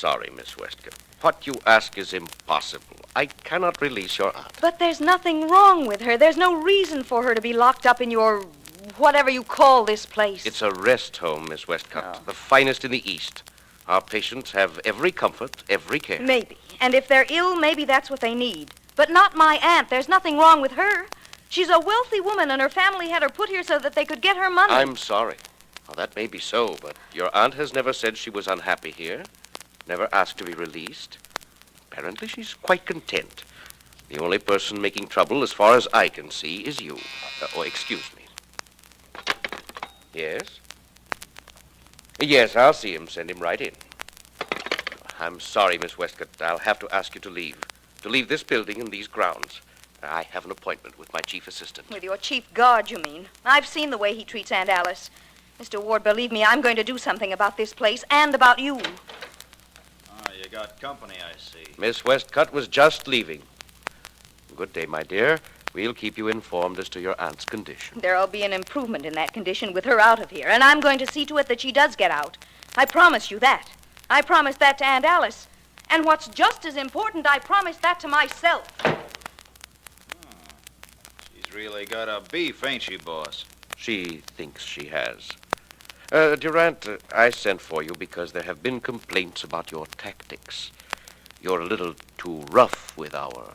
sorry, Miss Westcott. What you ask is impossible. I cannot release your aunt. But there's nothing wrong with her. There's no reason for her to be locked up in your... whatever you call this place. It's a rest home, Miss Westcott. Oh. The finest in the East. Our patients have every comfort, every care. Maybe. And if they're ill, maybe that's what they need. But not my aunt. There's nothing wrong with her. She's a wealthy woman, and her family had her put here so that they could get her money. I'm sorry. Well, that may be so, but your aunt has never said she was unhappy here. Never asked to be released. Apparently, she's quite content. The only person making trouble, as far as I can see, is you. Excuse me. Yes? Yes, I'll see him. Send him right in. I'm sorry, Miss Westcott. I'll have to ask you to leave. To leave this building and these grounds. I have an appointment with my chief assistant. With your chief guard, you mean? I've seen the way he treats Aunt Alice. Mr. Ward, believe me, I'm going to do something about this place and about you. You got company, I see. Miss Westcott was just leaving. Good day, my dear. We'll keep you informed as to your aunt's condition. There'll be an improvement in that condition with her out of here, and I'm going to see to it that she does get out. I promise you that. I promise that to Aunt Alice. And what's just as important, I promise that to myself. She's really got a beef, ain't she, boss? She thinks she has. Durant, I sent for you because there have been complaints about your tactics. You're a little too rough with our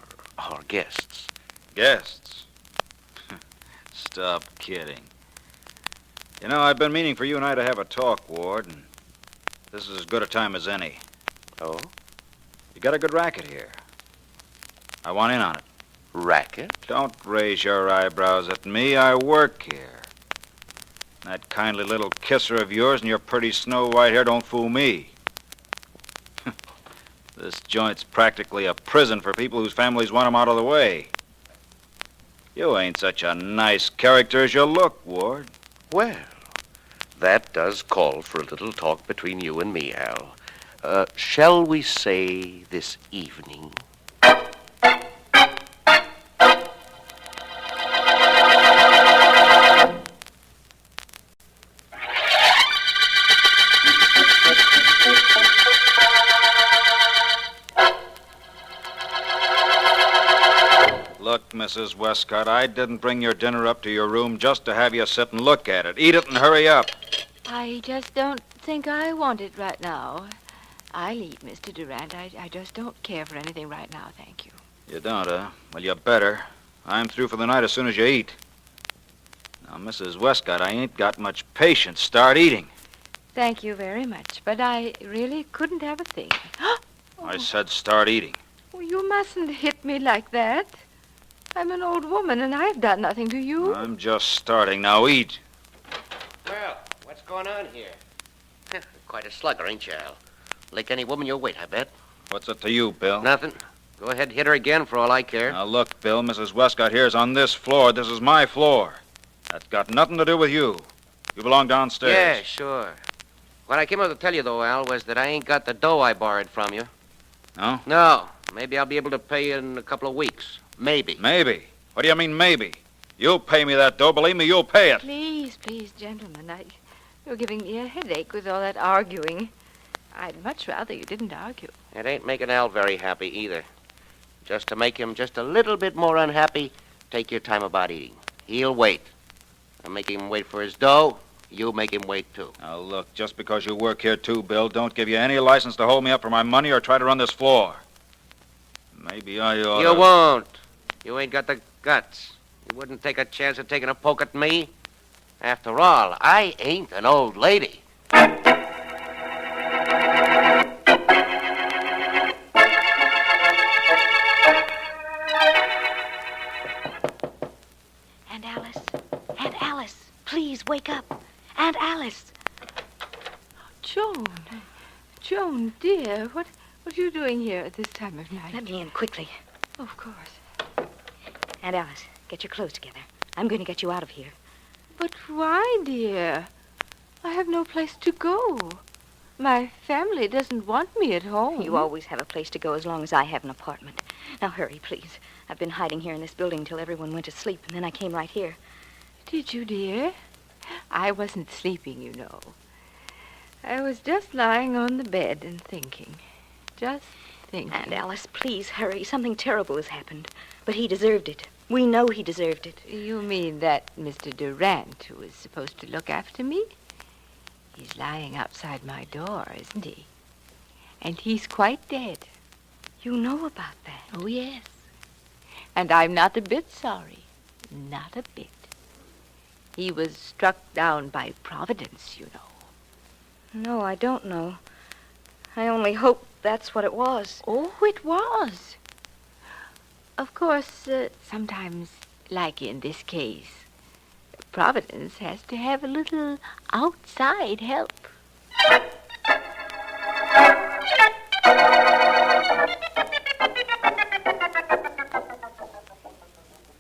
guests. Guests? Stop kidding. You know, I've been meaning for you and I to have a talk, Ward, and this is as good a time as any. Oh? You got a good racket here. I want in on it. Racket? Don't raise your eyebrows at me. I work here. That kindly little kisser of yours and your pretty snow-white hair don't fool me. This joint's practically a prison for people whose families want 'em out of the way. You ain't such a nice character as you look, Ward. Well, that does call for a little talk between you and me, Al. Shall we say this evening? Look, Mrs. Westcott, I didn't bring your dinner up to your room just to have you sit and look at it. Eat it and hurry up. I just don't think I want it right now. I'll eat, Mr. Durant. I just don't care for anything right now, thank you. You don't, huh? Well, you better. I'm through for the night as soon as you eat. Now, Mrs. Westcott, I ain't got much patience. Start eating. Thank you very much, but I really couldn't have a thing. I said start eating. Oh, you mustn't hit me like that. I'm an old woman, and I've done nothing to you. I'm just starting. Now eat. Well, what's going on here? Quite a slugger, ain't you, Al? Like any woman your weight, I bet. What's it to you, Bill? Nothing. Go ahead, hit her again for all I care. Now, look, Bill, Mrs. Westcott here's on this floor. This is my floor. That's got nothing to do with you. You belong downstairs. Yeah, sure. What I came up to tell you, though, Al, was that I ain't got the dough I borrowed from you. No? No. Maybe I'll be able to pay you in a couple of weeks. Maybe. Maybe? What do you mean, maybe? You'll pay me that dough. Believe me, you'll pay it. Please, gentlemen. You're giving me a headache with all that arguing. I'd much rather you didn't argue. It ain't making Al very happy either. Just to make him just a little bit more unhappy, take your time about eating. He'll wait. I'm making him wait for his dough. You make him wait, too. Now, look, just because you work here, too, Bill, don't give you any license to hold me up for my money or try to run this floor. Maybe I ought to... You won't. You ain't got the guts. You wouldn't take a chance of taking a poke at me. After all, I ain't an old lady. Aunt Alice, please wake up. Aunt Alice. Joan, dear, what are you doing here at this time of night? Let me in quickly. Of course. Aunt Alice, get your clothes together. I'm going to get you out of here. But why, dear? I have no place to go. My family doesn't want me at home. You always have a place to go as long as I have an apartment. Now hurry, please. I've been hiding here in this building till everyone went to sleep, and then I came right here. Did you, dear? I wasn't sleeping, you know. I was just lying on the bed and thinking. Just think. And Alice, please hurry. Something terrible has happened. But he deserved it. We know he deserved it. You mean that Mr. Durant, who is supposed to look after me? He's lying outside my door, isn't he? And he's quite dead. You know about that? Oh, yes. And I'm not a bit sorry. Not a bit. He was struck down by Providence, you know. No, I don't know. I only hope that's what it was. Oh, it was. Of course, sometimes, like in this case, Providence has to have a little outside help.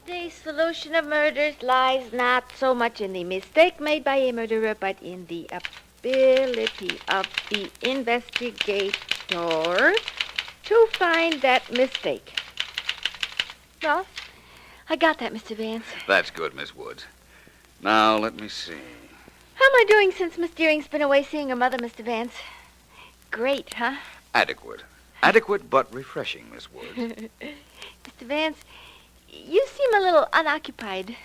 The solution of murders lies not so much in the mistake made by a murderer, but in the ability of the investigator to find that mistake. Well, I got that, Mr. Vance. That's good, Miss Woods. Now, let me see. How am I doing since Miss Deering's been away seeing her mother, Mr. Vance? Great, huh? Adequate. Adequate but refreshing, Miss Woods. Mr. Vance, you seem a little unoccupied.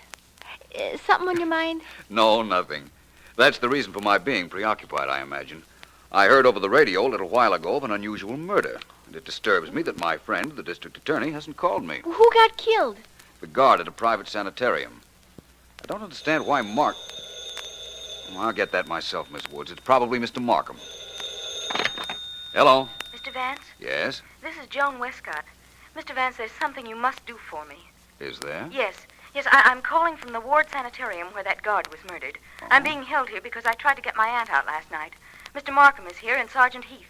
Something on your mind? No, nothing. That's the reason for my being preoccupied, I imagine. I heard over the radio a little while ago of an unusual murder, and it disturbs me that my friend, the district attorney, hasn't called me. Who got killed? The guard at a private sanitarium. I don't understand why Mark... Well, I'll get that myself, Miss Woods. It's probably Mr. Markham. Hello? Mr. Vance, Yes? this is Joan Westcott. Mr. Vance, there's something you must do for me. Is there? Yes, I'm calling from the ward sanitarium where that guard was murdered. I'm being held here because I tried to get my aunt out last night. Mr. Markham is here and Sergeant Heath.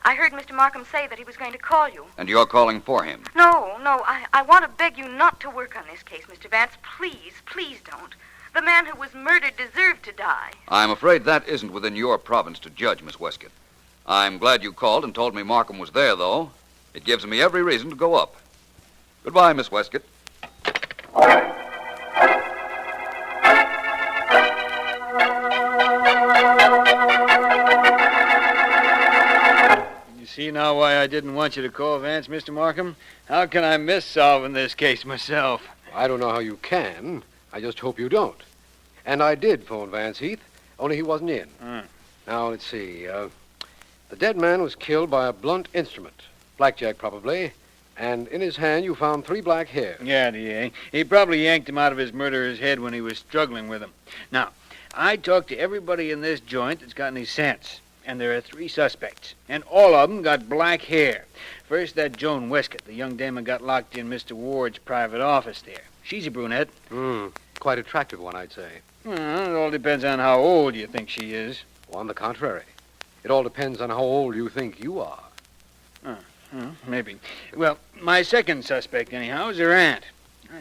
I heard Mr. Markham say that he was going to call you. And you're calling for him? No, I want to beg you not to work on this case, Mr. Vance. Please, please don't. The man who was murdered deserved to die. I'm afraid that isn't within your province to judge, Miss Westcott. I'm glad you called and told me Markham was there, though. It gives me every reason to go up. Goodbye, Miss Westcott. You see now why I didn't want you to call Vance, Mr. Markham? How can I miss solving this case myself? I don't know how you can. I just hope you don't. And I did phone Vance Heath, only he wasn't in. Now, let's see. The dead man was killed by a blunt instrument. Blackjack, probably. And in his hand, you found 3 black hairs. Yeah, he probably yanked him out of his murderer's head when he was struggling with him. Now, I talked to everybody in this joint that's got any sense. And there are 3 suspects. And all of them got black hair. First, that Joan Westcott, the young dame who got locked in Mr. Ward's private office there. She's a brunette. Quite attractive one, I'd say. Well, it all depends on how old you think she is. On the contrary. It all depends on how old you think you are. Maybe. Well, my second suspect, anyhow, is her aunt.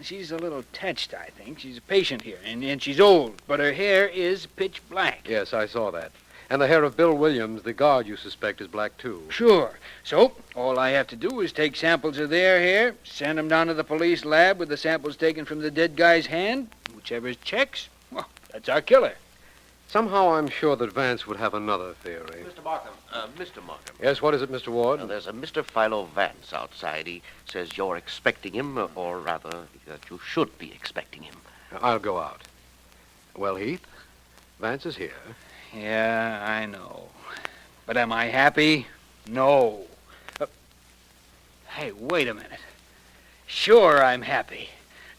She's a little touched, I think. She's a patient here, and she's old, but her hair is pitch black. Yes, I saw that. And the hair of Bill Williams, the guard you suspect, is black, too. Sure. So, all I have to do is take samples of their hair, send them down to the police lab with the samples taken from the dead guy's hand. Whichever checks, well, that's our killer. Somehow I'm sure that Vance would have another theory. Mr. Markham. Mr. Markham. Yes, what is it, Mr. Ward? Now, there's a Mr. Philo Vance outside. He says you're expecting him, or rather, that you should be expecting him. I'll go out. Well, Heath, Vance is here. Yeah, I know. But am I happy? No. Hey, wait a minute. Sure, I'm happy.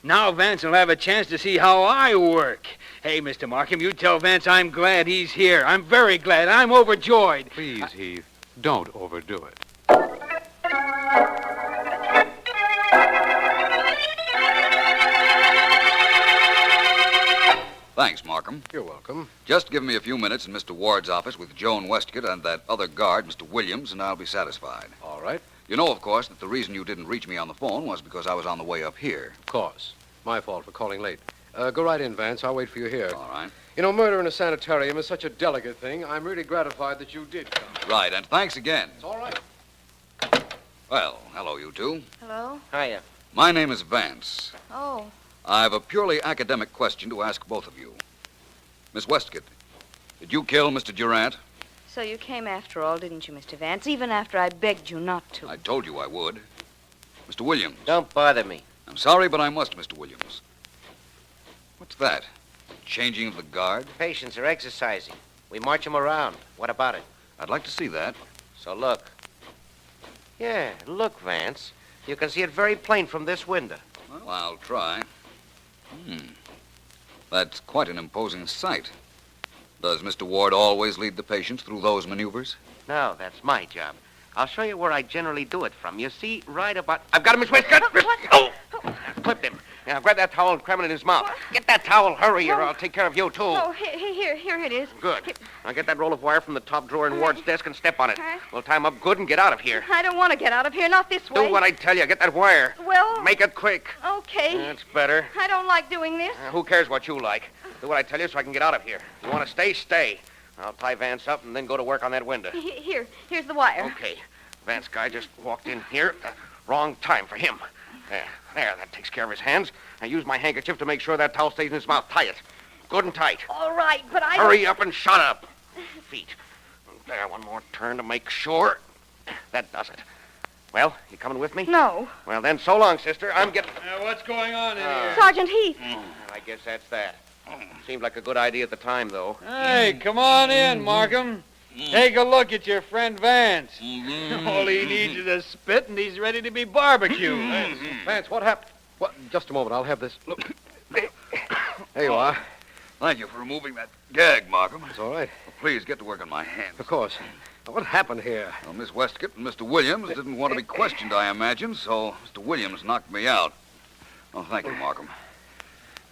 Now Vance will have a chance to see how I work. Hey, Mr. Markham, you tell Vance I'm glad he's here. I'm very glad. I'm overjoyed. Please, Heath, don't overdo it. Thanks, Markham. You're welcome. Just give me a few minutes in Mr. Ward's office with Joan Westcott and that other guard, Mr. Williams, and I'll be satisfied. All right. You know, of course, that the reason you didn't reach me on the phone was because I was on the way up here. Of course. My fault for calling late. Go right in, Vance. I'll wait for you here. All right. You know, murder in a sanitarium is such a delicate thing. I'm really gratified that you did come. Right, and thanks again. It's all right. Well, hello, you two. Hello? Hiya. My name is Vance. Oh. I've a purely academic question to ask both of you. Miss Westcott, did you kill Mr. Durant? So you came after all, didn't you, Mr. Vance? Even after I begged you not to. I told you I would. Mr. Williams. Don't bother me. I'm sorry, but I must, Mr. Williams. What's that? Changing of the guard? Patients are exercising. We march them around. What about it? I'd like to see that. So look. Yeah, look, Vance. You can see it very plain from this window. Well, I'll try. That's quite an imposing sight. Does Mr. Ward always lead the patients through those maneuvers? No, that's my job. I'll show you where I generally do it from. You see, right about... I've got him, Miss Westcott! Oh! Clipped him. Now, grab that towel and cram it in his mouth. Get that towel, hurry, or I'll take care of you, too. Oh, here it is. Good. Now, get that roll of wire from the top drawer in Ward's desk and step on it. We'll tie him up good and get out of here. I don't want to get out of here, not this way. Do what I tell you. Get that wire. Well... Make it quick. Okay. That's better. I don't like doing this. Who cares what you like? Do what I tell you so I can get out of here. You want to stay, stay. I'll tie Vance up and then go to work on that window. Here's the wire. Okay. Vance guy just walked in here. Wrong time for him. There, that takes care of his hands. I use my handkerchief to make sure that towel stays in his mouth. Tie it. Good and tight. All right, but I... Hurry up and shut up. Feet. There, one more turn to make sure. That does it. Well, you coming with me? No. Well, then, so long, sister. I'm getting... What's going on in here? Sergeant Heath. Well, I guess that's that. Seemed like a good idea at the time, though. Hey, come on in, Markham. Take a look at your friend Vance. All he needs is a spit, and he's ready to be barbecued. Vance, what happened? What? Just a moment. I'll have this. Look. There you are. Thank you for removing that gag, Markham. It's all right. Well, please get to work on my hands. Of course. Now, what happened here? Well, Miss Westcott and Mr. Williams didn't want to be questioned, I imagine, so Mr. Williams knocked me out. Oh, thank you, Markham.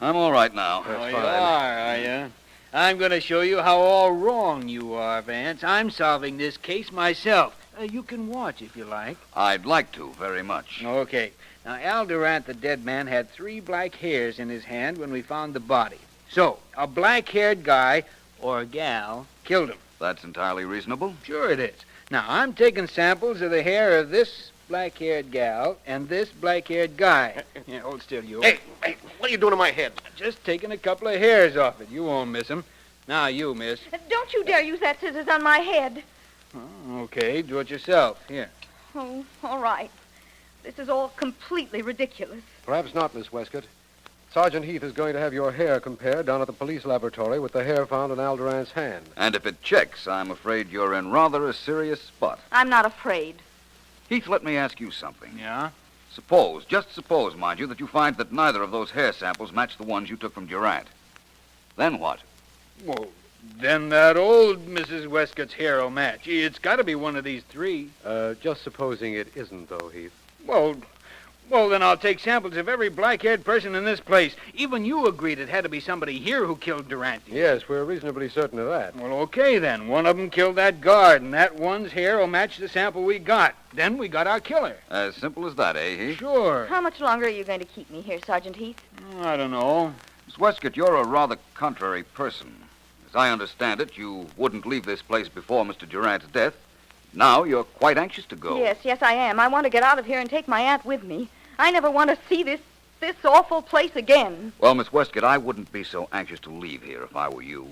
I'm all right now. Oh, you fine. are you? I'm going to show you how all wrong you are, Vance. I'm solving this case myself. You can watch if you like. I'd like to, very much. Okay. Now, Al Durant, the dead man, had 3 black hairs in his hand when we found the body. So, a black-haired guy, or gal, killed him. That's entirely reasonable. Sure it is. Now, I'm taking samples of the hair of this black-haired gal and this black-haired guy. Yeah, hold still, you. Hey, what are you doing to my head? Just taking a couple of hairs off it. You won't miss 'em. Now, you, miss. Don't you dare use that scissors on my head. Oh, okay, do it yourself. Here. Oh, all right. This is all completely ridiculous. Perhaps not, Miss Westcott. Sergeant Heath is going to have your hair compared down at the police laboratory with the hair found in Al Durant's hand. And if it checks, I'm afraid you're in rather a serious spot. I'm not afraid. Heath, let me ask you something. Yeah? Suppose, just suppose, mind you, that you find that neither of those hair samples match the ones you took from Durant. Then what? Well, then that old Mrs. Westcott's hair will match. It's got to be one of these 3. Just supposing it isn't, though, Heath. Well, then I'll take samples of every black-haired person in this place. Even you agreed it had to be somebody here who killed Durant. Yes, we're reasonably certain of that. Well, okay, then. One of them killed that guard, and that one's hair will match the sample we got. Then we got our killer. As simple as that, eh, Heath? Sure. How much longer are you going to keep me here, Sergeant Heath? I don't know. Miss Westcott, you're a rather contrary person. As I understand it, you wouldn't leave this place before Mr. Durant's death. Now you're quite anxious to go. Yes, I am. I want to get out of here and take my aunt with me. I never want to see this awful place again. Well, Miss Westcott, I wouldn't be so anxious to leave here if I were you.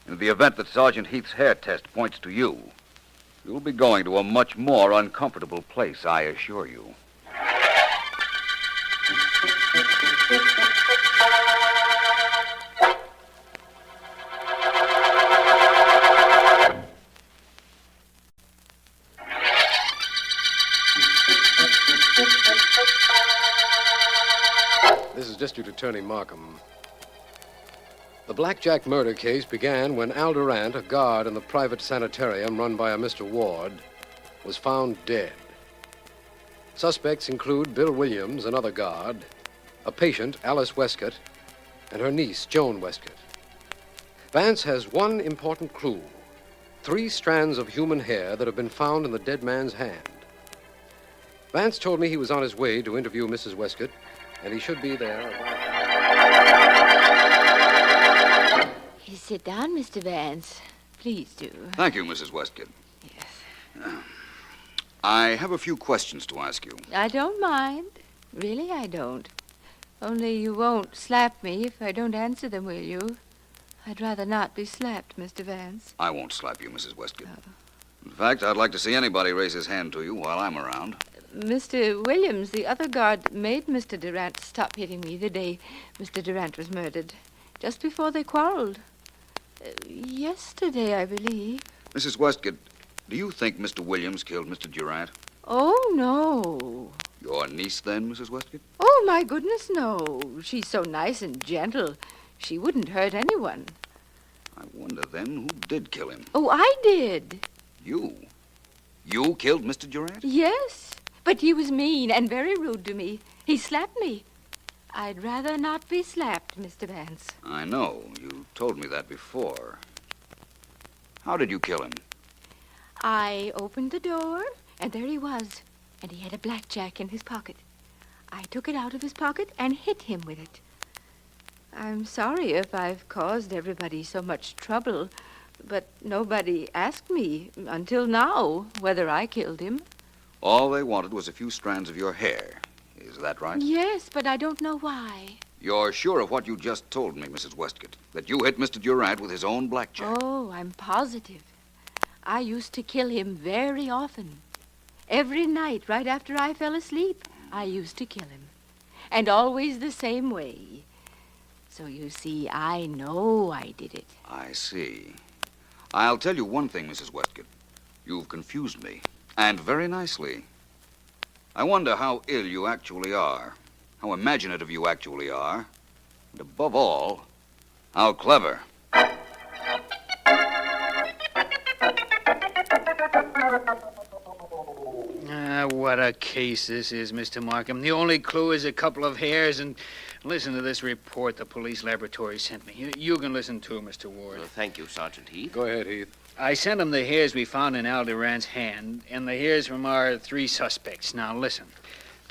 In the event that Sergeant Heath's hair test points to you, you'll be going to a much more uncomfortable place, I assure you. This is District Attorney Markham. The Blackjack murder case began when Al Durant, a guard in the private sanitarium run by a Mr. Ward, was found dead. Suspects include Bill Williams, another guard, a patient, Alice Westcott, and her niece, Joan Westcott. Vance has one important clue: 3 strands of human hair that have been found in the dead man's hand. Vance told me he was on his way to interview Mrs. Westcott, and he should be there. Please sit down, Mr. Vance. Please do. Thank you, Mrs. Westcott. Yes. I have a few questions to ask you. I don't mind. Really, I don't. Only you won't slap me if I don't answer them, will you? I'd rather not be slapped, Mr. Vance. I won't slap you, Mrs. Westgate. In fact, I'd like to see anybody raise his hand to you while I'm around. Mr. Williams, the other guard, made Mr. Durant stop hitting me the day Mr. Durant was murdered. Just before they quarreled. Yesterday, I believe. Mrs. Westgate, do you think Mr. Williams killed Mr. Durant? Oh, no. Your niece, then, Mrs. Westgate? Oh, my goodness, no. She's so nice and gentle. She wouldn't hurt anyone. I wonder, then, who did kill him? Oh, I did. You? You killed Mr. Durant? Yes, but he was mean and very rude to me. He slapped me. I'd rather not be slapped, Mr. Vance. I know. You told me that before. How did you kill him? I opened the door, and there he was. And he had a blackjack in his pocket. I took it out of his pocket and hit him with it. I'm sorry if I've caused everybody so much trouble, but nobody asked me until now whether I killed him. All they wanted was a few strands of your hair. Is that right? Yes, but I don't know why. You're sure of what you just told me, Mrs. Westgate, that you hit Mr. Durant with his own blackjack? Oh, I'm positive. I used to kill him very often. Every night, right after I fell asleep, I used to kill him. And always the same way. So you see, I know I did it. I see. I'll tell you one thing, Mrs. Westgate. You've confused me, and very nicely. I wonder how ill you actually are, how imaginative you actually are, and above all, how clever. What a case this is, Mr. Markham. The only clue is a couple of hairs, and listen to this report the police laboratory sent me. You can listen too, Mr. Ward. Thank you, Sergeant Heath. Go ahead, Heath. I sent him the hairs we found in Al Durant's hand, and the hairs from our 3 suspects. Now, listen.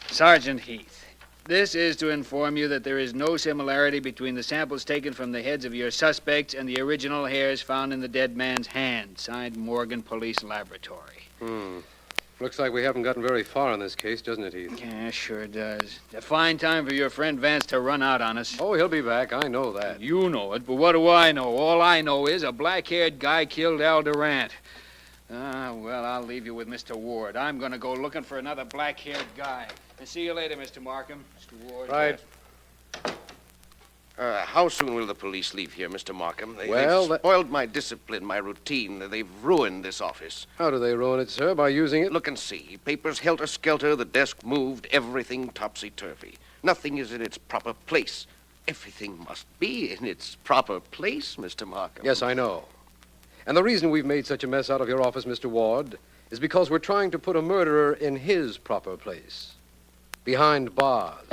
Sergeant Heath, this is to inform you that there is no similarity between the samples taken from the heads of your suspects and the original hairs found in the dead man's hand. Signed, Morgan Police Laboratory. Looks like we haven't gotten very far in this case, doesn't it, Heath? Yeah, sure does. A fine time for your friend Vance to run out on us. Oh, he'll be back. I know that. You know it, but what do I know? All I know is a black-haired guy killed Al Durant. Well, I'll leave you with Mr. Ward. I'm going to go looking for another black-haired guy. And see you later, Mr. Markham. Mr. Ward. Right. How soon will the police leave here, Mr. Markham? They've spoiled my discipline, my routine. They've ruined this office. How do they ruin it, sir? By using it? Look and see. Papers helter-skelter, the desk moved, everything topsy-turvy. Nothing is in its proper place. Everything must be in its proper place, Mr. Markham. Yes, I know. And the reason we've made such a mess out of your office, Mr. Ward, is because we're trying to put a murderer in his proper place. Behind bars.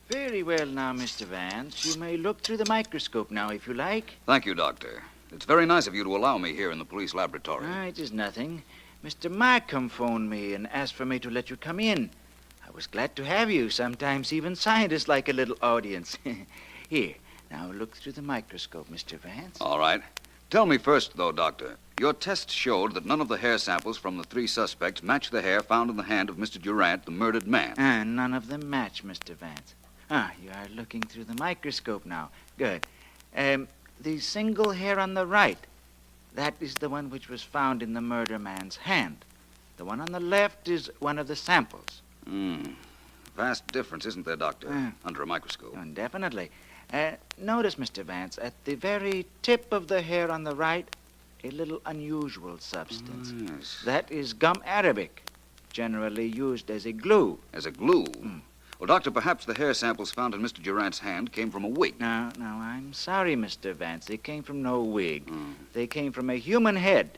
Very well now, Mr. Vance. You may look through the microscope now, if you like. Thank you, Doctor. It's very nice of you to allow me here in the police laboratory. It is nothing. Mr. Markham phoned me and asked for me to let you come in. I was glad to have you. Sometimes even scientists like a little audience. Here, now look through the microscope, Mr. Vance. All right. Tell me first, though, Doctor. Your test showed that none of the hair samples from the 3 suspects match the hair found in the hand of Mr. Durant, the murdered man. None of them match, Mr. Vance. You are looking through the microscope now. Good. The single hair on the right, that is the one which was found in the murder man's hand. The one on the left is one of the samples. Vast difference, isn't there, Doctor, under a microscope? Definitely. Notice, Mr. Vance, at the very tip of the hair on the right, a little unusual substance. Yes. That is gum arabic, generally used as a glue. As a glue? Well, Doctor, perhaps the hair samples found in Mr. Durant's hand came from a wig. No, I'm sorry, Mr. Vance. They came from no wig. They came from a human head,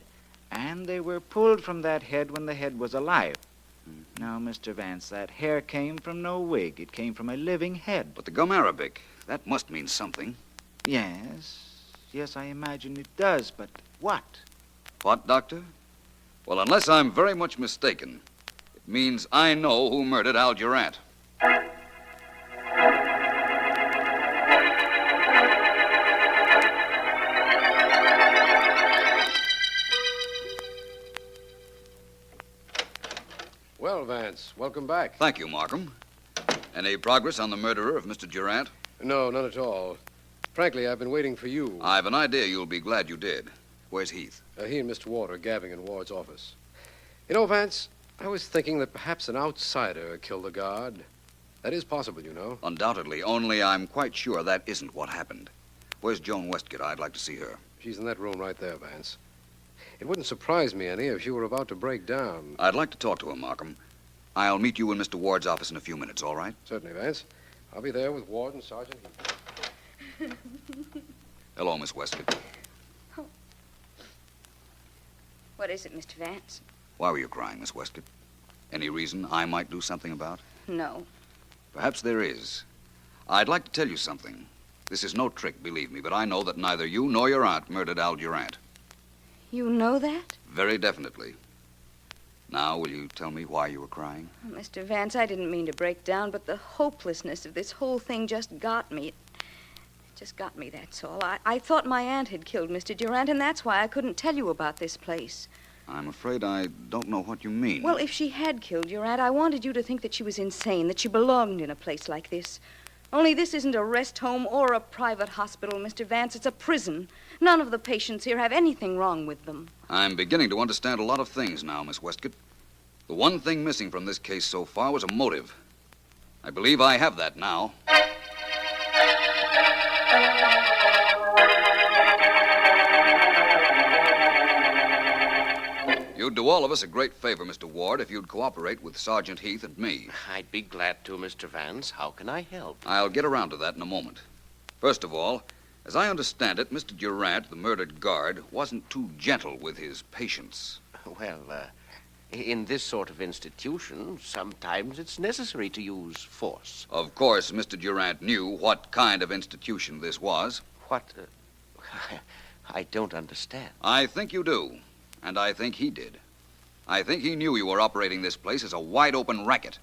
and they were pulled from that head when the head was alive. Now, Mr. Vance, that hair came from no wig. It came from a living head. But the gum arabic, that must mean something. Yes, I imagine it does, but what? What, Doctor? Well, unless I'm very much mistaken, it means I know who murdered Al Durant. Well, Vance, welcome back. Thank you, Markham. Any progress on the murderer of Mr. Durant? No, none at all. Frankly, I've been waiting for you. I've an idea you'll be glad you did. Where's Heath? He and Mr. Ward are gabbing in Ward's office. You know, Vance, I was thinking that perhaps an outsider killed the guard. That is possible, you know. Undoubtedly, only I'm quite sure that isn't what happened. Where's Joan Westgate? I'd like to see her. She's in that room right there, Vance. It wouldn't surprise me any if she were about to break down. I'd like to talk to her, Markham. I'll meet you in Mr. Ward's office in a few minutes, all right? Certainly, Vance. I'll be there with Ward and Sergeant Heath. Hello, Miss Westgate. What is it, Mr. Vance? Why were you crying, Miss Westgate? Any reason I might do something about? No. Perhaps there is. I'd like to tell you something. This is no trick, believe me, but I know that neither you nor your aunt murdered Al Durant. You know that? Very definitely. Now, will you tell me why you were crying? Oh, Mr. Vance, I didn't mean to break down, but the hopelessness of this whole thing just got me. It just got me, that's all. I thought my aunt had killed Mr. Durant, and that's why I couldn't tell you about this place. I'm afraid I don't know what you mean. Well, if she had killed your aunt, I wanted you to think that she was insane, that she belonged in a place like this. Only this isn't a rest home or a private hospital, Mr. Vance. It's a prison. None of the patients here have anything wrong with them. I'm beginning to understand a lot of things now, Miss Westgate. The one thing missing from this case so far was a motive. I believe I have that now. You'd do all of us a great favor, Mr. Ward, if you'd cooperate with Sergeant Heath and me. I'd be glad to, Mr. Vance. How can I help? I'll get around to that in a moment. First of all, as I understand it, Mr. Durant, the murdered guard, wasn't too gentle with his patients. Well, in this sort of institution, sometimes it's necessary to use force. Of course, Mr. Durant knew what kind of institution this was. What? I don't understand. I think you do, and I think he did. I think he knew you were operating this place as a wide-open racket,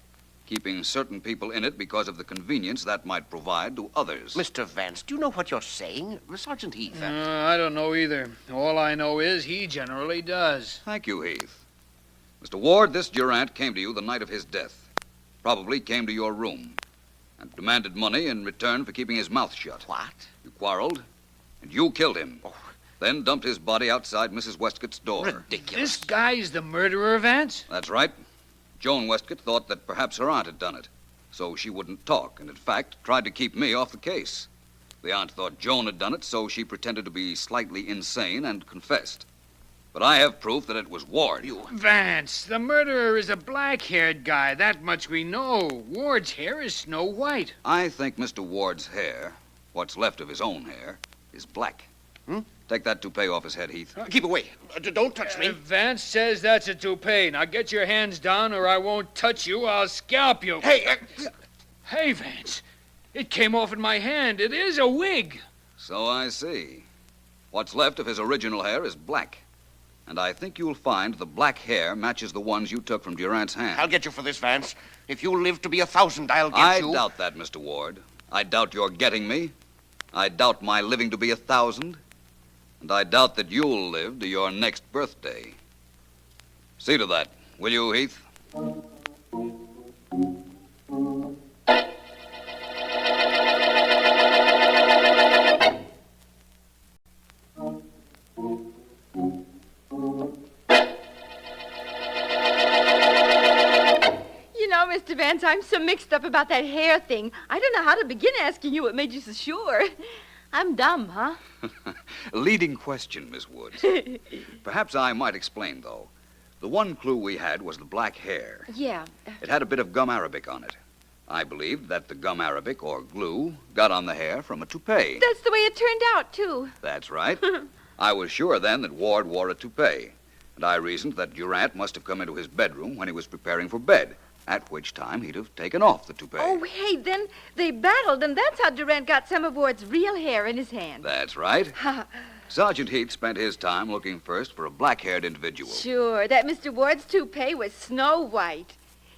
keeping certain people in it because of the convenience that might provide to others. Mr. Vance, do you know what you're saying? Sergeant Heath. I don't know either. All I know is he generally does. Thank you, Heath. Mr. Ward, this Durant came to you the night of his death. Probably came to your room and demanded money in return for keeping his mouth shut. What? You quarreled, and you killed him. Oh. Then dumped his body outside Mrs. Westgate's door. Ridiculous. This guy's the murderer, Vance? That's right. Joan Westgate thought that perhaps her aunt had done it, so she wouldn't talk, and in fact tried to keep me off the case. The aunt thought Joan had done it, so she pretended to be slightly insane and confessed. But I have proof that it was Ward. Vance, the murderer is a black-haired guy. That much we know. Ward's hair is snow white. I think Mr. Ward's hair, what's left of his own hair, is black. Take that toupee off his head, Heath. Keep away. Don't touch me. Vance says that's a toupee. Now get your hands down or I won't touch you. I'll scalp you. Hey! Hey, Vance. It came off in my hand. It is a wig. So I see. What's left of his original hair is black. And I think you'll find the black hair matches the ones you took from Durant's hand. I'll get you for this, Vance. If you live to be 1,000, I'll get you. I doubt that, Mr. Ward. I doubt your getting me. I doubt my living to be 1,000. And I doubt that you'll live to your next birthday. See to that, will you, Heath? Mr. Vance, I'm so mixed up about that hair thing. I don't know how to begin asking you what made you so sure. I'm dumb, huh? Leading question, Miss Woods. Perhaps I might explain, though. The one clue we had was the black hair. Yeah. It had a bit of gum arabic on it. I believed that the gum arabic, or glue, got on the hair from a toupee. That's the way it turned out, too. That's right. I was sure then that Ward wore a toupee, and I reasoned that Durant must have come into his bedroom when he was preparing for bed, at which time he'd have taken off the toupee. Oh, hey, then they battled, and that's how Durant got some of Ward's real hair in his hand. That's right. Sergeant Heath spent his time looking first for a black-haired individual. Sure, that Mr. Ward's toupee was snow white.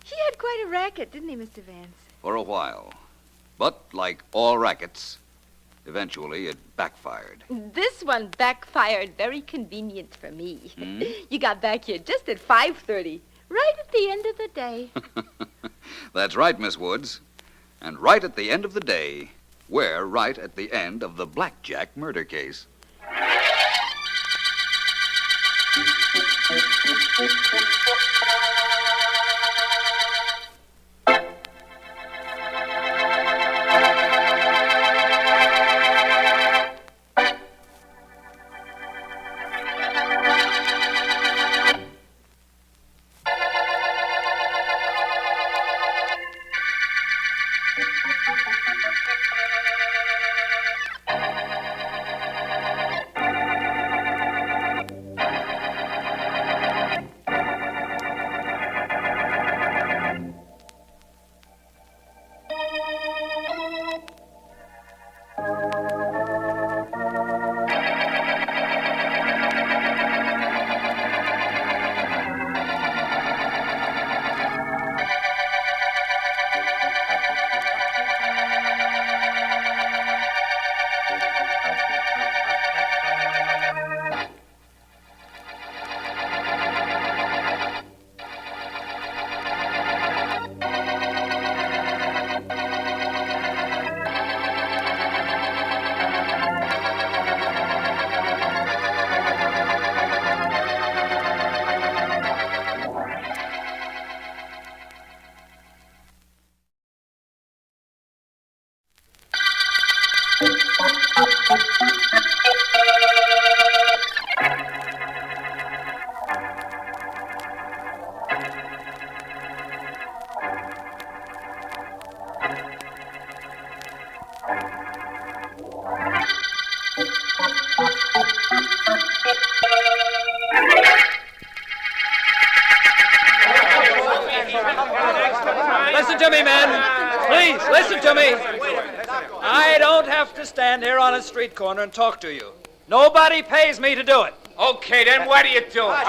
He had quite a racket, didn't he, Mr. Vance? For a while. But, like all rackets, eventually it backfired. This one backfired very convenient for me. Hmm? You got back here just at 5:30. right at the end of the day. That's right, Miss Woods. And right at the end of the day, we're right at the end of the blackjack murder case. Listen to me, men. Please, listen to me. I don't have to stand here on a street corner and talk to you. Nobody pays me to do it. Okay, then what do you do? Because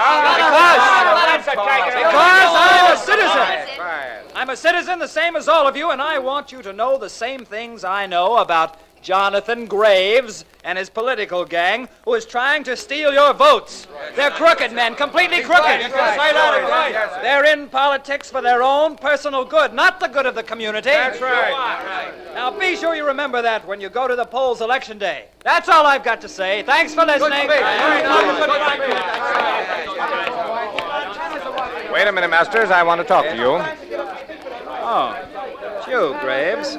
I'm a citizen. I'm a citizen the same as all of you, and I want you to know the same things I know about Jonathan Graves and his political gang who is trying to steal your votes. They're crooked men, completely crooked. They're in politics for their own personal good, not the good of the community. That's right. Now be sure you remember that when you go to the polls election day. That's all I've got to say. Thanks for listening. Wait a minute, Masters. I want to talk to you. Oh, it's you, Graves.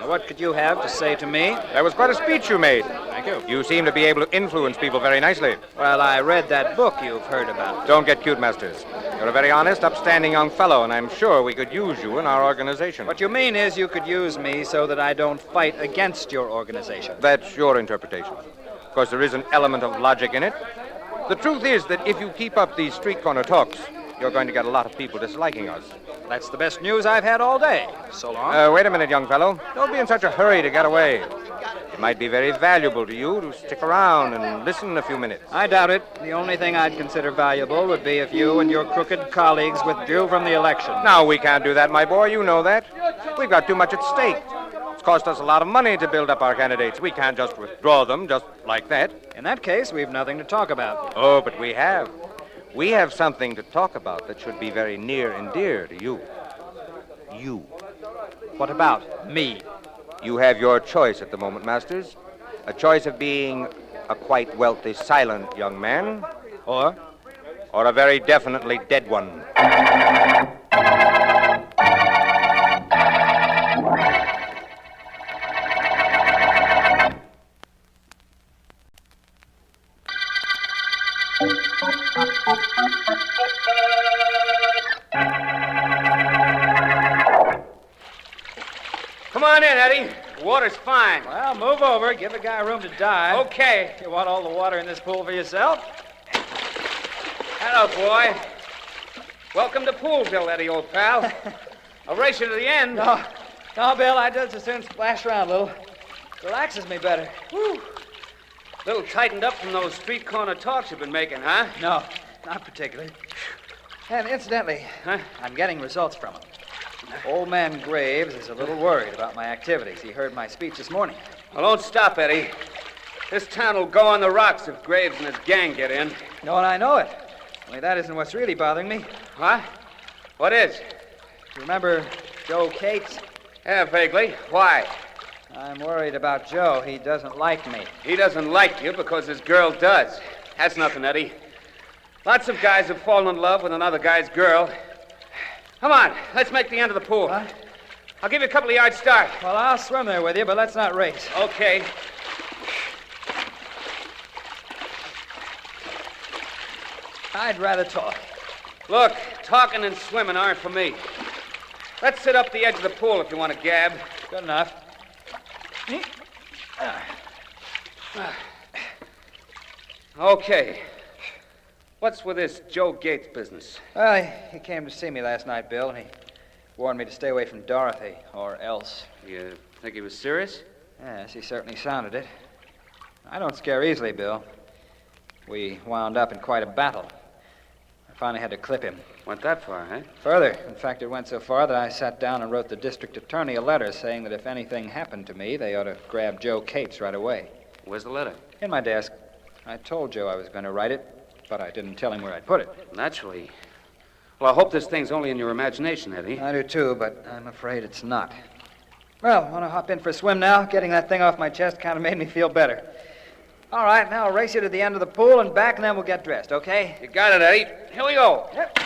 What could you have to say to me? That was quite a speech you made. Thank you. You seem to be able to influence people very nicely. Well, I read that book you've heard about. Don't get cute, Masters. You're a very honest, upstanding young fellow, and I'm sure we could use you in our organization. What you mean is you could use me so that I don't fight against your organization. That's your interpretation. Of course, there is an element of logic in it. The truth is that if you keep up these street corner talks, you're going to get a lot of people disliking us. That's the best news I've had all day. So long. Wait a minute, young fellow. Don't be in such a hurry to get away. It might be very valuable to you to stick around and listen a few minutes. I doubt it. The only thing I'd consider valuable would be if you and your crooked colleagues withdrew from the election. No, we can't do that, my boy. You know that. We've got too much at stake. It's cost us a lot of money to build up our candidates. We can't just withdraw them just like that. In that case, we've nothing to talk about. Oh, but we have. We have something to talk about that should be very near and dear to you. You. What about me? You have your choice at the moment, Masters. A choice of being a quite wealthy, silent young man, or a very definitely dead one. Come on in, Eddie. The water's fine. Well, move over. Give the guy room to die. Okay. You want all the water in this pool for yourself? Hello, boy. Welcome to Poolville, Eddie, old pal. I'll race you to the end. No, Bill, I just as soon splash around a little. Relaxes me better. Whew. A little tightened up from those street corner talks you've been making, huh? No, not particularly. And incidentally, I'm getting results from him. Old man Graves is a little worried about my activities. He heard my speech this morning. Well, don't stop, Eddie. This town will go on the rocks if Graves and his gang get in. No, and I know it. Only that isn't what's really bothering me. What? What is? You remember Joe Cates? Yeah, vaguely. Why? I'm worried about Joe. He doesn't like me. He doesn't like you because his girl does. That's nothing, Eddie. Lots of guys have fallen in love with another guy's girl. Come on, let's make the end of the pool. What? I'll give you a couple of yards start. Well, I'll swim there with you, but let's not race. Okay. I'd rather talk. Look, talking and swimming aren't for me. Let's sit up the edge of the pool if you want to gab. Good enough. Okay. What's with this Joe Gates business? Well, he came to see me last night, Bill, and he warned me to stay away from Dorothy, or else. You think he was serious? Yes, he certainly sounded it. I don't scare easily, Bill. We wound up in quite a battle. I finally had to clip him. Went that far, huh? Further, in fact, it went so far that I sat down and wrote the district attorney a letter saying that if anything happened to me, they ought to grab Joe Cates right away. Where's the letter? In my desk. I told Joe I was going to write it, but I didn't tell him where I'd put it. Naturally. Well, I hope this thing's only in your imagination, Eddie. I do too, but I'm afraid it's not. Well, want to hop in for a swim now? Getting that thing off my chest kind of made me feel better. All right, now I'll race you to the end of the pool and back, and then we'll get dressed, okay? You got it, Eddie. Here we go. Yep.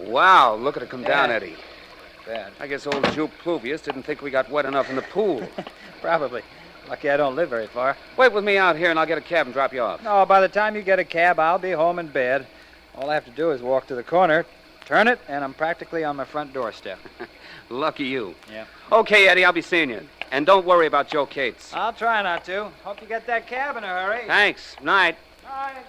Wow, look at it come down, Yeah. Eddie. Bad. I guess old Jupe Pluvius didn't think we got wet enough in the pool. Probably. Lucky I don't live very far. Wait with me out here, and I'll get a cab and drop you off. No, by the time you get a cab, I'll be home in bed. All I have to do is walk to the corner, turn it, and I'm practically on my front doorstep. Lucky you. Yeah. Okay, Eddie, I'll be seeing you. And don't worry about Joe Cates. I'll try not to. Hope you get that cab in a hurry. Thanks. Night. All right.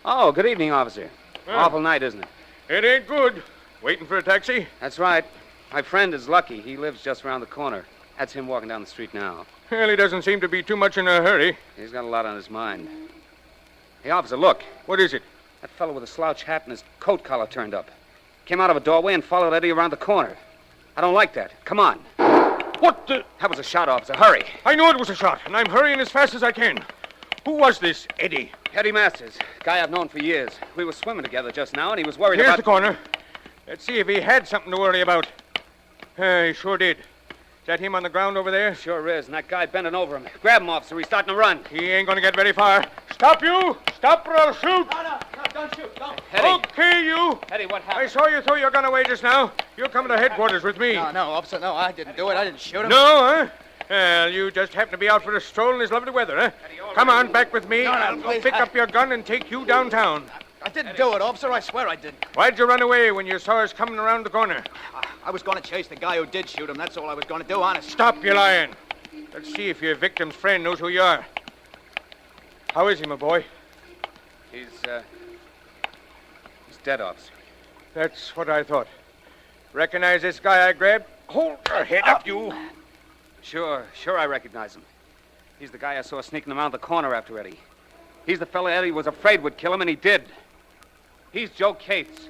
Oh, good evening, officer. Well. Awful night, isn't it? It ain't good. Waiting for a taxi? That's right. My friend is Lucky. He lives just around the corner. That's him walking down the street now. Well, he doesn't seem to be too much in a hurry. He's got a lot on his mind. Hey, officer, look. What is it? That fellow with a slouch hat and his coat collar turned up. Came out of a doorway and followed Eddie around the corner. I don't like that. Come on. What the... That was a shot, officer. Hurry. I knew it was a shot, and I'm hurrying as fast as I can. Who was this Eddie? Eddie Masters. Guy I've known for years. We were swimming together just now, and he was worried Here's about... the corner. Let's see if he had something to worry about. He sure did. Is that him on the ground over there? Sure is, and that guy bending over him. Grab him, officer. He's starting to run. He ain't gonna get very far. Stop, you! Stop or I'll shoot! No, don't shoot. Don't. Eddie. Okay, you! Eddie, what I happened? saw you throw your gun away just now. You're coming to headquarters with me. No, officer, no, I didn't do it. I didn't shoot him. No, huh? Well, you just happen to be out for a stroll in this lovely weather, huh? Come on, back with me. I'll go please, pick up your gun and take you downtown. I didn't do it, officer. I swear I didn't. Why'd you run away when you saw us coming around the corner? I was going to chase the guy who did shoot him. That's all I was going to do, honest. Stop your lying. Let's see if your victim's friend knows who you are. How is he, my boy? He's dead, officer. That's what I thought. Recognize this guy I grabbed? Hold your head up, you. Sure I recognize him. He's the guy I saw sneaking around the corner after Eddie. He's the fella Eddie was afraid would kill him, and he did. He's Joe Cates.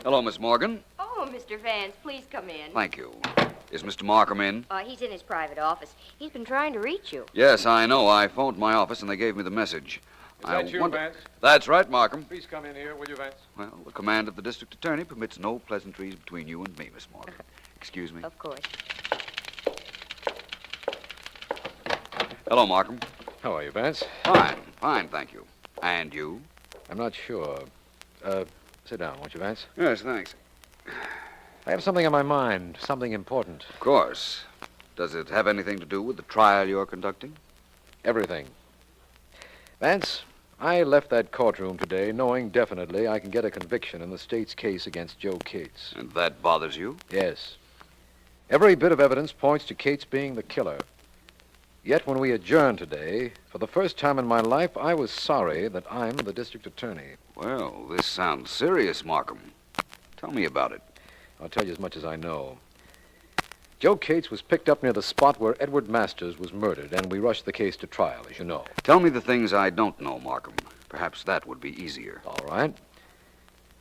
Hello, Miss Morgan. Oh, Mr. Vance, please come in. Thank you. Is Mr. Markham in? He's in his private office. He's been trying to reach you. Yes, I know. I phoned my office and they gave me the message. Is that you, Vance? That's right, Markham. Please come in here, will you, Vance? Well, the command of the district attorney permits no pleasantries between you and me, Miss Morgan. Excuse me. Of course. Hello, Markham. How are you, Vance? Fine, thank you. And you? I'm not sure. Sit down, won't you, Vance? Yes, thanks. I have something on my mind, something important. Of course. Does it have anything to do with the trial you're conducting? Everything. Vance, I left that courtroom today knowing definitely I can get a conviction in the state's case against Joe Cates. And that bothers you? Yes. Every bit of evidence points to Cates being the killer. Yet when we adjourned today, for the first time in my life, I was sorry that I'm the district attorney. Well, this sounds serious, Markham. Tell me about it. I'll tell you as much as I know. Joe Cates was picked up near the spot where Edward Masters was murdered, and we rushed the case to trial, as you know. Tell me the things I don't know, Markham. Perhaps that would be easier. All right.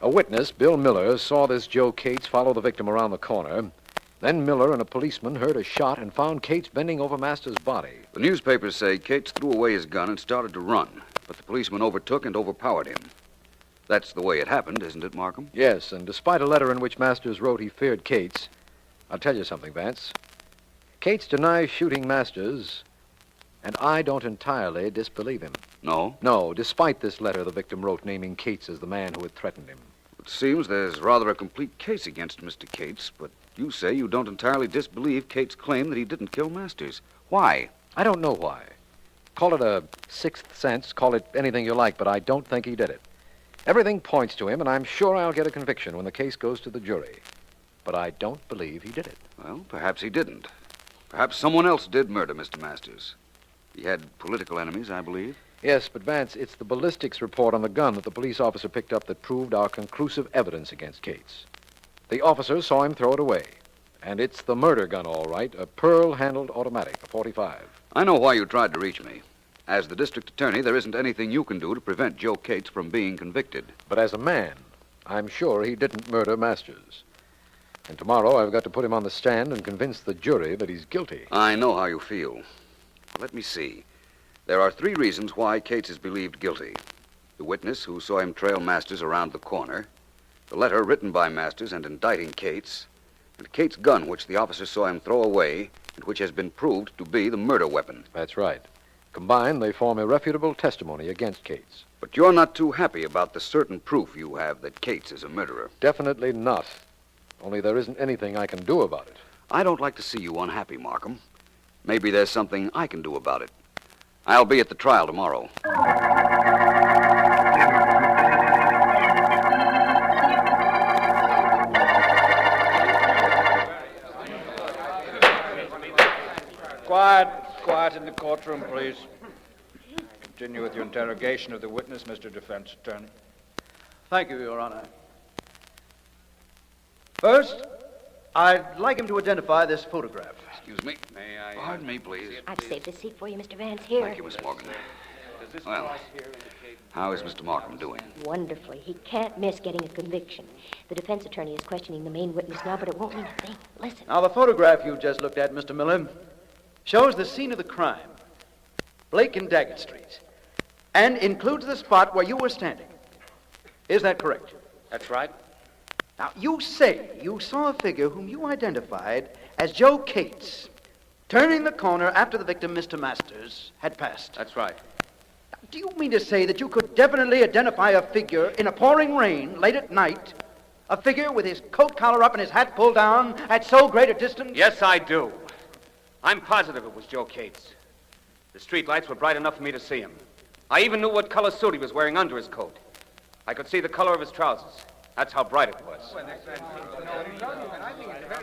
A witness, Bill Miller, saw this Joe Cates follow the victim around the corner. Then Miller and a policeman heard a shot and found Cates bending over Masters' body. The newspapers say Cates threw away his gun and started to run, but the policeman overtook and overpowered him. That's the way it happened, isn't it, Markham? Yes, and despite a letter in which Masters wrote he feared Cates, I'll tell you something, Vance. Cates denies shooting Masters, and I don't entirely disbelieve him. No? No, despite this letter the victim wrote naming Cates as the man who had threatened him. It seems there's rather a complete case against Mr. Cates, but you say you don't entirely disbelieve Cates' claim that he didn't kill Masters. Why? I don't know why. Call it a sixth sense, call it anything you like, but I don't think he did it. Everything points to him, and I'm sure I'll get a conviction when the case goes to the jury. But I don't believe he did it. Well, perhaps he didn't. Perhaps someone else did murder Mr. Masters. He had political enemies, I believe. Yes, but Vance, it's the ballistics report on the gun that the police officer picked up that proved our conclusive evidence against Cates. The officer saw him throw it away. And it's the murder gun, all right, a pearl-handled automatic, a .45. I know why you tried to reach me. As the district attorney, there isn't anything you can do to prevent Joe Cates from being convicted. But as a man, I'm sure he didn't murder Masters. And tomorrow I've got to put him on the stand and convince the jury that he's guilty. I know how you feel. Let me see. There are 3 reasons why Cates is believed guilty. The witness who saw him trail Masters around the corner, the letter written by Masters and indicting Cates, and Cates' gun, which the officer saw him throw away and which has been proved to be the murder weapon. That's right. Combined, they form irrefutable testimony against Cates. But you're not too happy about the certain proof you have that Cates is a murderer. Definitely not. Only there isn't anything I can do about it. I don't like to see you unhappy, Markham. Maybe there's something I can do about it. I'll be at the trial tomorrow. Quiet in the courtroom, please. Continue with your interrogation of the witness, Mr. Defense Attorney. Thank you, Your Honor. First, I'd like him to identify this photograph. Excuse me. May I? Pardon me, please. I've saved a seat for you, Mr. Vance. Here. Thank you, Miss Morgan. Well, how is Mr. Markham doing? Wonderfully. He can't miss getting a conviction. The defense attorney is questioning the main witness now, but it won't mean a thing. Listen. Now, the photograph you just looked at, Mr. Miller, shows the scene of the crime, Blake and Daggett Streets, and includes the spot where you were standing. Is that correct? That's right. Now, you say you saw a figure whom you identified as Joe Cates turning the corner after the victim, Mr. Masters, had passed. That's right. Now, do you mean to say that you could definitely identify a figure in a pouring rain late at night, a figure with his coat collar up and his hat pulled down at so great a distance? Yes, I do. I'm positive it was Joe Cates. The street lights were bright enough for me to see him. I even knew what color suit he was wearing under his coat. I could see the color of his trousers. That's how bright it was.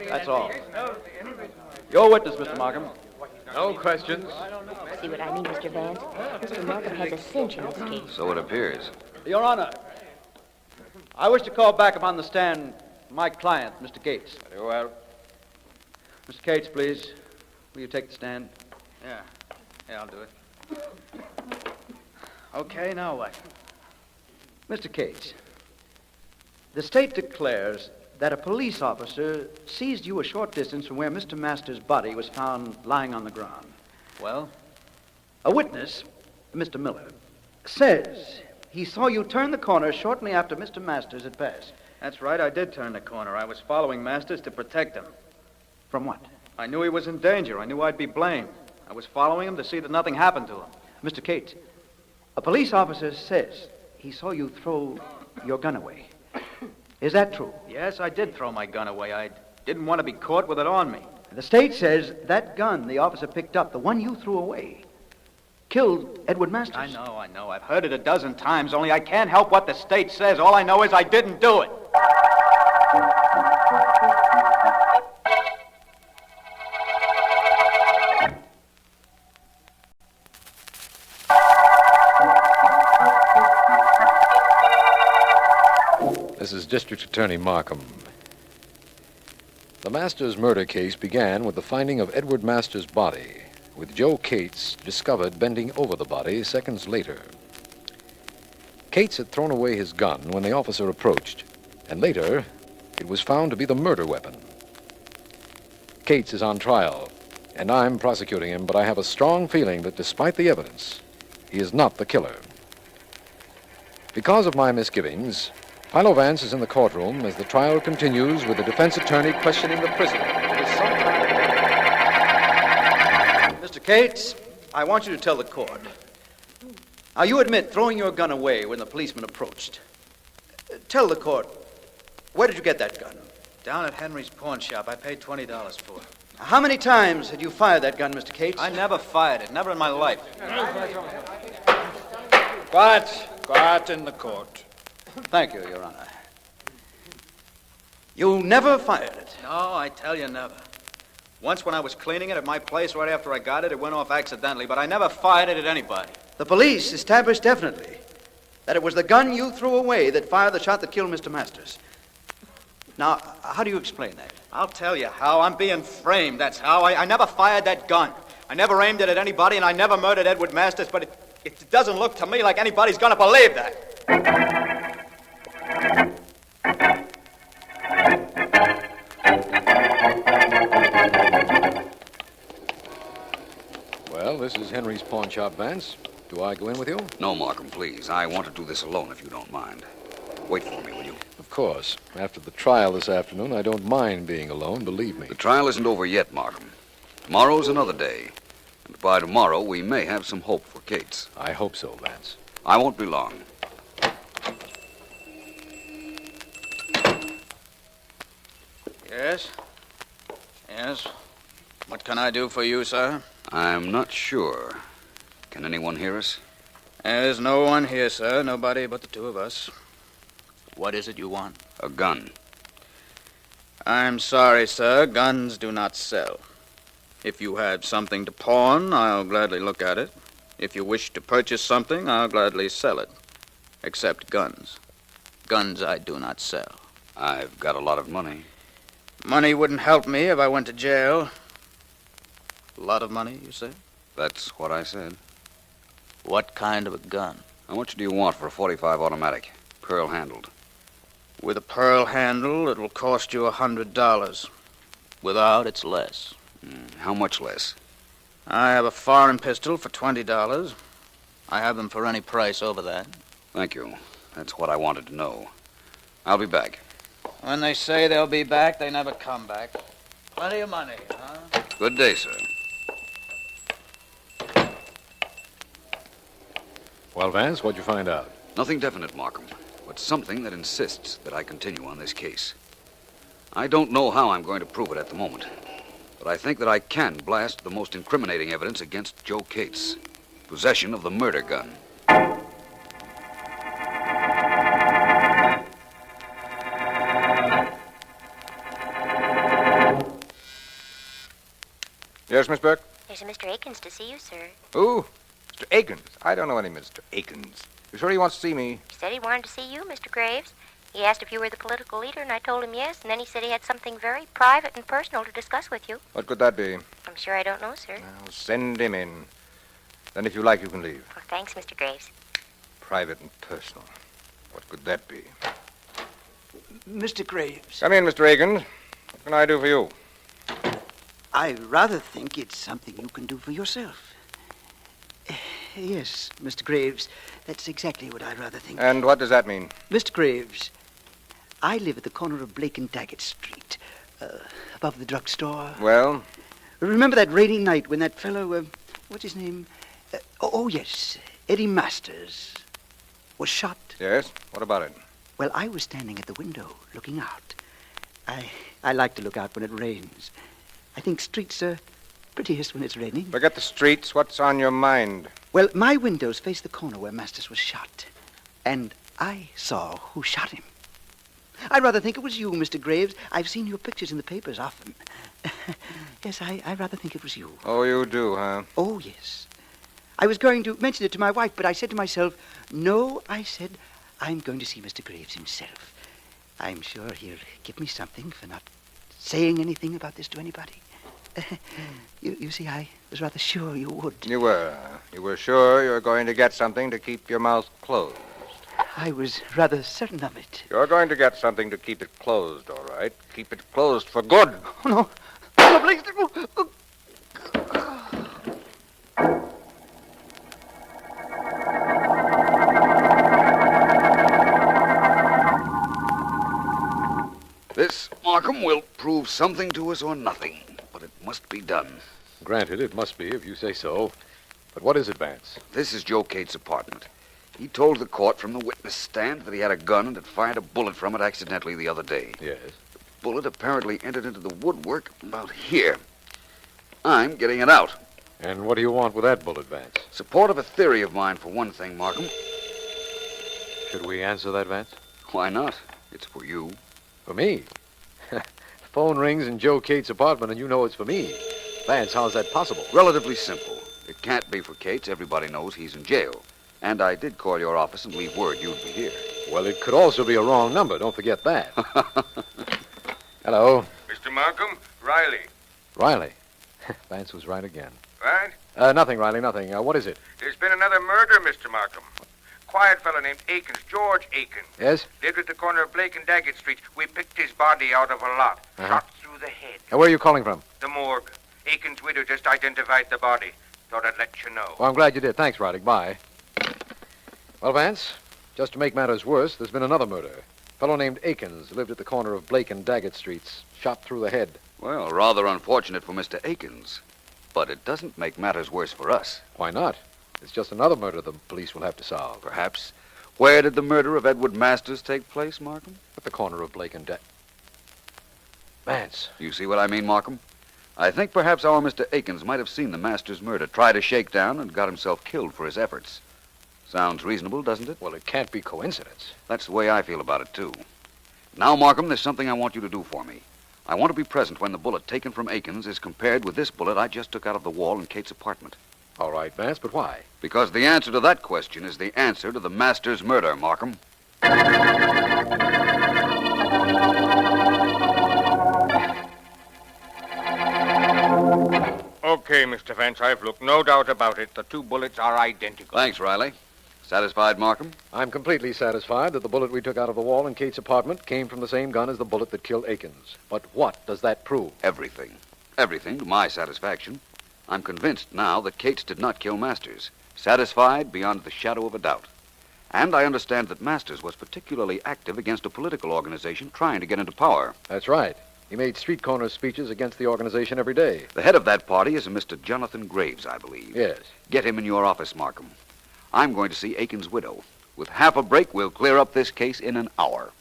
That's all. Your witness, Mr. Markham. No questions. See what I mean, Mr. Vance? Mr. Markham has a cinch in this case. So it appears. Your Honor, I wish to call back upon the stand my client, Mr. Cates. Very well. Mr. Cates, please. Will you take the stand? Yeah, I'll do it. Okay, now what? Mr. Cates, the state declares that a police officer seized you a short distance from where Mr. Masters' body was found lying on the ground. Well? A witness, Mr. Miller, says he saw you turn the corner shortly after Mr. Masters had passed. That's right, I did turn the corner. I was following Masters to protect him. From what? I knew he was in danger. I knew I'd be blamed. I was following him to see that nothing happened to him. Mr. Cates, a police officer says he saw you throw your gun away. Is that true? Yes, I did throw my gun away. I didn't want to be caught with it on me. The state says that gun the officer picked up, the one you threw away, killed Edward Masters. I know. I've heard it a dozen times, only I can't help what the state says. All I know is I didn't do it. This is District Attorney Markham. The Masters murder case began with the finding of Edward Masters' body, with Joe Cates discovered bending over the body seconds later. Cates had thrown away his gun when the officer approached, and later it was found to be the murder weapon. Cates is on trial, and I'm prosecuting him, but I have a strong feeling that despite the evidence, he is not the killer. Because of my misgivings, Philo Vance is in the courtroom as the trial continues with the defense attorney questioning the prisoner. It is sometime... Mr. Cates, I want you to tell the court. Now, you admit throwing your gun away when the policeman approached. Tell the court, where did you get that gun? Down at Henry's pawn shop. I paid $20 for it. How many times had you fired that gun, Mr. Cates? I never fired it. Never in my life. Quiet in the court. Thank you, Your Honor. You never fired it? No, I tell you, never. Once when I was cleaning it at my place right after I got it, it went off accidentally, but I never fired it at anybody. The police established definitely that it was the gun you threw away that fired the shot that killed Mr. Masters. Now, how do you explain that? I'll tell you how. I'm being framed, that's how. I never fired that gun. I never aimed it at anybody, and I never murdered Edward Masters, but it doesn't look to me like anybody's going to believe that. Well, this is Henry's pawn shop, Vance. Do I go in with you? No, Markham, please. I want to do this alone if you don't mind. Wait for me, will you? Of course. After the trial this afternoon, I don't mind being alone, believe me. The trial isn't over yet, Markham. Tomorrow's another day. And by tomorrow, we may have some hope for Cates. I hope so, Vance. I won't be long. Yes? Yes? What can I do for you, sir? I'm not sure. Can anyone hear us? There's no one here, sir. Nobody but the two of us. What is it you want? A gun. I'm sorry, sir. Guns do not sell. If you have something to pawn, I'll gladly look at it. If you wish to purchase something, I'll gladly sell it. Except guns. Guns I do not sell. I've got a lot of money. Money wouldn't help me if I went to jail. A lot of money, you say? That's what I said. What kind of a gun? How much do you want for a .45 automatic, pearl-handled? With a pearl handle, it will cost you $100. Without, it's less. How much less? I have a foreign pistol for $20. I have them for any price over that. Thank you. That's what I wanted to know. I'll be back. When they say they'll be back, they never come back. Plenty of money, huh? Good day, sir. Well, Vance, what'd you find out? Nothing definite, Markham, but something that insists that I continue on this case. I don't know how I'm going to prove it at the moment, but I think that I can blast the most incriminating evidence against Joe Cates. Possession of the murder gun. Yes, Miss Burke? There's a Mr. Akins to see you, sir. Who? Mr. Akins. I don't know any Mr. Akins. You sure he wants to see me? He said he wanted to see you, Mr. Graves. He asked if you were the political leader, and I told him yes, and then he said he had something very private and personal to discuss with you. What could that be? I'm sure I don't know, sir. Well, send him in. Then if you like, you can leave. Well, thanks, Mr. Graves. Private and personal. What could that be? Mr. Graves. Come in, Mr. Akins. What can I do for you? I rather think it's something you can do for yourself. Yes, Mr. Graves, that's exactly what I rather think. And what does that mean? Mr. Graves, I live at the corner of Blake and Daggett Street, above the drugstore. Well? Remember that rainy night when that fellow, what's his name? Yes, Eddie Masters, was shot? Yes? What about it? Well, I was standing at the window, looking out. I like to look out when it rains. I think streets are prettiest when it's raining. Forget the streets. What's on your mind? Well, my windows face the corner where Masters was shot. And I saw who shot him. I rather think it was you, Mr. Graves. I've seen your pictures in the papers often. Yes, I rather think it was you. Oh, you do, huh? Oh, yes. I was going to mention it to my wife, but I said to myself, no, I said, I'm going to see Mr. Graves himself. I'm sure he'll give me something for not saying anything about this to anybody? You see, I was rather sure you would. You were. You were sure you were going to get something to keep your mouth closed. I was rather certain of it. You're going to get something to keep it closed, all right? Keep it closed for good. Oh, no. No, please. This, Markham, will prove something to us or nothing, but it must be done. Granted, it must be, if you say so. But what is it, Vance? This is Joe Cates' apartment. He told the court from the witness stand that he had a gun and had fired a bullet from it accidentally the other day. Yes. The bullet apparently entered into the woodwork about here. I'm getting it out. And what do you want with that bullet, Vance? Support of a theory of mine, for one thing, Markham. Should we answer that, Vance? Why not? It's for you. For me? The phone rings in Joe Cates' apartment, and you know it's for me. Vance, how's that possible? Relatively simple. It can't be for Cates. Everybody knows he's in jail. And I did call your office and leave word you'd be here. Well, it could also be a wrong number. Don't forget that. Hello. Mr. Markham, Riley. Riley. Vance was right again. What? Nothing, Riley, nothing. What is it? There's been another murder, Mr. Markham. Quiet fellow named Akins, George Akins. Yes? Lived at the corner of Blake and Daggett Streets. We picked his body out of a lot. Shot through the head. Where are you calling from? The morgue. Akins' widow just identified the body. Thought I'd let you know. Well, I'm glad you did. Thanks, Riley. Bye. Well, Vance, just to make matters worse, there's been another murder. A fellow named Akins lived at the corner of Blake and Daggett Streets. Shot through the head. Well, rather unfortunate for Mr. Akins. But it doesn't make matters worse for us. Why not? It's just another murder the police will have to solve. Perhaps. Where did the murder of Edward Masters take place, Markham? At the corner of Blake and Daggett. Vance. You see what I mean, Markham? I think perhaps our Mr. Akins might have seen the Masters murder, tried a shakedown, and got himself killed for his efforts. Sounds reasonable, doesn't it? Well, it can't be coincidence. That's the way I feel about it, too. Now, Markham, there's something I want you to do for me. I want to be present when the bullet taken from Akins is compared with this bullet I just took out of the wall in Kate's apartment. All right, Vance, but why? Because the answer to that question is the answer to the Masters murder, Markham. Okay, Mr. Vance, I've looked. No doubt about it. The two bullets are identical. Thanks, Riley. Satisfied, Markham? I'm completely satisfied that the bullet we took out of the wall in Kate's apartment came from the same gun as the bullet that killed Akins. But what does that prove? Everything. Everything to my satisfaction. I'm convinced now that Cates did not kill Masters. Satisfied beyond the shadow of a doubt. And I understand that Masters was particularly active against a political organization trying to get into power. That's right. He made street corner speeches against the organization every day. The head of that party is a Mr. Jonathan Graves, I believe. Yes. Get him in your office, Markham. I'm going to see Akins' widow. With half a break, we'll clear up this case in an hour.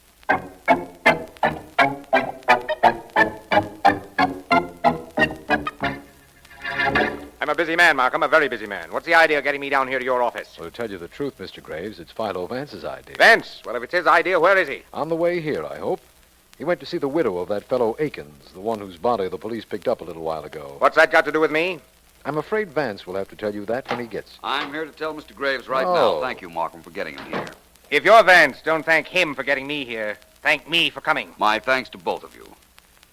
I'm a busy man, Markham, a very busy man. What's the idea of getting me down here to your office? Well, to tell you the truth, Mr. Graves, it's Philo Vance's idea. Vance? Well, if it's his idea, where is he? On the way here, I hope. He went to see the widow of that fellow Akins, the one whose body the police picked up a little while ago. What's that got to do with me? I'm afraid Vance will have to tell you that when he gets here. I'm here to tell Mr. Graves right now. Thank you, Markham, for getting him here. If you're Vance, don't thank him for getting me here. Thank me for coming. My thanks to both of you.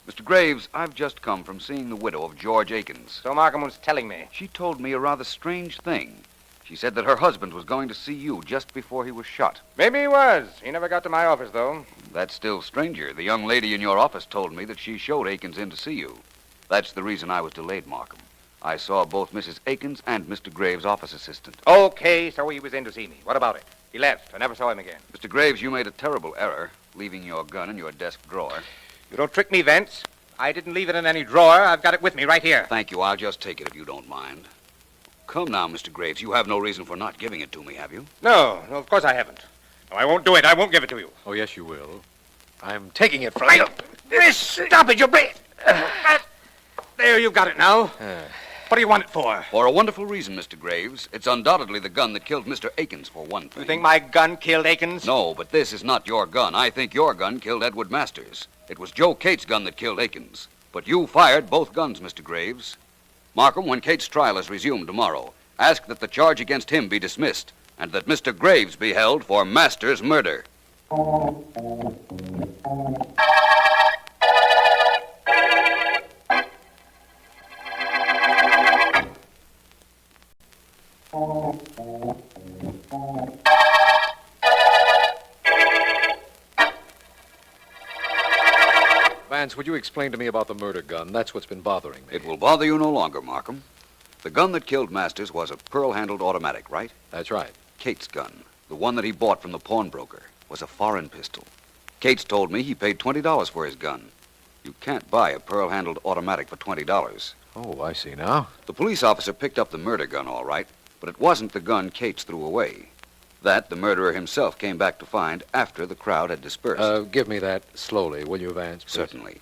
Mr. Graves, I've just come from seeing the widow of George Akins. So Markham was telling me. She told me a rather strange thing. She said that her husband was going to see you just before he was shot. Maybe he was. He never got to my office, though. That's still stranger. The young lady in your office told me that she showed Akins in to see you. That's the reason I was delayed, Markham. I saw both Mrs. Akins and Mr. Graves' office assistant. Okay, so he was in to see me. What about it? He left. I never saw him again. Mr. Graves, you made a terrible error, leaving your gun in your desk drawer. You don't trick me, Vance. I didn't leave it in any drawer. I've got it with me right here. Thank you. I'll just take it if you don't mind. Come now, Mr. Graves. You have no reason for not giving it to me, have you? No, of course I haven't. No, I won't do it. I won't give it to you. Oh, yes, you will. I'm taking it from you. Stop it, you There, you've got it now. What do you want it for? For a wonderful reason, Mr. Graves. It's undoubtedly the gun that killed Mr. Akins, for one thing. You think my gun killed Akins? No, but this is not your gun. I think your gun killed Edward Masters. It was Joe Cates' gun that killed Akins. But you fired both guns, Mr. Graves. Markham, when Cates' trial is resumed tomorrow, ask that the charge against him be dismissed and that Mr. Graves be held for Masters' murder. Vance, would you explain to me about the murder gun? That's what's been bothering me. It will bother you no longer, Markham. The gun that killed Masters was a pearl-handled automatic, right? That's right. Kate's gun, the one that he bought from the pawnbroker, was a foreign pistol. Cates told me he paid $20 for his gun. You can't buy a pearl-handled automatic for $20. Oh, I see now. The police officer picked up the murder gun, all right, but it wasn't the gun Cates threw away. That the murderer himself came back to find after the crowd had dispersed. Give me that slowly, will you, Vance? Please? Certainly.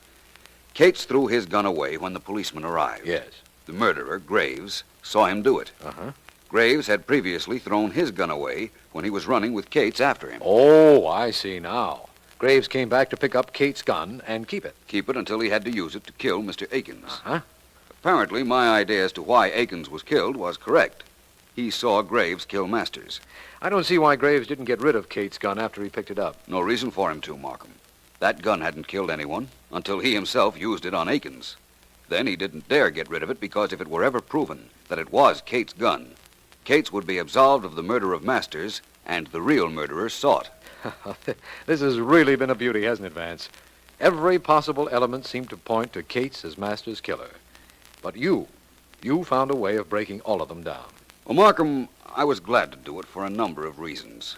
Cates threw his gun away when the policeman arrived. Yes. The murderer, Graves, saw him do it. Uh-huh. Graves had previously thrown his gun away when he was running with Cates after him. Oh, I see now. Graves came back to pick up Kate's gun and keep it. Keep it until he had to use it to kill Mr. Akins. Uh-huh. Apparently, my idea as to why Akins was killed was correct. He saw Graves kill Masters. I don't see why Graves didn't get rid of Kate's gun after he picked it up. No reason for him to, Markham. That gun hadn't killed anyone until he himself used it on Akins. Then he didn't dare get rid of it because if it were ever proven that it was Kate's gun, Cates would be absolved of the murder of Masters and the real murderer sought. This has really been a beauty, hasn't it, Vance? Every possible element seemed to point to Cates as Masters' killer. But you found a way of breaking all of them down. Well, Markham, I was glad to do it for a number of reasons.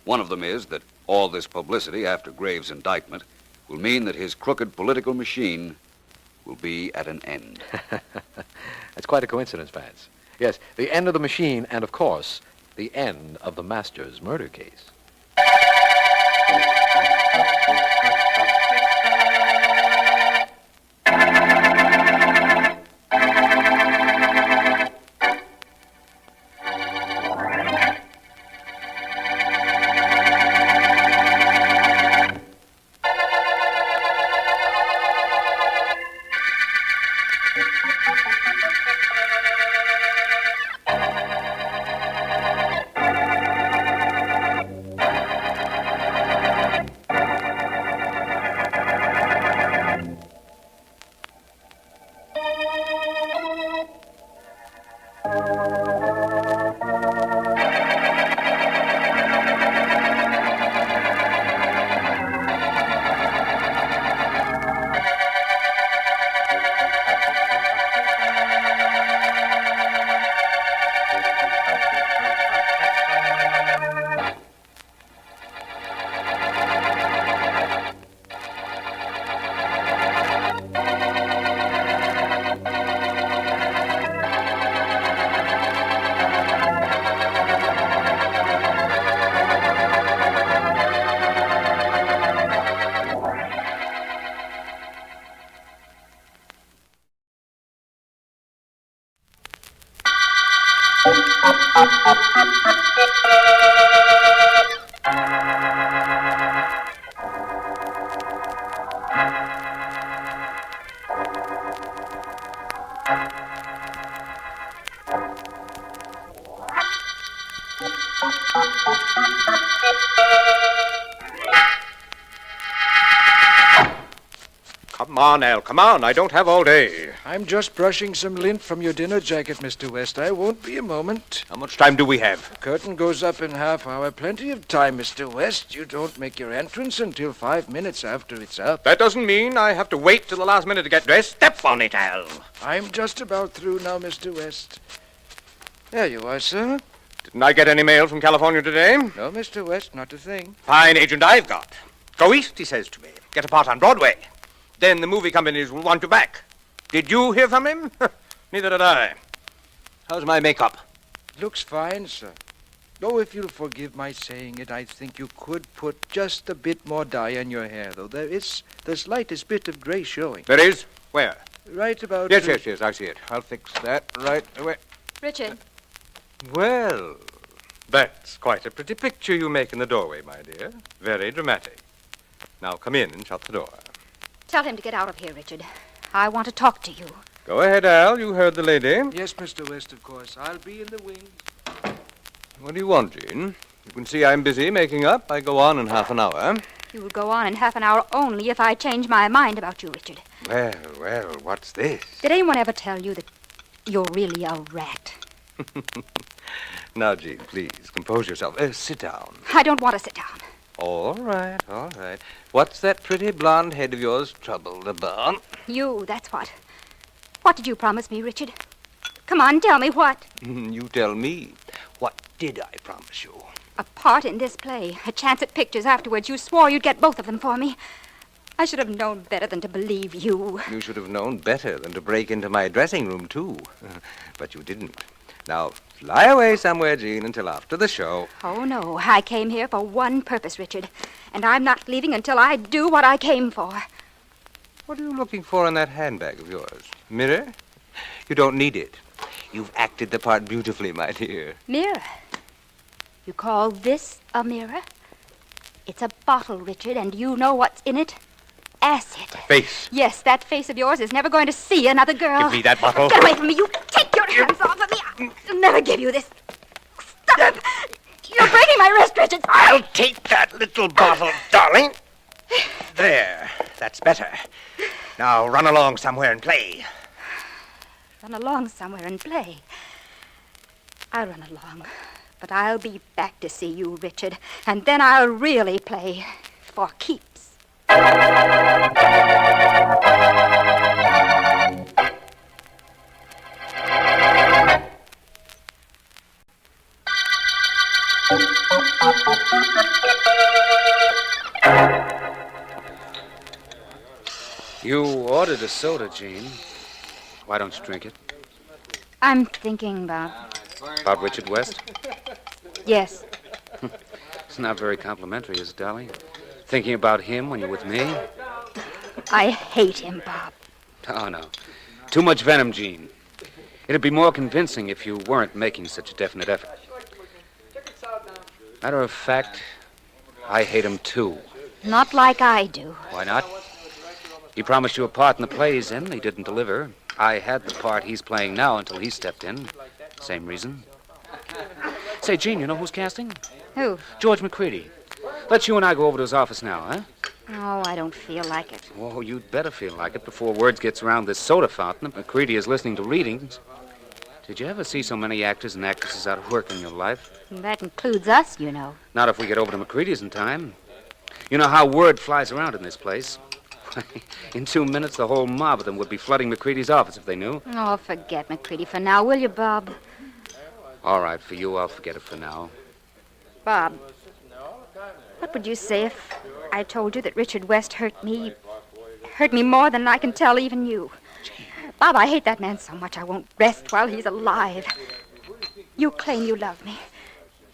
One of them is that all this publicity after Graves' indictment will mean that his crooked political machine will be at an end. That's quite a coincidence, Vance. Yes, the end of the machine and, of course, the end of the Masters murder case. Come on, Al, come on. I don't have all day. I'm just brushing some lint from your dinner jacket, Mr. West. I won't be a moment. How much time do we have? The curtain goes up in half hour. Plenty of time, Mr. West. You don't make your entrance until 5 minutes after it's up. That doesn't mean I have to wait till the last minute to get dressed. Step on it, Al. I'm just about through now, Mr. West. There you are, sir. Didn't I get any mail from California today? No, Mr. West, not a thing. Fine agent I've got. Go east, he says to me. Get a part on Broadway. Then the movie companies will want you back. Did you hear from him? Neither did I. How's my makeup? Looks fine, sir. Though if you'll forgive my saying it, I think you could put just a bit more dye in your hair, though. There is the slightest bit of gray showing. There is? Where? Right about... Yes, I see it. I'll fix that right away. Richard. Well, that's quite a pretty picture you make in the doorway, my dear. Very dramatic. Now come in and shut the door. Tell him to get out of here, Richard. I want to talk to you. Go ahead, Al. You heard the lady. Yes, Mr. West, of course. I'll be in the wing. What do you want, Jean? You can see I'm busy making up. I go on in half an hour. You will go on in half an hour only if I change my mind about you, Richard. Well, what's this? Did anyone ever tell you that you're really a rat? Now, Jean, please, compose yourself. Sit down. I don't want to sit down. All right, all right. What's that pretty blonde head of yours troubled about? You, that's what. What did you promise me, Richard? Come on, tell me what. You tell me. What did I promise you? A part in this play, a chance at pictures afterwards. You swore you'd get both of them for me. I should have known better than to believe you. You should have known better than to break into my dressing room, too. But you didn't. Now, fly away somewhere, Jean, until after the show. Oh, no. I came here for one purpose, Richard. And I'm not leaving until I do what I came for. What are you looking for in that handbag of yours? Mirror? You don't need it. You've acted the part beautifully, my dear. Mirror? You call this a mirror? It's a bottle, Richard, and you know what's in it? Acid. Face. Yes, that face of yours is never going to see another girl. Give me that bottle. Get away from me. You take your hands off of me. I'll never give you this. Stop. You're breaking my wrist, Richard. I'll take that little bottle, darling. There. That's better. Now run along somewhere and play. Run along somewhere and play. I'll run along. But I'll be back to see you, Richard. And then I'll really play for keeps. You ordered a soda, Jean. Why don't you drink it? I'm thinking about... About Richard West? Yes. It's not very complimentary, is it, darling? Thinking about him when you're with me? I hate him, Bob. Oh, no. Too much venom, Jean. It'd be more convincing if you weren't making such a definite effort. Matter of fact, I hate him, too. Not like I do. Why not? He promised you a part in the play he's in. He didn't deliver. I had the part he's playing now until he stepped in. Same reason. Say, Jean, you know who's casting? Who? George McCready. Let's you and I go over to his office now, huh? Oh, I don't feel like it. Oh, you'd better feel like it before word gets around this soda fountain that McCready is listening to readings. Did you ever see so many actors and actresses out of work in your life? That includes us, you know. Not if we get over to McCready's in time. You know how word flies around in this place. In 2 minutes, the whole mob of them would be flooding McCready's office if they knew. Oh, forget McCready for now, will you, Bob? All right, for you, I'll forget it for now. Bob, what would you say if I told you that Richard West hurt me more than I can tell even you? Bob, I hate that man so much I won't rest while he's alive. You claim you love me.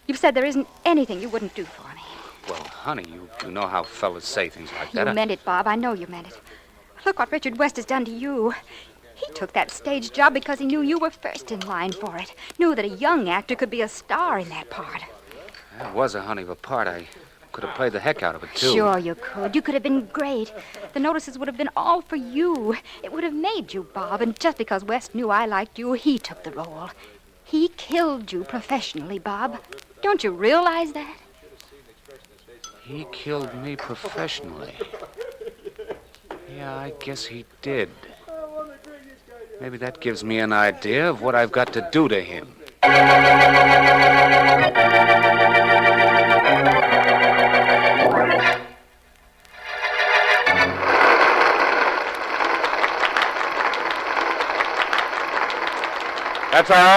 You've said there isn't anything you wouldn't do for me. Well, honey, you know how fellas say things like that. You meant it, Bob. I know you meant it. Look what Richard West has done to you. He took that stage job because he knew you were first in line for it. Knew that a young actor could be a star in that part. That was a honey of a part. I could have played the heck out of it, too. Sure you could. You could have been great. The notices would have been all for you. It would have made you, Bob. And just because West knew I liked you, he took the role. He killed you professionally, Bob. Don't you realize that? He killed me professionally. Yeah, I guess he did. Maybe that gives me an idea of what I've got to do to him.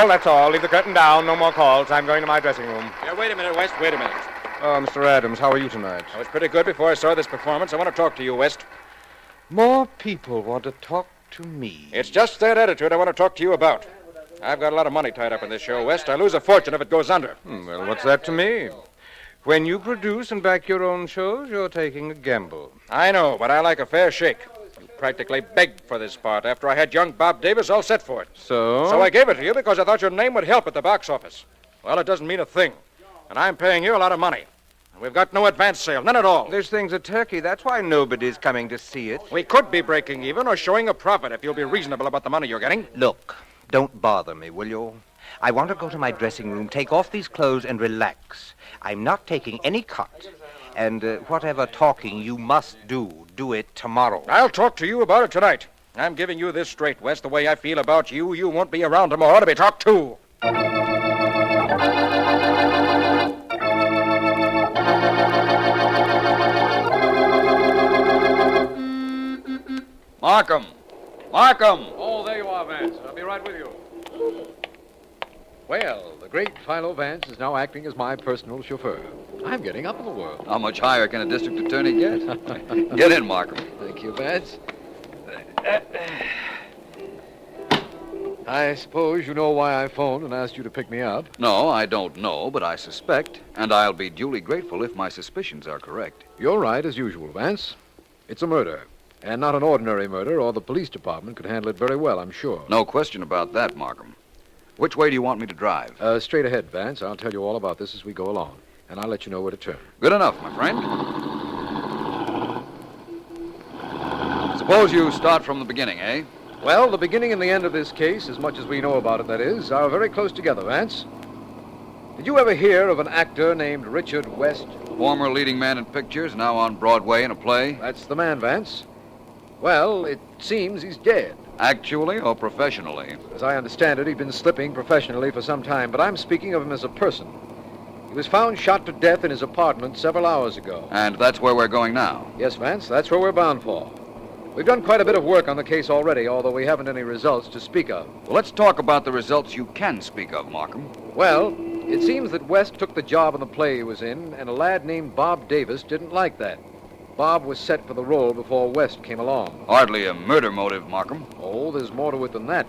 That's all. Leave the curtain down. No more calls. I'm going to my dressing room. Yeah, wait a minute, West. Wait a minute. Oh, Mr. Adams, how are you tonight? I was pretty good before I saw this performance. I want to talk to you, West. More people want to talk to me. It's just that attitude I want to talk to you about. I've got a lot of money tied up in this show, West. I lose a fortune if it goes under. Well, what's that to me? When you produce and back your own shows, you're taking a gamble. I know, but I like a fair shake. You practically begged for this part after I had young Bob Davis all set for it. So? So I gave it to you because I thought your name would help at the box office. Well, it doesn't mean a thing. And I'm paying you a lot of money. And we've got no advance sale, none at all. This thing's a turkey. That's why nobody's coming to see it. We could be breaking even or showing a profit if you'll be reasonable about the money you're getting. Look, don't bother me, will you? I want to go to my dressing room, take off these clothes, and relax. I'm not taking any cut. And whatever talking you must do it tomorrow. I'll talk to you about it tonight. I'm giving you this straight, West. The way I feel about you, you won't be around tomorrow to be talked to. Markham! Markham! Oh, there you are, Vance. I'll be right with you. Well, the great Philo Vance is now acting as my personal chauffeur. I'm getting up in the world. How much higher can a district attorney get? Get in, Markham. Thank you, Vance. I suppose you know why I phoned and asked you to pick me up. No, I don't know, but I suspect, and I'll be duly grateful if my suspicions are correct. You're right, as usual, Vance. It's a murder, and not an ordinary murder, or the police department could handle it very well, I'm sure. No question about that, Markham. Which way do you want me to drive? Straight ahead, Vance. I'll tell you all about this as we go along, and I'll let you know where to turn. Good enough, my friend. Suppose you start from the beginning, eh? Well, the beginning and the end of this case, as much as we know about it, that is, are very close together, Vance. Did you ever hear of an actor named Richard West? Former leading man in pictures, now on Broadway in a play? That's the man, Vance. Well, it seems he's dead. Actually or professionally? As I understand it, he'd been slipping professionally for some time, but I'm speaking of him as a person. He was found shot to death in his apartment several hours ago. And that's where we're going now? Yes, Vance, that's where we're bound for. We've done quite a bit of work on the case already, although we haven't any results to speak of. Well, let's talk about the results you can speak of, Markham. Well, it seems that West took the job on the play he was in, and a lad named Bob Davis didn't like that. Bob was set for the role before West came along. Hardly a murder motive, Markham. Oh, there's more to it than that.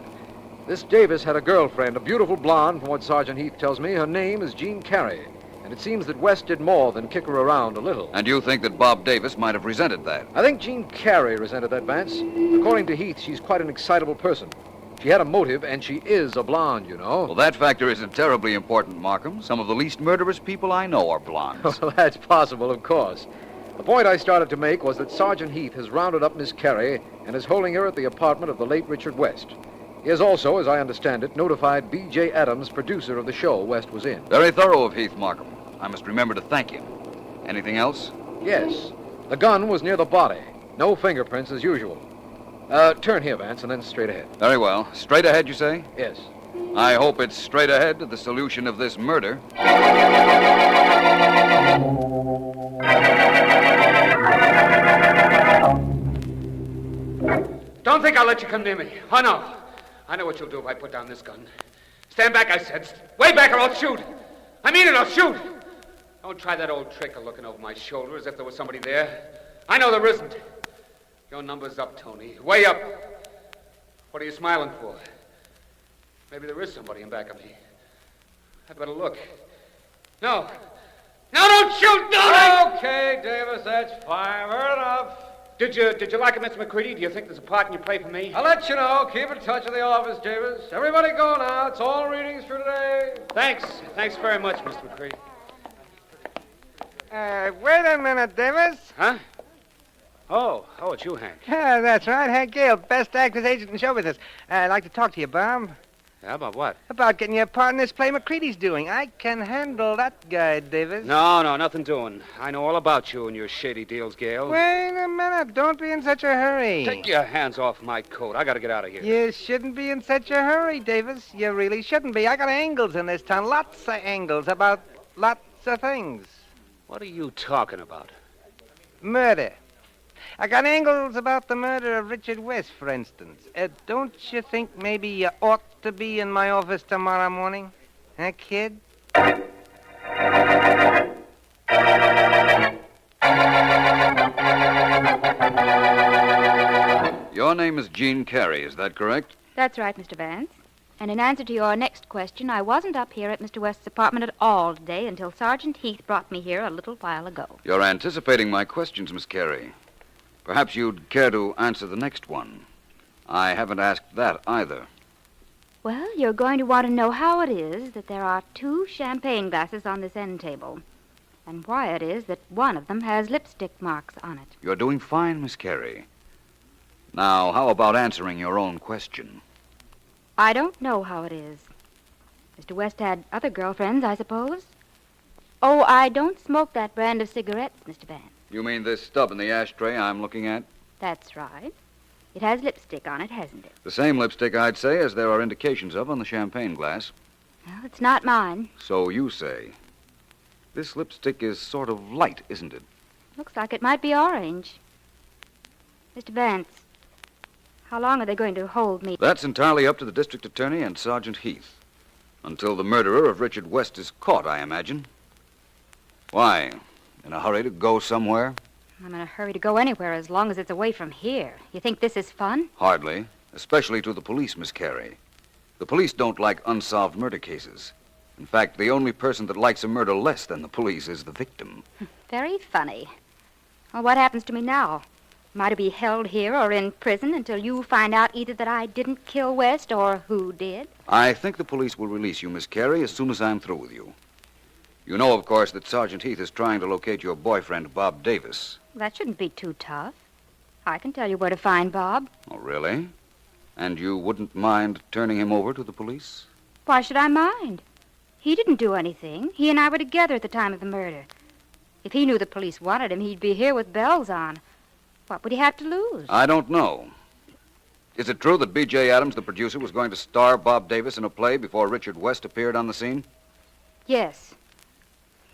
This Davis had a girlfriend, a beautiful blonde, from what Sergeant Heath tells me. Her name is Jean Carey. And it seems that West did more than kick her around a little. And you think that Bob Davis might have resented that? I think Jean Carey resented that, Vance. According to Heath, she's quite an excitable person. She had a motive, and she is a blonde, you know. Well, that factor isn't terribly important, Markham. Some of the least murderous people I know are blondes. Well, that's possible, of course. The point I started to make was that Sergeant Heath has rounded up Miss Carey and is holding her at the apartment of the late Richard West. He has also, as I understand it, notified B.J. Adams, producer of the show West was in. Very thorough of Heath, Markham. I must remember to thank him. Anything else? Yes. The gun was near the body. No fingerprints as usual. Turn here, Vance, and then straight ahead. Very well. Straight ahead, you say? Yes. I hope it's straight ahead to the solution of this murder. Don't think I'll let you come near me. Oh, no. I know what you'll do if I put down this gun. Stand back, I said. Way back or I'll shoot. I mean it, I'll shoot. Don't try that old trick of looking over my shoulder as if there was somebody there. I know there isn't. Your number's up, Tony. Way up. What are you smiling for? Maybe there is somebody in back of me. I'd better look. No. No, don't shoot! Don't! Okay, Davis, that's fine. Fair enough. Did you like it, Mr. McCready? Do you think there's a part in your play for me? I'll let you know. Keep in touch with the office, Davis. Everybody go now. It's all readings for today. Thanks. Thanks very much, Mr. McCready. Wait a minute, Davis. Huh? Oh, it's you, Hank. Yeah, that's right. Hank Gale, best actor's agent in show business. I'd like to talk to you, Bob. Yeah, about what? About getting you a part in this play McCready's doing. I can handle that guy, Davis. No, nothing doing. I know all about you and your shady deals, Gale. Wait a minute. Don't be in such a hurry. Take your hands off my coat. I gotta get out of here. You shouldn't be in such a hurry, Davis. You really shouldn't be. I got angles in this town. Lots of angles about lots of things. What are you talking about? Murder. I got angles about the murder of Richard West, for instance. Don't you think maybe you ought to be in my office tomorrow morning? Huh, kid? Your name is Jean Carey, is that correct? That's right, Mr. Vance. And in answer to your next question, I wasn't up here at Mr. West's apartment at all today until Sergeant Heath brought me here a little while ago. You're anticipating my questions, Miss Carey. Perhaps you'd care to answer the next one. I haven't asked that either. Well, you're going to want to know how it is that there are 2 champagne glasses on this end table, and why it is that one of them has lipstick marks on it. You're doing fine, Miss Carey. Now, how about answering your own question? I don't know how it is. Mr. West had other girlfriends, I suppose. Oh, I don't smoke that brand of cigarettes, Mr. Vance. You mean this stub in the ashtray I'm looking at? That's right. It has lipstick on it, hasn't it? The same lipstick, I'd say, as there are indications of on the champagne glass. Well, it's not mine. So you say. This lipstick is sort of light, isn't it? Looks like it might be orange. Mr. Vance, How long are they going to hold me? That's entirely up to the district attorney and Sergeant Heath. Until the murderer of Richard West is caught, I imagine. Why? In a hurry to go somewhere? I'm in a hurry to go anywhere as long as it's away from here. You think this is fun? Hardly. Especially to the police, Miss Carey. The police don't like unsolved murder cases. In fact, the only person that likes a murder less than the police is the victim. Very funny. Well, what happens to me now? Am I to be held here or in prison until you find out either that I didn't kill West or who did? I think the police will release you, Miss Carey, as soon as I'm through with you. You know, of course, that Sergeant Heath is trying to locate your boyfriend, Bob Davis. That shouldn't be too tough. I can tell you where to find Bob. Oh, really? And you wouldn't mind turning him over to the police? Why should I mind? He didn't do anything. He and I were together at the time of the murder. If he knew the police wanted him, he'd be here with bells on. What would he have to lose? I don't know. Is it true that B.J. Adams, the producer, was going to star Bob Davis in a play before Richard West appeared on the scene? Yes.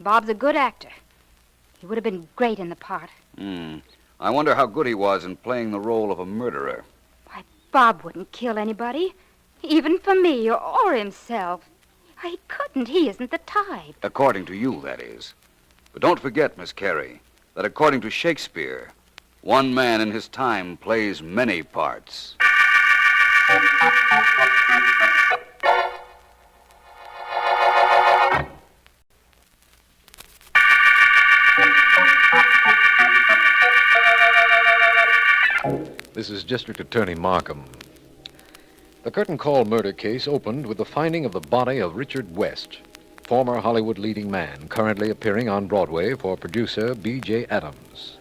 Bob's a good actor. He would have been great in the part. I wonder how good he was in playing the role of a murderer. Why, Bob wouldn't kill anybody, even for me or himself. He couldn't. He isn't the type. According to you, that is. But don't forget, Miss Carey, that according to Shakespeare, one man in his time plays many parts. This is District Attorney Markham. The curtain call murder case opened with the finding of the body of Richard West, former Hollywood leading man, currently appearing on Broadway for producer B.J. Adams.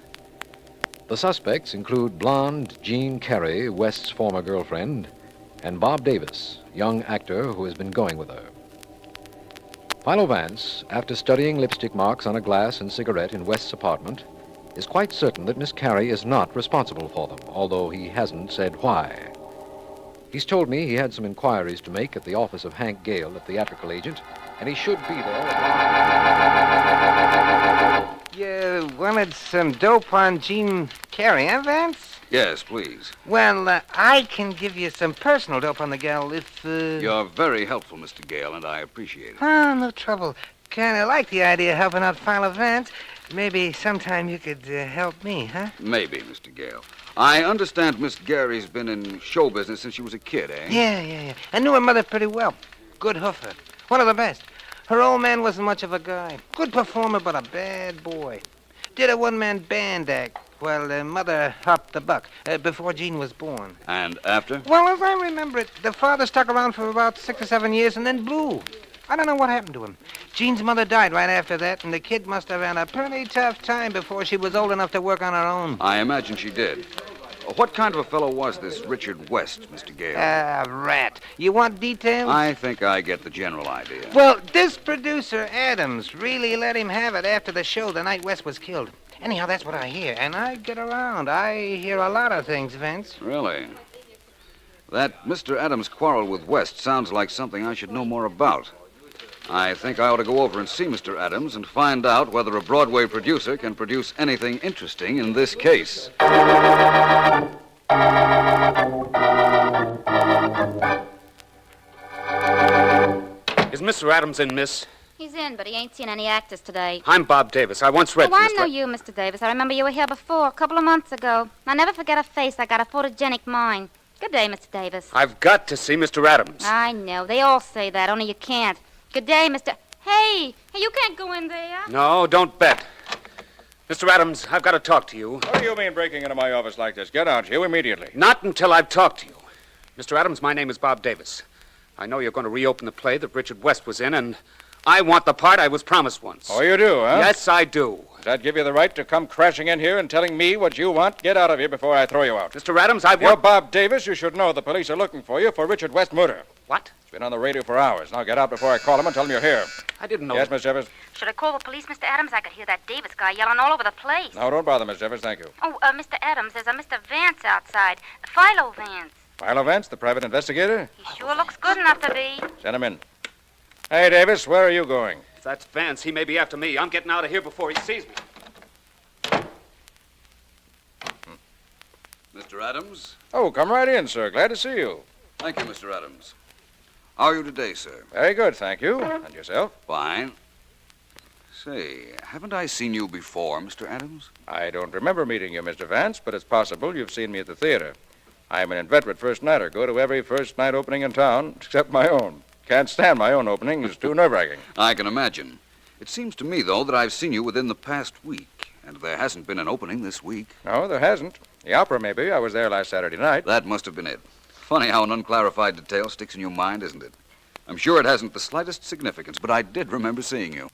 The suspects include blonde Jean Carey, West's former girlfriend, and Bob Davis, young actor who has been going with her. Philo Vance, after studying lipstick marks on a glass and cigarette in West's apartment, is quite certain that Miss Carey is not responsible for them, although he hasn't said why. He's told me he had some inquiries to make at the office of Hank Gale, the theatrical agent, and he should be there. You wanted some dope on Jean Carey, huh, Vance? Yes, please. Well, I can give you some personal dope on the gal if, You're very helpful, Mr. Gale, and I appreciate it. Oh, no trouble. Kind of like the idea of helping out Philo Vance. Maybe sometime you could help me, huh? Maybe, Mr. Gale. I understand Miss Gary's been in show business since she was a kid, eh? Yeah. I knew her mother pretty well. Good hoofer. One of the best. Her old man wasn't much of a guy. Good performer, but a bad boy. Did a one-man band act while mother hopped the buck before Jean was born. And after? Well, as I remember it, the father stuck around for about 6 or 7 years and then blew. I don't know what happened to him. Jean's mother died right after that, and the kid must have had a pretty tough time before she was old enough to work on her own. I imagine she did. What kind of a fellow was this Richard West, Mr. Gale? A rat. You want details? I think I get the general idea. Well, this producer, Adams, really let him have it after the show the night West was killed. Anyhow, that's what I hear, and I get around. I hear a lot of things, Vince. Really? That Mr. Adams' quarrel with West sounds like something I should know more about. I think I ought to go over and see Mr. Adams and find out whether a Broadway producer can produce anything interesting in this case. Is Mr. Adams in, miss? He's in, but he ain't seen any actors today. I'm Bob Davis. I once read... Oh, I know you, Mr. Davis. I remember you were here before, a couple of months ago. I never forget a face. I got a photogenic mind. Good day, Mr. Davis. I've got to see Mr. Adams. I know. They all say that, only you can't. Good day, Mr... Hey, you can't go in there. No, don't bet. Mr. Adams, I've got to talk to you. What do you mean breaking into my office like this? Get out, you, immediately. Not until I've talked to you. Mr. Adams, my name is Bob Davis. I know you're going to reopen the play that Richard West was in, and I want the part I was promised once. Oh, you do, huh? Yes, I do. Does that give you the right to come crashing in here and telling me what you want? Get out of here before I throw you out. Mr. Adams, You're Bob Davis. You should know the police are looking for you for Richard West murder. What? It's been on the radio for hours. Now get out before I call him and tell him you're here. I didn't know. Yes, Miss Jeffers? Should I call the police, Mr. Adams? I could hear that Davis guy yelling all over the place. No, don't bother, Miss Jeffers. Thank you. Oh, Mr. Adams, there's a Mr. Vance outside. Philo Vance. Philo Vance, the private investigator? He sure looks good enough to be. Send him in. Hey, Davis, where are you going? If that's Vance, he may be after me. I'm getting out of here before he sees me. Mr. Mr. Adams. Oh, come right in, sir. Glad to see you. Thank you, Mr. Adams. How are you today, sir? Very good, thank you. And yourself? Fine. Say, haven't I seen you before, Mr. Adams? I don't remember meeting you, Mr. Vance, but it's possible you've seen me at the theater. I'm an inveterate first-nighter. Go to every first-night opening in town, except my own. Can't stand my own opening. It's too nerve-wracking. I can imagine. It seems to me, though, that I've seen you within the past week, and there hasn't been an opening this week. No, there hasn't. The opera, maybe. I was there last Saturday night. That must have been it. Funny how an unclarified detail sticks in your mind, isn't it? I'm sure it hasn't the slightest significance, but I did remember seeing you.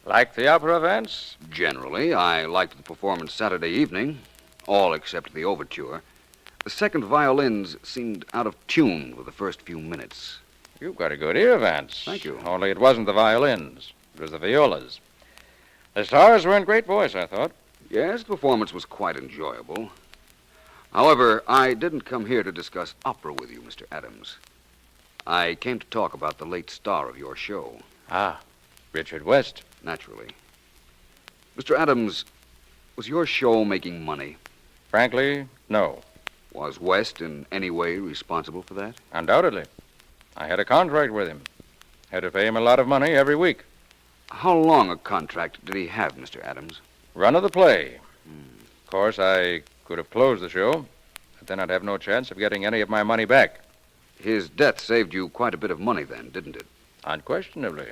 Like the opera, Vance? Generally, I liked the performance Saturday evening, all except the overture. The second violins seemed out of tune with the first few minutes. You've got a good ear, Vance. Thank you. Only it wasn't the violins. It was the violas. The stars were in great voice, I thought. Yes, the performance was quite enjoyable. However, I didn't come here to discuss opera with you, Mr. Adams. I came to talk about the late star of your show. Ah, Richard West. Naturally. Mr. Adams, was your show making money? Frankly, no. Was West in any way responsible for that? Undoubtedly. I had a contract with him. Had to pay him a lot of money every week. How long a contract did he have, Mr. Adams? Run of the play. Of course, I could have closed the show, but then I'd have no chance of getting any of my money back. His death saved you quite a bit of money then, didn't it? Unquestionably.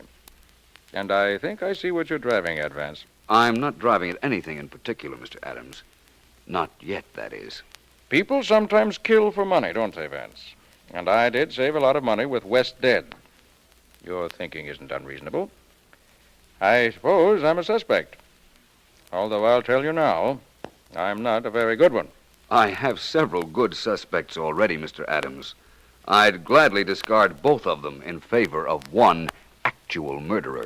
And I think I see what you're driving at, Vance. I'm not driving at anything in particular, Mr. Adams. Not yet, that is. People sometimes kill for money, don't they, Vance? And I did save a lot of money with West dead. Your thinking isn't unreasonable. I suppose I'm a suspect. Although I'll tell you now, I'm not a very good one. I have several good suspects already, Mr. Adams. I'd gladly discard both of them in favor of one actual murderer.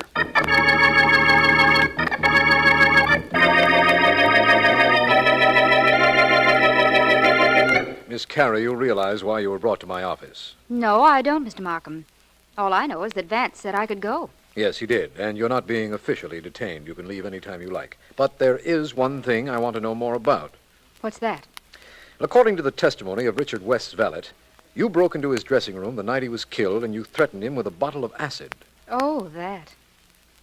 Miss Carey, you realize why you were brought to my office. No, I don't, Mr. Markham. All I know is that Vance said I could go. Yes, he did, and you're not being officially detained. You can leave any time you like. But there is one thing I want to know more about. What's that? According to the testimony of Richard West's valet, you broke into his dressing room the night he was killed, and you threatened him with a bottle of acid. Oh, that.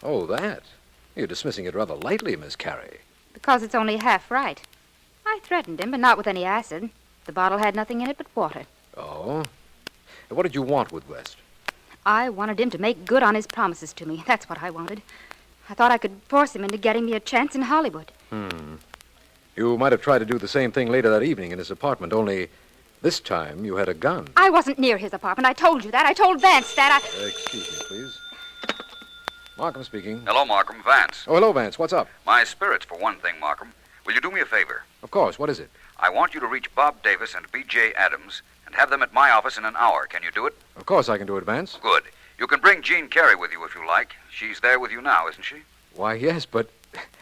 Oh, that? You're dismissing it rather lightly, Miss Carey. Because it's only half right. I threatened him, but not with any acid. The bottle had nothing in it but water. Oh? What did you want with West? I wanted him to make good on his promises to me. That's what I wanted. I thought I could force him into getting me a chance in Hollywood. You might have tried to do the same thing later that evening in his apartment, only this time you had a gun. I wasn't near his apartment. I told you that. I told Vance that. Excuse me, please. Markham speaking. Hello, Markham. Vance. Oh, hello, Vance. What's up? My spirits, for one thing, Markham. Will you do me a favor? Of course. What is it? I want you to reach Bob Davis and B.J. Adams and have them at my office in an hour. Can you do it? Of course I can do it, Vance. Good. You can bring Jean Carey with you if you like. She's there with you now, isn't she? Why, yes, but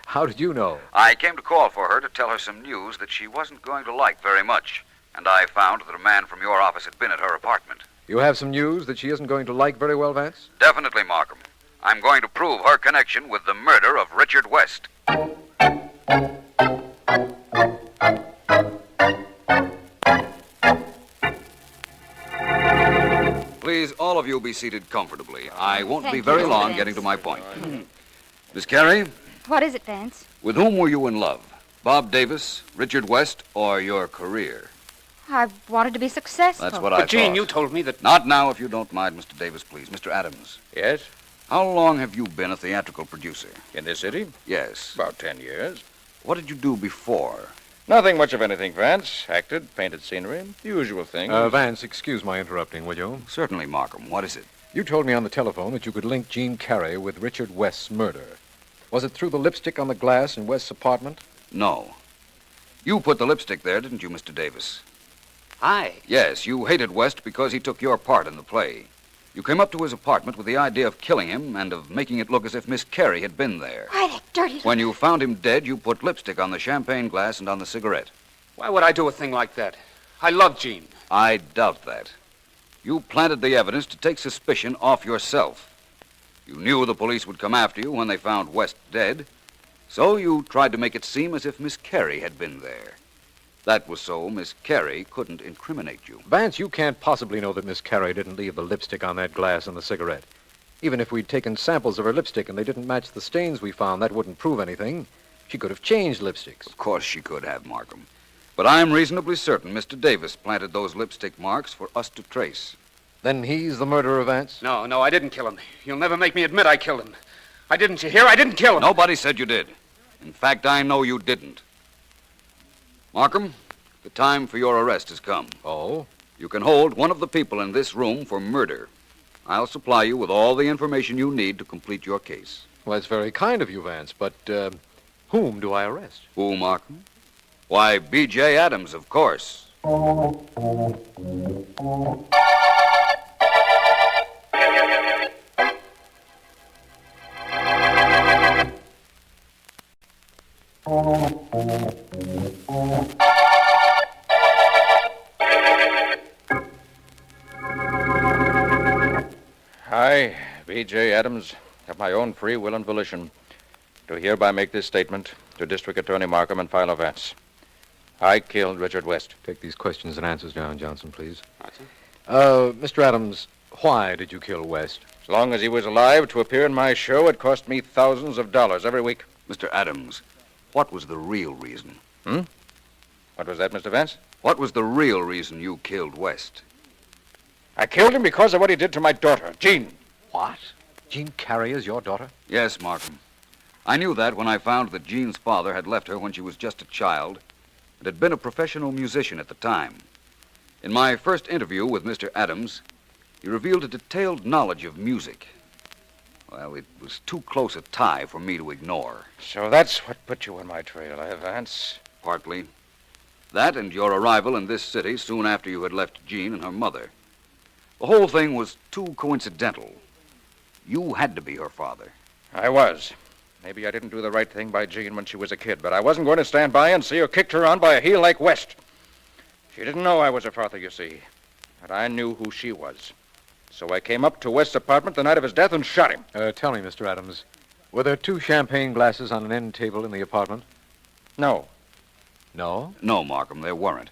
how did you know? I came to call for her to tell her some news that she wasn't going to like very much. And I found that a man from your office had been at her apartment. You have some news that she isn't going to like very well, Vance? Definitely, Markham. I'm going to prove her connection with the murder of Richard West. Please, all of you be seated comfortably. I won't Thank be you, very Mr. long Vance. getting to my point. Miss Carey, What is it, Vance? with whom were you in love? Bob Davis, Richard West, or your career? I wanted to be successful. That's what I thought. Jean, you told me that... Not now, if you don't mind, Mr. Davis, please. Mr. Adams. Yes? How long have you been a theatrical producer? In this city? Yes. About 10 years. What did you do before? Nothing much of anything, Vance. Acted, painted scenery, the usual thing. Vance, excuse my interrupting, will you? Certainly, Markham. What is it? You told me on the telephone that you could link Jean Carey with Richard West's murder. Was it through the lipstick on the glass in West's apartment? No. You put the lipstick there, didn't you, Mr. Davis? I? Yes, you hated West because he took your part in the play. You came up to his apartment with the idea of killing him and of making it look as if Miss Carey had been there. Why, that dirty... When you found him dead, you put lipstick on the champagne glass and on the cigarette. Why would I do a thing like that? I love Jean. I doubt that. You planted the evidence to take suspicion off yourself. You knew the police would come after you when they found West dead, so you tried to make it seem as if Miss Carey had been there. That was so Miss Carey couldn't incriminate you. Vance, you can't possibly know that Miss Carey didn't leave the lipstick on that glass and the cigarette. Even if we'd taken samples of her lipstick and they didn't match the stains we found, that wouldn't prove anything. She could have changed lipsticks. Of course she could have, Markham. But I'm reasonably certain Mr. Davis planted those lipstick marks for us to trace. Then he's the murderer, Vance? No, I didn't kill him. You'll never make me admit I killed him. I didn't, you hear? I didn't kill him. Nobody said you did. In fact, I know you didn't. Markham, the time for your arrest has come. Oh? You can hold one of the people in this room for murder. I'll supply you with all the information you need to complete your case. Well, that's very kind of you, Vance, but whom do I arrest? Who, Markham? Why, B.J. Adams, of course. I, B.J. Adams, of my own free will and volition, do hereby make this statement to District Attorney Markham and Philo Vance. I killed Richard West. Take these questions and answers down, Johnson, please. Mr. Adams, why did you kill West? As long as he was alive to appear in my show, it cost me thousands of dollars every week. Mr. Adams, what was the real reason? What was that, Mr. Vance? What was the real reason you killed West? I killed him because of what he did to my daughter, Jean. What? Jean Carey is your daughter? Yes, Markham. I knew that when I found that Jean's father had left her when she was just a child and had been a professional musician at the time. In my first interview with Mr. Adams, he revealed a detailed knowledge of music. Well, it was too close a tie for me to ignore. So that's what put you on my trail, eh, Vance? Partly. That and your arrival in this city soon after you had left Jean and her mother. The whole thing was too coincidental. You had to be her father. I was. Maybe I didn't do the right thing by Jean when she was a kid, but I wasn't going to stand by and see her kicked around by a heel like West. She didn't know I was her father, you see. But I knew who she was. So I came up to West's apartment the night of his death and shot him. Tell me, Mr. Adams, were there 2 champagne glasses on an end table in the apartment? No. No? No, Markham, there weren't.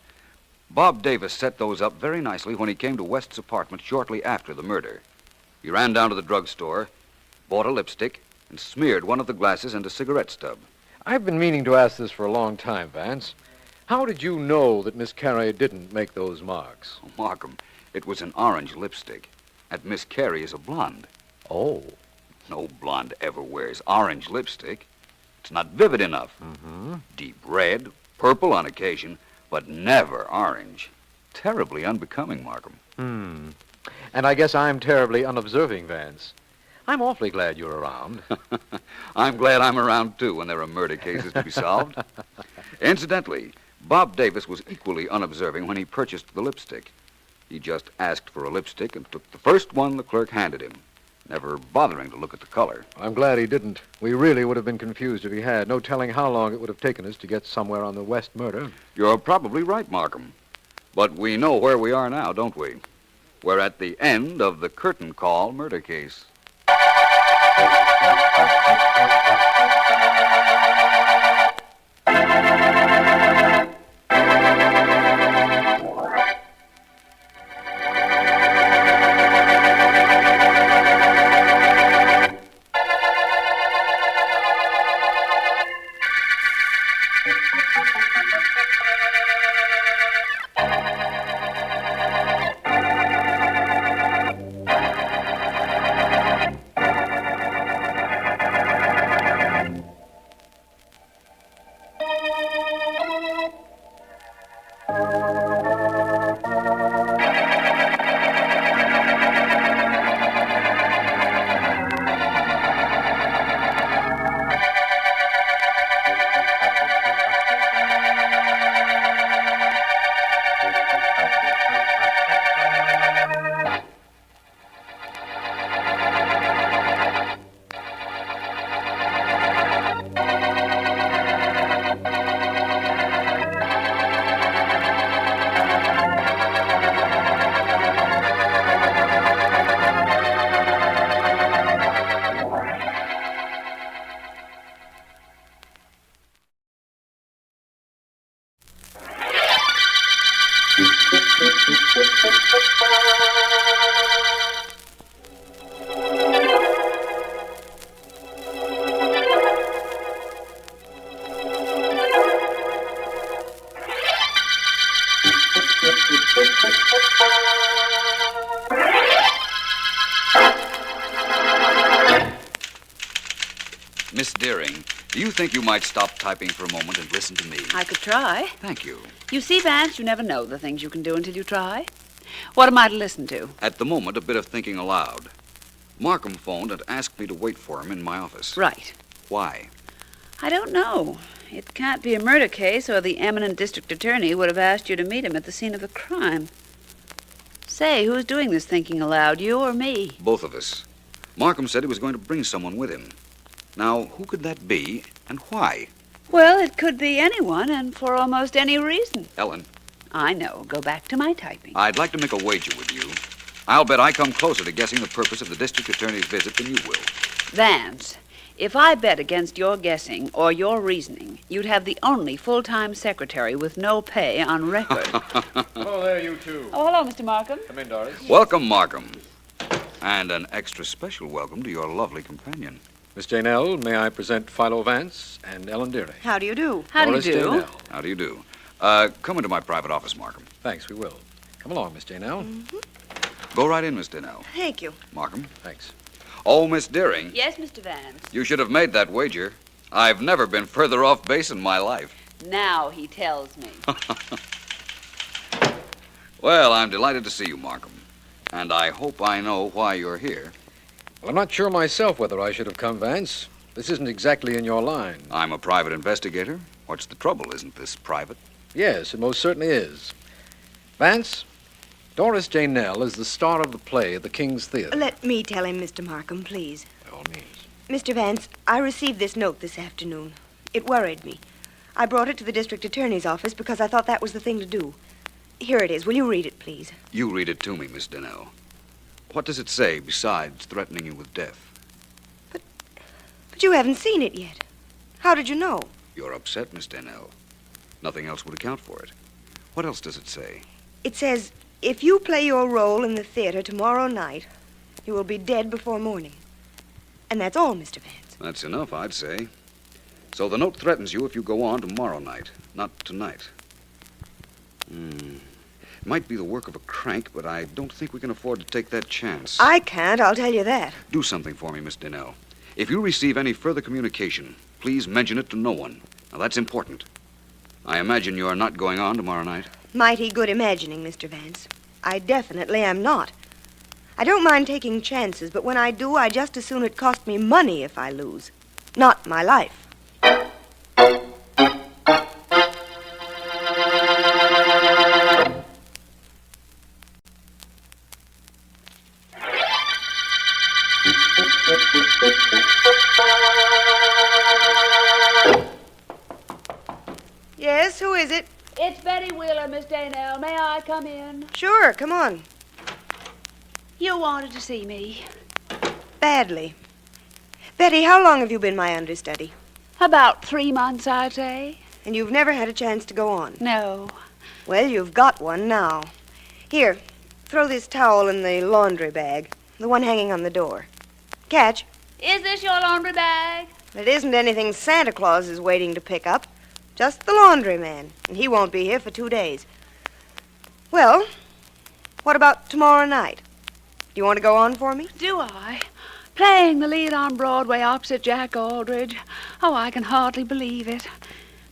Bob Davis set those up very nicely when he came to West's apartment shortly after the murder. He ran down to the drugstore, bought a lipstick, and smeared one of the glasses into a cigarette stub. I've been meaning to ask this for a long time, Vance. How did you know that Miss Carey didn't make those marks? Oh, Markham, it was an orange lipstick, and Miss Carey is a blonde. Oh. No blonde ever wears orange lipstick. It's not vivid enough. Mm-hmm. Deep red, purple on occasion, but never orange. Terribly unbecoming, Markham. And I guess I'm terribly unobserving, Vance. I'm awfully glad you're around. I'm glad I'm around, too, when there are murder cases to be solved. Incidentally, Bob Davis was equally unobserving when he purchased the lipstick. He just asked for a lipstick and took the first one the clerk handed him, never bothering to look at the color. I'm glad he didn't. We really would have been confused if he had. No telling how long it would have taken us to get somewhere on the West murder. You're probably right, Markham. But we know where we are now, don't we? We're at the end of the curtain call murder case. Miss Deering, do you think you might stop typing for a moment and listen to me? I could try. Thank you. You see, Vance, you never know the things you can do until you try. What am I to listen to? At the moment, a bit of thinking aloud. Markham phoned and asked me to wait for him in my office. Right. Why? I don't know. It can't be a murder case, or the eminent district attorney would have asked you to meet him at the scene of the crime. Say, who's doing this thinking aloud, you or me? Both of us. Markham said he was going to bring someone with him. Now, who could that be, and why? Well, it could be anyone, and for almost any reason. Ellen. I know. Go back to my typing. I'd like to make a wager with you. I'll bet I come closer to guessing the purpose of the district attorney's visit than you will. Vance, if I bet against your guessing or your reasoning, you'd have the only full-time secretary with no pay on record. Oh, there, you two. Oh, hello, Mr. Markham. Come in, Doris. Welcome, Markham. And an extra special welcome to your lovely companion. Miss Jane L., may I present Philo Vance and Ellen Deering. How do you do? Doris Jane L. How do you do? Come into my private office, Markham. Thanks, we will. Come along, Miss Jane L. Go right in, Miss Dinell. Thank you. Markham. Thanks. Oh, Miss Deering. Yes, Mr. Vance. You should have made that wager. I've never been further off base in my life. Now he tells me. Well, I'm delighted to see you, Markham. And I hope I know why you're here. Well, I'm not sure myself whether I should have come, Vance. This isn't exactly in your line. I'm a private investigator. What's the trouble? Isn't this private? Yes, it most certainly is. Vance, Doris Jane Nell is the star of the play at the King's Theater. Let me tell him, Mr. Markham, please. By all means. Mr. Vance, I received this note this afternoon. It worried me. I brought it to the district attorney's office because I thought that was the thing to do. Here it is. Will you read it, please? You read it to me, Miss Dinell. What does it say besides threatening you with death? But you haven't seen it yet. How did you know? You're upset, Miss Dinell. Nothing else would account for it. What else does it say? It says, if you play your role in the theater tomorrow night, you will be dead before morning. And that's all, Mr. Vance. That's enough, I'd say. So the note threatens you if you go on tomorrow night, not tonight. It might be the work of a crank, but I don't think we can afford to take that chance. I can't, I'll tell you that. Do something for me, Miss Dinell. If you receive any further communication, please mention it to no one. Now, that's important. I imagine you're not going on tomorrow night. Mighty good imagining, Mr. Vance. I definitely am not. I don't mind taking chances, but when I do, I just as soon it cost me money if I lose. Not my life. Yes, who is it? It's Betty Wheeler, Miss Danell. May I come in? Sure, come on. You wanted to see me. Badly. Betty, how long have you been my understudy? About 3 months, I'd say. And you've never had a chance to go on? No. Well, you've got one now. Here, throw this towel in the laundry bag, the one hanging on the door. Catch. Is this your laundry bag? It isn't anything Santa Claus is waiting to pick up. Just the laundry man, and he won't be here for 2 days. Well, what about tomorrow night? Do you want to go on for me? Do I? Playing the lead on Broadway opposite Jack Aldridge. Oh, I can hardly believe it.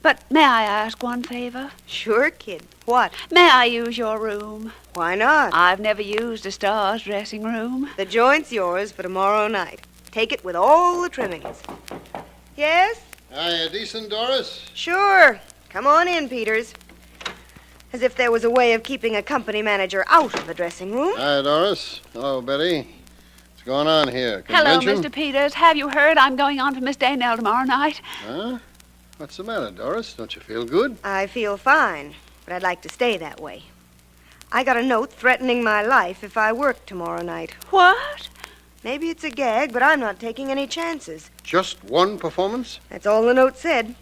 But may I ask one favor? Sure, kid. What? May I use your room? Why not? I've never used a star's dressing room. The joint's yours for tomorrow night. Take it with all the trimmings. Yes? Hiya, decent, Doris? Sure. Come on in, Peters. As if there was a way of keeping a company manager out of the dressing room. Hi, Doris. Hello, Betty. What's going on here? Hello, Convention? Mr. Peters. Have you heard I'm going on for Miss Danell tomorrow night? Huh? What's the matter, Doris? Don't you feel good? I feel fine, but I'd like to stay that way. I got a note threatening my life if I work tomorrow night. What? Maybe it's a gag, but I'm not taking any chances. Just one performance? That's all the note said.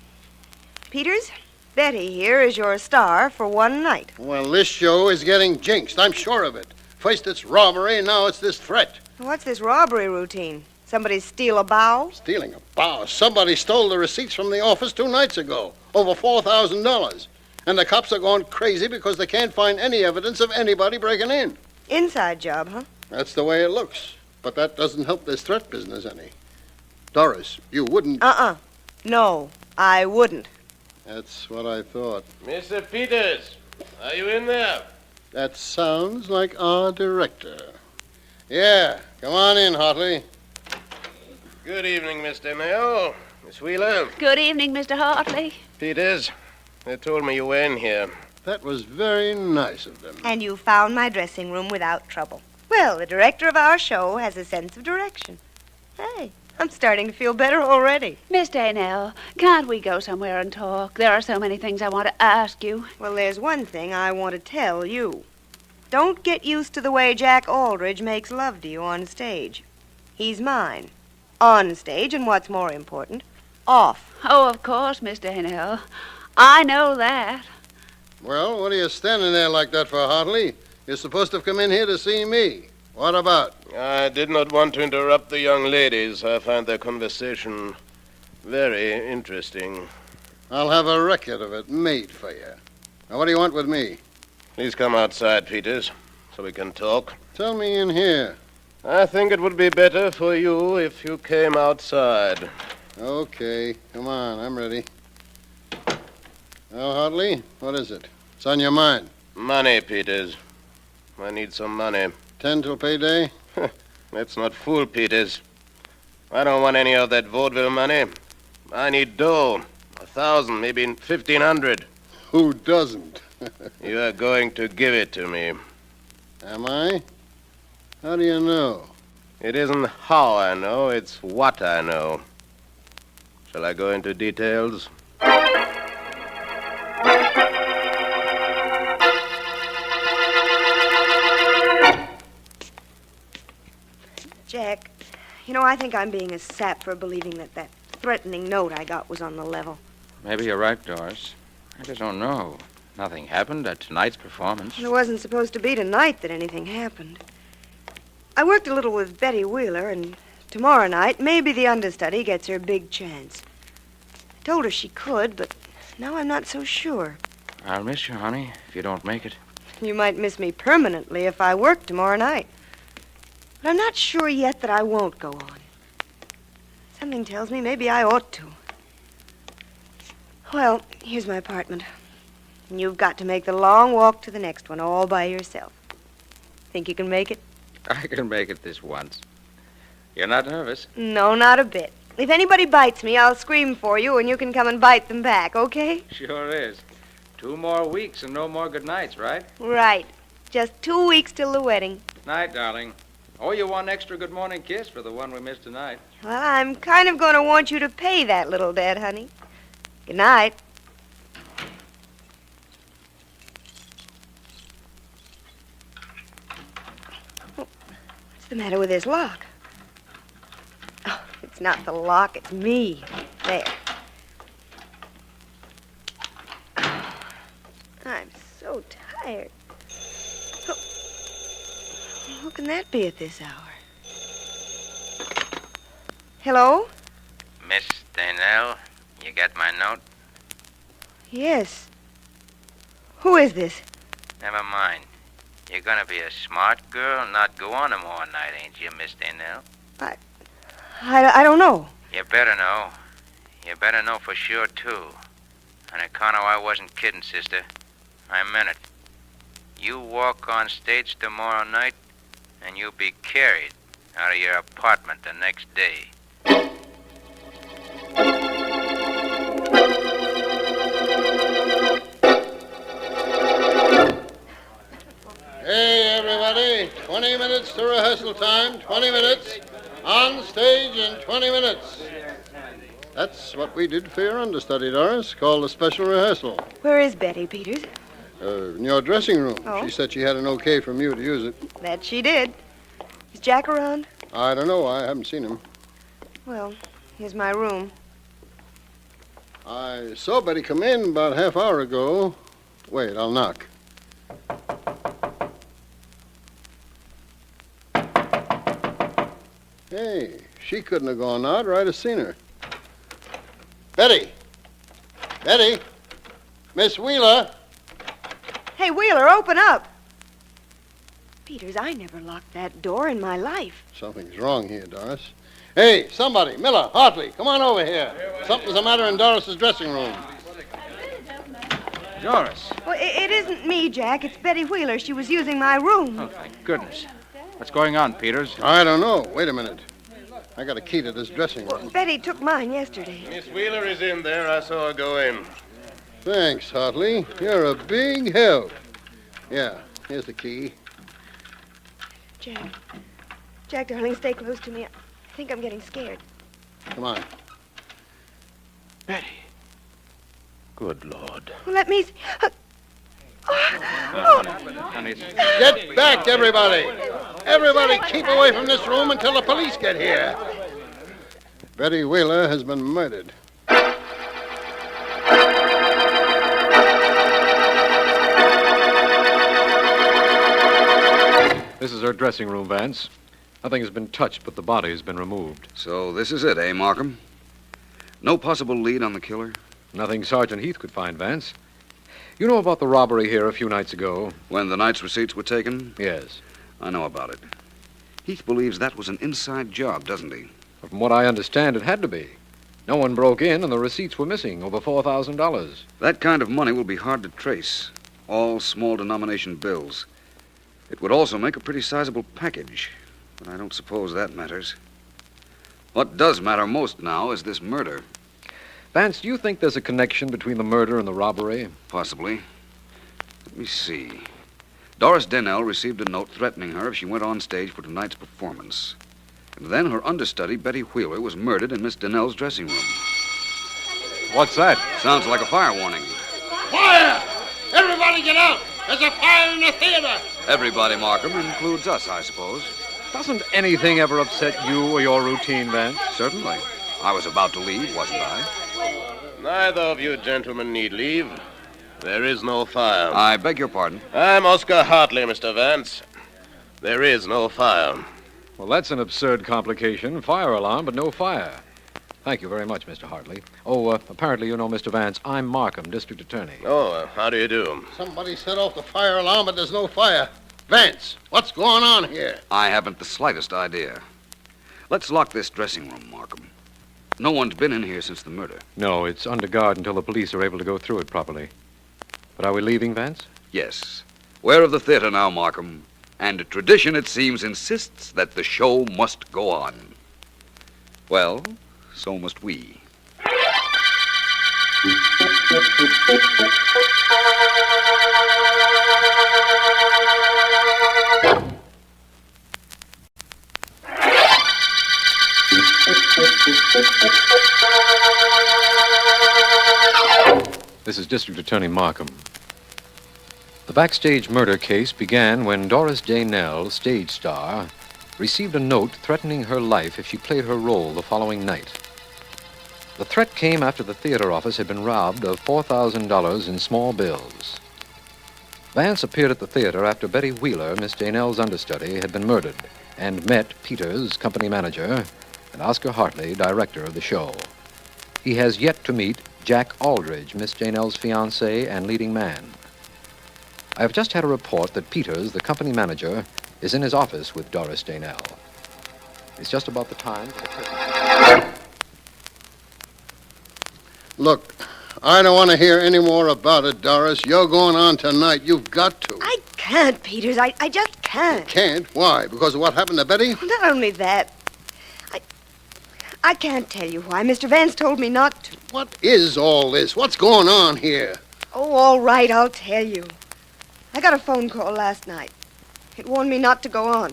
Peters, Betty here is your star for one night. Well, this show is getting jinxed. I'm sure of it. First it's robbery, now it's this threat. What's this robbery routine? Somebody steal a bow? Stealing a bow. Somebody stole the receipts from the office 2 nights ago. Over $4,000. And the cops are going crazy because they can't find any evidence of anybody breaking in. Inside job, huh? That's the way it looks. But that doesn't help this threat business any. Doris, you wouldn't... No, I wouldn't. That's what I thought. Mr. Peters, are you in there? That sounds like our director. Yeah, come on in, Hartley. Good evening, Mr. Nail. Miss Wheeler. Good evening, Mr. Hartley. Peters, they told me you were in here. That was very nice of them. And you found my dressing room without trouble. Well, the director of our show has a sense of direction. Hey, I'm starting to feel better already. Miss Daynell, can't we go somewhere and talk? There are so many things I want to ask you. Well, there's one thing I want to tell you. Don't get used to the way Jack Aldridge makes love to you on stage. He's mine. On stage, and what's more important, off. Oh, of course, Miss Daynell. I know that. Well, what are you standing there like that for, Hartley? You're supposed to have come in here to see me. What about? I did not want to interrupt the young ladies. I find their conversation very interesting. I'll have a record of it made for you. Now, what do you want with me? Please come outside, Peters, so we can talk. Tell me in here. I think it would be better for you if you came outside. Okay, come on, I'm ready. Well, Hartley, what is it? What's on your mind? Money, Peters. I need some money. 10 till payday? Let's not fool Peters. I don't want any of that vaudeville money. I need dough. 1,000, maybe 1,500. Who doesn't? You are going to give it to me. Am I? How do you know? It isn't how I know, it's what I know. Shall I go into details? Jack, you know, I think I'm being a sap for believing that threatening note I got was on the level. Maybe you're right, Doris. I just don't know. Nothing happened at tonight's performance. It wasn't supposed to be tonight that anything happened. I worked a little with Betty Wheeler, and tomorrow night, maybe the understudy gets her big chance. I told her she could, but now I'm not so sure. I'll miss you, honey, if you don't make it. You might miss me permanently if I work tomorrow night. But I'm not sure yet that I won't go on. Something tells me maybe I ought to. Well, here's my apartment. And you've got to make the long walk to the next one all by yourself. Think you can make it? I can make it this once. You're not nervous? No, not a bit. If anybody bites me, I'll scream for you, and you can come and bite them back, okay? Sure is. 2 more weeks and no more good nights, right? Right. Just 2 weeks till the wedding. Night, darling. Oh, you want an extra good morning kiss for the one we missed tonight. Well, I'm kind of going to want you to pay that little debt, honey. Good night. What's the matter with this lock? Oh, it's not the lock, it's me. There. Oh, I'm so tired. Who can that be at this hour? Hello? Miss Daynell, you got my note? Yes. Who is this? Never mind. You're gonna be a smart girl and not go on tomorrow night, ain't you, Miss Daynell? I don't know. You better know. You better know for sure, too. On account of I wasn't kidding, sister. I meant it. You walk on stage tomorrow night, and you'll be carried out of your apartment the next day. Hey, everybody. 20 minutes to rehearsal time. 20 minutes. On stage in 20 minutes. That's what we did for your understudy, Doris, called a special rehearsal. Where is Betty, Peters? In your dressing room. Oh. She said she had an okay from you to use it. That she did. Is Jack around? I don't know. I haven't seen him. Well, here's my room. I saw Betty come in about half hour ago. Wait, I'll knock. Hey, she couldn't have gone out, or I'd have seen her. Betty! Betty! Miss Wheeler! Hey, Wheeler, open up. Peters, I never locked that door in my life. Something's wrong here, Doris. Hey, somebody, Miller, Hartley, come on over here. Something's the matter in Doris's dressing room. Doris. Well, it isn't me, Jack. It's Betty Wheeler. She was using my room. Oh, thank goodness. What's going on, Peters? I don't know. Wait a minute. I got a key to this dressing room. Well, Betty took mine yesterday. Miss Wheeler is in there. I saw her go in. Thanks, Hartley. You're a big help. Yeah, here's the key. Jack, darling, stay close to me. I think I'm getting scared. Come on. Betty. Good Lord. Well, let me see. Get back, everybody. Everybody keep away from this room until the police get here. Betty Wheeler has been murdered. This is her dressing room, Vance. Nothing has been touched, but the body has been removed. So this is it, eh, Markham? No possible lead on the killer? Nothing Sergeant Heath could find, Vance. You know about the robbery here a few nights ago? When the night's receipts were taken? Yes. I know about it. Heath believes that was an inside job, doesn't he? From what I understand, it had to be. No one broke in, and the receipts were missing, over $4,000. That kind of money will be hard to trace. All small denomination bills. It would also make a pretty sizable package, but I don't suppose that matters. What does matter most now is this murder. Vance, do you think there's a connection between the murder and the robbery? Possibly. Let me see. Doris Dennell received a note threatening her if she went on stage for tonight's performance. And then her understudy, Betty Wheeler, was murdered in Miss Dennell's dressing room. What's that? Sounds like a fire warning. Fire! Everybody get out! There's a fire in the theater! Everybody, Markham, includes us, I suppose. Doesn't anything ever upset you or your routine, Vance? Certainly. I was about to leave, wasn't I? Neither of you gentlemen need leave. There is no fire. I beg your pardon. I'm Oscar Hartley, Mr. Vance. There is no fire. Well, that's an absurd complication. Fire alarm, but no fire. Thank you very much, Mr. Hartley. Oh, apparently you know Mr. Vance. I'm Markham, District Attorney. Oh, how do you do? Somebody set off the fire alarm, but there's no fire. Vance, what's going on here? I haven't the slightest idea. Let's lock this dressing room, Markham. No one's been in here since the murder. No, it's under guard until the police are able to go through it properly. But are we leaving, Vance? Yes. We're of the theater now, Markham. And tradition, it seems, insists that the show must go on. Well, so must we. This is District Attorney Markham. The backstage murder case began when Doris Dennell, stage star, received a note threatening her life if she played her role the following night. The threat came after the theater office had been robbed of $4,000 in small bills. Vance appeared at the theater after Betty Wheeler, Miss Dennell's understudy, had been murdered, and met Peters, company manager, and Oscar Hartley, director of the show. He has yet to meet Jack Aldridge, Miss Dennell's fiancé and leading man. I have just had a report that Peters, the company manager, is in his office with Doris Dennell. It's just about the time for the curtain. Look, I don't want to hear any more about it, Doris. You're going on tonight. You've got to. I can't, Peters. I just can't. Can't? Why? Because of what happened to Betty? Not only that. I can't tell you why. Mr. Vance told me not to. What is all this? What's going on here? Oh, all right, I'll tell you. I got a phone call last night. It warned me not to go on.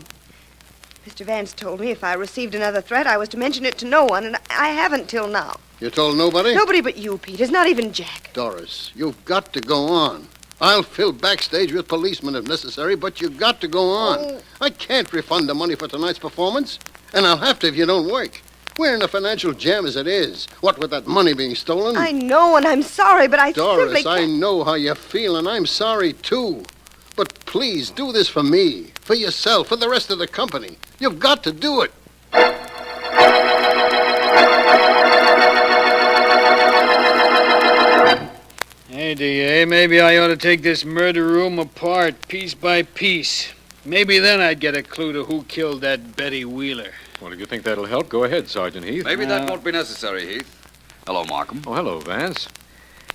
Mr. Vance told me if I received another threat, I was to mention it to no one, and I haven't till now. You told nobody? Nobody but you, Peters, not even Jack. Doris, you've got to go on. I'll fill backstage with policemen if necessary, but you've got to go on. Oh. I can't refund the money for tonight's performance, and I'll have to if you don't work. We're in a financial jam as it is. What with that money being stolen? I know, and I'm sorry, but I Doris, simply I can't... know how you feel, and I'm sorry, too. But please, do this for me, for yourself, for the rest of the company. You've got to do it. Hey, D.A., maybe I ought to take this murder room apart, piece by piece. Maybe then I'd get a clue to who killed that Betty Wheeler. Well, if you think that'll help, go ahead, Sergeant Heath. Maybe that won't be necessary, Heath. Hello, Markham. Oh, hello, Vance.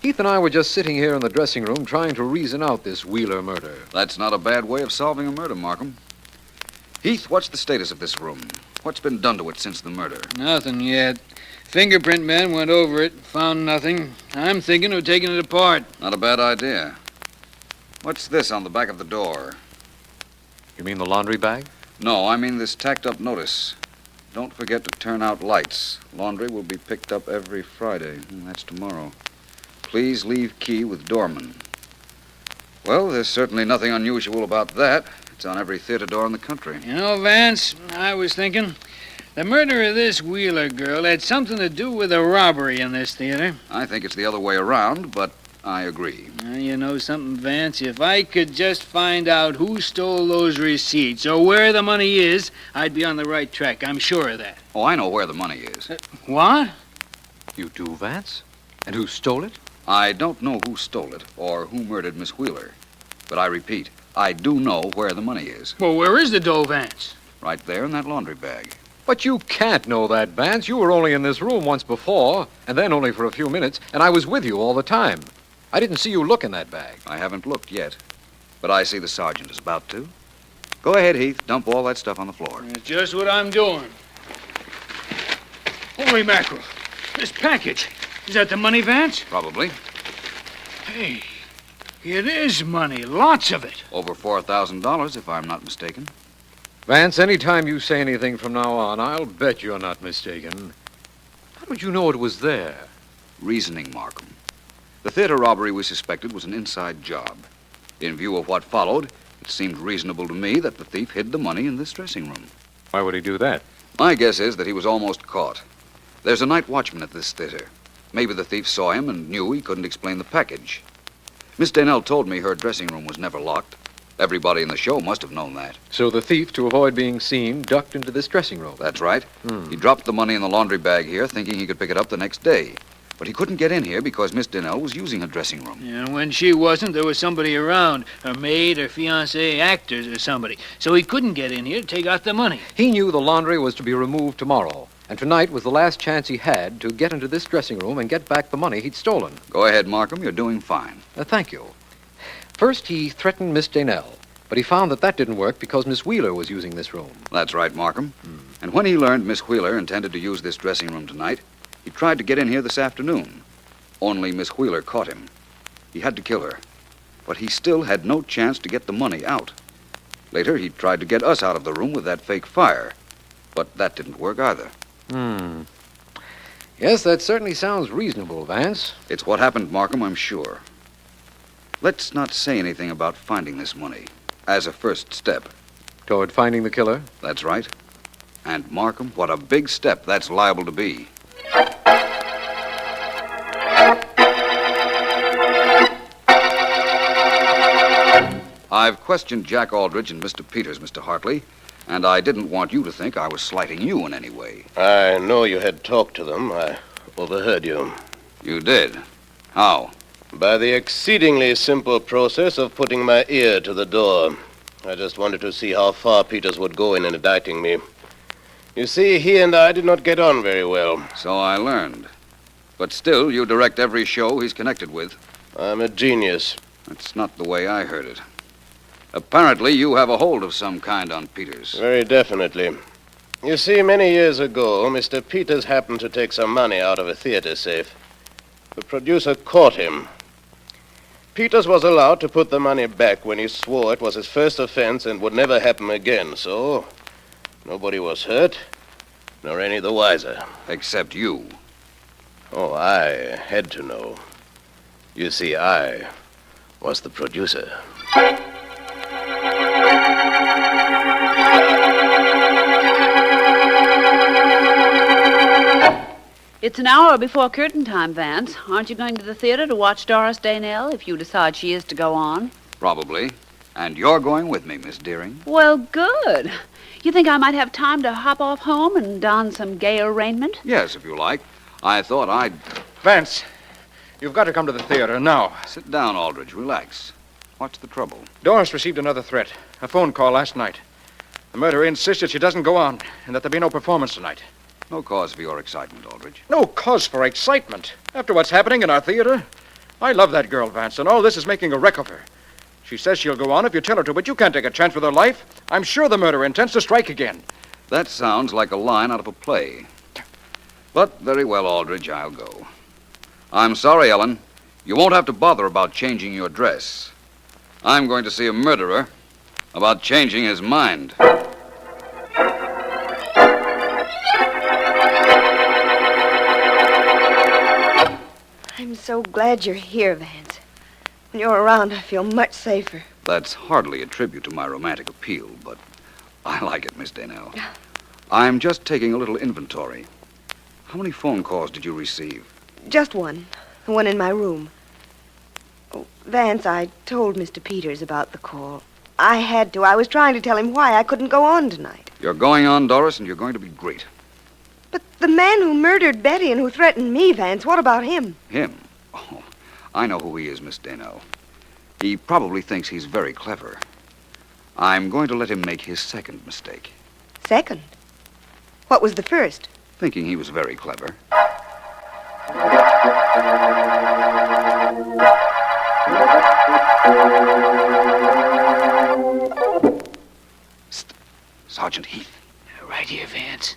Heath and I were just sitting here in the dressing room trying to reason out this Wheeler murder. That's not a bad way of solving a murder, Markham. Heath, what's the status of this room? What's been done to it since the murder? Nothing yet. Fingerprint men went over it, found nothing. I'm thinking of taking it apart. Not a bad idea. What's this on the back of the door? You mean the laundry bag? No, I mean this tacked-up notice. Don't forget to turn out lights. Laundry will be picked up every Friday. That's tomorrow. Please leave key with doorman. Well, there's certainly nothing unusual about that. It's on every theater door in the country. You know, Vance, I was thinking the murder of this Wheeler girl had something to do with a robbery in this theater. I think it's the other way around, but I agree. You know something, Vance? If I could just find out who stole those receipts or where the money is, I'd be on the right track. I'm sure of that. Oh, I know where the money is. What? You do, Vance? And who stole it? I don't know who stole it or who murdered Miss Wheeler. But I repeat, I do know where the money is. Well, where is the dough, Vance? Right there in that laundry bag. But you can't know that, Vance. You were only in this room once before, and then only for a few minutes, and I was with you all the time. I didn't see you look in that bag. I haven't looked yet, but I see the sergeant is about to. Go ahead, Heath. Dump all that stuff on the floor. That's just what I'm doing. Holy mackerel. This package. Is that the money, Vance? Probably. Hey, it is money. Lots of it. Over $4,000, if I'm not mistaken. Vance, anytime you say anything from now on, I'll bet you're not mistaken. How did you know it was there? Reasoning, Markham. The theater robbery we suspected was an inside job. In view of what followed, it seemed reasonable to me that the thief hid the money in this dressing room. Why would he do that? My guess is that he was almost caught. There's a night watchman at this theater. Maybe the thief saw him and knew he couldn't explain the package. Miss Danell told me her dressing room was never locked. Everybody in the show must have known that. So the thief, to avoid being seen, ducked into this dressing room. That's right. He dropped the money in the laundry bag here, thinking he could pick it up the next day. But he couldn't get in here because Miss Danell was using her dressing room. And when she wasn't, there was somebody around, her maid, her fiancé, actors, or somebody. So he couldn't get in here to take out the money. He knew the laundry was to be removed tomorrow, and tonight was the last chance he had to get into this dressing room and get back the money he'd stolen. Go ahead, Markham. You're doing fine. Thank you. First, he threatened Miss Danell, but he found that didn't work because Miss Wheeler was using this room. That's right, Markham. And when he learned Miss Wheeler intended to use this dressing room tonight, he tried to get in here this afternoon. Only Miss Wheeler caught him. He had to kill her. But he still had no chance to get the money out. Later, he tried to get us out of the room with that fake fire. But that didn't work either. Yes, that certainly sounds reasonable, Vance. It's what happened, Markham, I'm sure. Let's not say anything about finding this money as a first step. Toward finding the killer? That's right. And, Markham, what a big step that's liable to be. I've questioned Jack Aldrich and Mr. Peters, Mr. Hartley, and I didn't want you to think I was slighting you in any way. I know you had talked to them. I overheard you. You did? How? By the exceedingly simple process of putting my ear to the door. I just wanted to see how far Peters would go in indicting me. You see, he and I did not get on very well. So I learned. But still, you direct every show he's connected with. I'm a genius. That's not the way I heard it. Apparently, you have a hold of some kind on Peters. Very definitely. You see, many years ago, Mr. Peters happened to take some money out of a theater safe. The producer caught him. Peters was allowed to put the money back when he swore it was his first offense and would never happen again, so nobody was hurt, nor any the wiser. Except you. Oh, I had to know. You see, I was the producer. It's an hour before curtain time, Vance. Aren't you going to the theater to watch Doris Daynell if you decide she is to go on? Probably. And you're going with me, Miss Deering. Well, good. You think I might have time to hop off home and don some gayer raiment? Yes, if you like. I thought I'd... Vance, you've got to come to the theater now. Sit down, Aldrich. Relax. What's the trouble? Doris received another threat. A phone call last night. The murderer insists that she doesn't go on and that there be no performance tonight. No cause for your excitement, Aldrich. No cause for excitement. After what's happening in our theater, I love that girl, Vance, and all this is making a wreck of her. She says she'll go on if you tell her to, but you can't take a chance with her life. I'm sure the murderer intends to strike again. That sounds like a line out of a play. But very well, Aldrich, I'll go. I'm sorry, Ellen. You won't have to bother about changing your dress. I'm going to see a murderer about changing his mind. I'm so glad you're here, Vance. When you're around, I feel much safer. That's hardly a tribute to my romantic appeal, but I like it, Miss Daynell. I'm just taking a little inventory. How many phone calls did you receive? Just one. The one in my room. Oh, Vance, I told Mr. Peters about the call. I had to. I was trying to tell him why I couldn't go on tonight. You're going on, Doris, and you're going to be great. But the man who murdered Betty and who threatened me, Vance, what about him? Him? Oh, I know who he is, Miss Daynell. He probably thinks he's very clever. I'm going to let him make his second mistake. Second? What was the first? Thinking he was very clever. Psst. Sergeant Heath. Right here, Vance.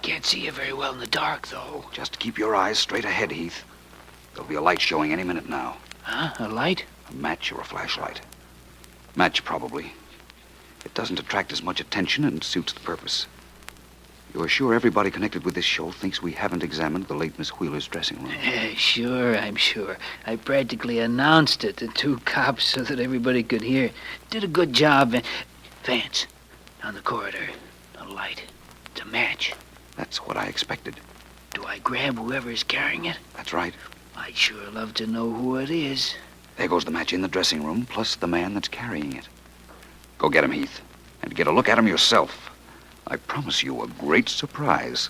Can't see you very well in the dark, though. Just keep your eyes straight ahead, Heath. There'll be a light showing any minute now. Huh? A light? A match or a flashlight. Match, probably. It doesn't attract as much attention and suits the purpose. You're sure everybody connected with this show thinks we haven't examined the late Miss Wheeler's dressing room? Sure, I'm sure. I practically announced it to two cops so that everybody could hear. Did a good job. Vance, on the corridor, a light. It's a match. That's what I expected. Do I grab whoever's carrying it? That's right. I'd sure love to know who it is. There goes the match in the dressing room, plus the man that's carrying it. Go get him, Heath. And get a look at him yourself. I promise you a great surprise.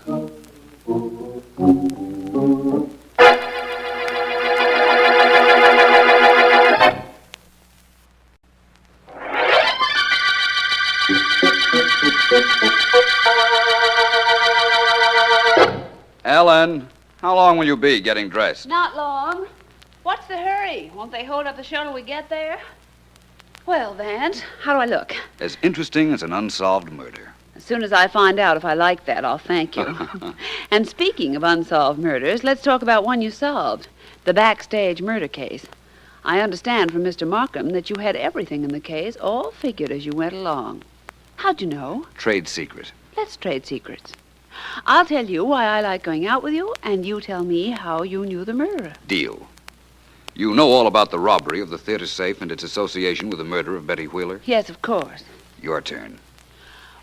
Ellen, how long will you be getting dressed? Not long. What's the hurry? Won't they hold up the show till we get there? Well, Vance, how do I look? As interesting as an unsolved murder. As soon as I find out if I like that, I'll thank you. And speaking of unsolved murders, let's talk about one you solved. The backstage murder case. I understand from Mr. Markham that you had everything in the case all figured as you went along. How'd you know? Trade secret. Let's trade secrets. I'll tell you why I like going out with you, and you tell me how you knew the murderer. Deal. You know all about the robbery of the theater safe and its association with the murder of Betty Wheeler? Yes, of course. Your turn.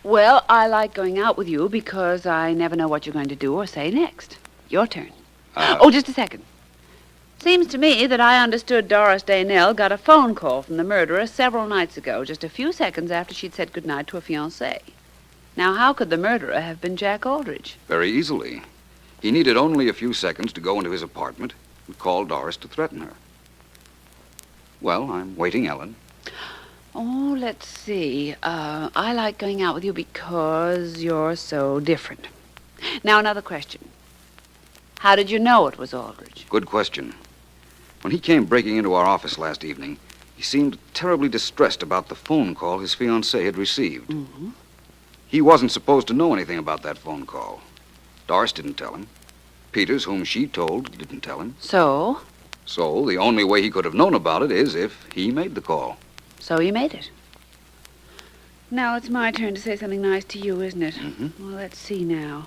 Well, I like going out with you because I never know what you're going to do or say next. Your turn. Oh, just a second. Seems to me that I understood Doris Daynell got a phone call from the murderer several nights ago, just a few seconds after she'd said goodnight to a fiancé. Now, how could the murderer have been Jack Aldrich? Very easily. He needed only a few seconds to go into his apartment and call Doris to threaten her. Well, I'm waiting, Ellen. Oh, let's see. I like going out with you because you're so different. Now, another question. How did you know it was Aldrich? Good question. When he came breaking into our office last evening, he seemed terribly distressed about the phone call his fiancée had received. Mm-hmm. He wasn't supposed to know anything about that phone call. Doris didn't tell him. Peters, whom she told, didn't tell him. So? So the only way he could have known about it is if he made the call. So he made it. Now it's my turn to say something nice to you, isn't it? Mm-hmm. Well, let's see now.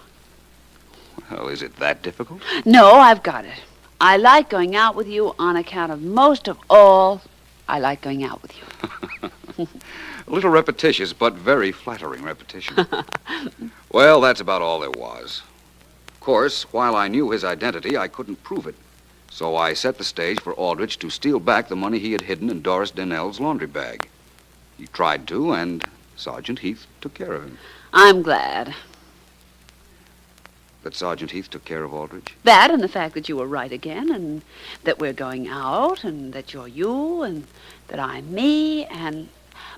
Well, is it that difficult? No, I've got it. I like going out with you on account of most of all, I like going out with you. A little repetitious, but very flattering repetition. Well, that's about all there was. Of course, while I knew his identity, I couldn't prove it. So I set the stage for Aldrich to steal back the money he had hidden in Doris Dennell's laundry bag. He tried to, and Sergeant Heath took care of him. I'm glad. That Sergeant Heath took care of Aldrich? That and the fact that you were right again, and that we're going out, and that you're you, and that I'm me, and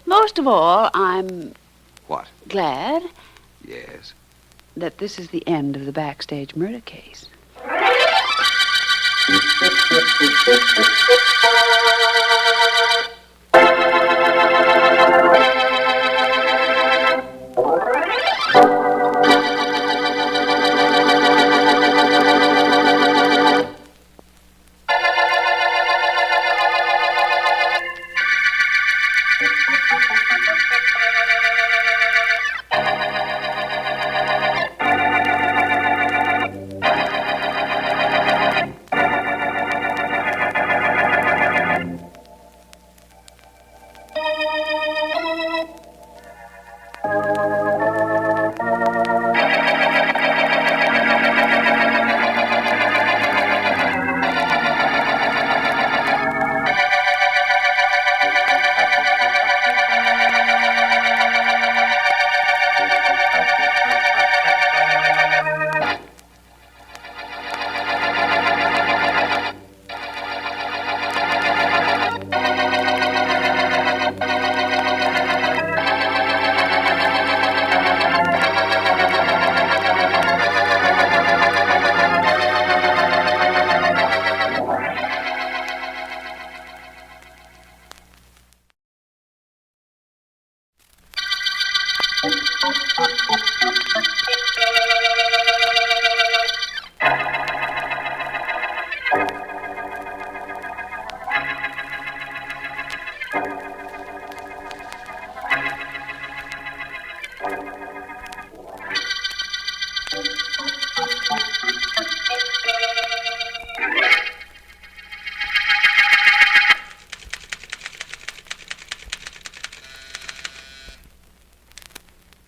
most of all, I'm... What? Glad Yes. that this is the end of the backstage murder case.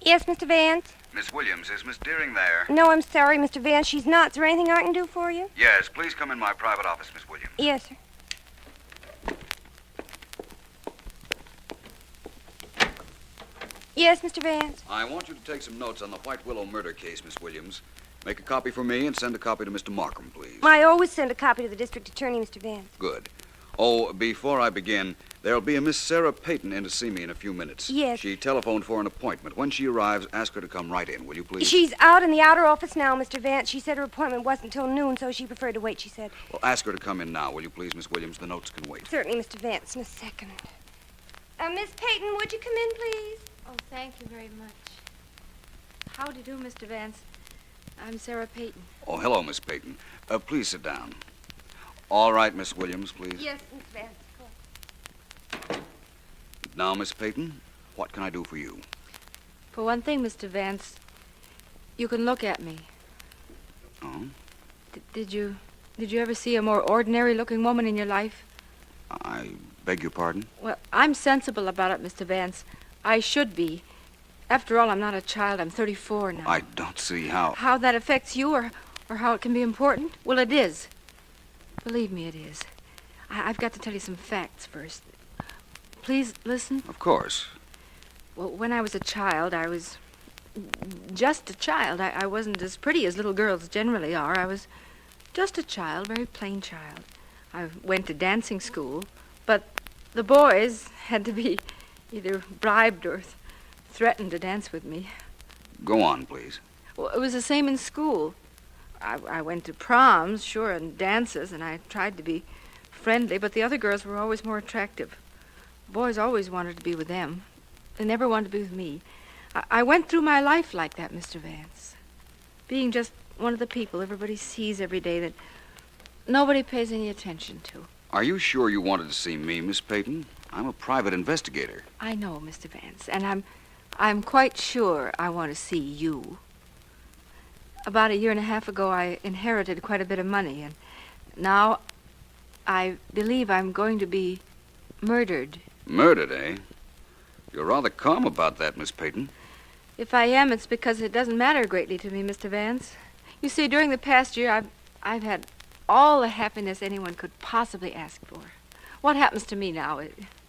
Yes, Mr. Vance? Miss Williams, is Miss Deering there? No, I'm sorry, Mr. Vance. She's not. Is there anything I can do for you? Yes, please come in my private office, Miss Williams. Yes, sir. Yes, Mr. Vance? I want you to take some notes on the White Willow murder case, Miss Williams. Make a copy for me and send a copy to Mr. Markham, please. I always send a copy to the district attorney, Mr. Vance. Good. Oh, before I begin, there'll be a Miss Sarah Peyton in to see me in a few minutes. Yes. She telephoned for an appointment. When she arrives, ask her to come right in, will you please? She's out in the outer office now, Mr. Vance. She said her appointment wasn't till noon, so she preferred to wait, she said. Well, ask her to come in now, will you please, Miss Williams? The notes can wait. Certainly, Mr. Vance, in a second. Miss Peyton, would you come in, please? Oh, thank you very much. How do you do, Mr. Vance? I'm Sarah Peyton. Oh, hello, Miss Peyton. Please sit down. All right, Miss Williams, please. Yes, Miss Vance. Now, Miss Peyton, what can I do for you? For one thing, Mr. Vance, you can look at me. Oh? Did you ever see a more ordinary-looking woman in your life? I beg your pardon? Well, I'm sensible about it, Mr. Vance. I should be. After all, I'm not a child. I'm 34 now. I don't see how. How that affects you or how it can be important? Well, it is. Believe me, it is. I've got to tell you some facts first. Please listen. Of course. Well, when I was a child, I was just a child. I wasn't as pretty as little girls generally are. I was just a child, very plain child. I went to dancing school, but the boys had to be either bribed or threatened to dance with me. Go on, please. Well, it was the same in school. I went to proms, sure, and dances, and I tried to be friendly, but the other girls were always more attractive. Boys always wanted to be with them. They never wanted to be with me. I went through my life like that, Mr. Vance. Being just one of the people everybody sees every day that nobody pays any attention to. Are you sure you wanted to see me, Miss Peyton? I'm a private investigator. I know, Mr. Vance, and I'm quite sure I want to see you. About a year and a half ago, I inherited quite a bit of money, and now I believe I'm going to be murdered. Murdered, eh? You're rather calm about that, Miss Peyton. If I am, it's because it doesn't matter greatly to me, Mr. Vance. You see, during the past year, I've had all the happiness anyone could possibly ask for. What happens to me now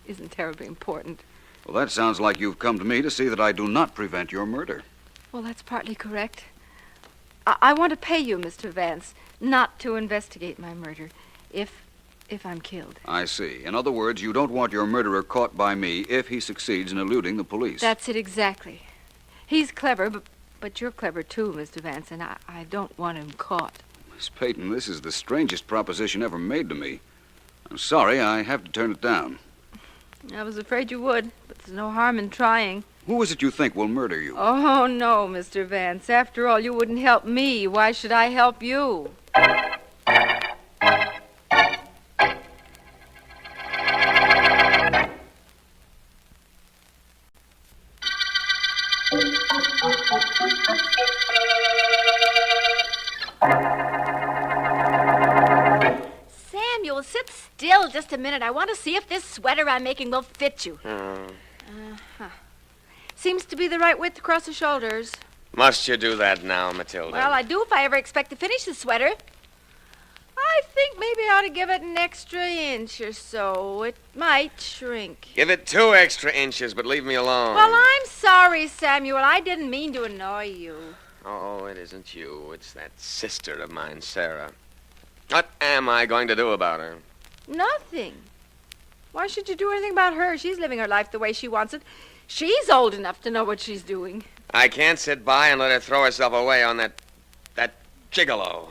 isn't terribly important. Well, that sounds like you've come to me to see that I do not prevent your murder. Well, that's partly correct. I want to pay you, Mr. Vance, not to investigate my murder, if I'm killed. I see. In other words, you don't want your murderer caught by me if he succeeds in eluding the police. That's it exactly. He's clever, but you're clever too, Mr. Vance, and I don't want him caught. Miss Peyton, this is the strangest proposition ever made to me. I'm sorry, I have to turn it down. I was afraid you would, but there's no harm in trying. Who is it you think will murder you? Oh, no, Mr. Vance. After all, you wouldn't help me. Why should I help you? Samuel, sit still just a minute. I want to see if this sweater I'm making will fit you. Uh-huh. Seems to be the right width across the shoulders. Must you do that now, Matilda? Well, I do if I ever expect to finish the sweater. I think maybe I ought to give it an extra inch or so. It might shrink. Give it 2 extra inches, but leave me alone. Well, I'm sorry, Samuel. I didn't mean to annoy you. Oh, it isn't you. It's that sister of mine, Sarah. What am I going to do about her? Nothing. Why should you do anything about her? She's living her life the way she wants it. She's old enough to know what she's doing. I can't sit by and let her throw herself away on that gigolo.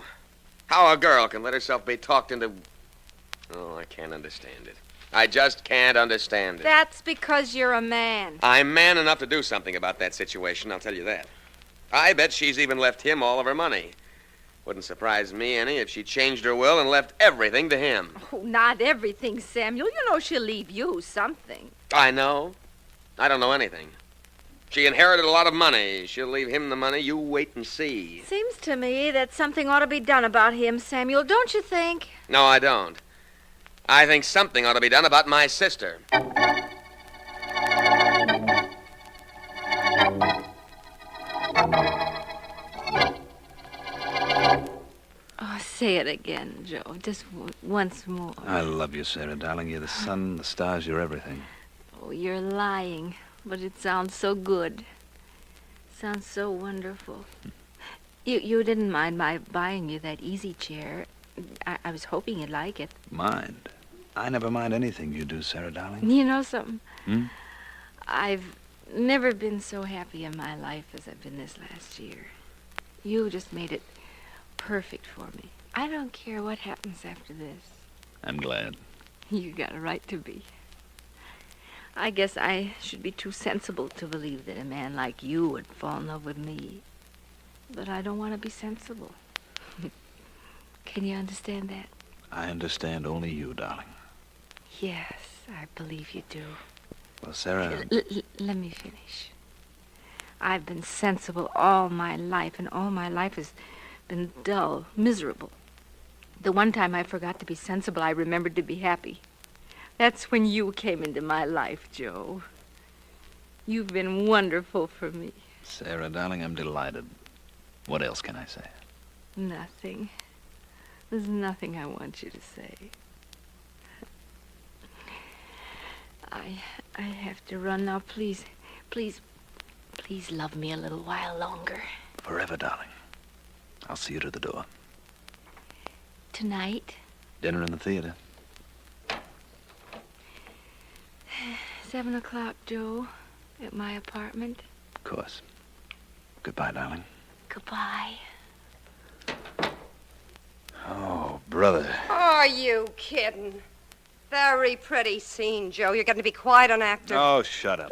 How a girl can let herself be talked into... Oh, I can't understand it. I just can't understand it. That's because you're a man. I'm man enough to do something about that situation, I'll tell you that. I bet she's even left him all of her money. Wouldn't surprise me any if she changed her will and left everything to him. Oh, not everything, Samuel. You know she'll leave you something. I know. I don't know anything. She inherited a lot of money. She'll leave him the money. You wait and see. Seems to me that something ought to be done about him, Samuel, don't you think? No, I don't. I think something ought to be done about my sister. Oh, say it again, Joe. Just once more. I love you, Sarah, darling. You're the sun, the stars, you're everything. Oh, you're lying, but it sounds so good. Sounds so wonderful. You didn't mind my buying you that easy chair. I was hoping you'd like it. Mind? I never mind anything you do, Sarah, darling. You know something? Hmm? I've never been so happy in my life as I've been this last year. You just made it perfect for me. I don't care what happens after this. I'm glad. You got a right to be. I guess I should be too sensible to believe that a man like you would fall in love with me. But I don't want to be sensible. Can you understand that? I understand only you, darling. Yes, I believe you do. Well, Sarah... Let me finish. I've been sensible all my life, and all my life has been dull, miserable. The one time I forgot to be sensible, I remembered to be happy. That's when you came into my life, Joe. You've been wonderful for me. Sarah, darling, I'm delighted. What else can I say? Nothing. There's nothing I want you to say. I have to run now. Please love me a little while longer. Forever, darling. I'll see you to the door. Tonight? Dinner in the theater. 7 o'clock, Joe, at my apartment. Of course. Goodbye, darling. Goodbye. Oh, brother. Are you kidding? Very pretty scene, Joe. You're going to be quite an actor. Oh, shut up.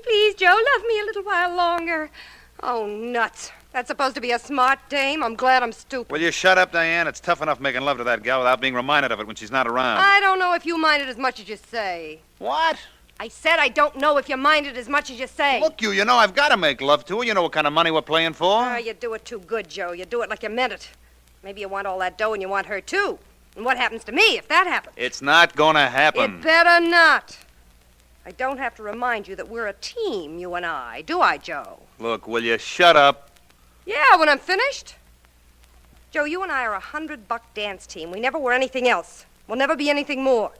Please, Joe, love me a little while longer. Oh, nuts. That's supposed to be a smart dame. I'm glad I'm stupid. Will you shut up, Diane? It's tough enough making love to that gal without being reminded of it when she's not around. I don't know if you mind it as much as you say. What? I said I don't know if you mind it as much as you say. Look, you know I've got to make love to her. You know what kind of money we're playing for. You do it too good, Joe. You do it like you meant it. Maybe you want all that dough and you want her, too. And what happens to me if that happens? It's not gonna happen. It better not. I don't have to remind you that we're a team, you and I. Do I, Joe? Look, will you shut up? Yeah, when I'm finished. Joe, you and I are a $100 dance team. We never were anything else. We'll never be anything more.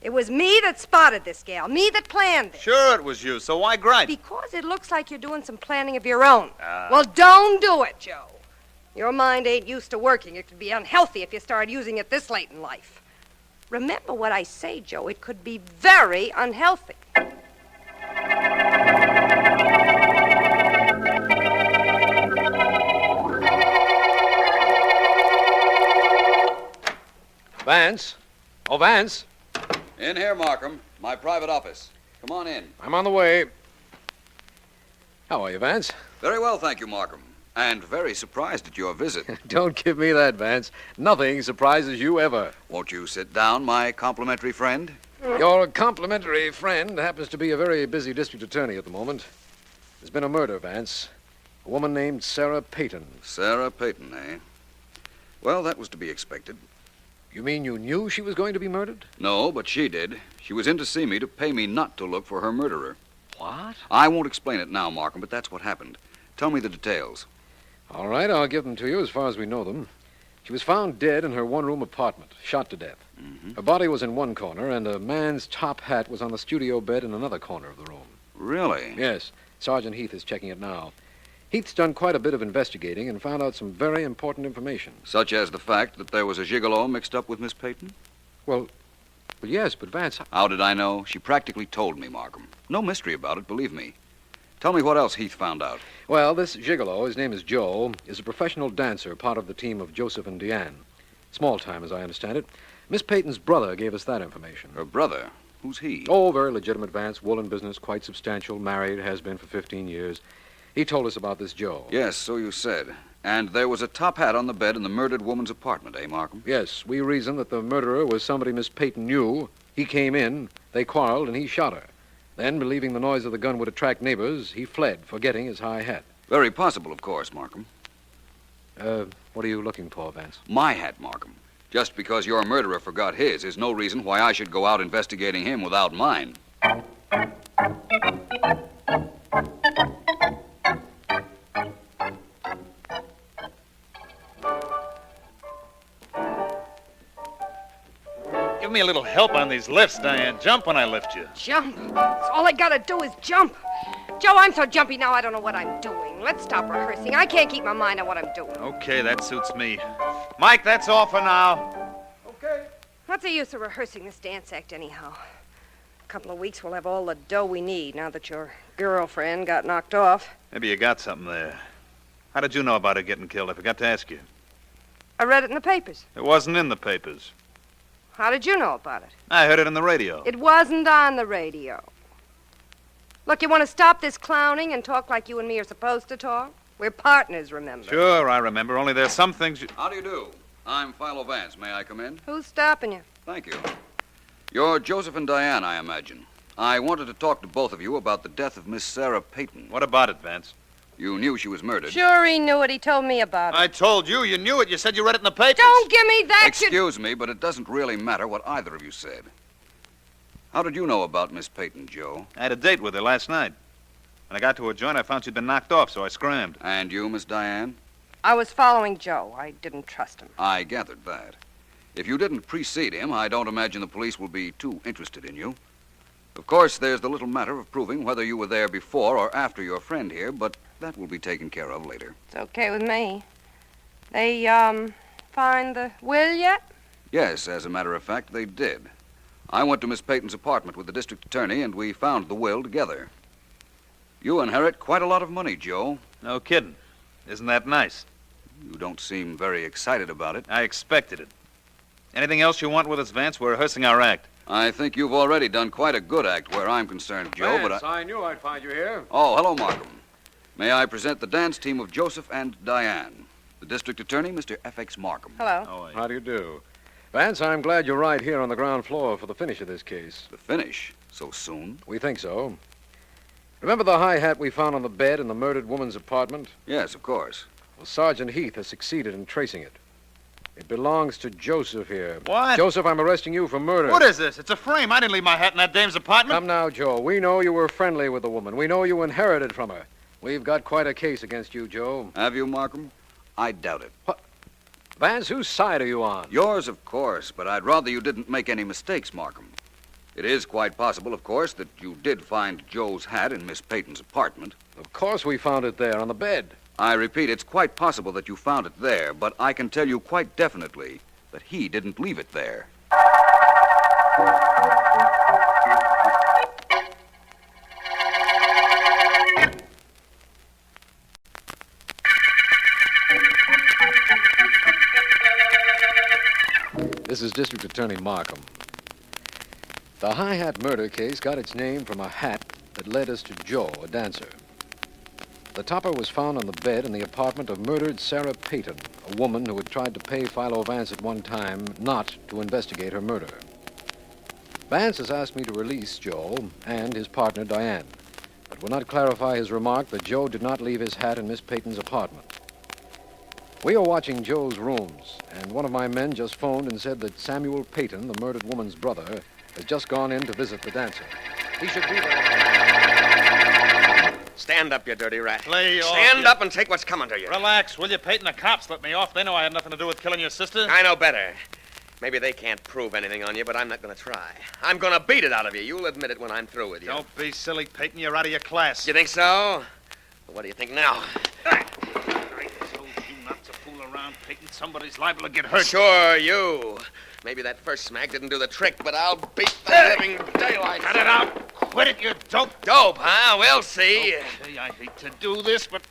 It was me that spotted this gal, me that planned it. Sure it was you, so why gripe? Because it looks like you're doing some planning of your own. Well, don't do it, Joe. Your mind ain't used to working. It could be unhealthy if you started using it this late in life. Remember what I say, Joe. It could be very unhealthy. Vance? Oh, Vance? In here, Markham. My private office. Come on in. I'm on the way. How are you, Vance? Very well, thank you, Markham. And very surprised at your visit. Don't give me that, Vance. Nothing surprises you ever. Won't you sit down, my complimentary friend? Your complimentary friend happens to be a very busy district attorney at the moment. There's been a murder, Vance. A woman named Sarah Peyton. Sarah Peyton, eh? Well, that was to be expected. You mean you knew she was going to be murdered? No, but she did. She was in to see me to pay me not to look for her murderer. What? I won't explain it now, Markham, but that's what happened. Tell me the details. All right, I'll give them to you as far as we know them. She was found dead in her one-room apartment, shot to death. Her body was in one corner, and a man's top hat was on the studio bed in another corner of the room. Really? Yes. Sergeant Heath is checking it now. Heath's done quite a bit of investigating and found out some very important information. Such as the fact that there was a gigolo mixed up with Miss Peyton? Well, yes, but Vance... How did I know? She practically told me, Markham. No mystery about it, believe me. Tell me what else Heath found out. Well, this gigolo, his name is Joe, is a professional dancer, part of the team of Joseph and Deanne. Small time, as I understand it. Miss Peyton's brother gave us that information. Her brother? Who's he? Oh, very legitimate, Vance. Woolen business, quite substantial. Married, has been for 15 years. He told us about this Joe. Yes, so you said. And there was a top hat on the bed in the murdered woman's apartment, eh, Markham? Yes, we reasoned that the murderer was somebody Miss Peyton knew. He came in, they quarreled, and he shot her. Then, believing the noise of the gun would attract neighbors, he fled, forgetting his high hat. Very possible, of course, Markham. What are you looking for, Vance? My hat, Markham. Just because your murderer forgot his is no reason why I should go out investigating him without mine. Give me a little help on these lifts, Diane. Jump when I lift you. Jump? That's all I gotta do is jump. Joe, I'm so jumpy now I don't know what I'm doing. Let's stop rehearsing. I can't keep my mind on what I'm doing. Okay, that suits me. Mike, that's all for now. Okay. What's the use of rehearsing this dance act anyhow? A couple of weeks we'll have all the dough we need now that your girlfriend got knocked off. Maybe you got something there. How did you know about her getting killed? I forgot to ask you. I read it in the papers. It wasn't in the papers. How did you know about it? I heard it on the radio. It wasn't on the radio. Look, you want to stop this clowning and talk like you and me are supposed to talk? We're partners, remember? Sure, I remember. Only there's some things you... How do you do? I'm Philo Vance. May I come in? Who's stopping you? Thank you. You're Joseph and Diane, I imagine. I wanted to talk to both of you about the death of Miss Sarah Peyton. What about it, Vance? You knew she was murdered. Sure he knew it. He told me about it. I told you. You knew it. You said you read it in the papers. Don't give me that. Excuse me, but it doesn't really matter what either of you said. How did you know about Miss Peyton, Joe? I had a date with her last night. When I got to her joint, I found she'd been knocked off, so I scrammed. And you, Miss Diane? I was following Joe. I didn't trust him. I gathered that. If you didn't precede him, I don't imagine the police will be too interested in you. Of course, there's the little matter of proving whether you were there before or after your friend here, but that will be taken care of later. It's okay with me. They, find the will yet? Yes, as a matter of fact, they did. I went to Miss Peyton's apartment with the district attorney, and we found the will together. You inherit quite a lot of money, Joe. No kidding. Isn't that nice? You don't seem very excited about it. I expected it. Anything else you want with us, Vance? We're rehearsing our act. I think you've already done quite a good act where I'm concerned, Joe, Vance, but I knew I'd find you here. Oh, hello, Markham. May I present the dance team of Joseph and Diane? The district attorney, Mr. F.X. Markham. Hello. How do you do? Vance, I'm glad you're right here on the ground floor for the finish of this case. The finish? So soon? We think so. Remember the high hat we found on the bed in the murdered woman's apartment? Yes, of course. Well, Sergeant Heath has succeeded in tracing it. It belongs to Joseph here. What? Joseph, I'm arresting you for murder. What is this? It's a frame. I didn't leave my hat in that dame's apartment. Come now, Joe. We know you were friendly with the woman. We know you inherited from her. We've got quite a case against you, Joe. Have you, Markham? I doubt it. What? Vance, whose side are you on? Yours, of course, but I'd rather you didn't make any mistakes, Markham. It is quite possible, of course, that you did find Joe's hat in Miss Peyton's apartment. Of course we found it there on the bed. I repeat, it's quite possible that you found it there, but I can tell you quite definitely that he didn't leave it there. This is District Attorney Markham. The high hat murder case got its name from a hat that led us to Joe, a dancer. The topper was found on the bed in the apartment of murdered Sarah Peyton, a woman who had tried to pay Philo Vance at one time not to investigate her murder. Vance has asked me to release Joe and his partner, Diane, but will not clarify his remark that Joe did not leave his hat in Miss Peyton's apartment. We are watching Joe's rooms, and one of my men just phoned and said that Samuel Peyton, the murdered woman's brother, has just gone in to visit the dancer. He should be there. Stand up, you dirty rat. Lay off. Stand up and take what's coming to you. Relax, will you, Peyton? The cops let me off. They know I had nothing to do with killing your sister. I know better. Maybe they can't prove anything on you, but I'm not going to try. I'm going to beat it out of you. You'll admit it when I'm through with you. Don't be silly, Peyton. You're out of your class. You think so? Well, what do you think now? I told you not to fool around, Peyton. Somebody's liable to get hurt. Sure, you. Maybe that first smack didn't do the trick, but I'll beat the living daylight. Cut it out. Quit it, you dope. Dope, huh? We'll see. Okay, I hate to do this, but...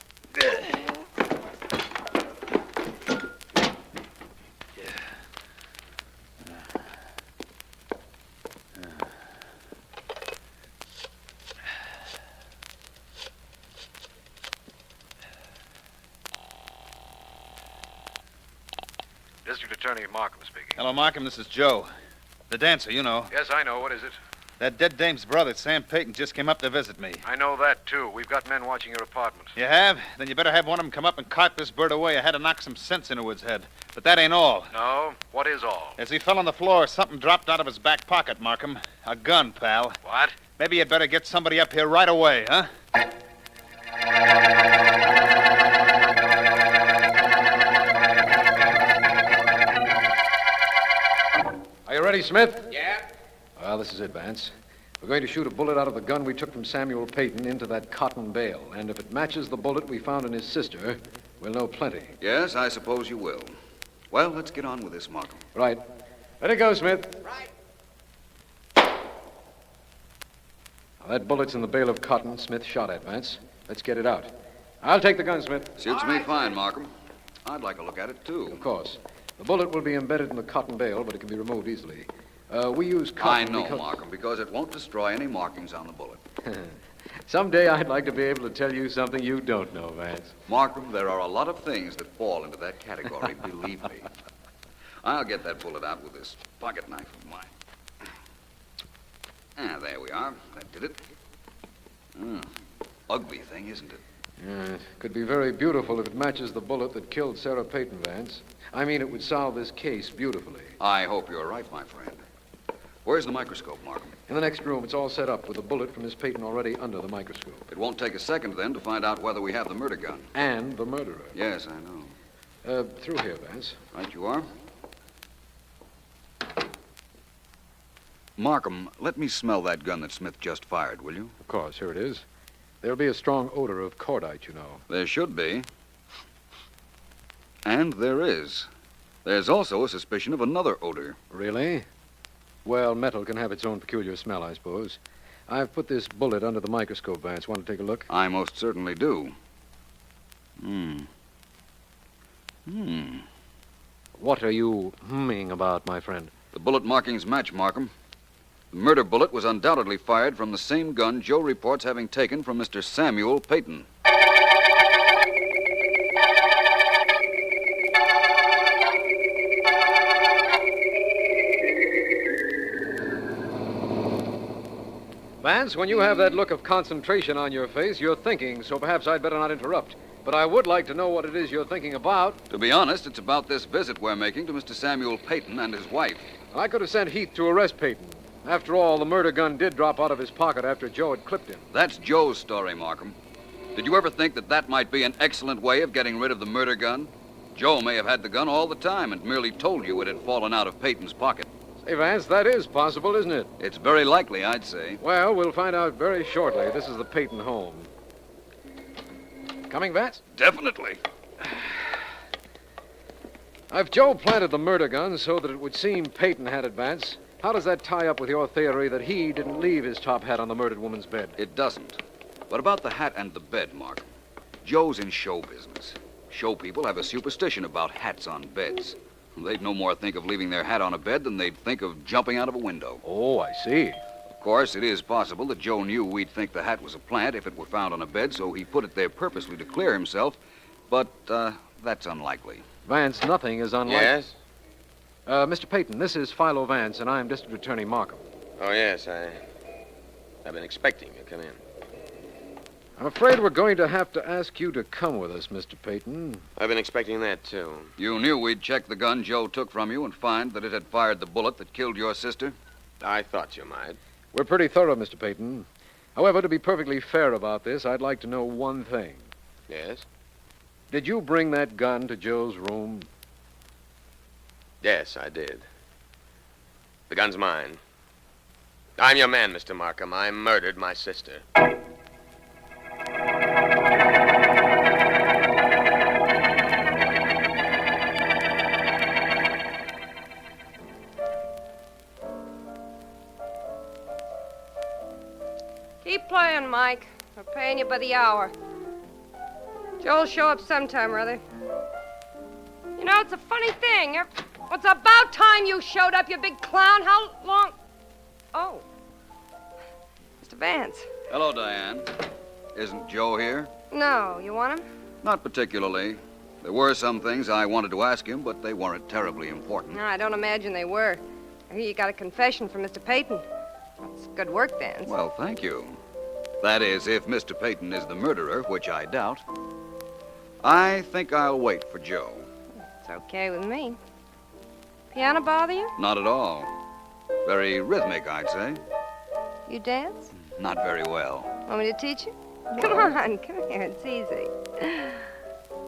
District Attorney Markham speaking. Hello, Markham. This is Joe. The dancer, you know. Yes, I know. What is it? That dead dame's brother, Sam Peyton, just came up to visit me. I know that, too. We've got men watching your apartment. You have? Then you better have one of them come up and cart this bird away. I had to knock some sense into his head. But that ain't all. No? What is all? As he fell on the floor, something dropped out of his back pocket, Markham. A gun, pal. What? Maybe you'd better get somebody up here right away, huh? Are you ready, Smith? Yeah? Well, this is it, Vance. We're going to shoot a bullet out of the gun we took from Samuel Peyton into that cotton bale. And if it matches the bullet we found in his sister, we'll know plenty. Yes, I suppose you will. Well, let's get on with this, Markham. Right. Let it go, Smith. Right. Now, that bullet's in the bale of cotton Smith shot at, Vance. Let's get it out. I'll take the gun, Smith. Suits me fine, Markham. I'd like a look at it, too. Of course. The bullet will be embedded in the cotton bale, but it can be removed easily. We use cotton I know, because... Markham, because it won't destroy any markings on the bullet. Someday I'd like to be able to tell you something you don't know, Vance. Markham, there are a lot of things that fall into that category, believe me. I'll get that bullet out with this pocket knife of mine. Ah, there we are. That did it. Ugly thing, isn't it? It could be very beautiful if it matches the bullet that killed Sarah Peyton, Vance. I mean, it would solve this case beautifully. I hope you're right, my friend. Where's the microscope, Markham? In the next room, it's all set up with the bullet from Miss Peyton already under the microscope. It won't take a second, then, to find out whether we have the murder gun. And the murderer. Yes, I know. Through here, Vance. Right you are. Markham, let me smell that gun that Smith just fired, will you? Of course, here it is. There'll be a strong odor of cordite, you know. There should be. And there is. There's also a suspicion of another odor. Really? Well, metal can have its own peculiar smell, I suppose. I've put this bullet under the microscope, Vance. Want to take a look? I most certainly do. What are you humming about, my friend? The bullet markings match, Markham. The murder bullet was undoubtedly fired from the same gun Joe reports having taken from Mr. Samuel Peyton. Vance, when you have that look of concentration on your face, you're thinking, so perhaps I'd better not interrupt. But I would like to know what it is you're thinking about. To be honest, it's about this visit we're making to Mr. Samuel Peyton and his wife. I could have sent Heath to arrest Peyton. After all, the murder gun did drop out of his pocket after Joe had clipped him. That's Joe's story, Markham. Did you ever think that that might be an excellent way of getting rid of the murder gun? Joe may have had the gun all the time and merely told you it had fallen out of Peyton's pocket. Say, Vance, that is possible, isn't it? It's very likely, I'd say. Well, we'll find out very shortly. This is the Peyton home. Coming, Vance? Definitely. If Joe planted the murder gun so that it would seem Peyton had it, Vance, how does that tie up with your theory that he didn't leave his top hat on the murdered woman's bed? It doesn't. But about the hat and the bed, Markham. Joe's in show business. Show people have a superstition about hats on beds. They'd no more think of leaving their hat on a bed than they'd think of jumping out of a window. Oh, I see. Of course, it is possible that Joe knew we'd think the hat was a plant if it were found on a bed, so he put it there purposely to clear himself. But that's unlikely. Vance, nothing is unlikely. Yes? Mr. Peyton, this is Philo Vance, and I'm District Attorney Markham. Oh, yes, I've been expecting you. Come in. I'm afraid we're going to have to ask you to come with us, Mr. Peyton. I've been expecting that, too. You knew we'd check the gun Joe took from you and find that it had fired the bullet that killed your sister? I thought you might. We're pretty thorough, Mr. Peyton. However, to be perfectly fair about this, I'd like to know one thing. Yes? Did you bring that gun to Joe's room? Yes, I did. The gun's mine. I'm your man, Mr. Markham. I murdered my sister. Keep playing, Mike. We're paying you by the hour. Joe'll show up sometime or other. You know, it's a funny thing. It's about time you showed up, you big clown. How long? Oh. Mr. Vance. Hello, Diane. Isn't Joe here? No. You want him? Not particularly. There were some things I wanted to ask him, but they weren't terribly important. No, I don't imagine they were. I hear you got a confession from Mr. Peyton. That's good work, Vance. Well, thank you. That is, if Mr. Peyton is the murderer, which I doubt. I think I'll wait for Joe. It's okay with me. Piano bother you? Not at all. Very rhythmic, I'd say. You dance? Not very well. Want me to teach you? Come on, come here. It's easy.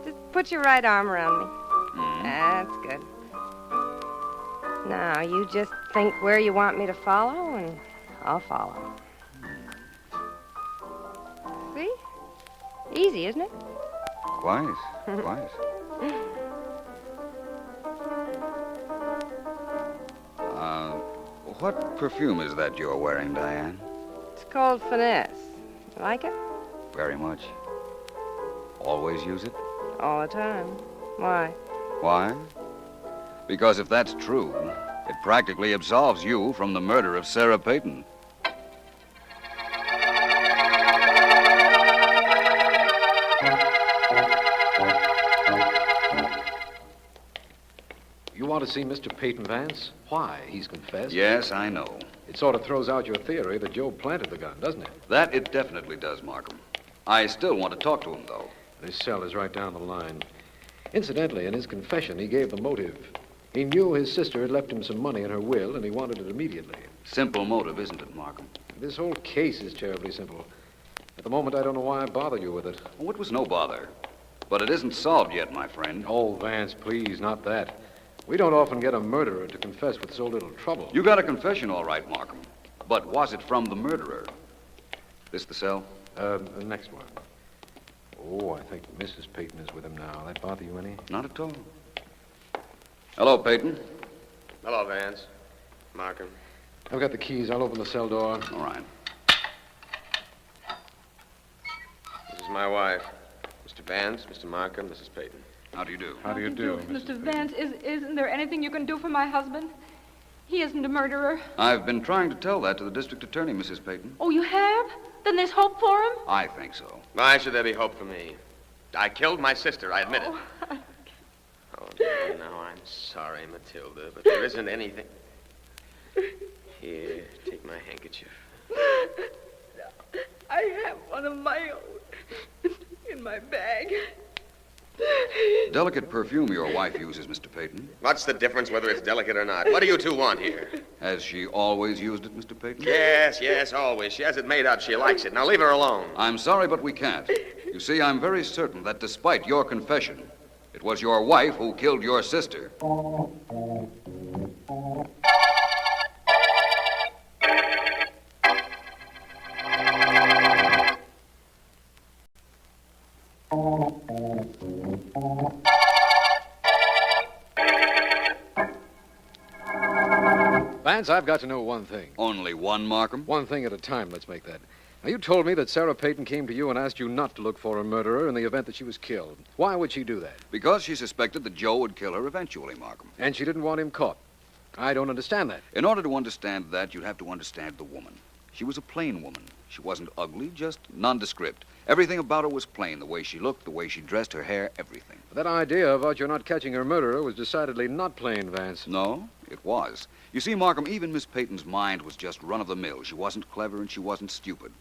Just put your right arm around me. That's good. Now, you just think where you want me to follow, and I'll follow. See? Easy, isn't it? Quite. What perfume is that you're wearing, Diane? It's called Finesse. You like it? Very much. Always use it? All the time. Why? Why? Because if that's true, it practically absolves you from the murder of Sarah Peyton. You want to see Mr. Peyton, Vance? Why? He's confessed. Yes, I know. It sort of throws out your theory that Joe planted the gun, doesn't it? That it definitely does, Markham. I still want to talk to him, though. His cell is right down the line. Incidentally, in his confession, he gave the motive. He knew his sister had left him some money in her will, and he wanted it immediately. Simple motive, isn't it, Markham? This whole case is terribly simple. At the moment, I don't know why I bothered you with it. Oh, it was no bother. But it isn't solved yet, my friend. Oh, Vance, please, not that. We don't often get a murderer to confess with so little trouble. You got a confession, all right, Markham. But was it from the murderer? This the cell? The next one. Oh, I think Mrs. Peyton is with him now. That bother you any? Not at all. Hello, Peyton. Hello, Vance. Markham. I've got the keys. I'll open the cell door. All right. This is my wife. Mr. Vance, Mr. Markham, Mrs. Peyton. How do you do? How do you do, Mr. Vance, isn't there anything you can do for my husband? He isn't a murderer. I've been trying to tell that to the district attorney, Mrs. Peyton. Oh, you have? Then there's hope for him? I think so. Why should there be hope for me? I killed my sister, I admit it. Oh, no, I'm sorry, Matilda, but there isn't anything. Here, take my handkerchief. I have one of my own in my bag. Delicate perfume your wife uses, Mr. Peyton. What's the difference whether it's delicate or not? What do you two want here? Has she always used it, Mr. Peyton? Yes, always. She has it made up. She likes it. Now leave her alone. I'm sorry, but we can't. You see, I'm very certain that despite your confession, It was your wife who killed your sister. Vance, I've got to know one thing. Only one, Markham? One thing at a time, let's make that. Now, you told me that Sarah Peyton came to you and asked you not to look for a murderer in the event that she was killed. Why would she do that? Because she suspected that Joe would kill her eventually, Markham. And she didn't want him caught. I don't understand that. In order to understand that, you'd have to understand the woman. She was a plain woman. She wasn't ugly, just nondescript. Everything about her was plain. The way she looked, the way she dressed, her hair, everything. That idea about your not catching her murderer was decidedly not plain, Vance. No, it was. You see, Markham, even Miss Peyton's mind was just run-of-the-mill. She wasn't clever and she wasn't stupid.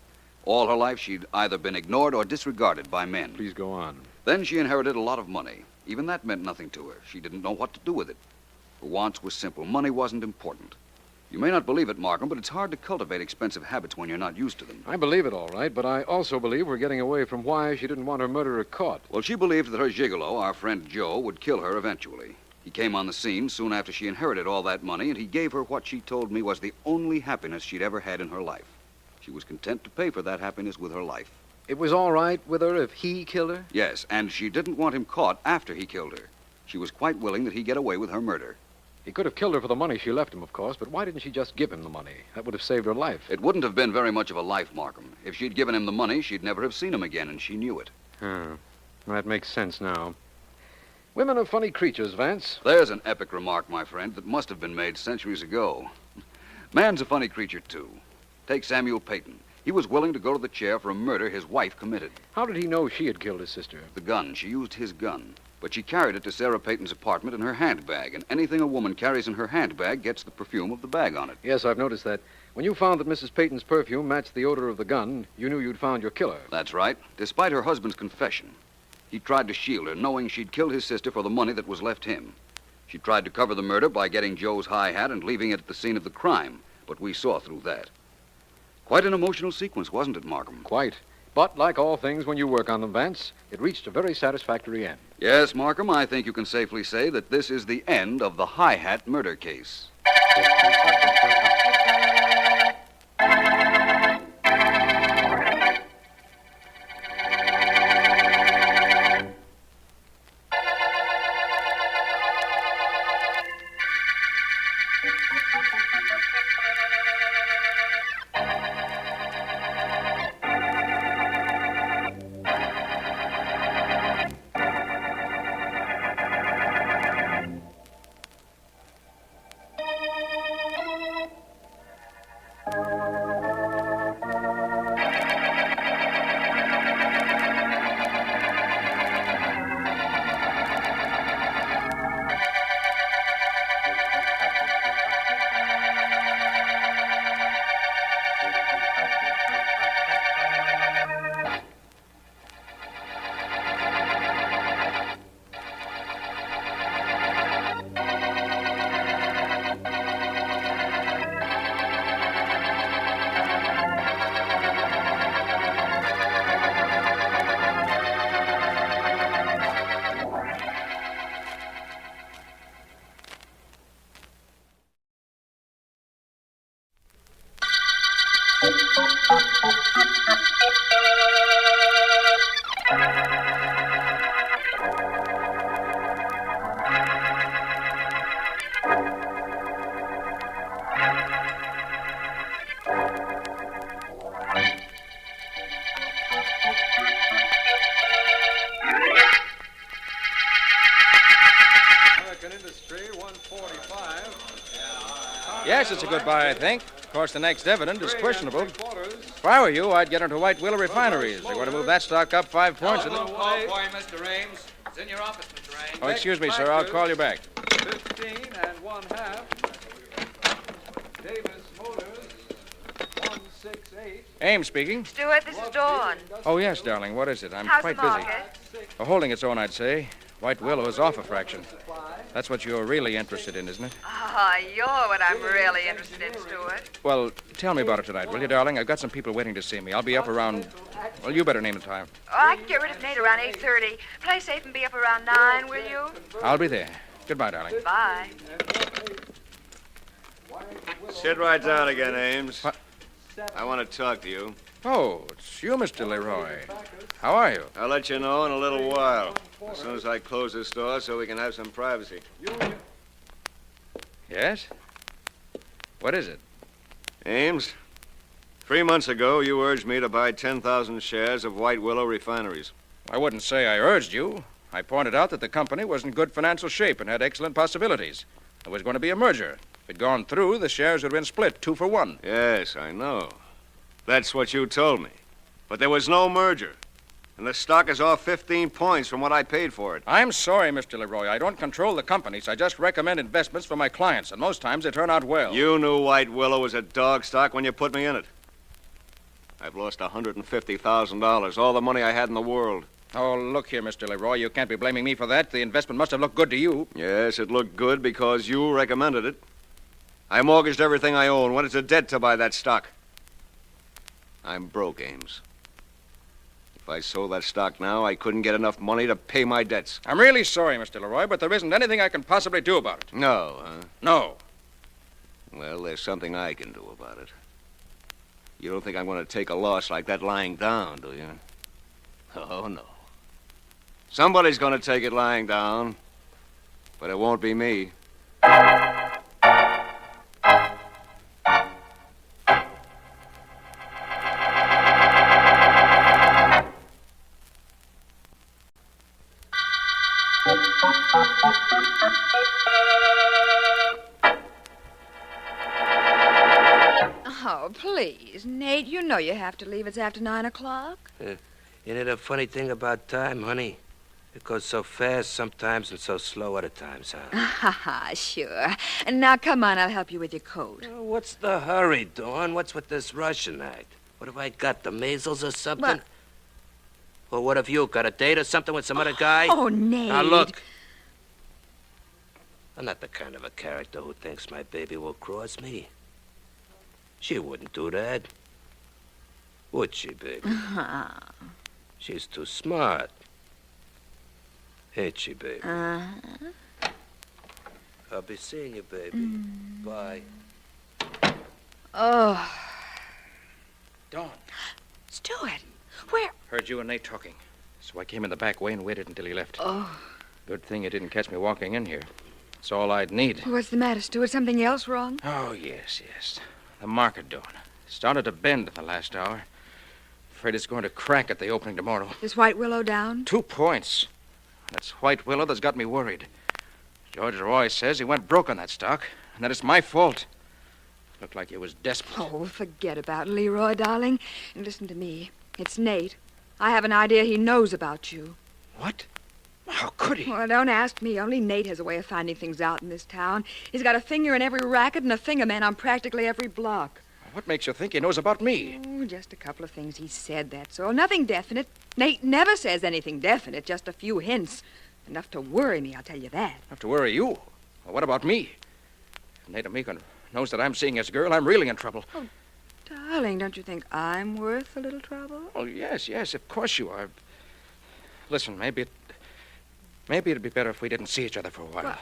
All her life, she'd either been ignored or disregarded by men. Please go on. Then she inherited a lot of money. Even that meant nothing to her. She didn't know what to do with it. Her wants were simple. Money wasn't important. You may not believe it, Markham, but it's hard to cultivate expensive habits when you're not used to them. I believe it, all right, but I also believe we're getting away from why she didn't want her murderer caught. Well, she believed that her gigolo, our friend Joe, would kill her eventually. He came on the scene soon after she inherited all that money, and he gave her what she told me was the only happiness she'd ever had in her life. She was content to pay for that happiness with her life. It was all right with her if he killed her? Yes, and she didn't want him caught after he killed her. She was quite willing that he get away with her murder. He could have killed her for the money she left him, of course, but why didn't she just give him the money? That would have saved her life. It wouldn't have been very much of a life, Markham. If she'd given him the money, she'd never have seen him again, and she knew it. That makes sense now. Women are funny creatures, Vance. There's an epic remark, my friend, that must have been made centuries ago. Man's a funny creature, too. Take Samuel Peyton. He was willing to go to the chair for a murder his wife committed. How did he know she had killed his sister? The gun. She used his gun. But she carried it to Sarah Peyton's apartment in her handbag, and anything a woman carries in her handbag gets the perfume of the bag on it. Yes, I've noticed that. When you found that Mrs. Peyton's perfume matched the odor of the gun, you knew you'd found your killer. That's right. Despite her husband's confession, he tried to shield her, knowing she'd killed his sister for the money that was left him. She tried to cover the murder by getting Joe's high hat and leaving it at the scene of the crime, but we saw through that. Quite an emotional sequence, wasn't it, Markham? Quite. But like all things when you work on them, Vance, it reached a very satisfactory end. Yes, Markham, I think you can safely say that this is the end of the high hat murder case. Yes, it's a good buy, I think. Of course, the next dividend is questionable. If I were you, I'd get into White Willow Refineries. They're going to move that stock up 5 points. Call for you, Mr. Ames. It's in your office, Mr. Ames. Oh, excuse me, sir. I'll call you back. 15 1/2. Davis Motors, 168. Ames speaking. Stuart, this is Dawn. Oh, yes, darling. What is it? I'm How's quite the busy. market? Holding its own, I'd say. White Willow is off a fraction. That's what you're really interested in, isn't it? Oh, you're what I'm really interested in, Stuart. Well, tell me about it tonight, will you, darling? I've got some people waiting to see me. I'll be up around... Well, you better name the time. Oh, I can get rid of Nate around 8:30. Play safe and be up around 9, will you? I'll be there. Goodbye, darling. Bye. Sit right down again, Ames. What? I want to talk to you. Oh, it's you, Mr. Leroy. How are you? I'll let you know in a little while, as soon as I close this door so we can have some privacy. Yes? What is it? Ames, 3 months ago, you urged me to buy 10,000 shares of White Willow Refineries. I wouldn't say I urged you. I pointed out that the company was in good financial shape and had excellent possibilities. There was going to be a merger. If it had gone through, the shares would have been split 2 for 1. Yes, I know. That's what you told me. But there was no merger. And the stock is off 15 points from what I paid for it. I'm sorry, Mr. Leroy. I don't control the companies. I just recommend investments for my clients, and most times they turn out well. You knew White Willow was a dog stock when you put me in it. I've lost $150,000, all the money I had in the world. Oh, look here, Mr. Leroy. You can't be blaming me for that. The investment must have looked good to you. Yes, it looked good because you recommended it. I mortgaged everything I own, went into debt to buy that stock. I'm broke, Ames. If I sold that stock now, I couldn't get enough money to pay my debts. I'm really sorry, Mr. Leroy, but there isn't anything I can possibly do about it. No, huh? No. Well, there's something I can do about it. You don't think I'm going to take a loss like that lying down, do you? Oh, no. Somebody's going to take it lying down, but it won't be me. Oh, please, Nate, you know you have to leave. It's after 9 o'clock. Isn't it a funny thing about time, honey? It goes so fast sometimes and so slow other times, huh? Ha ha, sure. And now, come on, I'll help you with your coat. Oh, what's the hurry, Dawn? What's with this Russian act? What have I got, the measles or something? What? Well, what have you got, a date or something with some other guy? Oh, Nate. Now, look. I'm not the kind of a character who thinks my baby will cross me. She wouldn't do that. Would she, baby? She's too smart. Ain't she, baby? I'll be seeing you, baby. Bye. Oh. Dawn. Stuart, where? Heard you and Nate talking. So I came in the back way and waited until he left. Oh. Good thing you didn't catch me walking in here. It's all I'd need. What's the matter, Stuart? Something else wrong? Oh, yes. The market, Dawn. Started to bend in the last hour. Afraid it's going to crack at the opening tomorrow. Is White Willow down? 2 points. That's White Willow that's got me worried. George Roy says he went broke on that stock, and that it's my fault. Looked like he was desperate. Oh, forget about Leroy, darling. And listen to me. It's Nate. I have an idea he knows about you. What? How could he? Well, don't ask me. Only Nate has a way of finding things out in this town. He's got a finger in every racket and a finger man on practically every block. What makes you think he knows about me? Oh, just a couple of things he said, that's all. Nothing definite. Nate never says anything definite, just a few hints. Enough to worry me, I'll tell you that. Enough to worry you? Well, what about me? If Nate Amico knows that I'm seeing his girl, I'm really in trouble. Oh, darling, don't you think I'm worth a little trouble? Oh, yes, of course you are. Listen, maybe it'd be better if we didn't see each other for a while. What?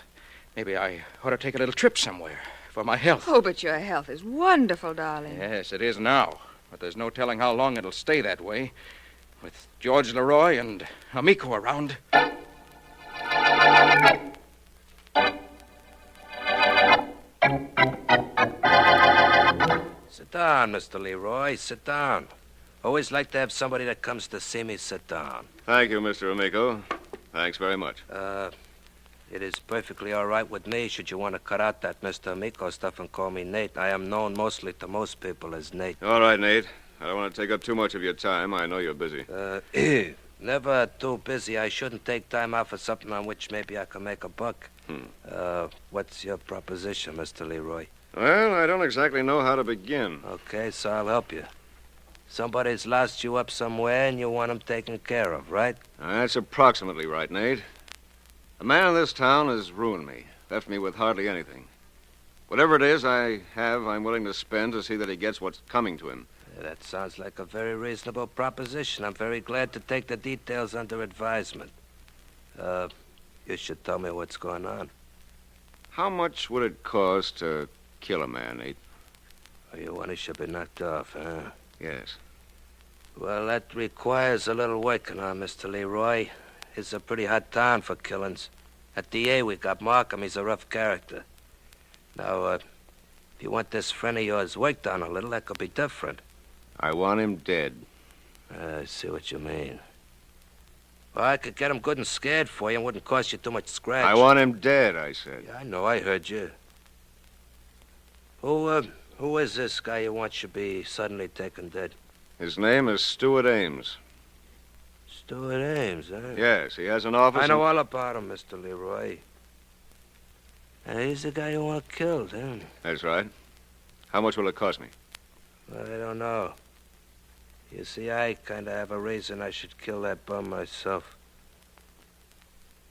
Maybe I ought to take a little trip somewhere for my health. Oh, but your health is wonderful, darling. Yes, it is now. But there's no telling how long it'll stay that way. With George Leroy and Amico around. Sit down, Mr. Leroy. Sit down. Always like to have somebody that comes to see me sit down. Thank you, Mr. Amico. Thanks very much. It is perfectly all right with me should you want to cut out that Mr. Amico stuff and call me Nate. I am known mostly to most people as Nate. All right, Nate. I don't want to take up too much of your time. I know you're busy. Never too busy. I shouldn't take time out for something on which maybe I can make a buck. What's your proposition, Mr. Leroy? Well, I don't exactly know how to begin. Okay, so I'll help you. Somebody's lost you up somewhere and you want them taken care of, right? That's approximately right, Nate. A man in this town has ruined me, left me with hardly anything. Whatever it is I have, I'm willing to spend to see that he gets what's coming to him. That sounds like a very reasonable proposition. I'm very glad to take the details under advisement. You should tell me what's going on. How much would it cost to kill a man, Nate? Oh, you want he should be knocked off, huh? Yes. Well, that requires a little working on, Mr. Leroy. It's a pretty hot town for killings. At DA, we got Markham. He's a rough character. Now, if you want this friend of yours worked on a little, that could be different. I want him dead. I see what you mean. Well, I could get him good and scared for you and wouldn't cost you too much scratch. I want him dead, I said. Yeah, I know. I heard you. Who is this guy you want should be suddenly taken dead? His name is Stuart Ames. Stuart Ames, huh? Yes, he has an office. I know all about him, Mr. Leroy. And he's the guy you want killed, huh? That's right. How much will it cost me? Well, I don't know. You see, I kind of have a reason I should kill that bum myself.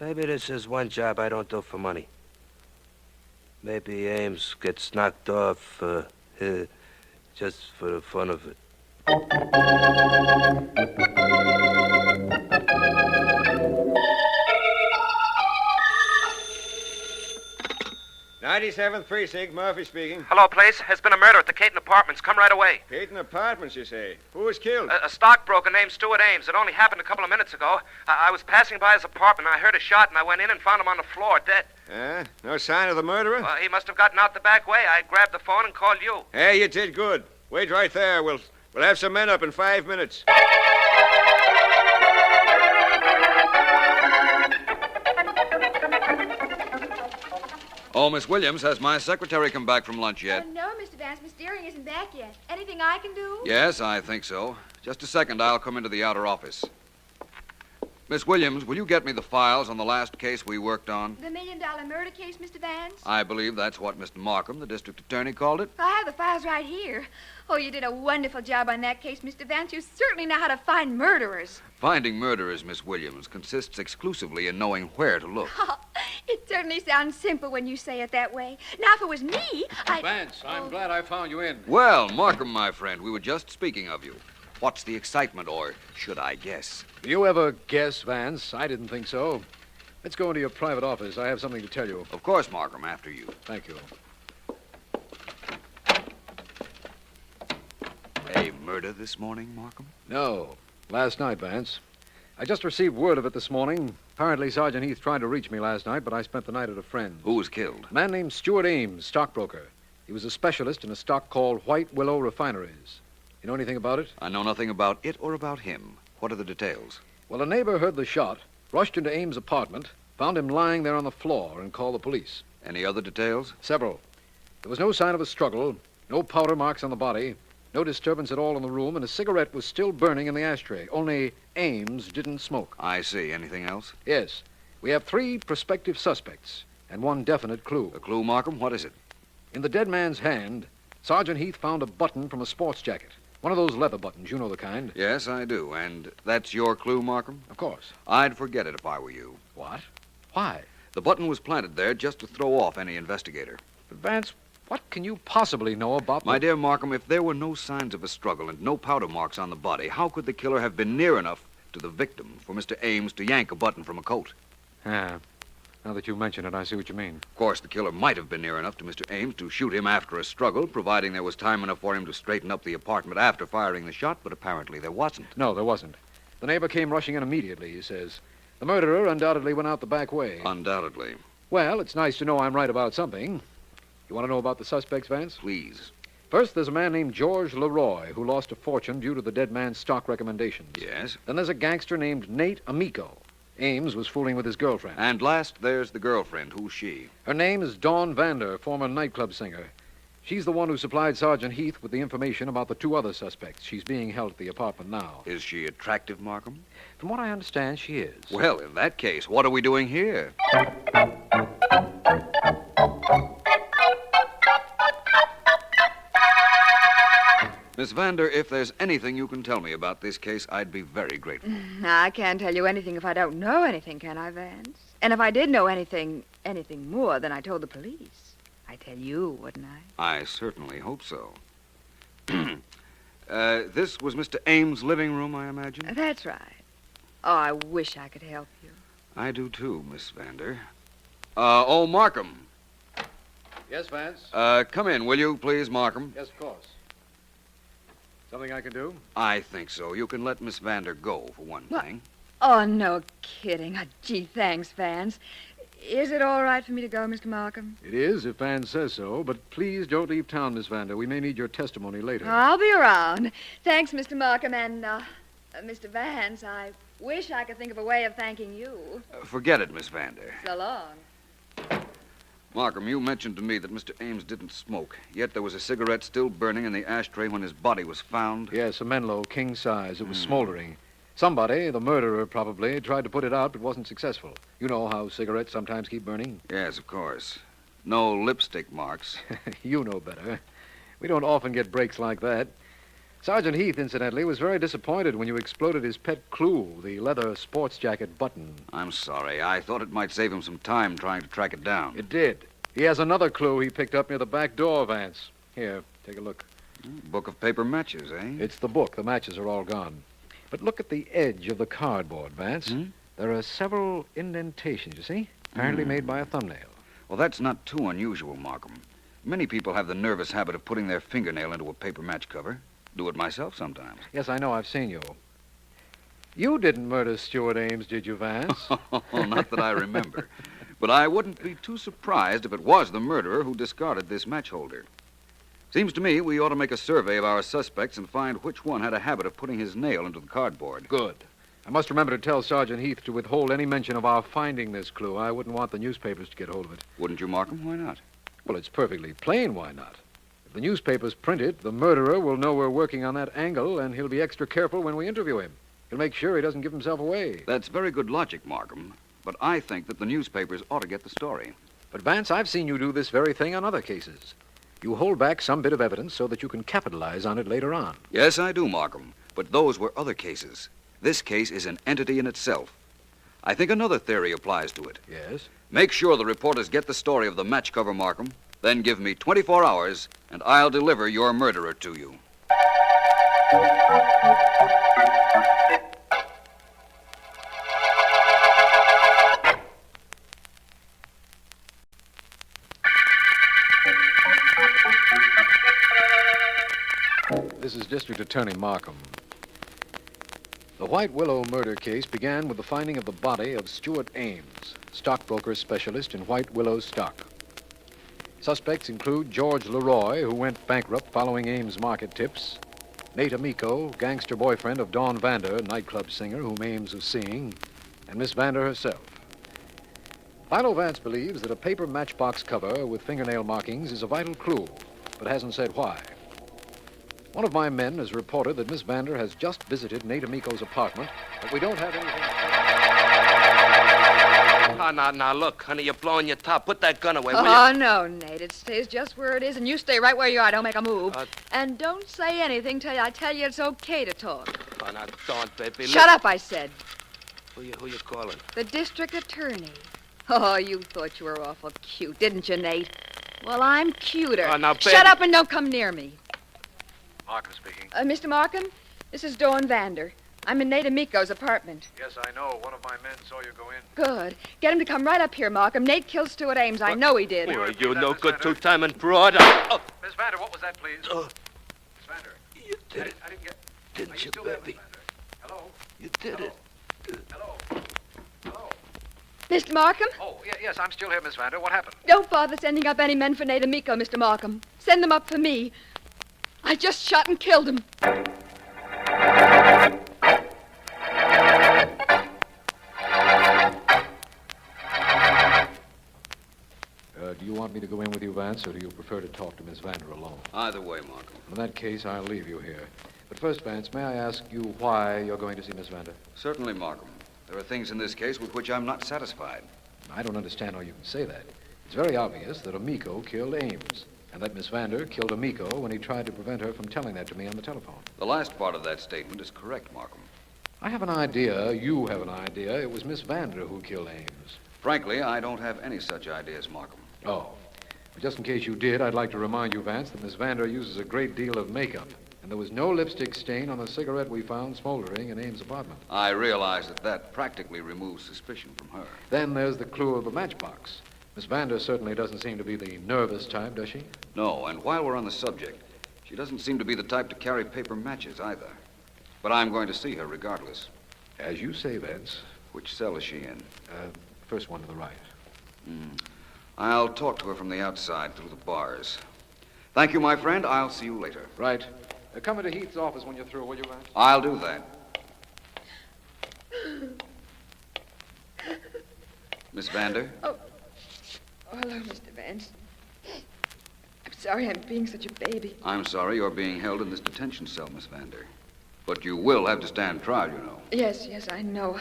Maybe this is one job I don't do for money. Maybe Ames gets knocked off just for the fun of it. 97th Precinct, Murphy speaking. Hello, police. There's been a murder at the Caton Apartments. Come right away. Caton Apartments, you say? Who was killed? A stockbroker named Stuart Ames. It only happened a couple of minutes ago. I was passing by his apartment, and I heard a shot, and I went in and found him on the floor, dead. No sign of the murderer? He must have gotten out the back way. I grabbed the phone and called you. Hey, you did good. Wait right there. We'll have some men up in 5 minutes. Oh, Miss Williams, has my secretary come back from lunch yet? Oh, no, Mr. Vance. Miss Deering isn't back yet. Anything I can do? Yes, I think so. Just a second, I'll come into the outer office. Miss Williams, will you get me the files on the last case we worked on? The $1 million murder case, Mr. Vance? I believe that's what Mr. Markham, the district attorney, called it. I have the files right here. Oh, you did a wonderful job on that case, Mr. Vance. You certainly know how to find murderers. Finding murderers, Miss Williams, consists exclusively in knowing where to look. Oh, it certainly sounds simple when you say it that way. Now, if it was me, Vance, I'm glad I found you in. Well, Markham, my friend, we were just speaking of you. What's the excitement, or should I guess? Do you ever guess, Vance? I didn't think so. Let's go into your private office. I have something to tell you. Of course, Markham, after you. Thank you. A murder this morning, Markham? No. Last night, Vance. I just received word of it this morning. Apparently, Sergeant Heath tried to reach me last night, but I spent the night at a friend's. Who was killed? A man named Stuart Ames, stockbroker. He was a specialist in a stock called White Willow Refineries. You know anything about it? I know nothing about it or about him. What are the details? Well, a neighbor heard the shot, rushed into Ames' apartment, found him lying there on the floor, and called the police. Any other details? Several. There was no sign of a struggle, no powder marks on the body, no disturbance at all in the room, and a cigarette was still burning in the ashtray. Only Ames didn't smoke. I see. Anything else? Yes. We have 3 prospective suspects and 1 definite clue. A clue, Markham? What is it? In the dead man's hand, Sergeant Heath found a button from a sports jacket. One of those leather buttons, you know the kind. Yes, I do. And that's your clue, Markham? Of course. I'd forget it if I were you. What? Why? The button was planted there just to throw off any investigator. But, Vance, what can you possibly know about My dear Markham, if there were no signs of a struggle and no powder marks on the body, how could the killer have been near enough to the victim for Mr. Ames to yank a button from a coat? Yeah. Now that you mention it, I see what you mean. Of course, the killer might have been near enough to Mr. Ames to shoot him after a struggle, providing there was time enough for him to straighten up the apartment after firing the shot, but apparently there wasn't. No, there wasn't. The neighbor came rushing in immediately, he says. The murderer undoubtedly went out the back way. Undoubtedly. Well, it's nice to know I'm right about something. You want to know about the suspects, Vance? Please. First, there's a man named George Leroy who lost a fortune due to the dead man's stock recommendations. Yes. Then there's a gangster named Nate Amico. Ames was fooling with his girlfriend. And last, there's the girlfriend. Who's she? Her name is Dawn Vander, former nightclub singer. She's the one who supplied Sergeant Heath with the information about the 2 other suspects. She's being held at the apartment now. Is she attractive, Markham? From what I understand, she is. Well, in that case, what are we doing here? Miss Vander, if there's anything you can tell me about this case, I'd be very grateful. I can't tell you anything if I don't know anything, can I, Vance? And if I did know anything more than I told the police, I'd tell you, wouldn't I? I certainly hope so. This was Mr. Ames' living room, I imagine? That's right. Oh, I wish I could help you. I do too, Miss Vander. Markham. Yes, Vance? Come in, will you, please, Markham? Yes, of course. Something I can do? I think so. You can let Miss Vander go, for one thing. Oh, no kidding. Oh, gee, thanks, Vance. Is it all right for me to go, Mr. Markham? It is, if Vance says so, but please don't leave town, Miss Vander. We may need your testimony later. I'll be around. Thanks, Mr. Markham, and, Mr. Vance, I wish I could think of a way of thanking you. Forget it, Miss Vander. So long. Markham, you mentioned to me that Mr. Ames didn't smoke, yet there was a cigarette still burning in the ashtray when his body was found. Yes, a Menlo, king size. It was smoldering. Somebody, the murderer probably, tried to put it out but wasn't successful. You know how cigarettes sometimes keep burning? Yes, of course. No lipstick marks. You know better. We don't often get breaks like that. Sergeant Heath, incidentally, was very disappointed when you exploded his pet clue, the leather sports jacket button. I'm sorry. I thought it might save him some time trying to track it down. It did. He has another clue he picked up near the back door, Vance. Here, take a look. Book of paper matches, eh? It's the book. The matches are all gone. But look at the edge of the cardboard, Vance. There are several indentations, you see? Apparently made by a thumbnail. Well, that's not too unusual, Markham. Many people have the nervous habit of putting their fingernail into a paper match cover. Do it myself sometimes. Yes, I know. I've seen you. You didn't murder Stuart Ames, did you, Vance? Not that I remember. But I wouldn't be too surprised if it was the murderer who discarded this match holder. Seems to me we ought to make a survey of our suspects and find which one had a habit of putting his nail into the cardboard. Good. I must remember to tell Sergeant Heath to withhold any mention of our finding this clue. I wouldn't want the newspapers to get hold of it. Wouldn't you, Markham? Why not? Well, it's perfectly plain why not. If the newspapers print it, the murderer will know we're working on that angle, and he'll be extra careful when we interview him. He'll make sure he doesn't give himself away. That's very good logic, Markham. But I think that the newspapers ought to get the story. But, Vance, I've seen you do this very thing on other cases. You hold back some bit of evidence so that you can capitalize on it later on. Yes, I do, Markham. But those were other cases. This case is an entity in itself. I think another theory applies to it. Yes? Make sure the reporters get the story of the match cover, Markham. Then give me 24 hours, and I'll deliver your murderer to you. This is District Attorney Markham. The White Willow murder case began with the finding of the body of Stuart Ames, stockbroker specialist in White Willow stock. Suspects include George Leroy, who went bankrupt following Ames' market tips, Nate Amico, gangster boyfriend of Dawn Vander, nightclub singer whom Ames was seeing, and Miss Vander herself. Philo Vance believes that a paper matchbox cover with fingernail markings is a vital clue, but hasn't said why. One of my men has reported that Miss Vander has just visited Nate Amico's apartment, but we don't have anything. Now, look, honey, you're blowing your top. Put that gun away, will Oh, you? no, Nate. It stays just where it is, and you stay right where you are. Don't make a move. And don't say anything till I tell you it's okay to talk. Oh, now, don't, baby. Shut up, I said. Who you calling? The district attorney. Oh, you thought you were awful cute, didn't you, Nate? Well, I'm cuter. Oh, now, baby. Shut up and don't come near me. Markham speaking. Mr. Markham, this is Dawn Vander. I'm in Nate Amico's apartment. Yes, I know. One of my men saw you go in. Good. Get him to come right up here, Markham. Nate killed Stuart Ames. I know he did. Oh, you no good two-timing broad. Oh. Miss Vander, what was that, please? Oh. Miss Vander. You did it. I didn't get... Didn't you, baby? Hello? You did it. Hello? Hello? Mr. Markham? Oh, yes, I'm still here, Miss Vander. What happened? Don't bother sending up any men for Nate Amico, Mr. Markham. Send them up for me. I just shot and killed him. Do you want me to go in with you, Vance, or do you prefer to talk to Miss Vander alone? Either way, Markham. In that case, I'll leave you here. But first, Vance, may I ask you why you're going to see Miss Vander? Certainly, Markham. There are things in this case with which I'm not satisfied. I don't understand how you can say that. It's very obvious that Amico killed Ames. And that Miss Vander killed Amico when he tried to prevent her from telling that to me on the telephone. The last part of that statement is correct, Markham. I have an idea, you have an idea, it was Miss Vander who killed Ames. Frankly, I don't have any such ideas, Markham. Oh. But just in case you did, I'd like to remind you, Vance, that Miss Vander uses a great deal of makeup. And there was no lipstick stain on the cigarette we found smoldering in Ames' apartment. I realize that practically removes suspicion from her. Then there's the clue of the matchbox. Miss Vander certainly doesn't seem to be the nervous type, does she? No, and while we're on the subject, she doesn't seem to be the type to carry paper matches either. But I'm going to see her regardless. As you say, Vance. Which cell is she in? First one to the right. I'll talk to her from the outside through the bars. Thank you, my friend. I'll see you later. Right. Come into Heath's office when you're through, will you, Vance? I'll do that. Miss Vander? Oh, hello, Mr. Vance. I'm sorry I'm being such a baby. I'm sorry you're being held in this detention cell, Miss Vander. But you will have to stand trial, you know. Yes, I know.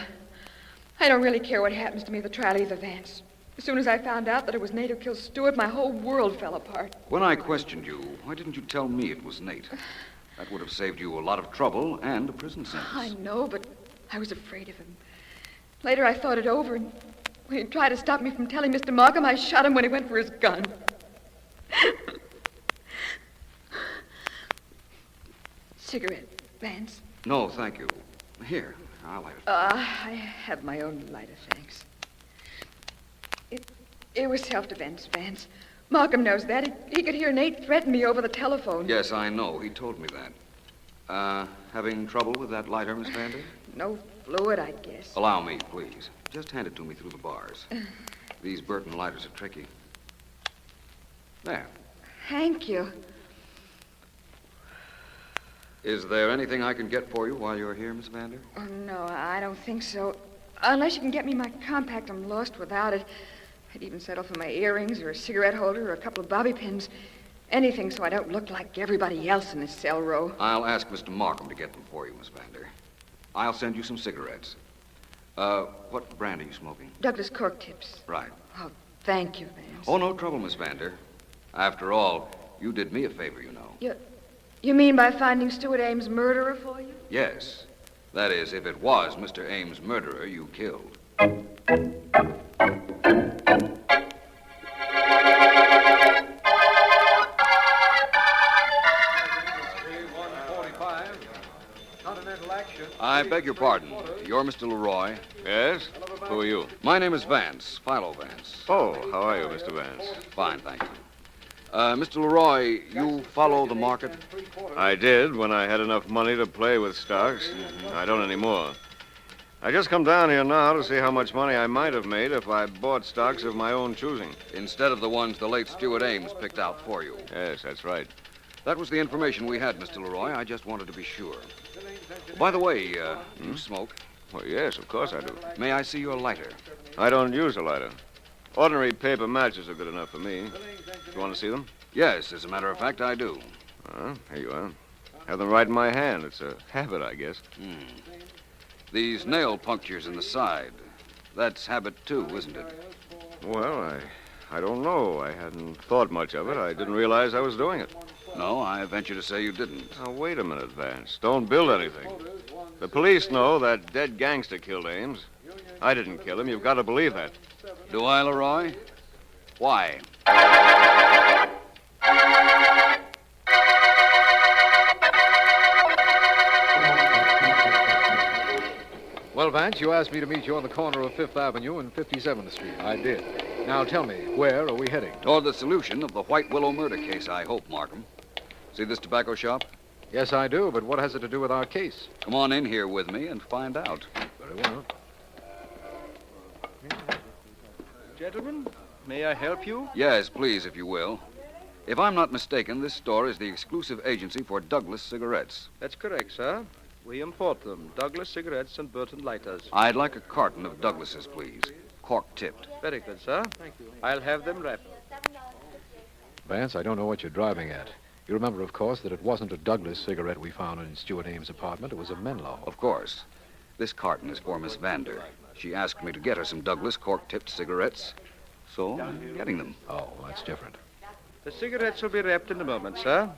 I don't really care what happens to me at the trial either, Vance. As soon as I found out that it was Nate who killed Stewart, my whole world fell apart. When I questioned you, why didn't you tell me it was Nate? That would have saved you a lot of trouble and a prison sentence. I know, but I was afraid of him. Later, I thought it over, and when he tried to stop me from telling Mr. Markham, I shot him when he went for his gun. Cigarette, Vance? No, thank you. Here, I'll light it. I have my own lighter, thanks. It was self-defense, Vance. Markham knows that. He could hear Nate threaten me over the telephone. Yes, I know. He told me that. Having trouble with that lighter, Miss Vander? No fluid, I guess. Allow me, please. Just hand it to me through the bars. These Burton lighters are tricky. There. Thank you. Is there anything I can get for you while you're here, Miss Vander? Oh, no, I don't think so. Unless you can get me my compact, I'm lost without it. I'd even settle for my earrings or a cigarette holder or a couple of bobby pins. Anything so I don't look like everybody else in this cell row. I'll ask Mr. Markham to get them for you, Miss Vander. I'll send you some cigarettes. What brand are you smoking? Douglas cork tips. Right. Oh, thank you, Vance. Oh, no trouble, Miss Vander. After all, you did me a favor, you know. You mean by finding Stewart Ames' murderer for you? Yes. That is, if it was Mr. Ames' murderer you killed. I beg your pardon. You're Mr. Leroy? Yes? Who are you? My name is Vance, Philo Vance. Oh, how are you, Mr. Vance? Fine, thank you. Mr. Leroy, you follow the market? I did when I had enough money to play with stocks. I don't anymore. I just come down here now to see how much money I might have made if I bought stocks of my own choosing. Instead of the ones the late Stewart Ames picked out for you. Yes, that's right. That was the information we had, Mr. Leroy. I just wanted to be sure. By the way, you smoke? Well, yes, of course I do. May I see your lighter? I don't use a lighter. Ordinary paper matches are good enough for me. You want to see them? Yes, as a matter of fact, I do. Here you are. Have them right in my hand. It's a habit, I guess. These nail punctures in the side. That's habit, too, isn't it? Well, I don't know. I hadn't thought much of it. I didn't realize I was doing it. No, I venture to say you didn't. Now, wait a minute, Vance. Don't build anything. The police know that dead gangster killed Ames. I didn't kill him. You've got to believe that. Do I, Leroy? Why? Well, Vance, you asked me to meet you on the corner of 5th Avenue and 57th Street. I did. Now tell me, where are we heading? Toward the solution of the White Willow murder case, I hope, Markham. See this tobacco shop? Yes, I do, but what has it to do with our case? Come on in here with me and find out. Very well. Gentlemen, may I help you? Yes, please, if you will. If I'm not mistaken, this store is the exclusive agency for Douglas cigarettes. That's correct, sir. We import them. Douglas cigarettes and Burton lighters. I'd like a carton of Douglas's, please. Cork-tipped. Very good, sir. Thank you. I'll have them wrapped. Vance, I don't know what you're driving at. You remember, of course, that it wasn't a Douglas cigarette we found in Stewart Ames' apartment. It was a Menlo. Of course. This carton is for Miss Vander. She asked me to get her some Douglas cork-tipped cigarettes, so I'm getting them. Oh, that's different. The cigarettes will be wrapped in a moment, sir.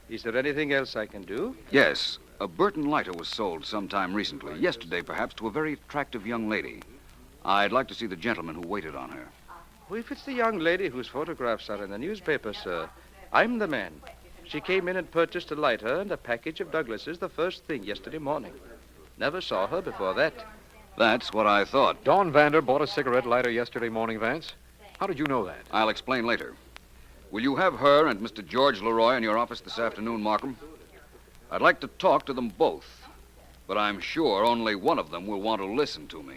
Is there anything else I can do? Yes, a Burton lighter was sold sometime recently, yesterday perhaps, to a very attractive young lady. I'd like to see the gentleman who waited on her. Oh, if it's the young lady whose photographs are in the newspaper, sir, I'm the man. She came in and purchased a lighter and a package of Douglases the first thing yesterday morning. Never saw her before that. That's what I thought. Dawn Vander bought a cigarette lighter yesterday morning, Vance. How did you know that? I'll explain later. Will you have her and Mr. George Leroy in your office this afternoon, Markham? I'd like to talk to them both, but I'm sure only one of them will want to listen to me.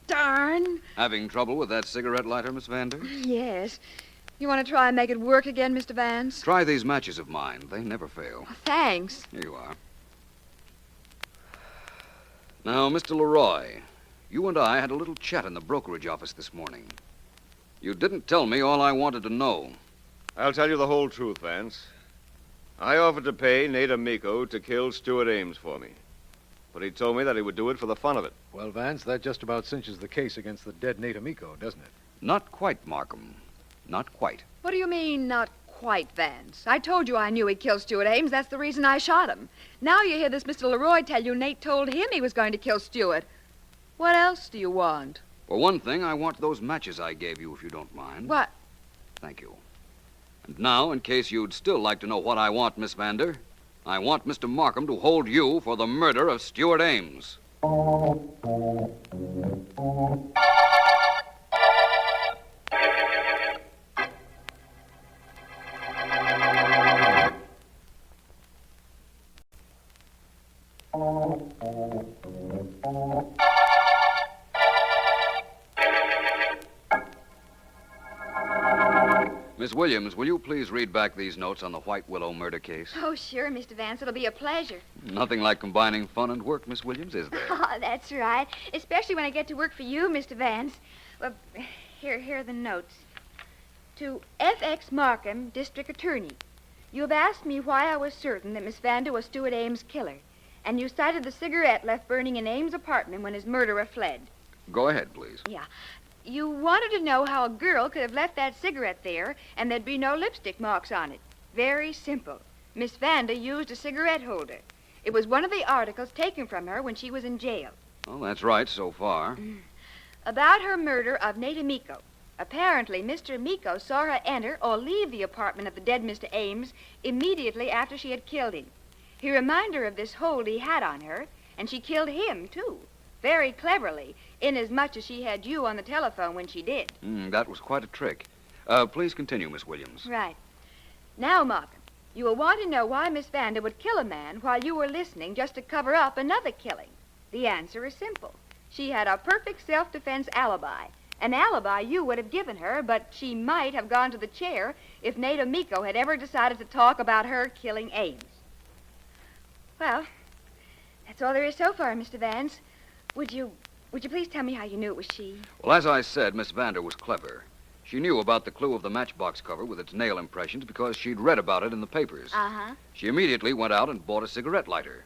Darn. Having trouble with that cigarette lighter, Miss Vander? Yes. You want to try and make it work again, Mr. Vance? Try these matches of mine. They never fail. Thanks. Here you are. Now, Mr. Leroy, you and I had a little chat in the brokerage office this morning. You didn't tell me all I wanted to know. I'll tell you the whole truth, Vance. I offered to pay Nate Amico to kill Stuart Ames for me. But he told me that he would do it for the fun of it. Well, Vance, that just about cinches the case against the dead Nate Amico, doesn't it? Not quite, Markham. Not quite. What do you mean, not quite, Vance? I told you I knew he killed Stuart Ames. That's the reason I shot him. Now you hear this Mr. Leroy tell you Nate told him he was going to kill Stuart. What else do you want? For one thing, I want those matches I gave you, if you don't mind. What? Thank you. And now, in case you'd still like to know what I want, Miss Vander, I want Mr. Markham to hold you for the murder of Stuart Ames. Miss Williams, will you please read back these notes on the White Willow murder case? Oh, sure, Mr. Vance. It'll be a pleasure. Nothing like combining fun and work, Miss Williams, is there? Oh, that's right. Especially when I get to work for you, Mr. Vance. Well, here are the notes. To F.X. Markham, District Attorney. You have asked me why I was certain that Miss Vander was Stuart Ames' killer, and you cited the cigarette left burning in Ames' apartment when his murderer fled. Go ahead, please. Yeah. You wanted to know how a girl could have left that cigarette there and there'd be no lipstick marks on it. Very simple. Miss Vander used a cigarette holder. It was one of the articles taken from her when she was in jail. Well, that's right so far. About her murder of Nate Amico. Apparently, Mr. Amico saw her enter or leave the apartment of the dead Mr. Ames immediately after she had killed him. He reminded her of this hold he had on her, and she killed him, too. Very cleverly, inasmuch as she had you on the telephone when she did. That was quite a trick. Please continue, Miss Williams. Right. Now, Markham, you will want to know why Miss Vander would kill a man while you were listening just to cover up another killing. The answer is simple. She had a perfect self-defense alibi. An alibi you would have given her, but she might have gone to the chair if Nate Amico had ever decided to talk about her killing Ames. Well, that's all there is so far, Mr. Vance. Would you please tell me how you knew it was she? Well, as I said, Miss Vander was clever. She knew about the clue of the matchbox cover with its nail impressions because she'd read about it in the papers. Uh-huh. She immediately went out and bought a cigarette lighter.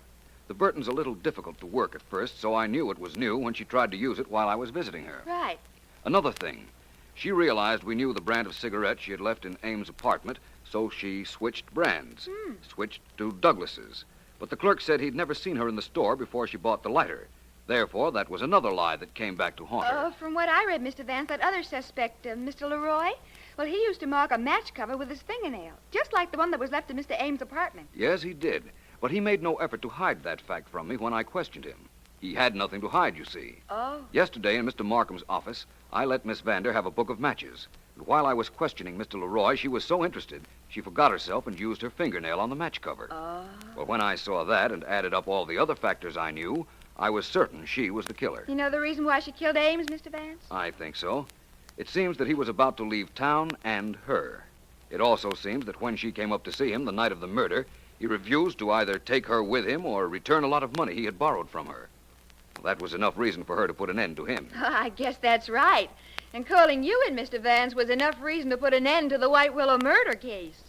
The Burton's a little difficult to work at first, so I knew it was new when she tried to use it while I was visiting her. Right. Another thing, she realized we knew the brand of cigarette she had left in Ames' apartment, so she switched brands. Switched to Douglas's. But the clerk said he'd never seen her in the store before she bought the lighter. Therefore, that was another lie that came back to haunt her. From what I read, Mr. Vance, that other suspect, Mr. Leroy, well, he used to mark a match cover with his fingernail, just like the one that was left in Mr. Ames' apartment. Yes, he did. But he made no effort to hide that fact from me when I questioned him. He had nothing to hide, you see. Oh. Yesterday in Mr. Markham's office, I let Miss Vander have a book of matches. And while I was questioning Mr. Leroy, she was so interested, she forgot herself and used her fingernail on the match cover. Oh. Well, when I saw that and added up all the other factors I knew, I was certain she was the killer. You know the reason why she killed Ames, Mr. Vance? I think so. It seems that he was about to leave town and her. It also seems that when she came up to see him the night of the murder, he refused to either take her with him or return a lot of money he had borrowed from her. Well, that was enough reason for her to put an end to him. I guess that's right. And calling you in, Mr. Vance, was enough reason to put an end to the White Willow murder case.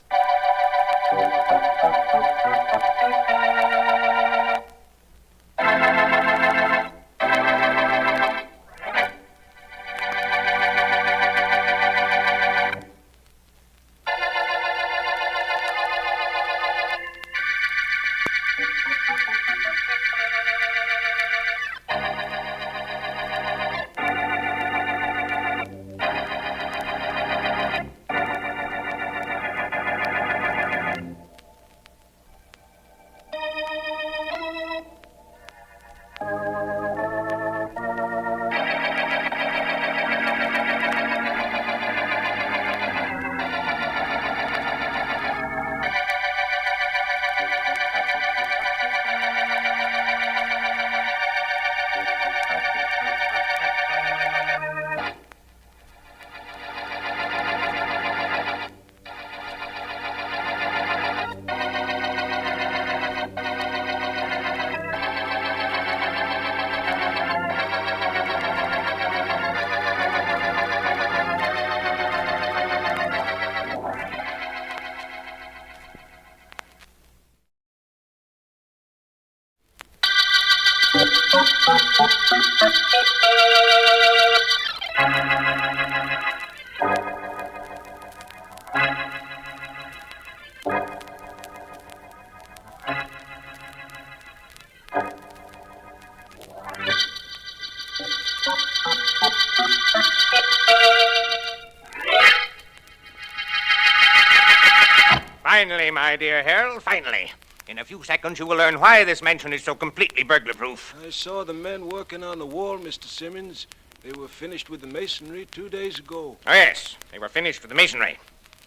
Finally, my dear Harold, finally. In a few seconds, you will learn why this mansion is so completely burglar-proof. I saw the men working on the wall, Mr. Simmons. They were finished with the masonry 2 days ago. Oh, yes, they were finished with the masonry.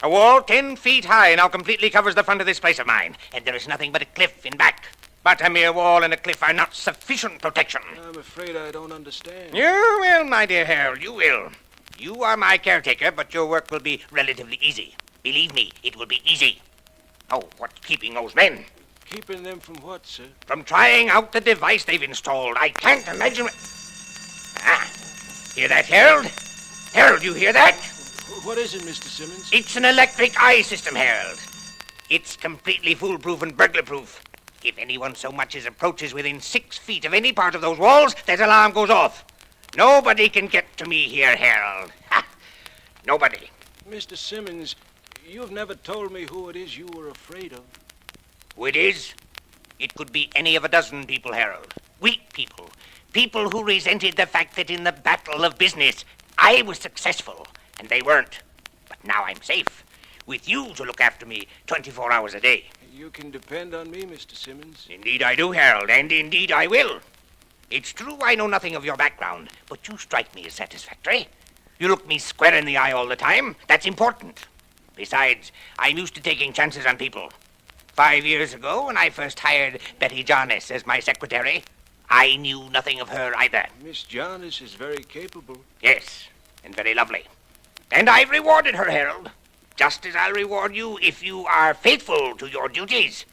A wall 10 feet high now completely covers the front of this place of mine, and there is nothing but a cliff in back. But a mere wall and a cliff are not sufficient protection. I'm afraid I don't understand. You will, my dear Harold, you will. You are my caretaker, but your work will be relatively easy. Believe me, it will be easy. Oh, what's keeping those men? Keeping them from what, sir? From trying out the device they've installed. I can't imagine... Ah, hear that, Harold? Harold, you hear that? What is it, Mr. Simmons? It's an electric eye system, Harold. It's completely foolproof and burglar-proof. If anyone so much as approaches within 6 feet of any part of those walls, that alarm goes off. Nobody can get to me here, Harold. Ha! Nobody. Mr. Simmons, you've never told me who it is you were afraid of. Who it is? It could be any of a dozen people, Harold. Weak people. People who resented the fact that in the battle of business, I was successful, and they weren't. But now I'm safe, with you to look after me 24 hours a day. You can depend on me, Mr. Simmons. Indeed I do, Harold, and indeed I will. It's true I know nothing of your background, but you strike me as satisfactory. You look me square in the eye all the time. That's important. Besides, I'm used to taking chances on people. 5 years ago, when I first hired Betty Jarnes as my secretary, I knew nothing of her either. Miss Jarnes is very capable. Yes, and very lovely. And I've rewarded her, Harold, just as I'll reward you if you are faithful to your duties.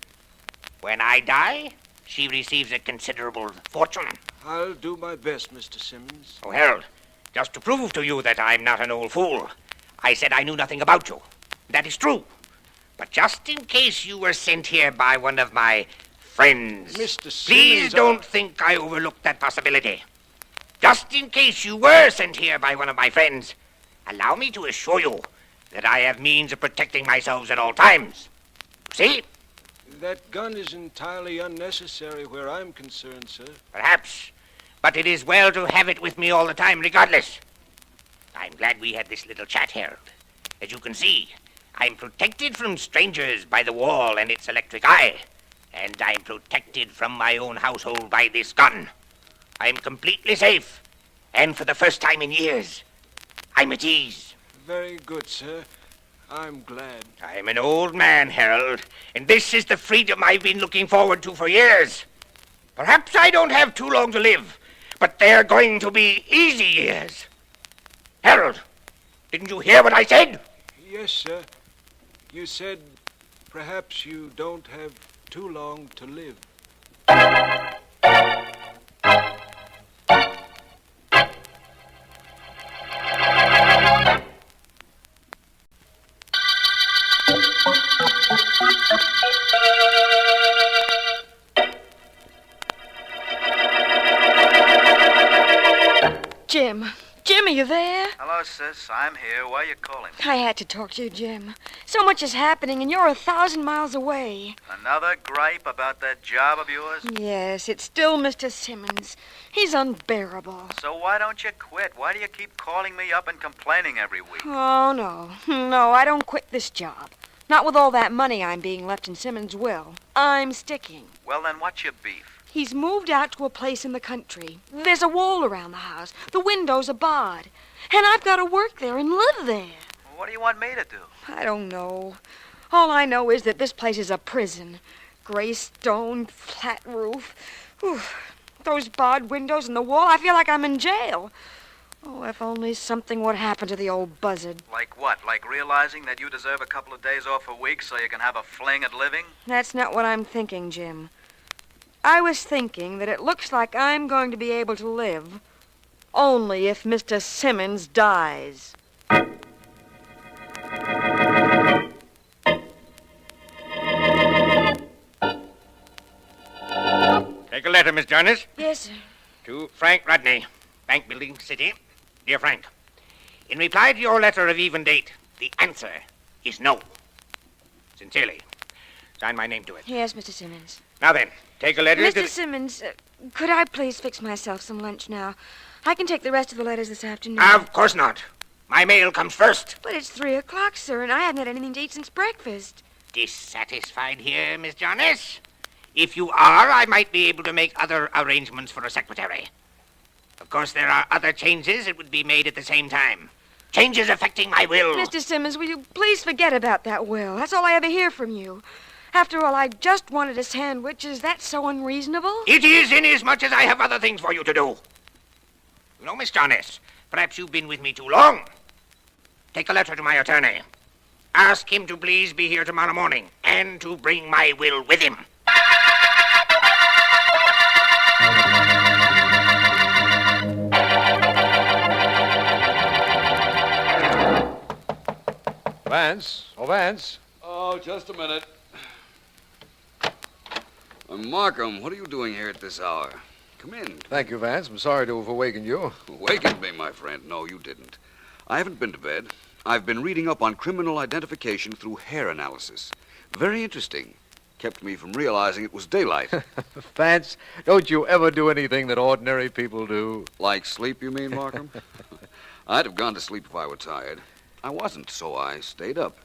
When I die, she receives a considerable fortune. I'll do my best, Mr. Simmons. Oh, Harold, just to prove to you that I'm not an old fool, I said I knew nothing about you. That is true. But just in case you were sent here by one of my friends, Mr. Simmons, please don't think I overlooked that possibility. Just in case you were sent here by one of my friends, allow me to assure you that I have means of protecting myself at all times. See? That gun is entirely unnecessary where I'm concerned, sir. Perhaps. But it is well to have it with me all the time, regardless. I'm glad we had this little chat, Harold. As you can see, I'm protected from strangers by the wall and its electric eye. And I'm protected from my own household by this gun. I'm completely safe. And for the first time in years, I'm at ease. Very good, sir. I'm glad. I'm an old man, Harold, and this is the freedom I've been looking forward to for years. Perhaps I don't have too long to live, but they're going to be easy years. Harold, didn't you hear what I said? Yes, sir. You said perhaps you don't have too long to live. Jim, are you there? Hello, sis. I'm here. Why are you calling me? I had to talk to you, Jim. So much is happening, and you're 1,000 miles away. Another gripe about that job of yours? Yes, it's still Mr. Simmons. He's unbearable. So why don't you quit? Why do you keep calling me up and complaining every week? Oh, no. No, I don't quit this job. Not with all that money I'm being left in Simmons' will. I'm sticking. Well, then what's your beef? He's moved out to a place in the country. There's a wall around the house. The windows are barred. And I've got to work there and live there. Well, what do you want me to do? I don't know. All I know is that this place is a prison. Gray stone, flat roof. Whew. Those barred windows and the wall, I feel like I'm in jail. Oh, if only something would happen to the old buzzard. Like what? Like realizing that you deserve a couple of days off a week so you can have a fling at living? That's not what I'm thinking, Jim. I was thinking that it looks like I'm going to be able to live only if Mr. Simmons dies. Take a letter, Miss Jarnes. Yes, sir. To Frank Rudney, Bank Building, City. Dear Frank, in reply to your letter of even date, the answer is no. Sincerely. Sign my name to it. Yes, Mr. Simmons. Now then, take a letter to Mr. Simmons, could I please fix myself some lunch now? I can take the rest of the letters this afternoon. Of course not. My mail comes first. But it's 3:00, sir, and I haven't had anything to eat since breakfast. Dissatisfied here, Miss Jonas? If you are, I might be able to make other arrangements for a secretary. Of course, there are other changes that would be made at the same time. Changes affecting my will. Mr. Simmons, will you please forget about that will? That's all I ever hear from you. After all, I just wanted a sandwich. Is that so unreasonable? It is, inasmuch as I have other things for you to do. You know, Miss Jonas, perhaps you've been with me too long. Take a letter to my attorney. Ask him to please be here tomorrow morning and to bring my will with him. Vance? Oh, Vance? Oh, just a minute. Markham, what are you doing here at this hour? Come in. Thank you, Vance. I'm sorry to have awakened you. Awakened me, my friend. No, you didn't. I haven't been to bed. I've been reading up on criminal identification through hair analysis. Very interesting. Kept me from realizing it was daylight. Vance, don't you ever do anything that ordinary people do? Like sleep, you mean, Markham? I'd have gone to sleep if I were tired. I wasn't, so I stayed up.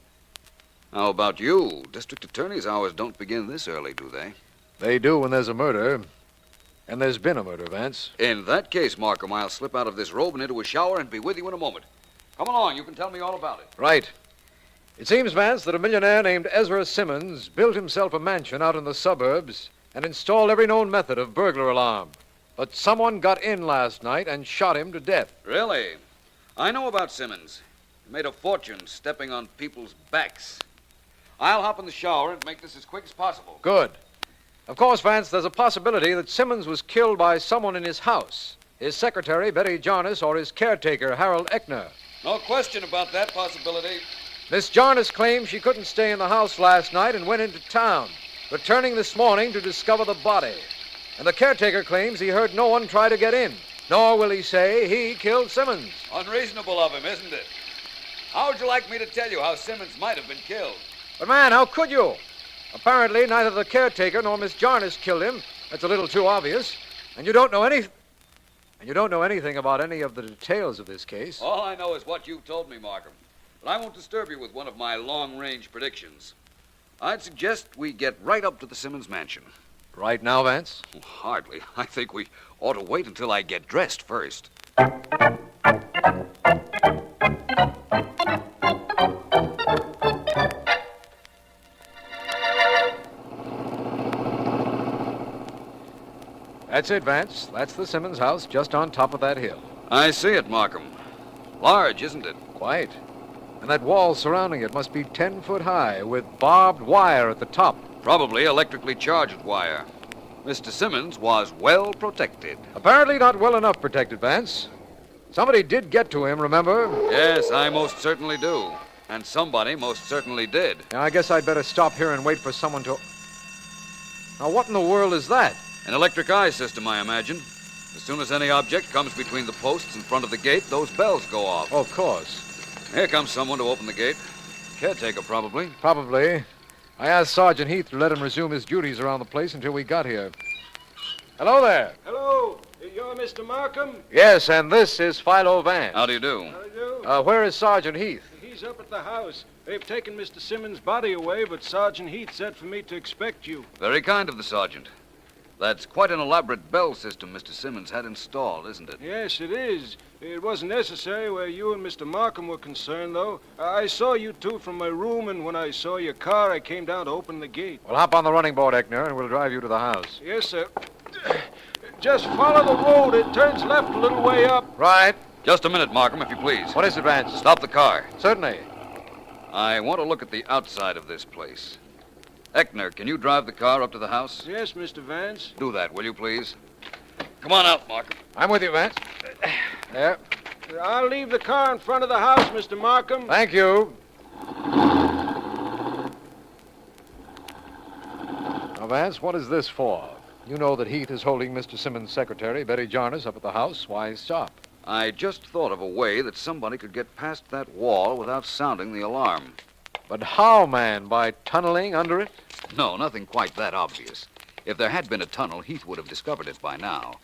How about you? District attorney's hours don't begin this early, do they? They do when there's a murder. And there's been a murder, Vance. In that case, Markham, I'll slip out of this robe and into a shower and be with you in a moment. Come along, you can tell me all about it. Right. It seems, Vance, that a millionaire named Ezra Simmons built himself a mansion out in the suburbs and installed every known method of burglar alarm. But someone got in last night and shot him to death. Really? I know about Simmons. He made a fortune stepping on people's backs. I'll hop in the shower and make this as quick as possible. Good. Of course, Vance, there's a possibility that Simmons was killed by someone in his house. His secretary, Betty Jarnes, or his caretaker, Harold Eckner. No question about that possibility. Miss Jarnes claims she couldn't stay in the house last night and went into town, returning this morning to discover the body. And the caretaker claims he heard no one try to get in, nor will he say he killed Simmons. Unreasonable of him, isn't it? How would you like me to tell you how Simmons might have been killed? But, man, how could you? Apparently, neither the caretaker nor Miss Jarnes killed him. That's a little too obvious. And you don't know anything about any of the details of this case. All I know is what you've told me, Markham. But I won't disturb you with one of my long-range predictions. I'd suggest we get right up to the Simmons mansion. Right now, Vance? Oh, hardly. I think we ought to wait until I get dressed first. That's it, Vance. That's the Simmons house just on top of that hill. I see it, Markham. Large, isn't it? Quite. And that wall surrounding it must be 10 foot high with barbed wire at the top. Probably electrically charged wire. Mr. Simmons was well protected. Apparently not well enough protected, Vance. Somebody did get to him, remember? Yes, I most certainly do. And somebody most certainly did. Now, I guess I'd better stop here and wait for someone to... Now, what in the world is that? An electric eye system, I imagine. As soon as any object comes between the posts in front of the gate, those bells go off. Oh, of course. Here comes someone to open the gate. Caretaker, probably. Probably. I asked Sergeant Heath to let him resume his duties around the place until we got here. Hello there. Hello. You're Mr. Markham? Yes, and this is Philo Vance. How do you do? How do you do? Where is Sergeant Heath? He's up at the house. They've taken Mr. Simmons' body away, but Sergeant Heath said for me to expect you. Very kind of the sergeant. That's quite an elaborate bell system Mr. Simmons had installed, isn't it? Yes, it is. It wasn't necessary where you and Mr. Markham were concerned, though. I saw you two from my room, and when I saw your car, I came down to open the gate. Well, hop on the running board, Eckner, and we'll drive you to the house. Yes, sir. Just follow the road. It turns left a little way up. Right. Just a minute, Markham, if you please. What is it, Vance? Stop the car. Certainly. I want to look at the outside of this place. Eckner, can you drive the car up to the house? Yes, Mr. Vance. Do that, will you, please? Come on out, Markham. I'm with you, Vance. There. I'll leave the car in front of the house, Mr. Markham. Thank you. Now, Vance, what is this for? You know that Heath is holding Mr. Simmons' secretary, Betty Jarnes, up at the house. Why stop? I just thought of a way that somebody could get past that wall without sounding the alarm. But how, man? By tunneling under it? No, nothing quite that obvious. If there had been a tunnel, Heath would have discovered it by now.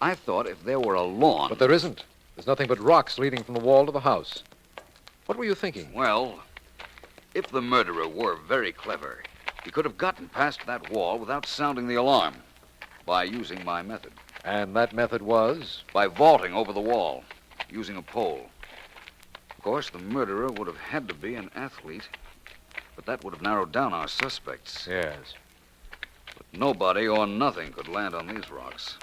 I thought if there were a lawn... But there isn't. There's nothing but rocks leading from the wall to the house. What were you thinking? Well, if the murderer were very clever, he could have gotten past that wall without sounding the alarm by using my method. And that method was? By vaulting over the wall, using a pole. Of course, the murderer would have had to be an athlete, but that would have narrowed down our suspects. Yes. But nobody or nothing could land on these rocks.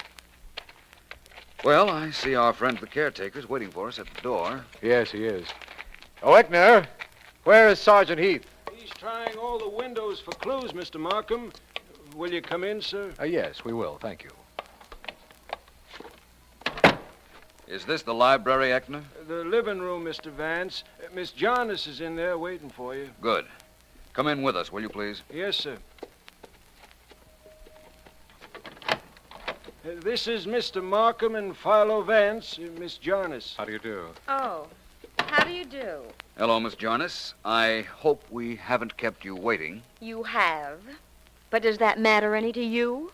Well, I see our friend the caretaker's waiting for us at the door. Yes, he is. Oh, Eckner, where is Sergeant Heath? He's trying all the windows for clues, Mr. Markham. Will you come in, sir? Yes, we will. Thank you. Is this the library, Eckner? The living room, Mr. Vance. Miss Jarnes is in there waiting for you. Good. Come in with us, will you, please? Yes, sir. This is Mr. Markham and Philo Vance, Miss Jarnes. How do you do? Oh, how do you do? Hello, Miss Jarnes. I hope we haven't kept you waiting. You have. But does that matter any to you?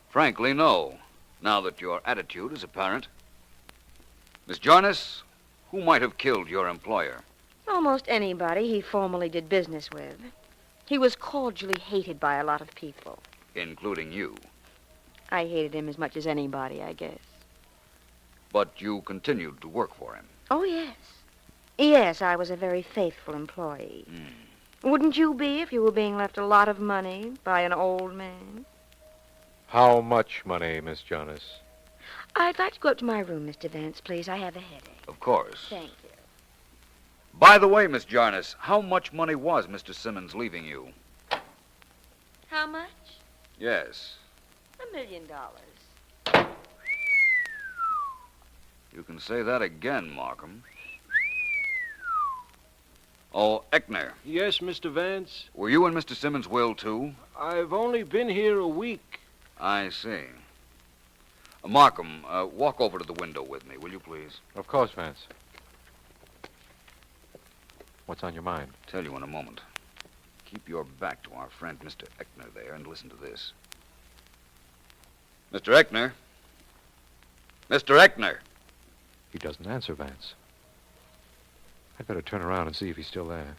Frankly, no. Now that your attitude is apparent. Miss Jarnes, who might have killed your employer? Almost anybody he formerly did business with. He was cordially hated by a lot of people. Including you. I hated him as much as anybody, I guess. But you continued to work for him. Oh, yes. Yes, I was a very faithful employee. Wouldn't you be if you were being left a lot of money by an old man? How much money, Miss Jarnes? I'd like to go up to my room, Mr. Vance, please. I have a headache. Of course. Thank you. By the way, Miss Jarnes, how much money was Mr. Simmons leaving you? How much? Yes. $1 million. You can say that again, Markham. Oh, Eckner. Yes, Mr. Vance? Were you in Mr. Simmons' will, too? I've only been here a week. I see. Markham, walk over to the window with me, will you, please? Of course, Vance. What's on your mind? Tell you in a moment. Keep your back to our friend, Mr. Eckner, there, and listen to this. Mr. Eckner? Mr. Eckner! He doesn't answer, Vance. I'd better turn around and see if he's still there.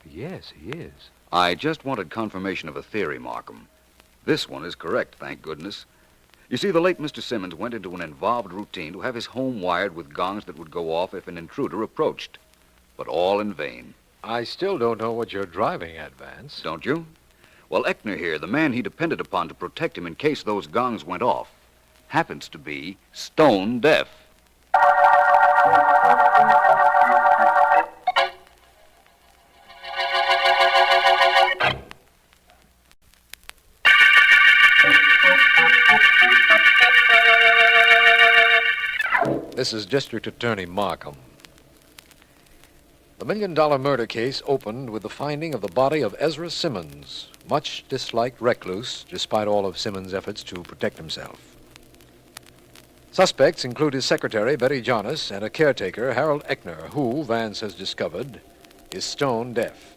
Yes, he is. I just wanted confirmation of a theory, Markham. This one is correct, thank goodness. You see, the late Mr. Simmons went into an involved routine to have his home wired with gongs that would go off if an intruder approached. But all in vain. I still don't know what you're driving at, Vance. Don't you? Well, Eckner here, the man he depended upon to protect him in case those gongs went off, happens to be stone deaf. This is District Attorney Markham. The $1 million murder case opened with the finding of the body of Ezra Simmons, much disliked recluse, despite all of Simmons' efforts to protect himself. Suspects include his secretary, Betty Jarnes, and a caretaker, Harold Eckner, who, Vance has discovered, is stone deaf.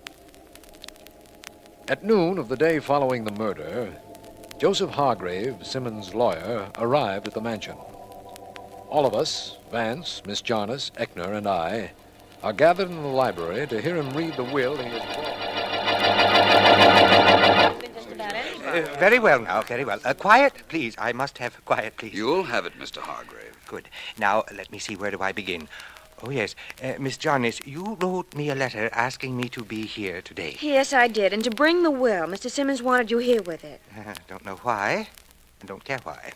At noon of the day following the murder, Joseph Hargrave, Simmons' lawyer, arrived at the mansion. All of us, Vance, Miss Jarnes, Eckner, and I, are gathered in the library to hear him read the will he has brought. Very well now, very well. Quiet, please. I must have quiet, please. You'll have it, Mr. Hargrave. Good. Now, let me see, where do I begin? Oh, yes. Miss Jarnes, you wrote me a letter asking me to be here today. Yes, I did. And to bring the will. Mr. Simmons wanted you here with it. Don't know why. And don't care why.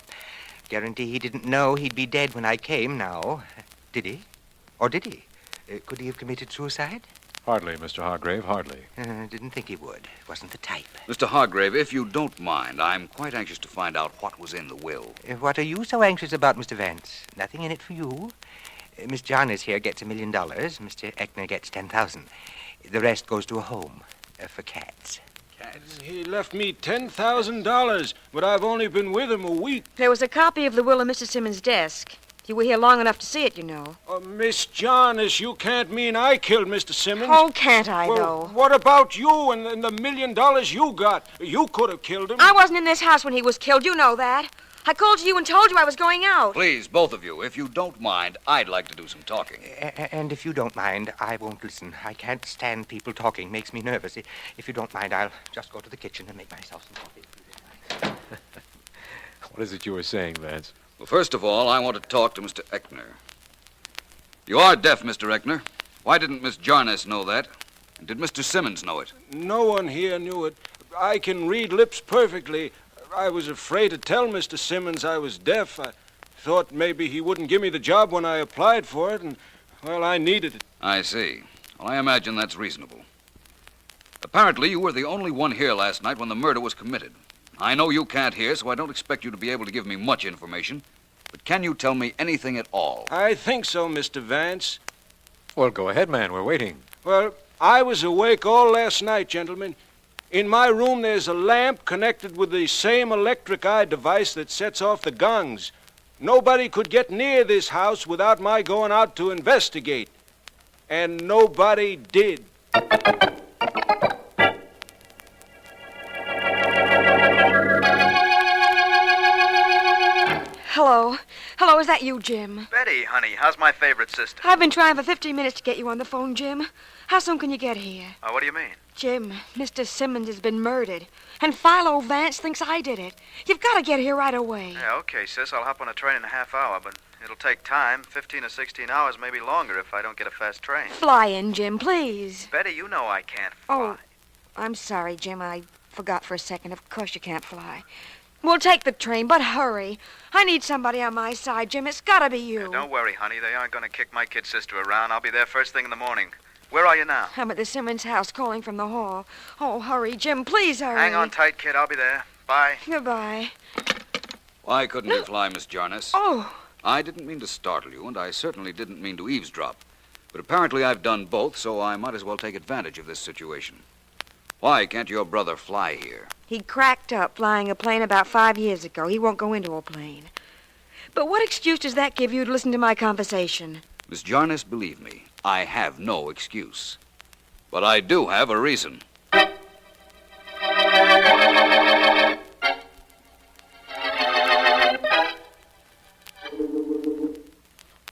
Guarantee he didn't know he'd be dead when I came now. Did he? Or did he? Could he have committed suicide? Hardly, Mr. Hargrave, hardly. Didn't think he would. Wasn't the type. Mr. Hargrave, if you don't mind, I'm quite anxious to find out what was in the will. What are you so anxious about, Mr. Vance? Nothing in it for you. Miss Jarnes here gets $1 million. Mr. Eckner gets $10,000. The rest goes to a home for cats. He left me $10,000, but I've only been with him a week. There was a copy of the will on Mr. Simmons' desk. You were here long enough to see it, you know. Miss Jarnes, you can't mean I killed Mr. Simmons. Oh, can't I, Well, though? what about you and the $1 million you got? You could have killed him. I wasn't in this house when he was killed. You know that. I called to you and told you I was going out. Please, both of you, if you don't mind, I'd like to do some talking. And if you don't mind, I won't listen. I can't stand people talking. Makes me nervous. If you don't mind, I'll just go to the kitchen and make myself some coffee. What is it you were saying, Vance? Well, first of all, I want to talk to Mr. Eckner. You are deaf, Mr. Eckner. Why didn't Miss Jarnes know that? And did Mr. Simmons know it? No one here knew it. I can read lips perfectly. I was afraid to tell Mr. Simmons I was deaf. I thought maybe he wouldn't give me the job when I applied for it, and, well, I needed it. I see. Well, I imagine that's reasonable. Apparently, you were the only one here last night when the murder was committed. I know you can't hear, so I don't expect you to be able to give me much information. But can you tell me anything at all? I think so, Mr. Vance. Well, go ahead, man. We're waiting. Well, I was awake all last night, gentlemen. In my room, there's a lamp connected with the same electric eye device that sets off the gongs. Nobody could get near this house without my going out to investigate. And nobody did. Hello. Hello, is that you, Jim? Betty, honey, how's my favorite sister? I've been trying for 15 minutes to get you on the phone, Jim. How soon can you get here? What do you mean? Jim, Mr. Simmons has been murdered, and Philo Vance thinks I did it. You've got to get here right away. Yeah, okay, sis. I'll hop on a train in a half hour, but it'll take time, 15 or 16 hours, maybe longer if I don't get a fast train. Fly in, Jim, please. Betty, you know I can't fly. Oh, I'm sorry, Jim. I forgot for a second. Of course you can't fly. We'll take the train, but hurry. I need somebody on my side, Jim. It's got to be you. Don't worry, honey. They aren't going to kick my kid sister around. I'll be there first thing in the morning. Where are you now? I'm at the Simmons house calling from the hall. Oh, hurry, Jim. Please hurry. Hang on tight, kid. I'll be there. Bye. Goodbye. Why couldn't you fly, Miss Jarnes? Oh. I didn't mean to startle you, and I certainly didn't mean to eavesdrop. But apparently I've done both, so I might as well take advantage of this situation. Why can't your brother fly here? He cracked up flying a plane about 5 years ago. He won't go into a plane. But what excuse does that give you to listen to my conversation? Miss Jarnes, believe me, I have no excuse. But I do have a reason.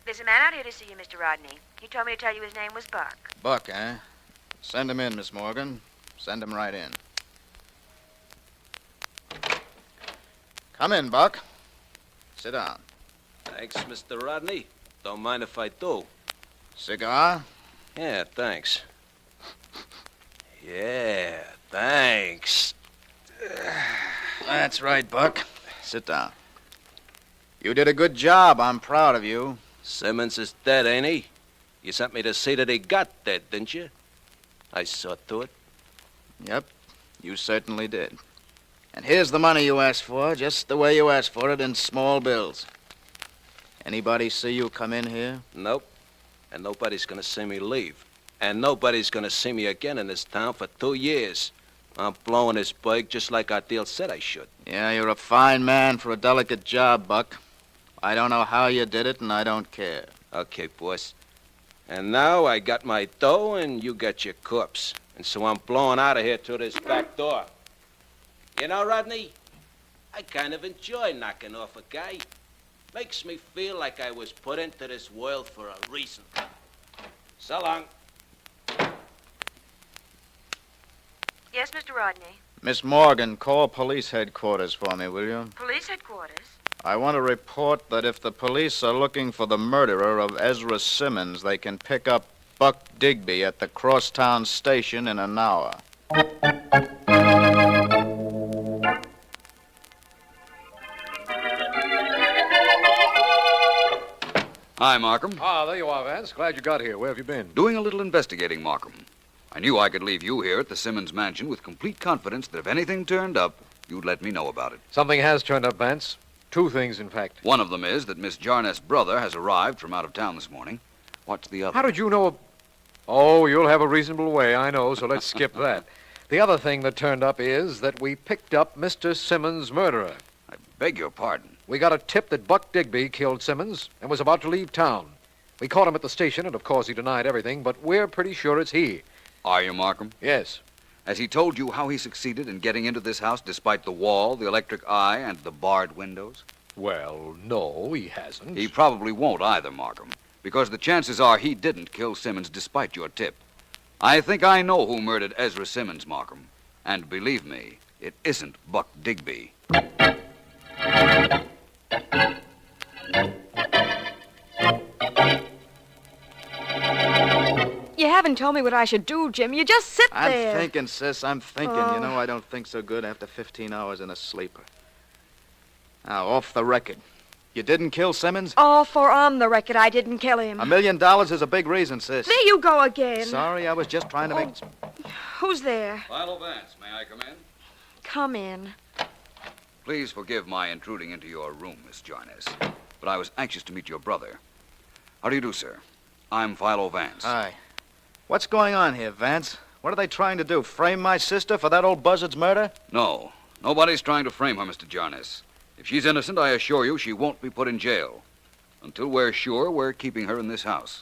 There's a man out here to see you, Mr. Rodney. He told me to tell you his name was Buck. Buck, eh? Send him in, Miss Morgan. Send him right in. Come in, Buck. Sit down. Thanks, Mr. Rodney. Don't mind if I do. Cigar? Yeah, thanks. Yeah, thanks. That's right, Buck. Sit down. You did a good job. I'm proud of you. Simmons is dead, ain't he? You sent me to see that he got dead, didn't you? I saw to it. Yep, you certainly did. And here's the money you asked for, just the way you asked for it, in small bills. Anybody see you come in here? Nope. And nobody's gonna see me leave. And nobody's gonna see me again in this town for 2 years. I'm blowing this bug just like our deal said I should. Yeah, you're a fine man for a delicate job, Buck. I don't know how you did it, and I don't care. Okay, boss. And now I got my dough, and you got your corpse. And so I'm blowing out of here through this back door. You know, Rodney, I kind of enjoy knocking off a guy. Makes me feel like I was put into this world for a reason. So long. Yes, Mr. Rodney. Miss Morgan, call police headquarters for me, will you? Police headquarters? I want to report that if the police are looking for the murderer of Ezra Simmons, they can pick up Buck Digby at the Crosstown station in an hour. Hi, Markham. Ah, there you are, Vance. Glad you got here. Where have you been? Doing a little investigating, Markham. I knew I could leave you here at the Simmons mansion with complete confidence that if anything turned up, you'd let me know about it. Something has turned up, Vance. 2 things, in fact. One of them is that Miss Jarnes' brother has arrived from out of town this morning. What's the other? How did you know? Oh, you'll have a reasonable way, I know, so let's skip that. The other thing that turned up is that we picked up Mr. Simmons' murderer. I beg your pardon. We got a tip that Buck Digby killed Simmons and was about to leave town. We caught him at the station, and of course he denied everything, but we're pretty sure it's he. Are you, Markham? Yes. Has he told you how he succeeded in getting into this house despite the wall, the electric eye, and the barred windows? Well, no, he hasn't. He probably won't either, Markham, because the chances are he didn't kill Simmons despite your tip. I think I know who murdered Ezra Simmons, Markham. And believe me, it isn't Buck Digby. You haven't told me what I should do, Jim. You just sit there. I'm thinking, sis. I'm thinking. Oh. You know, I don't think so good after 15 hours in a sleeper. Now, off the record. You didn't kill Simmons? All for on the record, I didn't kill him. $1 million is a big reason, sis. There you go again. Sorry, I was just trying to make... Who's there? Philo Vance, may I come in? Come in. Please forgive my intruding into your room, Miss Jarnes, but I was anxious to meet your brother. How do you do, sir? I'm Philo Vance. Hi. What's going on here, Vance? What are they trying to do, frame my sister for that old buzzard's murder? No, nobody's trying to frame her, Mr. Jarnes. If she's innocent, I assure you she won't be put in jail. Until we're sure we're keeping her in this house.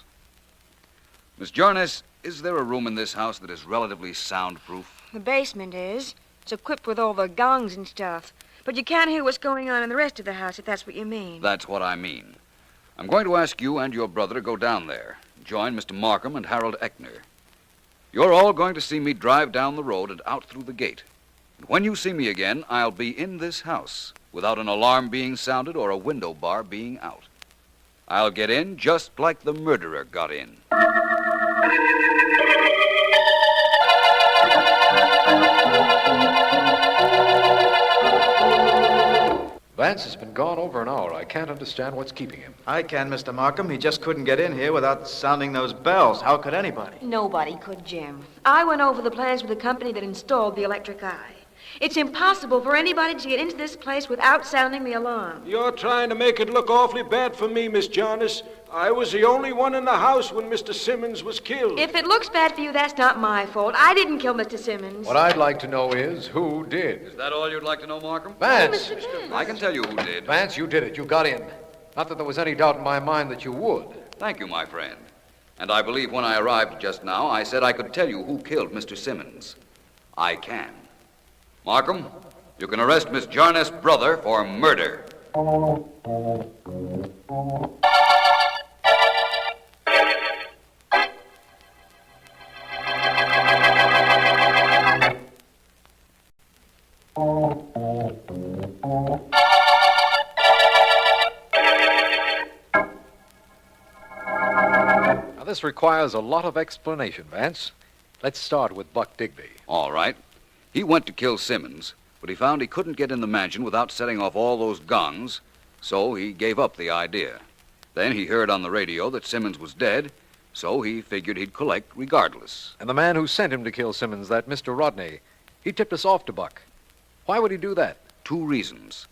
Miss Jarnes, is there a room in this house that is relatively soundproof? The basement is. It's equipped with all the gongs and stuff. But you can't hear what's going on in the rest of the house, if that's what you mean. That's what I mean. I'm going to ask you and your brother to go down there. Join Mr. Markham and Harold Eckner. You're all going to see me drive down the road and out through the gate. And when you see me again, I'll be in this house without an alarm being sounded or a window bar being out. I'll get in just like the murderer got in. Vance has been gone over an hour. I can't understand what's keeping him. I can, Mr. Markham. He just couldn't get in here without sounding those bells. How could anybody? Nobody could, Jim. I went over the plans with the company that installed the electric eye. It's impossible for anybody to get into this place without sounding the alarm. You're trying to make it look awfully bad for me, Miss Jarnes. I was the only one in the house when Mr. Simmons was killed. If it looks bad for you, that's not my fault. I didn't kill Mr. Simmons. What I'd like to know is who did. Is that all you'd like to know, Markham? Vance! I can tell you who did. Vance, you did it. You got in. Not that there was any doubt in my mind that you would. Thank you, my friend. And I believe when I arrived just now, I said I could tell you who killed Mr. Simmons. I can. Markham, you can arrest Miss Jarnes' brother for murder. Now, this requires a lot of explanation, Vance. Let's start with Buck Digby. All right. He went to kill Simmons, but he found he couldn't get in the mansion without setting off all those gongs, so he gave up the idea. Then he heard on the radio that Simmons was dead, so he figured he'd collect regardless. And the man who sent him to kill Simmons, that Mr. Rodney, he tipped us off to Buck. Why would he do that? 2 reasons.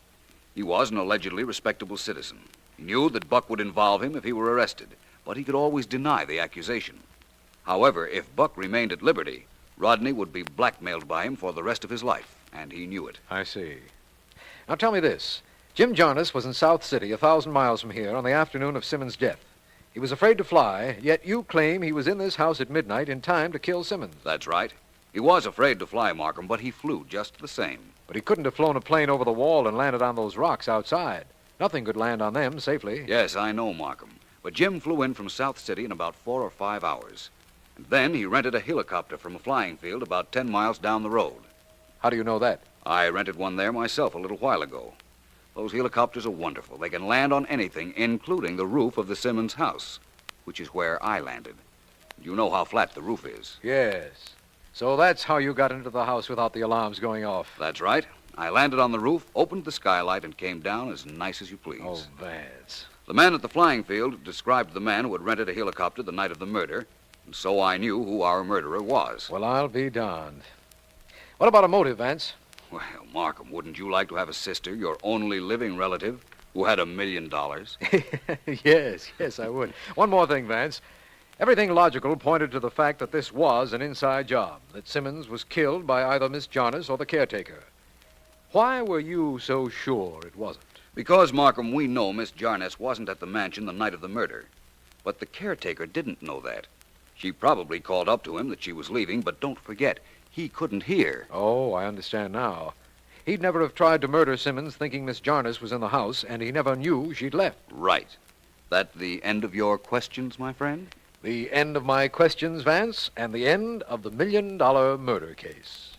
He was an allegedly respectable citizen. He knew that Buck would involve him if he were arrested, but he could always deny the accusation. However, if Buck remained at liberty, Rodney would be blackmailed by him for the rest of his life, and he knew it. I see. Now tell me this. Jim Jarnes was in South City, 1,000 miles from here, on the afternoon of Simmons' death. He was afraid to fly, yet you claim he was in this house at midnight in time to kill Simmons. That's right. He was afraid to fly, Markham, but he flew just the same. But he couldn't have flown a plane over the wall and landed on those rocks outside. Nothing could land on them safely. Yes, I know, Markham. But Jim flew in from South City in about 4 or 5 hours. And then he rented a helicopter from a flying field about 10 miles down the road. How do you know that? I rented one there myself a little while ago. Those helicopters are wonderful. They can land on anything, including the roof of the Simmons house, which is where I landed. You know how flat the roof is. Yes. So that's how you got into the house without the alarms going off. That's right. I landed on the roof, opened the skylight, and came down as nice as you please. Oh, Vance. The man at the flying field described the man who had rented a helicopter the night of the murder, and so I knew who our murderer was. Well, I'll be darned. What about a motive, Vance? Well, Markham, wouldn't you like to have a sister, your only living relative, who had $1 million? Yes, I would. One more thing, Vance. Everything logical pointed to the fact that this was an inside job, that Simmons was killed by either Miss Jarnes or the caretaker. Why were you so sure it wasn't? Because, Markham, we know Miss Jarnes wasn't at the mansion the night of the murder. But the caretaker didn't know that. She probably called up to him that she was leaving, but don't forget, he couldn't hear. Oh, I understand now. He'd never have tried to murder Simmons thinking Miss Jarnes was in the house, and he never knew she'd left. Right. That the end of your questions, my friend? The end of my questions, Vance, and the end of the $1 million murder case.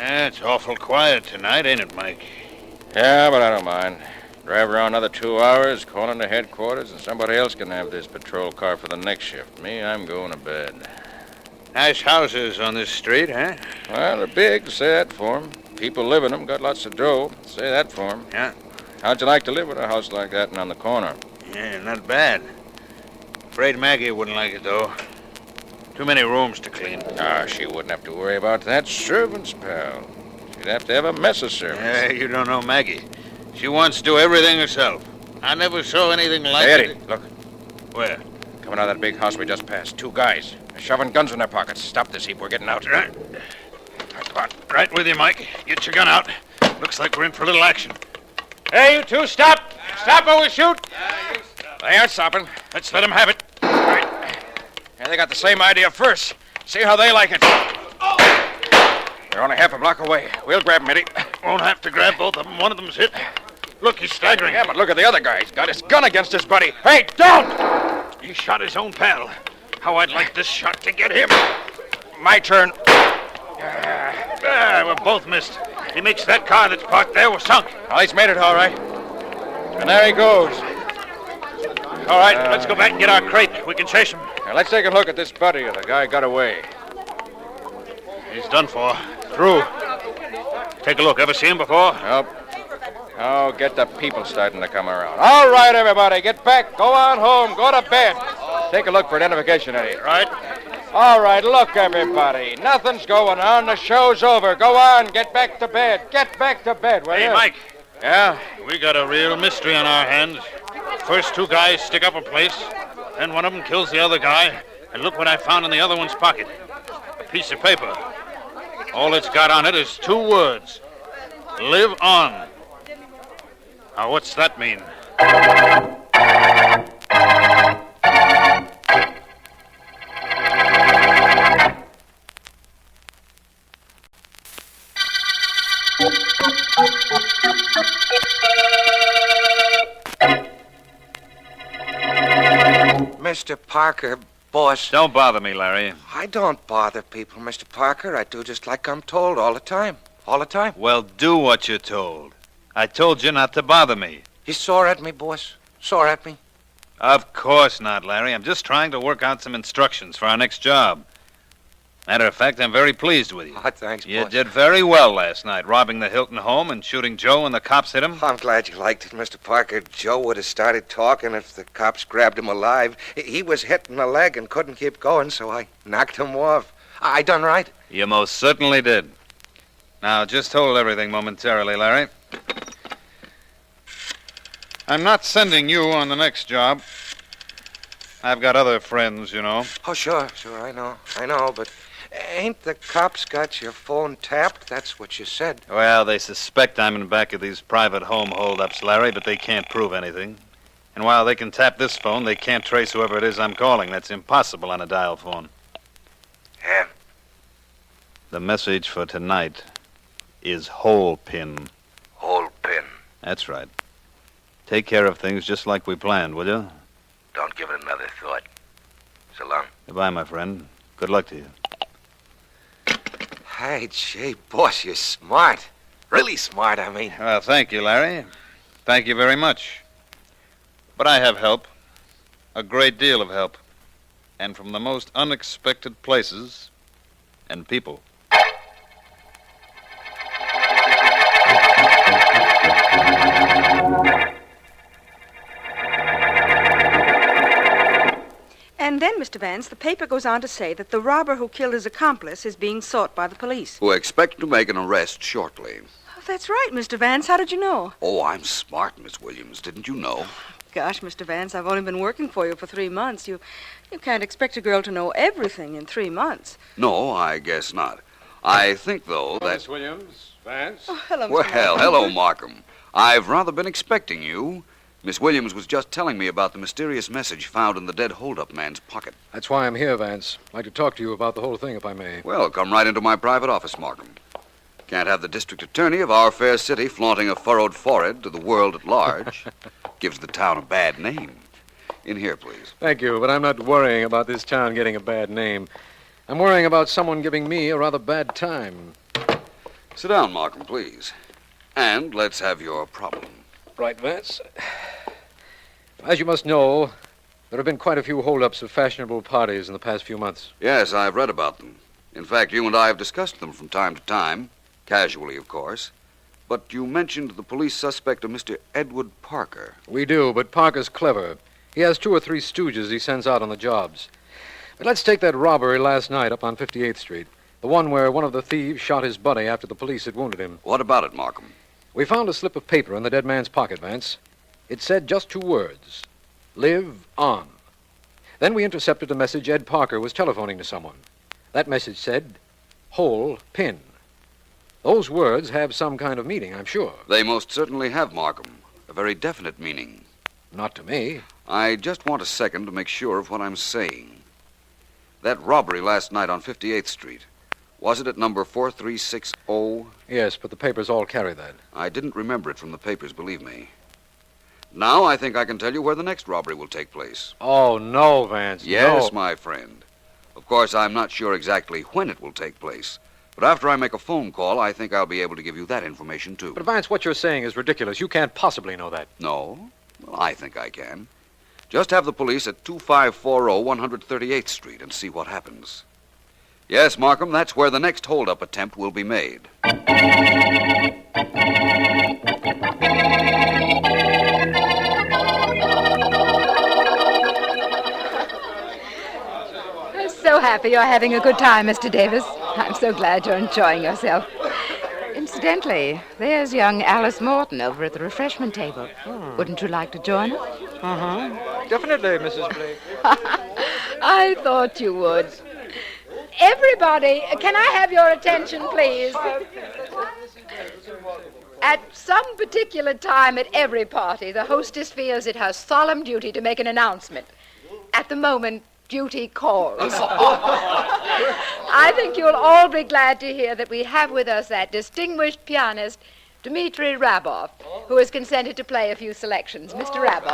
It's awful quiet tonight, ain't it, Mike? Yeah, but I don't mind. Drive around another 2 hours, call into headquarters, and somebody else can have this patrol car for the next shift. Me, I'm going to bed. Nice houses on this street, huh? Well, they're big, say that for 'em. People live in them, got lots of dough, say that for 'em. Yeah. How'd you like to live with a house like that and on the corner? Yeah, not bad. Afraid Maggie wouldn't like it, though. Too many rooms to clean. Ah, she wouldn't have to worry about that. Servants, pal. She'd have to have a mess of servants. Yeah, you don't know Maggie. She wants to do everything herself. I never saw anything like Hey, it. Eddie, look. Where? Coming out of that big house we just passed. 2 guys. They're shoving guns in their pockets. Stop this heap. We're getting out. Right. Come on. Right with you, Mike. Get your gun out. Looks like we're in for a little action. Hey, you two, stop! Stop or we'll shoot! They aren't stopping. Let's let them have it. Right. Yeah, they got the same idea first. See how they like it. They're only half a block away. We'll grab 'em, Eddie. Won't have to grab both of them. One of them's hit. Look, he's staggering. Yeah, but look at the other guy. He's got his gun against his buddy. Hey, don't! He shot his own pal. How I'd like this shot to get him. My turn. We're both missed. He makes that car that's parked there was sunk. Well, he's made it all right. And there he goes. All right, let's go back and get our crate. We can chase him. Now, let's take a look at this buddy of the guy got away. He's done for. Through. Take a look. Ever see him before? Nope. Oh, get the people starting to come around. All right, everybody, get back. Go on home. Go to bed. Take a look for identification, Eddie. Right. All right, look, everybody. Nothing's going on. The show's over. Go on. Get back to bed. Get back to bed, will you? Hey, Mike. Yeah? We got a real mystery on our hands. First 2 guys stick up a place, then one of them kills the other guy, and look what I found in the other one's pocket. A piece of paper. All it's got on it is 2 words. Live on. Now, what's that mean? Mr. Parker, boss. Don't bother me, Larry. I don't bother people, Mr. Parker. I do just like I'm told all the time. All the time. Well, do what you're told. I told you not to bother me. You sore at me, boss? Sore at me? Of course not, Larry. I'm just trying to work out some instructions for our next job. Matter of fact, I'm very pleased with you. Oh, thanks, You boss. did very well last night, robbing the Hilton home and shooting Joe when the cops hit him. I'm glad you liked it, Mr. Parker. Joe would have started talking if the cops grabbed him alive. He was hit in the leg and couldn't keep going, so I knocked him off. I done right. You most certainly did. Now, just hold everything momentarily, Larry. I'm not sending you on the next job. I've got other friends, you know. Oh, sure, I know, but ain't the cops got your phone tapped? That's what you said. Well, they suspect I'm in back of these private home holdups, Larry, but they can't prove anything. And while they can tap this phone, they can't trace whoever it is I'm calling. That's impossible on a dial phone. Yeah. The message for tonight is hole pin. Hole pin. That's right. Take care of things just like we planned, will you? Don't give it another thought. So long. Goodbye, my friend. Good luck to you. Hey, gee, boss, you're smart. Really smart, I mean. Well, thank you, Larry. Thank you very much. But I have help. A great deal of help. And from the most unexpected places and people. And then, Mr. Vance, the paper goes on to say that the robber who killed his accomplice is being sought by the police. Who expect to make an arrest shortly. Oh, that's right, Mr. Vance. How did you know? Oh, I'm smart, Miss Williams. Didn't you know? Gosh, Mr. Vance, I've only been working for you for 3 months. You can't expect a girl to know everything in 3 months. No, I guess not. I think, though, that... Miss Williams, Vance. Oh, hello, Mr. Well, Markham. hello, Markham. I've rather been expecting you. Miss Williams was just telling me about the mysterious message found in the dead hold-up man's pocket. That's why I'm here, Vance. I'd like to talk to you about the whole thing, if I may. Well, come right into my private office, Markham. Can't have the district attorney of our fair city flaunting a furrowed forehead to the world at large. Gives the town a bad name. In here, please. Thank you, but I'm not worrying about this town getting a bad name. I'm worrying about someone giving me a rather bad time. Sit down, Markham, please. And let's have your problem. Right, Vance. As you must know, there have been quite a few hold-ups of fashionable parties in the past few months. Yes, I've read about them. In fact, you and I have discussed them from time to time. Casually, of course. But you mentioned the police suspect of Mr. Edward Parker. We do, but Parker's clever. He has 2 or 3 stooges he sends out on the jobs. But let's take that robbery last night up on 58th Street. The one where one of the thieves shot his buddy after the police had wounded him. What about it, Markham? We found a slip of paper in the dead man's pocket, Vance. It said just 2 words. Live on. Then we intercepted a message Ed Parker was telephoning to someone. That message said, hole pin. Those words have some kind of meaning, I'm sure. They most certainly have, Markham. A very definite meaning. Not to me. I just want a second to make sure of what I'm saying. That robbery last night on 58th Street, was it at number 4360? Yes, but the papers all carry that. I didn't remember it from the papers, believe me. Now I think I can tell you where the next robbery will take place. Oh, no, Vance. Yes, no. my friend. Of course, I'm not sure exactly when it will take place. But after I make a phone call, I think I'll be able to give you that information, too. But, Vance, what you're saying is ridiculous. You can't possibly know that. No? Well, I think I can. Just have the police at 2540 138th Street and see what happens. Yes, Markham, that's where the next hold-up attempt will be made. I'm so happy you're having a good time, Mr. Davis. I'm so glad you're enjoying yourself. Incidentally, there's young Alice Morton over at the refreshment table. Wouldn't you like to join us? Definitely, Mrs. Blake. I thought you would. Everybody, can I have your attention, please? At some particular time at every party, the hostess feels it her solemn duty to make an announcement. At the moment, duty calls. I think you'll all be glad to hear that we have with us that distinguished pianist, Dmitri Rabov, who has consented to play a few selections. Mr. Rabov.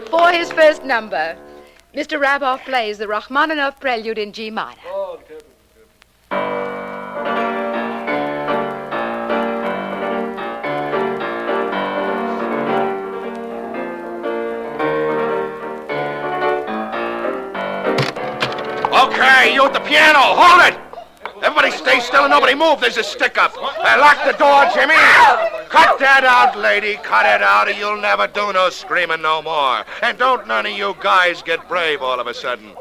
For his first number, Mr. Rabov plays the Rachmaninoff Prelude in G minor. Okay, you at the piano, hold it! Everybody stay still and nobody move. There's a stick-up. Lock the door, Jimmy. Cut that out, lady. Cut it out or you'll never do no screaming no more. And don't none of you guys get brave all of a sudden.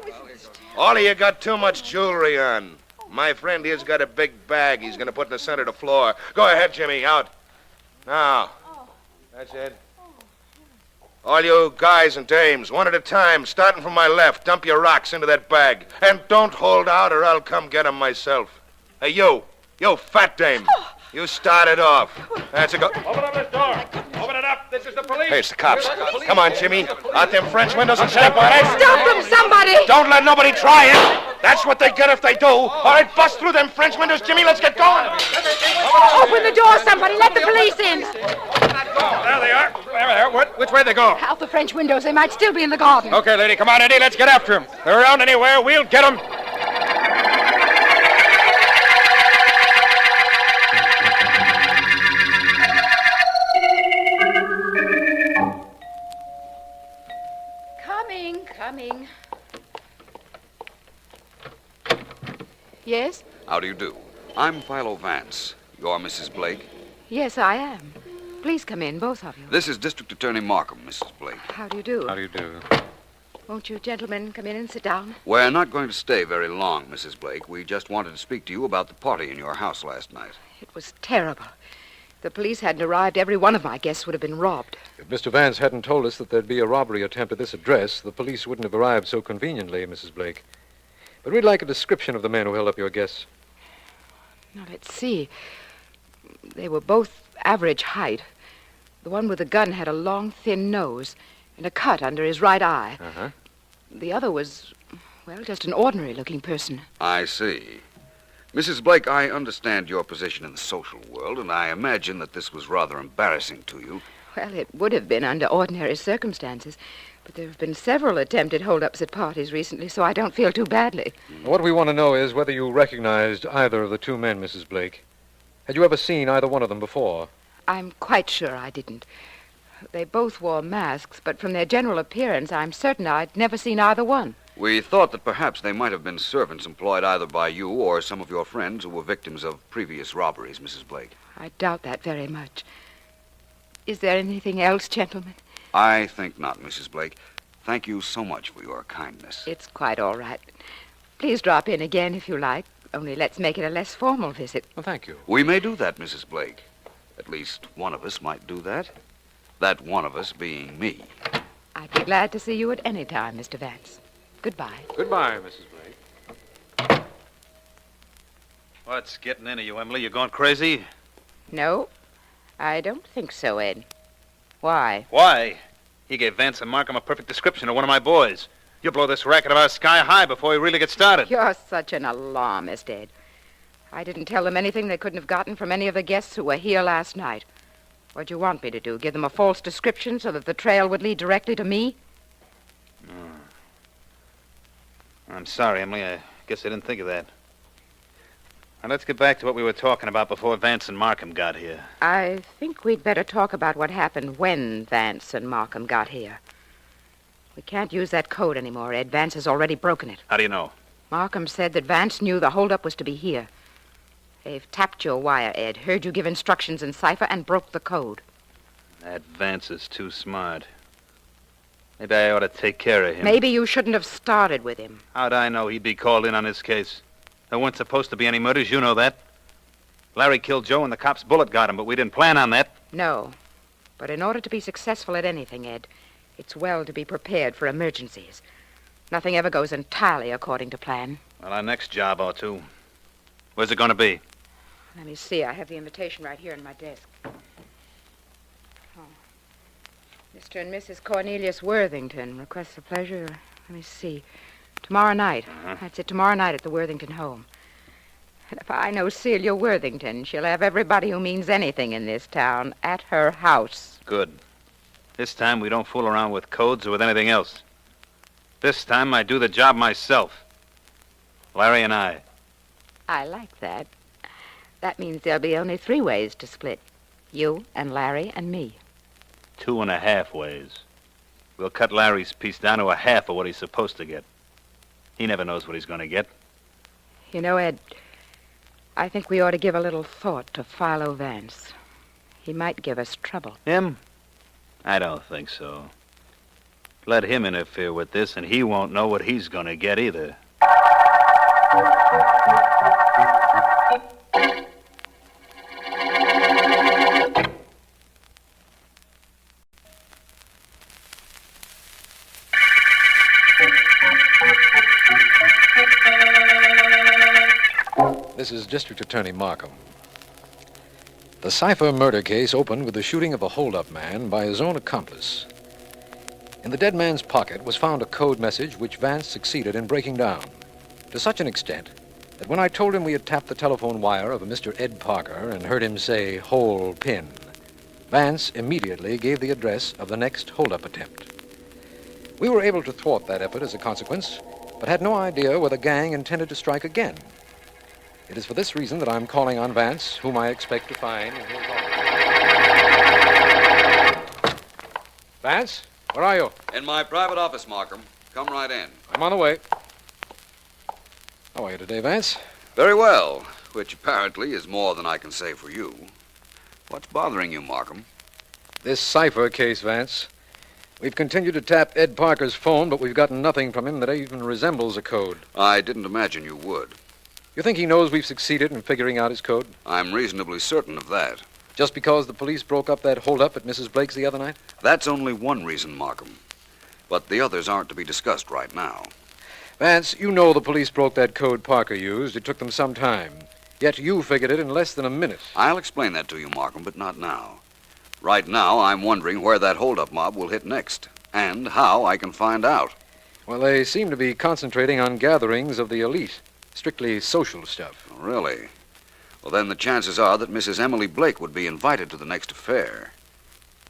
All of you got too much jewelry on. My friend here's got a big bag he's going to put in the center of the floor. Go ahead, Jimmy. Out. Now. That's it. All you guys and dames, one at a time, starting from my left, dump your rocks into that bag. And don't hold out or I'll come get 'em myself. Hey, you fat dame. You start it off. That's a go. Open up this door. Open it up. This is the police. Hey, it's the cops. Come on, Jimmy. Out them French windows and step on it. Stop them, somebody! Don't let nobody try it. That's what they get if they do. All right, bust through them French windows, Jimmy. Let's get going. Open the door, somebody! Let the police in! There they are. There. Which way they go? Out the French windows. They might still be in the garden. Okay, lady. Come on, Eddie. Let's get after them. They're around anywhere. We'll get them. Coming. Yes? How do you do? I'm Philo Vance. You're Mrs. Blake? Yes, I am. Please come in, both of you. This is District Attorney Markham, Mrs. Blake. How do you do? How do you do? Won't you gentlemen come in and sit down? We're not going to stay very long, Mrs. Blake. We just wanted to speak to you about the party in your house last night. It was terrible. If the police hadn't arrived, every one of my guests would have been robbed. If Mr. Vance hadn't told us that there'd be a robbery attempt at this address, the police wouldn't have arrived so conveniently, Mrs. Blake. But we'd like a description of the men who held up your guests. Now, let's see. They were both average height. The one with the gun had a long, thin nose and a cut under his right eye. Uh-huh. The other was, well, just an ordinary-looking person. I see. Mrs. Blake, I understand your position in the social world, and I imagine that this was rather embarrassing to you. Well, it would have been under ordinary circumstances, but there have been several attempted hold-ups at parties recently, so I don't feel too badly. What we want to know is whether you recognized either of the two men, Mrs. Blake. Had you ever seen either one of them before? I'm quite sure I didn't. They both wore masks, but from their general appearance, I'm certain I'd never seen either one. We thought that perhaps they might have been servants employed either by you or some of your friends who were victims of previous robberies, Mrs. Blake. I doubt that very much. Is there anything else, gentlemen? I think not, Mrs. Blake. Thank you so much for your kindness. It's quite all right. Please drop in again if you like, only let's make it a less formal visit. Well, thank you. We may do that, Mrs. Blake. At least one of us might do that. That one of us being me. I'd be glad to see you at any time, Mr. Vance. Goodbye. Goodbye, Mrs. Blake. What's getting into you, Emily? You going crazy? No, I don't think so, Ed. Why? Why? He gave Vance and Markham a perfect description of one of my boys. You'll blow this racket of ours sky high before we really get started. You're such an alarmist, Ed. I didn't tell them anything they couldn't have gotten from any of the guests who were here last night. What'd you want me to do? Give them a false description so that the trail would lead directly to me? I'm sorry, Emily. I guess I didn't think of that. Now, let's get back to what we were talking about before Vance and Markham got here. I think we'd better talk about what happened when Vance and Markham got here. We can't use that code anymore, Ed. Vance has already broken it. How do you know? Markham said that Vance knew the holdup was to be here. They've tapped your wire, Ed, heard you give instructions in cipher, and broke the code. That Vance is too smart. Maybe I ought to take care of him. Maybe you shouldn't have started with him. How'd I know he'd be called in on this case? There weren't supposed to be any murders, you know that. Larry killed Joe and the cop's bullet got him, but we didn't plan on that. No. But in order to be successful at anything, Ed, it's well to be prepared for emergencies. Nothing ever goes entirely according to plan. Well, our next job ought to. Where's it going to be? Let me see. I have the invitation right here in my desk. Mr. and Mrs. Cornelius Worthington requests a pleasure. Let me see. Tomorrow night. That's it, tomorrow night at the Worthington home. And if I know Celia Worthington, she'll have everybody who means anything in this town at her house. Good. This time we don't fool around with codes or with anything else. This time I do the job myself. Larry and I. I like that. That means there'll be only 3 ways to split. You and Larry and me. 2.5 ways. We'll cut Larry's piece down to a half of what he's supposed to get. He never knows what he's going to get. You know, Ed, I think we ought to give a little thought to Philo Vance. He might give us trouble. Him? I don't think so. Let him interfere with this, and he won't know what he's going to get either. This is District Attorney Markham. The Cipher murder case opened with the shooting of a hold-up man by his own accomplice. In the dead man's pocket was found a code message which Vance succeeded in breaking down, to such an extent that when I told him we had tapped the telephone wire of a Mr. Ed Parker and heard him say, "hole pin," Vance immediately gave the address of the next hold-up attempt. We were able to thwart that effort as a consequence, but had no idea where the gang intended to strike again. It is for this reason that I'm calling on Vance, whom I expect to find in his office. Vance, where are you? In my private office, Markham. Come right in. I'm on the way. How are you today, Vance? Very well, which apparently is more than I can say for you. What's bothering you, Markham? This Cipher case, Vance. We've continued to tap Ed Parker's phone, but we've gotten nothing from him that even resembles a code. I didn't imagine you would. You think he knows we've succeeded in figuring out his code? I'm reasonably certain of that. Just because the police broke up that holdup at Mrs. Blake's the other night? That's only one reason, Markham. But the others aren't to be discussed right now. Vance, you know the police broke that code Parker used. It took them some time. Yet you figured it in less than a minute. I'll explain that to you, Markham, but not now. Right now, I'm wondering where that holdup mob will hit next, and how I can find out. Well, they seem to be concentrating on gatherings of the elite. Strictly social stuff. Really? Well, then the chances are that Mrs. Emily Blake would be invited to the next affair.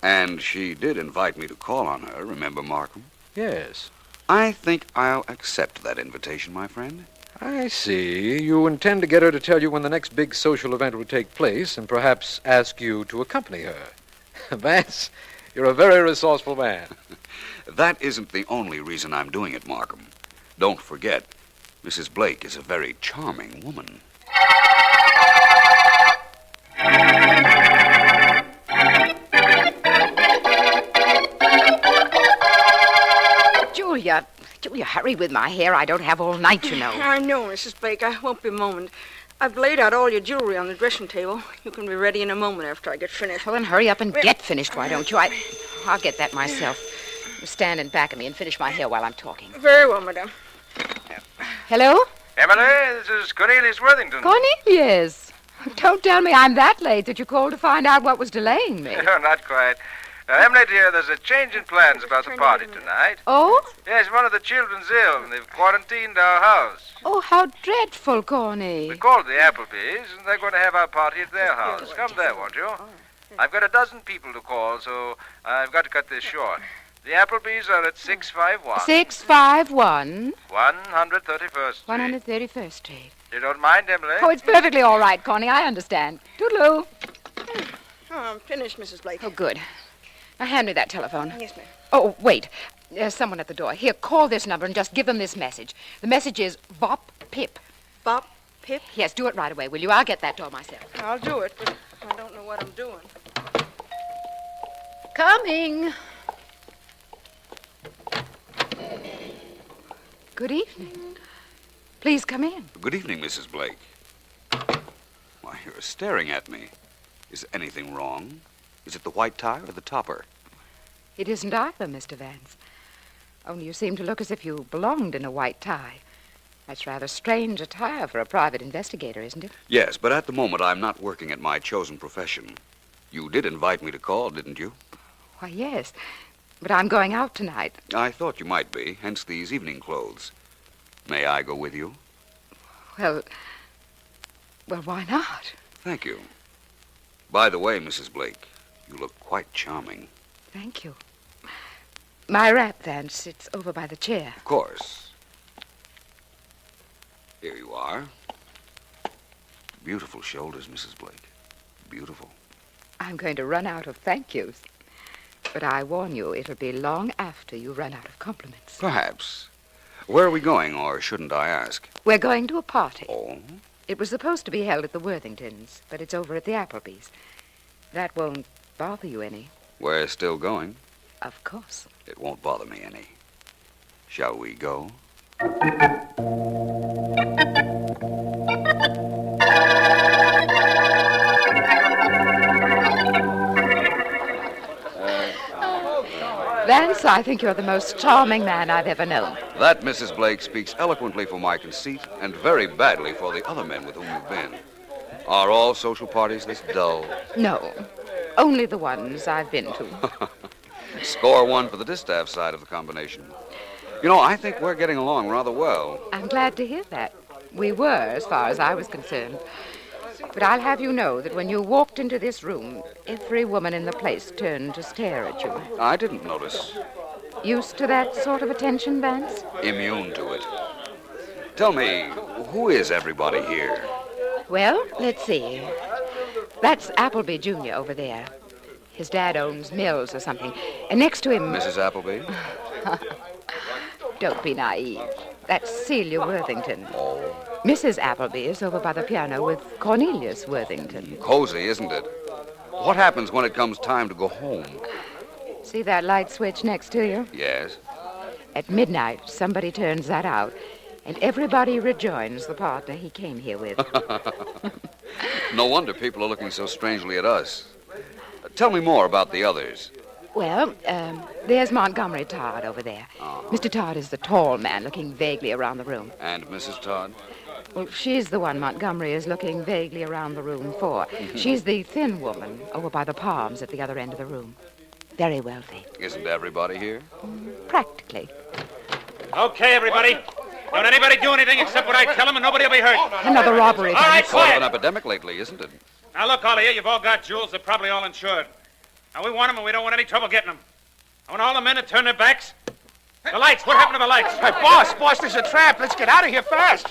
And she did invite me to call on her, remember, Markham? Yes. I think I'll accept that invitation, my friend. I see. You intend to get her to tell you when the next big social event will take place and perhaps ask you to accompany her. Vance, you're a very resourceful man. That isn't the only reason I'm doing it, Markham. Don't forget, Mrs. Blake is a very charming woman. Julia, hurry with my hair. I don't have all night, you know. I know, Mrs. Blake. I won't be a moment. I've laid out all your jewelry on the dressing table. You can be ready in a moment after I get finished. Well, then hurry up and get finished, why don't you? I'll get that myself. You stand in back of me and finish my hair while I'm talking. Very well, madame. Hello? Emily, this is Cornelius Worthington. Cornelius. Don't tell me I'm that late that you called to find out what was delaying me. No, not quite. Emily, dear, there's a change in plans about the party tonight. Oh? Yes, one of the children's ill, and they've quarantined our house. Oh, how dreadful, Corny. We called the Applebys, and they're going to have our party at their house. Come there, won't you? I've got a dozen people to call, so I've got to cut this short. The Applebys are at 651. 651? 131st Street. 131st Street. You don't mind, Emily? Oh, it's perfectly all right, Corny. I understand. Toodaloo. Oh, I'm finished, Mrs. Blake. Oh, good. Now, hand me that telephone. Yes, ma'am. Oh, wait. There's someone at the door. Here, call this number and just give them this message. The message is Bop Pip. Bop Pip? Yes, do it right away, will you? I'll get that door myself. I'll do it, but I don't know what I'm doing. Coming. Good evening. Please come in. Good evening, Mrs. Blake. Why, you're staring at me. Is anything wrong? Is it the white tie or the topper? It isn't either, Mr. Vance. Only you seem to look as if you belonged in a white tie. That's rather strange attire for a private investigator, isn't it? Yes, but at the moment I'm not working at my chosen profession. You did invite me to call, didn't you? Why, yes. But I'm going out tonight. I thought you might be, hence these evening clothes. May I go with you? Well, why not? Thank you. By the way, Mrs. Blake, you look quite charming. Thank you. My wrap, Vance, it's over by the chair. Of course. Here you are. Beautiful shoulders, Mrs. Blake. Beautiful. I'm going to run out of thank yous. But I warn you, it'll be long after you run out of compliments. Perhaps. Where are we going, or shouldn't I ask? We're going to a party. Oh? It was supposed to be held at the Worthingtons, but it's over at the Applebys. That won't bother you any. We're still going. Of course. It won't bother me any. Shall we go? Vance, I think you're the most charming man I've ever known. That, Mrs. Blake, speaks eloquently for my conceit and very badly for the other men with whom you've been. Are all social parties this dull? No, only the ones I've been to. Score one for the distaff side of the combination. You know, I think we're getting along rather well. I'm glad to hear that. We were, as far as I was concerned. But I'll have you know that when you walked into this room, every woman in the place turned to stare at you. I didn't notice. Used to that sort of attention, Vance? Immune to it. Tell me, who is everybody here? Well, let's see. That's Appleby Jr. over there. His dad owns mills or something. And next to him... Mrs. Appleby? Don't be naive. That's Celia Worthington. Oh. Mrs. Appleby is over by the piano with Cornelius Worthington. Cozy, isn't it? What happens when it comes time to go home? See that light switch next to you? Yes. At midnight, somebody turns that out, and everybody rejoins the partner he came here with. No wonder people are looking so strangely at us. Tell me more about the others. Well, there's Montgomery Todd over there. Mr. Todd is the tall man looking vaguely around the room. And Mrs. Todd? Well, she's the one Montgomery is looking vaguely around the room for. She's the thin woman over by the palms at the other end of the room. Very wealthy. Isn't everybody here? Practically. Okay, everybody. Don't anybody do anything except what I tell them, and nobody will be hurt. Another robbery. All right, Sort of quiet. an epidemic lately, isn't it? Now, look, all of you, you've all got jewels. They're probably all insured. Now, we want them, and we don't want any trouble getting them. I want all the men to turn their backs. The lights. What happened to the lights? Hey, boss, there's a trap. Let's get out of here fast.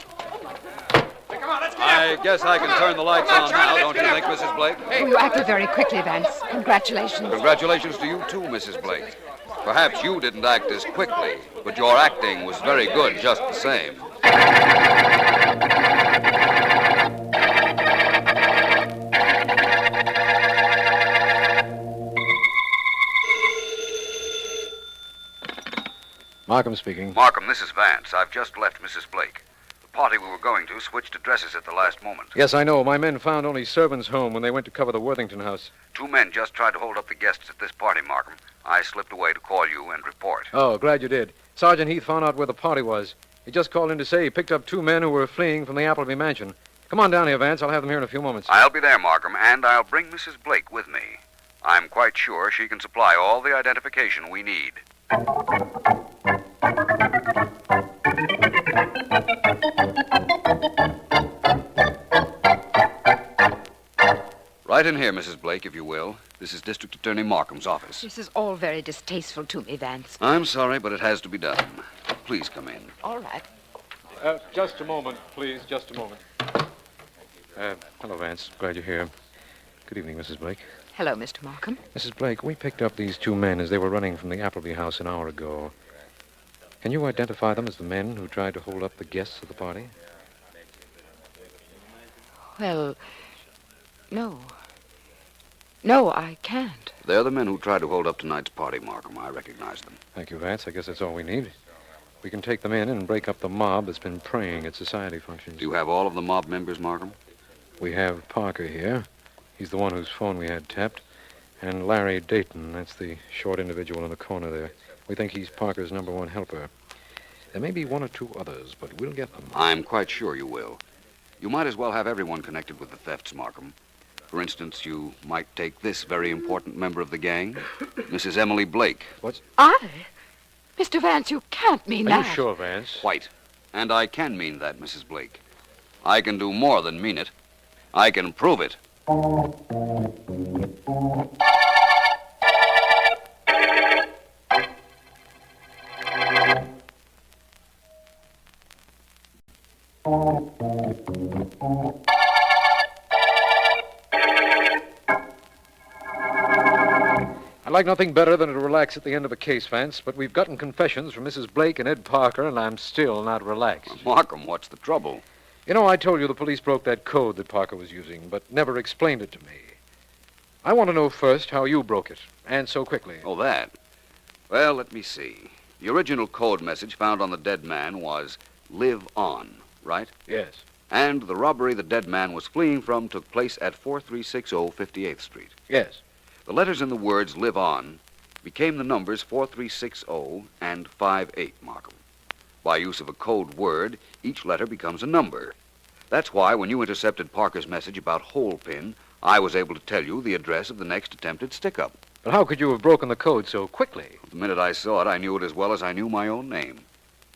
Hey, come on, let's get I guess I can turn the lights on now, don't you think, Mrs. Blake? Oh, you acted very quickly, Vance. Congratulations. Congratulations to you, too, Mrs. Blake. Perhaps you didn't act as quickly, but your acting was very good just the same. Markham speaking. Markham, this is Vance. I've just left Mrs. Blake. The party we were going to switched addresses at the last moment. Yes, I know. My men found only servants home when they went to cover the Worthington house. 2 men just tried to hold up the guests at this party, Markham. I slipped away to call you and report. Oh, glad you did. Sergeant Heath found out where the party was. He just called in to say he picked up 2 men who were fleeing from the Appleby mansion. Come on down here, Vance. I'll have them here in a few moments. I'll be there, Markham, and I'll bring Mrs. Blake with me. I'm quite sure she can supply all the identification we need. Right in here, Mrs. Blake, if you will. This is District Attorney Markham's office. This is all very distasteful to me, Vance. I'm sorry, but it has to be done. Please come in. All right. Just a moment, please. Just a moment. Hello, Vance. Glad you're here. Good evening, Mrs. Blake. Hello, Mr. Markham. Mrs. Blake, we picked up these 2 men as they were running from the Appleby house an hour ago. Can you identify them as the men who tried to hold up the guests of the party? Well, no. No, I can't. They're the men who tried to hold up tonight's party, Markham. I recognize them. Thank you, Vance. I guess that's all we need. We can take them in and break up the mob that's been preying at society functions. Do you have all of the mob members, Markham? We have Parker here. He's the one whose phone we had tapped. And Larry Dayton, that's the short individual in the corner there. We think he's Parker's #1 helper. There may be 1 or 2 others, but we'll get them. I'm quite sure you will. You might as well have everyone connected with the thefts, Markham. For instance, you might take this very important member of the gang, Mrs. Emily Blake. What's... I? Mr. Vance, you can't mean that. Are you sure, Vance? Quite. And I can mean that, Mrs. Blake. I can do more than mean it. I can prove it. like nothing better than to relax at the end of a case, Vance, but we've gotten confessions from Mrs. Blake and Ed Parker, and I'm still not relaxed. Well, Markham, what's the trouble? You know, I told you the police broke that code that Parker was using, but never explained it to me. I want to know first how you broke it, and so quickly. Oh, that. Well, let me see. The original code message found on the dead man was, "Live on," right? Yes. And the robbery the dead man was fleeing from took place at 4360 58th Street. Yes. The letters in the words "Live on" became the numbers 4360 and 58, Markham. By use of a code word, each letter becomes a number. That's why when you intercepted Parker's message about hole pin, I was able to tell you the address of the next attempted stick-up. But how could you have broken the code so quickly? The minute I saw it, I knew it as well as I knew my own name.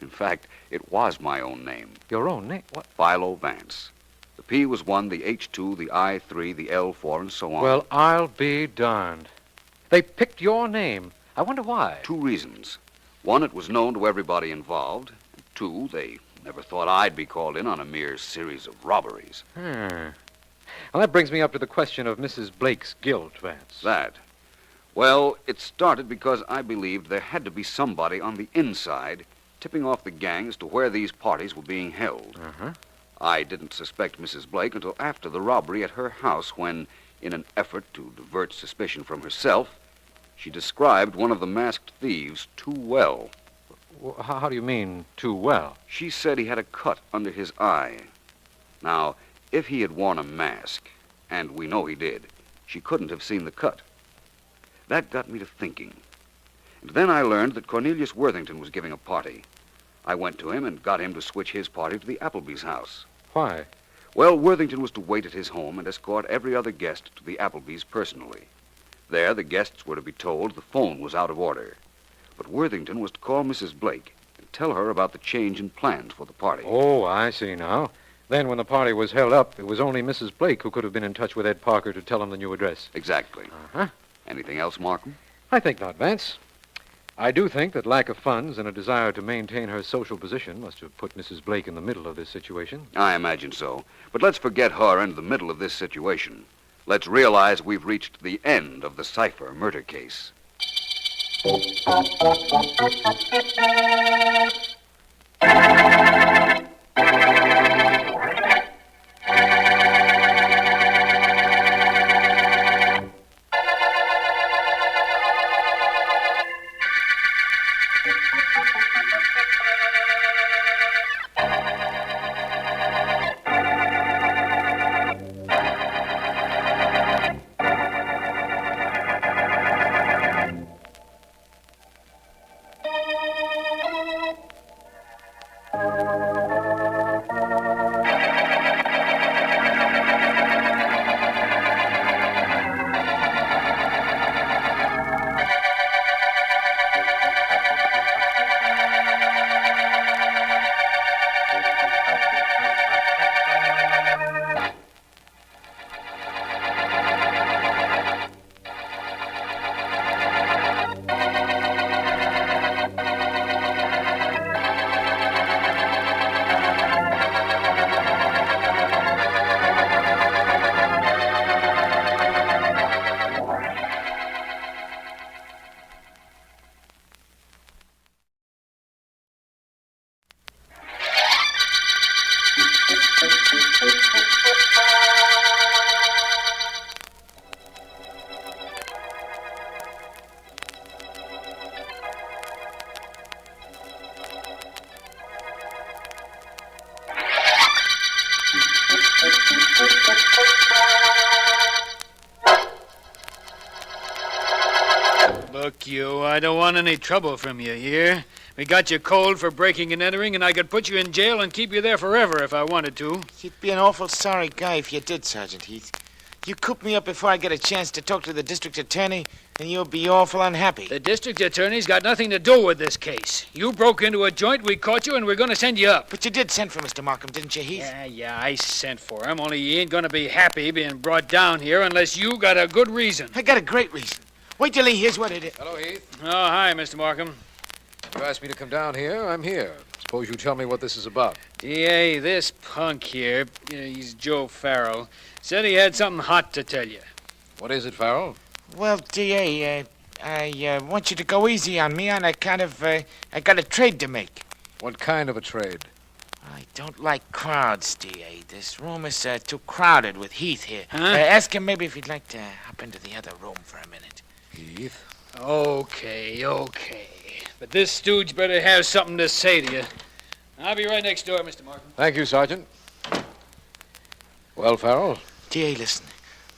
In fact, it was my own name. Your own name? What? Philo Vance. The P was 1, the H 2, the I 3, the L 4, and so on. Well, I'll be darned. They picked your name. I wonder why. 2 reasons. 1, it was known to everybody involved. 2, they never thought I'd be called in on a mere series of robberies. Well, that brings me up to the question of Mrs. Blake's guilt, Vance. That? Well, it started because I believed there had to be somebody on the inside tipping off the gang as to where these parties were being held. I didn't suspect Mrs. Blake until after the robbery at her house when, in an effort to divert suspicion from herself, she described one of the masked thieves too well. How do you mean, too well? She said he had a cut under his eye. Now, if he had worn a mask, and we know he did, she couldn't have seen the cut. That got me to thinking. And then I learned that Cornelius Worthington was giving a party. I went to him and got him to switch his party to the Appleby's house. Why? Well, Worthington was to wait at his home and escort every other guest to the Appleby's personally. There, the guests were to be told the phone was out of order. But Worthington was to call Mrs. Blake and tell her about the change in plans for the party. Oh, I see now. Then when the party was held up, it was only Mrs. Blake who could have been in touch with Ed Parker to tell him the new address. Exactly. Anything else, Markham? I think not, Vance. I do think that lack of funds and a desire to maintain her social position must have put Mrs. Blake in the middle of this situation. I imagine so. But let's forget her and the middle of this situation. Let's realize we've reached the end of the Cipher murder case. Look, you, I don't want any trouble from you here. We got you cold for breaking and entering, and I could put you in jail and keep you there forever if I wanted to. You'd be an awful sorry guy if you did, Sergeant Heath. You coop me up before I get a chance to talk to the district attorney, and you'll be awful unhappy. The district attorney's got nothing to do with this case. You broke into a joint, we caught you, and we're going to send you up. But you did send for Mr. Markham, didn't you, Heath? Yeah, I sent for him, only he ain't going to be happy being brought down here unless you got a good reason. I got a great reason. Wait till he hears what it is. Hello, Heath. Oh, hi, Mr. Markham. You asked me to come down here. I'm here. Suppose you tell me what this is about. DA, this punk here, he's Joe Farrell, said he had something hot to tell you. What is it, Farrell? Well, D.A., I want you to go easy on me on a kind of, I got a trade to make. What kind of a trade? I don't like crowds, D.A. This room is too crowded with Heath here. Huh? Ask him maybe if he'd like to hop into the other room for a minute. Heath? Okay. But this stooge better have something to say to you. I'll be right next door, Mr. Markham. Thank you, Sergeant. Well, Farrell? D.A., listen.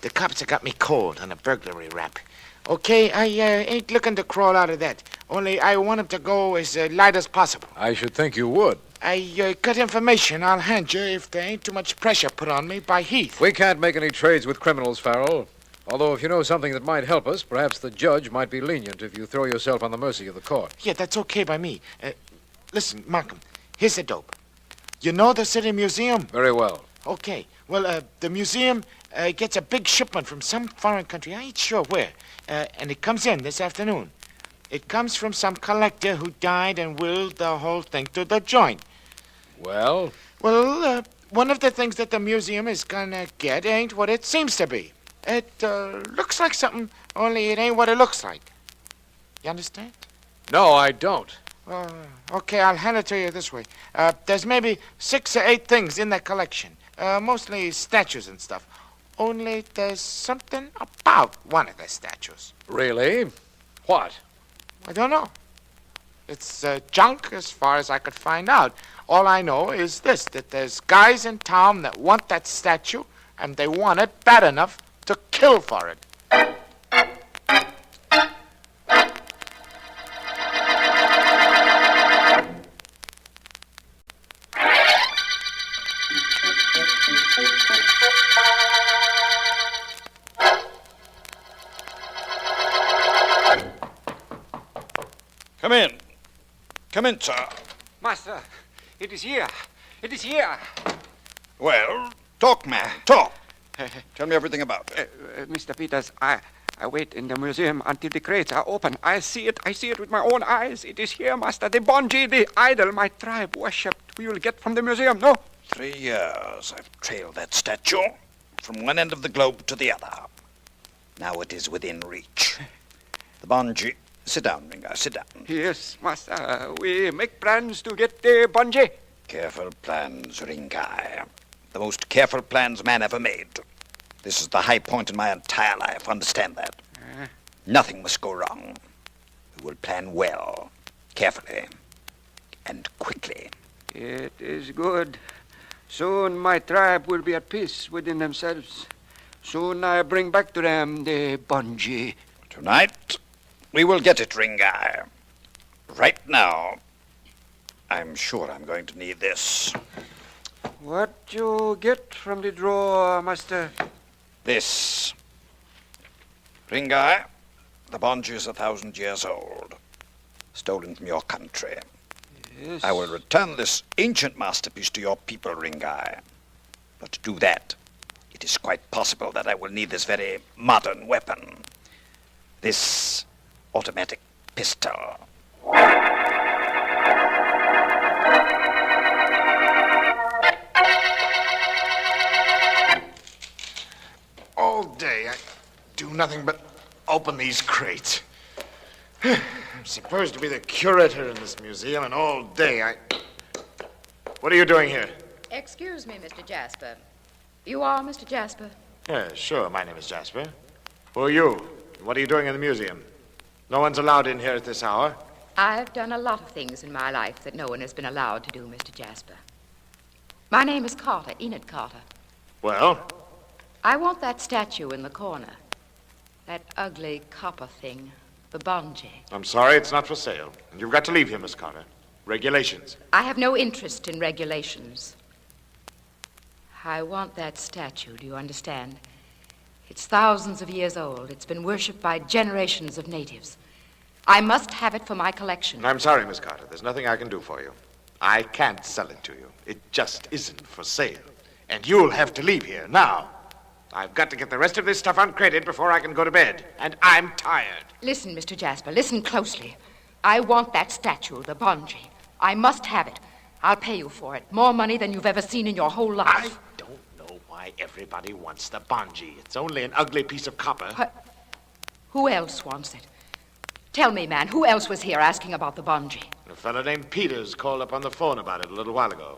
The cops have got me cold on a burglary rap. Okay, I ain't looking to crawl out of that. Only I want him to go as light as possible. I should think you would. I got information I'll hand you if there ain't too much pressure put on me by Heath. We can't make any trades with criminals, Farrell. Although if you know something that might help us, perhaps the judge might be lenient if you throw yourself on the mercy of the court. Yeah, that's okay by me. Listen, Markham, here's the dope. You know the City Museum? Very well. Okay. Well, the museum gets a big shipment from some foreign country. I ain't sure where. And it comes in this afternoon. It comes from some collector who died and willed the whole thing to the joint. Well? Well, one of the things that the museum is gonna get ain't what it seems to be. It looks like something, only it ain't what it looks like. You understand? No, I don't. Okay, I'll hand it to you this way. There's maybe 6 or 8 things in that collection. Mostly statues and stuff. Only there's something about one of the statues. Really? What? I don't know. It's junk as far as I could find out. All I know is this, that there's guys in town that want that statue, and they want it bad enough to kill for it. Come in. Come in, sir. Master, it is here. It is here. Well, talk, man. Talk. Tell me everything about it. Mr. Peters, I wait in the museum until the crates are open. I see it with my own eyes. It is here, Master. The bungee, the idol my tribe worshipped. We will get from the museum, no? 3 years I've trailed that statue from one end of the globe to the other. Now it is within reach. The bungee. Sit down, Ringa, sit down. Yes, Master. We make plans to get the bungee. Careful plans, Ringai. The most careful plans man ever made. This is the high point in my entire life, understand that? Nothing must go wrong. We will plan well, carefully, and quickly. It is good. Soon my tribe will be at peace within themselves. Soon I bring back to them the bungee. Tonight, we will get it, Ringai. Right now, I'm sure I'm going to need this. What you get from the drawer, Master? This. Ringai, the bungee is 1,000 years old. Stolen from your country. Yes. I will return this ancient masterpiece to your people, Ringai. But to do that, it is quite possible that I will need this very modern weapon. This automatic pistol. All day I do nothing but open these crates. I'm supposed to be the curator in this museum, and all day What are you doing here? Excuse me, Mr. Jasper. You are Mr. Jasper? Yeah, sure, my name is Jasper. Who are you? What are you doing in the museum? No one's allowed in here at this hour. I've done a lot of things in my life that no one has been allowed to do, Mr. Jasper. My name is Carter, Enid Carter. Well? I want that statue in the corner. That ugly copper thing, the bungee. I'm sorry, it's not for sale. You've got to leave here, Miss Carter. Regulations. I have no interest in regulations. I want that statue, do you understand? It's thousands of years old. It's been worshipped by generations of natives. I must have it for my collection. I'm sorry, Miss Carter. There's nothing I can do for you. I can't sell it to you. It just isn't for sale. And you'll have to leave here now. I've got to get the rest of this stuff uncrated before I can go to bed. And I'm tired. Listen, Mr. Jasper, listen closely. I want that statue, the bungee. I must have it. I'll pay you for it. More money than you've ever seen in your whole life. I don't know why everybody wants the bungee. It's only an ugly piece of copper. Who else wants it? Tell me, man, who else was here asking about the bungee? A fellow named Peters called up on the phone about it a little while ago.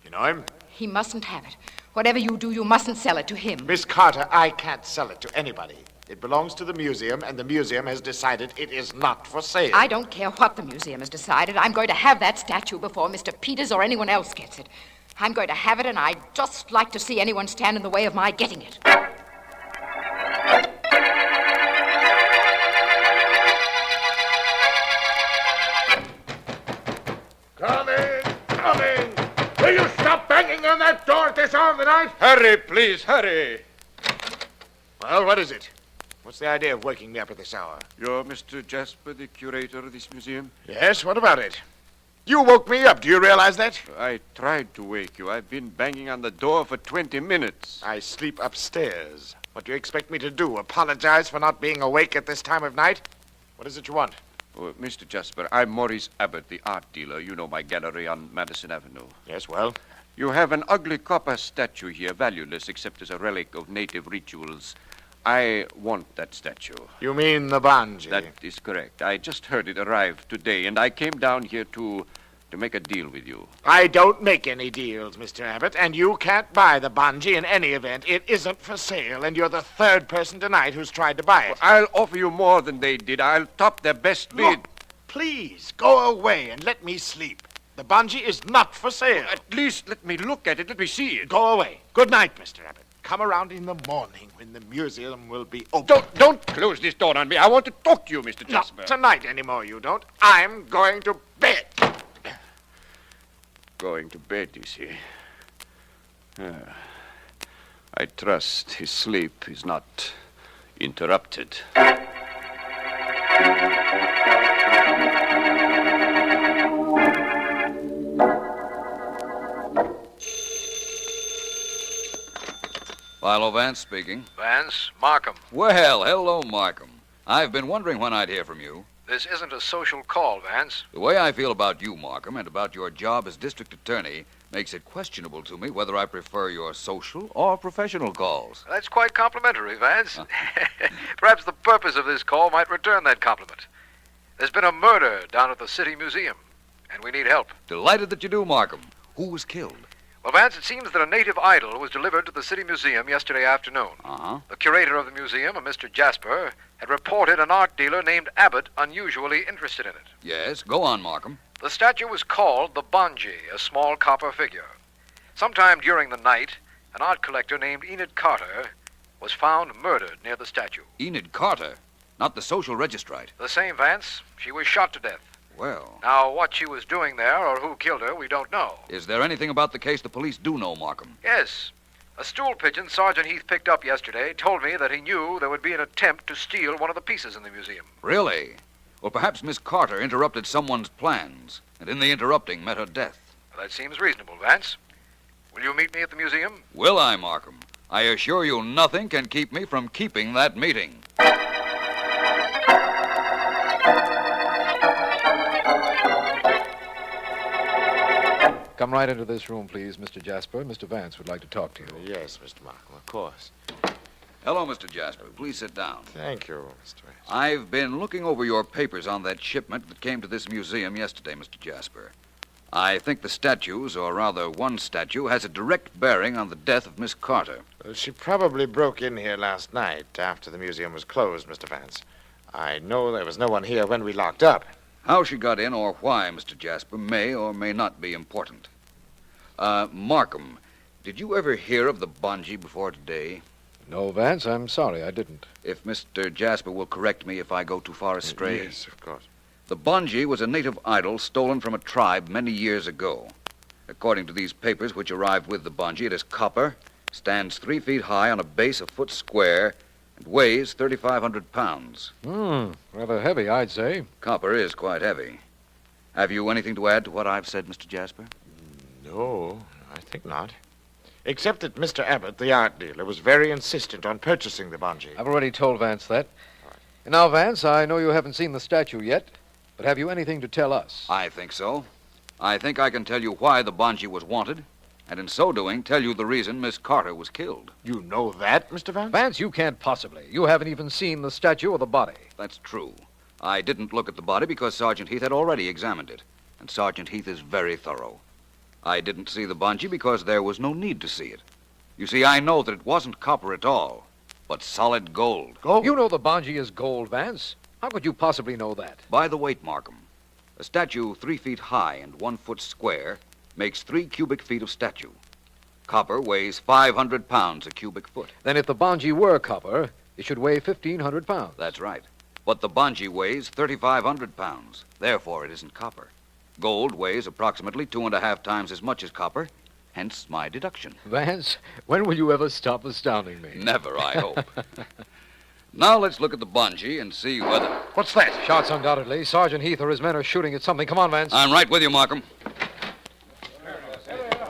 You know him? He mustn't have it. Whatever you do, you mustn't sell it to him. Miss Carter, I can't sell it to anybody. It belongs to the museum, and the museum has decided it is not for sale. I don't care what the museum has decided. I'm going to have that statue before Mr. Peters or anyone else gets it. I'm going to have it, and I'd just like to see anyone stand in the way of my getting it. Come in, come in. Will you stop banging on that door at this hour of the night? Hurry, please, hurry. Well, what is it? What's the idea of waking me up at this hour? You're Mr. Jasper, the curator of this museum? Yes, what about it? You woke me up. Do you realize that? I tried to wake you. I've been banging on the door for 20 minutes. I sleep upstairs. What do you expect me to do? Apologize for not being awake at this time of night? What is it you want? Oh, Mr. Jasper, I'm Maurice Abbott, the art dealer. You know my gallery on Madison Avenue. Yes, well? You have an ugly copper statue here, valueless except as a relic of native rituals. I want that statue. You mean the bungee? That is correct. I just heard it arrive today, and I came down here to make a deal with you. I don't make any deals, Mr. Abbott, and you can't buy the bungee in any event. It isn't for sale, and you're the third person tonight who's tried to buy it. I'll offer you more than they did. I'll top their best bid. Look, please, go away and let me sleep. The bungee is not for sale. At least let me look at it. Let me see it. Go away. Good night, Mr. Abbott. Come around in the morning when the museum will be open. Don't close this door on me. I want to talk to you, Mr. Jasper. Not tonight anymore, you don't. I'm going to bed. Going to bed, you see. I trust his sleep is not interrupted. Philo Vance speaking. Vance, Markham. Well, hello, Markham. I've been wondering when I'd hear from you. This isn't a social call, Vance. The way I feel about you, Markham, and about your job as district attorney makes it questionable to me whether I prefer your social or professional calls. That's quite complimentary, Vance. Perhaps the purpose of this call might return that compliment. There's been a murder down at the City Museum, and we need help. Delighted that you do, Markham. Who was killed? Well, Vance, it seems that a native idol was delivered to the City Museum yesterday afternoon. Uh-huh. The curator of the museum, a Mr. Jasper, had reported an art dealer named Abbott unusually interested in it. Yes, go on, Markham. The statue was called the bungee, a small copper figure. Sometime during the night, an art collector named Enid Carter was found murdered near the statue. Enid Carter? Not the social registrite? The same, Vance. She was shot to death. Well... Now, what she was doing there or who killed her, we don't know. Is there anything about the case the police do know, Markham? Yes. A stool pigeon Sergeant Heath picked up yesterday told me that he knew there would be an attempt to steal one of the pieces in the museum. Really? Well, perhaps Miss Carter interrupted someone's plans, and in the interrupting met her death. Well, that seems reasonable, Vance. Will you meet me at the museum? Will I, Markham? I assure you nothing can keep me from keeping that meeting. Come right into this room, please, Mr. Jasper. Mr. Vance would like to talk to you. Yes, Mr. Markham, of course. Hello, Mr. Jasper. Please sit down. Thank you, Mr. Vance. I've been looking over your papers on that shipment that came to this museum yesterday, Mr. Jasper. I think the statues, or rather one statue, has a direct bearing on the death of Miss Carter. Well, she probably broke in here last night after the museum was closed, Mr. Vance. I know there was no one here when we locked up. How she got in or why, Mr. Jasper, may or may not be important. Markham, did you ever hear of the bungee before today? No, Vance, I'm sorry, I didn't. If Mr. Jasper will correct me if I go too far astray. Yes, of course. The bungee was a native idol stolen from a tribe many years ago. According to these papers which arrived with the bungee, it is copper, stands 3 feet high on a base a foot square, and weighs 3,500 pounds. Rather heavy, I'd say. Copper is quite heavy. Have you anything to add to what I've said, Mr. Jasper? No, I think not. Except that Mr. Abbott, the art dealer, was very insistent on purchasing the bungee. I've already told Vance that. And now, Vance, I know you haven't seen the statue yet, but have you anything to tell us? I think so. I think I can tell you why the bungee was wanted, and in so doing, tell you the reason Miss Carter was killed. You know that, Mr. Vance? Vance, you can't possibly. You haven't even seen the statue or the body. That's true. I didn't look at the body because Sergeant Heath had already examined it, and Sergeant Heath is very thorough. I didn't see the bungee because there was no need to see it. You see, I know that it wasn't copper at all, but solid gold. Gold? You know the bungee is gold, Vance. How could you possibly know that? By the weight, Markham. A statue 3 feet high and 1 foot square makes 3 cubic feet of statue. Copper weighs 500 pounds a cubic foot. Then if the bungee were copper, it should weigh 1,500 pounds. That's right. But the bungee weighs 3,500 pounds. Therefore, it isn't copper. Gold weighs approximately 2.5 times as much as copper, hence my deduction. Vance, when will you ever stop astounding me? Never, I hope. Now let's look at the bungee and see whether... What's that? Shots, undoubtedly. Sergeant Heath or his men are shooting at something. Come on, Vance. I'm right with you, Markham.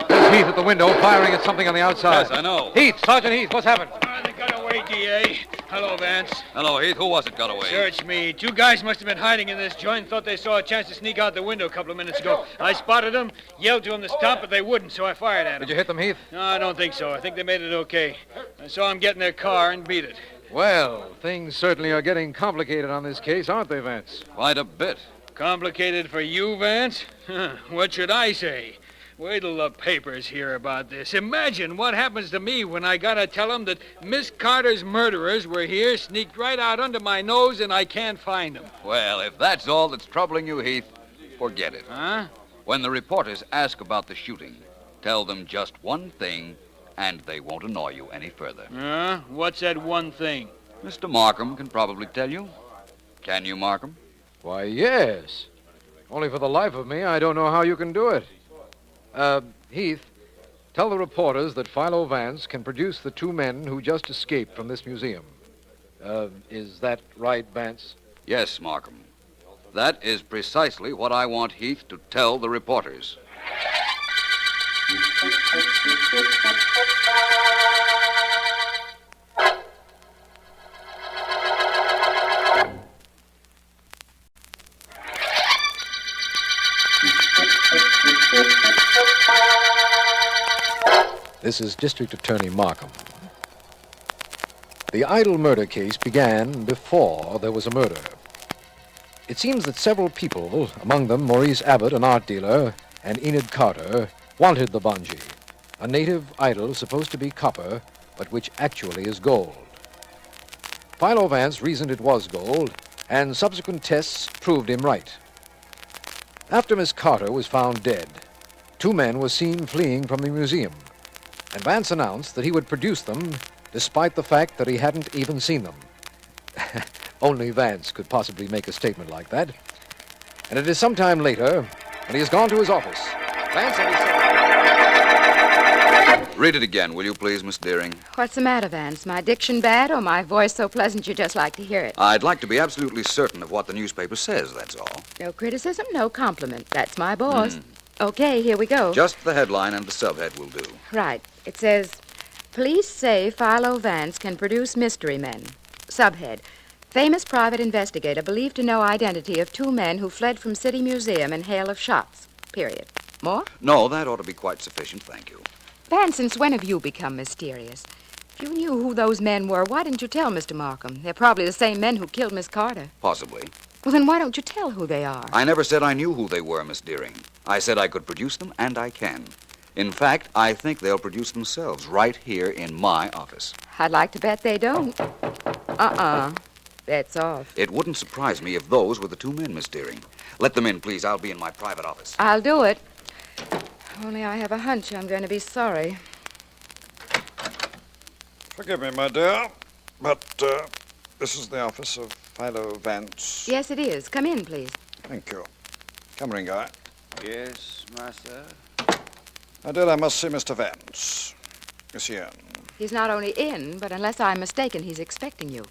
There's Heath at the window, firing at something on the outside. Yes, I know. Heath, Sergeant Heath, what's happened? They got away, D.A. Hello, Vance. Hello, Heath. Who was it got away? Search me. 2 guys must have been hiding in this joint and thought they saw a chance to sneak out the window a couple of minutes ago. I spotted them, yelled to them to stop, but they wouldn't, so I fired at them. Did you hit them, Heath? No, I don't think so. I think they made it okay. I saw them get in their car and beat it. Well, things certainly are getting complicated on this case, aren't they, Vance? Quite a bit. Complicated for you, Vance? What should I say? Wait till the papers hear about this. Imagine what happens to me when I gotta tell them that Miss Carter's murderers were here, sneaked right out under my nose, and I can't find them. Well, if that's all that's troubling you, Heath, forget it. Huh? When the reporters ask about the shooting, tell them just one thing, and they won't annoy you any further. What's that one thing? Mr. Markham can probably tell you. Can you, Markham? Why, yes. Only for the life of me, I don't know how you can do it. Heath, tell the reporters that Philo Vance can produce the 2 men who just escaped from this museum. Is that right, Vance? Yes, Markham. That is precisely what I want Heath to tell the reporters. This is District Attorney Markham. The Idle murder case began before there was a murder. It seems that several people, among them Maurice Abbott, an art dealer, and Enid Carter, wanted the bungee, a native idol supposed to be copper, but which actually is gold. Philo Vance reasoned it was gold, and subsequent tests proved him right. After Miss Carter was found dead, 2 men were seen fleeing from the museum, and Vance announced that he would produce them despite the fact that he hadn't even seen them. Only Vance could possibly make a statement like that. And it is some time later, when he has gone to his office. Vance and his secretary... Read it again, will you please, Miss Deering? What's the matter, Vance? My diction bad or my voice so pleasant you just like to hear it? I'd like to be absolutely certain of what the newspaper says, that's all. No criticism, no compliment. That's my boss. Okay, here we go. Just the headline and the subhead will do. Right. It says, police say Philo Vance can produce mystery men. Subhead, famous private investigator believed to know identity of 2 men who fled from City Museum in hail of shots. Period. More? No, that ought to be quite sufficient, thank you. Vance, since when have you become mysterious? If you knew who those men were, why didn't you tell Mr. Markham? They're probably the same men who killed Miss Carter. Possibly. Well, then why don't you tell who they are? I never said I knew who they were, Miss Deering. I said I could produce them, and I can. In fact, I think they'll produce themselves right here in my office. I'd like to bet they don't. Bet's off. It wouldn't surprise me if those were the 2 men, Miss Deering. Let them in, please. I'll be in my private office. I'll do it. Only I have a hunch I'm going to be sorry. Forgive me, my dear, but this is the office of Philo Vance. Yes, it is. Come in, please. Thank you. Come, Ringo. Yes, master. My dear, I must see Mr. Vance. Is he in? He's not only in, but unless I'm mistaken, he's expecting you.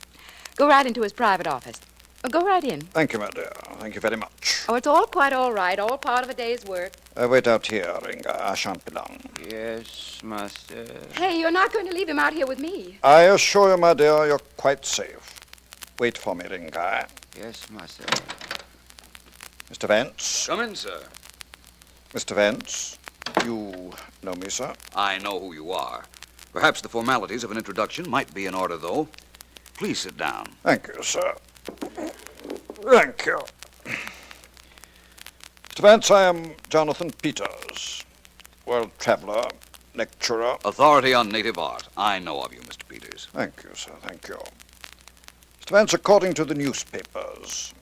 Go right into his private office. Go right in. Thank you, my dear. Thank you very much. Oh, it's all quite all right. All part of a day's work. Wait out here, Ringo. I shan't be long. Yes, master. Hey, you're not going to leave him out here with me. I assure you, my dear, you're quite safe. Wait for me, Ringo. Yes, master. Mr. Vance? Come in, sir. Mr. Vance, you know me, sir? I know who you are. Perhaps the formalities of an introduction might be in order, though. Please sit down. Thank you, sir. Thank you. Mr. Vance, I am Jonathan Peters, world traveler, lecturer. Authority on native art. I know of you, Mr. Peters. Thank you, sir. Thank you. Mr. Vance, according to the newspapers,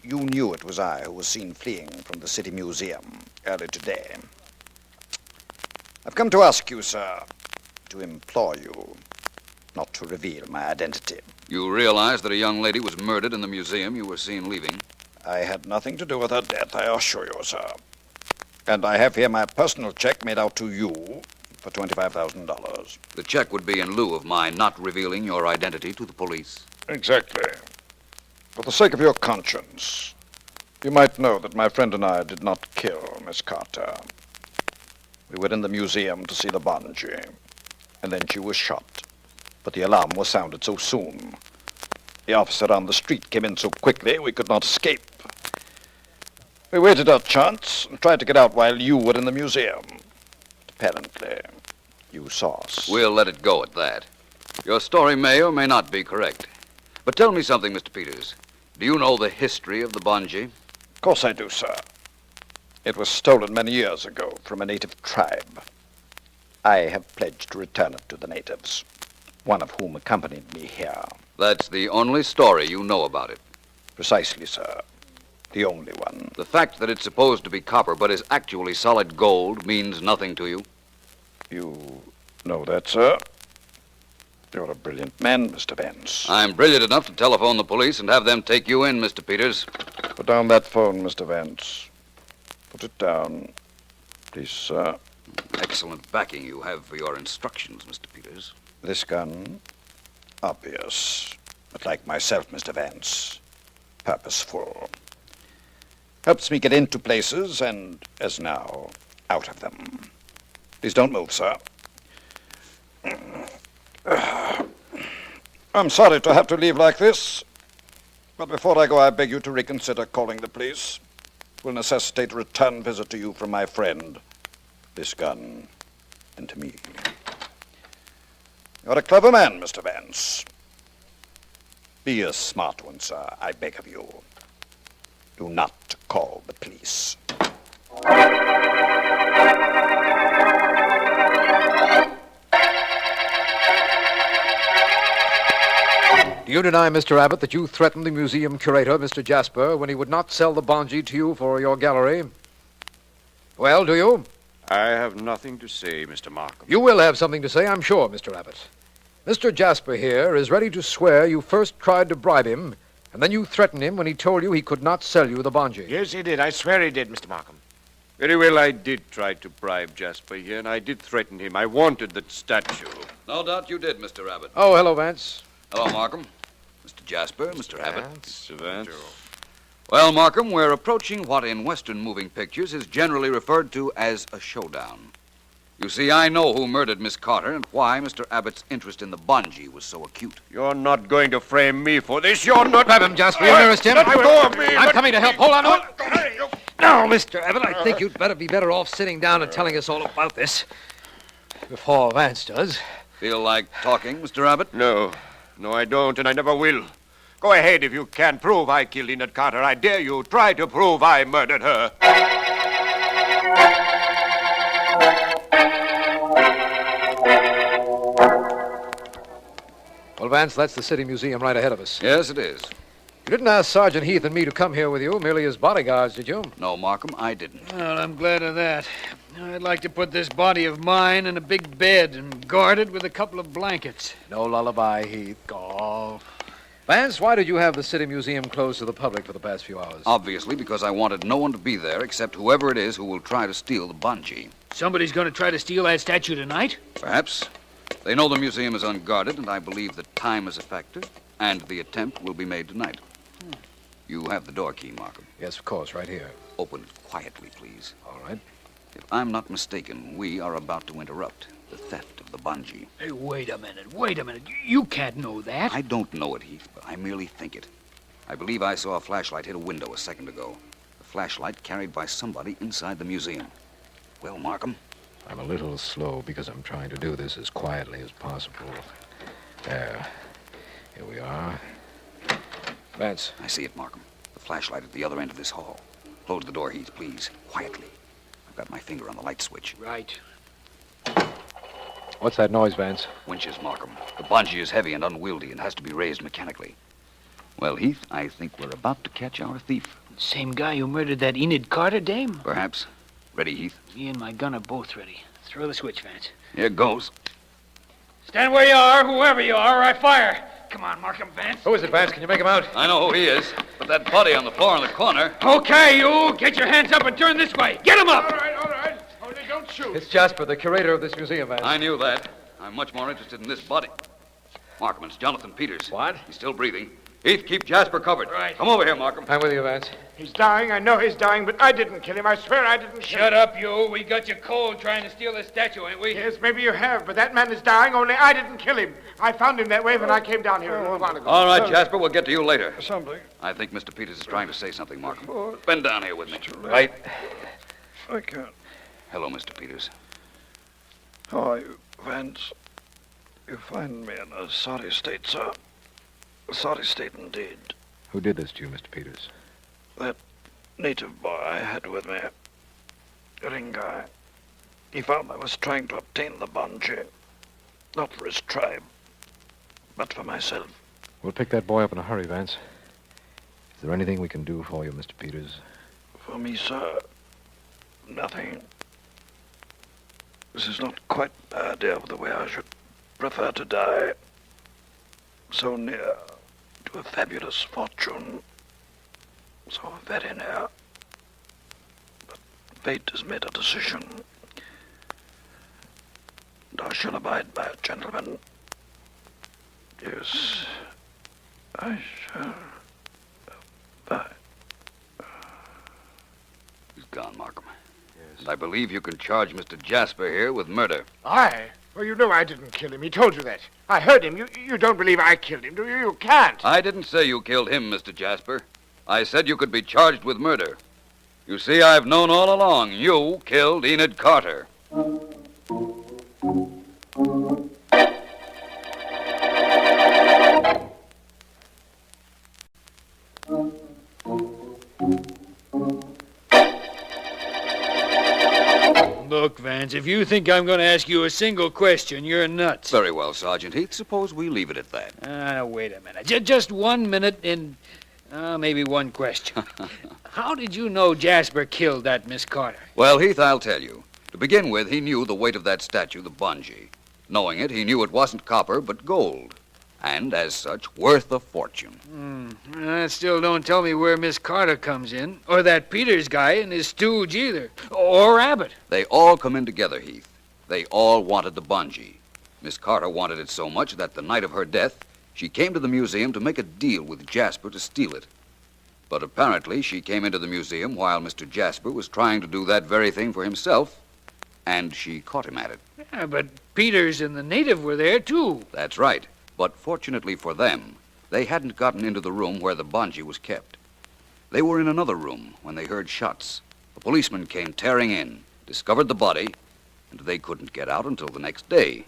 you knew it was I who was seen fleeing from the City Museum early today. I've come to ask you, sir, to implore you not to reveal my identity. You realize that a young lady was murdered in the museum you were seen leaving? I had nothing to do with her death, I assure you, sir. And I have here my personal check made out to you for $25,000. The check would be in lieu of my not revealing your identity to the police. Exactly. For the sake of your conscience, you might know that my friend and I did not kill Miss Carter. We were in the museum to see the bungee, and then she was shot. But the alarm was sounded so soon. The officer on the street came in so quickly we could not escape. We waited our chance and tried to get out while you were in the museum. Apparently, you saw us. We'll let it go at that. Your story may or may not be correct. But tell me something, Mr. Peters. Do you know the history of the bungee? Of course I do, sir. It was stolen many years ago from a native tribe. I have pledged to return it to the natives, one of whom accompanied me here. That's the only story you know about it? Precisely, sir. The only one. The fact that it's supposed to be copper but is actually solid gold means nothing to you? You know that, sir? You're a brilliant man, Mr. Vance. I'm brilliant enough to telephone the police and have them take you in, Mr. Peters. Put down that phone, Mr. Vance. Put it down. Please, sir. Excellent backing you have for your instructions, Mr. Peters. This gun, obvious, but like myself, Mr. Vance, purposeful. Helps me get into places and, as now, out of them. Please don't move, sir. I'm sorry to have to leave like this, but before I go, I beg you to reconsider calling the police. It will necessitate a return visit to you from my friend, this gun, and to me. You're a clever man, Mr. Vance. Be a smart one, sir, I beg of you. Do not call the police. Do you deny, Mr. Abbott, that you threatened the museum curator, Mr. Jasper, when he would not sell the bungee to you for your gallery? Well, do you? I have nothing to say, Mr. Markham. You will have something to say, I'm sure, Mr. Abbott. Mr. Jasper here is ready to swear you first tried to bribe him, and then you threatened him when he told you he could not sell you the bungee. Yes, he did. I swear he did, Mr. Markham. Very well, I did try to bribe Jasper here, and I did threaten him. I wanted that statue. No doubt you did, Mr. Abbott. Oh, hello, Vance. Hello, Markham. Mr. Jasper, Mr. Abbott. Mr. Vance. Well, Markham, we're approaching what in Western moving pictures is generally referred to as a showdown. You see, I know who murdered Miss Carter and why Mr. Abbott's interest in the bungee was so acute. You're not going to frame me for this. You're not... Grab him, Jasper. You nearest him. Let go of me. I'm coming to help. Hold on to it. Now, Mr. Abbott, I think you'd be better off sitting down and telling us all about this before Vance does. Feel like talking, Mr. Abbott? No. No, I don't, and I never will. Go ahead if you can prove I killed Enid Carter. I dare you. Try to prove I murdered her. Well, Vance, that's the City Museum right ahead of us. Yes, it is. You didn't ask Sergeant Heath and me to come here with you, merely as bodyguards, did you? No, Markham, I didn't. Well, I'm glad of that. I'd like to put this body of mine in a big bed and guard it with a couple of blankets. No lullaby, Heath. Oh. Vance, why did you have the City Museum closed to the public for the past few hours? Obviously, because I wanted no one to be there except whoever it is who will try to steal the bungee. Somebody's going to try to steal that statue tonight? Perhaps. They know the museum is unguarded, and I believe that time is a factor, and the attempt will be made tonight. You have the door key, Markham. Yes, of course, right here. Open it quietly, please. All right. If I'm not mistaken, we are about to interrupt the theft of the bungee. Hey, wait a minute. You can't know that. I don't know it, Heath, but I merely think it. I believe I saw a flashlight hit a window a second ago. A flashlight carried by somebody inside the museum. Well, Markham? I'm a little slow because I'm trying to do this as quietly as possible. There. Here we are. Vance. I see it, Markham. The flashlight at the other end of this hall. Close the door, Heath, please. Quietly. I've got my finger on the light switch. Right. What's that noise, Vance? Winches, Markham. The bungee is heavy and unwieldy and has to be raised mechanically. Well, Heath, I think we're about to catch our thief. Same guy who murdered that Enid Carter dame? Perhaps. Ready, Heath? Me and my gun are both ready. Throw the switch, Vance. Here goes. Stand where you are, whoever you are, or I fire. Come on, Markham, Vance. Who is it, Vance? Can you make him out? I know who he is, but that body on the floor in the corner... Okay, you. Get your hands up and turn this way. Get him up. All right. Only don't shoot. It's Jasper, the curator of this museum, Vance. I knew that. I'm much more interested in this body. Markham, it's Jonathan Peters. What? He's still breathing. Heath, keep Jasper covered. Right. Come over here, Markham. I'm with you, Vance. He's dying. I know he's dying, but I didn't kill him. I swear I didn't kill him. Shut up, you. We got you cold trying to steal the statue, ain't we? Yes, maybe you have, but that man is dying, only I didn't kill him. I found him that way when I came down here a little while ago. All right, Jasper, we'll get to you later. Something. I think Mr. Peters is trying to say something, Markham. Bend down here with me. Right. I can't. Hello, Mr. Peters. How are you, Vance? You find me in a sorry state, sir. A sorry state indeed. Who did this to you, Mr. Peters? That native boy I had with me, Ringai. He found I was trying to obtain the bungee. Not for his tribe, but for myself. We'll pick that boy up in a hurry, Vance. Is there anything we can do for you, Mr. Peters? For me, sir, nothing. This is not quite the idea of the way I should prefer to die. So near to a fabulous fortune. So very near. But fate has made a decision. And I shall abide by it, gentlemen. Yes, I shall abide. He's gone, Markham. Yes. And I believe you can charge Mr. Jasper here with murder. I? Well, you know I didn't kill him. He told you that. I heard him. You don't believe I killed him, do you? You can't. I didn't say you killed him, Mr. Jasper. I said you could be charged with murder. You see, I've known all along you killed Enid Carter. Look, Vance, if you think I'm going to ask you a single question, you're nuts. Very well, Sergeant Heath. Suppose we leave it at that. Wait a minute. Just 1 minute and maybe one question. How did you know Jasper killed that Miss Carter? Well, Heath, I'll tell you. To begin with, he knew the weight of that statue, the bungee. Knowing it, he knew it wasn't copper, but gold. And, as such, worth a fortune. That still don't tell me where Miss Carter comes in, or that Peters guy and his stooge either, or Abbott. They all come in together, Heath. They all wanted the bungee. Miss Carter wanted it so much that the night of her death, she came to the museum to make a deal with Jasper to steal it. But apparently she came into the museum while Mr. Jasper was trying to do that very thing for himself, and she caught him at it. Yeah, but Peters and the native were there, too. That's right. But fortunately for them, they hadn't gotten into the room where the bungee was kept. They were in another room when they heard shots. A policeman came tearing in, discovered the body, and they couldn't get out until the next day.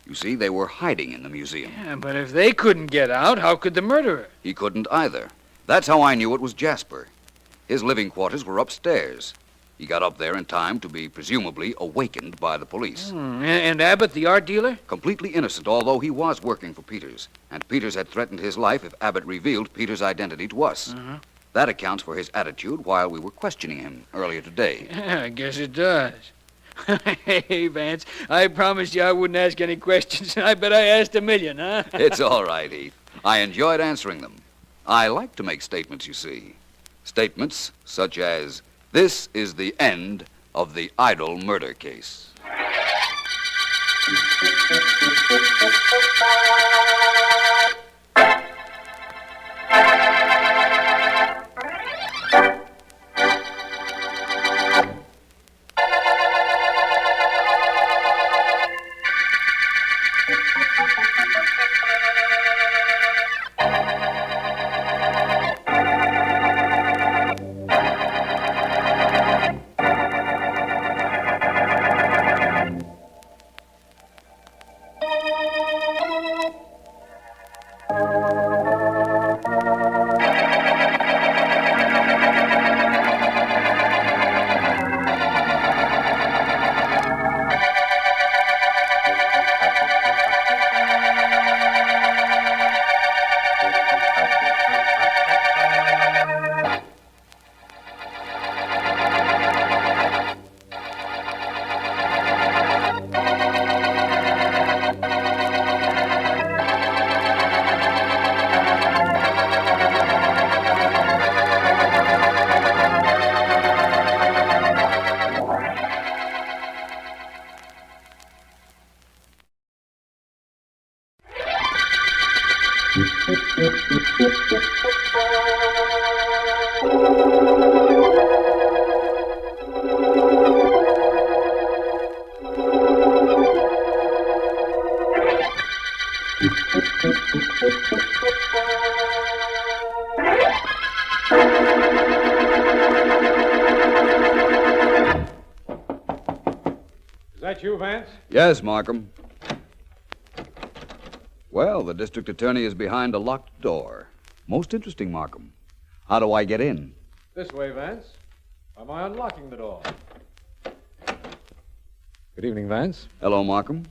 You see, they were hiding in the museum. Yeah, but if they couldn't get out, how could the murderer? He couldn't either. That's how I knew it was Jasper. His living quarters were upstairs. He got up there in time to be presumably awakened by the police. And Abbott, the art dealer? Completely innocent, although he was working for Peters. And Peters had threatened his life if Abbott revealed Peters' identity to us. That accounts for his attitude while we were questioning him earlier today. Yeah, I guess it does. Hey, Vance, I promised you I wouldn't ask any questions. I bet I asked 1,000,000, huh? It's all right, Heath. I enjoyed answering them. I like to make statements, you see. Statements such as, "This is the end of the Idol murder case." Is that you, Vance? Yes, Markham. Well, the district attorney is behind a locked door. Most interesting, Markham. How do I get in? This way, Vance. Am I unlocking the door? Good evening, Vance. Hello, Markham.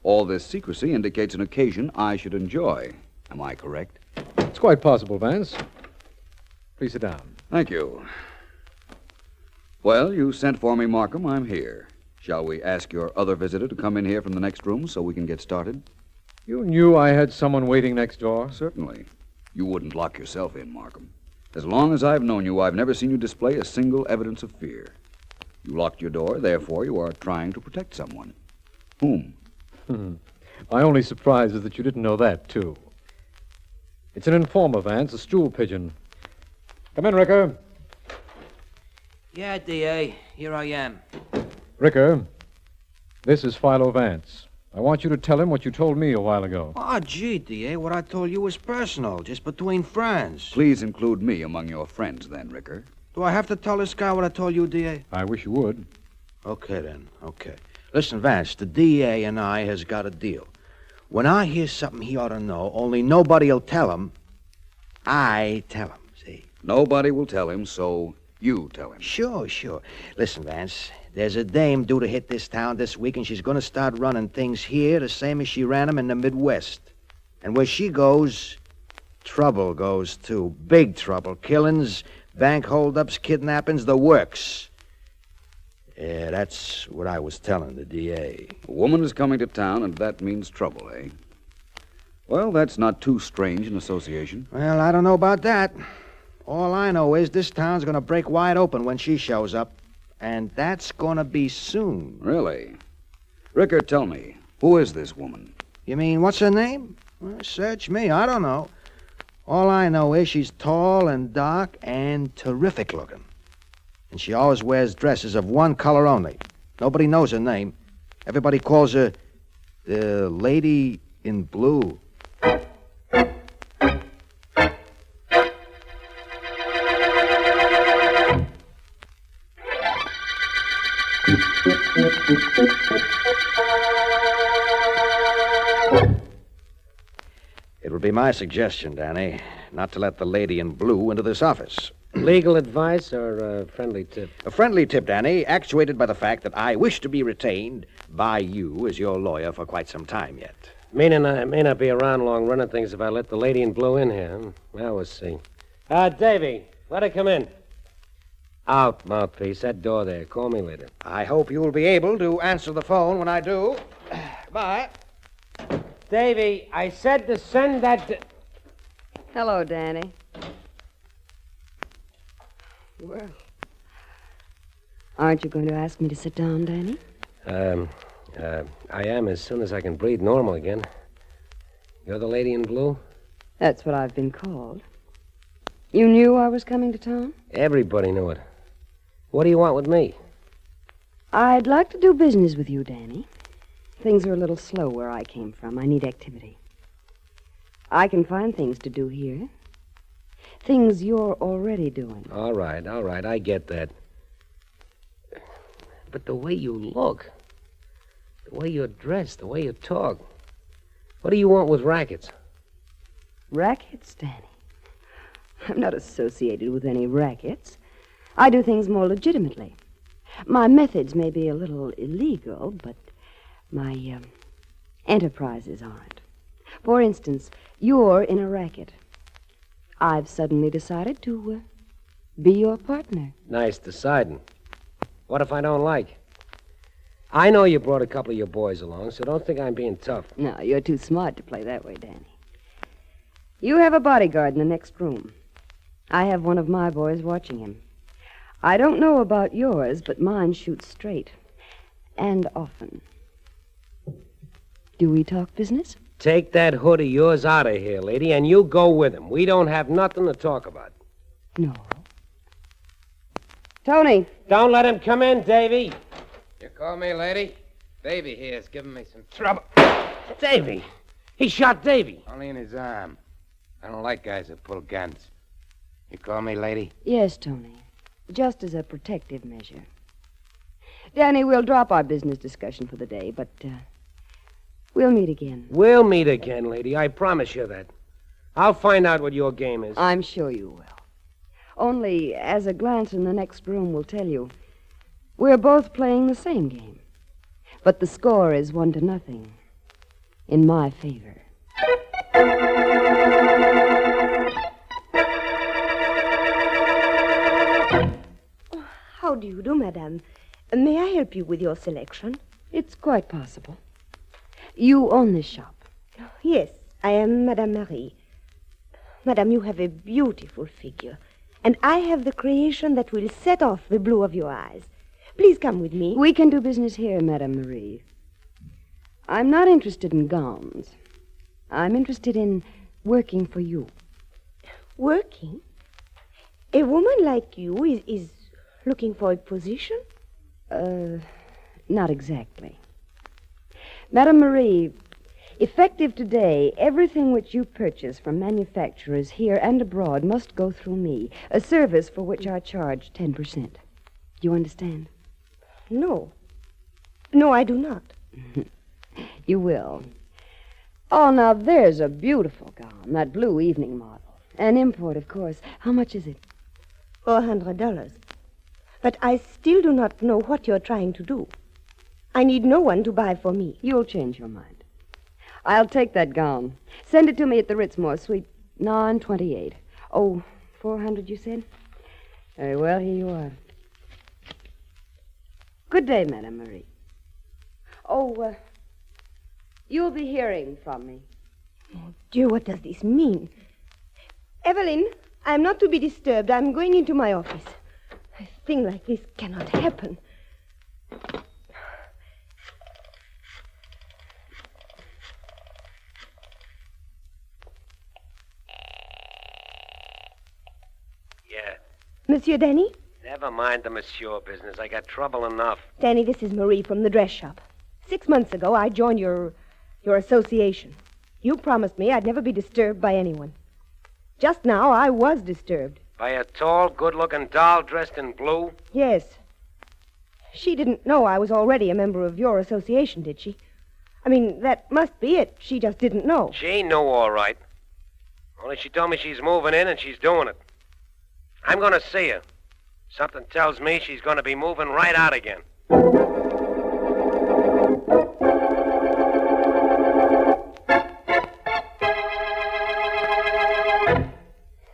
All this secrecy indicates an occasion I should enjoy. Am I correct? It's quite possible, Vance. Please sit down. Thank you. Well, you sent for me, Markham. I'm here. Shall we ask your other visitor to come in here from the next room so we can get started? You knew I had someone waiting next door? Certainly. You wouldn't lock yourself in, Markham. As long as I've known you, I've never seen you display a single evidence of fear. You locked your door, therefore you are trying to protect someone. Whom? My only surprise is that you didn't know that, too. It's an informer, Vance, a stool pigeon. Come in, Ricker. Yeah, D.A., here I am. Ricker, this is Philo Vance. I want you to tell him what you told me a while ago. Oh, gee, D.A., what I told you was personal, just between friends. Please include me among your friends, then, Ricker. Do I have to tell this guy what I told you, D.A.? I wish you would. Okay, then. Okay. Listen, Vance, the D.A. and I has got a deal. When I hear something he ought to know, only nobody'll tell him, I tell him, see? Nobody will tell him, so you tell him. Sure. Listen, Vance, there's a dame due to hit this town this week, and she's going to start running things here the same as she ran them in the Midwest. And where she goes, trouble goes, too. Big trouble. Killings, bank holdups, kidnappings, the works. Yeah, that's what I was telling the D.A. A woman is coming to town, and that means trouble, eh? Well, that's not too strange an association. Well, I don't know about that. All I know is this town's going to break wide open when she shows up, and that's going to be soon. Really? Ricker, tell me, who is this woman? You mean, what's her name? Well, search me, I don't know. All I know is she's tall and dark and terrific looking. And she always wears dresses of one color only. Nobody knows her name. Everybody calls her the Lady in Blue. It would be my suggestion, Danny, not to let the Lady in Blue into this office. Legal advice or a friendly tip? A friendly tip, Danny, actuated by the fact that I wish to be retained by you as your lawyer for quite some time yet. Meaning I may not be around long running things if I let the Lady in Blue in here. Well, we'll see. Davy, let her come in. Out, mouthpiece. That door there. Call me later. I hope you will be able to answer the phone when I do. Bye. Davy, I said to send that... Hello, Danny. Well, aren't you going to ask me to sit down, Danny? I am as soon as I can breathe normal again. You're the Lady in Blue? That's what I've been called. You knew I was coming to town? Everybody knew it. What do you want with me? I'd like to do business with you, Danny. Things are a little slow where I came from. I need activity. I can find things to do here. Things you're already doing. All right, I get that. But the way you look, the way you're dressed, the way you talk, what do you want with rackets? Rackets, Danny? I'm not associated with any rackets. I do things more legitimately. My methods may be a little illegal, but my enterprises aren't. For instance, you're in a racket. I've suddenly decided to be your partner. Nice deciding. What if I don't like? I know you brought a couple of your boys along, so don't think I'm being tough. No, you're too smart to play that way, Danny. You have a bodyguard in the next room. I have one of my boys watching him. I don't know about yours, but mine shoots straight. And often. Do we talk business? Take that hood of yours out of here, lady, and you go with him. We don't have nothing to talk about. No. Tony. Don't let him come in, Davy. You call me, lady? Davy here's giving me some trouble. Davy. He shot Davy. Only in his arm. I don't like guys that pull guns. You call me, lady? Yes, Tony. Just as a protective measure. Danny, we'll drop our business discussion for the day, but we'll meet again. We'll meet again, lady. I promise you that. I'll find out what your game is. I'm sure you will. Only, as a glance in the next room will tell you, we're both playing the same game. But the score is 1-0. In my favor. How do you do, madame? May I help you with your selection? It's quite possible. You own this shop. Yes, I am Madame Marie. Madame, you have a beautiful figure, and I have the creation that will set off the blue of your eyes. Please come with me. We can do business here, Madame Marie. I'm not interested in gowns. I'm interested in working for you. Working? A woman like you is looking for a position? Not exactly. Madame Marie, effective today, everything which you purchase from manufacturers here and abroad must go through me, a service for which I charge 10%. Do you understand? No. No, I do not. You will. Oh, now there's a beautiful gown, that blue evening model. An import, of course. How much is it? $400. But I still do not know what you're trying to do. I need no one to buy for me. You'll change your mind. I'll take that gown. Send it to me at the Ritzmore, Suite 928. Oh, 400, you said? Very well, here you are. Good day, Madame Marie. Oh, you'll be hearing from me. Oh, dear, what does this mean? Evelyn, I'm not to be disturbed. I'm going into my office. A thing like this cannot happen. Yeah. Monsieur Danny? Never mind the monsieur business. I got trouble enough. Danny, this is Marie from the dress shop. 6 months ago, I joined your association. You promised me I'd never be disturbed by anyone. Just now, I was disturbed. By a tall, good-looking doll dressed in blue? Yes. She didn't know I was already a member of your association, did she? I mean, that must be it. She just didn't know. She knew all right. Only she told me she's moving in and she's doing it. I'm going to see her. Something tells me she's going to be moving right out again.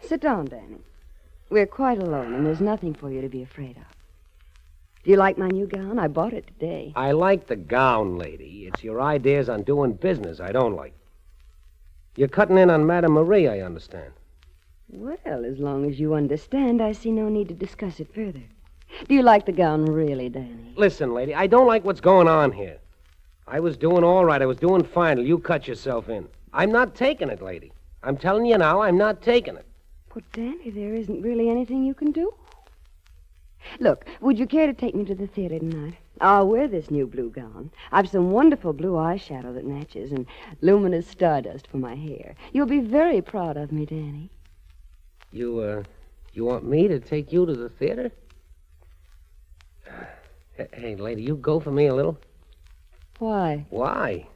Sit down, Danny. We're quite alone, and there's nothing for you to be afraid of. Do you like my new gown? I bought it today. I like the gown, lady. It's your ideas on doing business I don't like. You're cutting in on Madame Marie, I understand. Well, as long as you understand, I see no need to discuss it further. Do you like the gown really, Danny? Listen, lady, I don't like what's going on here. I was doing all right. I was doing fine till you cut yourself in. I'm not taking it, lady. I'm telling you now, I'm not taking it. But, Danny, there isn't really anything you can do. Look, would you care to take me to the theater tonight? I'll wear this new blue gown. I've some wonderful blue eyeshadow that matches and luminous stardust for my hair. You'll be very proud of me, Danny. You want me to take you to the theater? Hey, lady, you go for me a little? Why? Why?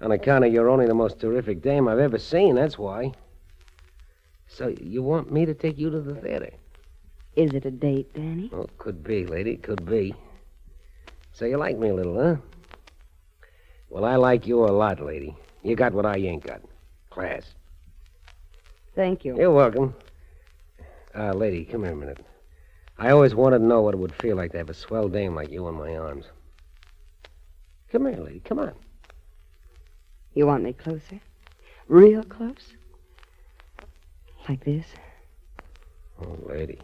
On account of you're only the most terrific dame I've ever seen, that's why. So you want me to take you to the theater? Is it a date, Danny? Oh, could be, lady, could be. So you like me a little, huh? Well, I like you a lot, lady. You got what I ain't got. Class. Thank you. You're welcome. Lady, come here a minute. I always wanted to know what it would feel like to have a swell dame like you in my arms. Come here, lady, come on. You want me closer? Real close? Like this? Oh, lady.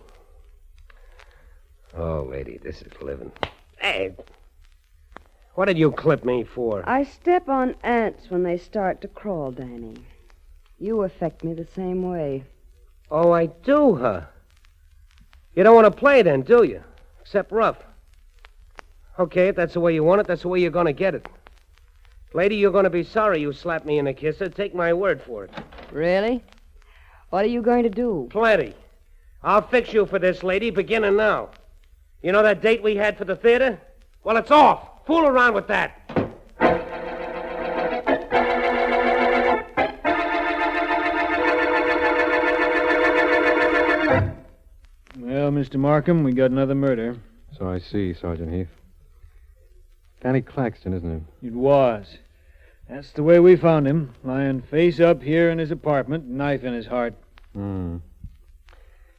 Oh, lady, this is living. Hey, What did you clip me for? I step on ants when they start to crawl, Danny. You affect me the same way. Oh, I do, huh? You don't want to play then, do you? Except rough. Okay, if that's the way you want it, that's the way you're going to get it. Lady, you're going to be sorry you slapped me in the kisser. Take my word for it. Really? What are you going to do? Plenty. I'll fix you for this, lady, beginning now. You know that date we had for the theater? Well, it's off. Fool around with that. Well, Mr. Markham, we got another murder. So I see, Sergeant Heath. Danny Claxton, isn't it? It was. That's the way we found him, lying face up here in his apartment, knife in his heart. Hmm.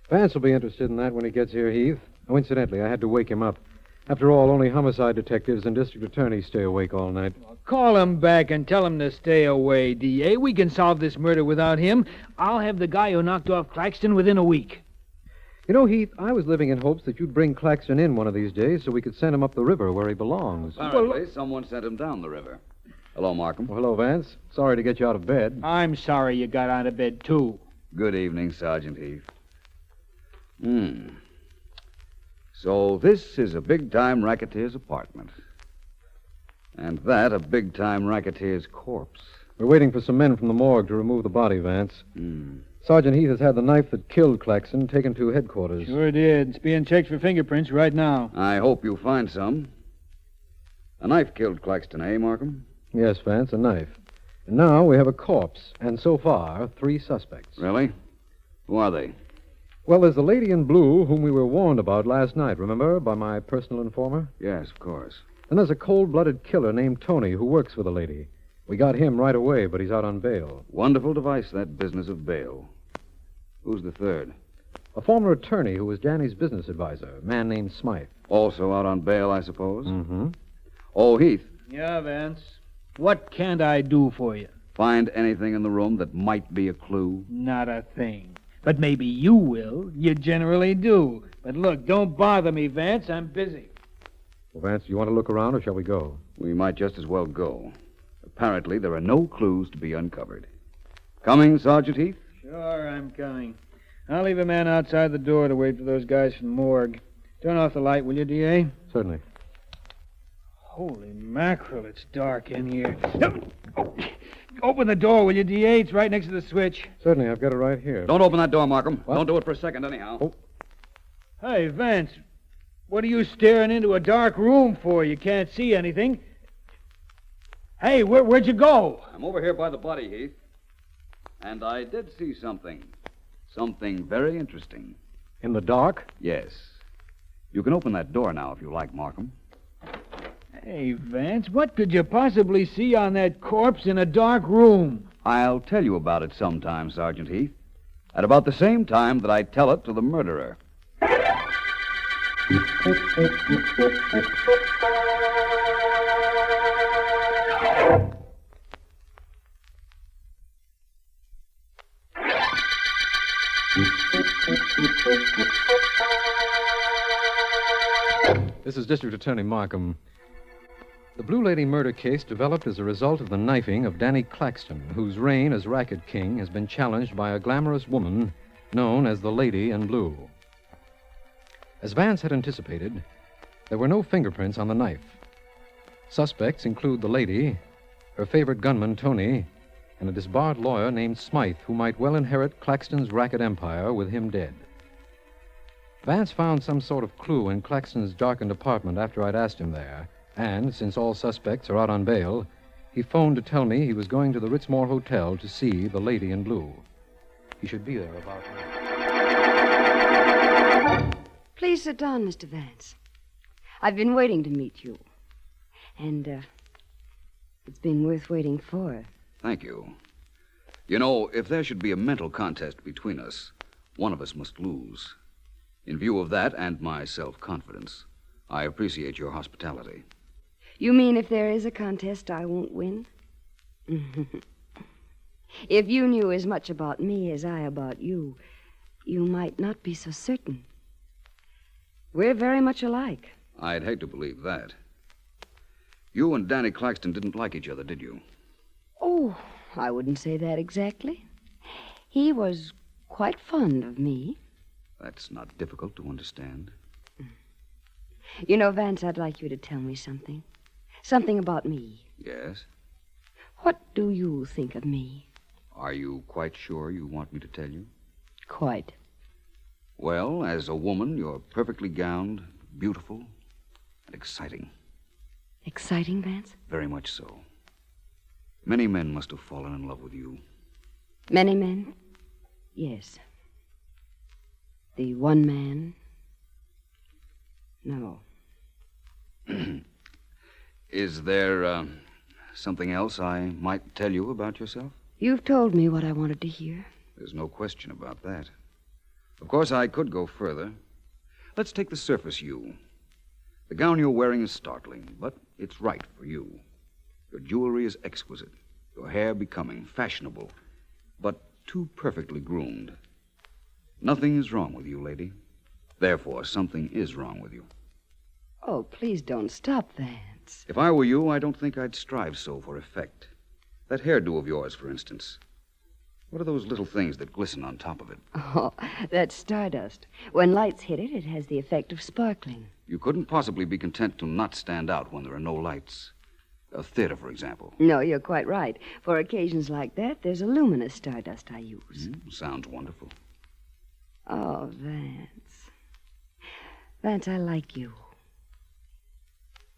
Vance will be interested in that when he gets here, Heath. Oh, incidentally, I had to wake him up. After all, only homicide detectives and district attorneys stay awake all night. Call him back and tell him to stay away, D.A. We can solve this murder without him. I'll have the guy who knocked off Claxton within a week. You know, Heath, I was living in hopes that you'd bring Claxton in one of these days so we could send him up the river where he belongs. Apparently, someone sent him down the river. Hello, Markham. Well, hello, Vance. Sorry to get you out of bed. I'm sorry you got out of bed, too. Good evening, Sergeant Heath. So this is a big-time racketeer's apartment. And that a big-time racketeer's corpse. We're waiting for some men from the morgue to remove the body, Vance. Sergeant Heath has had the knife that killed Claxton taken to headquarters. Sure did. It's being checked for fingerprints right now. I hope you find some. A knife killed Claxton, eh, Markham? Yes, Vance, a knife. And now we have a corpse, and so far, 3 suspects. Really? Who are they? Well, there's the lady in blue whom we were warned about last night, remember, by my personal informer? Yes, of course. Then there's a cold-blooded killer named Tony who works for the lady. We got him right away, but he's out on bail. Wonderful device, that business of bail. Who's the third? A former attorney who was Danny's business advisor, a man named Smythe. Also out on bail, I suppose? Mm-hmm. Oh, Heath. Yeah, Vance. What can't I do for you? Find anything in the room that might be a clue? Not a thing. But maybe you will. You generally do. But look, don't bother me, Vance. I'm busy. Well, Vance, do you want to look around, or shall we go? We might just as well go. Apparently, there are no clues to be uncovered. Coming, Sergeant Heath? Sure, I'm coming. I'll leave a man outside the door to wait for those guys from the morgue. Turn off the light, will you, D.A.? Certainly. Holy mackerel, it's dark in here. Open the door, will you, D.A.? It's right next to the switch. Certainly, I've got it right here. Don't open that door, Markham. What? Don't do it for a second, anyhow. Oh. Hey, Vance, what are you staring into a dark room for? You can't see anything. Hey, where'd you go? I'm over here by the body, Heath. And I did see something. Something very interesting. In the dark? Yes. You can open that door now if you like, Markham. Hey, Vance, what could you possibly see on that corpse in a dark room? I'll tell you about it sometime, Sergeant Heath. At about the same time that I tell it to the murderer. This is District Attorney Markham. The Blue Lady murder case developed as a result of the knifing of Danny Claxton, whose reign as Racket King has been challenged by a glamorous woman known as the Lady in Blue. As Vance had anticipated, there were no fingerprints on the knife. Suspects include the lady, her favorite gunman, Tony, and a disbarred lawyer named Smythe, who might well inherit Claxton's racket empire with him dead. Vance found some sort of clue in Claxton's darkened apartment after I'd asked him there, and, since all suspects are out on bail, he phoned to tell me he was going to the Ritzmore Hotel to see the Lady in Blue. He should be there about now. Please sit down, Mr. Vance. I've been waiting to meet you. And, it's been worth waiting for. Thank you. You know, if there should be a mental contest between us, one of us must lose. In view of that and my self-confidence, I appreciate your hospitality. You mean if there is a contest, I won't win? If you knew as much about me as I about you, you might not be so certain. We're very much alike. I'd hate to believe that. You and Danny Claxton didn't like each other, did you? Oh, I wouldn't say that exactly. He was quite fond of me. That's not difficult to understand. You know, Vance, I'd like you to tell me something. Something about me. Yes? What do you think of me? Are you quite sure you want me to tell you? Quite. Well, as a woman, you're perfectly gowned, beautiful, and exciting. Exciting, Vance? Very much so. Many men must have fallen in love with you. Many men? Yes. The one man? No. Is there something else I might tell you about yourself? You've told me what I wanted to hear. There's no question about that. Of course, I could go further. Let's take the surface you. The gown you're wearing is startling, but it's right for you. Your jewelry is exquisite, your hair becoming, fashionable, but too perfectly groomed. Nothing is wrong with you, lady. Therefore, something is wrong with you. Oh, please don't stop, Vance. If I were you, I don't think I'd strive so for effect. That hairdo of yours, for instance. What are those little things that glisten on top of it? Oh, that's stardust. When lights hit it, it has the effect of sparkling. You couldn't possibly be content to not stand out when there are no lights. A theater, for example. No, you're quite right. For occasions like that, there's a luminous stardust I use. Sounds wonderful. Oh, Vance. Vance, I like you.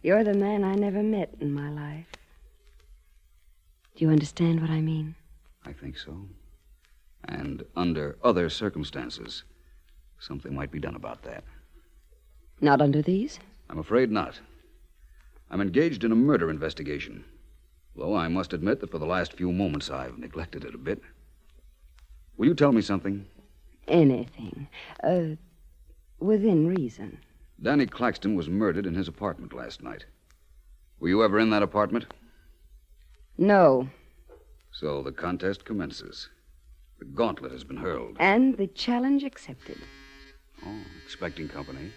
You're the man I never met in my life. Do you understand what I mean? I think so. And under other circumstances, something might be done about that. Not under these? I'm afraid not. I'm engaged in a murder investigation. Though I must admit that for the last few moments I've neglected it a bit. Will you tell me something? Anything. Within reason. Danny Claxton was murdered in his apartment last night. Were you ever in that apartment? No. So the contest commences. The gauntlet has been hurled. And the challenge accepted. Oh, expecting company.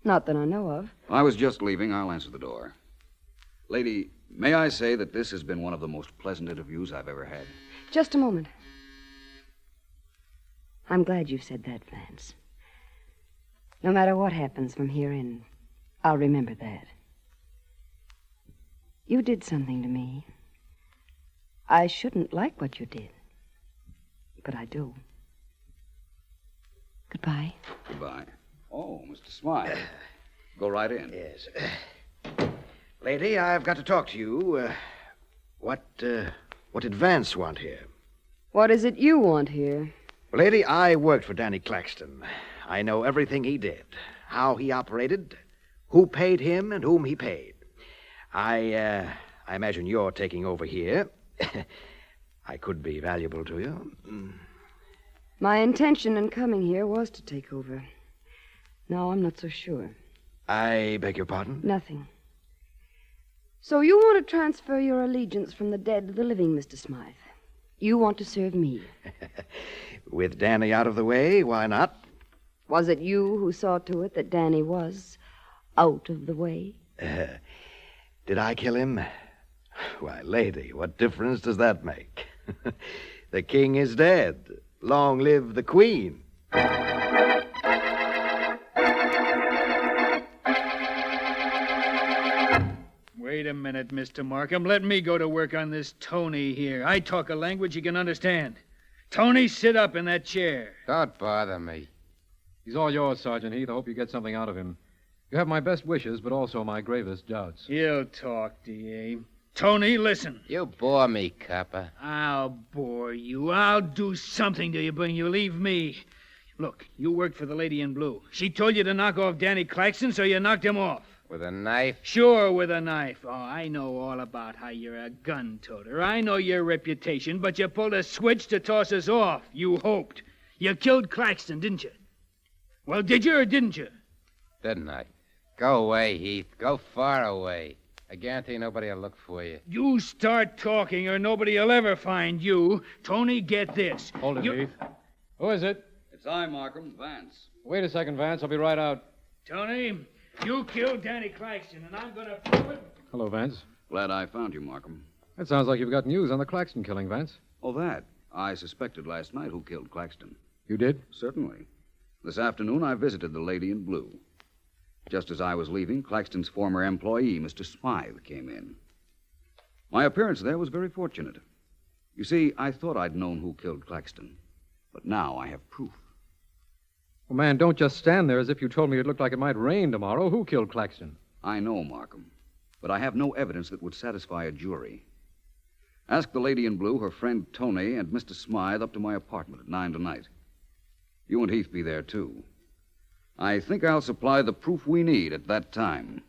Not that I know of. I was just leaving. I'll answer the door. Lady, may I say that this has been one of the most pleasant interviews I've ever had? Just a moment. I'm glad you said that, Vance. No matter what happens from here in, I'll remember that. You did something to me. I shouldn't like what you did, but I do. Goodbye. Goodbye. Oh, Mr. Smythe. Go right in. Yes. Lady, I've got to talk to you. What did Vance want here? What is it you want here? Well, lady, I worked for Danny Claxton. I know everything he did, how he operated, who paid him, and whom he paid. I imagine you're taking over here. I could be valuable to you. My intention in coming here was to take over. Now I'm not so sure. I beg your pardon? Nothing. So you want to transfer your allegiance from the dead to the living, Mr. Smythe. You want to serve me. With Danny out of the way, why not? Was it you who saw to it that Danny was out of the way? Did I kill him? Why, lady, what difference does that make? The king is dead. Long live the queen. Wait a minute, Mr. Markham. Let me go to work on this Tony here. I talk a language you can understand. Tony, sit up in that chair. Don't bother me. He's all yours, Sergeant Heath. I hope you get something out of him. You have my best wishes, but also my gravest doubts. He'll talk, D.A. Tony, listen. You bore me, copper. I'll bore you. I'll do something to you when you leave me. Look, you worked for the lady in blue. She told you to knock off Danny Claxton, so you knocked him off. With a knife? Sure, with a knife. Oh, I know all about how you're a gun-toter. I know your reputation, but you pulled a switch to toss us off. You hoped. You killed Claxton, didn't you? Well, did you or didn't you? Didn't I? Go away, Heath. Go far away. I guarantee nobody will look for you. You start talking or nobody will ever find you. Tony, get this. Hold it, Heath. Who is it? It's I, Markham. Vance. Wait a second, Vance. I'll be right out. Tony, you killed Danny Claxton, and I'm going to prove it. Hello, Vance. Glad I found you, Markham. That sounds like you've got news on the Claxton killing, Vance. Oh, that. I suspected last night who killed Claxton. You did? Certainly. This afternoon, I visited the lady in blue. Just as I was leaving, Claxton's former employee, Mr. Smythe, came in. My appearance there was very fortunate. You see, I thought I'd known who killed Claxton, but now I have proof. Well, man, don't just stand there as if you told me it looked like it might rain tomorrow. Who killed Claxton? I know, Markham, but I have no evidence that would satisfy a jury. Ask the lady in blue, her friend Tony, and Mr. Smythe up to my apartment at 9 tonight. You and Heath be there, too. I think I'll supply the proof we need at that time.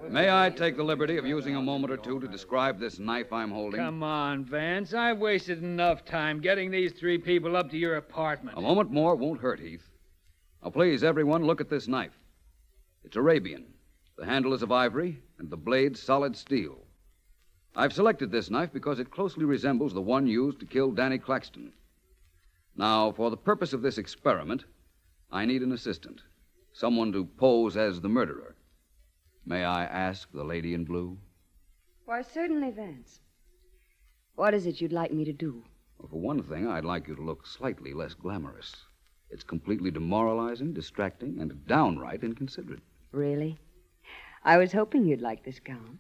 May I take the liberty of using a moment or two to describe this knife I'm holding? Come on, Vance. I've wasted enough time getting these three people up to your apartment. A moment more won't hurt, Heath. Now, please, everyone, look at this knife. It's Arabian. The handle is of ivory, and the blade solid steel. I've selected this knife because it closely resembles the one used to kill Danny Claxton. Now, for the purpose of this experiment, I need an assistant, someone to pose as the murderer. May I ask the lady in blue? Why, certainly, Vance. What is it you'd like me to do? Well, for one thing, I'd like you to look slightly less glamorous. It's completely demoralizing, distracting, and downright inconsiderate. Really? I was hoping you'd like this gown.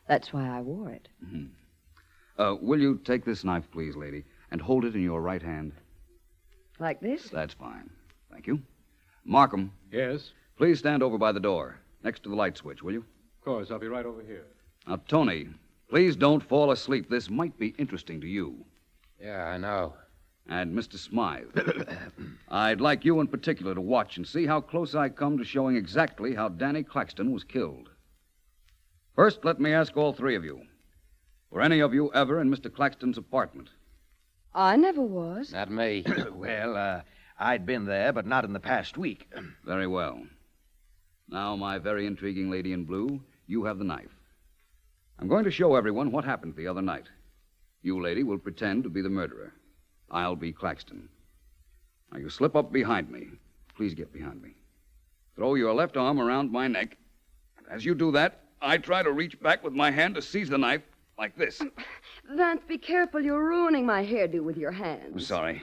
That's why I wore it. Mm-hmm. Will you take this knife, please, lady, and hold it in your right hand? Like this? That's fine. Thank you. Markham. Yes? Please stand over by the door, next to the light switch, will you? Of course, I'll be right over here. Now, Tony, please don't fall asleep. This might be interesting to you. Yeah, I know. And Mr. Smythe. I'd like you in particular to watch and see how close I come to showing exactly how Danny Claxton was killed. First, let me ask all three of you. Were any of you ever in Mr. Claxton's apartment? I never was. Not me. Well, I'd been there, but not in the past week. Very well. Now, my very intriguing lady in blue, you have the knife. I'm going to show everyone what happened the other night. You, lady, will pretend to be the murderer. I'll be Claxton. Now, you slip up behind me. Please get behind me. Throw your left arm around my neck. As you do that, I try to reach back with my hand to seize the knife, like this. Vance, be careful. You're ruining my hairdo with your hands. I'm sorry.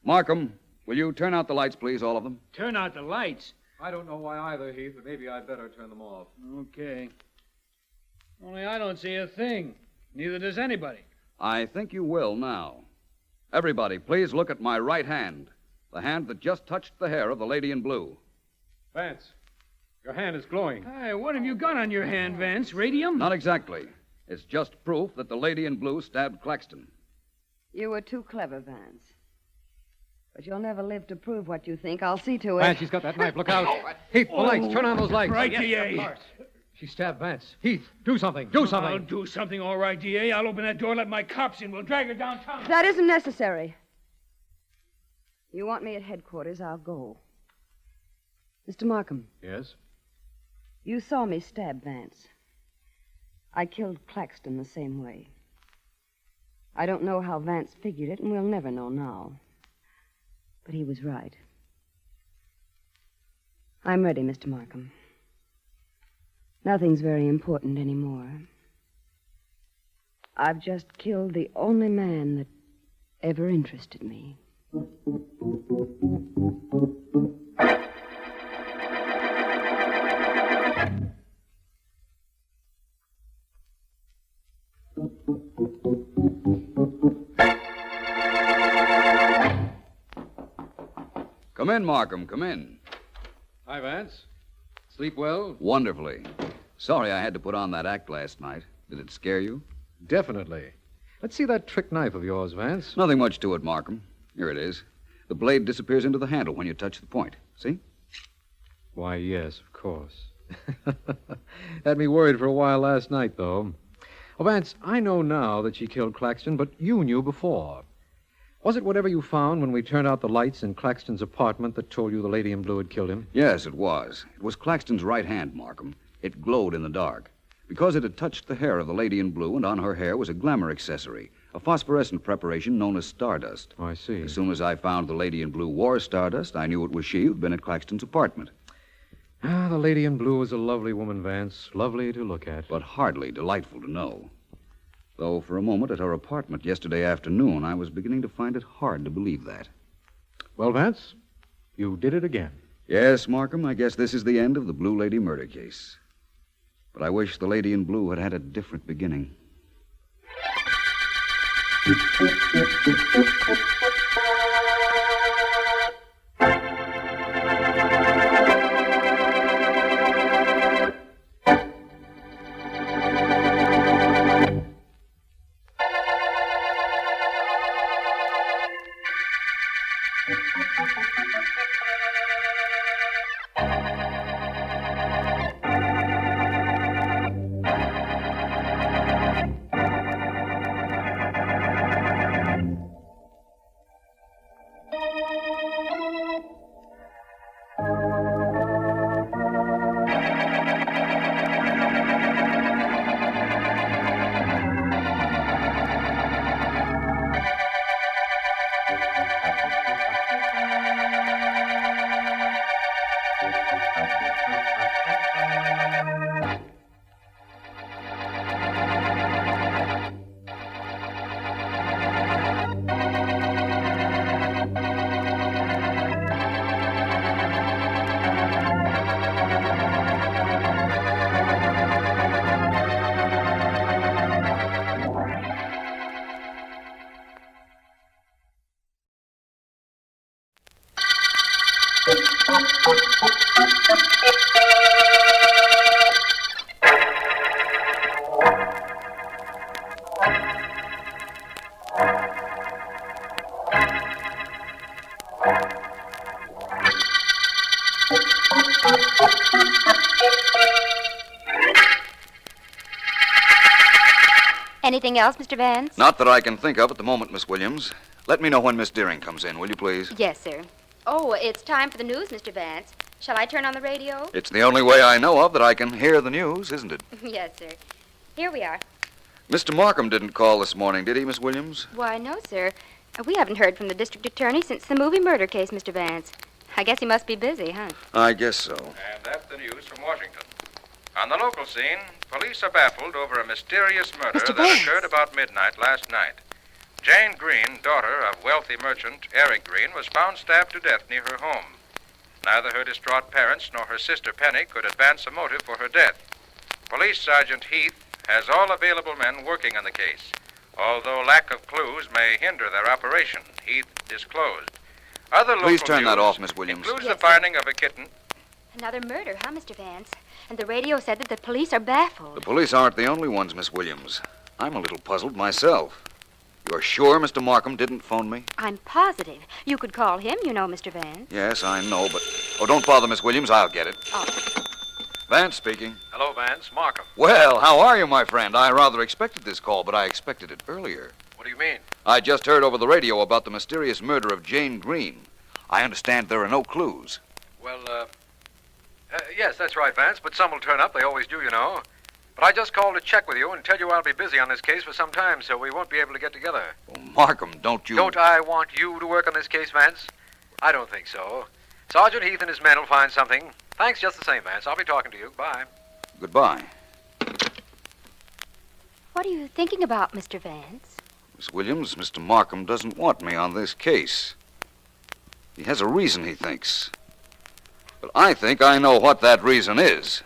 Markham, will you turn out the lights, please, all of them? Turn out the lights? I don't know why either, Heath, but maybe I'd better turn them off. Okay. Only I don't see a thing. Neither does anybody. I think you will now. Everybody, please look at my right hand. The hand that just touched the hair of the lady in blue. Vance, your hand is glowing. Hey, what have you got on your hand, Vance? Radium? Not exactly. It's just proof that the lady in blue stabbed Claxton. You were too clever, Vance. But you'll never live to prove what you think. I'll see to it. Vance, she's got that knife. Look out. Heath, the lights. Turn on those lights. Right, D.A. She stabbed Vance. Heath, do something. Do something. I'll do something, all right, D.A. I'll open that door, let my cops in. We'll drag her downtown. That isn't necessary. You want me at headquarters, I'll go. Mr. Markham. Yes? You saw me stab Vance. I killed Claxton the same way. I don't know how Vance figured it, and we'll never know now. But he was right. I'm ready, Mr. Markham. Nothing's very important anymore. I've just killed the only man that ever interested me. Come in, Markham, come in. Hi, Vance. Sleep well? Wonderfully. Sorry I had to put on that act last night. Did it scare you? Definitely. Let's see that trick knife of yours, Vance. Nothing much to it, Markham. Here it is. The blade disappears into the handle when you touch the point. See? Why, yes, of course. Had me worried for a while last night, though. Oh, Vance, I know now that she killed Claxton, but you knew before. Was it whatever you found when we turned out the lights in Claxton's apartment that told you the lady in blue had killed him? Yes, it was. It was Claxton's right hand, Markham. It glowed in the dark. Because it had touched the hair of the lady in blue, and on her hair was a glamour accessory, A phosphorescent preparation known as stardust. Oh, I see. As soon as I found the lady in blue wore stardust, I knew it was she who'd been at Claxton's apartment. Ah, the lady in blue was a lovely woman, Vance. Lovely to look at. But hardly delightful to know. Though for a moment at her apartment yesterday afternoon, I was beginning to find it hard to believe that. Well, Vance, you did it again. Yes, Markham, I guess this is the end of the Blue Lady murder case. But I wish the lady in blue had had a different beginning. Anything else, Mr. Vance? Not that I can think of at the moment, Miss Williams. Let me know when Miss Deering comes in, will you please? Yes, sir. Oh, it's time for the news, Mr. Vance. Shall I turn on the radio? It's the only way I know of that I can hear the news, isn't it? Yes, sir. Here we are. Mr. Markham didn't call this morning, did he, Miss Williams? Why, no, sir. We haven't heard from the district attorney since the movie murder case, Mr. Vance. I guess he must be busy, huh? I guess so. And that's the news from Washington. On the local scene, police are baffled over a mysterious murder that occurred about midnight last night. Jane Green, daughter of wealthy merchant Eric Green, was found stabbed to death near her home. Neither her distraught parents nor her sister Penny could advance a motive for her death. Police Sergeant Heath has all available men working on the case. Although lack of clues may hinder their operation, Heath disclosed. Other local Please turn that news off, Miss Williams. includes the finding of a kitten. Another murder, huh, Mr. Vance? And the radio said that the police are baffled. The police aren't the only ones, Miss Williams. I'm a little puzzled myself. You're sure Mr. Markham didn't phone me? I'm positive. You could call him, you know, Mr. Vance. Yes, I know, but... Oh, don't bother, Miss Williams. I'll get it. Oh. Vance speaking. Hello, Vance. Markham. Well, how are you, my friend? I rather expected this call, but I expected it earlier. What do you mean? I just heard over the radio about the mysterious murder of Jane Green. I understand there are no clues. Well, yes, that's right, Vance, but some will turn up. They always do, you know. But I just called to check with you and tell you I'll be busy on this case for some time, so we won't be able to get together. Oh, Markham, don't you... Don't I want you to work on this case, Vance? I don't think so. Sergeant Heath and his men will find something. Thanks just the same, Vance. I'll be talking to you. Bye. Goodbye. What are you thinking about, Mr. Vance? Miss Williams, Mr. Markham doesn't want me on this case. He has a reason, he thinks. But I think I know what that reason is.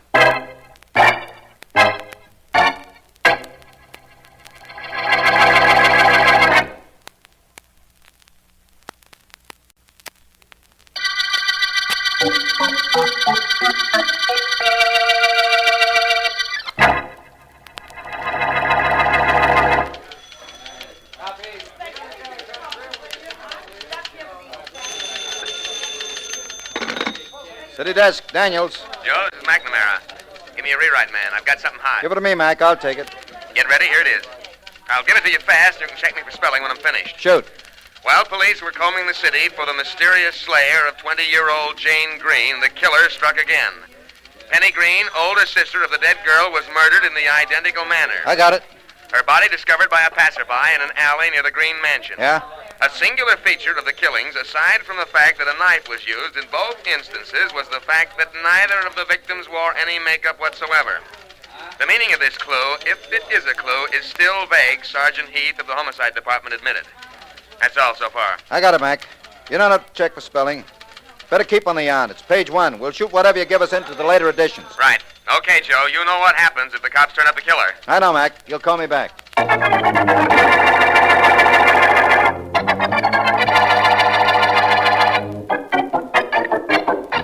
City desk, Daniels. Joe, this is McNamara. Give me a rewrite, man. I've got something hot. Give it to me, Mac. I'll take it. Get ready. Here it is. I'll give it to you fast. You can check me for spelling when I'm finished. Shoot. While police were combing the city for the mysterious slayer of 20-year-old Jane Green, the killer struck again. Penny Green, older sister of the dead girl, was murdered in the identical manner. I got it. Her body discovered by a passerby in an alley near the Green Mansion. Yeah? A singular feature of the killings, aside from the fact that a knife was used in both instances, was the fact that neither of the victims wore any makeup whatsoever. The meaning of this clue, if it is a clue, is still vague, Sergeant Heath of the Homicide Department admitted. That's all so far. I got it, Mac. You don't have to check for spelling. Better keep on the yarn. It's page 1. We'll shoot whatever you give us into the later editions. Right. Okay, Joe, you know what happens if the cops turn up the killer. I know, Mac. You'll call me back.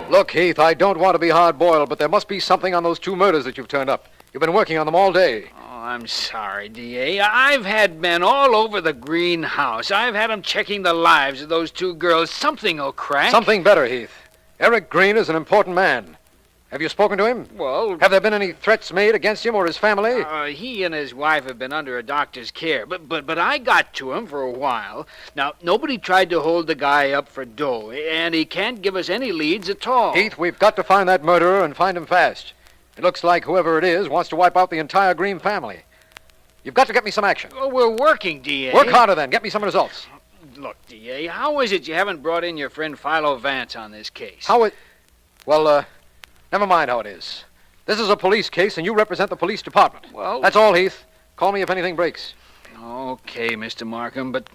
Look, Heath, I don't want to be hard-boiled, but there must be something on those 2 murders that you've turned up. You've been working on them all day. Oh, I'm sorry, D.A. I've had men all over the greenhouse. I've had them checking the lives of those 2 girls. Something will crack. Something better, Heath. Eric Green is an important man. Have you spoken to him? Well... Have there been any threats made against him or his family? He and his wife have been under a doctor's care, but I got to him for a while. Now, nobody tried to hold the guy up for dough, and he can't give us any leads at all. Heath, we've got to find that murderer and find him fast. It looks like whoever it is wants to wipe out the entire Green family. You've got to get me some action. Oh, we're working, D.A. Work harder then. Get me some results. Look, D.A., how is it you haven't brought in your friend Philo Vance on this case? Well, never mind how it is. This is a police case, and you represent the police department. Well... That's all, Heath. Call me if anything breaks. Okay, Mr. Markham, but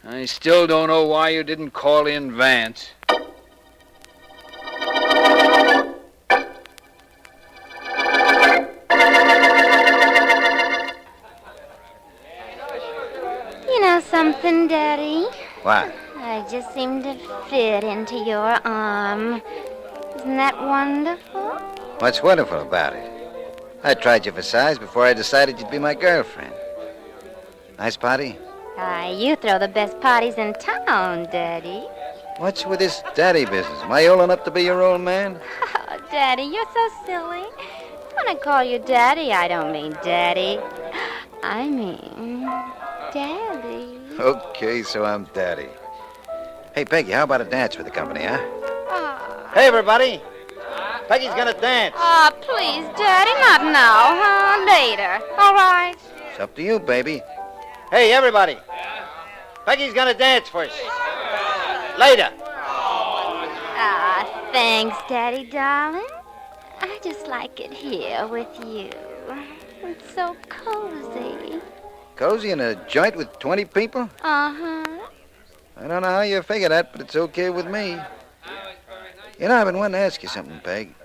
I still don't know why you didn't call in Vance. You know something, Daddy? What? I just seem to fit into your arm. Isn't that wonderful? What's wonderful about it? I tried you for size before I decided you'd be my girlfriend. Nice party? You throw the best parties in town, Daddy. What's with this daddy business? Am I old enough to be your old man? Oh, Daddy, you're so silly. When I call you Daddy, I don't mean Daddy. I mean Daddy. Okay, so I'm daddy. Hey, Peggy, how about a dance with the company, huh? Oh. Hey, everybody. Peggy's gonna dance. Oh, please, Daddy, not now, huh? Later. All right. It's up to you, baby. Hey, everybody. Peggy's gonna dance for us. Later. Thanks, Daddy, darling. I just like it here with you. It's so cozy. Cozy in a joint with 20 people? Uh-huh. I don't know how you figure that, but it's okay with me. You know, I've been wanting to ask you something, Peg.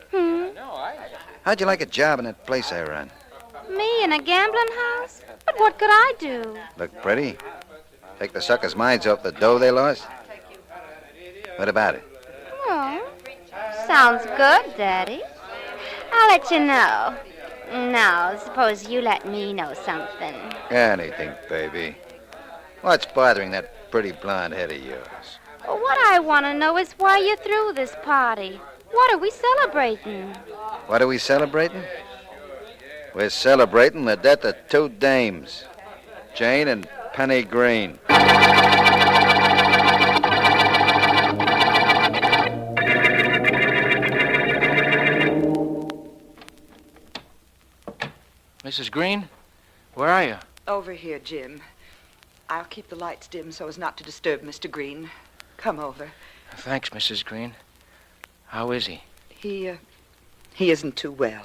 How'd you like a job in that place I run? Me in a gambling house? But what could I do? Look pretty. Take the suckers' minds off the dough they lost. What about it? Oh, sounds good, Daddy. I'll let you know. Now, suppose you let me know something. Anything, baby. What's bothering that pretty blonde head of yours? What I want to know is why you threw this party. What are we celebrating? What are we celebrating? We're celebrating the death of 2 dames, Jane and Penny Green. Mrs. Green, where are you? Over here, Jim. I'll keep the lights dim so as not to disturb Mr. Green. Come over. Thanks, Mrs. Green. How is he? He isn't too well.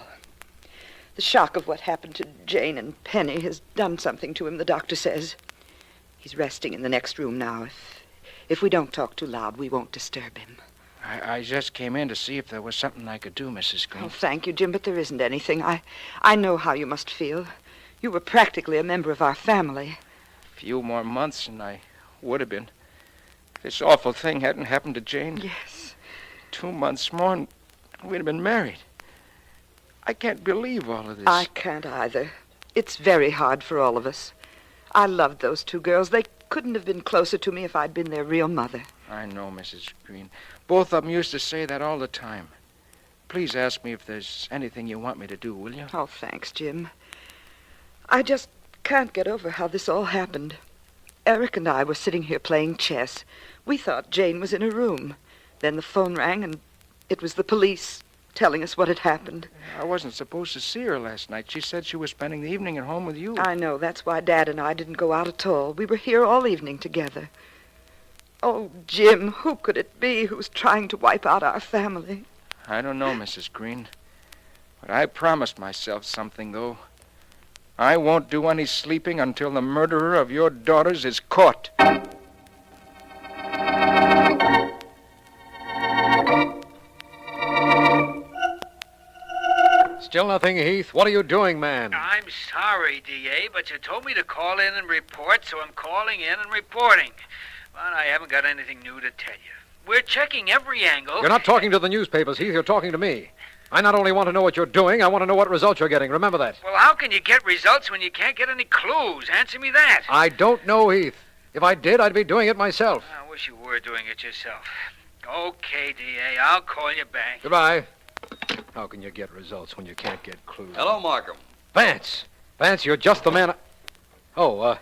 The shock of what happened to Jane and Penny has done something to him, the doctor says. He's resting in the next room now. If we don't talk too loud, we won't disturb him. I just came in to see if there was something I could do, Mrs. Green. Oh, thank you, Jim, but there isn't anything. I know how you must feel. You were practically a member of our family. A few more months and I would have been. If this awful thing hadn't happened to Jane. Yes. 2 months more and we'd have been married. I can't believe all of this. I can't either. It's very hard for all of us. I loved those 2 girls. They couldn't have been closer to me if I'd been their real mother. I know, Mrs. Green. Both of them used to say that all the time. Please ask me if there's anything you want me to do, will you? Oh, thanks, Jim. I just can't get over how this all happened. Eric and I were sitting here playing chess. We thought Jane was in her room. Then the phone rang, and it was the police telling us what had happened. I wasn't supposed to see her last night. She said she was spending the evening at home with you. I know. That's why Dad and I didn't go out at all. We were here all evening together. Oh, Jim, who could it be who's trying to wipe out our family? I don't know, Mrs. Green. But I promised myself something, though. I won't do any sleeping until the murderer of your daughters is caught. Still nothing, Heath. What are you doing, man? I'm sorry, D.A., but you told me to call in and report, so I'm calling in and reporting. But I haven't got anything new to tell you. We're checking every angle. You're not talking to the newspapers, Heath. You're talking to me. I not only want to know what you're doing, I want to know what results you're getting. Remember that. Well, how can you get results when you can't get any clues? Answer me that. I don't know, Heath. If I did, I'd be doing it myself. I wish you were doing it yourself. Okay, D.A., I'll call you back. Goodbye. How can you get results when you can't get clues? Hello, Markham. Vance! Vance, you're just the man how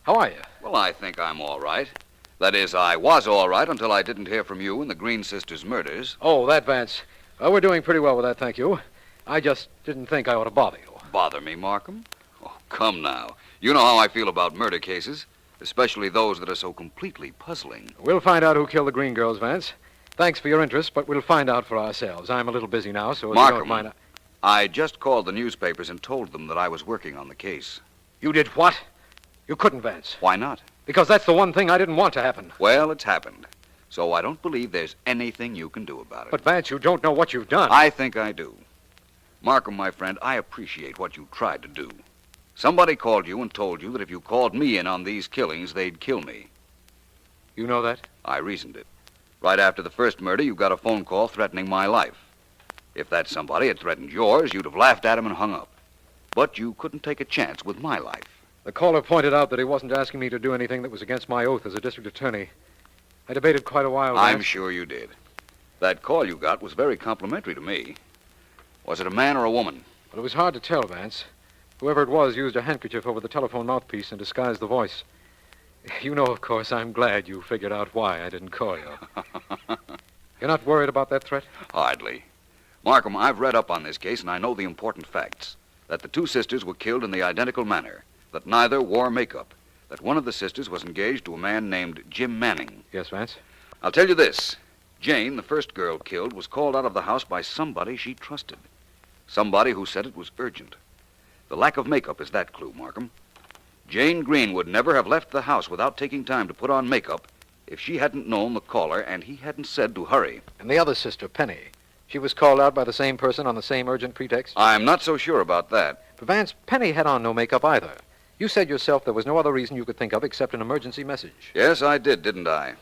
are you? Well, I think I'm all right. That is, I was all right until I didn't hear from you in the Green sisters' murders. Oh, that, Vance. We're doing pretty well with that, thank you. I just didn't think I ought to bother you. Bother me, Markham? Oh, come now. You know how I feel about murder cases, especially those that are so completely puzzling. We'll find out who killed the Green girls, Vance. Thanks for your interest, but we'll find out for ourselves. I'm a little busy now, so if you don't mind... I just called the newspapers and told them that I was working on the case. You did what? You couldn't, Vance. Why not? Because that's the one thing I didn't want to happen. Well, it's happened. So I don't believe there's anything you can do about it. But, Vance, you don't know what you've done. I think I do. Markham, my friend, I appreciate what you tried to do. Somebody called you and told you that if you called me in on these killings, they'd kill me. You know that? I reasoned it. Right after the first murder, you got a phone call threatening my life. If that somebody had threatened yours, you'd have laughed at him and hung up. But you couldn't take a chance with my life. The caller pointed out that he wasn't asking me to do anything that was against my oath as a district attorney. I debated quite a while. I'm sure you did. That call you got was very complimentary to me. Was it a man or a woman? Well, it was hard to tell, Vance. Whoever it was used a handkerchief over the telephone mouthpiece and disguised the voice. You know, of course, I'm glad you figured out why I didn't call you. You're not worried about that threat? Hardly. Markham, I've read up on this case, and I know the important facts. That the two sisters were killed in the identical manner. That neither wore makeup. That one of the sisters was engaged to a man named Jim Manning. Yes, Vance? I'll tell you this. Jane, the first girl killed, was called out of the house by somebody she trusted. Somebody who said it was urgent. The lack of makeup is that clue, Markham. Jane Green would never have left the house without taking time to put on makeup if she hadn't known the caller and he hadn't said to hurry. And the other sister, Penny, she was called out by the same person on the same urgent pretext? I'm not so sure about that. But Vance, Penny had on no makeup either. You said yourself there was no other reason you could think of except an emergency message. Yes, I did, didn't I?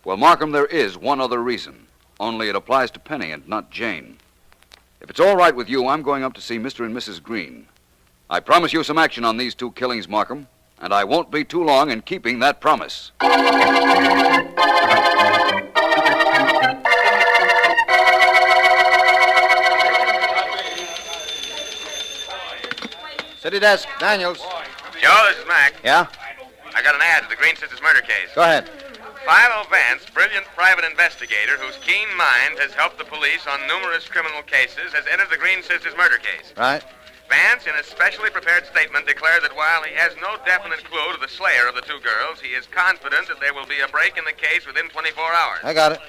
Well, Markham, there is one other reason. Only it applies to Penny and not Jane. If it's all right with you, I'm going up to see Mr. and Mrs. Green. I promise you some action on these two killings, Markham, and I won't be too long in keeping that promise. City desk, Daniels. Joe, this is Mac. Yeah? I got an ad to the Green Sisters murder case. Go ahead. Philo Vance, brilliant private investigator whose keen mind has helped the police on numerous criminal cases, has entered the Green Sisters murder case. Right. Vance, in a specially prepared statement, declared that while he has no definite clue to the slayer of the two girls, he is confident that there will be a break in the case within 24 hours. I got it.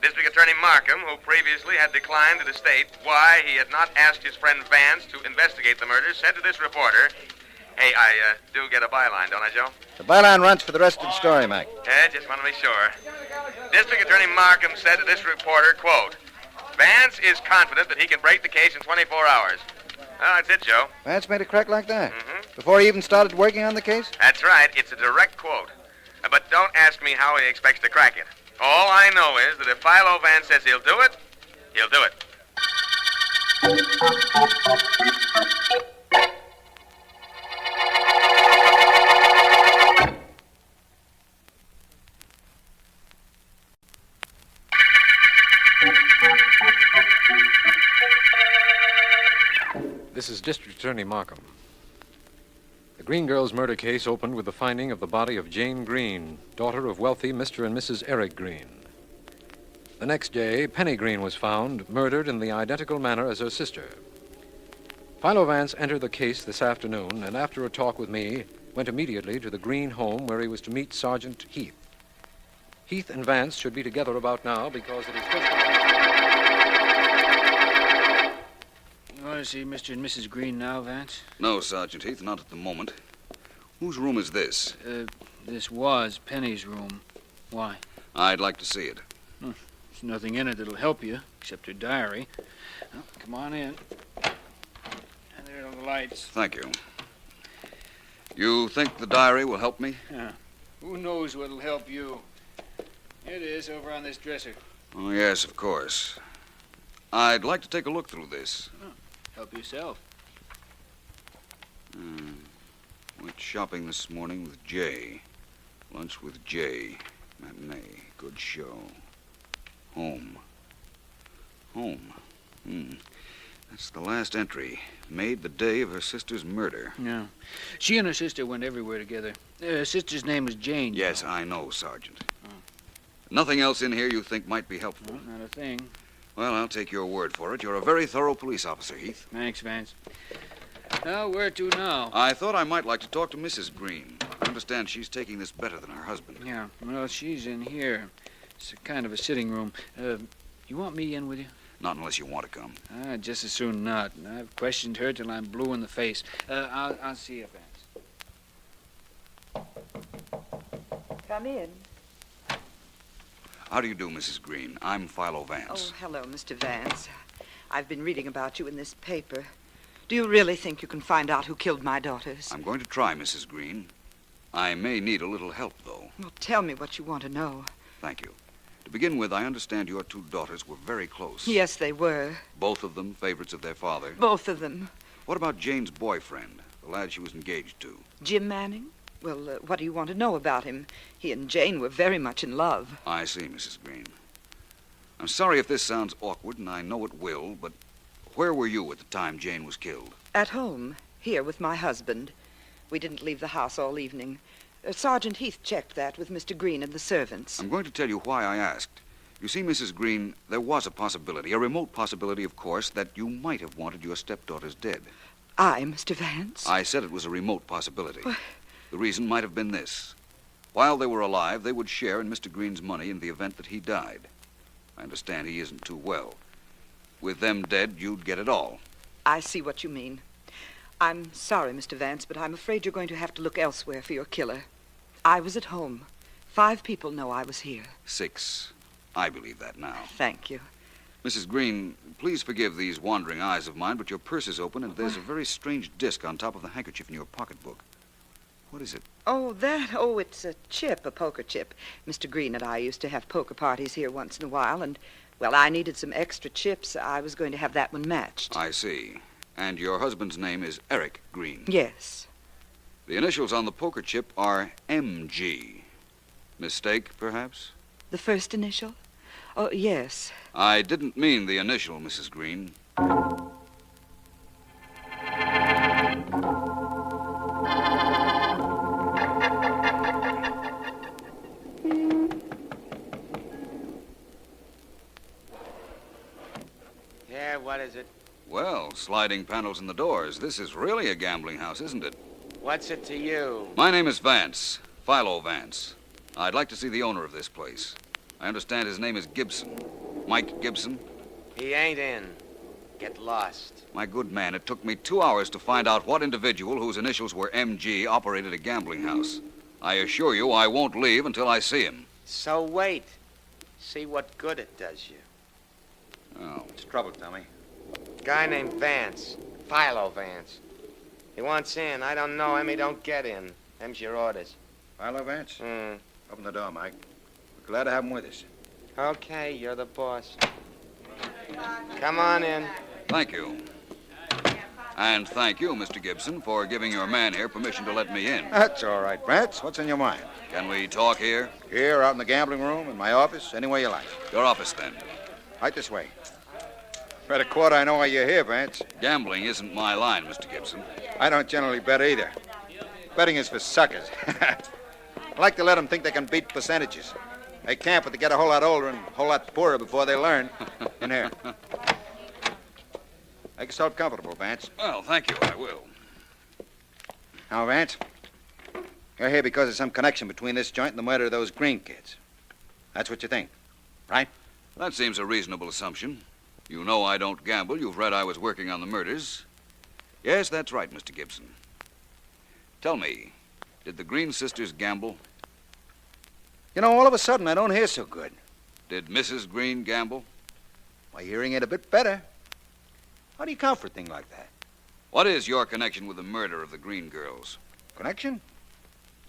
District Attorney Markham, who previously had declined to state why he had not asked his friend Vance to investigate the murder, said to this reporter, "Hey, I do get a byline, don't I, Joe?" The byline runs for the rest of the story, Mac. Just want to be sure. District Attorney Markham said to this reporter, quote, "Vance is confident that he can break the case in 24 hours. Well, that's it, Joe. Vance made a crack like that? Mm-hmm. Before he even started working on the case? That's right. It's a direct quote. But don't ask me how he expects to crack it. All I know is that if Philo Vance says he'll do it, he'll do it. This is District Attorney Markham. The Green girls' murder case opened with the finding of the body of Jane Green, daughter of wealthy Mr. and Mrs. Eric Green. The next day, Penny Green was found, murdered in the identical manner as her sister. Philo Vance entered the case this afternoon, and after a talk with me, went immediately to the Green home where he was to meet Sergeant Heath. Heath and Vance should be together about now because it is just... You want to see Mr. and Mrs. Green now, Vance? No, Sergeant Heath, not at the moment. Whose room is this? This was Penny's room. Why? I'd like to see it. There's nothing in it that'll help you, except her diary. Well, come on in. And there are the lights. Thank you. You think the diary will help me? Yeah. Who knows what'll help you? Here it is, over on this dresser. Oh, yes, of course. I'd like to take a look through this. Oh, help yourself. Went shopping this morning with Jay. Lunch with Jay. Matinee. Good show. Home. That's the last entry. Made the day of her sister's murder. Yeah. She and her sister went everywhere together. Her sister's name was Jane. Yes, I know, Sergeant. Nothing else in here you think might be helpful? No, not a thing. Well, I'll take your word for it. You're a very thorough police officer, Heath. Thanks, Vance. Now, where to now? I thought I might like to talk to Mrs. Green. I understand she's taking this better than her husband. Yeah, well, she's in here. It's kind of a sitting room. You want me in with you? Not unless you want to come. Just as soon not. I've questioned her till I'm blue in the face. I'll see you, Vance. Come in. How do you do, Mrs. Green? I'm Philo Vance. Oh, hello, Mr. Vance. I've been reading about you in this paper. Do you really think you can find out who killed my daughters? I'm going to try, Mrs. Green. I may need a little help, though. Well, tell me what you want to know. Thank you. To begin with, I understand your two daughters were very close. Yes, they were. Both of them favorites of their father. Both of them. What about Jane's boyfriend, the lad she was engaged to? Jim Manning? Well, what do you want to know about him? He and Jane were very much in love. I see, Mrs. Green. I'm sorry if this sounds awkward, and I know it will, but where were you at the time Jane was killed? At home, here with my husband. We didn't leave the house all evening. Sergeant Heath checked that with Mr. Green and the servants. I'm going to tell you why I asked. You see, Mrs. Green, there was a possibility, a remote possibility, of course, that you might have wanted your stepdaughters dead. I, Mr. Vance? I said it was a remote possibility. What? The reason might have been this. While they were alive, they would share in Mr. Green's money in the event that he died. I understand he isn't too well. With them dead, you'd get it all. I see what you mean. I'm sorry, Mr. Vance, but I'm afraid you're going to have to look elsewhere for your killer. I was at home. 5 people know I was here. 6. I believe that now. Thank you. Mrs. Green, please forgive these wandering eyes of mine, but your purse is open and there's a very strange disc on top of the handkerchief in your pocketbook. What is it? Oh, that? Oh, it's a chip, a poker chip. Mr. Green and I used to have poker parties here once in a while, and, well, I needed some extra chips. I was going to have that one matched. I see. And your husband's name is Eric Green? Yes. The initials on the poker chip are MG. Mistake, perhaps? The first initial? Oh, yes. I didn't mean the initial, Mrs. Green. Yeah, what is it? Well, sliding panels in the doors. This is really a gambling house, isn't it? What's it to you? My name is Vance, Philo Vance. I'd like to see the owner of this place. I understand his name is Gibson. Mike Gibson? He ain't in. Get lost. My good man, it took me 2 hours to find out what individual whose initials were MG operated a gambling house. I assure you I won't leave until I see him. So wait. See what good it does you. Oh. What's the trouble, Tommy? Guy named Vance. Philo Vance. He wants in. I don't know him. He don't get in. Them's your orders. Philo Vance? Open the door, Mike. We're glad to have him with us. Okay, you're the boss. Come on in. Thank you. And thank you, Mr. Gibson, for giving your man here permission to let me in. That's all right, Vance. What's in your mind? Can we talk here? Here, out in the gambling room, in my office, any way you like. Your office, then. Right this way. Bet a quarter I know why you're here, Vance. Gambling isn't my line, Mr. Gibson. I don't generally bet either. Betting is for suckers. I like to let them think they can beat percentages. They can't, but they get a whole lot older and a whole lot poorer before they learn. In here. Make yourself comfortable, Vance. Well, thank you. I will. Now, Vance, you're here because of some connection between this joint and the murder of those Green kids. That's what you think, right? That seems a reasonable assumption. You know I don't gamble. You've read I was working on the murders. Yes, that's right, Mr. Gibson. Tell me, did the Green sisters gamble? You know, all of a sudden, I don't hear so good. Did Mrs. Green gamble? My hearing ain't a bit better. How do you count for a thing like that? What is your connection with the murder of the Green girls? Connection?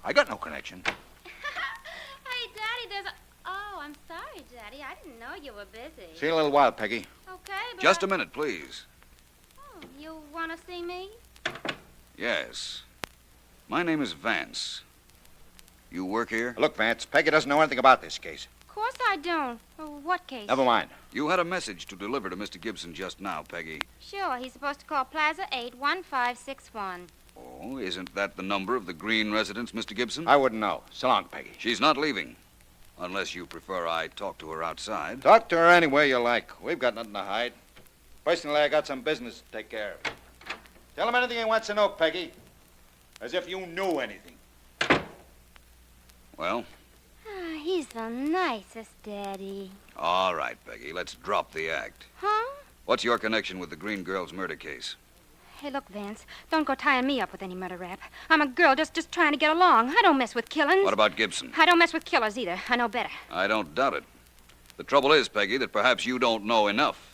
I got no connection. Hey, Daddy, there's a... Oh, I'm sorry, Daddy. I didn't know you were busy. See you in a little while, Peggy. Okay, but... Just a minute, please. Oh, you want to see me? Yes. My name is Vance. You work here? Look, Vance, Peggy doesn't know anything about this case. Of course I don't. What case? Never mind. You had a message to deliver to Mr. Gibson just now, Peggy. Sure, he's supposed to call Plaza 81561. Oh, isn't that the number of the Green residence, Mr. Gibson? I wouldn't know. So long, Peggy. She's not leaving. Unless you prefer I talk to her outside. Talk to her any way you like. We've got nothing to hide. Personally, I got some business to take care of. Tell him anything he wants to know, Peggy. As if you knew anything. Well? He's the nicest, Daddy. All right, Peggy, let's drop the act. Huh? What's your connection with the Green girls' murder case? Hey, look, Vance, don't go tying me up with any murder rap. I'm a girl just trying to get along. I don't mess with killings. What about Gibson? I don't mess with killers either. I know better. I don't doubt it. The trouble is, Peggy, that perhaps you don't know enough.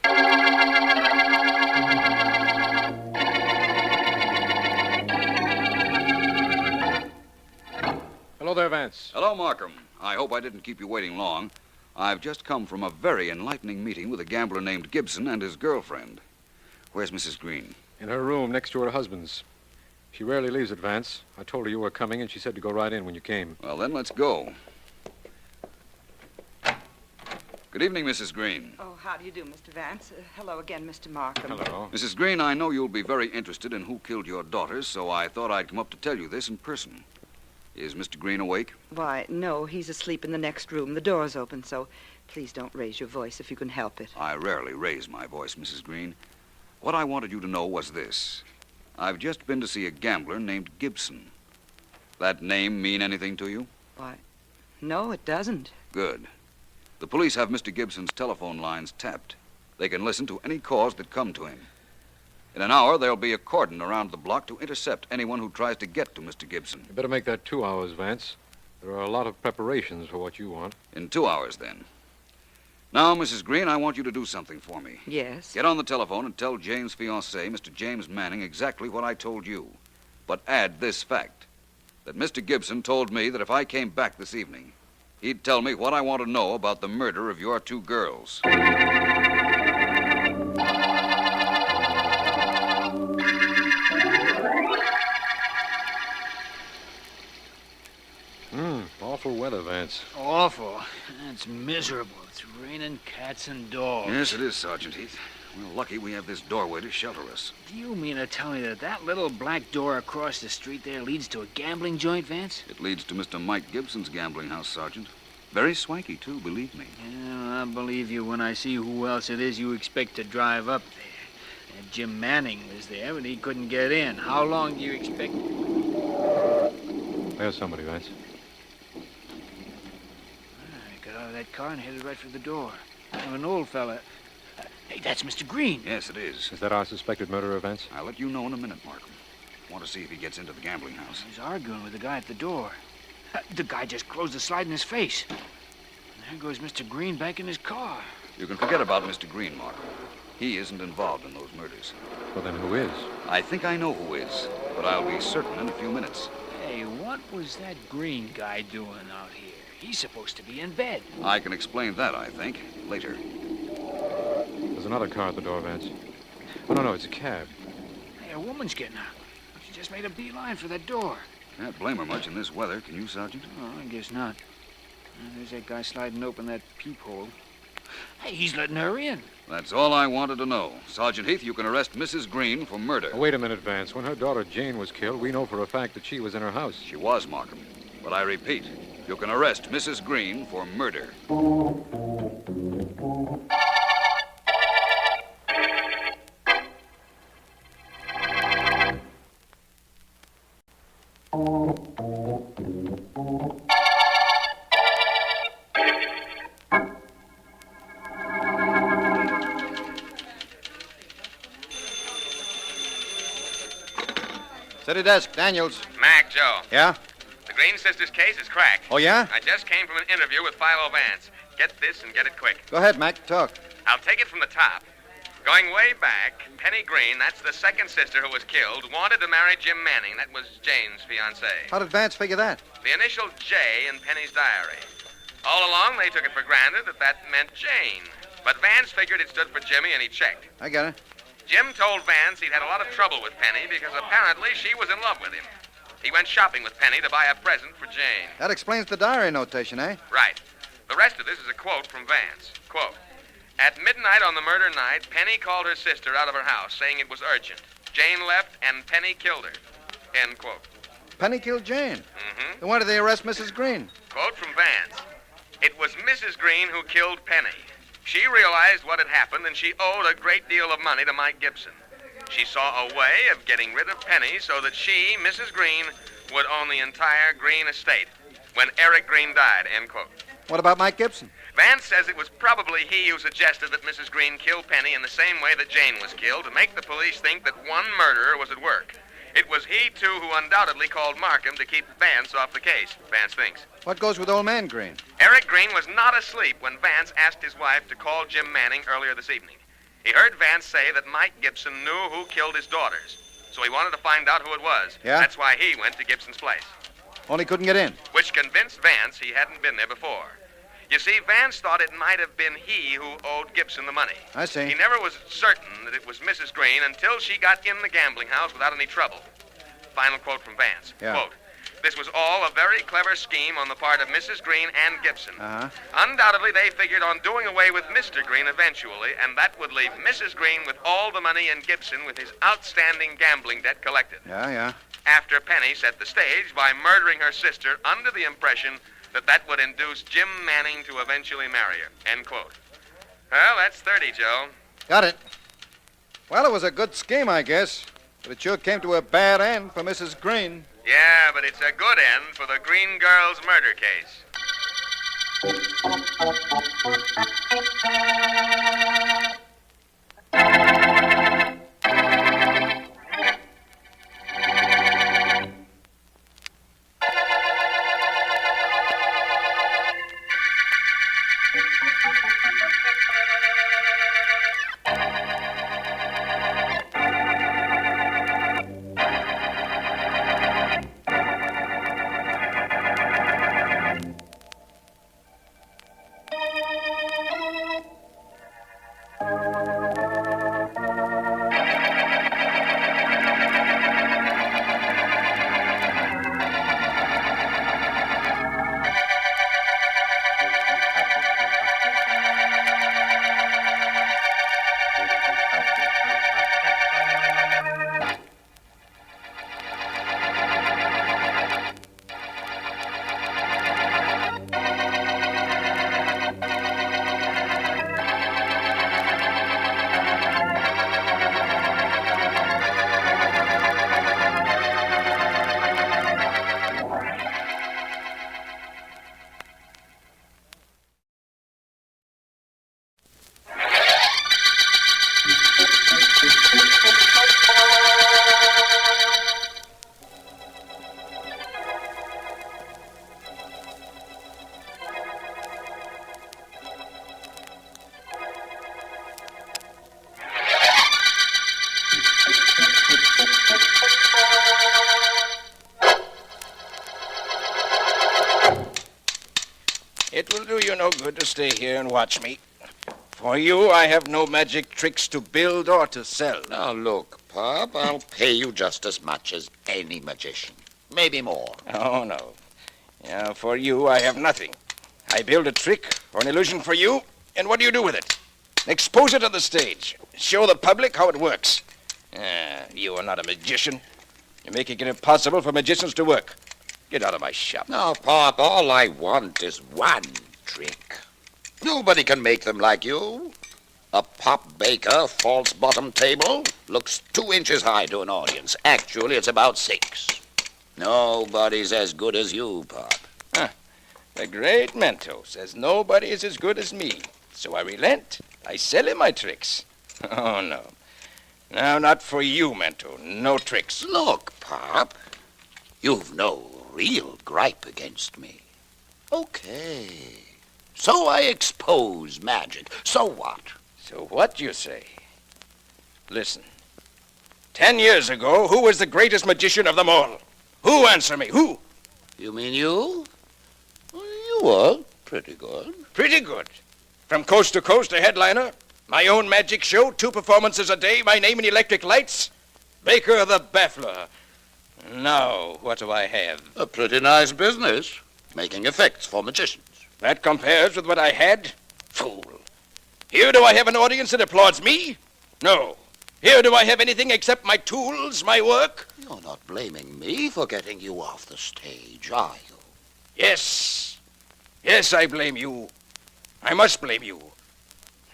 Hello there, Vance. Hello, Markham. I hope I didn't keep you waiting long. I've just come from a very enlightening meeting with a gambler named Gibson and his girlfriend. Where's Mrs. Green? In her room next to her husband's. She rarely leaves it, Vance. I told her you were coming, and she said to go right in when you came. Well, then let's go. Good evening, Mrs. Green. Oh, how do you do, Mr. Vance? Hello again, Mr. Markham. Hello. Mrs. Green, I know you'll be very interested in who killed your daughters, so I thought I'd come up to tell you this in person. Is Mr. Green awake? Why, no, he's asleep in the next room. The door's open, so please don't raise your voice if you can help it. I rarely raise my voice, Mrs. Green. What I wanted you to know was this. I've just been to see a gambler named Gibson. That name mean anything to you? Why, no, it doesn't. Good. The police have Mr. Gibson's telephone lines tapped. They can listen to any calls that come to him. In an hour, there'll be a cordon around the block to intercept anyone who tries to get to Mr. Gibson. You better make that 2 hours, Vance. There are a lot of preparations for what you want. In 2 hours, then. Now, Mrs. Green, I want you to do something for me. Yes? Get on the telephone and tell Jane's fiancé, Mr. James Manning, exactly what I told you. But add this fact, that Mr. Gibson told me that if I came back this evening, he'd tell me what I want to know about the murder of your 2 girls. Awful weather, Vance. Awful. It's miserable. It's raining cats and dogs. Yes, it is, Sergeant Heath. We're lucky we have this doorway to shelter us. Do you mean to tell me that that little black door across the street there leads to a gambling joint, Vance? It leads to Mr. Mike Gibson's gambling house, Sergeant. Very swanky, too, believe me. Yeah, I believe you when I see who else it is you expect to drive up there. Jim Manning was there, but he couldn't get in. How long do you expect... There's somebody, Vance. I got out of that car and headed right for the door. I'm an old fella. Hey, that's Mr. Green. Yes, it is. Is that our suspected murderer, Vance? I'll let you know in a minute, Markham. Want to see if he gets into the gambling house. He's arguing with the guy at the door. The guy just closed the slide in his face. There goes Mr. Green back in his car. You can forget about Mr. Green, Markham. He isn't involved in those murders. Well, then who is? I think I know who is, but I'll be certain in a few minutes. Hey, what was that Green guy doing out here? He's supposed to be in bed. I can explain that, I think, later. There's another car at the door, Vance. Oh, no, it's a cab. Hey, a woman's getting out. She just made a beeline for that door. Can't blame her much in this weather, can you, Sergeant? Oh, I guess not. There's that guy sliding open that peephole. Hey, he's letting her in. That's all I wanted to know. Sergeant Heath, you can arrest Mrs. Green for murder. Oh, wait a minute, Vance. When her daughter Jane was killed, we know for a fact that she was in her house. She was, Markham. But I repeat, You can arrest Mrs. Green for murder. City desk, Daniels. Mac, Joe. Yeah? The Green sisters' case is cracked. Oh, yeah? I just came from an interview with Philo Vance. Get this and get it quick. Go ahead, Mac. Talk. I'll take it from the top. Going way back, Penny Green, that's the second sister who was killed, wanted to marry Jim Manning. That was Jane's fiancé. How did Vance figure that? The initial J in Penny's diary. All along, they took it for granted that meant Jane. But Vance figured it stood for Jimmy, and he checked. I get it. Jim told Vance he'd had a lot of trouble with Penny because apparently she was in love with him. He went shopping with Penny to buy a present for Jane. That explains the diary notation, eh? Right. The rest of this is a quote from Vance. Quote, "At midnight on the murder night, Penny called her sister out of her house, saying it was urgent. Jane left, and Penny killed her." End quote. Penny killed Jane. Mm-hmm. Then why did they arrest Mrs. Green? Quote from Vance. "It was Mrs. Green who killed Penny. She realized what had happened, and she owed a great deal of money to Mike Gibson. She saw a way of getting rid of Penny so that she, Mrs. Green, would own the entire Green estate when Eric Green died." End quote. What about Mike Gibson? Vance says it was probably he who suggested that Mrs. Green kill Penny in the same way that Jane was killed to make the police think that one murderer was at work. It was he, too, who undoubtedly called Markham to keep Vance off the case, Vance thinks. What goes with old man Green? Eric Green was not asleep when Vance asked his wife to call Jim Manning earlier this evening. He heard Vance say that Mike Gibson knew who killed his daughters, so he wanted to find out who it was. Yeah? That's why he went to Gibson's place, Only couldn't get in. which convinced Vance he hadn't been there before. You see, Vance thought it might have been he who owed Gibson the money. I see. He never was certain that it was Mrs. Green until she got in the gambling house without any trouble. Final quote from Vance. Yeah. Quote, "This was all a very clever scheme on the part of Mrs. Green and Gibson. Uh-huh. Undoubtedly, they figured on doing away with Mr. Green eventually, and that would leave Mrs. Green with all the money and Gibson with his outstanding gambling debt collected. Yeah. After Penny set the stage by murdering her sister under the impression that would induce Jim Manning to eventually marry her." End quote. Well, that's 30, Joe. Got it. Well, it was a good scheme, I guess. But it sure came to a bad end for Mrs. Green. Yeah, but it's a good end for the Green Girl's murder case. It will do you no good to stay here and watch me. For you, I have no magic tricks to build or to sell. Now, look, Pop, I'll pay you just as much as any magician. Maybe more. Oh, no. Yeah, for you, I have nothing. I build a trick or an illusion for you, and what do you do with it? Expose it on the stage. Show the public how it works. You are not a magician. You're making it impossible for magicians to work. Get out of my shop. Now, Pop, all I want is one trick. Nobody can make them like you. A Pop Baker false bottom table looks 2 inches high to an audience. Actually, it's about 6. Nobody's as good as you, Pop. The great Mento says nobody is as good as me. So I relent. I sell him my tricks. Oh, no. No, not for you, Mento. No tricks. Look, Pop, you've no real gripe against me. Okay. So I expose magic. So what? So what, you say? Listen. 10 years ago, who was the greatest magician of them all? Who? Answer me. Who? You mean you? You were pretty good. Pretty good. From coast to coast, a headliner. My own magic show, 2 performances a day, my name in electric lights. Baker the Baffler. Now, what do I have? A pretty nice business. Making effects for magicians. That compares with what I had? Fool. Here do I have an audience that applauds me? No. Here do I have anything except my tools, my work? You're not blaming me for getting you off the stage, are you? Yes. Yes, I blame you. I must blame you.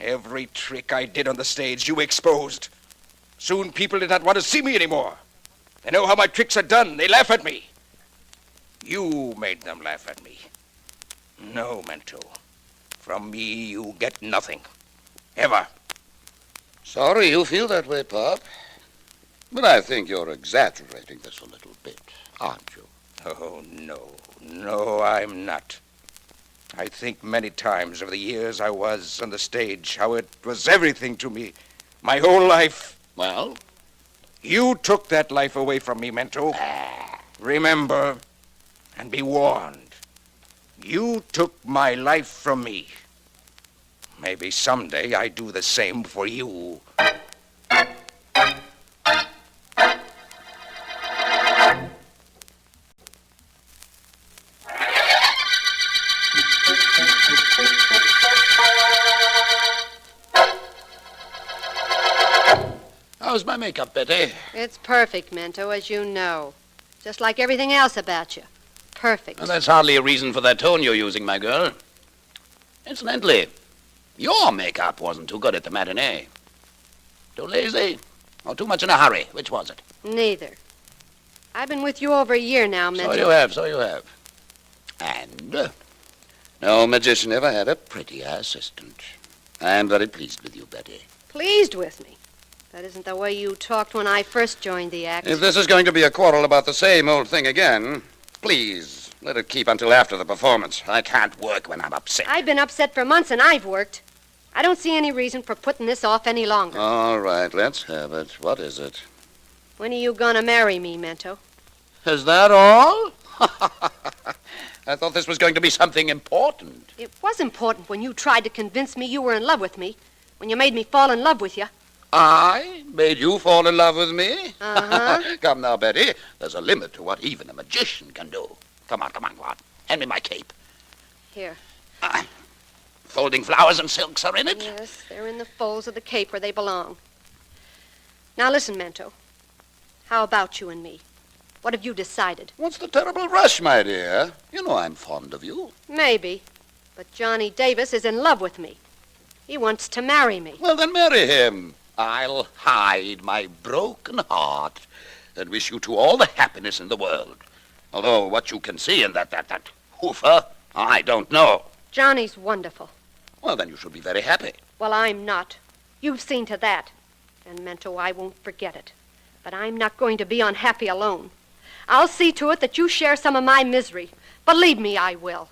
Every trick I did on the stage, you exposed. Soon people did not want to see me anymore. They know how my tricks are done. They laugh at me. You made them laugh at me. No, Mento. From me, you get nothing. Ever. Sorry you feel that way, Pop. But I think you're exaggerating this a little bit, aren't you? Oh, no. No, I'm not. I think many times over the years I was on the stage, how it was everything to me. My whole life. Well? You took that life away from me, Mento. Remember, and be warned. You took my life from me. Maybe someday I do the same for you. How's my makeup, Betty? It's perfect, Mento, as you know. Just like everything else about you. Perfect. Well, that's hardly a reason for that tone you're using, my girl. Incidentally, your makeup wasn't too good at the matinee. Too lazy or too much in a hurry? Which was it? Neither. I've been with you over a year now, Mento. So you have. And no magician ever had a prettier assistant. I'm very pleased with you, Betty. Pleased with me? That isn't the way you talked when I first joined the act. If this is going to be a quarrel about the same old thing again, please let it keep until after the performance. I can't work when I'm upset. I've been upset for months, and I've worked. I don't see any reason for putting this off any longer. All right, let's have it. What is it? When are you gonna marry me, Mento? Is that all? I thought this was going to be something important. It was important when you tried to convince me you were in love with me. When you made me fall in love with you. I made you fall in love with me? Uh-huh. Come now, Betty. There's a limit to what even a magician can do. Come on, go on. Hand me my cape. Here. Folding flowers and silks are in it? Yes, they're in the folds of the cape where they belong. Now listen, Mento. How about you and me? What have you decided? What's the terrible rush, my dear? You know I'm fond of you. Maybe. But Johnny Davis is in love with me. He wants to marry me. Well, then marry him. I'll hide my broken heart and wish you two all the happiness in the world. Although what you can see in that hoofer, I don't know. Johnny's wonderful. Well, then you should be very happy. Well, I'm not. You've seen to that. And, Mento, I won't forget it. But I'm not going to be unhappy alone. I'll see to it that you share some of my misery. Believe me, I will.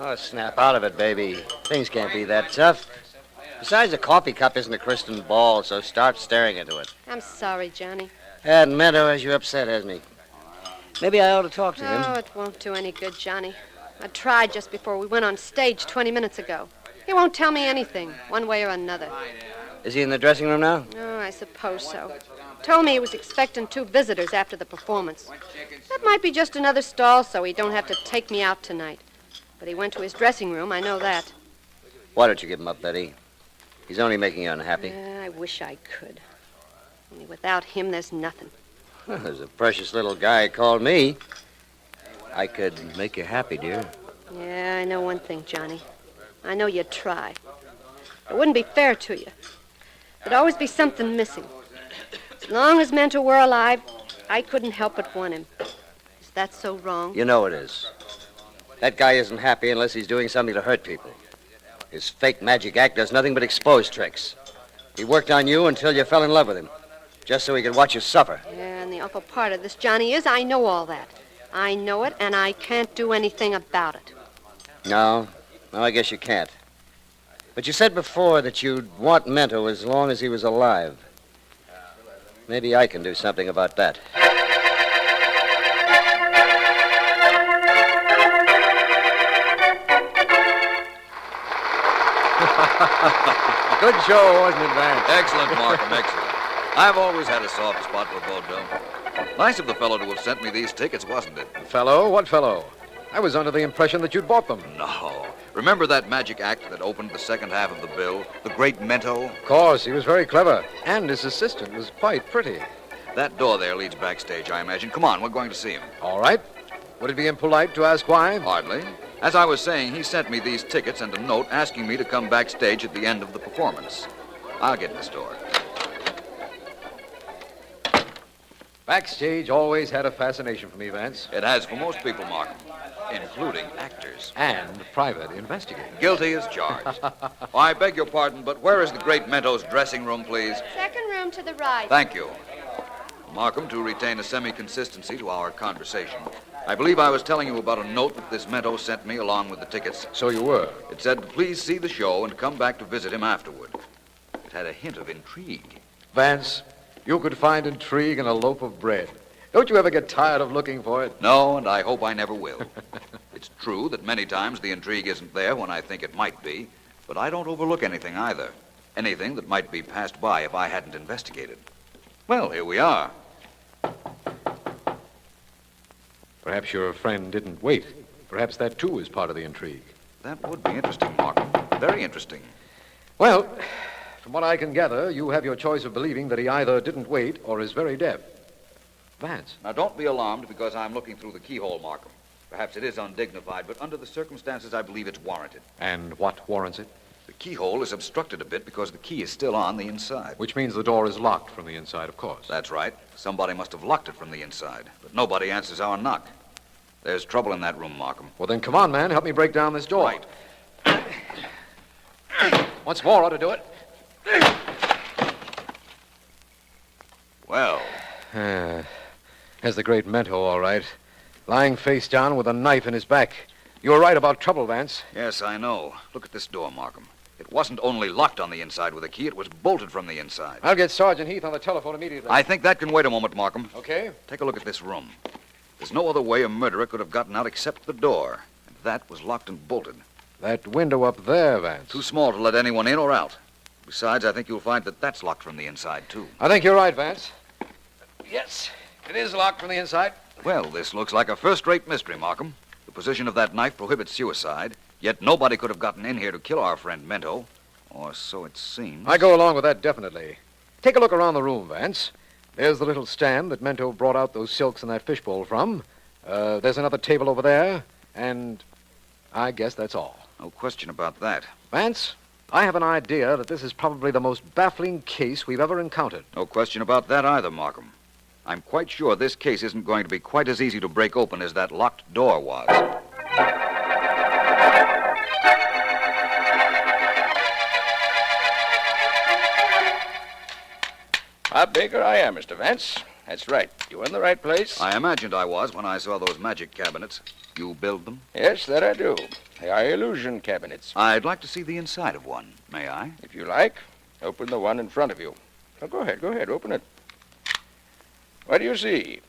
Oh, snap out of it, baby. Things can't be that tough. Besides, a coffee cup isn't a crystal ball, so start staring into it. I'm sorry, Johnny. Hadn't Mento has you upset, hasn't he? Maybe I ought to talk to him. Oh, it won't do any good, Johnny. I tried just before we went on stage 20 minutes ago. He won't tell me anything, one way or another. Is he in the dressing room now? Oh, I suppose so. Told me he was expecting 2 visitors after the performance. That might be just another stall so he don't have to take me out tonight. But he went to his dressing room, I know that. Why don't you give him up, Betty? He's only making you unhappy. I wish I could. Only without him, there's nothing. Well, there's a precious little guy called me. I could make you happy, dear. Yeah, I know one thing, Johnny. I know you'd try. It wouldn't be fair to you. There'd always be something missing. As long as Mento were alive, I couldn't help but want him. Is that so wrong? You know it is. That guy isn't happy unless he's doing something to hurt people. His fake magic act does nothing but expose tricks. He worked on you until you fell in love with him, just so he could watch you suffer. Yeah, and the awful part of this, Johnny, is I know all that. I know it, and I can't do anything about it. No, I guess you can't. But you said before that you'd want Mento as long as he was alive. Maybe I can do something about that. Good show, wasn't it, Vance? Excellent, Markham, excellent. I've always had a soft spot for vaudeville. Nice of the fellow to have sent me these tickets, wasn't it? Fellow? What fellow? I was under the impression that you'd bought them. No. Remember that magic act that opened the second half of the bill? The great Mento? Of course, he was very clever. And his assistant was quite pretty. That door there leads backstage, I imagine. Come on, we're going to see him. All right. Would it be impolite to ask why? Hardly. As I was saying, he sent me these tickets and a note asking me to come backstage at the end of the performance. I'll get this door. Backstage always had a fascination for me, Vance. It has for most people, Markham, including actors. And private investigators. Guilty as charged. Oh, I beg your pardon, but where is the great Mento's dressing room, please? Second room to the right. Thank you. Markham, to retain a semi-consistency to our conversation, I believe I was telling you about a note that this Mento sent me along with the tickets. So you were. It said, please see the show and come back to visit him afterward. It had a hint of intrigue. Vance, you could find intrigue in a loaf of bread. Don't you ever get tired of looking for it? No, and I hope I never will. It's true that many times the intrigue isn't there when I think it might be, but I don't overlook anything either. Anything that might be passed by if I hadn't investigated. Well, here we are. Perhaps your friend didn't wait. Perhaps that, too, is part of the intrigue. That would be interesting, Markham. Very interesting. Well, from what I can gather, you have your choice of believing that he either didn't wait or is very deaf. Vance. Now, don't be alarmed because I'm looking through the keyhole, Markham. Perhaps it is undignified, but under the circumstances, I believe it's warranted. And what warrants it? The keyhole is obstructed a bit because the key is still on the inside. Which means the door is locked from the inside, of course. That's right. Somebody must have locked it from the inside, but nobody answers our knock. There's trouble in that room, Markham. Well, then come on, man. Help me break down this door. Right. Once more ought to do it. Well. There's the great Mento, all right. Lying face down with a knife in his back. You were right about trouble, Vance. Yes, I know. Look at this door, Markham. It wasn't only locked on the inside with a key, it was bolted from the inside. I'll get Sergeant Heath on the telephone immediately. I think that can wait a moment, Markham. Okay. Take a look at this room. There's no other way a murderer could have gotten out except the door. And that was locked and bolted. That window up there, Vance. Too small to let anyone in or out. Besides, I think you'll find that that's locked from the inside, too. I think you're right, Vance. Yes, it is locked from the inside. Well, this looks like a first-rate mystery, Markham. The position of that knife prohibits suicide, yet nobody could have gotten in here to kill our friend Mento. Or so it seems. I go along with that, definitely. Take a look around the room, Vance. There's the little stand that Mento brought out those silks in that fishbowl from. There's another table over there, and I guess that's all. No question about that. Vance, I have an idea that this is probably the most baffling case we've ever encountered. No question about that either, Markham. I'm quite sure this case isn't going to be quite as easy to break open as that locked door was. Bob Baker, I am, Mr. Vance. That's right. You in the right place? I imagined I was when I saw those magic cabinets. You build them? Yes, that I do. They are illusion cabinets. I'd like to see the inside of one. May I? If you like, open the one in front of you. Oh, go ahead, open it. What do you see?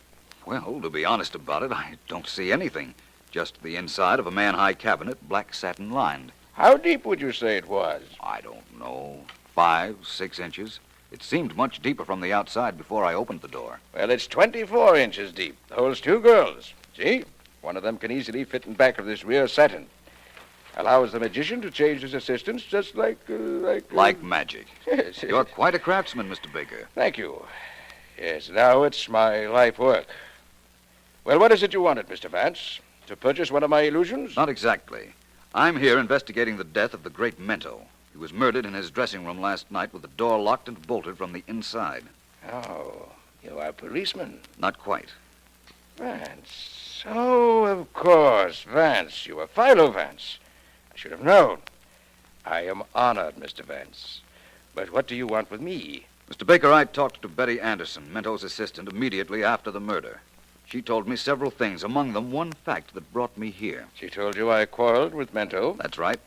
Well, to be honest about it, I don't see anything. Just the inside of a man-high cabinet, black satin lined. How deep would you say it was? I don't know. 5, 6 inches. It seemed much deeper from the outside before I opened the door. Well, it's 24 inches deep. Holds 2 girls. See? One of them can easily fit in back of this rear satin. Allows the magician to change his assistants just like... Like magic. Yes. You're quite a craftsman, Mr. Baker. Thank you. Yes, now it's my life work. Well, what is it you wanted, Mr. Vance? To purchase one of my illusions? Not exactly. I'm here investigating the death of the great Mento. He was murdered in his dressing room last night with the door locked and bolted from the inside. Oh, you are a policeman. Not quite. Vance. Oh, of course, Vance. You are Philo Vance. I should have known. I am honored, Mr. Vance. But what do you want with me? Mr. Baker, I talked to Betty Anderson, Mento's assistant, immediately after the murder. She told me several things, among them one fact that brought me here. She told you I quarreled with Mento? That's right.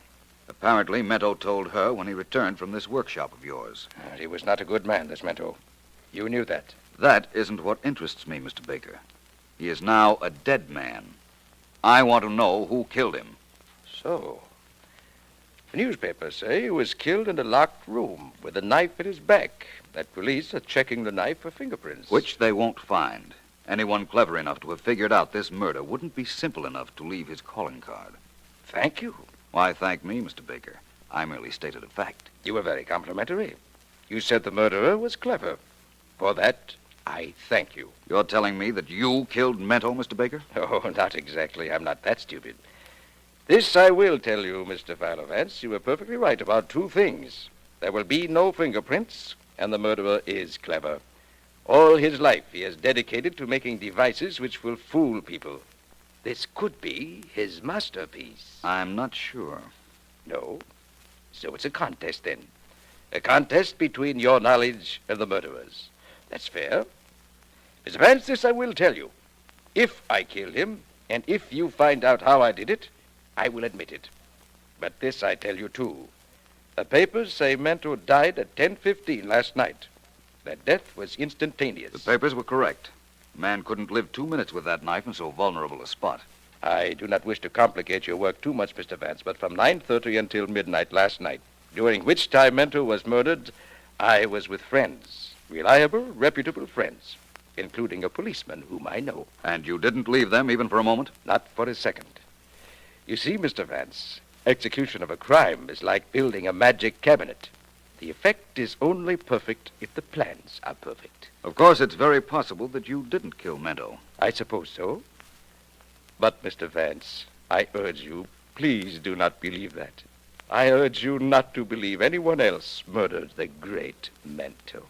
Apparently, Mento told her when he returned from this workshop of yours. He was not a good man, this Mento. You knew that. That isn't what interests me, Mr. Baker. He is now a dead man. I want to know who killed him. So, the newspapers say he was killed in a locked room with a knife at his back. That police are checking the knife for fingerprints. Which they won't find. Anyone clever enough to have figured out this murder wouldn't be simple enough to leave his calling card. Thank you. Why thank me, Mr. Baker? I merely stated a fact. You were very complimentary. You said the murderer was clever. For that, I thank you. You're telling me that you killed Mento, Mr. Baker? Oh, not exactly. I'm not that stupid. This I will tell you, Mr. Philo Vance. You were perfectly right about two things. There will be no fingerprints, and the murderer is clever. All his life he has dedicated to making devices which will fool people. This could be his masterpiece. I'm not sure. No? So it's a contest, then. A contest between your knowledge and the murderer's. That's fair. Mr. Vance, this I will tell you. If I killed him, and if you find out how I did it, I will admit it. But this I tell you, too. The papers say Mento died at 10:15 last night. That death was instantaneous. The papers were correct. A man couldn't live 2 minutes with that knife in so vulnerable a spot. I do not wish to complicate your work too much, Mr. Vance, but from 9:30 until midnight last night, during which time Mento was murdered, I was with friends. Reliable, reputable friends, including a policeman whom I know. And you didn't leave them even for a moment? Not for a second. You see, Mr. Vance, execution of a crime is like building a magic cabinet. The effect is only perfect if the plans are perfect. Of course, it's very possible that you didn't kill Mento. I suppose so. But, Mr. Vance, I urge you, please do not believe that. I urge you not to believe anyone else murdered the great Mento.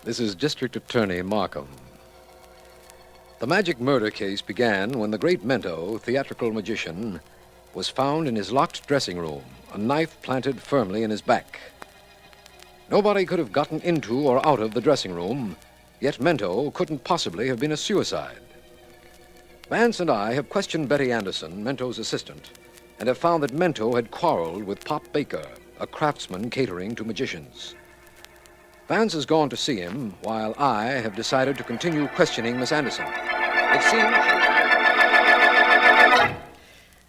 This is District Attorney Markham. The magic murder case began when the great Mento, theatrical magician, was found in his locked dressing room, a knife planted firmly in his back. Nobody could have gotten into or out of the dressing room, yet Mento couldn't possibly have been a suicide. Vance and I have questioned Betty Anderson, Mento's assistant, and have found that Mento had quarreled with Pop Baker, a craftsman catering to magicians. Vance has gone to see him, while I have decided to continue questioning Miss Anderson. It seems...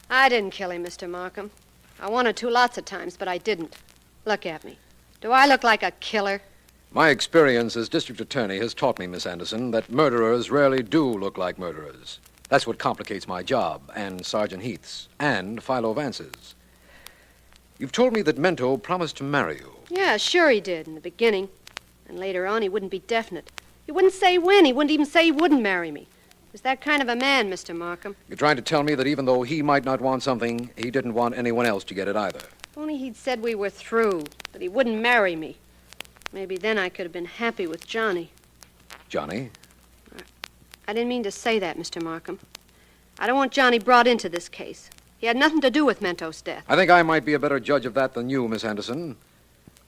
I didn't kill him, Mr. Markham. I wanted to lots of times, but I didn't. Look at me. Do I look like a killer? My experience as district attorney has taught me, Miss Anderson, that murderers rarely do look like murderers. That's what complicates my job, and Sergeant Heath's, and Philo Vance's. You've told me that Mento promised to marry you. Yeah, sure he did in the beginning. And later on, he wouldn't be definite. He wouldn't say when. He wouldn't even say he wouldn't marry me. He was that kind of a man, Mr. Markham. You're trying to tell me that even though he might not want something, he didn't want anyone else to get it either. If only he'd said we were through, that he wouldn't marry me. Maybe then I could have been happy with Johnny. Johnny? I didn't mean to say that, Mr. Markham. I don't want Johnny brought into this case. He had nothing to do with Mento's death. I think I might be a better judge of that than you, Miss Anderson.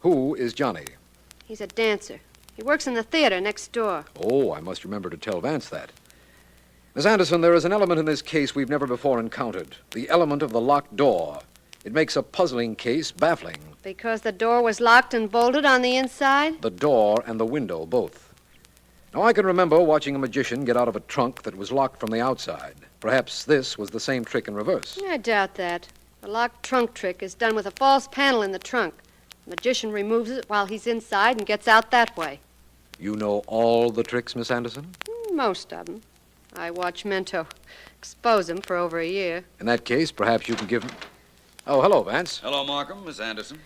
Who is Johnny? He's a dancer. He works in the theater next door. Oh, I must remember to tell Vance that. Miss Anderson, there is an element in this case we've never before encountered. The element of the locked door. It makes a puzzling case baffling. Because the door was locked and bolted on the inside? The door and the window, both. Now, I can remember watching a magician get out of a trunk that was locked from the outside. Perhaps this was the same trick in reverse. I doubt that. The locked trunk trick is done with a false panel in the trunk. The magician removes it while he's inside and gets out that way. You know all the tricks, Miss Anderson? Most of them. I watched Mento expose them for over a year. In that case, perhaps you can give him... Oh, hello, Vance. Hello, Markham, Miss Anderson.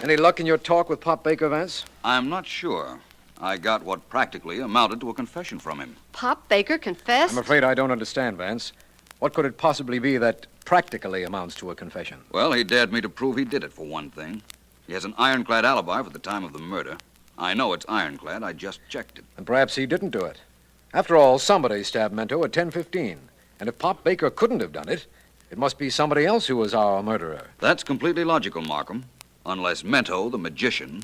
Any luck in your talk with Pop Baker, Vance? I'm not sure. I got what practically amounted to a confession from him. Pop Baker confessed? I'm afraid I don't understand, Vance. What could it possibly be that practically amounts to a confession? Well, he dared me to prove he did it, for one thing. He has an ironclad alibi for the time of the murder. I know it's ironclad. I just checked it. And perhaps he didn't do it. After all, somebody stabbed Mento at 10:15. And if Pop Baker couldn't have done it, it must be somebody else who was our murderer. That's completely logical, Markham. Unless Mento, the magician,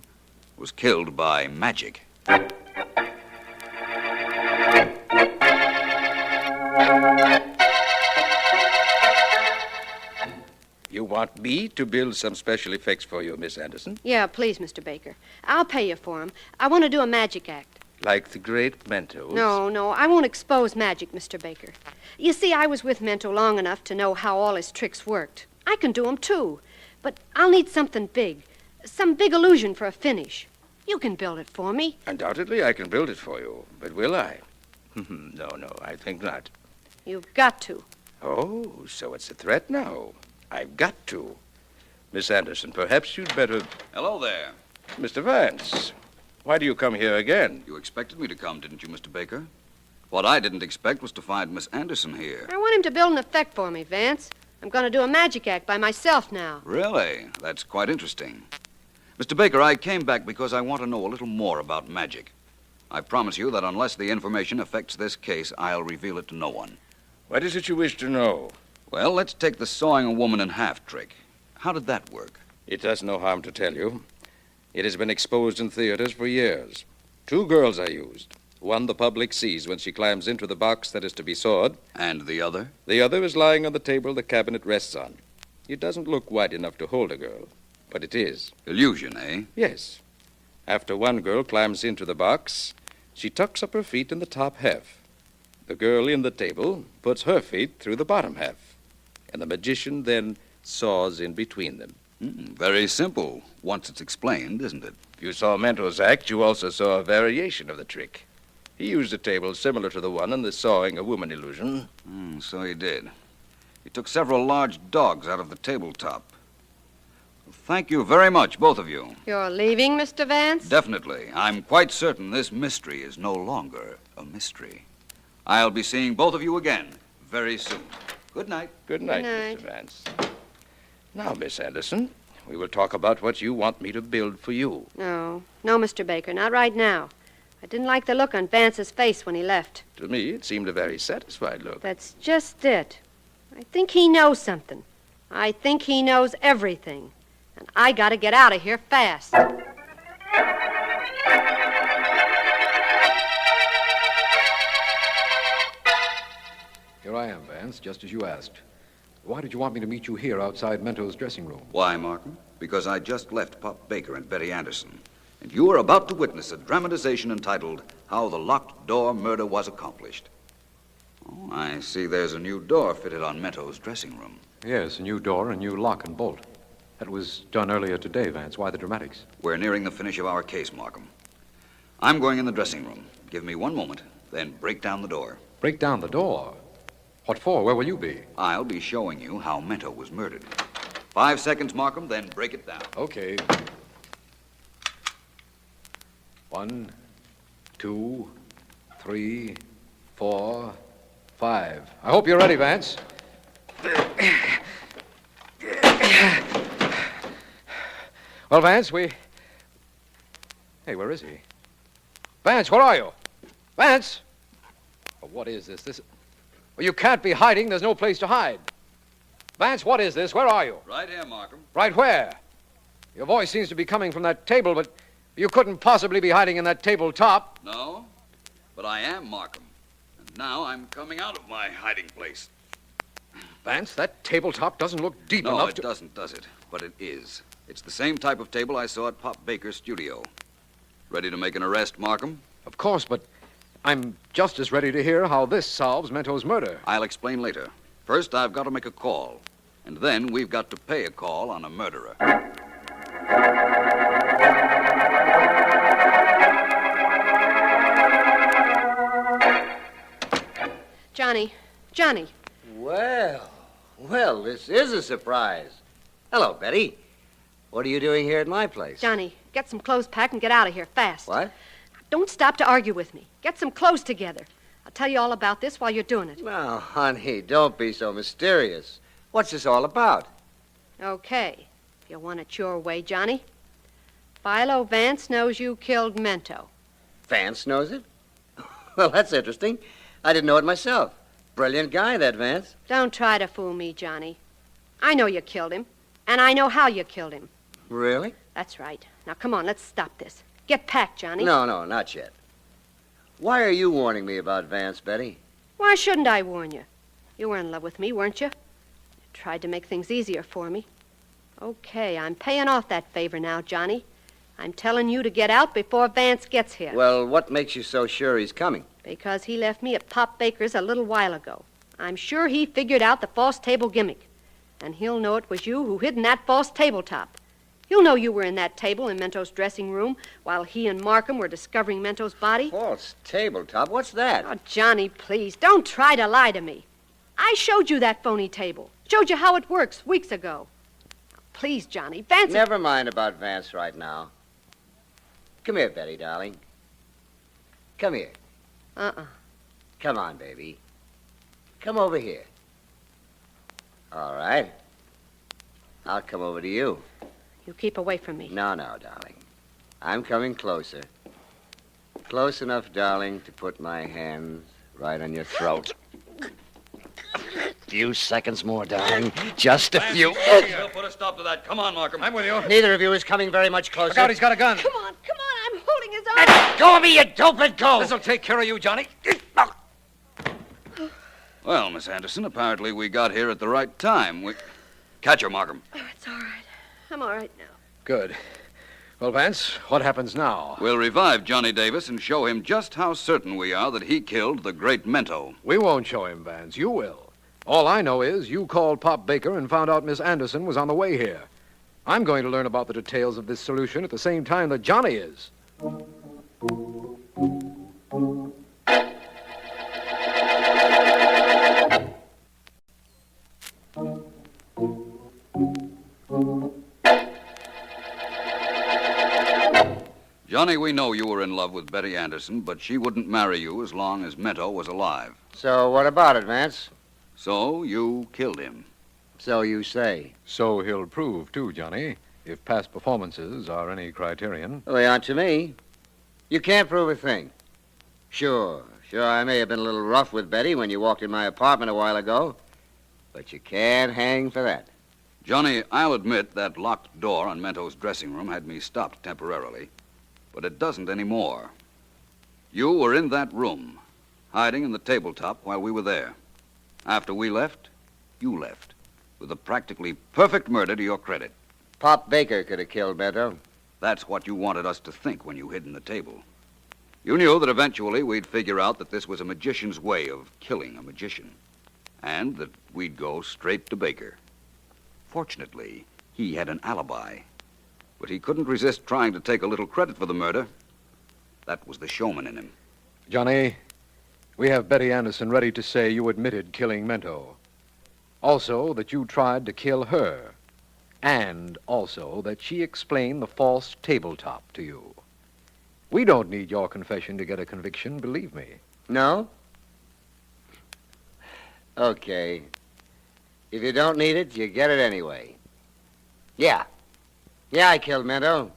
was killed by magic. You want me to build some special effects for you, Miss Anderson? Yeah, please, Mr. Baker. I'll pay you for 'em. I want to do a magic act. Like the great Mentos? No, I won't expose magic, Mr. Baker. You see, I was with Mento long enough to know how all his tricks worked. I can do 'em, too. But I'll need something big. Some big illusion for a finish. You can build it for me. Undoubtedly, I can build it for you. But will I? No, I think not. You've got to. Oh, so it's a threat now. I've got to. Miss Anderson, perhaps you'd better... Hello there. Mr. Vance, why do you come here again? You expected me to come, didn't you, Mr. Baker? What I didn't expect was to find Miss Anderson here. I want him to build an effect for me, Vance. I'm going to do a magic act by myself now. Really? That's quite interesting. Mr. Baker, I came back because I want to know a little more about magic. I promise you that unless the information affects this case, I'll reveal it to no one. What is it you wish to know? Well, let's take the sawing a woman in half trick. How did that work? It does no harm to tell you. It has been exposed in theaters for years. 2 girls are used. One the public sees when she climbs into the box that is to be sawed. And the other? The other is lying on the table the cabinet rests on. It doesn't look wide enough to hold a girl, but it is. Illusion, eh? Yes. After one girl climbs into the box, she tucks up her feet in the top half. The girl in the table puts her feet through the bottom half, and the magician then saws in between them. Very simple, once it's explained, isn't it? If you saw Mento's act, you also saw a variation of the trick. He used a table similar to the one in the sawing a woman illusion. So he did. He took several large dogs out of the tabletop. Thank you very much, both of you. You're leaving, Mr. Vance? Definitely. I'm quite certain this mystery is no longer a mystery. I'll be seeing both of you again very soon. Good night. Good night, Mr. Vance. Now, Miss Anderson, we will talk about what you want me to build for you. No, Mr. Baker, not right now. I didn't like the look on Vance's face when he left. To me, it seemed a very satisfied look. That's just it. I think he knows something. I think he knows everything. And I gotta get out of here fast. Here I am, Vance, just as you asked. Why did you want me to meet you here outside Mento's dressing room? Why, Markham? Because I just left Pop Baker and Betty Anderson. And you are about to witness a dramatization entitled How the Locked Door Murder Was Accomplished. Oh, I see there's a new door fitted on Mento's dressing room. Yes, a new door, a new lock and bolt. That was done earlier today, Vance. Why the dramatics? We're nearing the finish of our case, Markham. I'm going in the dressing room. Give me one moment, then break down the door. Break down the door? What for? Where will you be? I'll be showing you how Mento was murdered. 5 seconds, Markham, then break it down. Okay. 1, 2, 3, 4, 5. I hope you're ready, Vance. Well, Vance, Hey, where is he? Vance, where are you? Vance! Oh, what is this? Well, you can't be hiding. There's no place to hide. Vance, what is this? Where are you? Right here, Markham. Right where? Your voice seems to be coming from that table, but you couldn't possibly be hiding in that tabletop. No, but I am Markham. And now I'm coming out of my hiding place. Vance, that tabletop doesn't look deep enough to... No, it doesn't, does it? But it is. It's the same type of table I saw at Pop Baker's studio. Ready to make an arrest, Markham? Of course, but I'm just as ready to hear how this solves Mento's murder. I'll explain later. First, I've got to make a call. And then we've got to pay a call on a murderer. Johnny. Well, this is a surprise. Hello, Betty. What are you doing here at my place? Johnny, get some clothes packed and get out of here fast. What? Don't stop to argue with me. Get some clothes together. I'll tell you all about this while you're doing it. Now, honey, don't be so mysterious. What's this all about? Okay, if you want it your way, Johnny. Philo Vance knows you killed Mento. Vance knows it? Well, that's interesting. I didn't know it myself. Brilliant guy, that Vance. Don't try to fool me, Johnny. I know you killed him, and I know how you killed him. Really? That's right. Now, come on, let's stop this. Get packed, Johnny. No, not yet. Why are you warning me about Vance, Betty? Why shouldn't I warn you? You were in love with me, weren't you? You tried to make things easier for me. Okay, I'm paying off that favor now, Johnny. I'm telling you to get out before Vance gets here. Well, what makes you so sure he's coming? Because he left me at Pop Baker's a little while ago. I'm sure he figured out the false table gimmick. And he'll know it was you who hid in that false tabletop. He'll know you were in that table in Mento's dressing room while he and Markham were discovering Mento's body. False tabletop? What's that? Oh, Johnny, please, don't try to lie to me. I showed you that phony table. Showed you how it works weeks ago. Please, Johnny, Vance... Never mind about Vance right now. Come here, Betty, darling. Come here. Come on, baby. Come over here. All right. I'll come over to you. You keep away from me. No, darling. I'm coming closer. Close enough, darling, to put my hands right on your throat. Few seconds more, darling. Just a few. We'll put a stop to that. Come on, Markham. I'm with you. Neither of you is coming very much closer. Look out, he's got a gun. Come on, I'm holding his arm. Let go of me, you dope, and go. This'll take care of you, Johnny. Well, Miss Anderson, apparently we got here at the right time. Catch her, Markham. Oh, it's all right. I'm all right now. Good. Well, Vance, what happens now? We'll revive Johnny Davis and show him just how certain we are that he killed the great Mento. We won't show him, Vance. You will. All I know is you called Pop Baker and found out Miss Anderson was on the way here. I'm going to learn about the details of this solution at the same time that Johnny is. Johnny, we know you were in love with Betty Anderson, but she wouldn't marry you as long as Mento was alive. So what about it, Vance? So you killed him. So you say. So he'll prove, too, Johnny, if past performances are any criterion. Well, they aren't to me. You can't prove a thing. Sure, I may have been a little rough with Betty when you walked in my apartment a while ago, but you can't hang for that. Johnny, I'll admit that locked door on Mento's dressing room had me stopped temporarily, but it doesn't anymore. You were in that room, hiding in the tabletop while we were there. After we left, you left, with a practically perfect murder to your credit. Pop Baker could have killed Mento. That's what you wanted us to think when you hid in the table. You knew that eventually we'd figure out that this was a magician's way of killing a magician, and that we'd go straight to Baker. Fortunately, he had an alibi, but he couldn't resist trying to take a little credit for the murder. That was the showman in him. Johnny, we have Betty Anderson ready to say you admitted killing Mento. Also, that you tried to kill her. And also that she explained the false tabletop to you. We don't need your confession to get a conviction, believe me. No? Okay. If you don't need it, you get it anyway. Yeah, I killed Mento.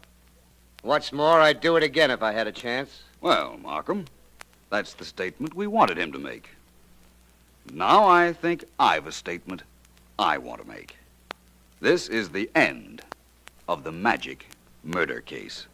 What's more, I'd do it again if I had a chance. Well, Markham, that's the statement we wanted him to make. Now I think I've a statement I want to make. This is the end of the magic murder case.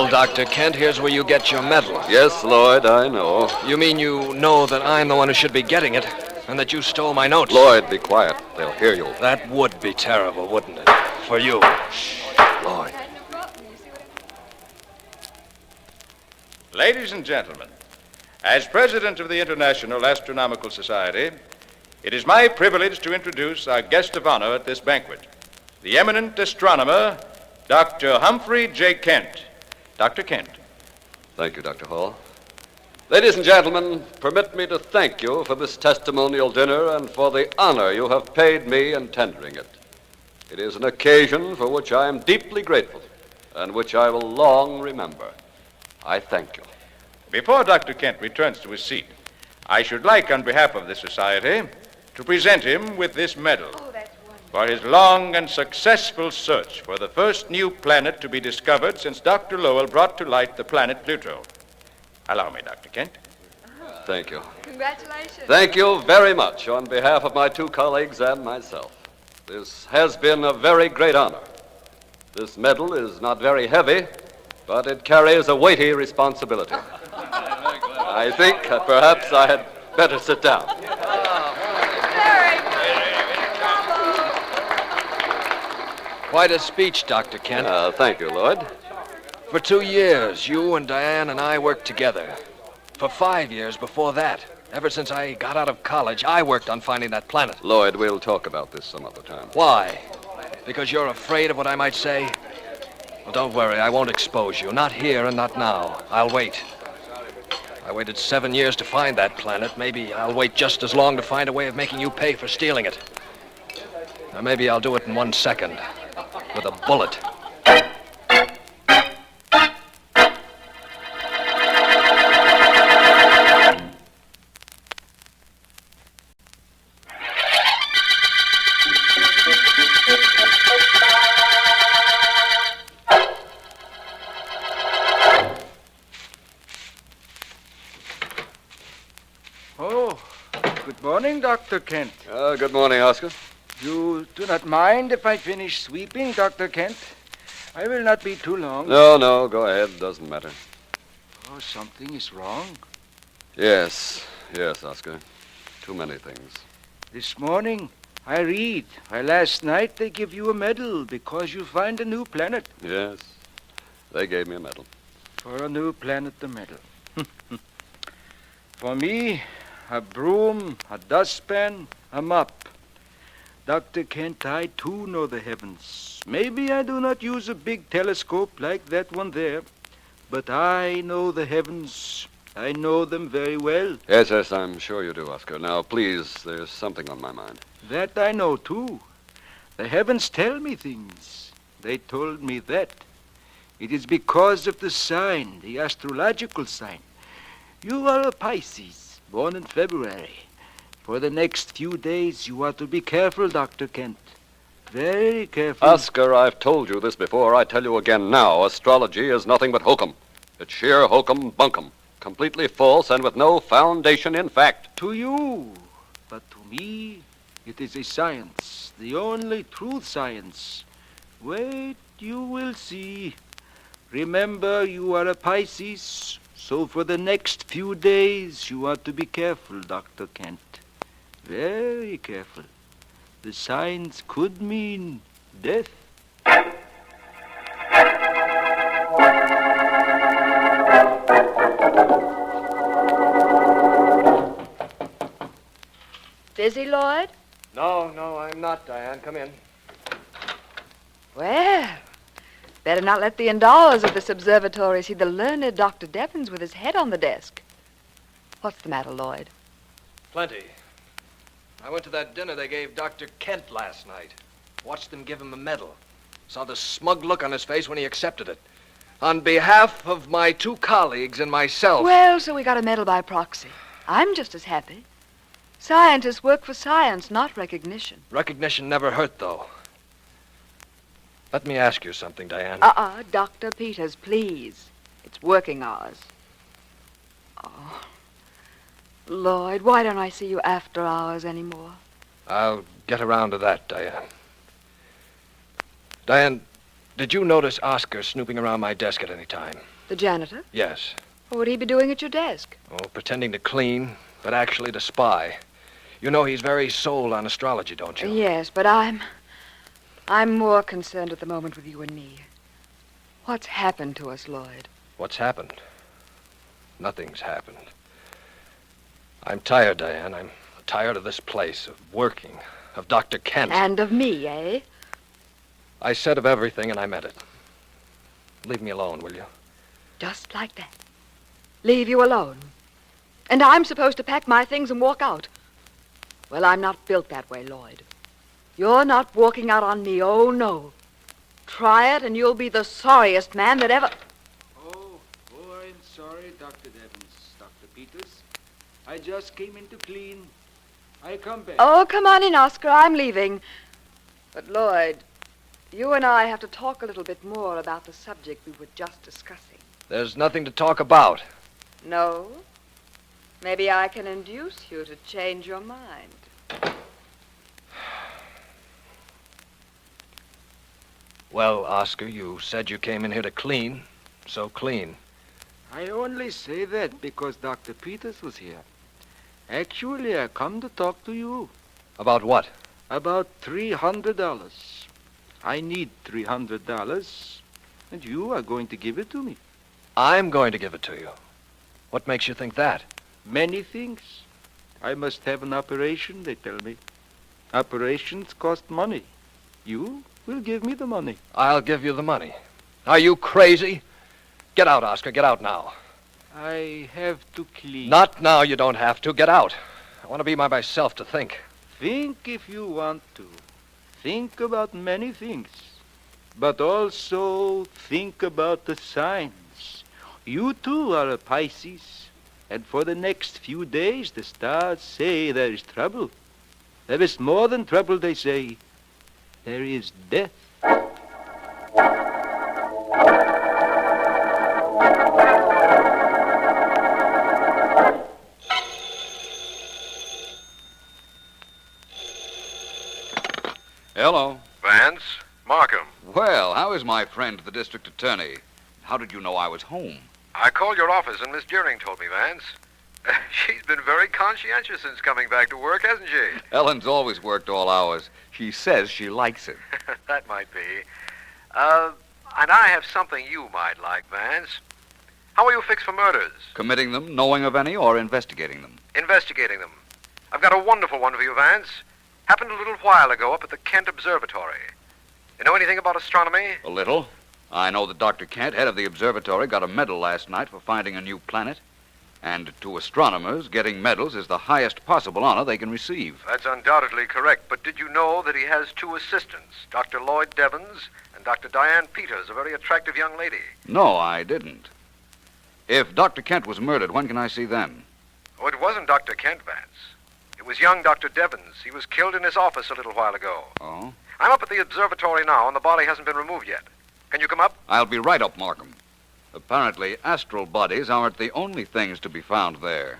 Dr. Kent, here's where you get your medal. Yes, Lloyd, I know. You mean you know that I'm the one who should be getting it, and that you stole my notes? Lloyd, be quiet. They'll hear you. That would be terrible, wouldn't it? For you. Shh. Lloyd. Ladies and gentlemen, as president of the International Astronomical Society, it is my privilege to introduce our guest of honor at this banquet, the eminent astronomer, Dr. Humphrey J. Kent. Dr. Kent. Thank you, Dr. Hall. Ladies and gentlemen, permit me to thank you for this testimonial dinner and for the honor you have paid me in tendering it. It is an occasion for which I am deeply grateful and which I will long remember. I thank you. Before Dr. Kent returns to his seat, I should like, on behalf of the Society, to present him with this medal for his long and successful search for the first new planet to be discovered since Dr. Lowell brought to light the planet Pluto. Allow me, Dr. Kent. Thank you. Congratulations. Thank you very much on behalf of my two colleagues and myself. This has been a very great honor. This medal is not very heavy, but it carries a weighty responsibility. I think that perhaps I had better sit down. Quite a speech, Dr. Kent. Thank you, Lloyd. For 2 years, you and Diane and I worked together. For 5 years before that, ever since I got out of college, I worked on finding that planet. Lloyd, we'll talk about this some other time. Why? Because you're afraid of what I might say? Well, don't worry, I won't expose you. Not here and not now. I'll wait. I waited 7 years to find that planet. Maybe I'll wait just as long to find a way of making you pay for stealing it. Or maybe I'll do it in 1 second. With a bullet. Oh, good morning, Dr. Kent. Good morning, Oscar. You do not mind if I finish sweeping, Dr. Kent? I will not be too long. No, go ahead. Doesn't matter. Oh, something is wrong. Yes, Oscar. Too many things. This morning, I read. Why, last night they give you a medal because you find a new planet. Yes, they gave me a medal. For a new planet, the medal. For me, a broom, a dustpan, a mop. Dr. Kent, I too know the heavens. Maybe I do not use a big telescope like that one there, but I know the heavens. I know them very well. Yes, I'm sure you do, Oscar. Now, please, there's something on my mind. That I know, too. The heavens tell me things. They told me that. It is because of the sign, the astrological sign. You are a Pisces, born in February. For the next few days, you are to be careful, Dr. Kent. Very careful. Oscar, I've told you this before. I tell you again now. Astrology is nothing but hokum. It's sheer hokum bunkum. Completely false and with no foundation in fact. To you. But to me, it is a science. The only true science. Wait, you will see. Remember, you are a Pisces. So for the next few days, you are to be careful, Dr. Kent. Very careful. The signs could mean death. Busy, Lloyd? No, I'm not, Diane. Come in. Well, better not let the endowers of this observatory see the learned Dr. Devons with his head on the desk. What's the matter, Lloyd? Plenty. I went to that dinner they gave Dr. Kent last night. Watched them give him a medal. Saw the smug look on his face when he accepted it. On behalf of my two colleagues and myself. Well, so we got a medal by proxy. I'm just as happy. Scientists work for science, not recognition. Recognition never hurt, though. Let me ask you something, Diane. Dr. Peters, please. It's working hours. Oh. Lloyd, why don't I see you after hours anymore? I'll get around to that, Diane. Diane, did you notice Oscar snooping around my desk at any time? The janitor? Yes. What would he be doing at your desk? Oh, pretending to clean, but actually to spy. You know he's very sold on astrology, don't you? Yes, but I'm more concerned at the moment with you and me. What's happened to us, Lloyd? What's happened? Nothing's happened. I'm tired, Diane. I'm tired of this place, of working, of Dr. Kent. And of me, eh? I said of everything, and I meant it. Leave me alone, will you? Just like that. Leave you alone. And I'm supposed to pack my things and walk out. Well, I'm not built that way, Lloyd. You're not walking out on me, oh no. Try it and you'll be the sorriest man that ever... Oh, I'm sorry, Dr. Devens, Dr. Peters. I just came in to clean. I come back. Oh, come on in, Oscar. I'm leaving. But, Lloyd, you and I have to talk a little bit more about the subject we were just discussing. There's nothing to talk about. No? Maybe I can induce you to change your mind. Well, Oscar, you said you came in here to clean, so clean. I only say that because Dr. Peters was here. Actually, I come to talk to you. About what? About $300. I need $300, and you are going to give it to me. I'm going to give it to you. What makes you think that? Many things. I must have an operation, they tell me. Operations cost money. You will give me the money. I'll give you the money. Are you crazy? Get out, Oscar. Get out now. I have to clean. Not now. You don't have to. Get out. I want to be by myself to think. Think if you want to. Think about many things. But also think about the signs. You too are a Pisces. And for the next few days, the stars say there is trouble. There is more than trouble, they say. There is death. Hello. Vance, Markham. Well, how is my friend, the district attorney? How did you know I was home? I called your office and Miss Deering told me, Vance. She's been very conscientious since coming back to work, hasn't she? Ellen's always worked all hours. She says she likes it. That might be. And I have something you might like, Vance. How are you fixed for murders? Committing them, knowing of any, or investigating them? Investigating them. I've got a wonderful one for you, Vance. Happened a little while ago up at the Kent Observatory. You know anything about astronomy? A little. I know that Dr. Kent, head of the observatory, got a medal last night for finding a new planet. And to astronomers, getting medals is the highest possible honor they can receive. That's undoubtedly correct, but did you know that he has two assistants, Dr. Lloyd Devens and Dr. Diane Peters, a very attractive young lady? No, I didn't. If Dr. Kent was murdered, when can I see them? Oh, it wasn't Dr. Kent, Vance. It was young Dr. Devens. He was killed in his office a little while ago. Oh? I'm up at the observatory now, and the body hasn't been removed yet. Can you come up? I'll be right up, Markham. Apparently, astral bodies aren't the only things to be found there.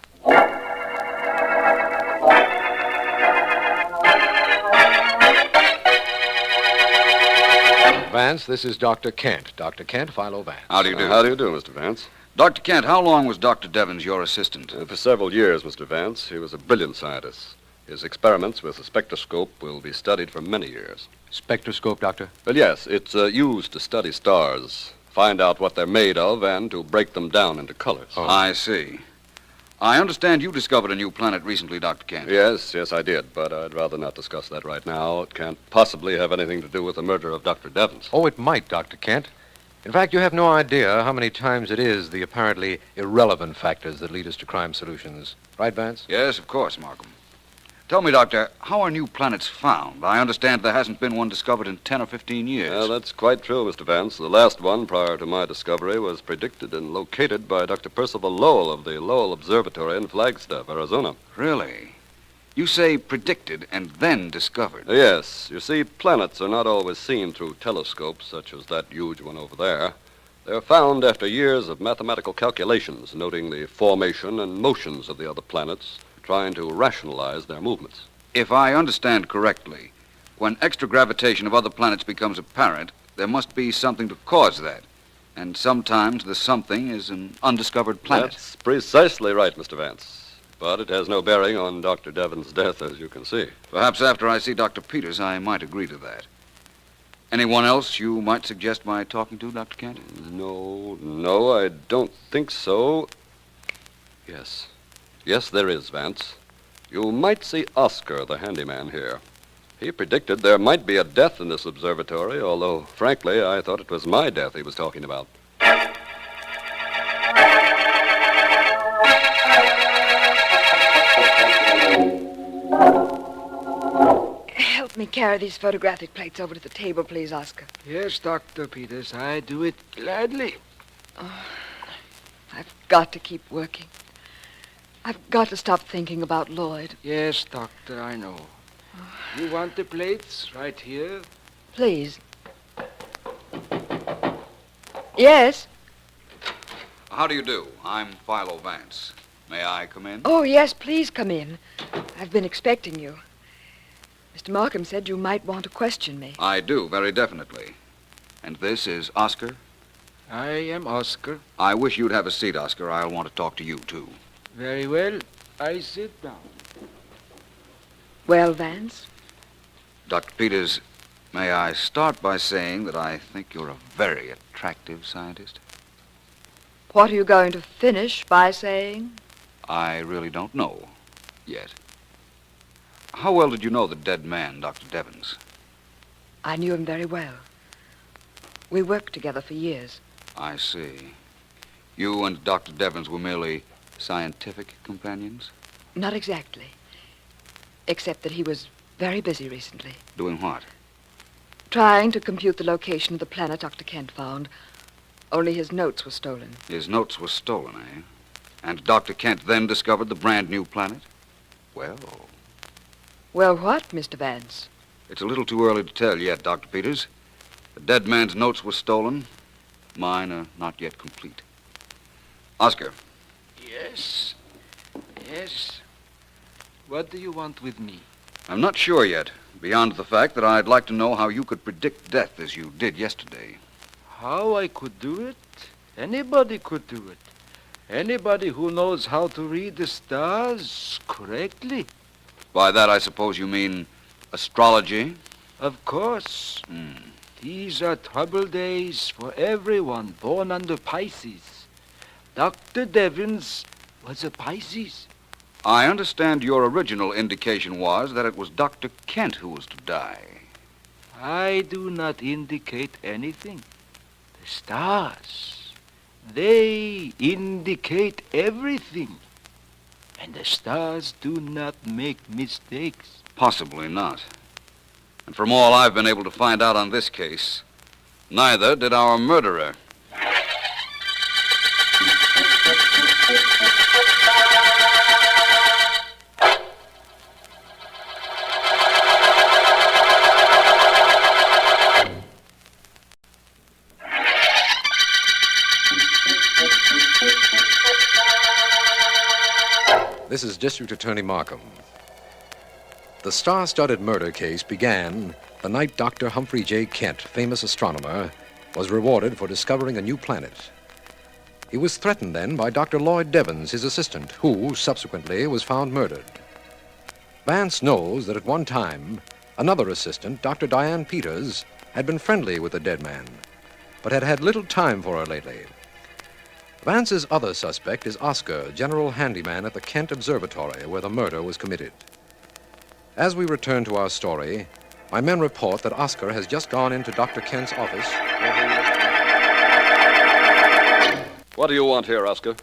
Vance, this is Dr. Kent. Dr. Kent, Philo Vance. How do you do? How do you do, Mr. Vance? Dr. Kent, how long was Dr. Devens your assistant? For several years, Mr. Vance. He was a brilliant scientist. His experiments with the spectroscope will be studied for many years. Spectroscope, Doctor? Well, yes, it's used to study stars, find out what they're made of, and to break them down into colors. Oh. I see. I understand you discovered a new planet recently, Dr. Kent. Yes, I did, but I'd rather not discuss that right now. It can't possibly have anything to do with the murder of Dr. Devens. Oh, it might, Dr. Kent. In fact, you have no idea how many times it is the apparently irrelevant factors that lead us to crime solutions. Right, Vance? Yes, of course, Markham. Tell me, Doctor, how are new planets found? I understand there hasn't been one discovered in 10 or 15 years. Well, that's quite true, Mr. Vance. The last one, prior to my discovery, was predicted and located by Dr. Percival Lowell of the Lowell Observatory in Flagstaff, Arizona. Really? You say predicted and then discovered? Yes. You see, planets are not always seen through telescopes, such as that huge one over there. They're found after years of mathematical calculations, noting the formation and motions of the other planets, trying to rationalize their movements. If I understand correctly, when extra gravitation of other planets becomes apparent, there must be something to cause that. And sometimes the something is an undiscovered planet. That's precisely right, Mr. Vance. But it has no bearing on Dr. Devon's death, as you can see. Perhaps after I see Dr. Peters, I might agree to that. Anyone else you might suggest my talking to, Dr. Kent? No, I don't think so. Yes, there is, Vance. You might see Oscar, the handyman here. He predicted there might be a death in this observatory, although, frankly, I thought it was my death he was talking about. Help me carry these photographic plates over to the table, please, Oscar. Yes, Dr. Peters, I do it gladly. Oh, I've got to keep working. I've got to stop thinking about Lloyd. Yes, Doctor, I know. You want the plates right here? Please. Yes? How do you do? I'm Philo Vance. May I come in? Oh, yes, please come in. I've been expecting you. Mr. Markham said you might want to question me. I do, very definitely. And this is Oscar? I am Oscar. I wish you'd have a seat, Oscar. I'll want to talk to you, too. Very well. I sit down. Well, Vance? Dr. Peters, may I start by saying that I think you're a very attractive scientist? What are you going to finish by saying? I really don't know yet. How well did you know the dead man, Dr. Devons? I knew him very well. We worked together for years. I see. You and Dr. Devons were merely scientific companions? Not exactly. Except that he was very busy recently. Doing what? Trying to compute the location of the planet Dr. Kent found. Only his notes were stolen. His notes were stolen, eh? And Dr. Kent then discovered the brand new planet? Well... Well, what, Mr. Vance? It's a little too early to tell yet, Dr. Peters. The dead man's notes were stolen. Mine are not yet complete. Oscar. Yes. Yes. What do you want with me? I'm not sure yet, beyond the fact that I'd like to know how you could predict death as you did yesterday. How I could do it? Anybody could do it. Anybody who knows how to read the stars correctly. By that, I suppose you mean astrology? Of course. These are troubled days for everyone born under Pisces. Dr. Devons was a Pisces. I understand your original indication was that it was Dr. Kent who was to die. I do not indicate anything. The stars, they indicate everything. And the stars do not make mistakes. Possibly not. And from all I've been able to find out on this case, neither did our murderer. This is District Attorney Markham. The star-studded murder case began the night Dr. Humphrey J. Kent, famous astronomer, was rewarded for discovering a new planet. He was threatened then by Dr. Lloyd Devons, his assistant, who subsequently was found murdered. Vance knows that at one time, another assistant, Dr. Diane Peters, had been friendly with the dead man, but had had little time for her lately. Vance's other suspect is Oscar, general handyman at the Kent Observatory, where the murder was committed. As we return to our story, my men report that Oscar has just gone into Dr. Kent's office. What do you want here, Oscar?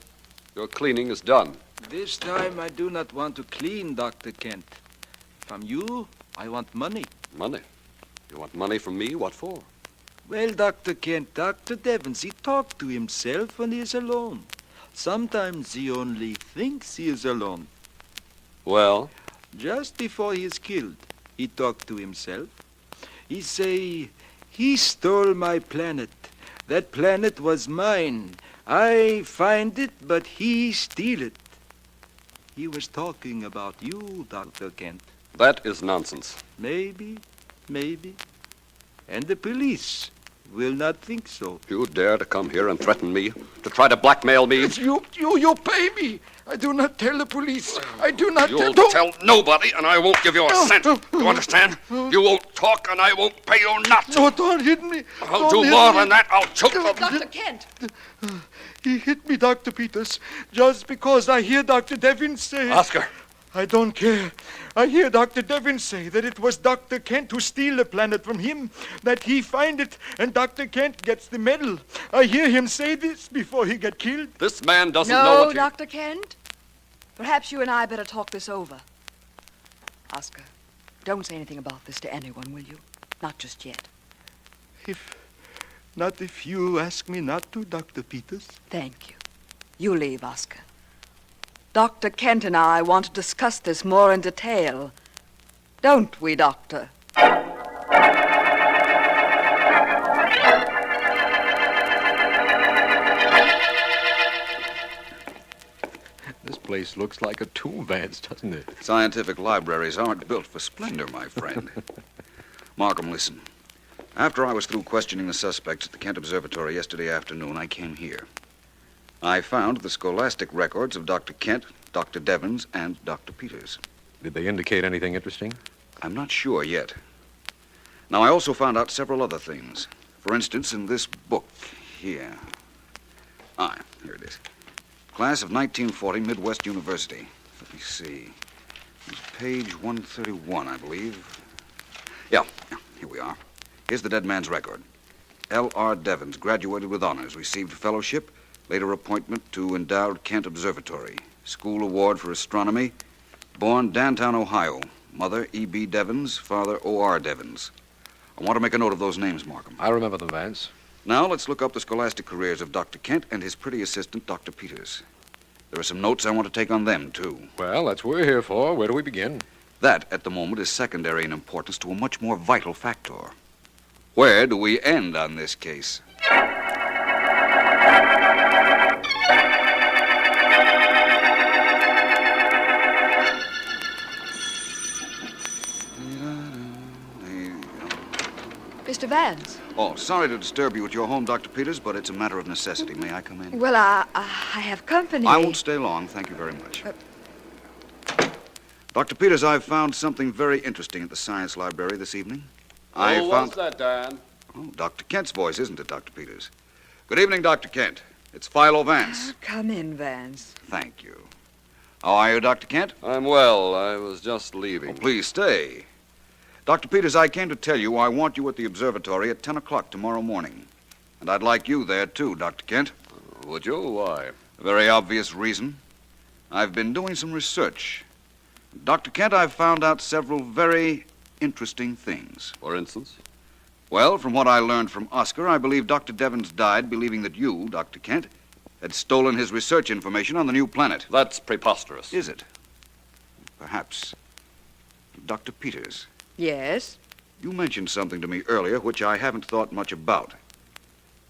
Your cleaning is done. This time I do not want to clean, Dr. Kent. From you, I want money. Money? You want money from me? What for? Well, Dr. Kent, Dr. Devons, he talks to himself when he is alone. Sometimes he only thinks he is alone. Well? Just before he is killed, he talked to himself. He say, he stole my planet. That planet was mine. I find it, but he steal it. He was talking about you, Dr. Kent. That is nonsense. Maybe. And the police, will not think so. You dare to come here and threaten me? To try to blackmail me? You pay me. I do not tell the police. I do not You'll tell... tell nobody, and I won't give you a cent. You understand? You won't talk, and I won't pay you not. No, don't hit me. I'll do more than that. I'll choke you. Dr. Kent! He hit me, Dr. Peters, just because I hear Dr. Devins say... Oscar. I don't care. I hear Dr. Devins say that it was Dr. Kent who steal the planet from him, that he find it, and Dr. Kent gets the medal. I hear him say this before he get killed. This man doesn't know what No, Dr. Kent. Perhaps you and I better talk this over. Oscar, don't say anything about this to anyone, will you? Not just yet. Not if you ask me not to, Dr. Peters. Thank you. You leave, Oscar. Dr. Kent and I want to discuss this more in detail. Don't we, Doctor? This place looks like a tomb, Vance, doesn't it? Scientific libraries aren't built for splendor, my friend. Markham, listen. After I was through questioning the suspects at the Kent Observatory yesterday afternoon, I came here. I found the scholastic records of Dr. Kent, Dr. Devins, and Dr. Peters. Did they indicate anything interesting? I'm not sure yet. Now, I also found out several other things. For instance, in this book here. Here it is. Class of 1940, Midwest University. Let me see. It's page 131, I believe. Yeah, here we are. Here's the dead man's record. L.R. Devins, graduated with honors, received fellowship, later appointment to endowed Kent Observatory, school award for astronomy, born Dantown, Ohio, mother E.B. Devins, father O.R. Devins. I want to make a note of those names, Markham. I remember them, Vance. Now let's look up the scholastic careers of Dr. Kent and his pretty assistant, Dr. Peters. There are some notes I want to take on them, too. Well, that's what we're here for. Where do we begin? That, at the moment, is secondary in importance to a much more vital factor. Where do we end on this case? Mr. Vance. Oh, sorry to disturb you at your home, Dr. Peters, but it's a matter of necessity. May I come in? Well, I have company. I won't stay long. Thank you very much. Dr. Peters, I've found something very interesting at the science library this evening. What's that, Dan? Oh, Dr. Kent's voice, isn't it, Dr. Peters? Good evening, Dr. Kent. It's Philo Vance. Come in, Vance. Thank you. How are you, Dr. Kent? I'm well. I was just leaving. Oh, please stay. Dr. Peters, I came to tell you I want you at the observatory at 10 o'clock tomorrow morning. And I'd like you there, too, Dr. Kent. Would you? Why? A very obvious reason. I've been doing some research. Dr. Kent, I've found out several very interesting things. For instance? Well, from what I learned from Oscar, I believe Dr. Devins died believing that you, Dr. Kent, had stolen his research information on the new planet. That's preposterous. Is it? Perhaps. Dr. Peters. Yes? You mentioned something to me earlier which I haven't thought much about,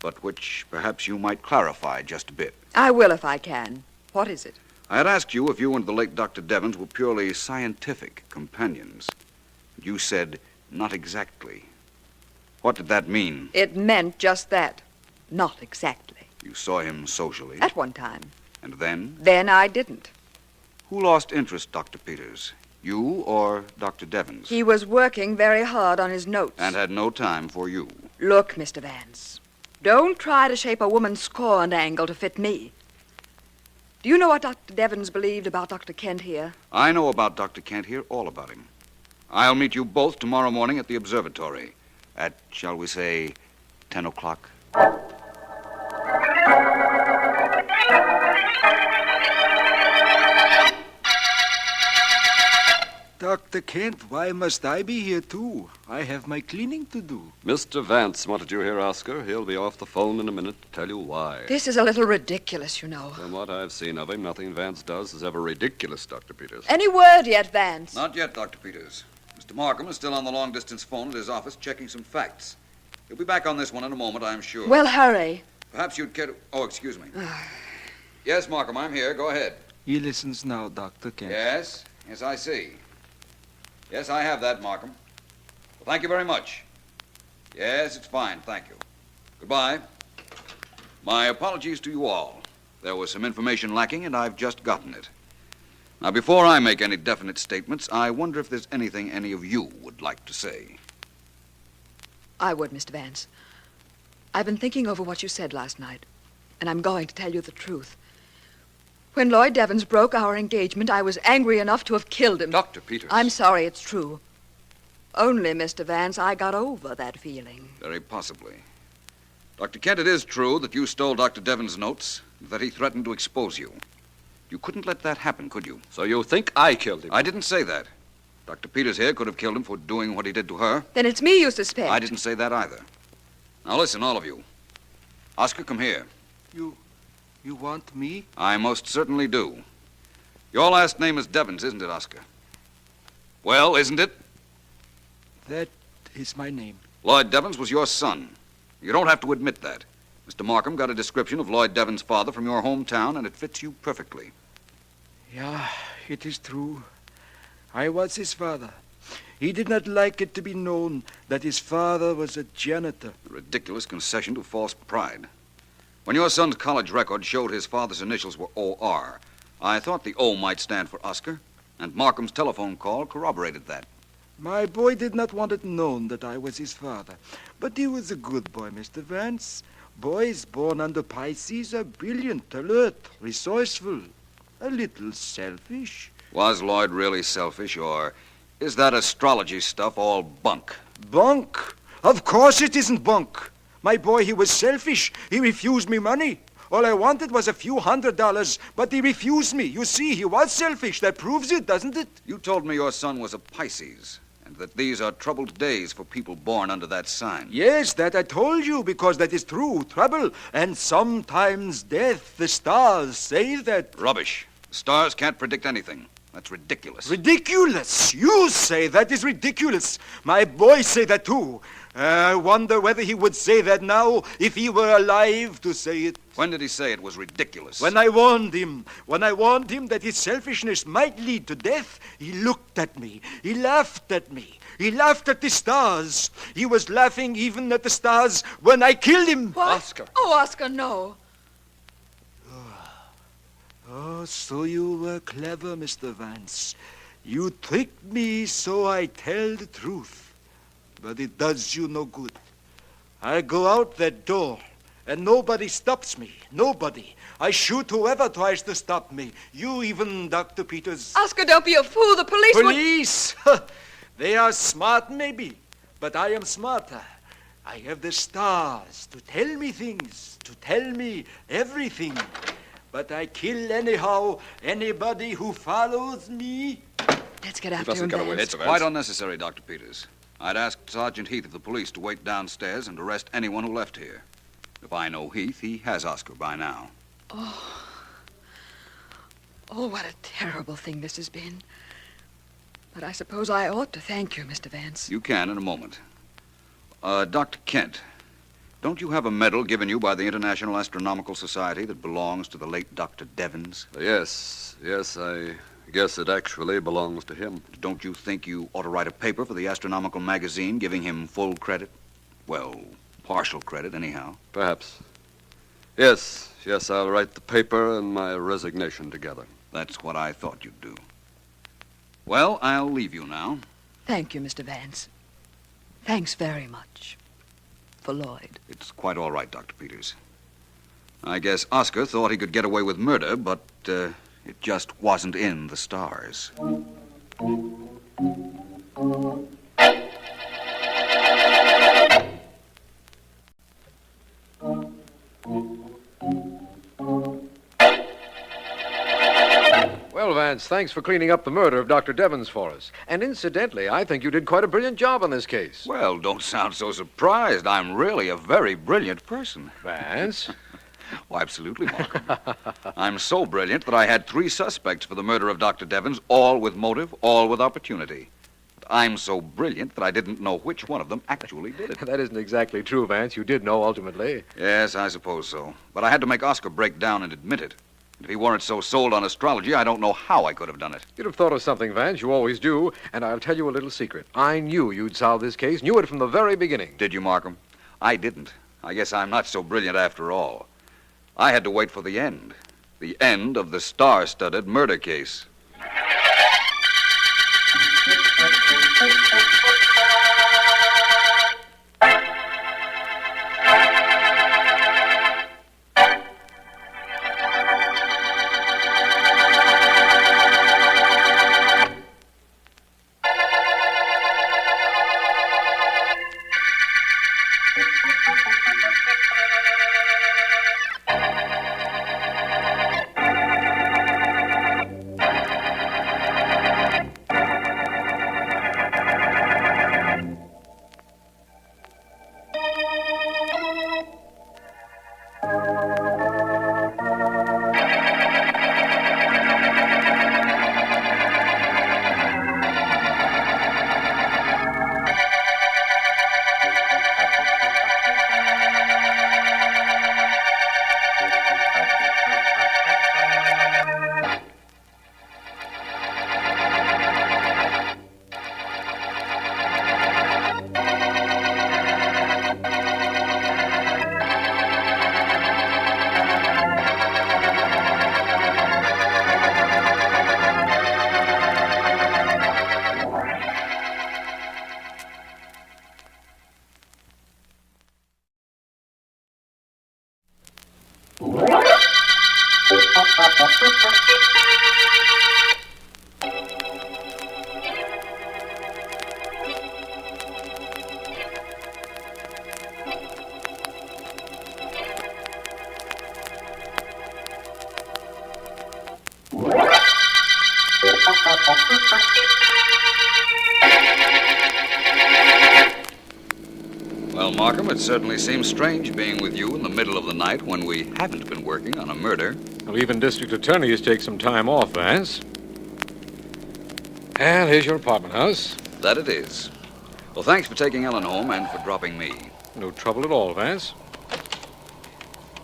but which perhaps you might clarify just a bit. I will if I can. What is it? I had asked you if you and the late Dr. Devins were purely scientific companions. You said, not exactly. What did that mean? It meant just that. Not exactly. You saw him socially? At one time. And then? Then I didn't. Who lost interest, Dr. Peters? You or Dr. Devins? He was working very hard on his notes. And had no time for you. Look, Mr. Vance, don't try to shape a woman's scorn angle to fit me. Do you know what Dr. Devins believed about Dr. Kent here? I know about Dr. Kent here, all about him. I'll meet you both tomorrow morning at the observatory at, shall we say, 10 o'clock. Dr. Kent, why must I be here, too? I have my cleaning to do. Mr. Vance wanted you here, Oscar. He'll be off the phone in a minute to tell you why. This is a little ridiculous, you know. From what I've seen of him, nothing Vance does is ever ridiculous, Dr. Peters. Any word yet, Vance? Not yet, Dr. Peters. Mr. Markham is still on the long-distance phone at his office checking some facts. He'll be back on this one in a moment, I'm sure. Well, hurry. Perhaps you'd care to... Oh, excuse me. Yes, Markham, I'm here. Go ahead. He listens now, Dr. Kent. Yes? Yes, I see. Yes, I have that, Markham. Well, thank you very much. Yes, it's fine, thank you. Goodbye. My apologies to you all. There was some information lacking, and I've just gotten it. Now, before I make any definite statements, I wonder if there's anything any of you would like to say. I would, Mr. Vance. I've been thinking over what you said last night, and I'm going to tell you the truth. When Lloyd Devons broke our engagement, I was angry enough to have killed him. Dr. Peters. I'm sorry, it's true. Only, Mr. Vance, I got over that feeling. Very possibly. Dr. Kent, it is true that you stole Dr. Devon's notes, that he threatened to expose you. You couldn't let that happen, could you? So you think I killed him? I didn't say that. Dr. Peters here could have killed him for doing what he did to her. Then it's me you suspect. I didn't say that either. Now listen, all of you. Oscar, come here. You want me? I most certainly do. Your last name is Devons, isn't it, Oscar? Well, isn't it? That is my name. Lloyd Devons was your son. You don't have to admit that. Mr. Markham got a description of Lloyd Devons' father from your hometown, and it fits you perfectly. Yeah, it is true. I was his father. He did not like it to be known that his father was a janitor. A ridiculous concession to false pride. When your son's college record showed his father's initials were O.R., I thought the O might stand for Oscar, and Markham's telephone call corroborated that. My boy did not want it known that I was his father, but he was a good boy, Mr. Vance. Boys born under Pisces are brilliant, alert, resourceful, a little selfish. Was Lloyd really selfish, or is that astrology stuff all bunk? Bunk? Of course it isn't bunk. My boy, he was selfish. He refused me money. All I wanted was a few $100, but he refused me. You see, he was selfish. That proves it, doesn't it? You told me your son was a Pisces, and that these are troubled days for people born under that sign. Yes, that I told you, because that is true. Trouble, and sometimes death. The stars say that. Rubbish. The stars can't predict anything. That's ridiculous. Ridiculous? You say that is ridiculous. My boy say that too. I wonder whether he would say that now if he were alive to say it. When did he say it was ridiculous? When I warned him. When I warned him that his selfishness might lead to death, he looked at me. He laughed at me. He laughed at the stars. He was laughing even at the stars when I killed him. What? Oscar. Oh, Oscar, no. Oh, so you were clever, Mr. Vance. You tricked me, so I tell the truth. But it does you no good. I go out that door, and nobody stops me. Nobody. I shoot whoever tries to stop me. You even, Dr. Peters. Oscar, don't be a fool. The police Police? They are smart, maybe. But I am smarter. I have the stars to tell me things, to tell me everything. But I kill anyhow anybody who follows me. Let's get after him, Vance. It's quite unnecessary, Dr. Peters. I'd ask Sergeant Heath of the police to wait downstairs and arrest anyone who left here. If I know Heath, he has Oscar by now. Oh, what a terrible thing this has been. But I suppose I ought to thank you, Mr. Vance. You can in a moment. Dr. Kent, don't you have a medal given you by the International Astronomical Society that belongs to the late Dr. Devons? Yes, I guess it actually belongs to him. Don't you think you ought to write a paper for the Astronomical magazine giving him full credit? Well, partial credit, anyhow. Perhaps. Yes, I'll write the paper and my resignation together. That's what I thought you'd do. Well, I'll leave you now. Thank you, Mr. Vance. Thanks very much. For Lloyd. It's quite all right, Dr. Peters. I guess Oscar thought he could get away with murder, but it just wasn't in the stars. Well, Vance, thanks for cleaning up the murder of Dr. Devons for us. And incidentally, I think you did quite a brilliant job on this case. Well, don't sound so surprised. I'm really a very brilliant person. Vance? Oh, absolutely, Markham. I'm so brilliant that I had 3 suspects for the murder of Dr. Devons, all with motive, all with opportunity. But I'm so brilliant that I didn't know which one of them actually did it. That isn't exactly true, Vance. You did know ultimately. Yes, I suppose so. But I had to make Oscar break down and admit it. If he weren't so sold on astrology, I don't know how I could have done it. You'd have thought of something, Vance. You always do. And I'll tell you a little secret. I knew you'd solve this case. Knew it from the very beginning. Did you, Markham? I didn't. I guess I'm not so brilliant after all. I had to wait for the end. The end of the star-studded murder case. Well, Markham, it certainly seems strange being with you in the middle of the night when we haven't been working on a murder. Well, even district attorneys take some time off, Vance. And here's your apartment house. That it is. Well, thanks for taking Ellen home and for dropping me. No trouble at all, Vance.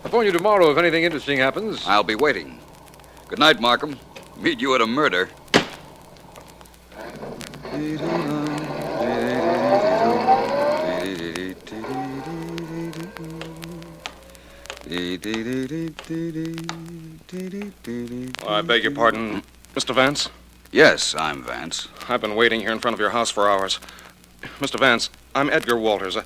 I'll phone you tomorrow if anything interesting happens. I'll be waiting. Good night, Markham. Meet you at a murder. I beg your pardon, Mr. Vance? Yes, I'm Vance. I've been waiting here in front of your house for hours. Mr. Vance, I'm Edgar Walters.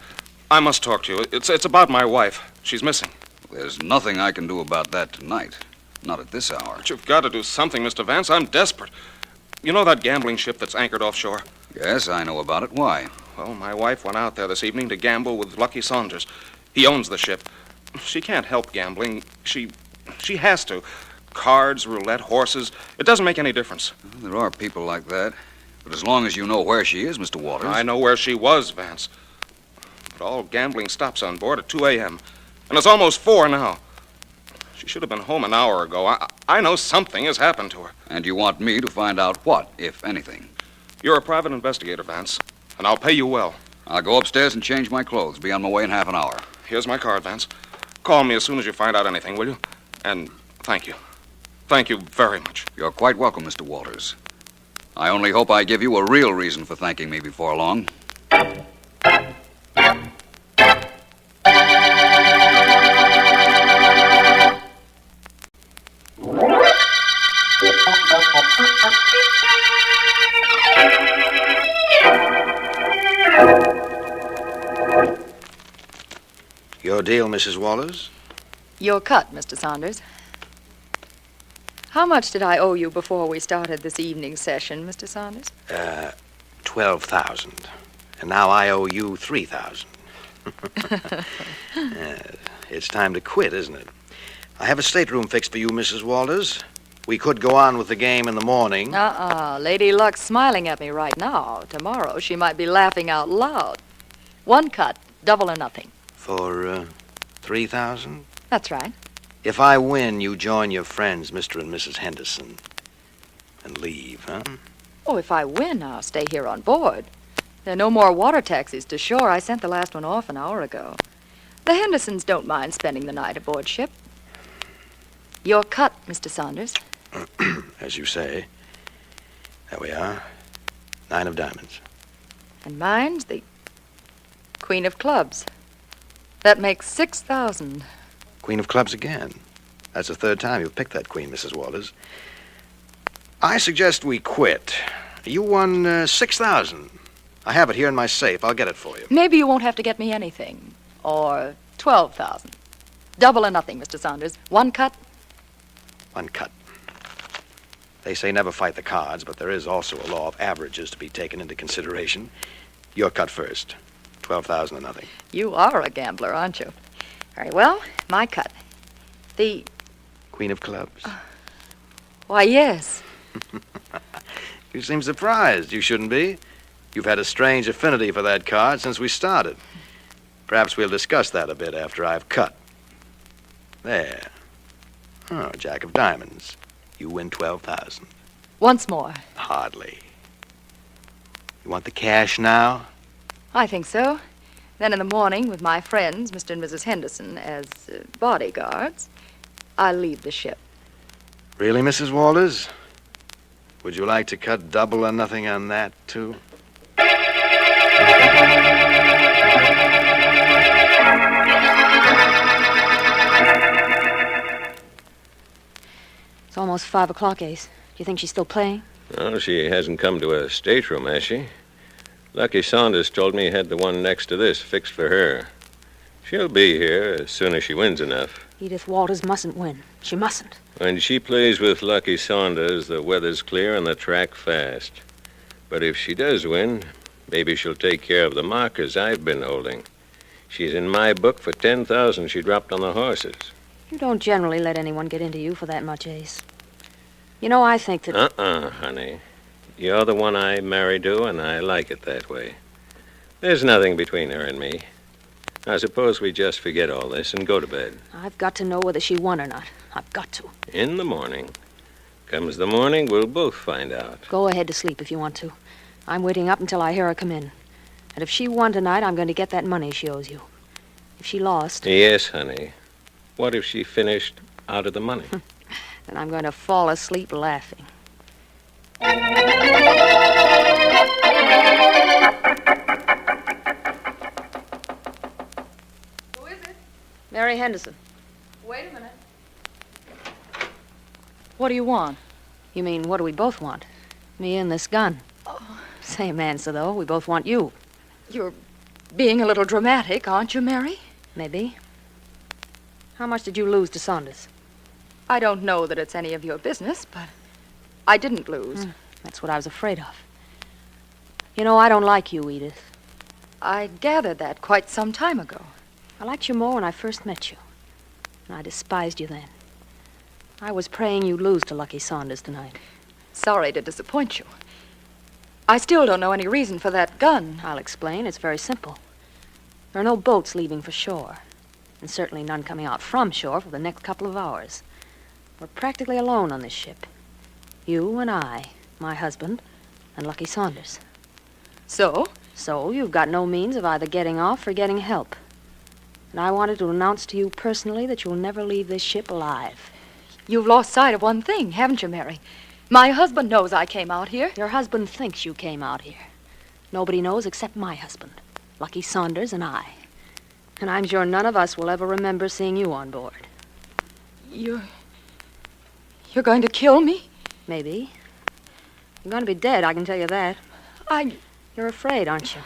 I must talk to you. It's about my wife. She's missing. There's nothing I can do about that tonight. Not at this hour. But you've got to do something, Mr. Vance. I'm desperate. You know that gambling ship that's anchored offshore? Yes, I know about it. Why? Well, my wife went out there this evening to gamble with Lucky Saunders. He owns the ship. She can't help gambling. She has to. Cards, roulette, horses. It doesn't make any difference. Well, there are people like that. But as long as you know where she is, Mr. Walters... I know where she was, Vance. But all gambling stops on board at 2 a.m. And it's almost 4 now. She should have been home an hour ago. I know something has happened to her. And you want me to find out what, if anything? You're a private investigator, Vance. And I'll pay you well. I'll go upstairs and change my clothes. Be on my way in half an hour. Here's my card, Vance. Call me as soon as you find out anything, will you? And thank you. Thank you very much. You're quite welcome, Mr. Walters. I only hope I give you a real reason for thanking me before long. Your deal, Mrs. Walters? Your cut, Mr. Saunders. How much did I owe you before we started this evening's session, Mr. Saunders? 12,000. And now I owe you 3,000. It's time to quit, isn't it? I have a stateroom fixed for you, Mrs. Walters. We could go on with the game in the morning. Lady Luck's smiling at me right now. Tomorrow she might be laughing out loud. One cut, double or nothing. For 3,000? That's right. If I win, you join your friends, Mr. and Mrs. Henderson, and leave, huh? Oh, if I win, I'll stay here on board. There are no more water taxis to shore. I sent the last one off an hour ago. The Hendersons don't mind spending the night aboard ship. Your cut, Mr. Saunders. As you say. There we are. 9 of diamonds. And mine's the Queen of Clubs. That makes 6,000. Queen of clubs again. That's the third time you've picked that queen, Mrs. Walters. I suggest we quit. You won 6,000. I have it here in my safe. I'll get it for you. Maybe you won't have to get me anything. Or 12,000. Double or nothing, Mr. Saunders. One cut? One cut. They say never fight the cards, but there is also a law of averages to be taken into consideration. Your cut first. 12,000 or nothing. You are a gambler, aren't you? Very well, my cut. The... Queen of clubs. Why, yes. You seem surprised. You shouldn't be. You've had a strange affinity for that card since we started. Perhaps we'll discuss that a bit after I've cut. There. Oh, Jack of diamonds. You win 12,000. Once more. Hardly. You want the cash now? I think so. Then in the morning, with my friends, Mr. and Mrs. Henderson, as bodyguards, I'll leave the ship. Really, Mrs. Walters? Would you like to cut double or nothing on that, too? It's almost 5 o'clock, Ace. Do you think she's still playing? Well, she hasn't come to a stateroom, has she? Lucky Saunders told me he had the one next to this fixed for her. She'll be here as soon as she wins enough. Edith Walters mustn't win. She mustn't. When she plays with Lucky Saunders, the weather's clear and the track fast. But if she does win, maybe she'll take care of the markers I've been holding. She's in my book for 10,000 she dropped on the horses. You don't generally let anyone get into you for that much, Ace. You know, I think that... honey. You're the one I married to, and I like it that way. There's nothing between her and me. I suppose we just forget all this and go to bed. I've got to know whether she won or not. I've got to. In the morning. Comes the morning, we'll both find out. Go ahead to sleep if you want to. I'm waiting up until I hear her come in. And if she won tonight, I'm going to get that money she owes you. If she lost... Yes, honey. What if she finished out of the money? Then I'm going to fall asleep laughing. Who is it? Mary Henderson. Wait a minute. What do you want? You mean, what do we both want? Me and this gun. Oh. Same answer, though. We both want you. You're being a little dramatic, aren't you, Mary? Maybe. How much did you lose to Saunders? I don't know that it's any of your business, but I didn't lose. That's what I was afraid of. You know, I don't like you, Edith. I gathered that quite some time ago. I liked you more when I first met you. And I despised you then. I was praying you'd lose to Lucky Saunders tonight. Sorry to disappoint you. I still don't know any reason for that gun. I'll explain. It's very simple. There are no boats leaving for shore. And certainly none coming out from shore for the next couple of hours. We're practically alone on this ship. You and I, my husband, and Lucky Saunders. So? So you've got no means of either getting off or getting help. And I wanted to announce to you personally that you'll never leave this ship alive. You've lost sight of one thing, haven't you, Mary? My husband knows I came out here. Your husband thinks you came out here. Nobody knows except my husband, Lucky Saunders, and I. And I'm sure none of us will ever remember seeing you on board. You're going to kill me? Maybe. You're going to be dead, I can tell you that. You're afraid, aren't you?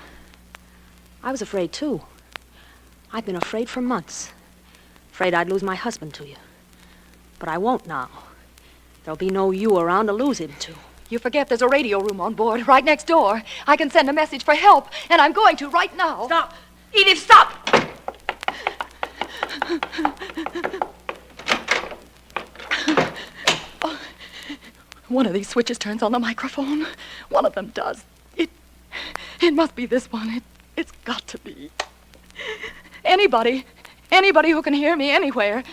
I was afraid, too. I've been afraid for months. Afraid I'd lose my husband to you. But I won't now. There'll be no you around to lose him to. You forget there's a radio room on board, right next door. I can send a message for help, and I'm going to right now. Stop! Edith, stop! Oh, one of these switches turns on the microphone. One of them does. It must be this one. It's got to be. Anybody who can hear me anywhere,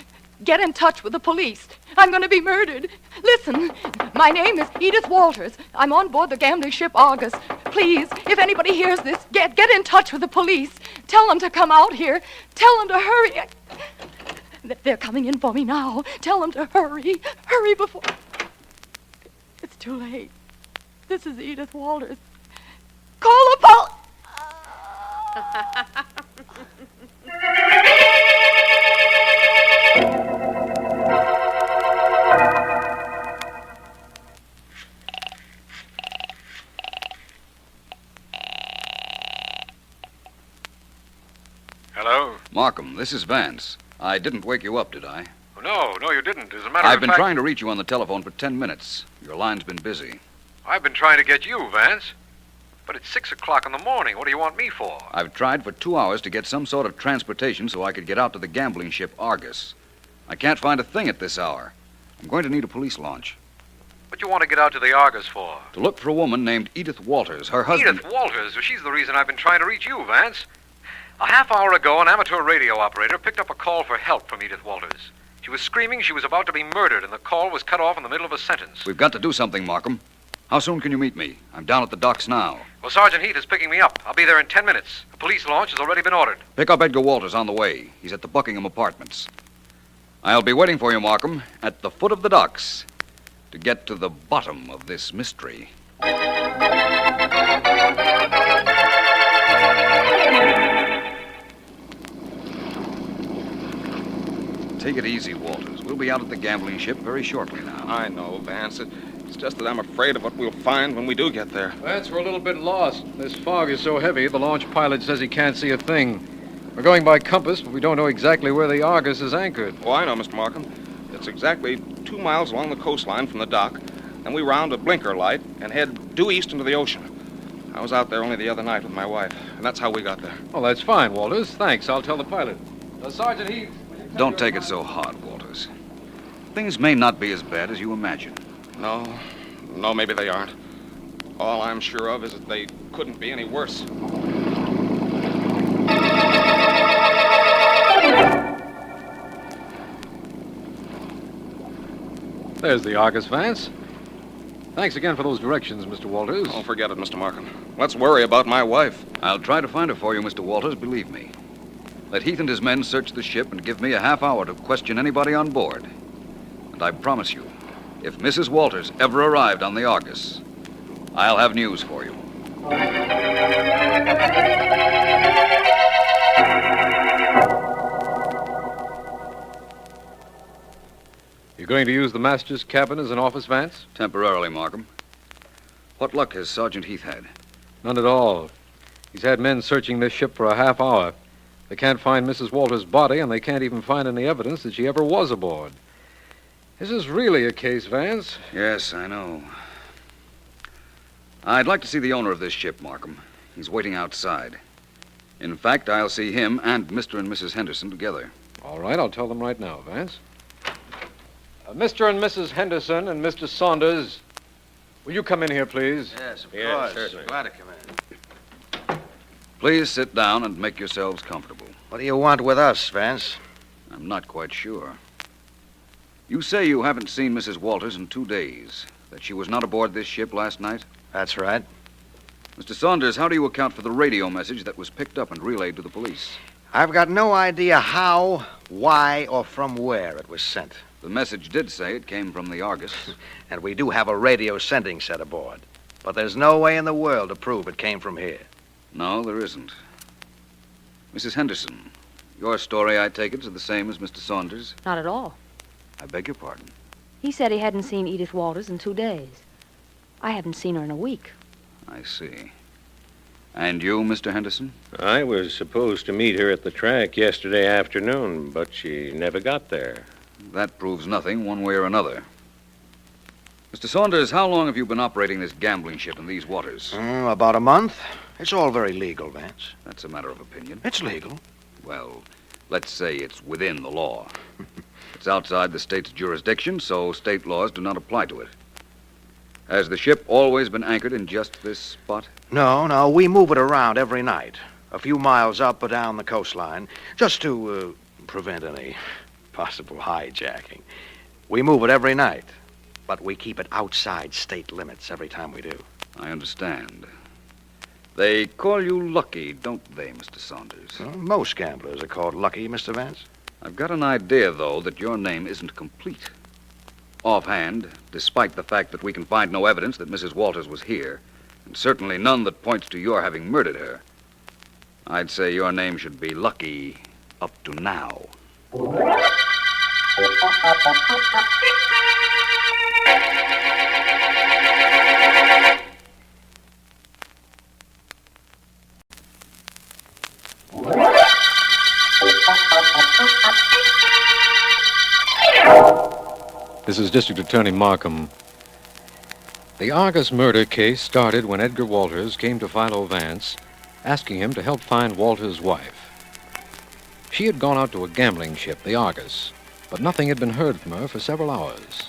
get in touch with the police. I'm going to be murdered. Listen, my name is Edith Walters. I'm on board the gambling ship Argus. Please, if anybody hears this, get in touch with the police. Tell them to come out here. Tell them to hurry. They're coming in for me now. Tell them to hurry. Hurry before... It's too late. This is Edith Walters. Call the police! Hello? Markham, this is Vance. I didn't wake you up, did I? No, you didn't. As a matter I've of been fact... trying to reach you on the telephone for 10 minutes. Your line's been busy. I've been trying to get you, Vance. But it's 6 o'clock in the morning. What do you want me for? I've tried for 2 hours to get some sort of transportation so I could get out to the gambling ship Argus. I can't find a thing at this hour. I'm going to need a police launch. What you want to get out to the Argus for? To look for a woman named Edith Walters. Her husband... Edith Walters? Well, she's the reason I've been trying to reach you, Vance. A half hour ago, an amateur radio operator picked up a call for help from Edith Walters. She was screaming she was about to be murdered, and the call was cut off in the middle of a sentence. We've got to do something, Markham. How soon can you meet me? I'm down at the docks now. Well, Sergeant Heath is picking me up. I'll be there in 10 minutes. A police launch has already been ordered. Pick up Edgar Walters on the way. He's at the Buckingham Apartments. I'll be waiting for you, Markham, at the foot of the docks to get to the bottom of this mystery. Take it easy, Walters. We'll be out at the gambling ship very shortly now. I know, Vance. It's just that I'm afraid of what we'll find when we do get there. Vance, we're a little bit lost. This fog is so heavy, the launch pilot says he can't see a thing. We're going by compass, but we don't know exactly where the Argus is anchored. Oh, I know, Mr. Markham. It's exactly 2 miles along the coastline from the dock. Then we round a blinker light and head due east into the ocean. I was out there only the other night with my wife, and that's how we got there. Oh, that's fine, Walters. Thanks. I'll tell the pilot. Sergeant Heath. Don't take it so hard, Walters. Things may not be as bad as you imagine. No, maybe they aren't. All I'm sure of is that they couldn't be any worse. There's the Argus, Vance. Thanks again for those directions, Mr. Walters. Don't forget it, Mr. Markham. Let's worry about my wife. I'll try to find her for you, Mr. Walters, believe me. Let Heath and his men search the ship and give me a half hour to question anybody on board. And I promise you, if Mrs. Walters ever arrived on the Argus, I'll have news for you. You're going to use the master's cabin as an office, Vance? Temporarily, Markham. What luck has Sergeant Heath had? None at all. He's had men searching this ship for a half hour. They can't find Mrs. Walters' body, and they can't even find any evidence that she ever was aboard. This is really a case, Vance. Yes, I know. I'd like to see the owner of this ship, Markham. He's waiting outside. In fact, I'll see him and Mr. and Mrs. Henderson together. All right, I'll tell them right now, Vance. Mr. and Mrs. Henderson and Mr. Saunders, will you come in here, please? Yes, of course. Certainly. Glad to come in. Please sit down and make yourselves comfortable. What do you want with us, Vance? I'm not quite sure. You say you haven't seen Mrs. Walters in 2 days, that she was not aboard this ship last night? That's right. Mr. Saunders, how do you account for the radio message that was picked up and relayed to the police? I've got no idea how, why, or from where it was sent. The message did say it came from the Argus. And we do have a radio sending set aboard. But there's no way in the world to prove it came from here. No, there isn't. Mrs. Henderson, your story, I take it, is the same as Mr. Saunders? Not at all. I beg your pardon. He said he hadn't seen Edith Walters in 2 days. I haven't seen her in a week. I see. And you, Mr. Henderson? I was supposed to meet her at the track yesterday afternoon, but she never got there. That proves nothing one way or another. Mr. Saunders, how long have you been operating this gambling ship in these waters? About a month. It's all very legal, Vance. That's a matter of opinion. It's legal. Well, let's say it's within the law. It's outside the state's jurisdiction, so state laws do not apply to it. Has the ship always been anchored in just this spot? No, we move it around every night. A few miles up or down the coastline, just to prevent any possible hijacking. We move it every night, but we keep it outside state limits every time we do. I understand. They call you Lucky, don't they, Mr. Saunders? Well, most gamblers are called Lucky, Mr. Vance. I've got an idea, though, that your name isn't complete. Offhand, despite the fact that we can find no evidence that Mrs. Walters was here, and certainly none that points to your having murdered her, I'd say your name should be Lucky up to now. This is District Attorney Markham. The Argus murder case started when Edgar Walters came to Philo Vance, asking him to help find Walters' wife. She had gone out to a gambling ship, the Argus, but nothing had been heard from her for several hours.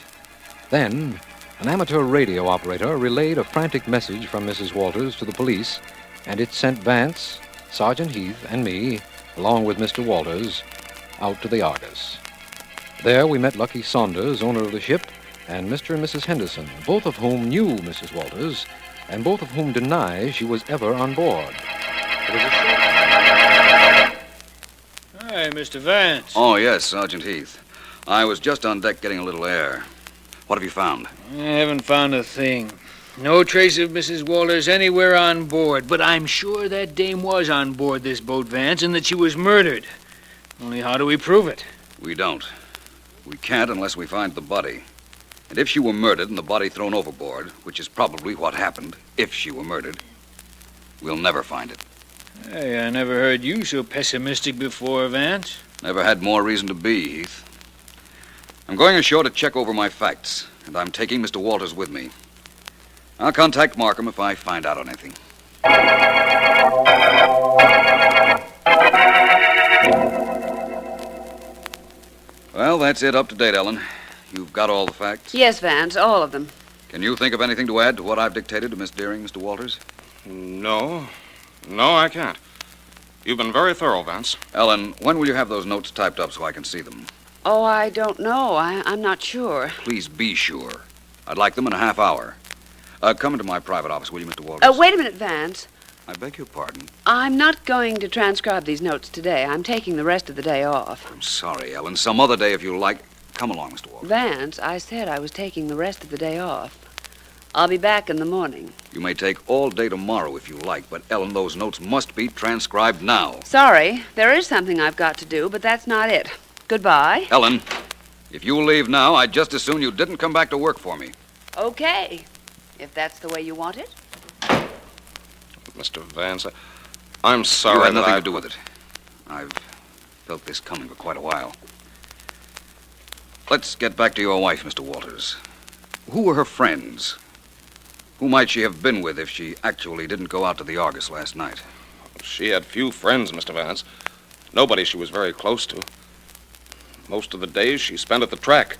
Then, an amateur radio operator relayed a frantic message from Mrs. Walters to the police, and it sent Vance, Sergeant Heath, and me, along with Mr. Walters, out to the Argus. There we met Lucky Saunders, owner of the ship, and Mr. and Mrs. Henderson, both of whom knew Mrs. Walters, and both of whom deny she was ever on board. It was a Hi, Mr. Vance. Oh, yes, Sergeant Heath. I was just on deck getting a little air. What have you found? I haven't found a thing. No trace of Mrs. Walters anywhere on board, but I'm sure that dame was on board this boat, Vance, and that she was murdered. Only how do we prove it? We don't. We can't unless we find the body. And if she were murdered and the body thrown overboard, which is probably what happened, if she were murdered, we'll never find it. Hey, I never heard you so pessimistic before, Vance. Never had more reason to be, Heath. I'm going ashore to check over my facts, and I'm taking Mr. Walters with me. I'll contact Markham if I find out anything. Well, that's it. Up to date, Ellen. You've got all the facts? Yes, Vance, all of them. Can you think of anything to add to what I've dictated to Miss Deering, Mr. Walters? No, I can't. You've been very thorough, Vance. Ellen, when will you have those notes typed up so I can see them? Oh, I don't know. I'm not sure. Please be sure. I'd like them in a half hour. Come into my private office, will you, Mr. Walters? Wait a minute, Vance. I beg your pardon. I'm not going to transcribe these notes today. I'm taking the rest of the day off. I'm sorry, Ellen. Some other day, if you like. Come along, Mr. Walters. Vance, I said I was taking the rest of the day off. I'll be back in the morning. You may take all day tomorrow if you like, but, Ellen, those notes must be transcribed now. Sorry, there is something I've got to do, but that's not it. Goodbye. Ellen, if you leave now, I'd just as soon you didn't come back to work for me. Okay, if that's the way you want it. Mr. Vance, I'm sorry. You had that nothing to do with it. I've felt this coming for quite a while. Let's get back to your wife, Mr. Walters. Who were her friends? Who might she have been with if she actually didn't go out to the Argus last night? She had few friends, Mr. Vance. Nobody she was very close to. Most of the days she spent at the track.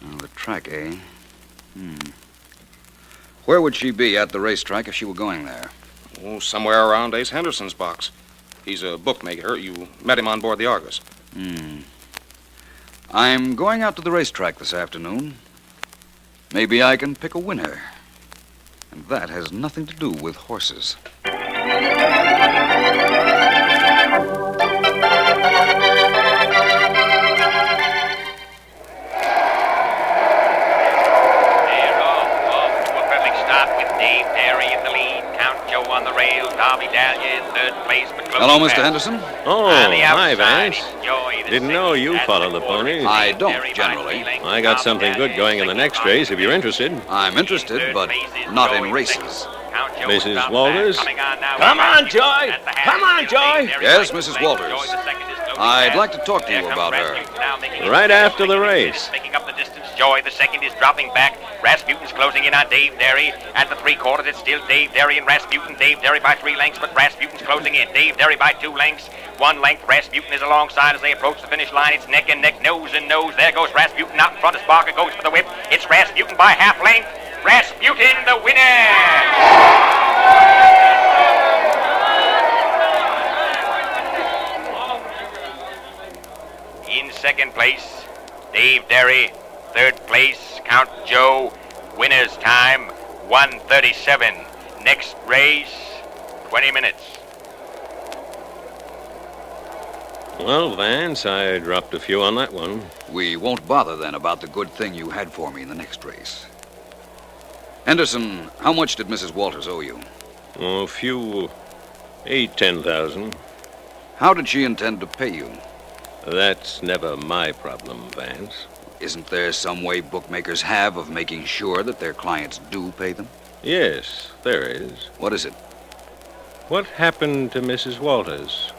Oh, the track, eh? Where would she be at the racetrack if she were going there? Oh, somewhere around Ace Henderson's box. He's a bookmaker. You met him on board the Argus. I'm going out to the racetrack this afternoon. Maybe I can pick a winner. And that has nothing to do with horses. Hello, Mr. Henderson. Oh, hi, Vance. Didn't know you follow the ponies. I don't, generally. I got something good going in the next race, if you're interested. I'm interested, but not in races. Mrs. Walters? Come on, Joy! Come on, Joy! Yes, Mrs. Walters. I'd like to talk to you about her. Right after the race. Making up the distance, Joy. The second is dropping back. Rasputin's closing in on Dave Derry. At the 3/4, it's still Dave Derry and Rasputin. Dave Derry by 3 lengths, but Rasputin's closing in. Dave Derry by 2 lengths. 1 length. Rasputin is alongside as they approach the finish line. It's neck and neck, nose and nose. There goes Rasputin out in front. As Barker goes for the whip. It's Rasputin by half length. Rasputin, the winner! In second place, Dave Derry. Third place, Count Joe. Winner's time, 1:37. Next race, 20 minutes. Well, Vance, I dropped a few on that one. We won't bother then about the good thing you had for me in the next race. Henderson, how much did Mrs. Walters owe you? Oh, a few... 10,000. How did she intend to pay you? That's never my problem, Vance. Isn't there some way bookmakers have of making sure that their clients do pay them? Yes, there is. What is it? What happened to Mrs. Walters?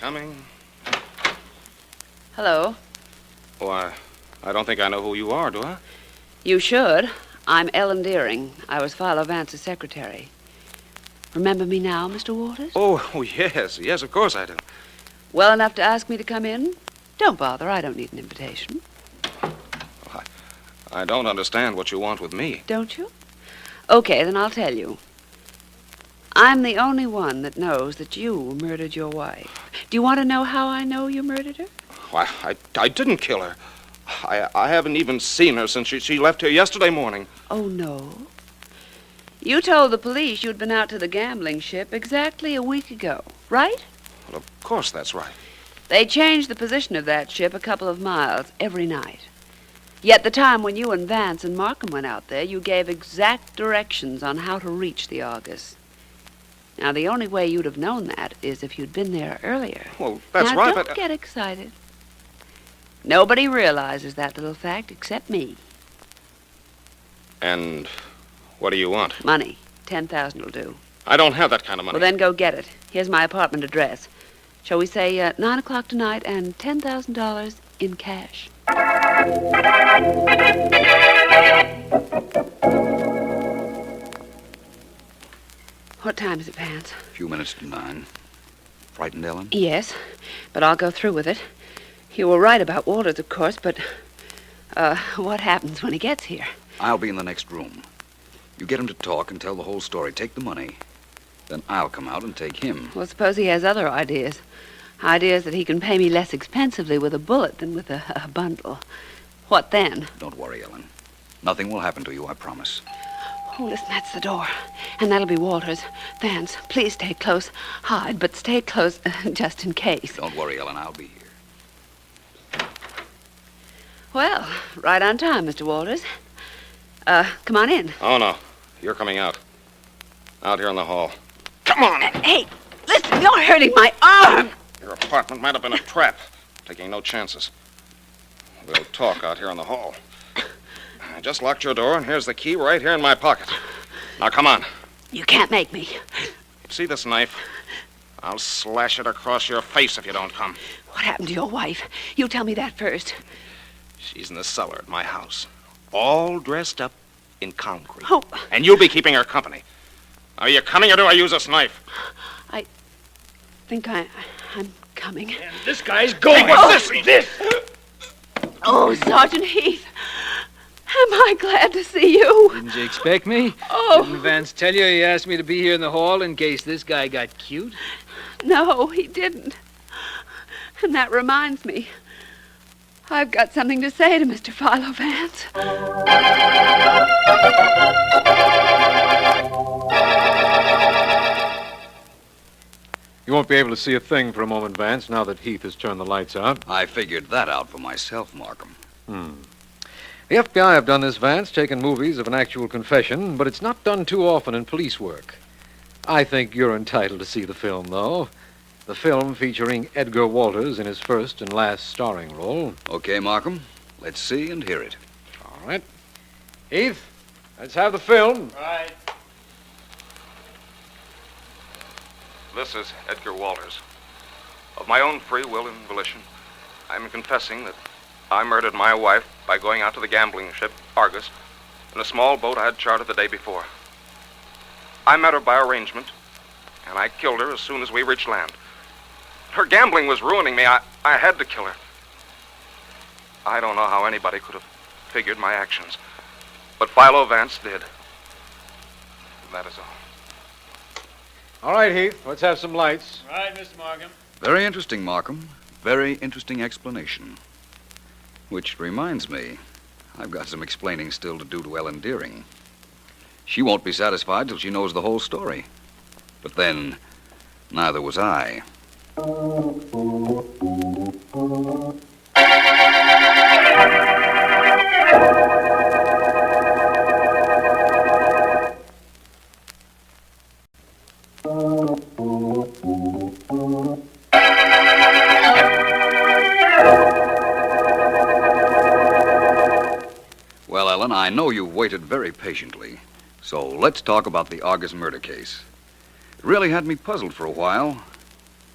Coming. Hello. Oh, I don't think I know who you are, do I? You should. I'm Ellen Deering. I was Philo Vance's secretary. Remember me now, Mr. Walters? Oh, yes. Yes, of course I do. Well enough to ask me to come in? Don't bother. I don't need an invitation. I don't understand what you want with me. Don't you? Okay, then I'll tell you. I'm the only one that knows that you murdered your wife. Do you want to know how I know you murdered her? I didn't kill her. I haven't even seen her since she left here yesterday morning. Oh, no? You told the police you'd been out to the gambling ship exactly a week ago, right? Well, of course that's right. They changed the position of that ship a couple of miles every night. Yet the time when you and Vance and Markham went out there, you gave exact directions on how to reach the Argus. Now, the only way you'd have known that is if you'd been there earlier. Well, that's now, right, don't but... get excited. Nobody realizes that little fact except me. And what do you want? Money. 10,000 will do. I don't have that kind of money. Well, then go get it. Here's my apartment address. Shall we say 9 o'clock tonight and $10,000 in cash? What time is it, Vance? A few minutes to 9. Frightened, Ellen? Yes, but I'll go through with it. You were right about Walters, of course, but what happens when he gets here? I'll be in the next room. You get him to talk and tell the whole story. Take the money. Then I'll come out and take him. Well, suppose he has other ideas. Ideas that he can pay me less expensively with a bullet than with a bundle. What then? Don't worry, Ellen. Nothing will happen to you, I promise. Oh, listen, that's the door. And that'll be Walters. Vance, please stay close. Hide, but stay close just in case. Don't worry, Ellen. I'll be here. Well, right on time, Mr. Walters. Come on in. Oh, no. You're coming out. Out here in the hall. Come on! Hey, listen, you're hurting my arm! Your apartment might have been a trap. Taking no chances. We'll talk out here in the hall. I just locked your door, and here's the key right here in my pocket. Now, come on. You can't make me. See this knife? I'll slash it across your face if you don't come. What happened to your wife? You tell me that first. She's in the cellar at my house, all dressed up in concrete. Oh. And you'll be keeping her company. Are you coming, or do I use this knife? I think I'm coming. And this guy's going. Hey, what's this? Oh, Sergeant Heath. Am I glad to see you? Didn't you expect me? Oh. Didn't Vance tell you he asked me to be here in the hall in case this guy got cute? No, he didn't. And that reminds me. I've got something to say to Mr. Philo Vance. You won't be able to see a thing for a moment, Vance, now that Heath has turned the lights out. I figured that out for myself, Markham. The FBI have done this, Vance, taken movies of an actual confession, but it's not done too often in police work. I think you're entitled to see the film, though. The film featuring Edgar Walters in his first and last starring role. Okay, Markham. Let's see and hear it. All right. Heath, let's have the film. Right. This is Edgar Walters. Of my own free will and volition, I'm confessing that I murdered my wife by going out to the gambling ship, Argus, in a small boat I had chartered the day before. I met her by arrangement, and I killed her as soon as we reached land. Her gambling was ruining me. I had to kill her. I don't know how anybody could have figured my actions, but Philo Vance did. That is all. All right, Heath, let's have some lights. Right, Mr. Markham. Very interesting, Markham. Very interesting explanation. Which reminds me, I've got some explaining still to do to Ellen Deering. She won't be satisfied till she knows the whole story. But then, neither was I. Well, Ellen, I know you've waited very patiently. So let's talk about the Argus murder case. It really had me puzzled for a while.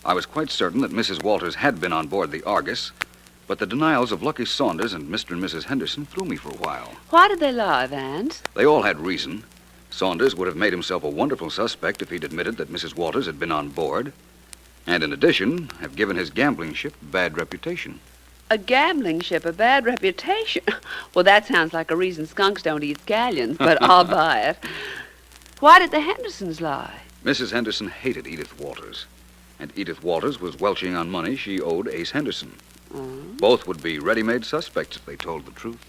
I was quite certain that Mrs. Walters had been on board the Argus, but the denials of Lucky Saunders and Mr. and Mrs. Henderson threw me for a while. Why did they lie, Vance? They all had reason. Saunders would have made himself a wonderful suspect if he'd admitted that Mrs. Walters had been on board, and in addition, have given his gambling ship a bad reputation. A gambling ship, a bad reputation? Well, that sounds like a reason skunks don't eat scallions, but I'll buy it. Why did the Hendersons lie? Mrs. Henderson hated Edith Walters, and Edith Walters was welching on money she owed Ace Henderson. Both would be ready-made suspects if they told the truth.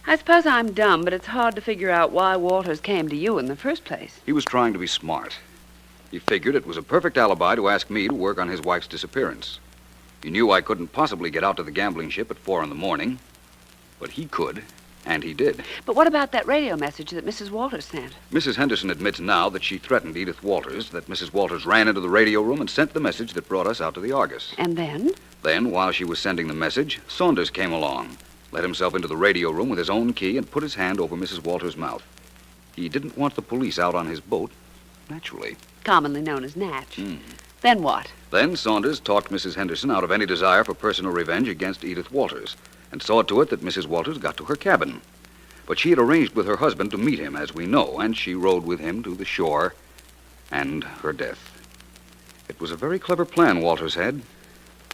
I suppose I'm dumb, but it's hard to figure out why Walters came to you in the first place. He was trying to be smart. He figured it was a perfect alibi to ask me to work on his wife's disappearance. He knew I couldn't possibly get out to the gambling ship at 4 in the morning, but he could, and he did. But what about that radio message that Mrs. Walters sent? Mrs. Henderson admits now that she threatened Edith Walters, that Mrs. Walters ran into the radio room and sent the message that brought us out to the Argus. And then? Then, while she was sending the message, Saunders came along, let himself into the radio room with his own key, and put his hand over Mrs. Walters' mouth. He didn't want the police out on his boat, naturally. Commonly known as Natch. Then what? Then Saunders talked Mrs. Henderson out of any desire for personal revenge against Edith Walters, and saw to it that Mrs. Walters got to her cabin. But she had arranged with her husband to meet him, as we know, and she rode with him to the shore, and her death. It was a very clever plan Walters had.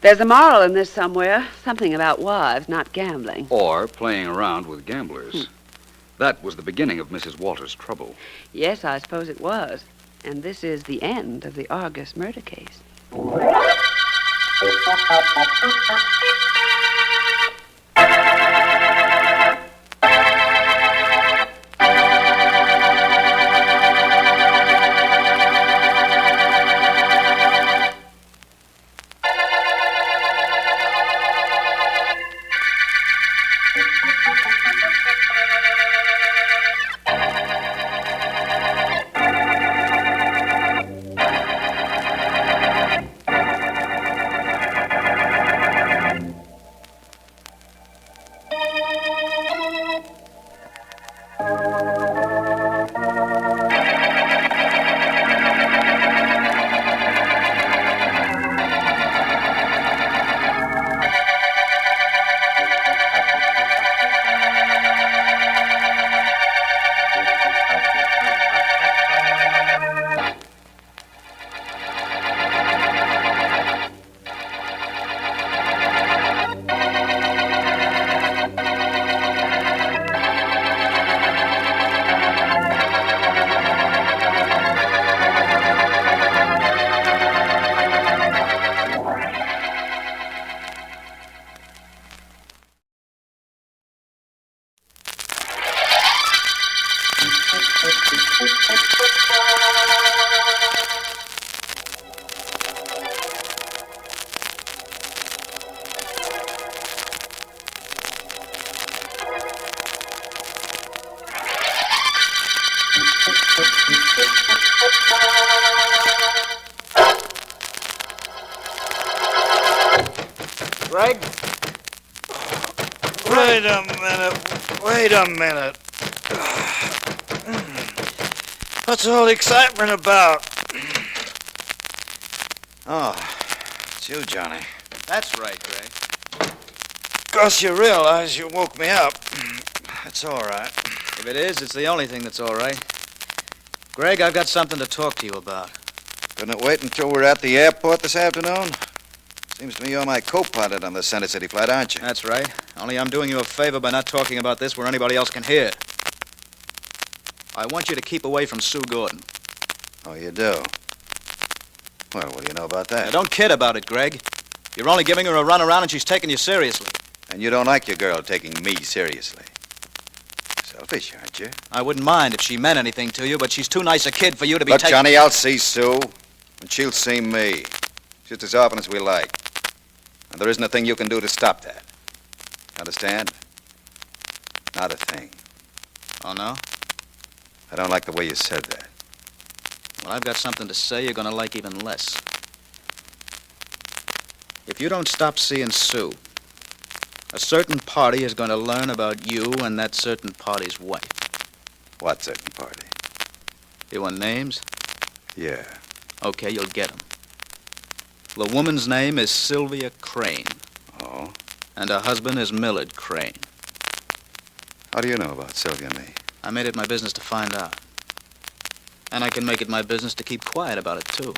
There's a moral in this somewhere. Something about wives, not gambling. Or playing around with gamblers. That was the beginning of Mrs. Walters' trouble. Yes, I suppose it was. And this is the end of the Argus murder case. Greg? Wait a minute. What's all the excitement about? Oh, it's you, Johnny. That's right, Greg. Of course you realize you woke me up. That's all right. If it is, it's the only thing that's all right. Greg, I've got something to talk to you about. Couldn't it wait until we're at the airport this afternoon? Seems to me you're my co-pilot on the Center City flight, aren't you? That's right. Only I'm doing you a favor by not talking about this where anybody else can hear. I want you to keep away from Sue Gordon. Oh, you do? Well, what do you know about that? Now, don't kid about it, Greg. You're only giving her a run around and she's taking you seriously. And you don't like your girl taking me seriously. Selfish, aren't you? I wouldn't mind if she meant anything to you, but she's too nice a kid for you to be Look, taking... Johnny, I'll see Sue, and she'll see me. Just as often as we like. And there isn't a thing you can do to stop that. Understand? Not a thing. Oh, no? I don't like the way you said that. Well, I've got something to say you're going to like even less. If you don't stop seeing Sue, a certain party is going to learn about you and that certain party's wife. What certain party? You want names? Yeah. Okay, you'll get them. The woman's name is Sylvia Crane. Oh? And her husband is Millard Crane. How do you know about Sylvia and me? I made it my business to find out. And I can make it my business to keep quiet about it, too.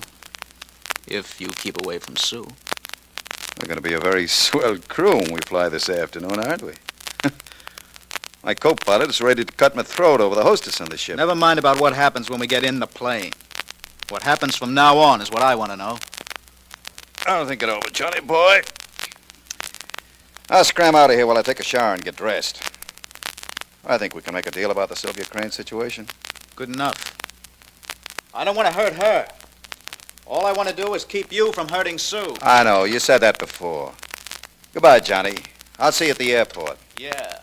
If you keep away from Sue. We're going to be a very swell crew when we fly this afternoon, aren't we? My co-pilot is ready to cut my throat over the hostess on the ship. Never mind about what happens when we get in the plane. What happens from now on is what I want to know. I'll think it over, Johnny boy. I'll scram out of here while I take a shower and get dressed. I think we can make a deal about the Sylvia Crane situation. Good enough. I don't want to hurt her. All I want to do is keep you from hurting Sue. I know. You said that before. Goodbye, Johnny. I'll see you at the airport. Yeah.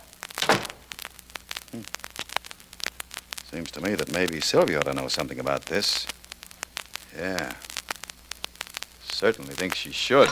Seems to me that maybe Sylvia ought to know something about this. Yeah. Certainly thinks she should.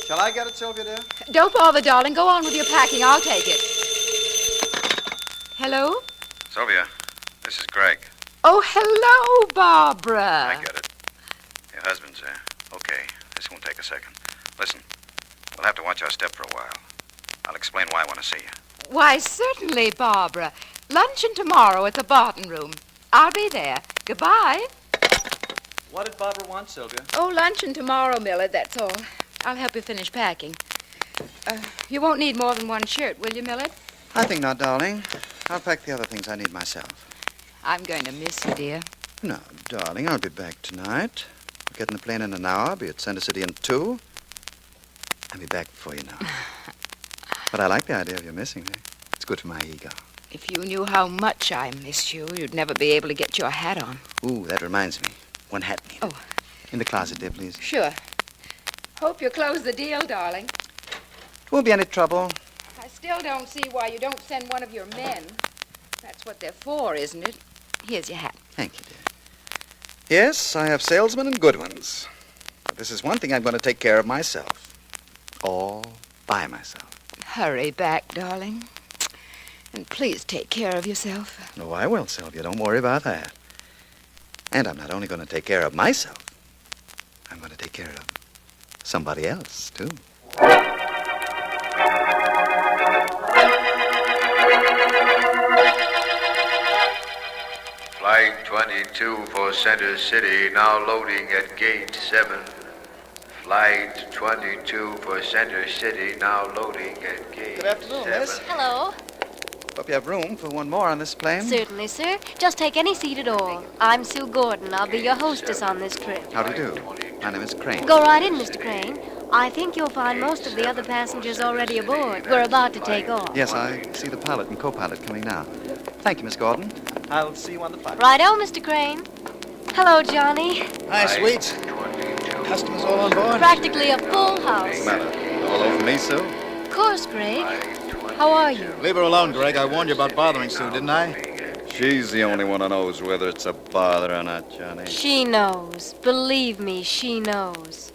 Shall I get it, Sylvia, dear? Don't bother, darling. Go on with your packing. I'll take it. Hello? Sylvia, this is Greg. Oh, hello, Barbara. I get it. Your husband's there. Okay, this won't take a second. Listen, we'll have to watch our step for a while. I'll explain why I want to see you. Why, certainly, Barbara. Luncheon tomorrow at the Barton Room. I'll be there. Goodbye. What did Barbara want, Sylvia? Oh, luncheon tomorrow, Millard, that's all. I'll help you finish packing. You won't need more than one shirt, will you, Millard? I think not, darling. I'll pack the other things I need myself. I'm going to miss you, dear. No, darling, I'll be back tonight. We'll get in the plane in an hour, be at Center City in 2. I'll be back before you know it. But I like the idea of you missing me. It's good for my ego. If you knew how much I miss you, you'd never be able to get your hat on. Ooh, that reminds me. One hat needed. Oh. In the closet, dear, please. Sure. Hope you close the deal, darling. It won't be any trouble. I still don't see why you don't send one of your men. That's what they're for, isn't it? Here's your hat. Thank you, dear. Yes, I have salesmen and good ones. But this is one thing I'm going to take care of myself. All by myself. Hurry back, darling. And please take care of yourself. Oh, I will, Sylvia. Don't worry about that. And I'm not only going to take care of myself, I'm going to take care of somebody else, too. Flight 22 for Center City, now loading at gate 7. Flight 22 for Center City, now loading at gate 7. Good afternoon, miss. Hello. Hope you have room for one more on this plane. Certainly, sir. Just take any seat at all. I'm Sue Gordon. I'll be your hostess on this trip. How do you do? My name is Crane. Go right in, Mr. Crane. I think you'll find most of the other passengers already aboard. We're about to take off. Yes, I see the pilot and co-pilot coming now. Thank you, Miss Gordon. I'll see you on the flight. Righto, Mr. Crane. Hello, Johnny. Hi, sweets. Customers all on board? Practically a full house. All over me, Sue? Of course, Greg. How are you? Leave her alone, Greg. I warned you about bothering Sue, didn't I? She's the only one who knows whether it's a bother or not, Johnny. She knows. Believe me, she knows.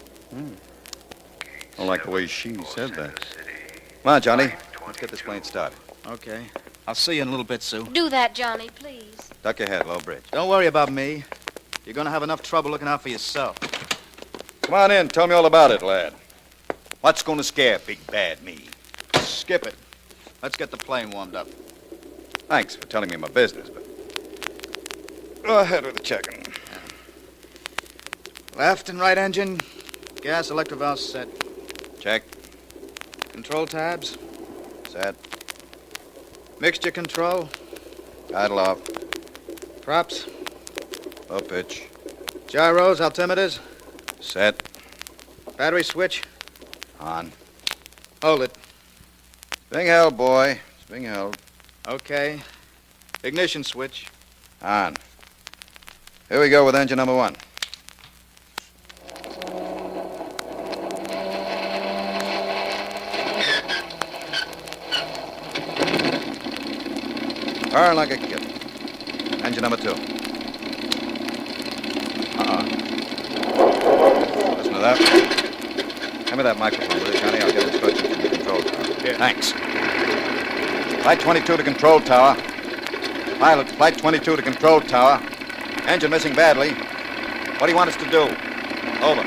I like the way she said that. Come on, Johnny. Let's get this plane started. Okay. I'll see you in a little bit, Sue. Do that, Johnny, please. Duck your head, low bridge. Don't worry about me. You're going to have enough trouble looking out for yourself. Come on in. Tell me all about it, lad. What's going to scare big bad me? Skip it. Let's get the plane warmed up. Thanks for telling me my business, but go ahead with the checking. Left and right engine. Gas electric valve set. Check. Control tabs. Set. Mixture control. Idle off. Props. Low pitch. Gyros, altimeters. Set. Battery switch. On. Hold it. Spring held, boy. Spring held. Okay. Ignition switch. On. Here we go with engine number 1. Burn like a kid. Engine number 2. me that microphone, will you, Johnny? I'll get instructions from the control tower. Yeah. Thanks. Flight 22 to control tower. Pilot, Flight 22 to control tower. Engine missing badly. What do you want us to do? Over.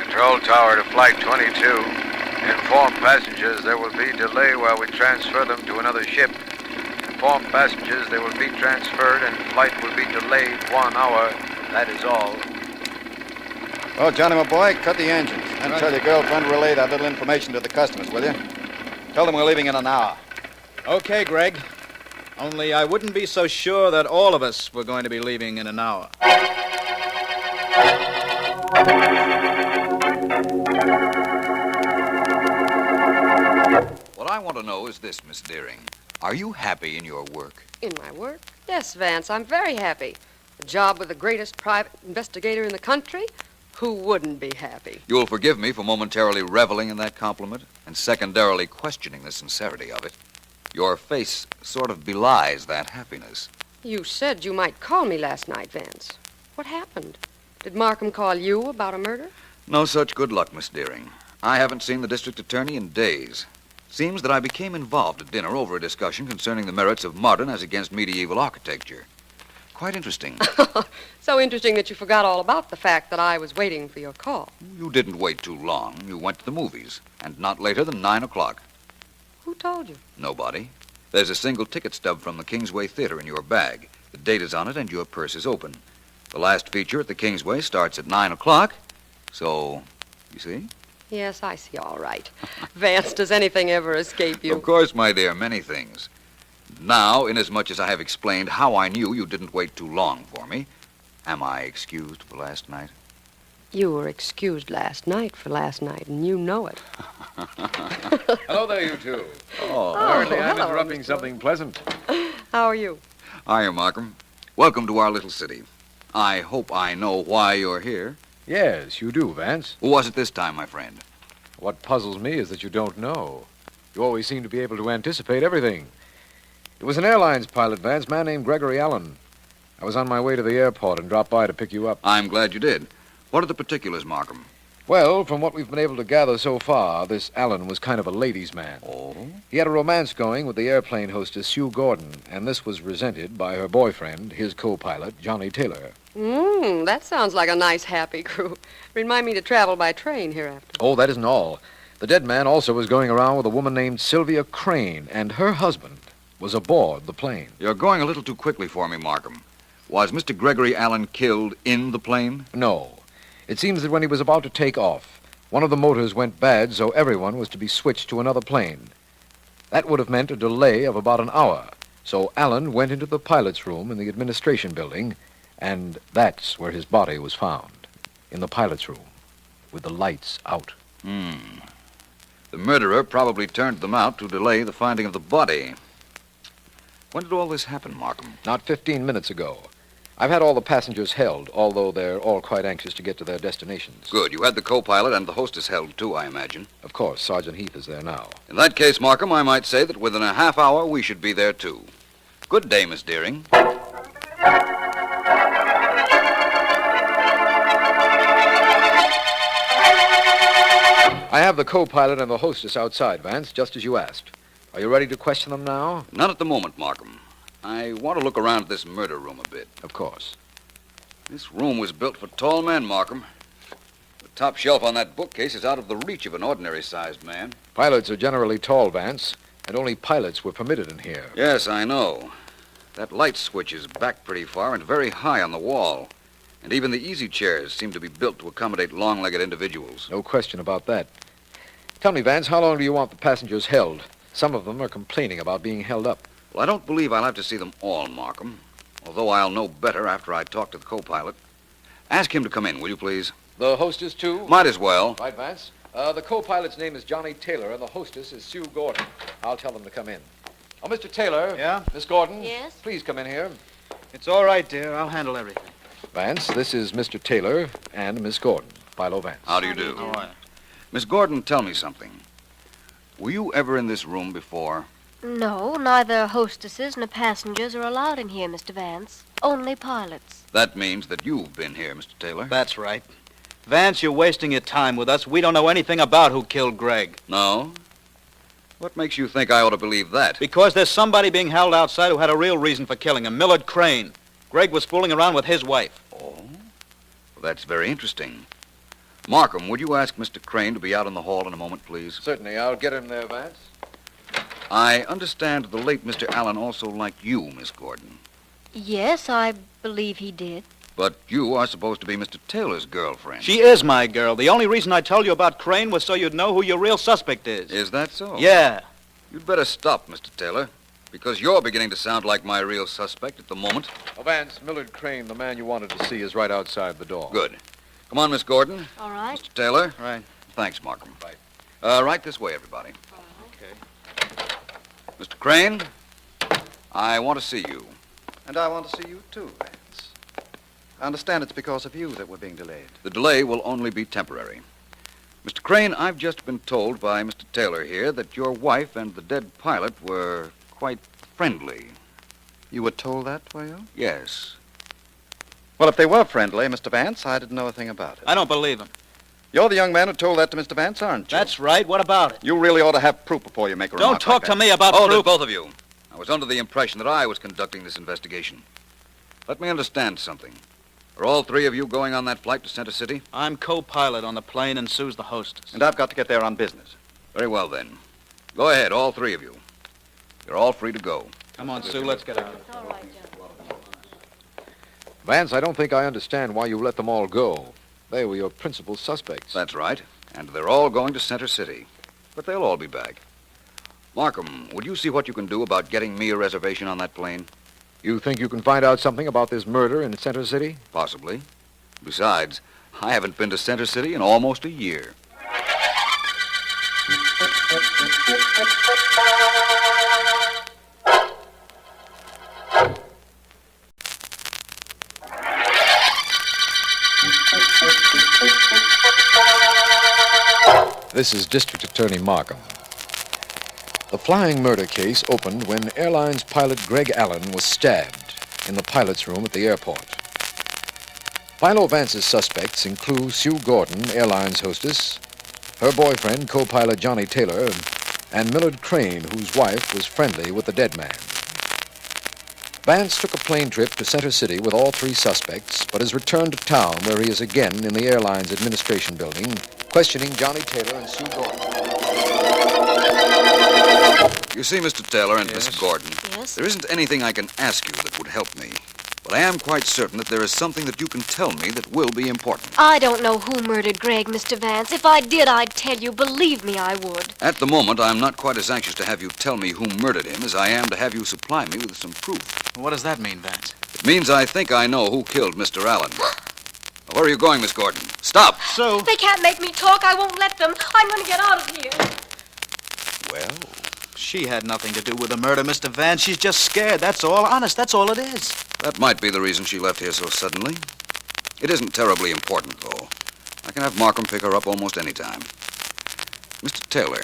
Control tower to Flight 22. Inform passengers there will be delay while we transfer them to another ship. Inform passengers they will be transferred and flight will be delayed 1 hour. That is all. Oh, Johnny, my boy, cut the engines. And tell your girlfriend to relay that little information to the customers, will you? Tell them we're leaving in an hour. Okay, Greg. Only I wouldn't be so sure that all of us were going to be leaving in an hour. What I want to know is this, Miss Deering. Are you happy in your work? In my work? Yes, Vance, I'm very happy. A job with the greatest private investigator in the country? Who wouldn't be happy? You'll forgive me for momentarily reveling in that compliment and secondarily questioning the sincerity of it. Your face sort of belies that happiness. You said you might call me last night, Vance. What happened? Did Markham call you about a murder? No such good luck, Miss Deering. I haven't seen the district attorney in days. Seems that I became involved at dinner over a discussion concerning the merits of modern as against medieval architecture. Quite interesting. So interesting that you forgot all about the fact that I was waiting for your call. You didn't wait too long. You went to the movies, and not later than 9 o'clock. Who told you? Nobody. There's a single ticket stub from the Kingsway Theater in your bag. The date is on it, and your purse is open. The last feature at the Kingsway starts at 9 o'clock, so, you see? Yes, I see all right. Vance, does anything ever escape you? Of course, my dear, many things. Now, inasmuch as I have explained how I knew you didn't wait too long for me, am I excused for last night? You were excused last night for last night, and you know it. Hello there, you two. Oh, apparently I'm hello, interrupting something pleasant. How are you? Hiya, Markham. Welcome to our little city. I hope I know why you're here. Yes, you do, Vance. Who was it this time, my friend? What puzzles me is that you don't know. You always seem to be able to anticipate everything. It was an airlines pilot, Vance, a man named Gregory Allen. I was on my way to the airport and dropped by to pick you up. I'm glad you did. What are the particulars, Markham? Well, from what we've been able to gather so far, this Allen was kind of a ladies' man. Oh? He had a romance going with the airplane hostess, Sue Gordon, and this was resented by her boyfriend, his co-pilot, Johnny Taylor. That sounds like a nice, happy crew. Remind me to travel by train hereafter. Oh, that isn't all. The dead man also was going around with a woman named Sylvia Crane, and her husband was aboard the plane. You're going a little too quickly for me, Markham. Was Mr. Gregory Allen killed in the plane? No. It seems that when he was about to take off, one of the motors went bad, so everyone was to be switched to another plane. That would have meant a delay of about an hour, so Allen went into the pilot's room in the administration building, and that's where his body was found, in the pilot's room, with the lights out. The murderer probably turned them out to delay the finding of the body. When did all this happen, Markham? Not 15 minutes ago. I've had all the passengers held, although they're all quite anxious to get to their destinations. Good. You had the co-pilot and the hostess held, too, I imagine. Of course. Sergeant Heath is there now. In that case, Markham, I might say that within a half hour we should be there, too. Good day, Miss Deering. I have the co-pilot and the hostess outside, Vance, just as you asked. Are you ready to question them now? Not at the moment, Markham. I want to look around this murder room a bit. Of course. This room was built for tall men, Markham. The top shelf on that bookcase is out of the reach of an ordinary-sized man. Pilots are generally tall, Vance, and only pilots were permitted in here. Yes, I know. That light switch is back pretty far and very high on the wall. And even the easy chairs seem to be built to accommodate long-legged individuals. No question about that. Tell me, Vance, how long do you want the passengers held? Some of them are complaining about being held up. Well, I don't believe I'll have to see them all, Markham, although I'll know better after I talk to the co-pilot. Ask him to come in, will you, please? The hostess, too? Might as well. Right, Vance. The co-pilot's name is Johnny Taylor, and the hostess is Sue Gordon. I'll tell them to come in. Oh, Mr. Taylor. Yeah? Miss Gordon. Yes? Please come in here. It's all right, dear. I'll handle everything. Vance, this is Mr. Taylor and Miss Gordon, Philo Vance. How do you do? How are you? Miss Gordon, tell me something. Were you ever in this room before? No, neither hostesses nor passengers are allowed in here, Mr. Vance. Only pilots. That means that you've been here, Mr. Taylor. That's right. Vance, you're wasting your time with us. We don't know anything about who killed Greg. No? What makes you think I ought to believe that? Because there's somebody being held outside who had a real reason for killing him, Millard Crane. Greg was fooling around with his wife. Oh? Well, that's very interesting. Markham, would you ask Mr. Crane to be out in the hall in a moment, please? Certainly. I'll get him there, Vance. I understand the late Mr. Allen also liked you, Miss Gordon. Yes, I believe he did. But you are supposed to be Mr. Taylor's girlfriend. She is my girl. The only reason I told you about Crane was so you'd know who your real suspect is. Is that so? Yeah. You'd better stop, Mr. Taylor, because you're beginning to sound like my real suspect at the moment. Oh, Vance, Millard Crane, the man you wanted to see, is right outside the door. Good. Come on, Miss Gordon. All right. Mr. Taylor. Right. Thanks, Markham. Right this way, everybody. Okay. Mr. Crane, I want to see you. And I want to see you too, Vance. I understand it's because of you that we're being delayed. The delay will only be temporary. Mr. Crane, I've just been told by Mr. Taylor here that your wife and the dead pilot were quite friendly. You were told that, were you? Yes. Well, if they were friendly, Mr. Vance, I didn't know a thing about it. I don't believe him. You're the young man who told that to Mr. Vance, aren't you? That's right. What about it? You really ought to have proof before you make a remark Don't talk like to that. me about Hold proof. it, both of you. I was under the impression that I was conducting this investigation. Let me understand something. Are all three of you going on that flight to Center City? I'm co-pilot on the plane and Sue's the hostess. And I've got to get there on business. Very well, then. Go ahead, all three of you. You're all free to go. Come on, Sue, let's get out. Vance, I don't think I understand why you let them all go. They were your principal suspects. That's right. And they're all going to Center City. But they'll all be back. Markham, would you see what you can do about getting me a reservation on that plane? You think you can find out something about this murder in Center City? Possibly. Besides, I haven't been to Center City in almost a year. This is District Attorney Markham. The flying murder case opened when Airlines pilot Greg Allen was stabbed in the pilot's room at the airport. Philo Vance's suspects include Sue Gordon, Airlines hostess, her boyfriend, co-pilot Johnny Taylor, and Millard Crane, whose wife was friendly with the dead man. Vance took a plane trip to Center City with all three suspects, but has returned to town where he is again in the airline's administration building, questioning Johnny Taylor and Sue Gordon. You see, Mr. Taylor and Yes. Miss Gordon, Yes? there isn't anything I can ask you that would help me. But I am quite certain that there is something that you can tell me that will be important. I don't know who murdered Greg, Mr. Vance. If I did, I'd tell you. Believe me, I would. At the moment, I'm not quite as anxious to have you tell me who murdered him as I am to have you supply me with some proof. What does that mean, Vance? It means I think I know who killed Mr. Allen. Now, where are you going, Miss Gordon? Stop! Sue. They can't make me talk. I won't let them. I'm going to get out of here. Well, she had nothing to do with the murder, Mr. Vance. She's just scared, that's all. Honest, that's all it is. That might be the reason she left here so suddenly. It isn't terribly important, though. I can have Markham pick her up almost any time. Mr. Taylor.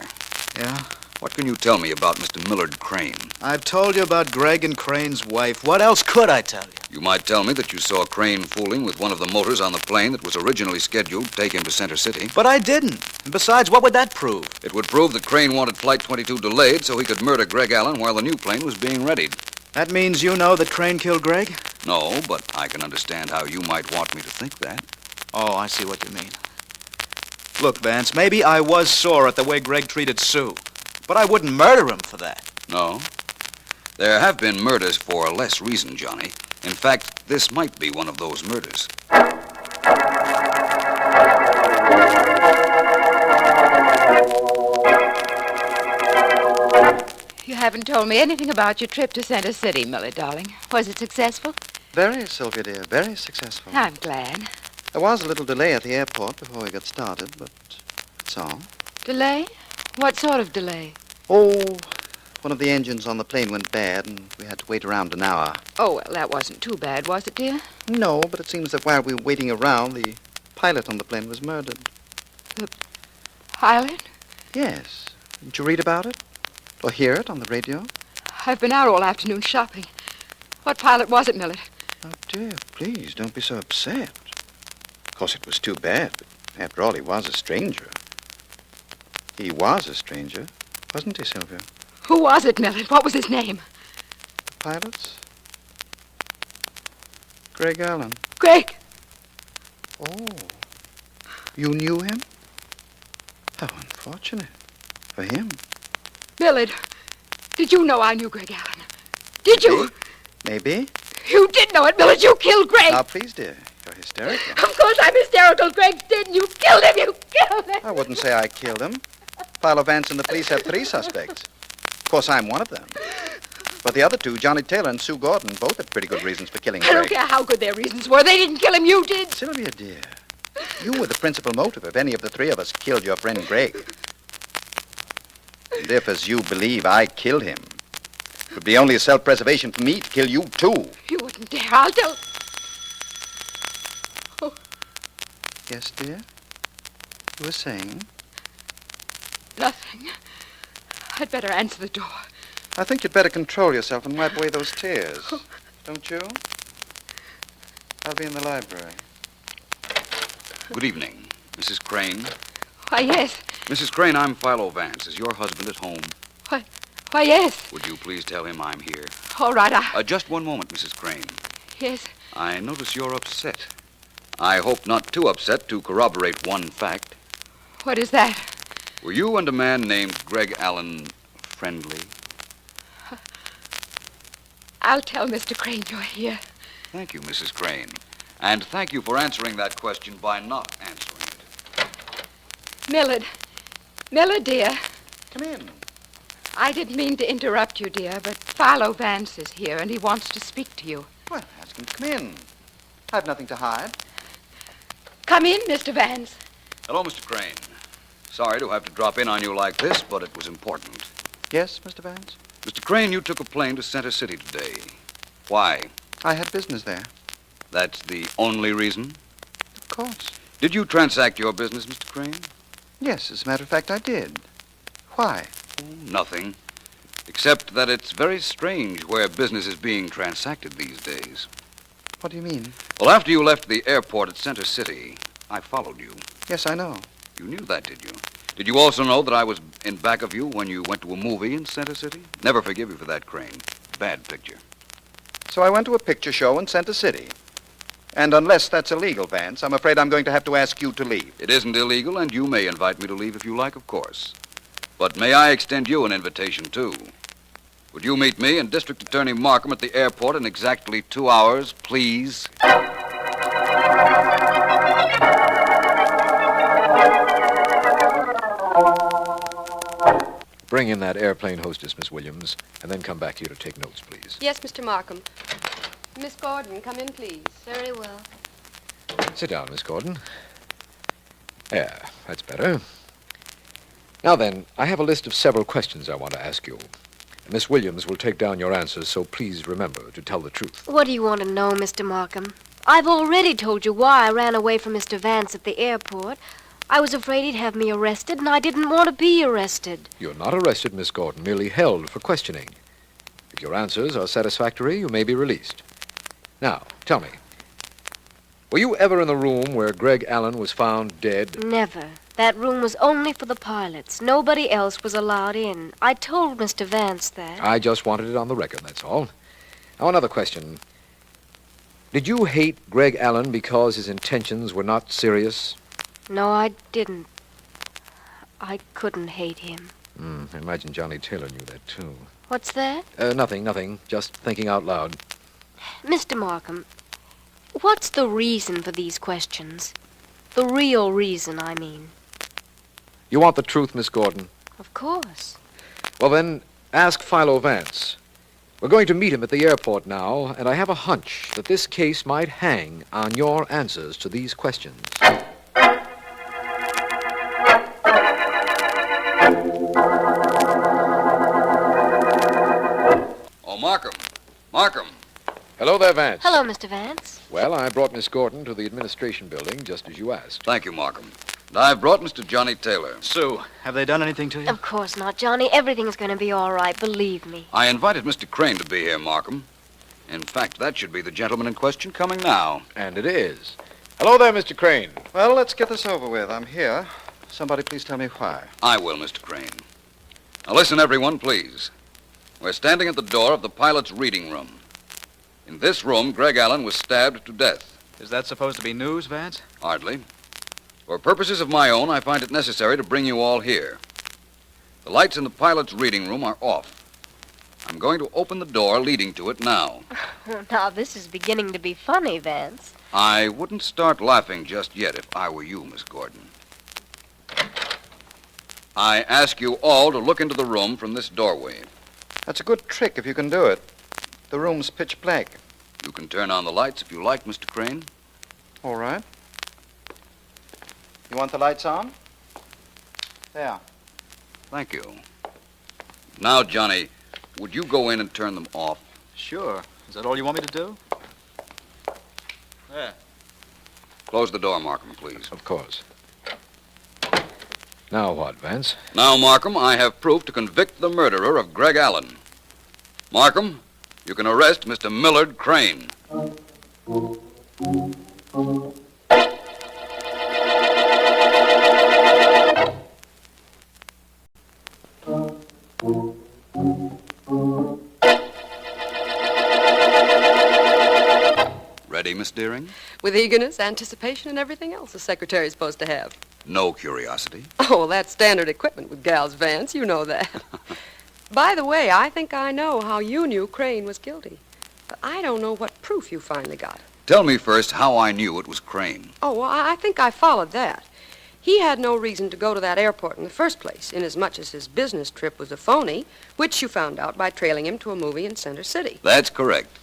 Yeah? What can you tell me about Mr. Millard Crane? I've told you about Greg and Crane's wife. What else could I tell you? You might tell me that you saw Crane fooling with one of the motors on the plane that was originally scheduled to take him to Center City. But I didn't. And besides, what would that prove? It would prove that Crane wanted Flight 22 delayed so he could murder Greg Allen while the new plane was being readied. That means you know that Crane killed Greg? No, but I can understand how you might want me to think that. Oh, I see what you mean. Look, Vance, maybe I was sore at the way Greg treated Sue. But I wouldn't murder him for that. No. There have been murders for less reason, Johnny. In fact, this might be one of those murders. You haven't told me anything about your trip to Center City, Millie, darling. Was it successful? Very, Sylvia, dear. Very successful. I'm glad. There was a little delay at the airport before we got started, but that's all. Delay? What sort of delay? Oh, one of the engines on the plane went bad, and we had to wait around an hour. Oh, well, that wasn't too bad, was it, dear? No, but it seems that while we were waiting around, the pilot on the plane was murdered. The pilot? Yes. Didn't you read about it? Or hear it on the radio? I've been out all afternoon shopping. What pilot was it, Millie? Oh, dear, please, don't be so upset. course, it was too bad, but after all, he was a stranger. He was a stranger, wasn't he, Sylvia? Who was it, Millard? What was his name? The pilot's? Greg Allen. Greg! Oh. You knew him? How unfortunate. For him. Millard, did you know I knew Greg Allen? Did you? Maybe. You did know it, Millard. You killed Greg. Now, please, dear. You're hysterical. Of course I'm hysterical. Greg did. You killed him. You killed him. I wouldn't say I killed him. Philo Vance and the police have 3 suspects. Of course, I'm one of them. But the other 2, Johnny Taylor and Sue Gordon, both had pretty good reasons for killing Greg. I don't care how good their reasons were. They didn't kill him. You did. Sylvia, dear, you were the principal motive if any of the 3 of us killed your friend Greg. And if, as you believe, I killed him, it would be only a self-preservation for me to kill you, too. You wouldn't dare. I'll tell... Oh. Yes, dear? You were saying? Nothing. I'd better answer the door. I think you'd better control yourself and wipe away those tears. Don't you? I'll be in the library. Good evening, Mrs. Crane. Why, yes. Mrs. Crane, I'm Philo Vance. Is your husband at home? Why, yes. Would you please tell him I'm here? All right, Just one moment, Mrs. Crane. Yes. I notice you're upset. I hope not too upset to corroborate one fact. What is that? Were you and a man named Greg Allen friendly? I'll tell Mr. Crane you're here. Thank you, Mrs. Crane. And thank you for answering that question by not answering it. Millard. Millard, dear. Come in. I didn't mean to interrupt you, dear, but Philo Vance is here, and he wants to speak to you. Well, ask him to come in. I've nothing to hide. Come in, Mr. Vance. Hello, Mr. Crane. Sorry to have to drop in on you like this, but it was important. Yes, Mr. Vance? Mr. Crane, you took a plane to Center City today. Why? I had business there. That's the only reason? Of course. Did you transact your business, Mr. Crane? Yes, as a matter of fact, I did. Why? Nothing. Except that it's very strange where business is being transacted these days. What do you mean? Well, after you left the airport at Center City, I followed you. Yes, I know. You knew that, did you? Did you also know that I was in back of you when you went to a movie in Center City? Never forgive you for that, Crane. Bad picture. So I went to a picture show in Center City. And unless that's illegal, Vance, I'm afraid I'm going to have to ask you to leave. It isn't illegal, and you may invite me to leave if you like, of course. But may I extend you an invitation, too? Would you meet me and District Attorney Markham at the airport in exactly 2 hours, please? Bring in that airplane hostess, Miss Williams, and then come back here to take notes, please. Yes, Mr. Markham. Miss Gordon, come in, please. Very well. Sit down, Miss Gordon. There, that's better. Now then, I have a list of several questions I want to ask you. Miss Williams will take down your answers, so please remember to tell the truth. What do you want to know, Mr. Markham? I've already told you why I ran away from Mr. Vance at the airport. I was afraid he'd have me arrested, and I didn't want to be arrested. You're not arrested, Miss Gordon, merely held for questioning. If your answers are satisfactory, you may be released. Now, tell me, were you ever in the room where Greg Allen was found dead? Never. That room was only for the pilots. Nobody else was allowed in. I told Mr. Vance that. I just wanted it on the record, that's all. Now, another question. Did you hate Greg Allen because his intentions were not serious? No, I didn't. I couldn't hate him. I imagine Johnny Taylor knew that, too. What's that? Nothing. Just thinking out loud. Mr. Markham, what's the reason for these questions? The real reason, I mean. You want the truth, Miss Gordon? Of course. Well, then, ask Philo Vance. We're going to meet him at the airport now, and I have a hunch that this case might hang on your answers to these questions. Oh, Markham. Hello there, Vance. Hello, Mr. Vance. Well, I brought Miss Gordon to the administration building, just as you asked. Thank you, Markham. And I've brought Mr. Johnny Taylor. Sue, have they done anything to you? Of course not, Johnny. Everything's going to be all right, believe me. I invited Mr. Crane to be here, Markham. In fact, that should be the gentleman in question coming now. And it is. Hello there, Mr. Crane. Well, let's get this over with. I'm here. Somebody please tell me why. I will, Mr. Crane. Now listen, everyone, please. We're standing at the door of the pilot's reading room. In this room, Greg Allen was stabbed to death. Is that supposed to be news, Vance? Hardly. For purposes of my own, I find it necessary to bring you all here. The lights in the pilot's reading room are off. I'm going to open the door leading to it now. Now, this is beginning to be funny, Vance. I wouldn't start laughing just yet if I were you, Miss Gordon. I ask you all to look into the room from this doorway. That's a good trick if you can do it. The room's pitch black. You can turn on the lights if you like, Mr. Crane. All right. You want the lights on? There. Thank you. Now, Johnny, would you go in and turn them off? Sure. Is that all you want me to do? There. Close the door, Markham, please. Of course. Now what, Vance? Now, Markham, I have proof to convict the murderer of Greg Allen. Markham, you can arrest Mr. Millard Crane. Ready, Miss Deering? With eagerness, anticipation, and everything else a secretary's supposed to have. No curiosity. Oh, well, that's standard equipment with gals, Vance. You know that. By the way, I think I know how you knew Crane was guilty. But I don't know what proof you finally got. Tell me first how I knew it was Crane. Oh, well, I think I followed that. He had no reason to go to that airport in the first place, inasmuch as his business trip was a phony, which you found out by trailing him to a movie in Center City. That's correct.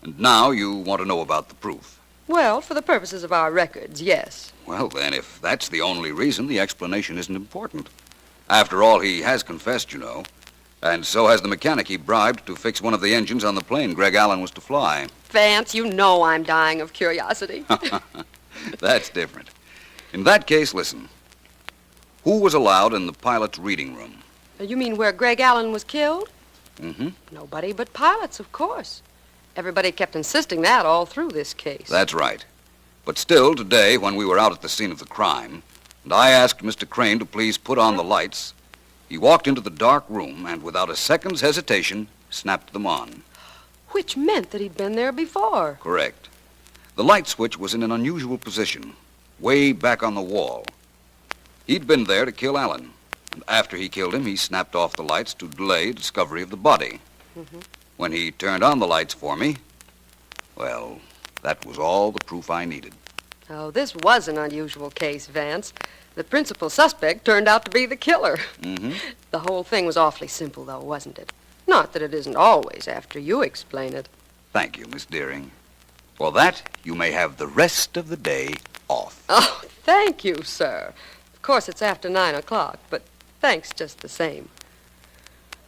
And now you want to know about the proof. Well, for the purposes of our records, yes. Well, then, if that's the only reason, the explanation isn't important. After all, he has confessed, you know. And so has the mechanic he bribed to fix one of the engines on the plane Greg Allen was to fly. Vance, you know I'm dying of curiosity. That's different. In that case, listen. Who was allowed in the pilot's reading room? You mean where Greg Allen was killed? Mm-hmm. Nobody but pilots, of course. Everybody kept insisting that all through this case. That's right. But still, today, when we were out at the scene of the crime, and I asked Mr. Crane to please put on the lights, he walked into the dark room and, without a second's hesitation, snapped them on. Which meant that he'd been there before. Correct. The light switch was in an unusual position, way back on the wall. He'd been there to kill Allen, and after he killed him, he snapped off the lights to delay discovery of the body. Mm-hmm. When he turned on the lights for me, well, that was all the proof I needed. Oh, this was an unusual case, Vance. The principal suspect turned out to be the killer. Mm-hmm. The whole thing was awfully simple, though, wasn't it? Not that it isn't always after you explain it. Thank you, Miss Deering. For that, you may have the rest of the day off. Oh, thank you, sir. Of course, it's after 9 o'clock, but thanks just the same.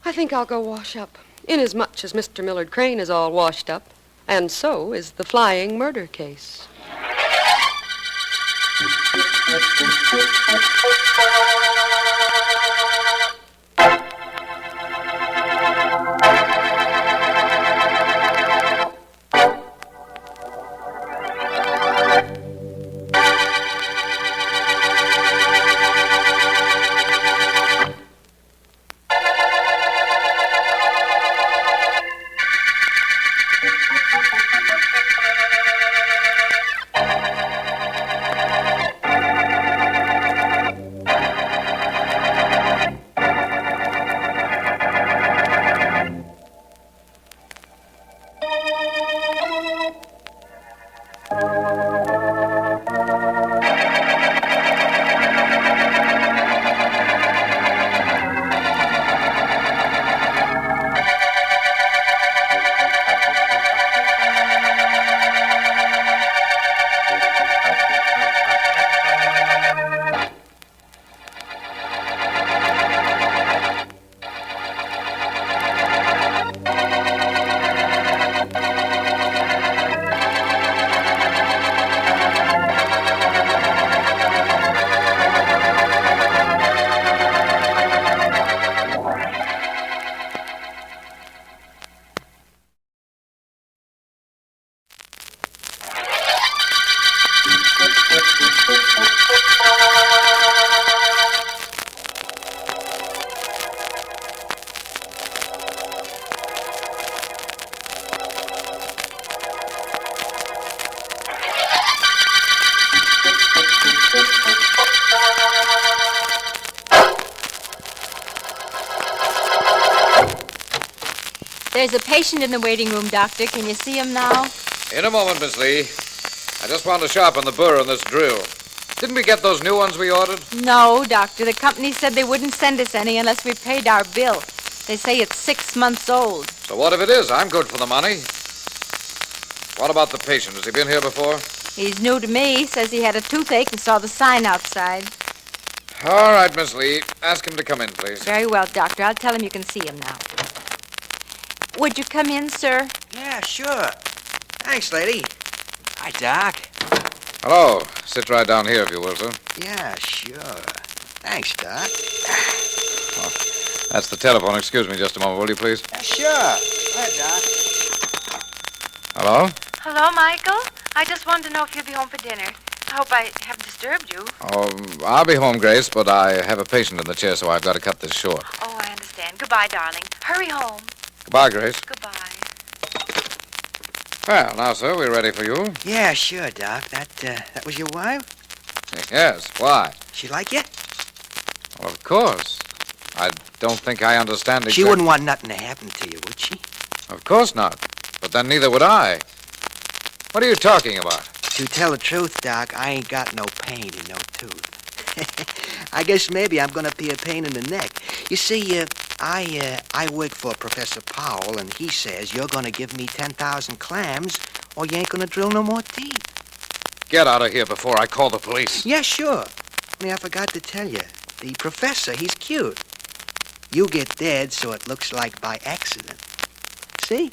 I think I'll go wash up, inasmuch as Mr. Millard Crane is all washed up, and so is the flying murder case. There's a patient in the waiting room, Doctor. Can you see him now? In a moment, Miss Lee. I just want to sharpen the burr on this drill. Didn't we get those new ones we ordered? No, Doctor. The company said they wouldn't send us any unless we paid our bill. They say it's 6 months old. So what if it is? I'm good for the money. What about the patient? Has he been here before? He's new to me. Says he had a toothache and saw the sign outside. All right, Miss Lee. Ask him to come in, please. Very well, Doctor. I'll tell him you can see him now. Would you come in, sir? Yeah, sure. Thanks, lady. Hi, Doc. Hello. Sit right down here, if you will, sir. Yeah, sure. Thanks, Doc. That's the telephone. Excuse me just a moment, will you, please? Sure. Hi, Doc. Hello? Hello, Michael. I just wanted to know if you'd be home for dinner. I hope I haven't disturbed you. Oh, I'll be home, Grace, but I have a patient in the chair, so I've got to cut this short. Oh, I understand. Goodbye, darling. Hurry home. Goodbye, Grace. Goodbye. Well, now, sir, we're ready for you. Yeah, sure, Doc. That was your wife? Yes. Why? She like you? Well, of course. I don't think I understand She wouldn't want nothing to happen to you, would she? Of course not. But then neither would I. What are you talking about? To tell the truth, Doc, I ain't got no pain in no tooth. I guess maybe I'm gonna be a pain in the neck. You see, I work for Professor Powell, and he says you're gonna give me 10,000 clams, or you ain't gonna drill no more teeth. Get out of here before I call the police. Yeah, sure. Only I forgot to tell you, the professor, he's cute. You get dead, so it looks like by accident. See?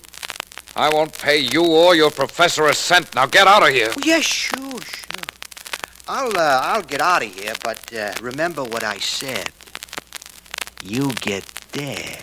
I won't pay you or your professor a cent. Now get out of here. Oh, yeah, sure. I'll get out of here, but remember what I said. You get dead.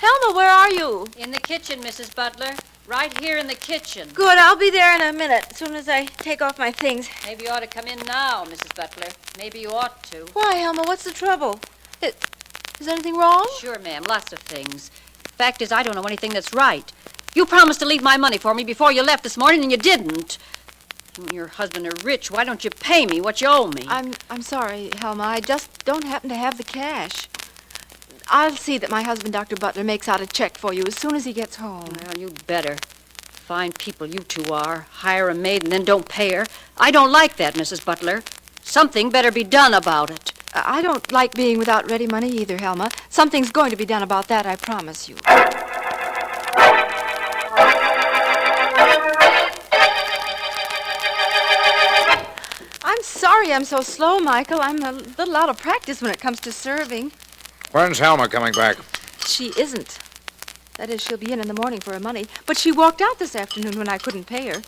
Helma, where are you? In the kitchen, Mrs. Butler. Right here in the kitchen. Good, I'll be there in a minute, as soon as I take off my things. Maybe you ought to come in now, Mrs. Butler. Maybe you ought to. Why, Helma, what's the trouble? Is anything wrong? Sure, ma'am, lots of things. Fact is, I don't know anything that's right. You promised to leave my money for me before you left this morning, and you didn't. You and your husband are rich. Why don't you pay me what you owe me? I'm sorry, Helma. I just don't happen to have the cash. I'll see that my husband, Dr. Butler, makes out a check for you as soon as he gets home. Well, you'd better. Fine people you two are. Hire a maid and then don't pay her. I don't like that, Mrs. Butler. Something better be done about it. I don't like being without ready money either, Helma. Something's going to be done about that, I promise you. I'm sorry I'm so slow, Michael. I'm a little out of practice when it comes to serving. When's Helma coming back? She isn't. That is, she'll be in the morning for her money. But she walked out this afternoon when I couldn't pay her.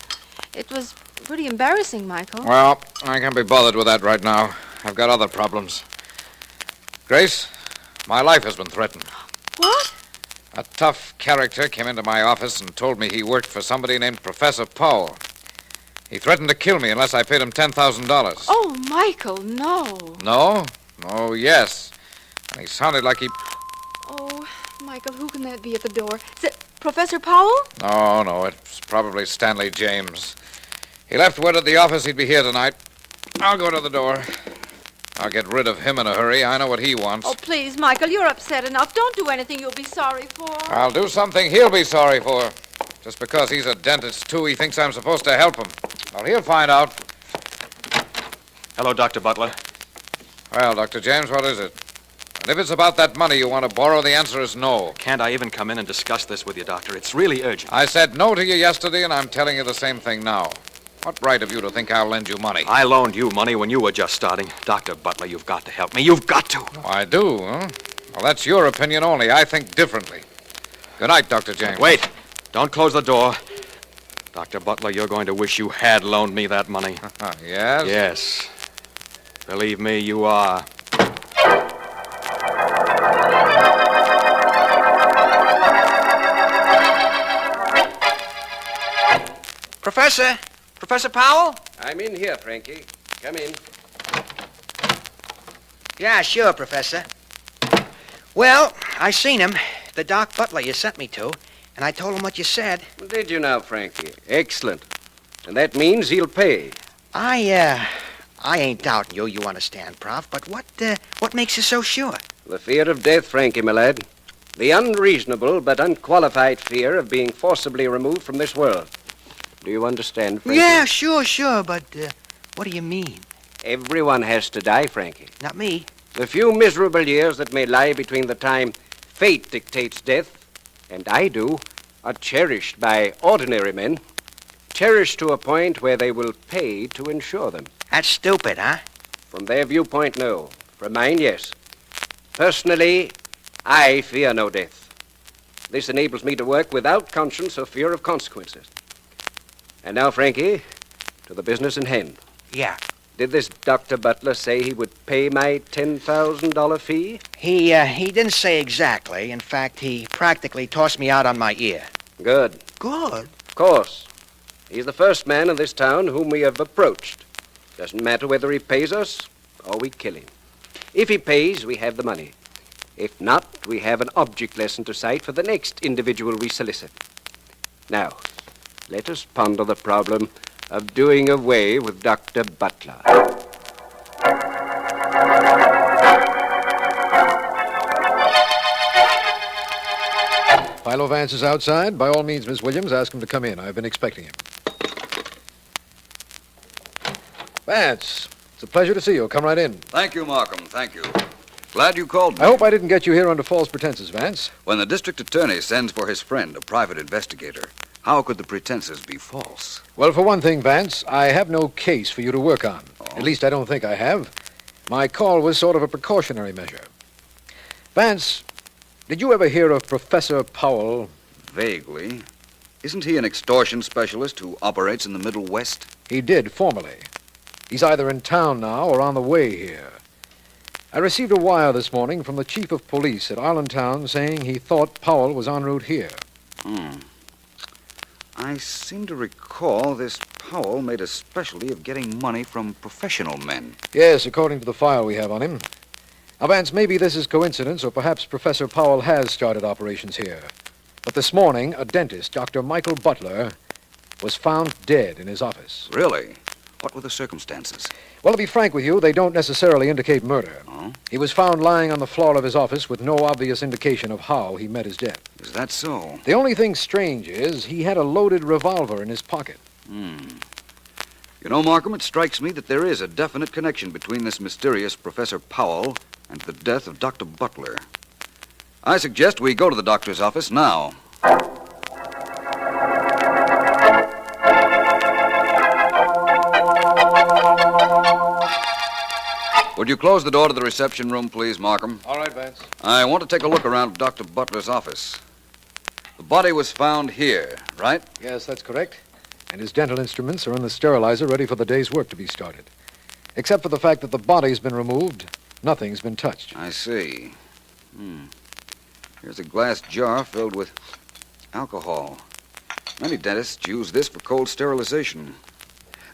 It was pretty embarrassing, Michael. Well, I can't be bothered with that right now. I've got other problems. Grace, my life has been threatened. What? A tough character came into my office and told me he worked for somebody named Professor Powell. He threatened to kill me unless I paid him $10,000. Oh, Michael, no. No? Oh, yes. And he sounded like he... Oh, Michael, who can that be at the door? Is it Professor Powell? No, it's probably Stanley James. He left word at the office he'd be here tonight. I'll go to the door. I'll get rid of him in a hurry. I know what he wants. Oh, please, Michael, you're upset enough. Don't do anything you'll be sorry for. I'll do something he'll be sorry for. Just because he's a dentist, too, he thinks I'm supposed to help him. Well, he'll find out. Hello, Dr. Butler. Well, Dr. James, what is it? And if it's about that money you want to borrow, the answer is no. Can't I even come in and discuss this with you, Doctor? It's really urgent. I said no to you yesterday, and I'm telling you the same thing now. What right have you to think I'll lend you money? I loaned you money when you were just starting. Dr. Butler, you've got to help me. You've got to. Oh, I do, huh? Well, that's your opinion only. I think differently. Good night, Dr. James. Wait. Don't close the door. Dr. Butler, you're going to wish you had loaned me that money. Yes? Yes. Believe me, you are. Professor? Professor Powell? I'm in here, Frankie. Come in. Yeah, sure, Professor. Well, I seen him, the Doc Butler you sent me to, and I told him what you said. Did you now, Frankie? Excellent. And that means he'll pay. I ain't doubting you, you understand, Prof, but what makes you so sure? The fear of death, Frankie, my lad. The unreasonable but unqualified fear of being forcibly removed from this world. Do you understand, Frankie? Yeah, sure, but what do you mean? Everyone has to die, Frankie. Not me. The few miserable years that may lie between the time fate dictates death and I do are cherished by ordinary men. Cherished to a point where they will pay to ensure them. That's stupid, huh? From their viewpoint, no. From mine, yes. Personally, I fear no death. This enables me to work without conscience or fear of consequences. And now, Frankie, to the business in hand. Yeah. Did this Dr. Butler say he would pay my $10,000 fee? He didn't say exactly. In fact, he practically tossed me out on my ear. Good. Good? Of course. He's the first man in this town whom we have approached. Doesn't matter whether he pays us or we kill him. If he pays, we have the money. If not, we have an object lesson to cite for the next individual we solicit. Now, let us ponder the problem of doing away with Dr. Butler. Philo Vance is outside. By all means, Miss Williams, ask him to come in. I've been expecting him. Vance, it's a pleasure to see you. Come right in. Thank you, Markham. Thank you. Glad you called me. I hope I didn't get you here under false pretenses, Vance. When the district attorney sends for his friend, a private investigator, how could the pretenses be false? Well, for one thing, Vance, I have no case for you to work on. At least I don't think I have. My call was sort of a precautionary measure. Vance, did you ever hear of Professor Powell? Vaguely. Isn't he an extortion specialist who operates in the Middle West? He did, formerly. He's either in town now or on the way here. I received a wire this morning from the chief of police at Islandtown saying he thought Powell was en route here. I seem to recall this Powell made a specialty of getting money from professional men. Yes, according to the file we have on him. Now, Vance, maybe this is coincidence, or perhaps Professor Powell has started operations here. But this morning, a dentist, Dr. Michael Butler, was found dead in his office. Really? What were the circumstances? Well, to be frank with you, they don't necessarily indicate murder. Oh? He was found lying on the floor of his office with no obvious indication of how he met his death. Is that so? The only thing strange is he had a loaded revolver in his pocket. You know, Markham, it strikes me that there is a definite connection between this mysterious Professor Powell and the death of Dr. Butler. I suggest we go to the doctor's office now. Would you close the door to the reception room, please, Markham? All right, Vance. I want to take a look around Dr. Butler's office. The body was found here, right? Yes, that's correct. And his dental instruments are in the sterilizer ready for the day's work to be started. Except for the fact that the body's been removed, nothing's been touched. I see. Here's a glass jar filled with alcohol. Many dentists use this for cold sterilization.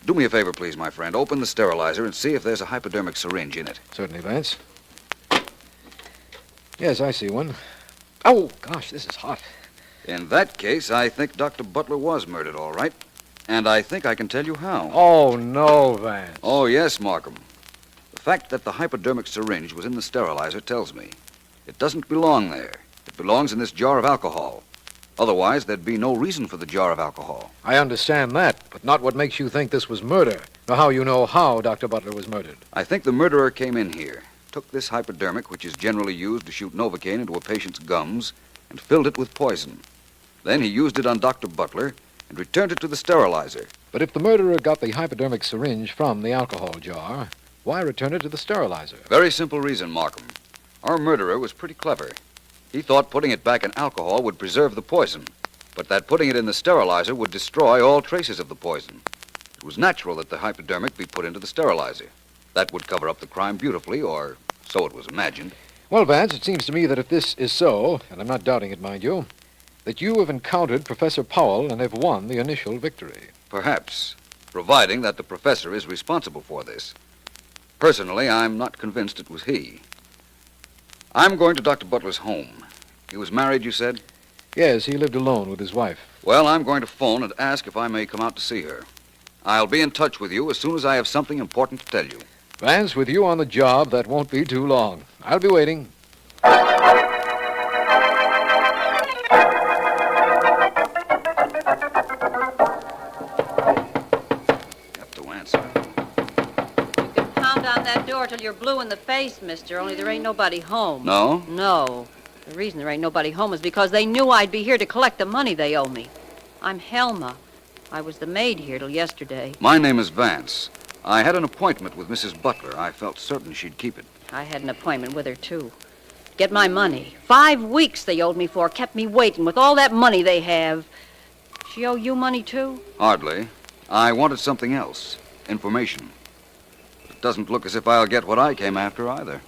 Do me a favor, please, my friend. Open the sterilizer and see if there's a hypodermic syringe in it. Certainly, Vance. Yes, I see one. Oh, gosh, this is hot. In that case, I think Dr. Butler was murdered, all right. And I think I can tell you how. Oh, no, Vance. Oh, yes, Markham. The fact that the hypodermic syringe was in the sterilizer tells me it doesn't belong there. It belongs in this jar of alcohol. Otherwise, there'd be no reason for the jar of alcohol. I understand that, but not what makes you think this was murder, nor how you know how Dr. Butler was murdered. I think the murderer came in here, took this hypodermic, which is generally used to shoot Novocaine into a patient's gums, and filled it with poison. Then he used it on Dr. Butler and returned it to the sterilizer. But if the murderer got the hypodermic syringe from the alcohol jar, why return it to the sterilizer? Very simple reason, Markham. Our murderer was pretty clever. He thought putting it back in alcohol would preserve the poison, but that putting it in the sterilizer would destroy all traces of the poison. It was natural that the hypodermic be put into the sterilizer. That would cover up the crime beautifully, or so it was imagined. Well, Vance, it seems to me that if this is so, and I'm not doubting it, mind you, that you have encountered Professor Powell and have won the initial victory. Perhaps, providing that the professor is responsible for this. Personally, I'm not convinced it was he. I'm going to Dr. Butler's home. He was married, you said? Yes, he lived alone with his wife. Well, I'm going to phone and ask if I may come out to see her. I'll be in touch with you as soon as I have something important to tell you. Vance, with you on the job, that won't be too long. I'll be waiting. Pound on that door till you're blue in the face, mister, only there ain't nobody home. No? No. The reason there ain't nobody home is because they knew I'd be here to collect the money they owe me. I'm Helma. I was the maid here till yesterday. My name is Vance. I had an appointment with Mrs. Butler. I felt certain she'd keep it. I had an appointment with her, too. Get my money. 5 weeks they owed me for, kept me waiting with all that money they have. She owe you money, too? Hardly. I wanted something else. Information. It doesn't look as if I'll get what I came after either.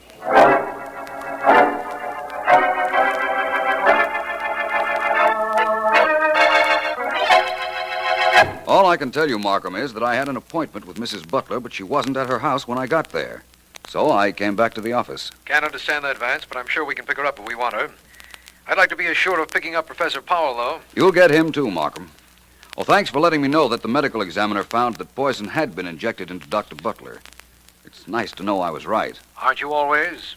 All I can tell you, Markham, is that I had an appointment with Mrs. Butler, but she wasn't at her house when I got there. So I came back to the office. Can't understand that, Vance, but I'm sure we can pick her up if we want her. I'd like to be assured of picking up Professor Powell, though. You'll get him, too, Markham. Well, thanks for letting me know that the medical examiner found that poison had been injected into Dr. Butler. It's nice to know I was right. Aren't you always?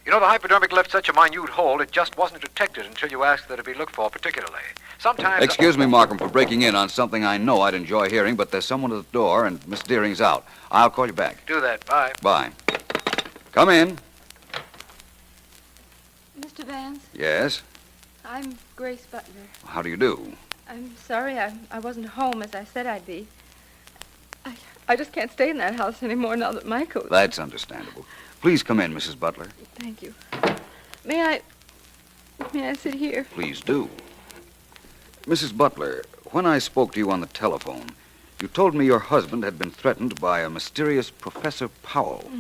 You know, the hypodermic left such a minute hole, it just wasn't detected until you asked that it be looked for particularly. Sometimes... Excuse me, Markham, for breaking in on something I know I'd enjoy hearing, but there's someone at the door, and Miss Deering's out. I'll call you back. Do that. Bye. Bye. Come in. Mr. Vance, Yes? I'm Grace Butler. How do you do? I'm sorry I wasn't home as I said I'd be. I just can't stay in that house anymore now that Michael... That's understandable. Please come in, Mrs. Butler. Thank you. May I sit here? Please do. Mrs. Butler, when I spoke to you on the telephone, you told me your husband had been threatened by a mysterious Professor Powell.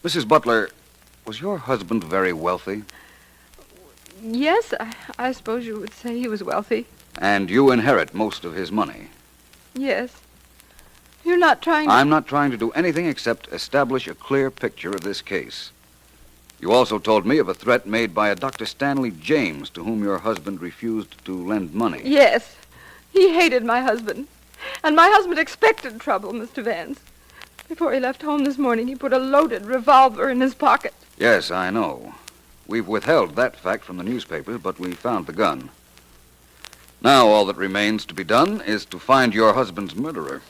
Mrs. Butler, was your husband very wealthy? Yes, I suppose you would say he was wealthy. And you inherit most of his money? Yes. You're not trying to... I'm not trying to do anything except establish a clear picture of this case. You also told me of a threat made by a Dr. Stanley James to whom your husband refused to lend money. Yes. He hated my husband. And my husband expected trouble, Mr. Vance. Before he left home this morning, he put a loaded revolver in his pocket. Yes, I know. We've withheld that fact from the newspapers, but we found the gun. Now all that remains to be done is to find your husband's murderer.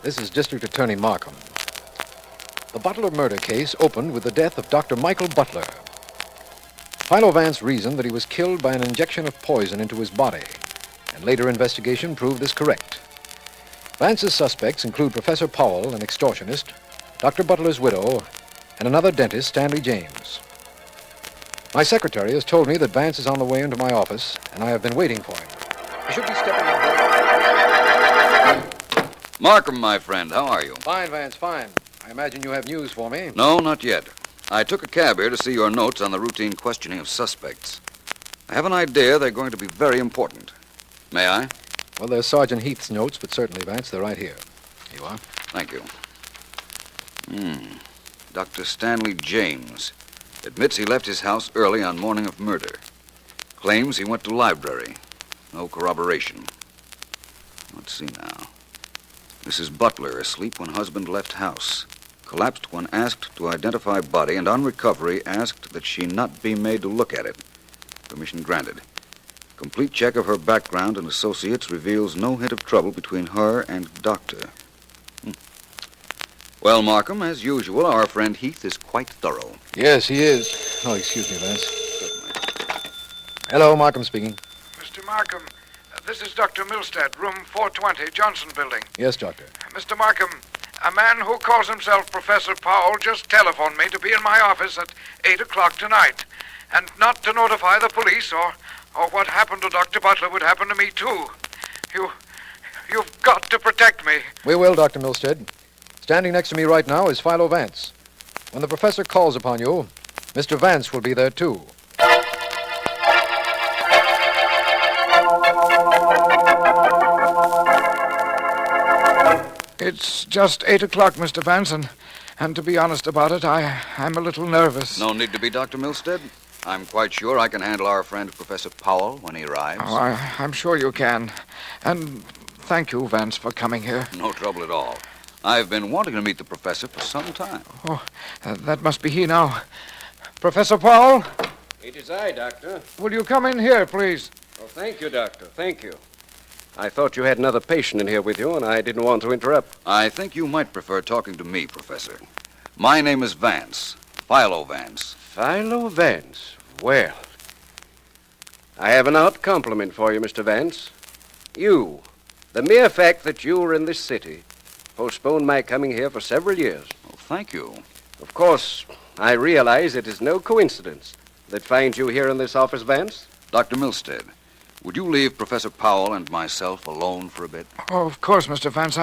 This is District Attorney Markham. The Butler murder case opened with the death of Dr. Michael Butler. Philo Vance reasoned that he was killed by an injection of poison into his body, and later investigation proved this correct. Vance's suspects include Professor Powell, an extortionist, Dr. Butler's widow, and another dentist, Stanley James. My secretary has told me that Vance is on the way into my office, and I have been waiting for him. He should be stepping in. Markham, my friend, how are you? Fine, Vance, fine. I imagine you have news for me. No, not yet. I took a cab here to see your notes on the routine questioning of suspects. I have an idea they're going to be very important. May I? Well, they're Sergeant Heath's notes, but certainly, Vance, they're right here. Here you are. Thank you. Dr. Stanley James admits he left his house early on morning of murder. Claims he went to library. No corroboration. Let's see now. Mrs. Butler asleep when husband left house. Collapsed when asked to identify body, and on recovery asked that she not be made to look at it. Permission granted. Complete check of her background and associates reveals no hint of trouble between her and doctor. Well, Markham, as usual, our friend Heath is quite thorough. Yes, he is. Oh, excuse me, Vance. Certainly. Hello, Markham speaking. Mr. Markham, this is Dr. Milstead, room 420, Johnson Building. Yes, Doctor. Mr. Markham, a man who calls himself Professor Powell just telephoned me to be in my office at 8 o'clock tonight, and not to notify the police, or what happened to Dr. Butler would happen to me, too. You've got to protect me. We will, Dr. Milstead. Standing next to me right now is Philo Vance. When the professor calls upon you, Mr. Vance will be there, too. It's just 8 o'clock, Mr. Vance, and to be honest about it, I'm a little nervous. No need to be, Dr. Milstead. I'm quite sure I can handle our friend Professor Powell when he arrives. Oh, I'm sure you can. And thank you, Vance, for coming here. No trouble at all. I've been wanting to meet the professor for some time. Oh, that must be he now. Professor Powell? It is I, Doctor. Will you come in here, please? Oh, thank you, Doctor. Thank you. I thought you had another patient in here with you, and I didn't want to interrupt. I think you might prefer talking to me, Professor. My name is Vance. Philo Vance. Philo Vance. Well, I have an odd compliment for you, Mr. Vance. You, the mere fact that you are in this city, postponed my coming here for several years. Well, thank you. Of course, I realize it is no coincidence that finds you here in this office, Vance. Dr. Milstead, would you leave Professor Powell and myself alone for a bit? Oh, of course, Mr. Vance.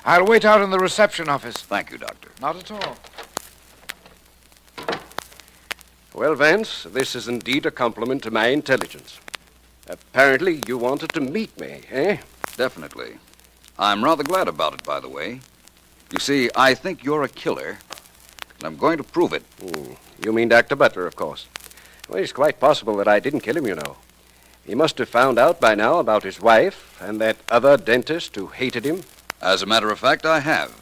I'll wait out in the reception office. Thank you, Doctor. Not at all. Well, Vance, this is indeed a compliment to my intelligence. Apparently, you wanted to meet me, eh? Definitely. I'm rather glad about it, by the way. You see, I think you're a killer, and I'm going to prove it. You mean Dr. Butler, of course. Well, it's quite possible that I didn't kill him, you know. He must have found out by now about his wife and that other dentist who hated him. As a matter of fact, I have.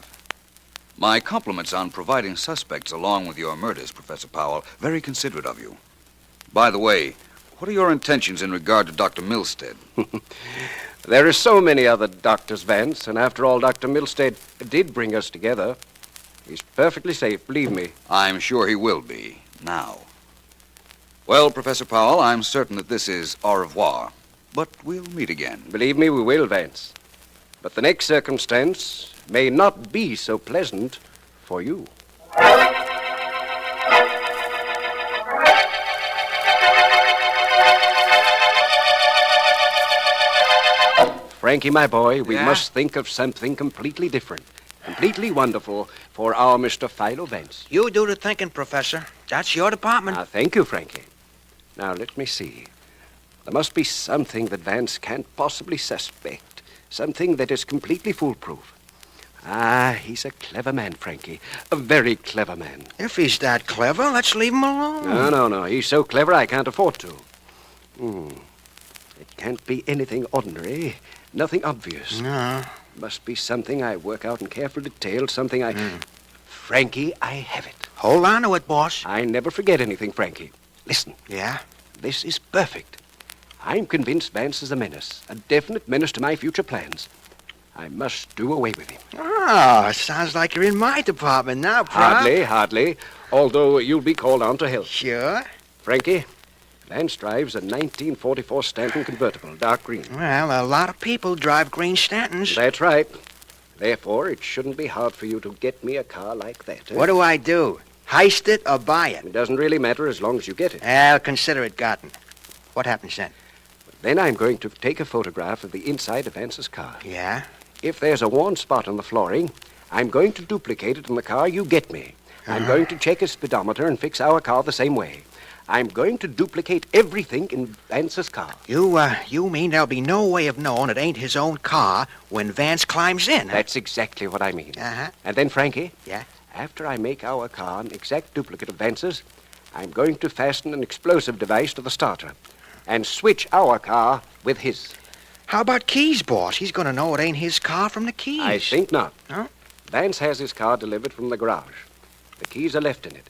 My compliments on providing suspects along with your murders, Professor Powell. Very considerate of you. By the way, what are your intentions in regard to Dr. Milstead? There are so many other doctors, Vance, and after all, Dr. Milstead did bring us together. He's perfectly safe, believe me. I'm sure he will be, now. Well, Professor Powell, I'm certain that this is au revoir, but we'll meet again. Believe me, we will, Vance. But the next circumstance may not be so pleasant for you. Frankie, my boy, we must think of something completely different, completely wonderful for our Mr. Philo Vance. You do the thinking, Professor. That's your department. Thank you, Frankie. Now, let me see. There must be something that Vance can't possibly suspect. Something that is completely foolproof. He's a clever man, Frankie. A very clever man. If he's that clever, let's leave him alone. No. He's so clever I can't afford to. It can't be anything ordinary. Nothing obvious. No. Must be something I work out in careful detail. Something I... Frankie, I have it. Hold on to it, boss. I never forget anything, Frankie. Listen. Yeah? This is perfect. I'm convinced Vance is a menace. A definite menace to my future plans. I must do away with him. Oh, sounds like you're in my department now, Prop. Hardly. Although you'll be called on to help. Sure. Frankie, Vance drives a 1944 Stanton convertible, dark green. Well, a lot of people drive green Stantons. That's right. Therefore, it shouldn't be hard for you to get me a car like that. What do I do? Heist it or buy it? It doesn't really matter as long as you get it. I'll consider it gotten. What happens then? Then I'm going to take a photograph of the inside of Vance's car. Yeah? If there's a worn spot on the flooring, I'm going to duplicate it in the car you get me. I'm going to check his speedometer and fix our car the same way. I'm going to duplicate everything in Vance's car. You mean there'll be no way of knowing it ain't his own car when Vance climbs in? Huh? That's exactly what I mean. Uh-huh. And then, Frankie? Yeah? After I make our car an exact duplicate of Vance's, I'm going to fasten an explosive device to the starter and switch our car with his. How about keys, boss? He's going to know it ain't his car from the keys. I think not. Huh? Vance has his car delivered from the garage. The keys are left in it.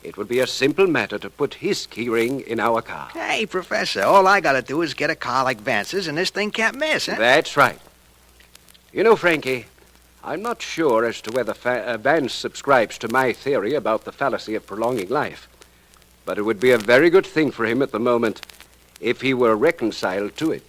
It would be a simple matter to put his key ring in our car. Hey, Professor, all I got to do is get a car like Vance's, and this thing can't miss, huh? That's right. You know, Frankie, I'm not sure as to whether Vance subscribes to my theory about the fallacy of prolonging life. But it would be a very good thing for him at the moment if he were reconciled to it.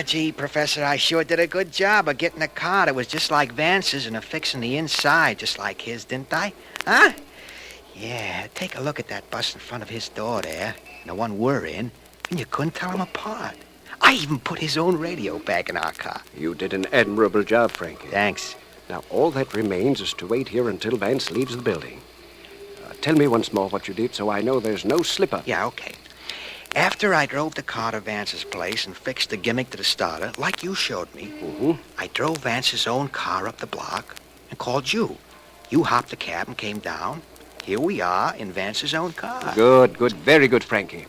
Gee, Professor, I sure did a good job of getting a car that was just like Vance's and of fixing the inside just like his, didn't I? Huh? Yeah, take a look at that bus in front of his door there, and the one we're in, and you couldn't tell them apart. I even put his own radio back in our car. You did an admirable job, Frankie. Thanks. Now, all that remains is to wait here until Vance leaves the building. Tell me once more what you did so I know there's no slip-up. Yeah, okay. After I drove the car to Vance's place and fixed the gimmick to the starter, like you showed me, I drove Vance's own car up the block and called you. You hopped the cab and came down. Here we are in Vance's own car. Good, very good, Frankie.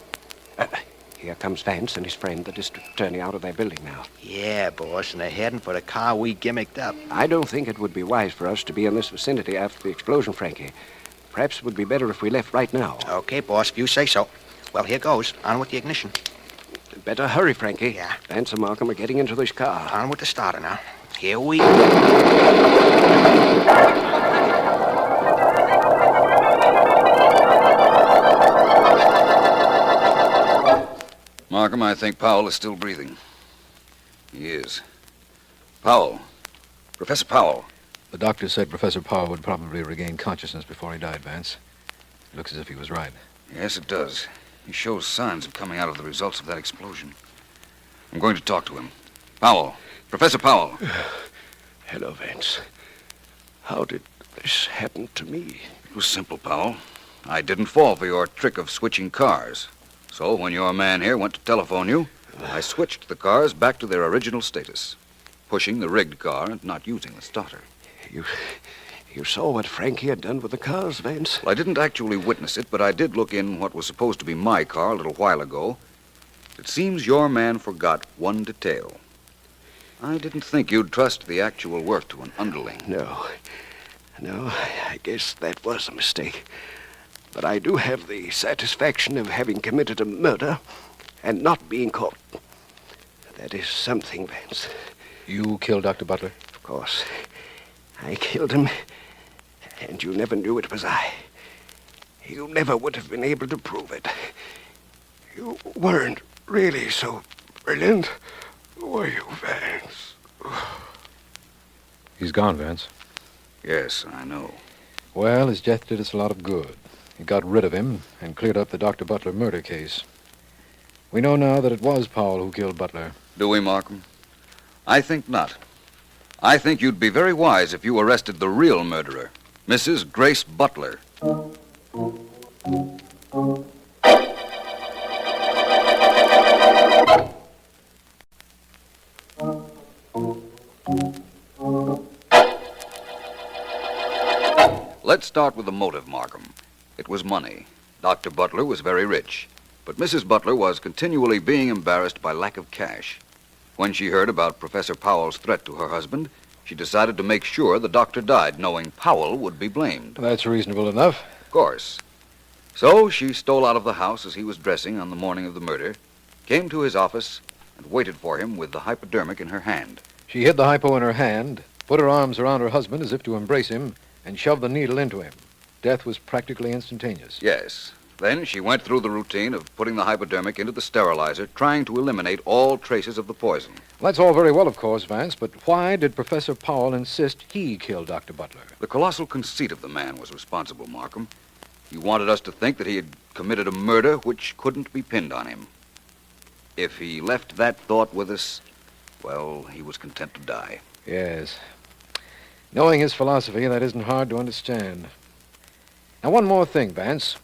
Here comes Vance and his friend, the district attorney, out of their building now. Yeah, boss, and they're heading for the car we gimmicked up. I don't think it would be wise for us to be in this vicinity after the explosion, Frankie. Perhaps it would be better if we left right now. Okay, boss, if you say so. Well, here goes. On with the ignition. Better hurry, Frankie. Yeah. Vance and Markham are getting into this car. On with the starter now. Here we Markham, I think Powell is still breathing. He is. Powell. Professor Powell. The doctor said Professor Powell would probably regain consciousness before he died, Vance. It looks as if he was right. Yes, it does. He shows signs of coming out of the results of that explosion. I'm going to talk to him. Powell. Professor Powell. Hello, Vance. How did this happen to me? It was simple, Powell. I didn't fall for your trick of switching cars. So when your man here went to telephone you, I switched the cars back to their original status, pushing the rigged car and not using the starter. You saw what Frankie had done with the cars, Vance? Well, I didn't actually witness it, but I did look in what was supposed to be my car a little while ago. It seems your man forgot one detail. I didn't think you'd trust the actual work to an underling. No, I guess that was a mistake. But I do have the satisfaction of having committed a murder and not being caught. That is something, Vance. You killed Dr. Butler? Of course. I killed him, and you never knew it was I. You never would have been able to prove it. You weren't really so brilliant, were you, Vance? He's gone, Vance. Yes, I know. Well, his death did us a lot of good. It got rid of him and cleared up the Dr. Butler murder case. We know now that it was Powell who killed Butler. Do we, Markham? I think not. I think you'd be very wise if you arrested the real murderer, Mrs. Grace Butler. Let's start with the motive, Markham. It was money. Dr. Butler was very rich, but Mrs. Butler was continually being embarrassed by lack of cash. When she heard about Professor Powell's threat to her husband, she decided to make sure the doctor died, knowing Powell would be blamed. That's reasonable enough. Of course. So she stole out of the house as he was dressing on the morning of the murder, came to his office, and waited for him with the hypodermic in her hand. She hid the hypo in her hand, put her arms around her husband as if to embrace him, and shoved the needle into him. Death was practically instantaneous. Yes. Then she went through the routine of putting the hypodermic into the sterilizer, trying to eliminate all traces of the poison. Well, that's all very well, of course, Vance, but why did Professor Powell insist he kill Dr. Butler? The colossal conceit of the man was responsible, Markham. He wanted us to think that he had committed a murder which couldn't be pinned on him. If he left that thought with us, well, he was content to die. Yes. Knowing his philosophy, that isn't hard to understand. Now, one more thing, Vance.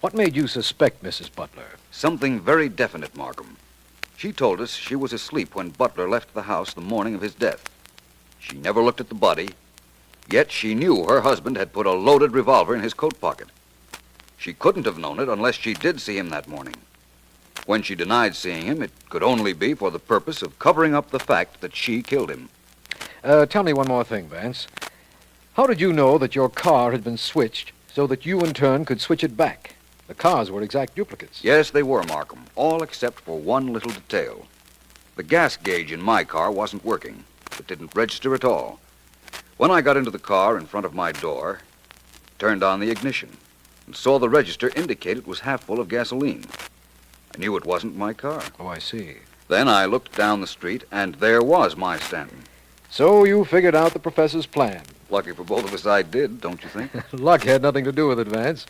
What made you suspect Mrs. Butler? Something very definite, Markham. She told us she was asleep when Butler left the house the morning of his death. She never looked at the body, yet she knew her husband had put a loaded revolver in his coat pocket. She couldn't have known it unless she did see him that morning. When she denied seeing him, it could only be for the purpose of covering up the fact that she killed him. Tell me one more thing, Vance. How did you know that your car had been switched so that you, in turn, could switch it back? The cars were exact duplicates. Yes, they were, Markham, all except for one little detail. The gas gauge in my car wasn't working. It didn't register at all. When I got into the car in front of my door, turned on the ignition, and saw the register indicate it was half full of gasoline. I knew it wasn't my car. Oh, I see. Then I looked down the street, and there was my Stanton. So you figured out the professor's plan. Lucky for both of us I did, don't you think? Luck had nothing to do with it, Vance.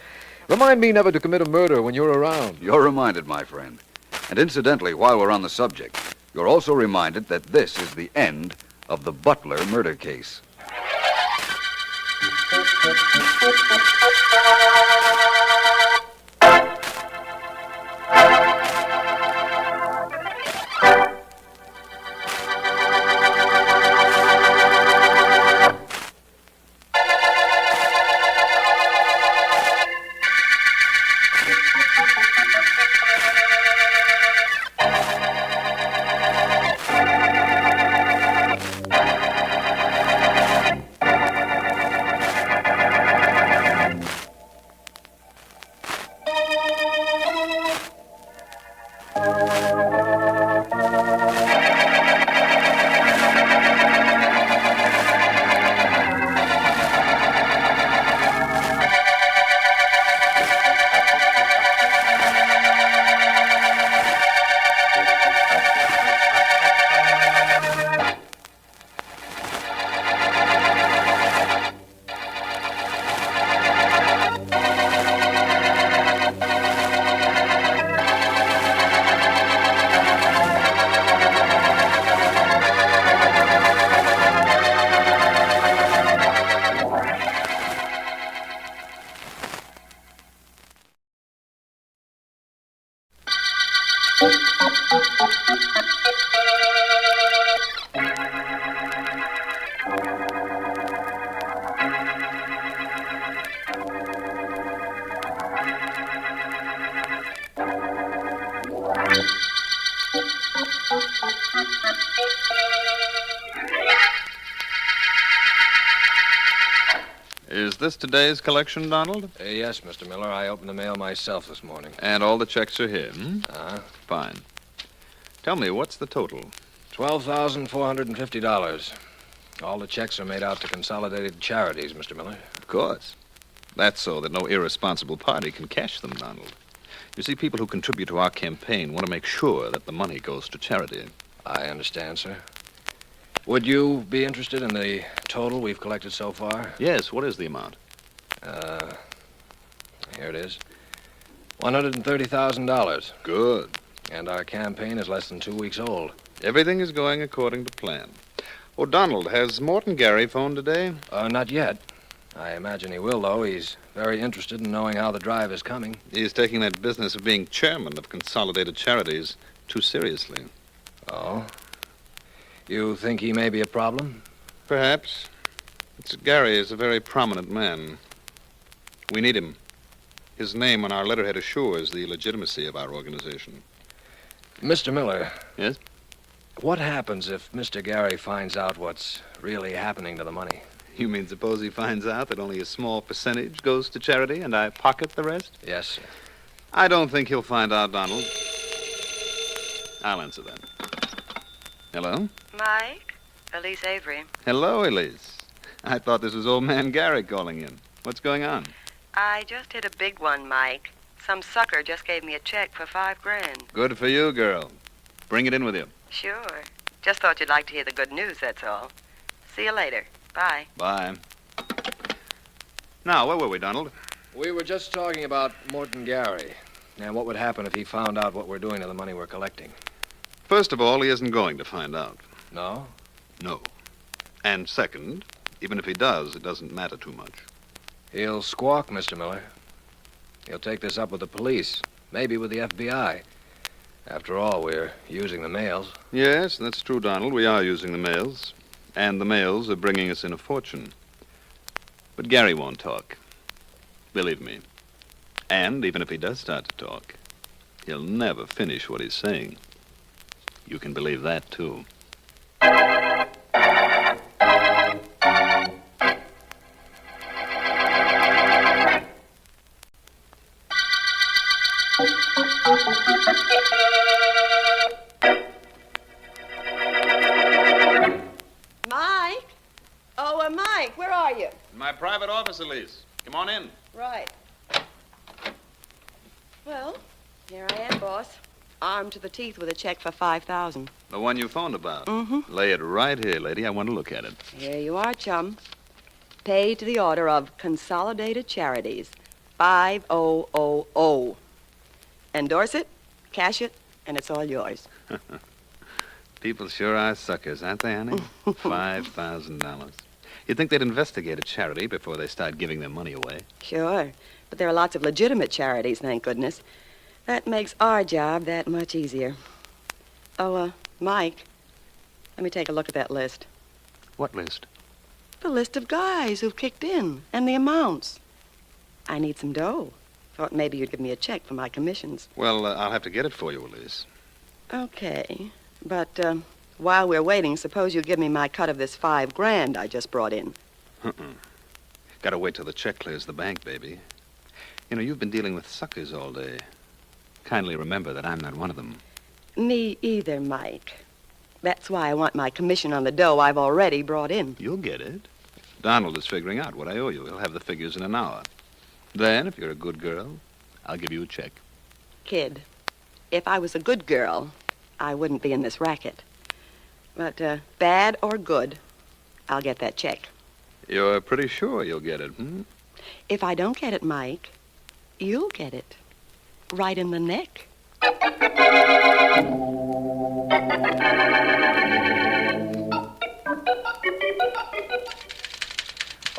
Remind me never to commit a murder when you're around. You're reminded, my friend. And incidentally, while we're on the subject, you're also reminded that this is the end of the Butler murder case. Is this today's collection, Donald? Yes, Mr. Miller. I opened the mail myself this morning. And all the checks are here, hmm? Fine. Tell me, what's the total? $12,450. All the checks are made out to Consolidated Charities, Mr. Miller. Of course. That's so that no irresponsible party can cash them, Donald. You see, people who contribute to our campaign want to make sure that the money goes to charity. I understand, sir. Would you be interested in the total we've collected so far? Yes, what is the amount? Here it is. $130,000. Good. And our campaign is less than 2 weeks old. Everything is going according to plan. Oh, Donald, has Morton Gary phoned today? Not yet. I imagine he will, though. He's very interested in knowing how the drive is coming. He's taking that business of being chairman of Consolidated Charities too seriously. Oh? You think he may be a problem? Perhaps. Gary is a very prominent man. We need him. His name on our letterhead assures the legitimacy of our organization. Mr. Miller. Yes? What happens if Mr. Gary finds out what's really happening to the money? You mean suppose he finds out that only a small percentage goes to charity and I pocket the rest? Yes, sir. I don't think he'll find out, Donald. I'll answer that. Hello? Mike? Elise Avery. Hello, Elise. I thought this was old man Gary calling in. What's going on? I just hit a big one, Mike. Some sucker just gave me a check for $5,000. Good for you, girl. Bring it in with you. Sure. Just thought you'd like to hear the good news, that's all. See you later. Bye. Bye. Now, where were we, Donald? We were just talking about Morton Gary and what would happen if he found out what we're doing to the money we're collecting. First of all, he isn't going to find out. No? No. And second, even if he does, it doesn't matter too much. He'll squawk, Mr. Miller. He'll take this up with the police, maybe with the FBI. After all, we're using the mails. Yes, that's true, Donald. We are using the mails. And the mails are bringing us in a fortune. But Gary won't talk. Believe me. And even if he does start to talk, he'll never finish what he's saying. You can believe that, too. Mike? Oh, Mike, where are you? In my private office, Elise. Come on in. Right. Well, here I am, boss. Armed to the teeth with a check for $5,000. The one you phoned about? Mm-hmm. Lay it right here, lady. I want to look at it. Here you are, chum. Paid to the order of Consolidated Charities. 5000. Endorse it, cash it, and it's all yours. People sure are suckers, aren't they, honey? $5,000. You'd think they'd investigate a charity before they start giving their money away. Sure, but there are lots of legitimate charities, thank goodness. That makes our job that much easier. Oh, Mike, let me take a look at that list. What list? The list of guys who've kicked in, and the amounts. I need some dough. Thought maybe you'd give me a check for my commissions. Well, I'll have to get it for you, Elise. Okay, but while we're waiting, suppose you give me my cut of this $5,000 I just brought in. Gotta wait till the check clears the bank, baby. You know, you've been dealing with suckers all day. Kindly remember that I'm not one of them. Me either, Mike. That's why I want my commission on the dough I've already brought in. You'll get it. Donald is figuring out what I owe you. He'll have the figures in an hour. Then, if you're a good girl, I'll give you a check. Kid, if I was a good girl, I wouldn't be in this racket. But bad or good, I'll get that check. You're pretty sure you'll get it, hmm? If I don't get it, Mike, you'll get it. Right in the neck.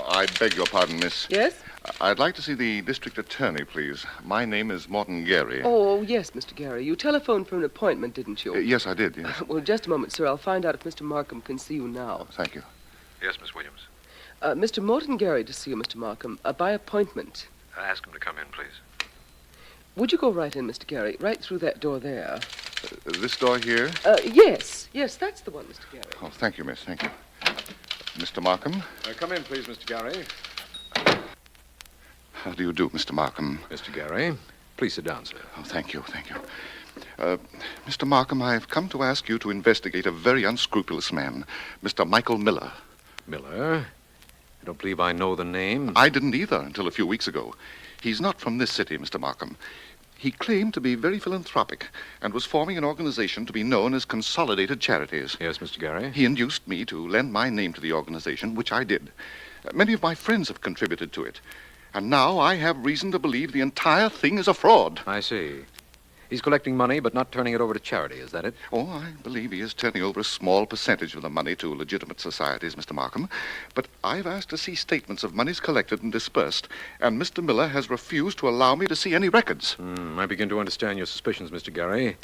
I beg your pardon, miss. Yes? I'd like to see the district attorney, please. My name is Morton Gary. Oh, yes, Mr. Gary. You telephoned for an appointment, didn't you? Yes, I did, yes. Well, just a moment, sir. I'll find out if Mr. Markham can see you now. Thank you. Yes, Miss Williams. Mr. Morton Gary to see you, Mr. Markham, by appointment. Ask him to come in, please. Would you go right in, Mr. Gary? Right through that door there. This door here? Yes. Yes, that's the one, Mr. Gary. Oh, thank you, miss. Thank you. Mr. Markham? Come in, please, Mr. Gary. How do you do, Mr. Markham? Mr. Gary, please sit down, sir. Oh, thank you, thank you. Mr. Markham, I've come to ask you to investigate a very unscrupulous man, Mr. Michael Miller. Miller? I don't believe I know the name. I didn't either until a few weeks ago. He's not from this city, Mr. Markham. He claimed to be very philanthropic and was forming an organization to be known as Consolidated Charities. Yes, Mr. Gary. He induced me to lend my name to the organization, which I did. Many of my friends have contributed to it. And now I have reason to believe the entire thing is a fraud. I see. He's collecting money but not turning it over to charity, is that it? Oh, I believe he is turning over a small percentage of the money to legitimate societies, Mr. Markham. But I've asked to see statements of monies collected and dispersed, and Mr. Miller has refused to allow me to see any records. I begin to understand your suspicions, Mr. Gary.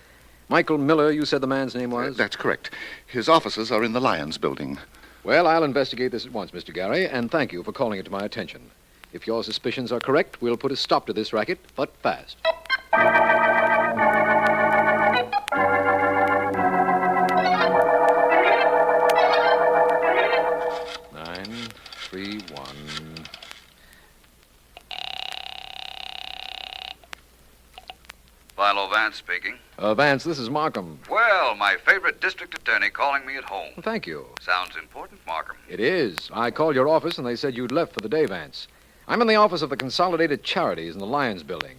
Michael Miller, you said the man's name was? That's correct. His offices are in the Lions building. Well, I'll investigate this at once, Mr. Gary, and thank you for calling it to my attention. If your suspicions are correct, we'll put a stop to this racket, but fast. 931. Philo Vance speaking. Vance, this is Markham. Well, my favorite district attorney calling me at home. Thank you. Sounds important, Markham. It is. I called your office and they said you'd left for the day, Vance. I'm in the office of the Consolidated Charities in the Lions building.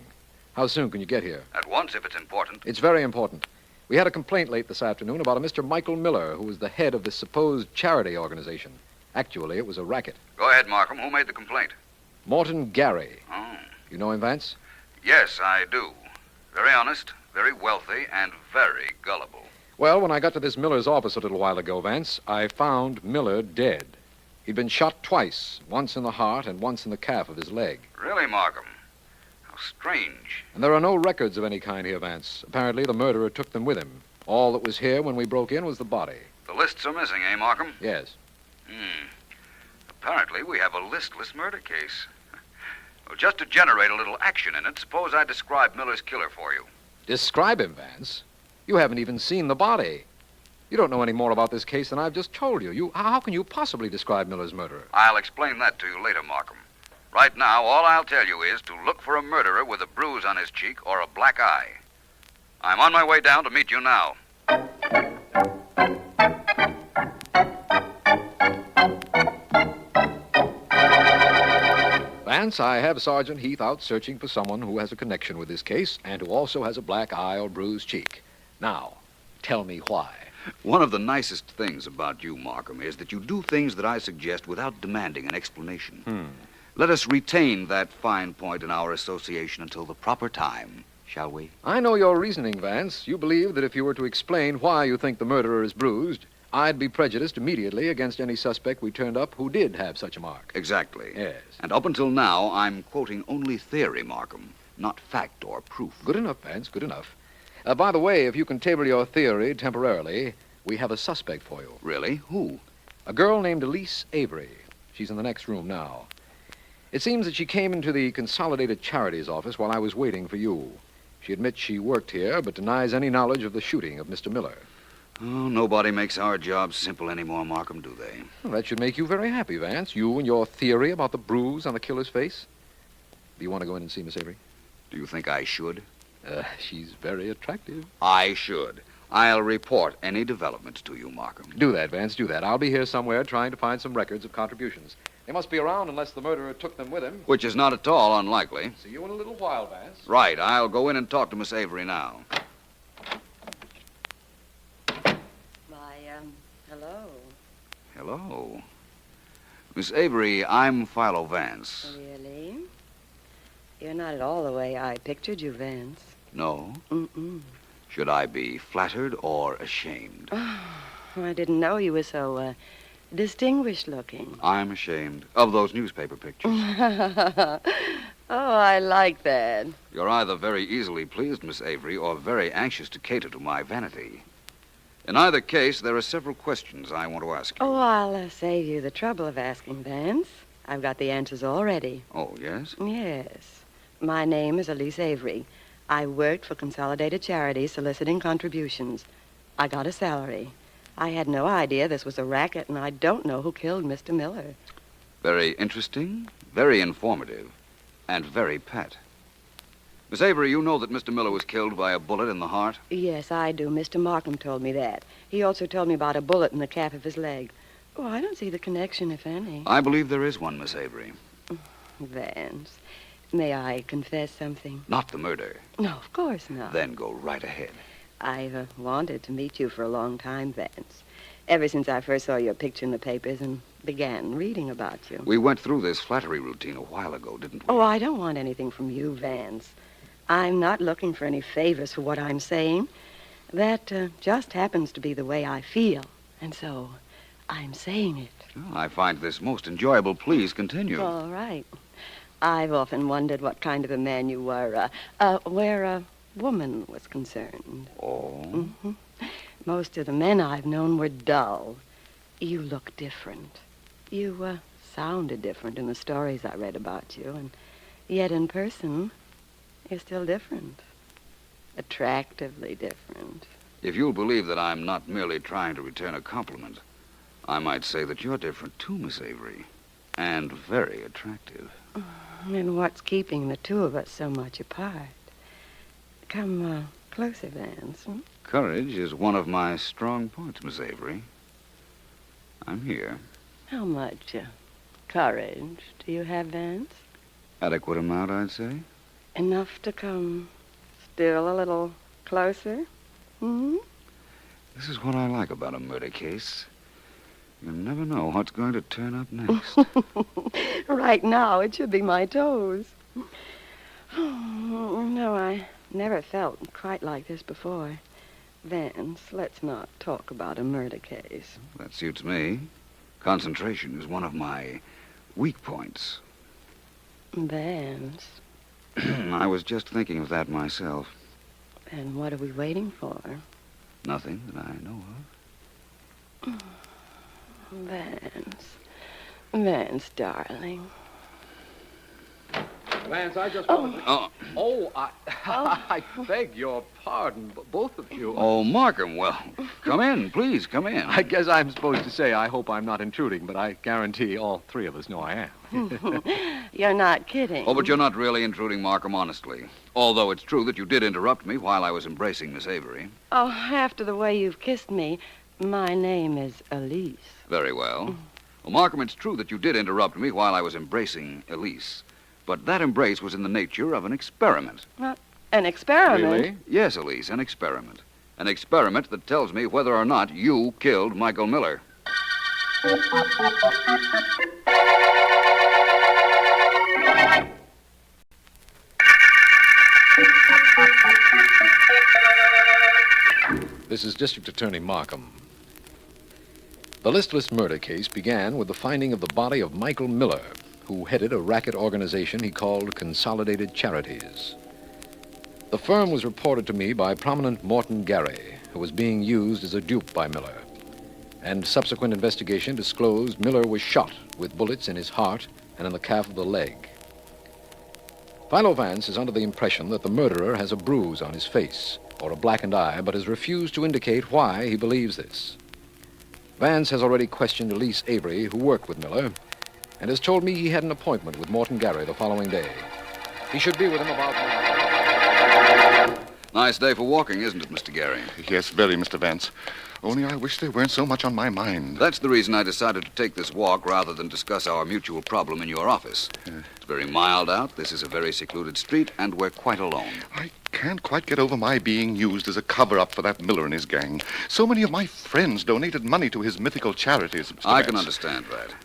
How soon can you get here? At once, if it's important. It's very important. We had a complaint late this afternoon about a Mr. Michael Miller, who was the head of this supposed charity organization. Actually, it was a racket. Go ahead, Markham. Who made the complaint? Morton Gary. Oh. You know him, Vance? Yes, I do. Very honest, very wealthy, and very gullible. Well, when I got to this Miller's office a little while ago, Vance, I found Miller dead. He'd been shot twice, once in the heart and once in the calf of his leg. Really, Markham? How strange. And there are no records of any kind here, Vance. Apparently, the murderer took them with him. All that was here when we broke in was the body. The lists are missing, eh, Markham? Yes. Apparently, we have a listless murder case. Well, just to generate a little action in it, suppose I describe Miller's killer for you. Describe him, Vance? You haven't even seen the body. You don't know any more about this case than I've just told you. How can you possibly describe Miller's murderer? I'll explain that to you later, Markham. Right now, all I'll tell you is to look for a murderer with a bruise on his cheek or a black eye. I'm on my way down to meet you now. Vance, I have Sergeant Heath out searching for someone who has a connection with this case and who also has a black eye or bruised cheek. Now, tell me why. One of the nicest things about you, Markham, is that you do things that I suggest without demanding an explanation. Let us retain that fine point in our association until the proper time. shall we? I know your reasoning, Vance. You believe that if you were to explain why you think the murderer is bruised, I'd be prejudiced immediately against any suspect we turned up who did have such a mark. Exactly. Yes. And up until now, I'm quoting only theory, Markham, not fact or proof. Good enough, Vance, good enough. By the way, if you can table your theory temporarily, we have a suspect for you. Really? Who? A girl named Elise Avery. She's in the next room now. It seems that she came into the Consolidated Charities office while I was waiting for you. She admits she worked here, but denies any knowledge of the shooting of Mr. Miller. Oh, nobody makes our job simple anymore, Markham, do they? Well, that should make you very happy, Vance. You and your theory about the bruise on the killer's face. Do you want to go in and see Miss Avery? Do you think I should? She's very attractive. I should. I'll report any developments to you, Markham. Do that, Vance, do that. I'll be here somewhere trying to find some records of contributions. They must be around unless the murderer took them with him. Which is not at all unlikely. See you in a little while, Vance. Right. I'll go in and talk to Miss Avery now. Hello. Hello. Miss Avery, I'm Philo Vance. Really? You're not at all the way I pictured you, Vance. No? Mm-mm. Should I be flattered or ashamed? I didn't know you were so, distinguished looking. I'm ashamed of those newspaper pictures. Oh, I like that. You're either very easily pleased, Miss Avery, or very anxious to cater to my vanity. In either case, there are several questions I want to ask you. Oh, I'll save you the trouble of asking, Vance. I've got the answers already. Oh, yes? Yes. My name is Elise Avery. I worked for Consolidated Charities soliciting contributions. I got a salary. I had no idea this was a racket, and I don't know who killed Mr. Miller. Very interesting, very informative, and very pet. Miss Avery, you know that Mr. Miller was killed by a bullet in the heart? Yes, I do. Mr. Markham told me that. He also told me about a bullet in the calf of his leg. Oh, I don't see the connection, if any. I believe there is one, Miss Avery. Vance, may I confess something? Not the murder. No, of course not. Then go right ahead. I've wanted to meet you for a long time, Vance. Ever since I first saw your picture in the papers and began reading about you. We went through this flattery routine a while ago, didn't we? Oh, I don't want anything from you, Vance. I'm not looking for any favors for what I'm saying. That just happens to be the way I feel. And so I'm saying it. Well, I find this most enjoyable. Please continue. All right. I've often wondered what kind of a man you were, where a woman was concerned. Oh? Mm-hmm. Most of the men I've known were dull. You look different. You sounded different in the stories I read about you, and yet in person, you're still different. Attractively different. If you'll believe that I'm not merely trying to return a compliment, I might say that you're different too, Miss Avery, and very attractive. And what's keeping the two of us so much apart? Come closer, Vance. Hmm? Courage is one of my strong points, Miss Avery. I'm here. How much courage do you have, Vance? Adequate amount, I'd say. Enough to come still a little closer? Hmm? This is what I like about a murder case. You never know what's going to turn up next. Right now, it should be my toes. Oh, no, I never felt quite like this before. Vance, let's not talk about a murder case. That suits me. Concentration is one of my weak points. Vance. I was just thinking of that myself. And what are we waiting for? Nothing that I know of. Vance. Vance, darling. Vance, I just wanted to... Oh. I beg your pardon, both of you. Oh, Markham, well, come in, please, come in. I guess I'm supposed to say I hope I'm not intruding, but I guarantee all three of us know I am. You're not kidding. Oh, but you're not really intruding, Markham, honestly. Although it's true that you did interrupt me while I was embracing Miss Avery. Oh, after the way you've kissed me, my name is Elise. Very well. Well, Markham, it's true that you did interrupt me while I was embracing Elise. But that embrace was in the nature of an experiment. An experiment? Really? Yes, Elise, an experiment. An experiment that tells me whether or not you killed Michael Miller. This is District Attorney Markham. The listless murder case began with the finding of the body of Michael Miller, who headed a racket organization he called Consolidated Charities. The firm was reported to me by prominent Morton Gary, who was being used as a dupe by Miller. And subsequent investigation disclosed Miller was shot with bullets in his heart and in the calf of the leg. Philo Vance is under the impression that the murderer has a bruise on his face or a blackened eye, but has refused to indicate why he believes this. Vance has already questioned Elise Avery, who worked with Miller, and has told me he had an appointment with Morton Gary the following day. He should be with him about now. Nice day for walking, isn't it, Mr. Gary? Yes, very, Mr. Vance. Only I wish there weren't so much on my mind. That's the reason I decided to take this walk rather than discuss our mutual problem in your office. It's very mild out, this is a very secluded street, and we're quite alone. I can't quite get over my being used as a cover-up for that Miller and his gang. So many of my friends donated money to his mythical charities, Mr. I Vance. can understand that.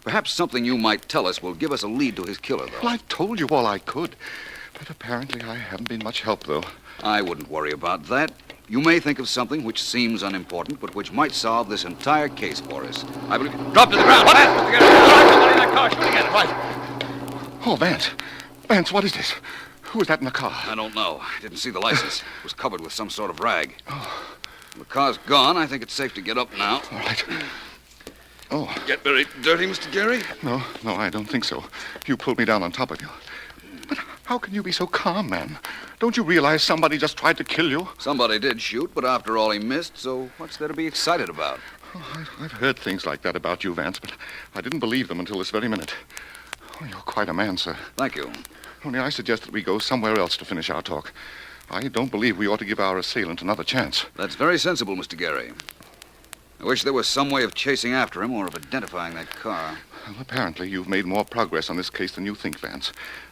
Perhaps something you might tell us will give us a lead to his killer, though. Well, I've told you all I could. But apparently I haven't been much help, though. I wouldn't worry about that. You may think of something which seems unimportant, but which might solve this entire case for us. I believe... Drop to the ground! What? Mr. Gary, somebody in that car shooting at us. Right. Oh, Vance. Vance, what is this? Who is that in the car? I don't know. I didn't see the license. It was covered with some sort of rag. The car's gone. I think it's safe to get up now. All right. Oh. Get very dirty, Mr. Gary? No, I don't think so. You pulled me down on top of you. But how can you be so calm, man? Don't you realize somebody just tried to kill you? Somebody did shoot, but after all he missed, so what's there to be excited about? Oh, I've heard things like that about you, Vance, but I didn't believe them until this very minute. Oh, you're quite a man, sir. Thank you. Only I suggest that we go somewhere else to finish our talk. I don't believe we ought to give our assailant another chance. That's very sensible, Mr. Gary. I wish there was some way of chasing after him or of identifying that car. Well, apparently you've made more progress on this case than you think, Vance.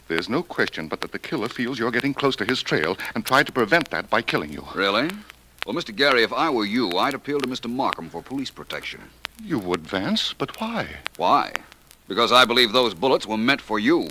There's no question but that the killer feels you're getting close to his trail and tried to prevent that by killing you. Really? Well, Mr. Gary, if I were you, I'd appeal to Mr. Markham for police protection. You would, Vance, but why? Why? Because I believe those bullets were meant for you.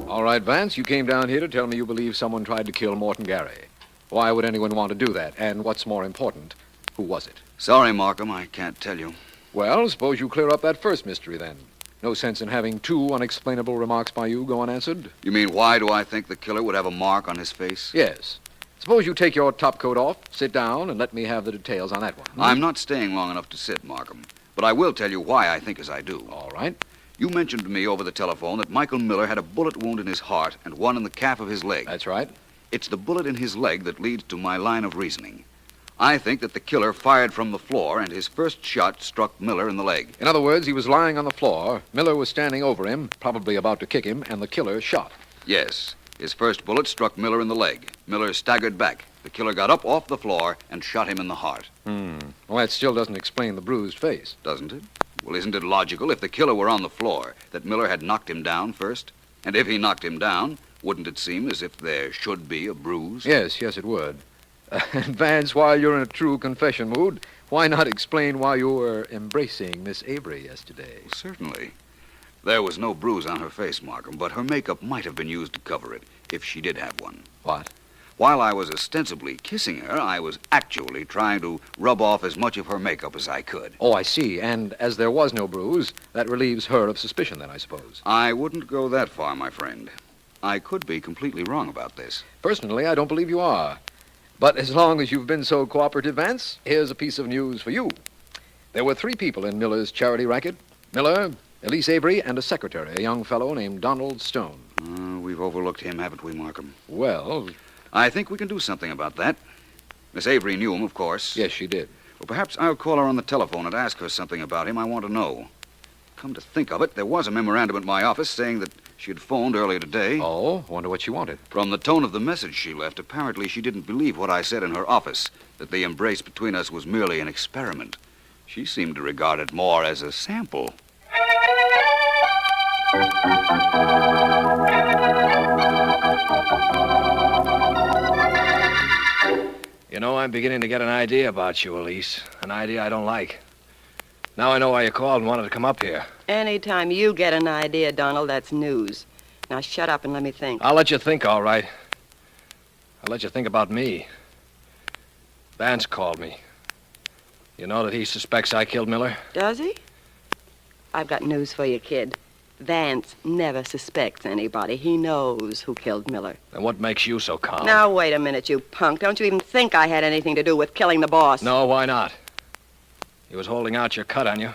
All right, Vance, you came down here to tell me you believe someone tried to kill Morton Gary. Why would anyone want to do that? And what's more important, who was it? Sorry, Markham, I can't tell you. Well, suppose you clear up that first mystery, then. No sense in having two unexplainable remarks by you go unanswered? You mean, why do I think the killer would have a mark on his face? Yes. Suppose you take your topcoat off, sit down, and let me have the details on that one. I'm not staying long enough to sit, Markham. But I will tell you why I think as I do. All right. You mentioned to me over the telephone that Michael Miller had a bullet wound in his heart and one in the calf of his leg. That's right. It's the bullet in his leg that leads to my line of reasoning. I think that the killer fired from the floor and his first shot struck Miller in the leg. In other words, he was lying on the floor, Miller was standing over him, probably about to kick him, and the killer shot. Yes. His first bullet struck Miller in the leg. Miller staggered back. The killer got up off the floor and shot him in the heart. Well, that still doesn't explain the bruised face. Doesn't it? Well, isn't it logical, if the killer were on the floor, that Miller had knocked him down first? And if he knocked him down, wouldn't it seem as if there should be a bruise? Yes, it would. And Vance, while you're in a true confession mood, why not explain why you were embracing Miss Avery yesterday? Well, certainly. There was no bruise on her face, Markham, but her makeup might have been used to cover it, if she did have one. What? While I was ostensibly kissing her, I was actually trying to rub off as much of her makeup as I could. Oh, I see. And as there was no bruise, that relieves her of suspicion, then, I suppose. I wouldn't go that far, my friend. I could be completely wrong about this. Personally, I don't believe you are. But as long as you've been so cooperative, Vance, here's a piece of news for you. There were 3 people in Miller's charity racket. Miller, Elise Avery, and a secretary, a young fellow named Donald Stone. We've overlooked him, haven't we, Markham? Well, I think we can do something about that. Miss Avery knew him, of course. Yes, she did. Well, perhaps I'll call her on the telephone and ask her something about him I want to know. Come to think of it, there was a memorandum at my office saying that she had phoned earlier today. Oh, wonder what she wanted. From the tone of the message she left, apparently she didn't believe what I said in her office, that the embrace between us was merely an experiment. She seemed to regard it more as a sample. You know, I'm beginning to get an idea about you, Elise. An idea I don't like. Now I know why you called and wanted to come up here. Anytime you get an idea, Donald, that's news. Now shut up and let me think. I'll let you think, all right. I'll let you think about me. Vance called me. You know that he suspects I killed Miller? Does he? I've got news for you, kid. Vance never suspects anybody. He knows who killed Miller. Then what makes you so calm? Now, wait a minute, you punk. Don't you even think I had anything to do with killing the boss? No, why not? He was holding out your cut on you.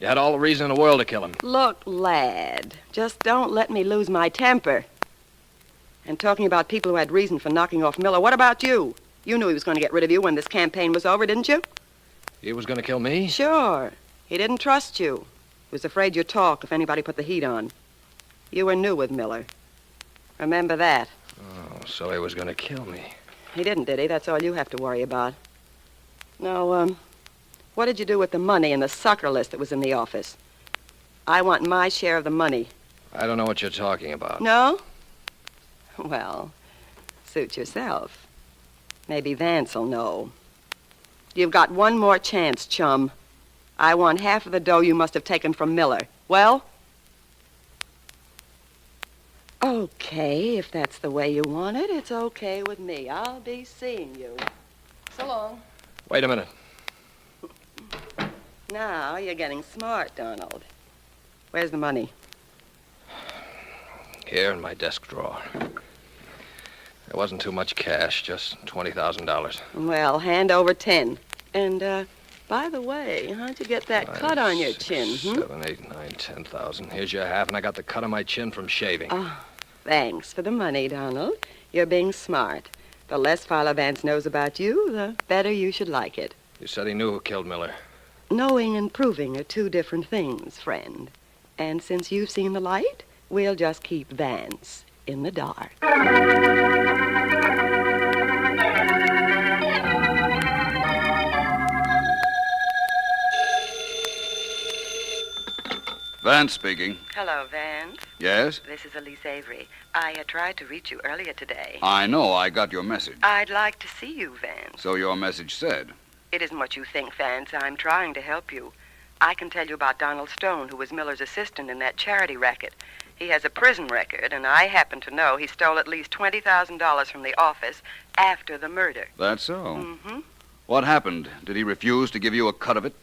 You had all the reason in the world to kill him. Look, lad, just don't let me lose my temper. And talking about people who had reason for knocking off Miller, what about you? You knew he was going to get rid of you when this campaign was over, didn't you? He was going to kill me? Sure. He didn't trust you. He was afraid you'd talk if anybody put the heat on. You were new with Miller. Remember that. Oh, so he was going to kill me. He didn't, did he? That's all you have to worry about. Now, what did you do with the money and the sucker list that was in the office? I want my share of the money. I don't know what you're talking about. No? Well, suit yourself. Maybe Vance'll know. You've got one more chance, chum. I want half of the dough you must have taken from Miller. Well? Okay, if that's the way you want it, it's okay with me. I'll be seeing you. So long. Wait a minute. Now you're getting smart, Donald. Where's the money? Here in my desk drawer. There wasn't too much cash, just $20,000. Well, hand over 10. And, by the way, how'd you get that cut on your chin? 7, 8, 9, 10,000. Here's your half, and I got the cut on my chin from shaving. Oh, thanks for the money, Donald. You're being smart. The less Philo Vance knows about you, the better you should like it. You said he knew who killed Miller. Knowing and proving are two different things, friend. And since you've seen the light, we'll just keep Vance in the dark. Vance speaking. Hello, Vance. Yes? This is Elise Avery. I tried to reach you earlier today. I know. I got your message. I'd like to see you, Vance. So your message said. It isn't what you think, Vance. I'm trying to help you. I can tell you about Donald Stone, who was Miller's assistant in that charity racket. He has a prison record, and I happen to know he stole at least $20,000 from the office after the murder. That's so? Mm-hmm. What happened? Did he refuse to give you a cut of it?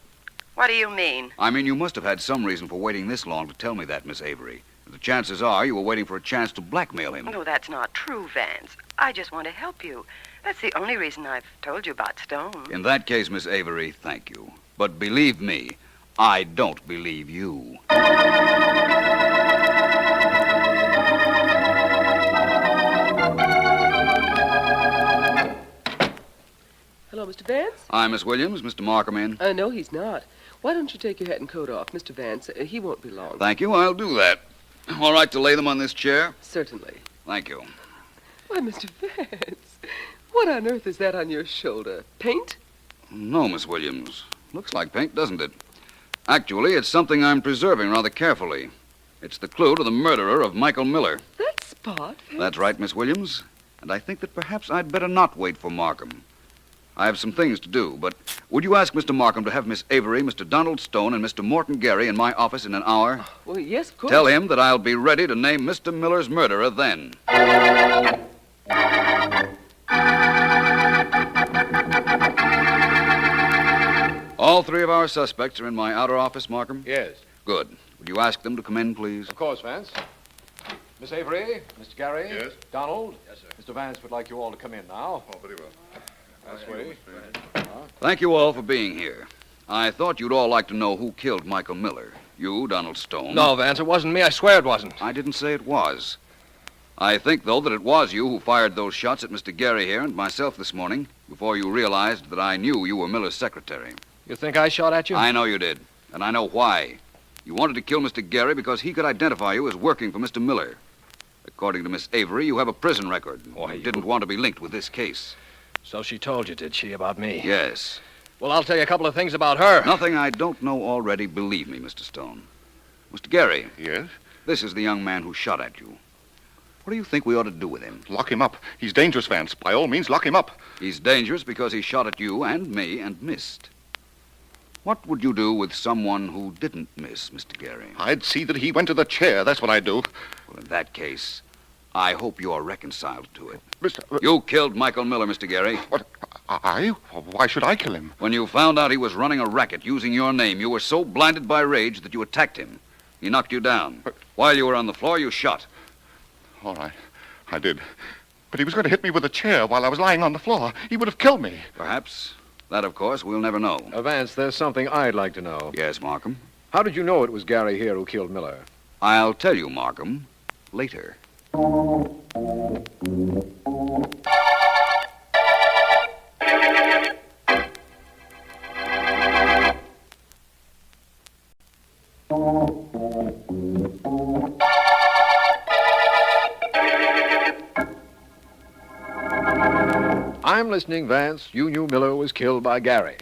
What do you mean? I mean, you must have had some reason for waiting this long to tell me that, Miss Avery. The chances are you were waiting for a chance to blackmail him. No, that's not true, Vance. I just want to help you. That's the only reason I've told you about Stone. In that case, Miss Avery, thank you. But believe me, I don't believe you. Hello, Mr. Vance? Hi, Miss Williams. Mr. Markham in? No, he's not. Why don't you take your hat and coat off, Mr. Vance? He won't be long. Thank you. I'll do that. All right to lay them on this chair? Certainly. Thank you. Why, Mr. Vance, what on earth is that on your shoulder? Paint? No, Miss Williams. Looks like paint, doesn't it? Actually, it's something I'm preserving rather carefully. It's the clue to the murderer of Michael Miller. That spot? That's right, Miss Williams. And I think that perhaps I'd better not wait for Markham. I have some things to do, but would you ask Mr. Markham to have Miss Avery, Mr. Donald Stone, and Mr. Morton Gary in my office in an hour? Well, yes, of course. Tell him that I'll be ready to name Mr. Miller's murderer then. All three of our suspects are in my outer office, Markham? Yes. Good. Would you ask them to come in, please? Of course, Vance. Miss Avery, Mr. Gary. Yes? Donald. Yes, sir. Mr. Vance would like you all to come in now. Oh, very well. This way. Thank you all for being here. I thought you'd all like to know who killed Michael Miller. You, Donald Stone. No, Vance, it wasn't me. I swear it wasn't. I didn't say it was. I think, though, that it was you who fired those shots at Mr. Gary here and myself this morning before you realized that I knew you were Miller's secretary. You think I shot at you? I know you did, and I know why. You wanted to kill Mr. Gary because he could identify you as working for Mr. Miller. According to Miss Avery, you have a prison record. Why, you didn't want to be linked with this case. So she told you, did she, about me? Yes. Well, I'll tell you a couple of things about her. Nothing I don't know already, believe me, Mr. Stone. Mr. Gary. Yes? This is the young man who shot at you. What do you think we ought to do with him? Lock him up. He's dangerous, Vance. By all means, lock him up. He's dangerous because he shot at you and me and missed. What would you do with someone who didn't miss, Mr. Gary? I'd see that he went to the chair. That's what I'd do. Well, in that case, I hope you are reconciled to it. Mr. You killed Michael Miller, Mr. Gary. What? I? Why should I kill him? When you found out he was running a racket using your name, you were so blinded by rage that you attacked him. He knocked you down. While you were on the floor, you shot. All right. I did. But he was going to hit me with a chair while I was lying on the floor. He would have killed me. Perhaps. That, of course, we'll never know. Vance, there's something I'd like to know. Yes, Markham? How did you know it was Gary here who killed Miller? I'll tell you, Markham, later. I'm listening, Vance. You knew Miller was killed by Gary.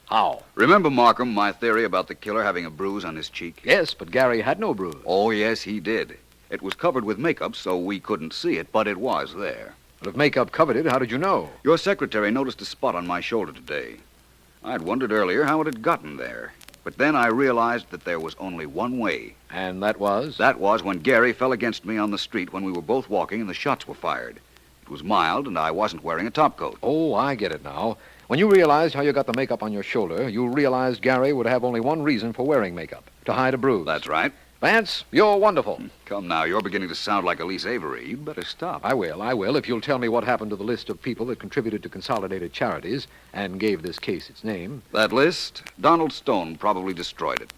How? Remember, Markham, my theory about the killer having a bruise on his cheek? Yes, but Gary had no bruise. Oh, yes, he did. It was covered with makeup, so we couldn't see it, but it was there. But if makeup covered it, how did you know? Your secretary noticed a spot on my shoulder today. I'd wondered earlier how it had gotten there. But then I realized that there was only one way. And that was? That was when Gary fell against me on the street when we were both walking and the shots were fired. It was mild, and I wasn't wearing a topcoat. Oh, I get it now. When you realized how you got the makeup on your shoulder, you realized Gary would have only one reason for wearing makeup, to hide a bruise. That's right. Vance, you're wonderful. Come now, you're beginning to sound like Elise Avery. You'd better stop. I will, if you'll tell me what happened to the list of people that contributed to Consolidated Charities and gave this case its name. That list? Donald Stone probably destroyed it.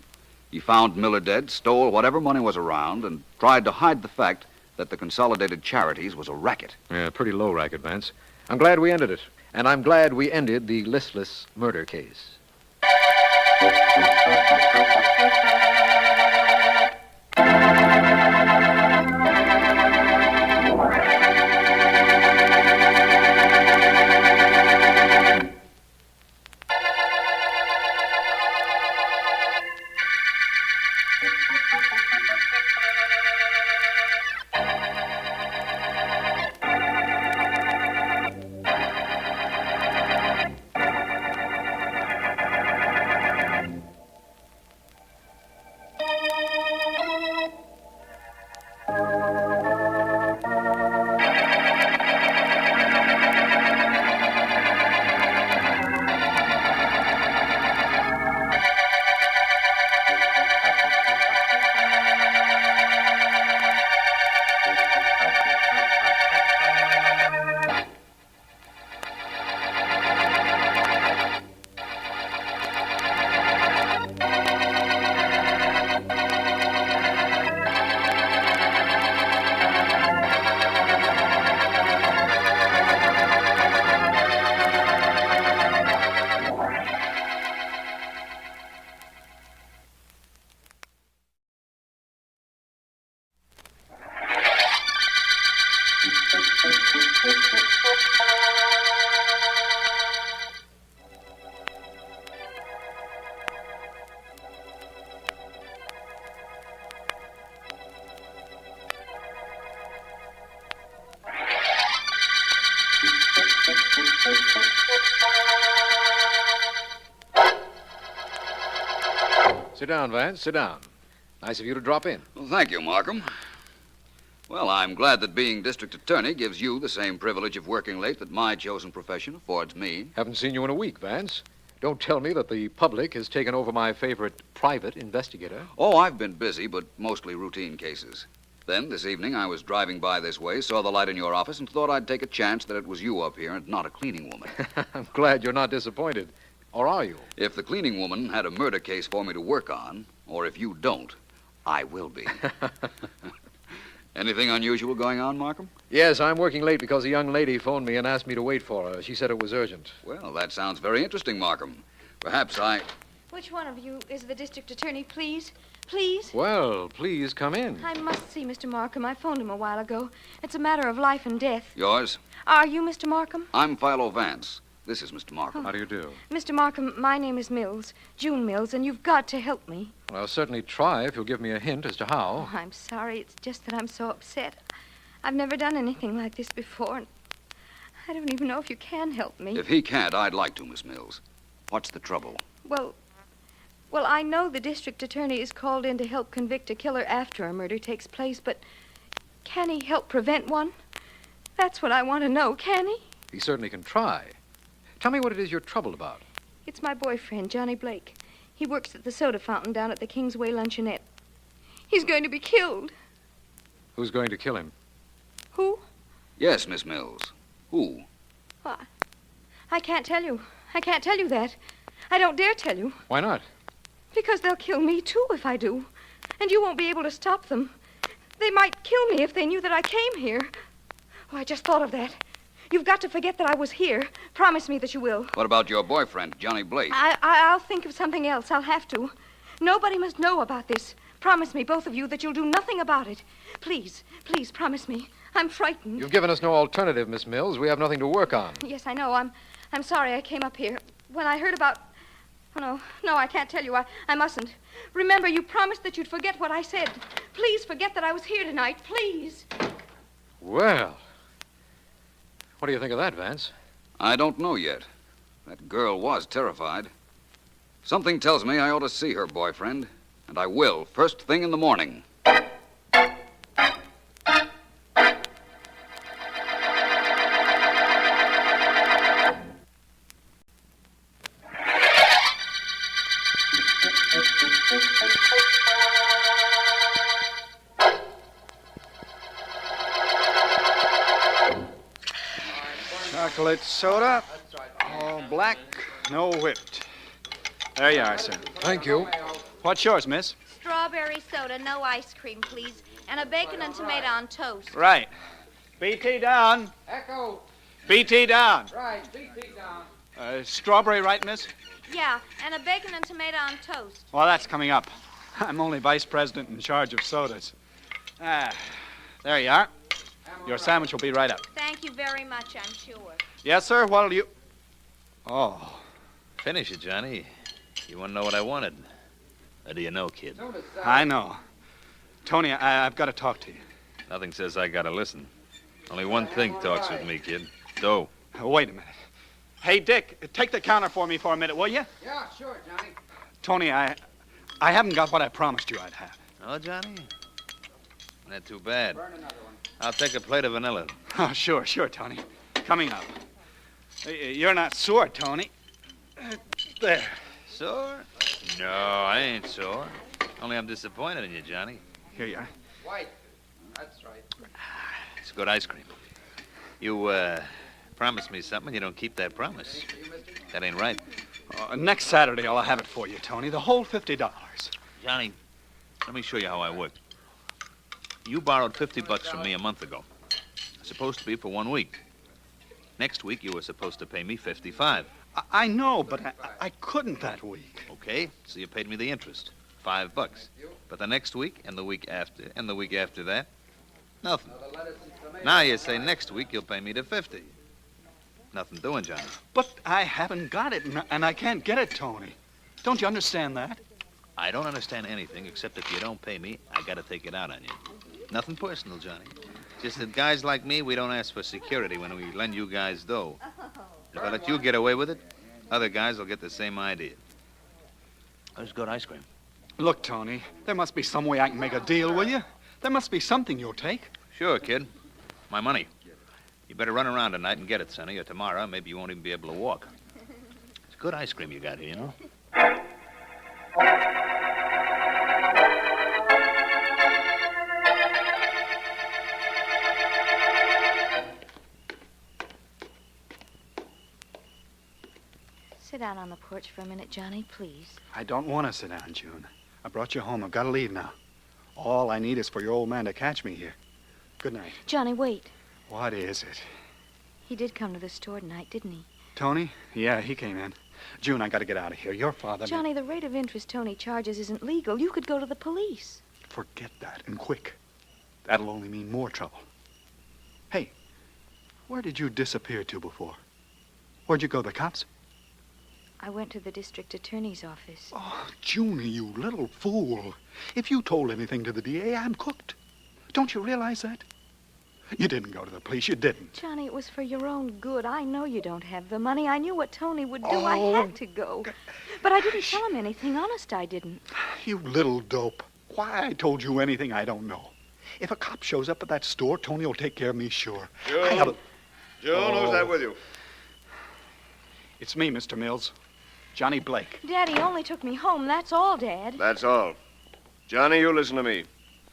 He found Miller dead, stole whatever money was around, and tried to hide the fact that the Consolidated Charities was a racket. Yeah, pretty low racket, Vance. I'm glad we ended it. And I'm glad we ended the listless murder case. Sit down, Vance. Sit down. Nice of you to drop in. Well, thank you, Markham. Well, I'm glad that being district attorney gives you the same privilege of working late that my chosen profession affords me. Haven't seen you in a week, Vance. Don't tell me that the public has taken over my favorite private investigator. Oh, I've been busy, but mostly routine cases. Then, this evening, I was driving by this way, saw the light in your office, and thought I'd take a chance that it was you up here and not a cleaning woman. I'm glad you're not disappointed. Or are you? If the cleaning woman had a murder case for me to work on, or if you don't, I will be. Anything unusual going on, Markham? Yes, I'm working late because a young lady phoned me and asked me to wait for her. She said it was urgent. Well, that sounds very interesting, Markham. Perhaps I... Which one of you is the district attorney, please? Please? Well, please come in. I must see Mr. Markham. I phoned him a while ago. It's a matter of life and death. Yours? Are you Mr. Markham? I'm Philo Vance. This is Mr. Markham. How do you do? Mr. Markham, my name is Mills, June Mills, and you've got to help me. Well, I'll certainly try if you'll give me a hint as to how. Oh, I'm sorry. It's just that I'm so upset. I've never done anything like this before, and I don't even know if you can help me. If he can't, I'd like to, Miss Mills. What's the trouble? Well, Well, I know the district attorney is called in to help convict a killer after a murder takes place, but can he help prevent one? That's what I want to know, can he? He certainly can try. Tell me what it is you're troubled about. It's my boyfriend, Johnny Blake. He works at the soda fountain down at the Kingsway Luncheonette. He's going to be killed. Who's going to kill him? Who? Yes, Miss Mills. Who? Well, I can't tell you. I can't tell you that. I don't dare tell you. Why not? Because they'll kill me, too, if I do. And you won't be able to stop them. They might kill me if they knew that I came here. Oh, I just thought of that. You've got to forget that I was here. Promise me that you will. What about your boyfriend, Johnny Blake? I'll think of something else. I'll have to. Nobody must know about this. Promise me, both of you, that you'll do nothing about it. Please, please, promise me. I'm frightened. You've given us no alternative, Miss Mills. We have nothing to work on. Yes, I know. I'm sorry I came up here. When I heard about... Oh, no, I can't tell you. I mustn't. Remember, you promised that you'd forget what I said. Please forget that I was here tonight. Please. Well, what do you think of that, Vance? I don't know yet. That girl was terrified. Something tells me I ought to see her boyfriend, and I will, first thing in the morning. Chocolate soda, all black, no whipped. There you are, sir. Thank you. What's yours, miss? Strawberry soda, no ice cream, please. And a bacon and tomato on toast. Right. BT down. Echo. BT down. Right, BT down. Strawberry, right, miss? Yeah, and a bacon and tomato on toast. Well, that's coming up. I'm only vice president in charge of sodas. There you are. Your sandwich will be right up. Thank you very much, I'm sure. Yes, sir. What'll you... Oh. Finish it, Johnny. You want to know what I wanted? How do you know, kid? I know. Tony, I've got to talk to you. Nothing says I gotta listen. Only one thing talks with me, kid. Dough. Wait a minute. Hey, Dick, take the counter for me for a minute, will you? Yeah, sure, Johnny. Tony, I haven't got what I promised you I'd have. Oh, Johnny? Not too bad. I'll take a plate of vanilla. Oh, sure, Tony. Coming up. You're not sore, Tony. There. Sore? No, I ain't sore. Only I'm disappointed in you, Johnny. Here you are. White. That's right. It's good ice cream. You, promised me something, you don't keep that promise. That ain't right. Next Saturday, I'll have it for you, Tony. The whole $50. Johnny, let me show you how I work. You borrowed $50 from me a month ago. Supposed to be for 1 week. Next week, you were supposed to pay me $55. I know, but I couldn't that week. Okay, so you paid me the interest, $5. But the next week, and the week after, and the week after that, nothing. Now you say next week you'll pay me the $50. Nothing doing, Johnny. But I haven't got it, and I can't get it, Tony. Don't you understand that? I don't understand anything, except if you don't pay me, I gotta take it out on you. Nothing personal, Johnny. Just that guys like me, we don't ask for security when we lend you guys dough. If I let you get away with it, other guys will get the same idea. That's good ice cream. Look, Tony, there must be some way I can make a deal, will you? There must be something you'll take. Sure, kid. My money. You better run around tonight and get it, Sonny, or tomorrow maybe you won't even be able to walk. It's good ice cream you got here, you know? Sit down on the porch for a minute, Johnny, please. I don't want to sit down, June. I brought you home. I've got to leave now. All I need is for your old man to catch me here. Good night. Johnny, wait. What is it? He did come to the store tonight, didn't he? Tony? Yeah, he came in. June, I got to get out of here. Your father... Johnny, the rate of interest Tony charges isn't legal. You could go to the police. Forget that, and quick. That'll only mean more trouble. Hey, where did you disappear to before? Where'd you go, the cops? I went to the district attorney's office. Oh, Junie, you little fool. If you told anything to the DA, I'm cooked. Don't you realize that? You didn't go to the police. You didn't. Johnny, it was for your own good. I know you don't have the money. I knew what Tony would do. I Oh. had to go. But I didn't tell him anything. Honest, I didn't. You little dope. Why I told you anything, I don't know. If a cop shows up at that store, Tony will take care of me, sure. June, who's that with you? It's me, Mr. Mills. Johnny Blake. Daddy only took me home. That's all, Dad. That's all. Johnny, you listen to me.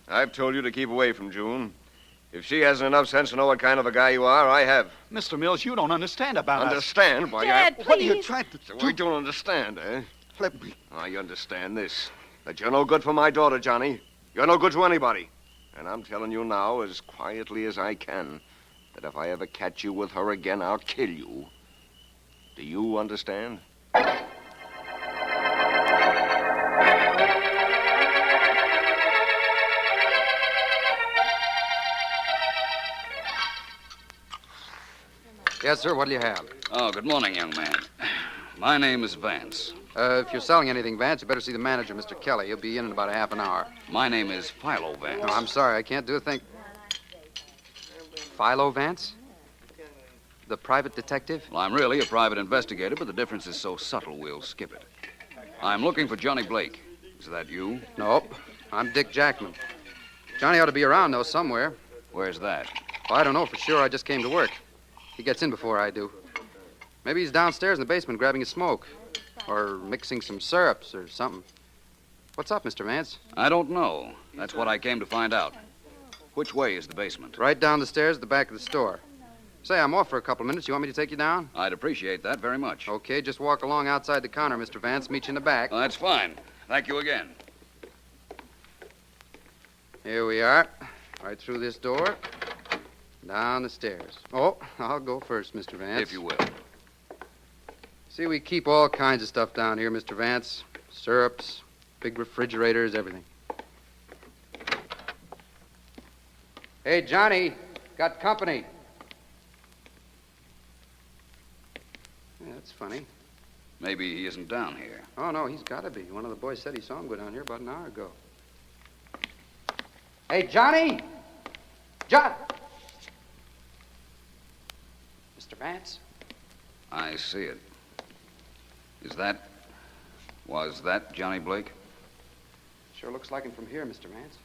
I've told you to keep away from June. If she hasn't enough sense to know what kind of a guy you are, I have. Mr. Mills, you don't understand about Understand? us. Why, Dad, What are you please. trying to So do? I don't understand, eh? Let me. I understand this. That you're no good for my daughter, Johnny. You're no good to anybody. And I'm telling you now, as quietly as I can, that if I ever catch you with her again, I'll kill you. Do you understand? Yes, sir. What do you have? Oh, good morning, young man. My name is Vance. If you're selling anything, Vance, you better see the manager, Mr. Kelly. He'll be in about a half an hour. My name is Philo Vance. Oh, I'm sorry. I can't do a thing. Philo Vance? The private detective? Well, I'm really a private investigator, but the difference is so subtle we'll skip it. I'm looking for Johnny Blake. Is that you? Nope. I'm Dick Jackman. Johnny ought to be around, though, somewhere. Where's that? Well, I don't know for sure. I just came to work. He gets in before I do. Maybe he's downstairs in the basement grabbing a smoke. Or mixing some syrups or something. What's up, Mr. Vance? I don't know. That's what I came to find out. Which way is the basement? Right down the stairs at the back of the store. Say, I'm off for a couple of minutes. You want me to take you down? I'd appreciate that very much. Okay, just walk along outside the counter, Mr. Vance. Meet you in the back. Well, that's fine. Thank you again. Here we are. Right through this door. Down the stairs. Oh, I'll go first, Mr. Vance. If you will. See, we keep all kinds of stuff down here, Mr. Vance. Syrups, big refrigerators, everything. Hey, Johnny, got company. Yeah, that's funny. Maybe he isn't down here. Oh, no, he's got to be. One of the boys said he saw him go down here about an hour ago. Hey, Johnny! John! Mr. Vance? I see it. Was that Johnny Blake? Sure looks like him from here, Mr. Vance.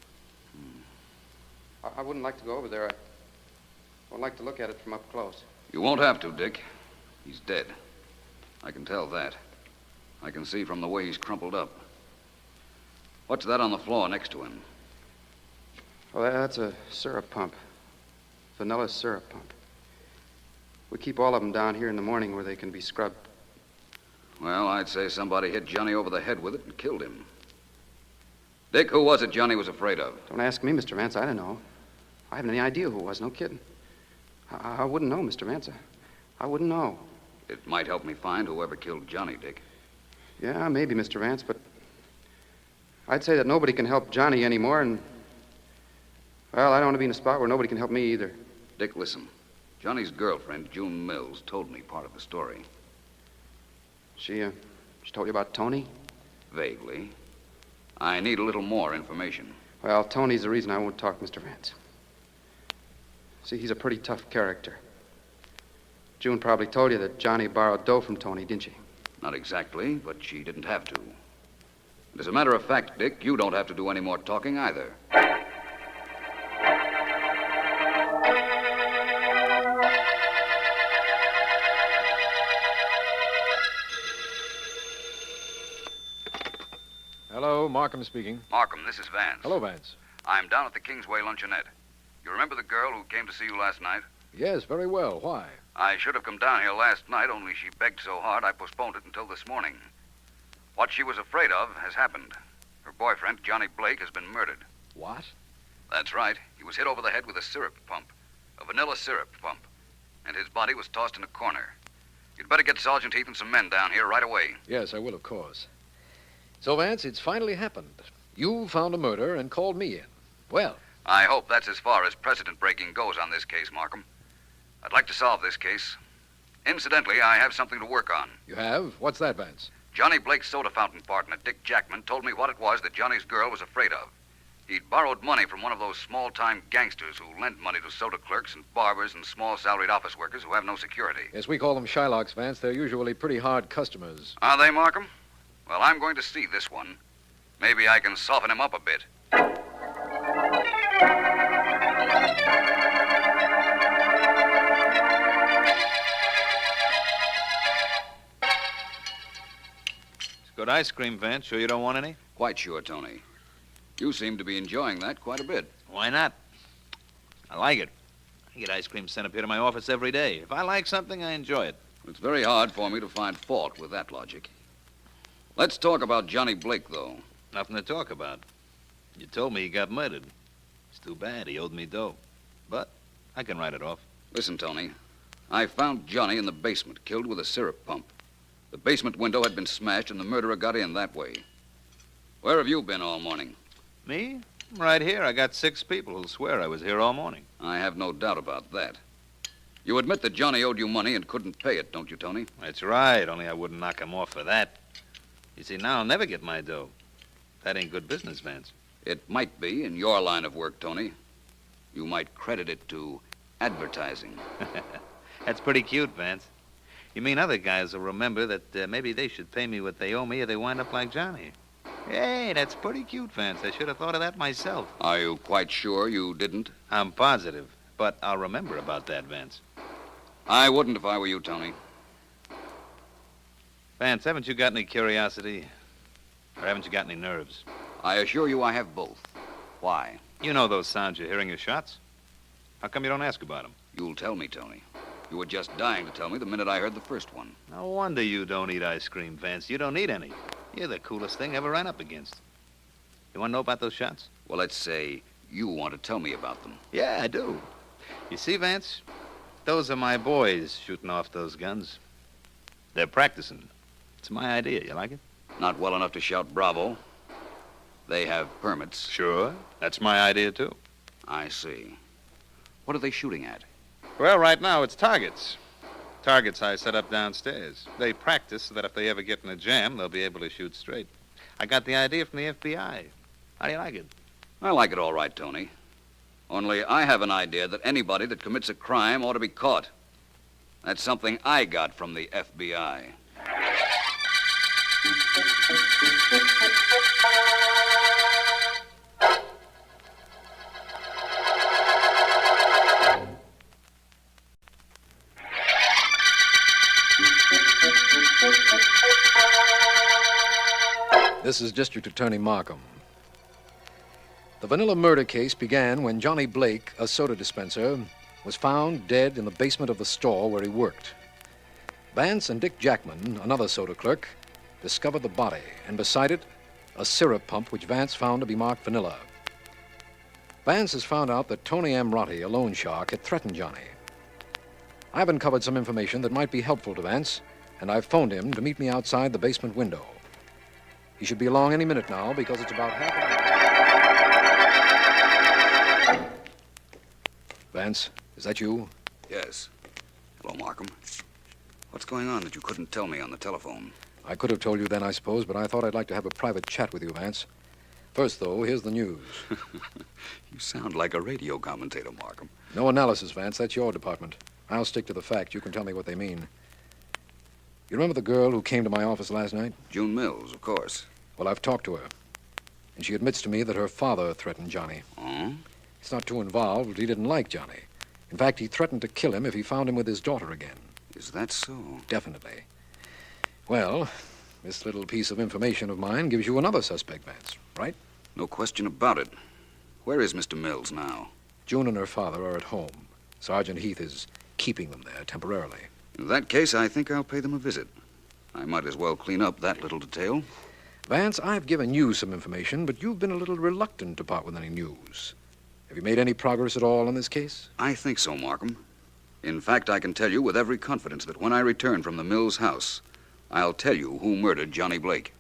I wouldn't like to go over there. I would like to look at it from up close. You won't have to, Dick. He's dead. I can tell that. I can see from the way he's crumpled up. What's that on the floor next to him? Oh, that's a syrup pump. Vanilla syrup pump. We keep all of them down here in the morning where they can be scrubbed. Well, I'd say somebody hit Johnny over the head with it and killed him. Dick, who was it Johnny was afraid of? Don't ask me, Mr. Vance. I don't know. I haven't any idea who it was. No kidding. I wouldn't know, Mr. Vance. I wouldn't know. It might help me find whoever killed Johnny, Dick. Yeah, maybe, Mr. Vance, but I'd say that nobody can help Johnny anymore, and, well, I don't want to be in a spot where nobody can help me either. Dick, listen. Johnny's girlfriend, June Mills, told me part of the story. She told you about Tony? Vaguely. I need a little more information. Well, Tony's the reason I won't talk, Mr. Vance. See, he's a pretty tough character. June probably told you that Johnny borrowed dough from Tony, didn't she? Not exactly, but she didn't have to. And as a matter of fact, Dick, you don't have to do any more talking either. Hello, Markham speaking. Markham, this is Vance. Hello, Vance. I'm down at the Kingsway Luncheonette. You remember the girl who came to see you last night? Yes, very well. Why? I should have come down here last night, only she begged so hard I postponed it until this morning. What she was afraid of has happened. Her boyfriend, Johnny Blake, has been murdered. What? That's right. He was hit over the head with a syrup pump. A vanilla syrup pump. And his body was tossed in a corner. You'd better get Sergeant Heath and some men down here right away. Yes, I will, of course. So, Vance, it's finally happened. You found a murder and called me in. Well, I hope that's as far as precedent-breaking goes on this case, Markham. I'd like to solve this case. Incidentally, I have something to work on. you have? What's that, Vance? Johnny Blake's soda fountain partner, Dick Jackman, told me what it was that Johnny's girl was afraid of. He'd borrowed money from one of those small-time gangsters who lend money to soda clerks and barbers and small salaried office workers who have no security. Yes, we call them Shylocks, Vance. They're usually pretty hard customers. Are they, Markham? Well, I'm going to see this one. Maybe I can soften him up a bit. Good ice cream, Vance. Sure you don't want any? Quite sure, Tony. You seem to be enjoying that quite a bit. Why not? I like it. I get ice cream sent up here to my office every day. If I like something, I enjoy it. It's very hard for me to find fault with that logic. Let's talk about Johnny Blake, though. Nothing to talk about. You told me he got murdered. It's too bad. He owed me dough. But I can write it off. Listen, Tony. I found Johnny in the basement, killed with a syrup pump. The basement window had been smashed, and the murderer got in that way. Where have you been all morning? Me? Right here. I got 6 people who'll swear I was here all morning. I have no doubt about that. You admit that Johnny owed you money and couldn't pay it, don't you, Tony? That's right, only I wouldn't knock him off for that. You see, now I'll never get my dough. That ain't good business, Vance. It might be in your line of work, Tony. You might credit it to advertising. That's pretty cute, Vance. You mean other guys will remember that maybe they should pay me what they owe me or they wind up like Johnny. Hey, that's pretty cute, Vance. I should have thought of that myself. Are you quite sure you didn't? I'm positive, but I'll remember about that, Vance. I wouldn't if I were you, Tony. Vance, haven't you got any curiosity? Or haven't you got any nerves? I assure you I have both. Why? You know those sounds you're hearing, your shots. How come you don't ask about them? You'll tell me, Tony. You were just dying to tell me the minute I heard the first one. No wonder you don't eat ice cream, Vance. You don't need any. You're the coolest thing I ever ran up against. You want to know about those shots? Well, let's say you want to tell me about them. Yeah, I do. You see, Vance, those are my boys shooting off those guns. They're practicing. It's my idea. You like it? Not well enough to shout bravo. They have permits. Sure. That's my idea, too. I see. What are they shooting at? Well, right now it's targets. Targets I set up downstairs. They practice so that if they ever get in a jam, they'll be able to shoot straight. I got the idea from the FBI. How do you like it? I like it all right, Tony. Only I have an idea that anybody that commits a crime ought to be caught. That's something I got from the FBI. This is District Attorney Markham. The vanilla murder case began when Johnny Blake, a soda dispenser, was found dead in the basement of the store where he worked. Vance and Dick Jackman, another soda clerk, discovered the body, and beside it, a syrup pump which Vance found to be marked vanilla. Vance has found out that Tony Amrotti, a loan shark, had threatened Johnny. I've uncovered some information that might be helpful to Vance, and I've phoned him to meet me outside the basement window. He should be along any minute now because it's about half an hour. Vance, is that you? Yes. Hello, Markham. What's going on that you couldn't tell me on the telephone? I could have told you then, I suppose, but I thought I'd like to have a private chat with you, Vance. First, though, here's the news. You sound like a radio commentator, Markham. No analysis, Vance. That's your department. I'll stick to the facts. You can tell me what they mean. You remember the girl who came to my office last night? June Mills, of course. Well, I've talked to her. And she admits to me that her father threatened Johnny. Oh? He's not too involved. He didn't like Johnny. In fact, he threatened to kill him if he found him with his daughter again. Is that so? Definitely. Well, this little piece of information of mine gives you another suspect, Vance, right? No question about it. Where is Mr. Mills now? June and her father are at home. Sergeant Heath is keeping them there temporarily. In that case, I think I'll pay them a visit. I might as well clean up that little detail. Vance, I've given you some information, but you've been a little reluctant to part with any news. Have you made any progress at all in this case? I think so, Markham. In fact, I can tell you with every confidence that when I return from the Mills house, I'll tell you who murdered Johnny Blake.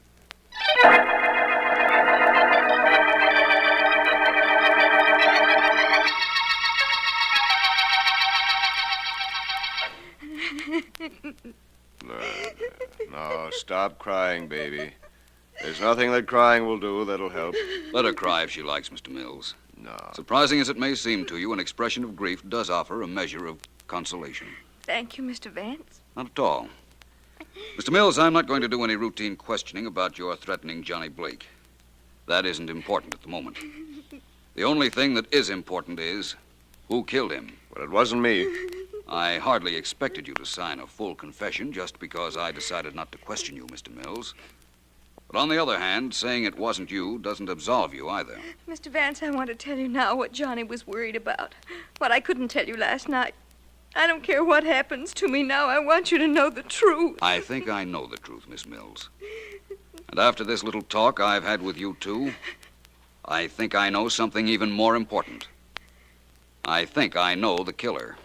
No, stop crying, baby. There's nothing that crying will do that'll help. Let her cry if she likes, Mr. Mills. No. Surprising as it may seem to you, an expression of grief does offer a measure of consolation. Thank you, Mr. Vance. Not at all. Mr. Mills, I'm not going to do any routine questioning about your threatening Johnny Blake. That isn't important at the moment. The only thing that is important is who killed him. Well, it wasn't me. I hardly expected you to sign a full confession just because I decided not to question you, Mr. Mills. But on the other hand, saying it wasn't you doesn't absolve you either. Mr. Vance, I want to tell you now what Johnny was worried about. What I couldn't tell you last night. I don't care what happens to me now. I want you to know the truth. I think I know the truth, Miss Mills. And after this little talk I've had with you two, I think I know something even more important. I think I know the killer.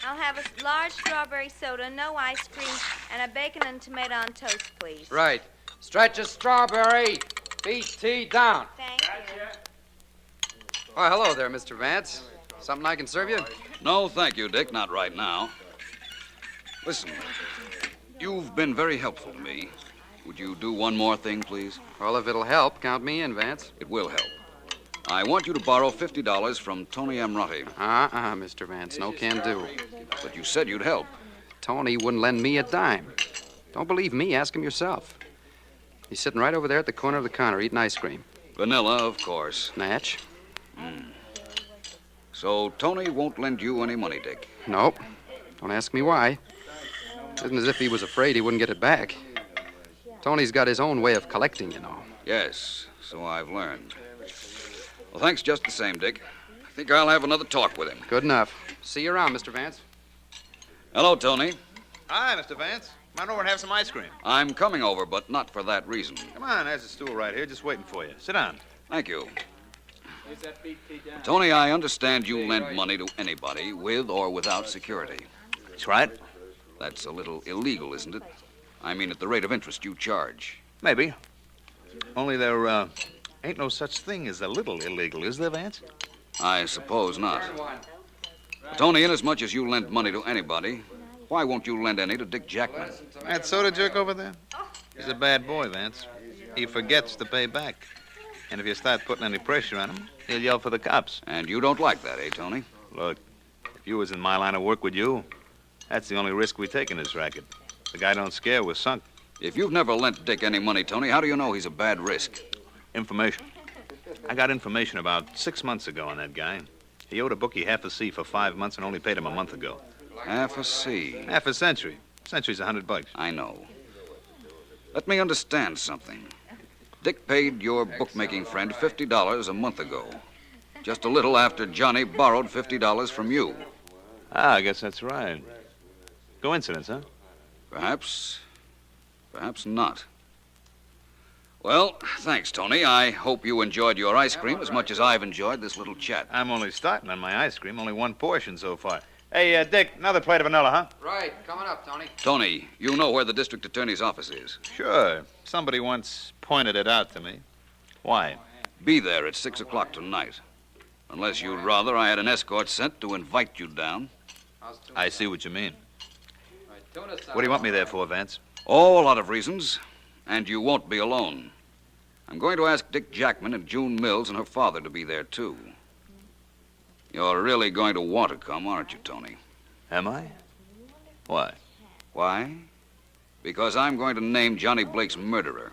I'll have a large strawberry soda, no ice cream, and a bacon and tomato on toast, please. Right. Stretch a strawberry. BT down. Thank you. Oh, hello there, Mr. Vance. Something I can serve you? No, thank you, Dick. Not right now. Listen, you've been very helpful to me. Would you do one more thing, please? Well, if it'll help, count me in, Vance. It will help. I want you to borrow $50 from Tony Amrotti. Mr. Vance. No can do. But you said you'd help. Tony wouldn't lend me a dime. Don't believe me, ask him yourself. He's sitting right over there at the corner of the counter eating ice cream. Vanilla, of course. Natch. So Tony won't lend you any money, Dick? Nope. Don't ask me why. It isn't as if he was afraid he wouldn't get it back. Tony's got his own way of collecting, you know. Yes, so I've learned. Well, thanks just the same, Dick. I think I'll have another talk with him. Good enough. See you around, Mr. Vance. Hello, Tony. Hi, Mr. Vance. Come on over and have some ice cream. I'm coming over, but not for that reason. Come on, there's a stool right here, just waiting for you. Sit down. Thank you. Tony, I understand you lend money to anybody with or without security. That's right. That's a little illegal, isn't it? I mean, at the rate of interest you charge. Maybe. Only there ain't no such thing as a little illegal, is there, Vance? I suppose not. Tony, inasmuch as you lend money to anybody, why won't you lend any to Dick Jackman? That soda jerk over there? He's a bad boy, Vance. He forgets to pay back. And if you start putting any pressure on him, he'll yell for the cops. And you don't like that, eh, Tony? Look, if you was in my line of work with you, that's the only risk we take in this racket. The guy don't scare, we're sunk. If you've never lent Dick any money, Tony, how do you know he's a bad risk? Information. I got information about 6 months ago on that guy. He owed a bookie half a C for 5 months and only paid him a month ago. Half a C? Half a century. Century's $100. I know. Let me understand something. Dick paid your bookmaking friend $50 a month ago, just a little after Johnny borrowed $50 from you. I guess that's right. Coincidence, huh? Perhaps not. Well, thanks, Tony. I hope you enjoyed your ice cream as much as I've enjoyed this little chat. I'm only starting on my ice cream, only one portion so far. Hey, Dick, another plate of vanilla, huh? Right, coming up, Tony. Tony, you know where the district attorney's office is. Sure. Somebody once pointed it out to me. Why? Be there at 6 o'clock tonight. Unless you'd rather I had an escort sent to invite you down. I see what you mean. What do you want me there for, Vance? Oh, a lot of reasons. And you won't be alone. I'm going to ask Dick Jackman and June Mills and her father to be there, too. You're really going to want to come, aren't you, Tony? Am I? Why? Why? Because I'm going to name Johnny Blake's murderer.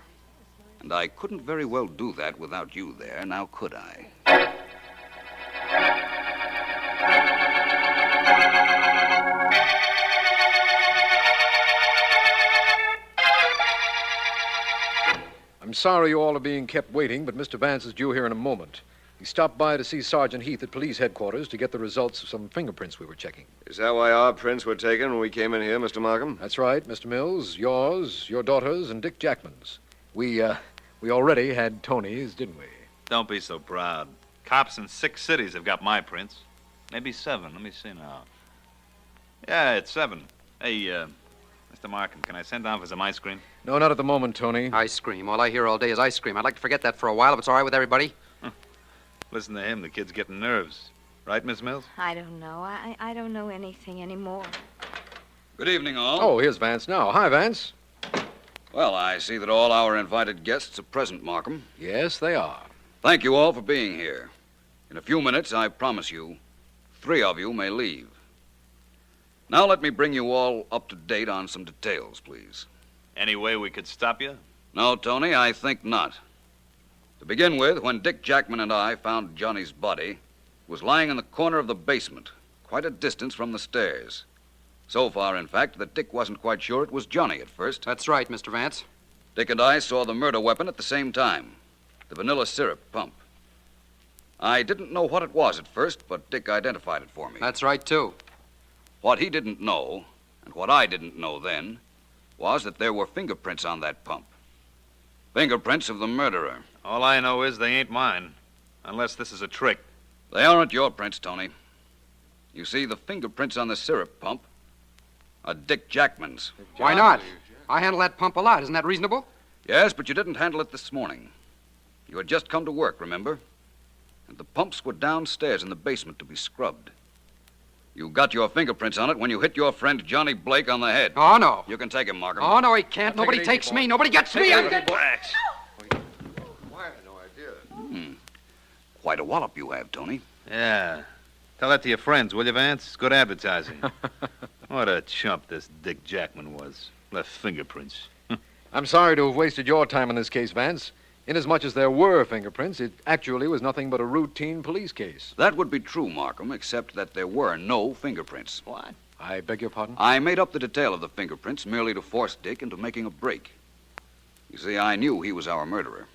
And I couldn't very well do that without you there, now could I? I'm sorry you all are being kept waiting, but Mr. Vance is due here in a moment. He stopped by to see Sergeant Heath at police headquarters to get the results of some fingerprints we were checking. Is that why our prints were taken when we came in here, Mr. Markham? That's right, Mr. Mills. Yours, your daughter's, and Dick Jackman's. We already had Tony's, didn't we? Don't be so proud. Cops in 6 cities have got my prints. Maybe 7. Let me see now. Yeah, it's 7. Hey, Mr. Markham, can I send down for some ice cream? No, not at the moment, Tony. Ice cream. All I hear all day is ice cream. I'd like to forget that for a while if it's all right with everybody. Listen to him. The kid's getting nerves. Right, Miss Mills? I don't know. I don't know anything anymore. Good evening, all. Oh, here's Vance now. Hi, Vance. Well, I see that all our invited guests are present, Markham. Yes, they are. Thank you all for being here. In a few minutes, I promise you, 3 of you may leave. Now let me bring you all up to date on some details, please. Any way we could stop you? No, Tony, I think not. To begin with, when Dick Jackman and I found Johnny's body, it was lying in the corner of the basement, quite a distance from the stairs. So far, in fact, that Dick wasn't quite sure it was Johnny at first. That's right, Mr. Vance. Dick and I saw the murder weapon at the same time, the vanilla syrup pump. I didn't know what it was at first, but Dick identified it for me. That's right, too. What he didn't know, and what I didn't know then, was that there were fingerprints on that pump. Fingerprints of the murderer. All I know is they ain't mine, unless this is a trick. They aren't your prints, Tony. You see, the fingerprints on the syrup pump are Dick Jackman's. Why not? I handle that pump a lot. Isn't that reasonable? Yes, but you didn't handle it this morning. You had just come to work, remember? And the pumps were downstairs in the basement to be scrubbed. You got your fingerprints on it when you hit your friend Johnny Blake on the head. Oh, no. You can take him, Markham. Oh, no, he can't. Nobody takes me. Nobody gets me. Quite a wallop you have, Tony. Yeah. Tell that to your friends, will you, Vance? It's good advertising. What a chump this Dick Jackman was. Left fingerprints. I'm sorry to have wasted your time in this case, Vance. Inasmuch as there were fingerprints, it actually was nothing but a routine police case. That would be true, Markham, except that there were no fingerprints. What? I beg your pardon? I made up the detail of the fingerprints merely to force Dick into making a break. You see, I knew he was our murderer.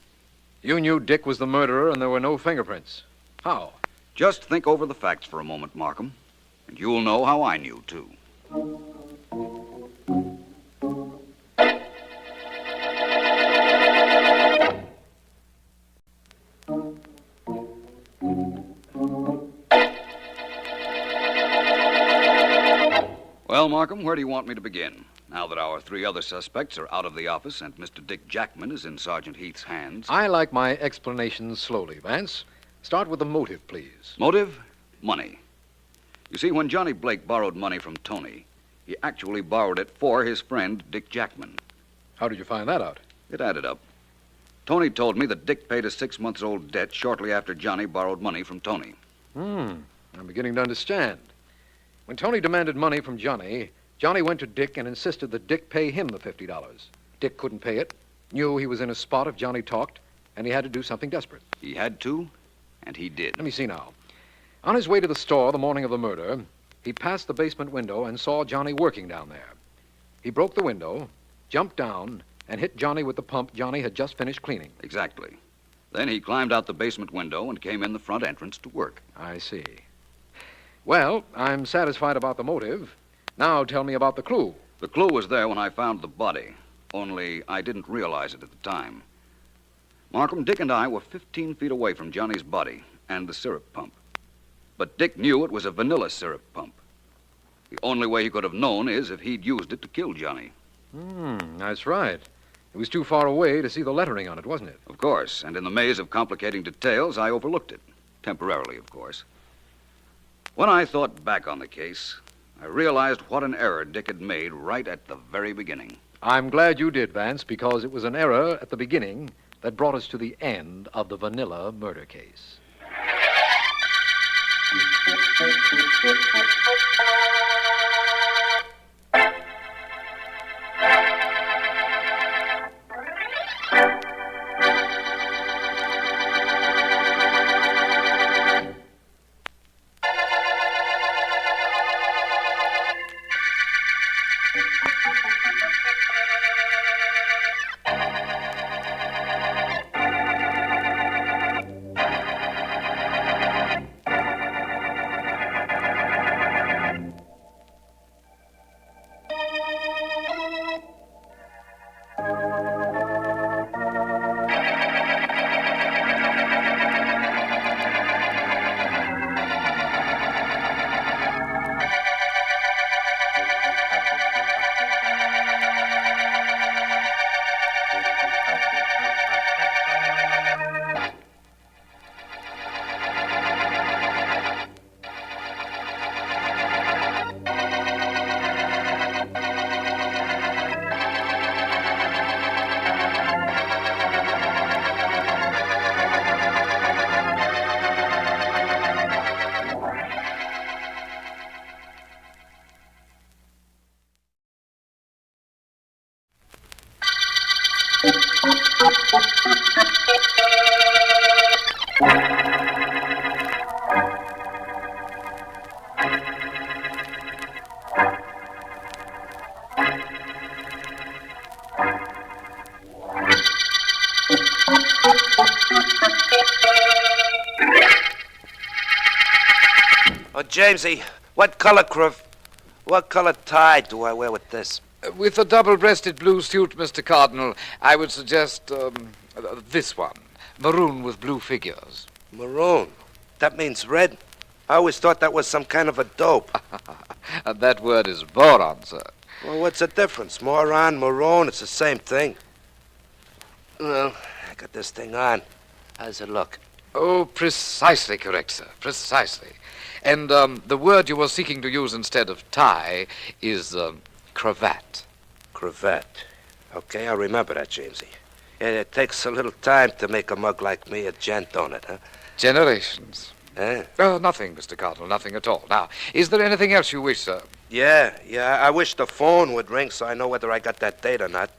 You knew Dick was the murderer and there were no fingerprints. How? Just think over the facts for a moment, Markham, and you'll know how I knew, too. Well, Markham, where do you want me to begin? Now that our 3 other suspects are out of the office and Mr. Dick Jackman is in Sergeant Heath's hands. I like my explanations slowly, Vance. Start with the motive, please. Motive? Money. You see, when Johnny Blake borrowed money from Tony, he actually borrowed it for his friend, Dick Jackman. How did you find that out? It added up. Tony told me that Dick paid a 6-month-old debt shortly after Johnny borrowed money from Tony. I'm beginning to understand. When Tony demanded money from Johnny, Johnny went to Dick and insisted that Dick pay him the $50. Dick couldn't pay it, knew he was in a spot if Johnny talked, and he had to do something desperate. He had to, and he did. Let me see now. On his way to the store the morning of the murder, he passed the basement window and saw Johnny working down there. He broke the window, jumped down, and hit Johnny with the pump Johnny had just finished cleaning. Exactly. Then he climbed out the basement window and came in the front entrance to work. I see. Well, I'm satisfied about the motive. Now tell me about the clue. The clue was there when I found the body, only I didn't realize it at the time. Markham, Dick and I were 15 feet away from Johnny's body and the syrup pump. But Dick knew it was a vanilla syrup pump. The only way he could have known is if he'd used it to kill Johnny. That's right. It was too far away to see the lettering on it, wasn't it? Of course, and in the maze of complicating details, I overlooked it. Temporarily, of course. When I thought back on the case, I realized what an error Dick had made right at the very beginning. I'm glad you did, Vance, because it was an error at the beginning that brought us to the end of the vanilla murder case. Oh, Jamesy, what color tie do I wear with this? With a double-breasted blue suit, Mr. Cardinal, I would suggest this one. Maroon with blue figures. Maroon? That means red? I always thought that was some kind of a dope. And that word is boron, sir. Well, what's the difference? Moron, maroon, it's the same thing. Well, I got this thing on. How does it look? Oh, precisely correct, sir. Precisely. And the word you were seeking to use instead of tie is cravat. Cravat. Okay, I'll remember that, Jamesy. It takes a little time to make a mug like me a gent, don't it, huh? Generations. Eh? Nothing, Mr. Cardinal, nothing at all. Now, is there anything else you wish, sir? Yeah. I wish the phone would ring so I know whether I got that date or not.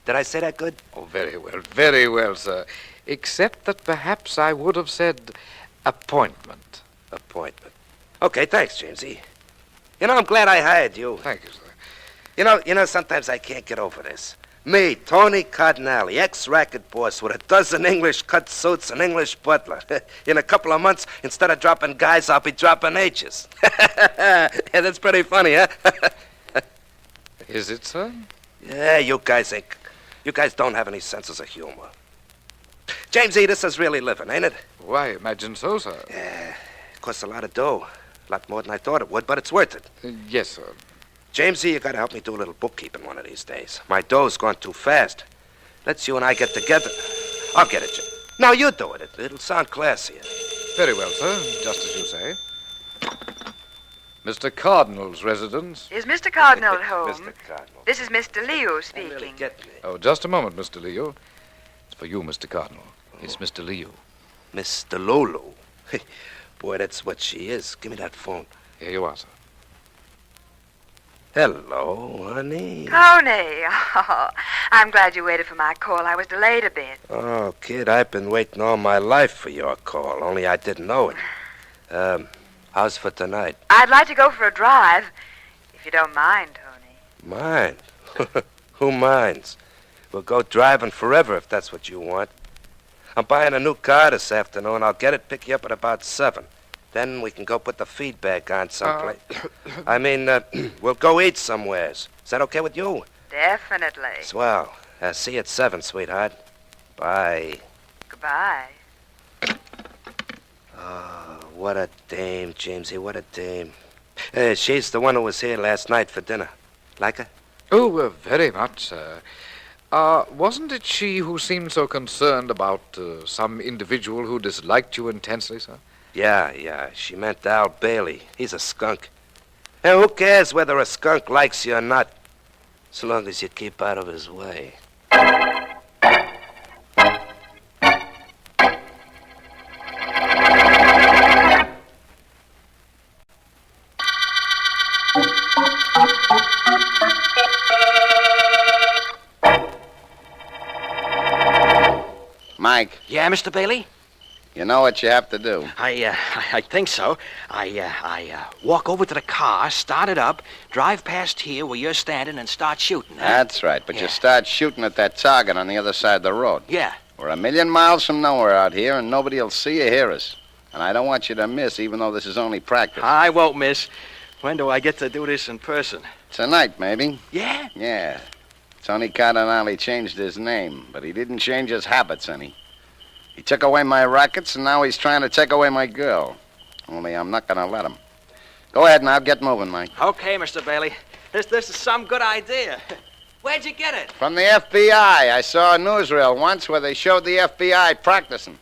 Did I say that good? Oh, very well, sir. Except that perhaps I would have said appointment. Appointment. Okay, thanks, Jamesy. You know, I'm glad I hired you. Thank you, sir. You know, sometimes I can't get over this. Me, Tony Cardinale, ex-racket boss with a dozen English cut suits and English butler. In a couple of months, instead of dropping guys, I'll be dropping H's. Yeah, that's pretty funny, huh? Is it, sir? Yeah, you guys don't have any senses of humor. Jamesy, this is really living, ain't it? Why, I imagine so, sir. Yeah, it costs a lot of dough. A lot more than I thought it would, but it's worth it. Yes, sir. Jamesy, you gotta help me do a little bookkeeping one of these days. My dough's gone too fast. Let's you and I get together. I'll get it, Jim. No, you do it. It'll sound classier. Very well, sir. Just as you say. Mr. Cardinal's residence. Is Mr. Cardinal at home? Mr. Cardinal. This is Mr. Leo speaking. Really get me. Oh, just a moment, Mr. Leo. It's for you, Mr. Cardinal. It's Mr. Leo. Mr. Lolo. Boy, that's what she is. Give me that phone. Here you are, sir. Hello, honey. Coney. Oh, I'm glad you waited for my call. I was delayed a bit. Oh, kid, I've been waiting all my life for your call, only I didn't know it. How's for tonight? I'd like to go for a drive, if you don't mind, Tony. Mind? Who minds? We'll go driving forever if that's what you want. I'm buying a new car this afternoon. I'll get it, pick you up at about 7. Then we can go put the feedback on someplace. We'll go eat somewheres. Is that okay with you? Definitely. Swell. See you at 7, sweetheart. Bye. Goodbye. Oh, what a dame, Jamesy, what a dame. She's the one who was here last night for dinner. Like her? Oh, very much, sir. Wasn't it she who seemed so concerned about some individual who disliked you intensely, sir? Yeah. She meant Al Bailey. He's a skunk. And who cares whether a skunk likes you or not, so long as you keep out of his way. Mike. Yeah, Mr. Bailey? You know what you have to do. I think so. I walk over to the car, start it up, drive past here where you're standing, and start shooting. Huh? That's right, but you start shooting at that target on the other side of the road. Yeah. We're a million miles from nowhere out here, and nobody will see or hear us. And I don't want you to miss, even though this is only practice. I won't miss. When do I get to do this in person? Tonight, maybe. Yeah? Yeah. Tony Cardinale changed his name, but he didn't change his habits any. He took away my rackets, and now he's trying to take away my girl. Only I'm not going to let him. Go ahead now, get moving, Mike. Okay, Mr. Bailey. This is some good idea. Where'd you get it? From the FBI. I saw a newsreel once where they showed the FBI practicing.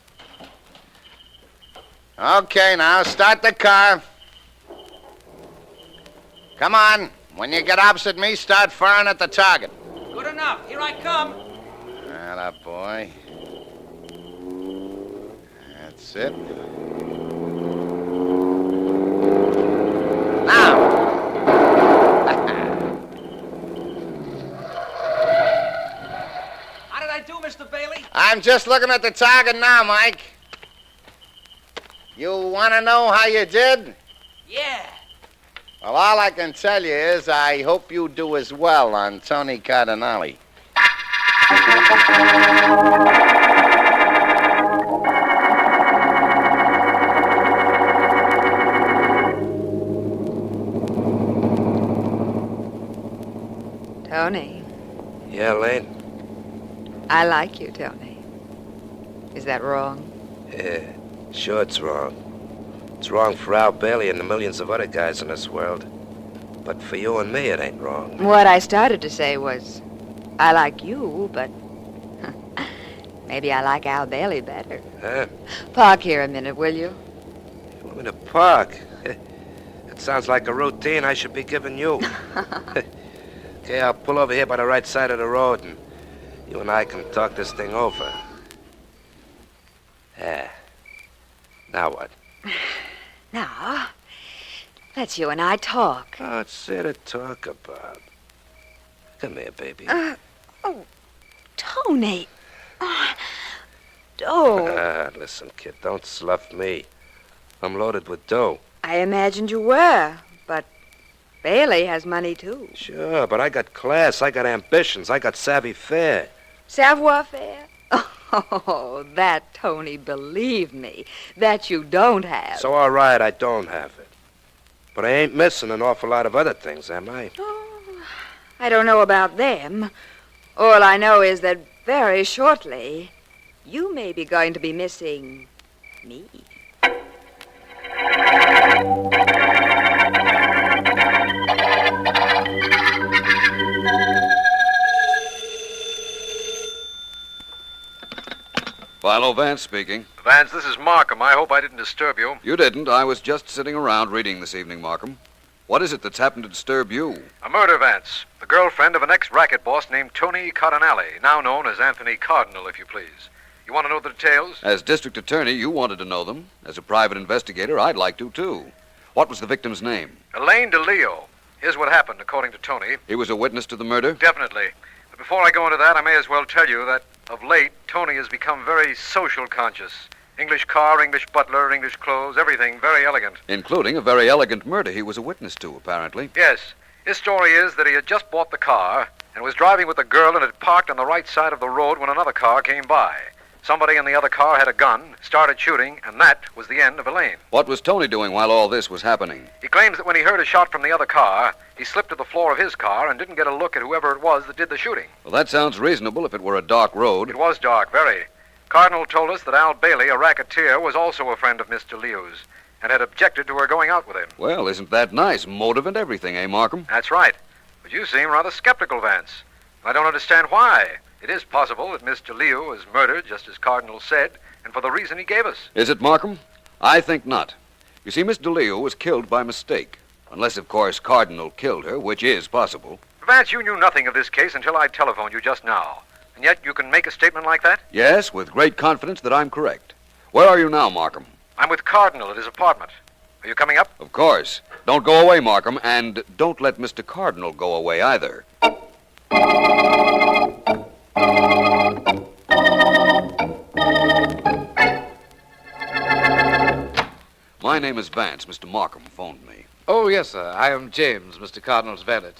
Okay, now, start the car. Come on. When you get opposite me, start firing at the target. Good enough. Here I come. Atta boy. That's it. Now. How did I do, Mr. Bailey? I'm just looking at the target now, Mike. You want to know how you did? Yeah. Well, all I can tell you is I hope you do as well on Tony Cardinale. Tony, Yeah, Lane? I like you, Tony. Is that wrong? Yeah, sure it's wrong. It's wrong for Al Bailey and the millions of other guys in this world. But for you and me, it ain't wrong. What I started to say was, I like you, but maybe I like Al Bailey better. Huh? Park here a minute, will you? You want me to park? It sounds like a routine I should be giving you. Okay, I'll pull over here by the right side of the road, and you and I can talk this thing over. Yeah. Now what? Now, let's you and I talk. Oh, it's there to talk about. Come here, baby. Oh, Tony. Oh, Listen, kid, don't slough me. I'm loaded with dough. I imagined you were, but Bailey has money, too. Sure, but I got class, I got ambitions, I got savoir-faire. Savoir-faire? Oh, that, Tony, believe me, that you don't have. So, all right, I don't have it. But I ain't missing an awful lot of other things, am I? I don't know about them. All I know is that very shortly, you may be going to be missing me. Philo Vance speaking. Vance, this is Markham. I hope I didn't disturb you. You didn't. I was just sitting around reading this evening, Markham. What is it that's happened to disturb you? A murder, Vance. The girlfriend of an ex-racket boss named Tony Cardinale, now known as Anthony Cardinal, if you please. You want to know the details? As district attorney, you wanted to know them. As a private investigator, I'd like to, too. What was the victim's name? Elaine DeLeo. Here's what happened, according to Tony. He was a witness to the murder? Definitely. But before I go into that, I may as well tell you that, of late, Tony has become very social conscious. English car, English butler, English clothes, everything very elegant. Including a very elegant murder he was a witness to, apparently. Yes. His story is that he had just bought the car and was driving with the girl and had parked on the right side of the road when another car came by. Somebody in the other car had a gun, started shooting, and that was the end of Elaine. What was Tony doing while all this was happening? He claims that when he heard a shot from the other car, he slipped to the floor of his car and didn't get a look at whoever it was that did the shooting. Well, that sounds reasonable if it were a dark road. It was dark, very. Cardinal told us that Al Bailey, a racketeer, was also a friend of Miss DeLeo's and had objected to her going out with him. Well, isn't that nice? Motive and everything, eh, Markham? That's right. But you seem rather skeptical, Vance. I don't understand why. It is possible that Miss DeLeo was murdered, just as Cardinal said, and for the reason he gave us. Is it, Markham? I think not. You see, Miss DeLeo was killed by mistake. Unless, of course, Cardinal killed her, which is possible. Vance, you knew nothing of this case until I telephoned you just now. And yet you can make a statement like that? Yes, with great confidence that I'm correct. Where are you now, Markham? I'm with Cardinal at his apartment. Are you coming up? Of course. Don't go away, Markham, and don't let Mr. Cardinal go away either. My name is Vance. Mr. Markham phoned me. Oh, yes, sir. I am James, Mr. Cardinal's valet.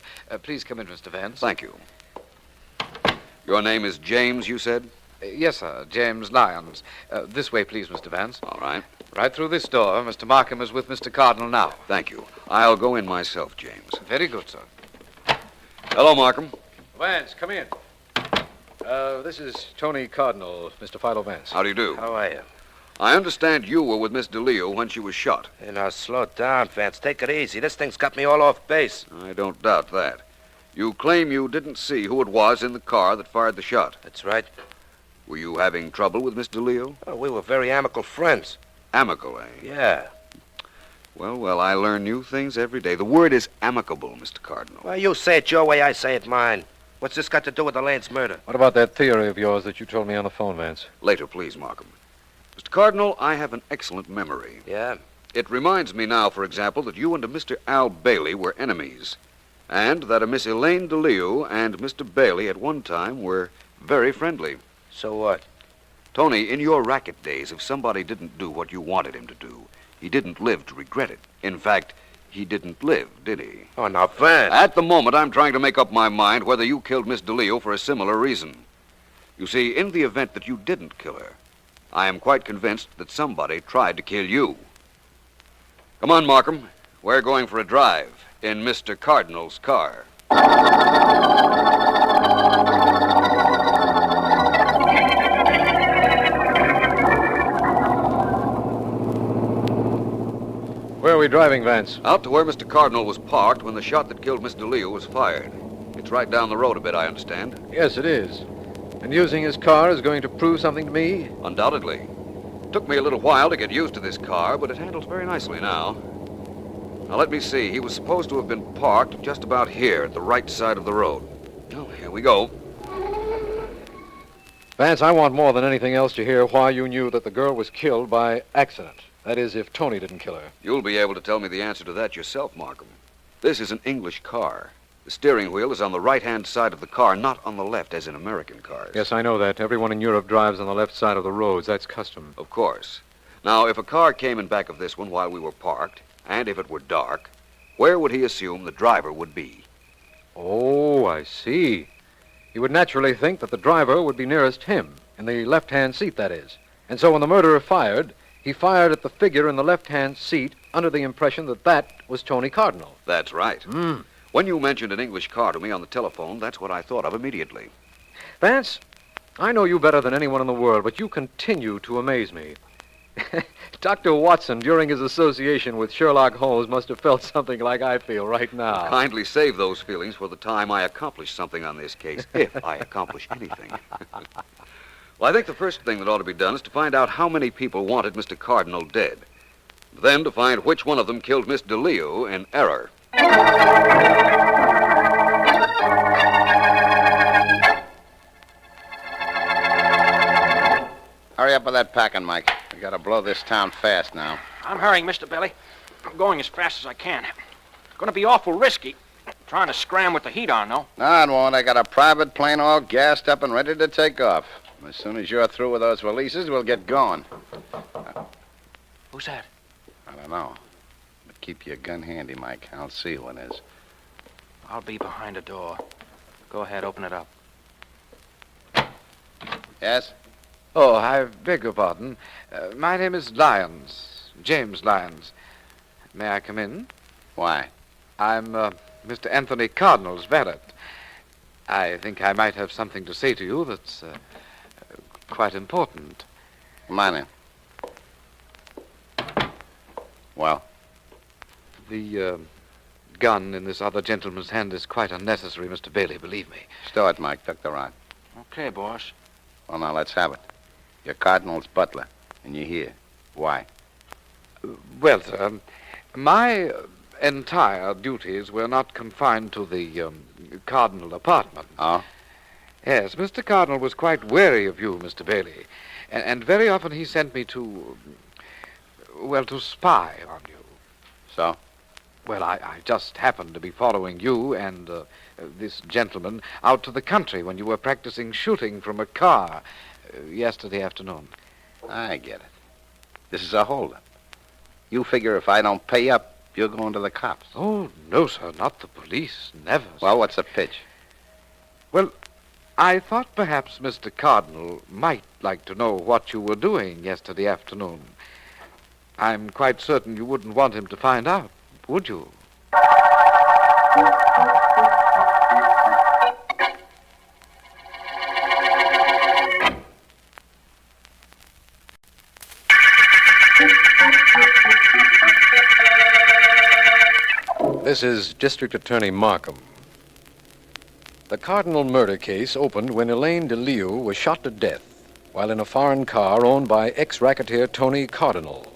Please come in, Mr. Vance. Thank you. Your name is James, you said? Yes, sir. James Lyons. This way, please, Mr. Vance. All right. Right through this door. Mr. Markham is with Mr. Cardinal now. Thank you. I'll go in myself, James. Very good, sir. Hello, Markham. Vance, come in. This is Tony Cardinal, Mr. Philo Vance. How do you do? How are you? I understand you were with Miss DeLeo when she was shot. Hey, now, slow down, Vance. Take it easy. This thing's got me all off base. I don't doubt that. You claim you didn't see who it was in the car that fired the shot. That's right. Were you having trouble with Miss DeLeo? Oh, we were very amicable friends. Amicable, eh? Yeah. Well, I learn new things every day. The word is amicable, Mr. Cardinal. Well, you say it your way, I say it mine. What's this got to do with Elaine's murder? What about that theory of yours that you told me on the phone, Vance? Later, please, Markham. Mr. Cardinal, I have an excellent memory. Yeah? It reminds me now, for example, that you and a Mr. Al Bailey were enemies, and that a Miss Elaine DeLeo and Mr. Bailey at one time were very friendly. So what? Tony, in your racket days, if somebody didn't do what you wanted him to do, he didn't live to regret it. In fact, he didn't live, did he? Oh, now, Vance. At the moment, I'm trying to make up my mind whether you killed Miss DeLeo for a similar reason. You see, in the event that you didn't kill her, I am quite convinced that somebody tried to kill you. Come on, Markham. We're going for a drive in Mr. Cardinal's car. Where are we driving, Vance? Out to where Mr. Cardinal was parked when the shot that killed Miss DeLeo was fired. It's right down the road a bit, I understand. Yes, it is. And using his car is going to prove something to me? Undoubtedly. Took me a little while to get used to this car, but it handles very nicely now. Now, let me see. He was supposed to have been parked just about here at the right side of the road. Oh, here we go. Vance, I want more than anything else to hear why you knew that the girl was killed by accident. That is, if Tony didn't kill her. You'll be able to tell me the answer to that yourself, Markham. This is an English car. The steering wheel is on the right-hand side of the car, not on the left, as in American cars. Yes, I know that. Everyone in Europe drives on the left side of the roads. That's custom. Of course. Now, if a car came in back of this one while we were parked, and if it were dark, where would he assume the driver would be? Oh, I see. He would naturally think that the driver would be nearest him, in the left-hand seat, that is. And so when the murderer fired, he fired at the figure in the left-hand seat under the impression that that was Tony Cardinal. That's right. When you mentioned an English car to me on the telephone, that's what I thought of immediately. Vance, I know you better than anyone in the world, but you continue to amaze me. Dr. Watson, during his association with Sherlock Holmes, must have felt something like I feel right now. Kindly save those feelings for the time I accomplish something on this case, if I accomplish anything. Well, I think the first thing that ought to be done is to find out how many people wanted Mr. Cardinal dead. Then to find which one of them killed Miss DeLeo in error. Hurry up with that packing, Mike. We gotta blow this town fast now. I'm hurrying, Mr. Billy. I'm going as fast as I can. Gonna be awful risky. Trying to scram with the heat on, though. No, it won't. I got a private plane all gassed up and ready to take off. As soon as you're through with those releases, we'll get going. Who's that? I don't know. But keep your gun handy, Mike. I'll see who it is. I'll be behind the door. Go ahead, open it up. Yes? Oh, I beg your pardon. My name is Lyons, James Lyons. May I come in? Why? I'm Mr. Anthony Cardinal's valet. I think I might have something to say to you that's quite important. Come on in. Well? The gun in this other gentleman's hand is quite unnecessary, Mr. Bailey, believe me. Stow it, Mike. Tuck the rod. Okay, boss. Well, now, let's have it. You're Cardinal's butler, and you're here. Why? Well, sir, my entire duties were not confined to the Cardinal apartment. Oh? Yes, Mr. Cardinal was quite wary of you, Mr. Bailey. And very often he sent me to spy on you. So? Well, I just happened to be following you and this gentleman out to the country when you were practicing shooting from a car yesterday afternoon. I get it. This is a holdup. You figure if I don't pay up, you're going to the cops. Oh, no, sir, not the police. Never. Well, what's the pitch? Well, I thought perhaps Mr. Cardinal might like to know what you were doing yesterday afternoon. I'm quite certain you wouldn't want him to find out, would you? This is District Attorney Markham. The Cardinal murder case opened when Elaine DeLeo was shot to death while in a foreign car owned by ex-racketeer Tony Cardinal.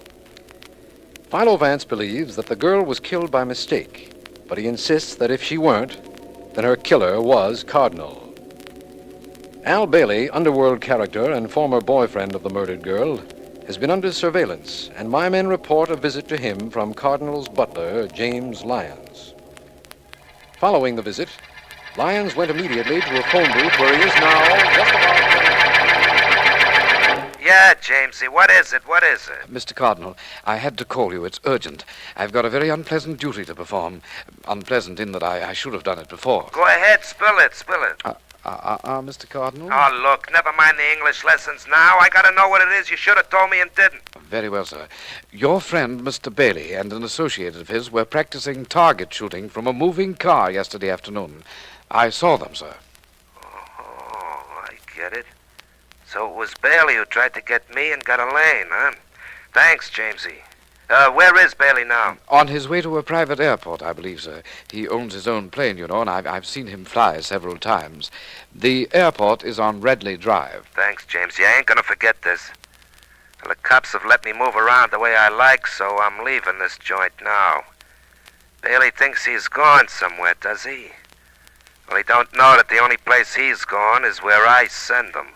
Philo Vance believes that the girl was killed by mistake, but he insists that if she weren't, then her killer was Cardinal. Al Bailey, underworld character and former boyfriend of the murdered girl, has been under surveillance, and my men report a visit to him from Cardinal's butler, James Lyons. Following the visit, Lyons went immediately to a phone booth where he is now just about... Yeah, Jamesy, what is it? What is it? Mr. Cardinal, I had to call you. It's urgent. I've got a very unpleasant duty to perform. Unpleasant in that I should have done it before. Go ahead, spill it. Mr. Cardinal? Oh, look, never mind the English lessons now. I gotta know what it is you should have told me and didn't. Very well, sir. Your friend, Mr. Bailey, and an associate of his were practicing target shooting from a moving car yesterday afternoon. I saw them, sir. Oh, I get it. So it was Bailey who tried to get me and got Elaine, huh? Thanks, Jamesy. Where is Bailey now? On his way to a private airport, I believe, sir. He owns his own plane, you know, and I've seen him fly several times. The airport is on Redley Drive. Thanks, Jamesy. I ain't gonna forget this. Well, the cops have let me move around the way I like, so I'm leaving this joint now. Bailey thinks he's gone somewhere, does he? Well, he don't know that the only place he's gone is where I send him.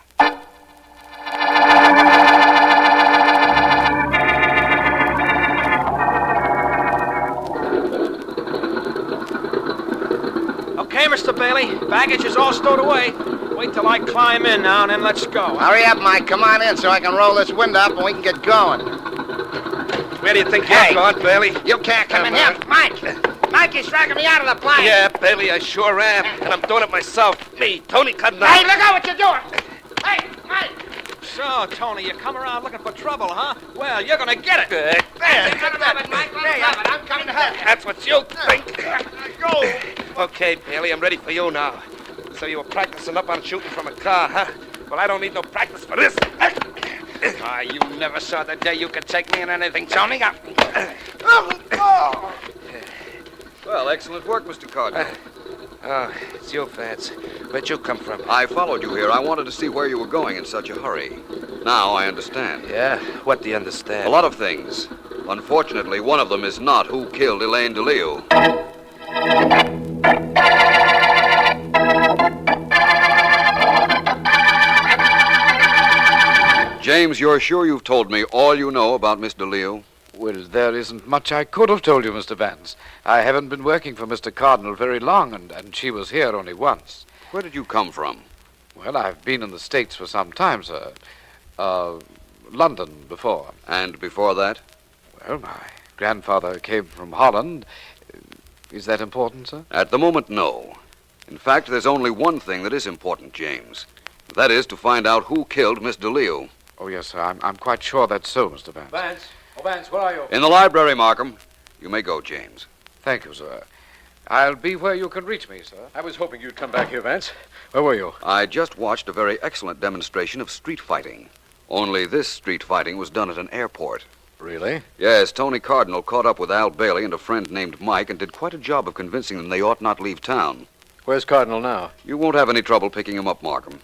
Okay, Mr. Bailey. Baggage is all stowed away. Wait till I climb in now, and then let's go. Hurry up, Mike. Come on in so I can roll this window up and we can get going. Where do you think you're going, Bailey? You can't come in here. Mike is dragging me out of the plane. Yeah, Bailey, I sure am. And I'm doing it myself. Me, Tony Cardinal. Hey, look out what you're doing. Hey, Mike. So, Tony, you come around looking for trouble, huh? Well, you're gonna get it. Let him have it, Mike. Let him have it. I'm coming to help you. That's what you think. Go. Okay, Bailey, I'm ready for you now. So you were practicing up on shooting from a car, huh? Well, I don't need no practice for this. You never saw the day you could take me in anything, Tony. Well, excellent work, Mr. Cardinal. Oh, it's you, Vance. Where'd you come from? I followed you here. I wanted to see where you were going in such a hurry. Now I understand. Yeah? What do you understand? A lot of things. Unfortunately, one of them is not who killed Elaine DeLeo. James, you're sure you've told me all you know about Miss DeLeo? Well, there isn't much I could have told you, Mr. Vance. I haven't been working for Mr. Cardinal very long, and she was here only once. Where did you come from? Well, I've been in the States for some time, sir. London before. And before that? Well, my grandfather came from Holland. Is that important, sir? At the moment, no. In fact, there's only one thing that is important, James. That is to find out who killed Miss DeLeo. Oh, yes, sir. I'm quite sure that's so, Mr. Vance. Vance? Oh, Vance, where are you? In the library, Markham. You may go, James. Thank you, sir. I'll be where you can reach me, sir. I was hoping you'd come back here, Vance. Where were you? I just watched a very excellent demonstration of street fighting. Only this street fighting was done at an airport. Really? Yes, Tony Cardinal caught up with Al Bailey and a friend named Mike and did quite a job of convincing them they ought not leave town. Where's Cardinal now? You won't have any trouble picking him up, Markham.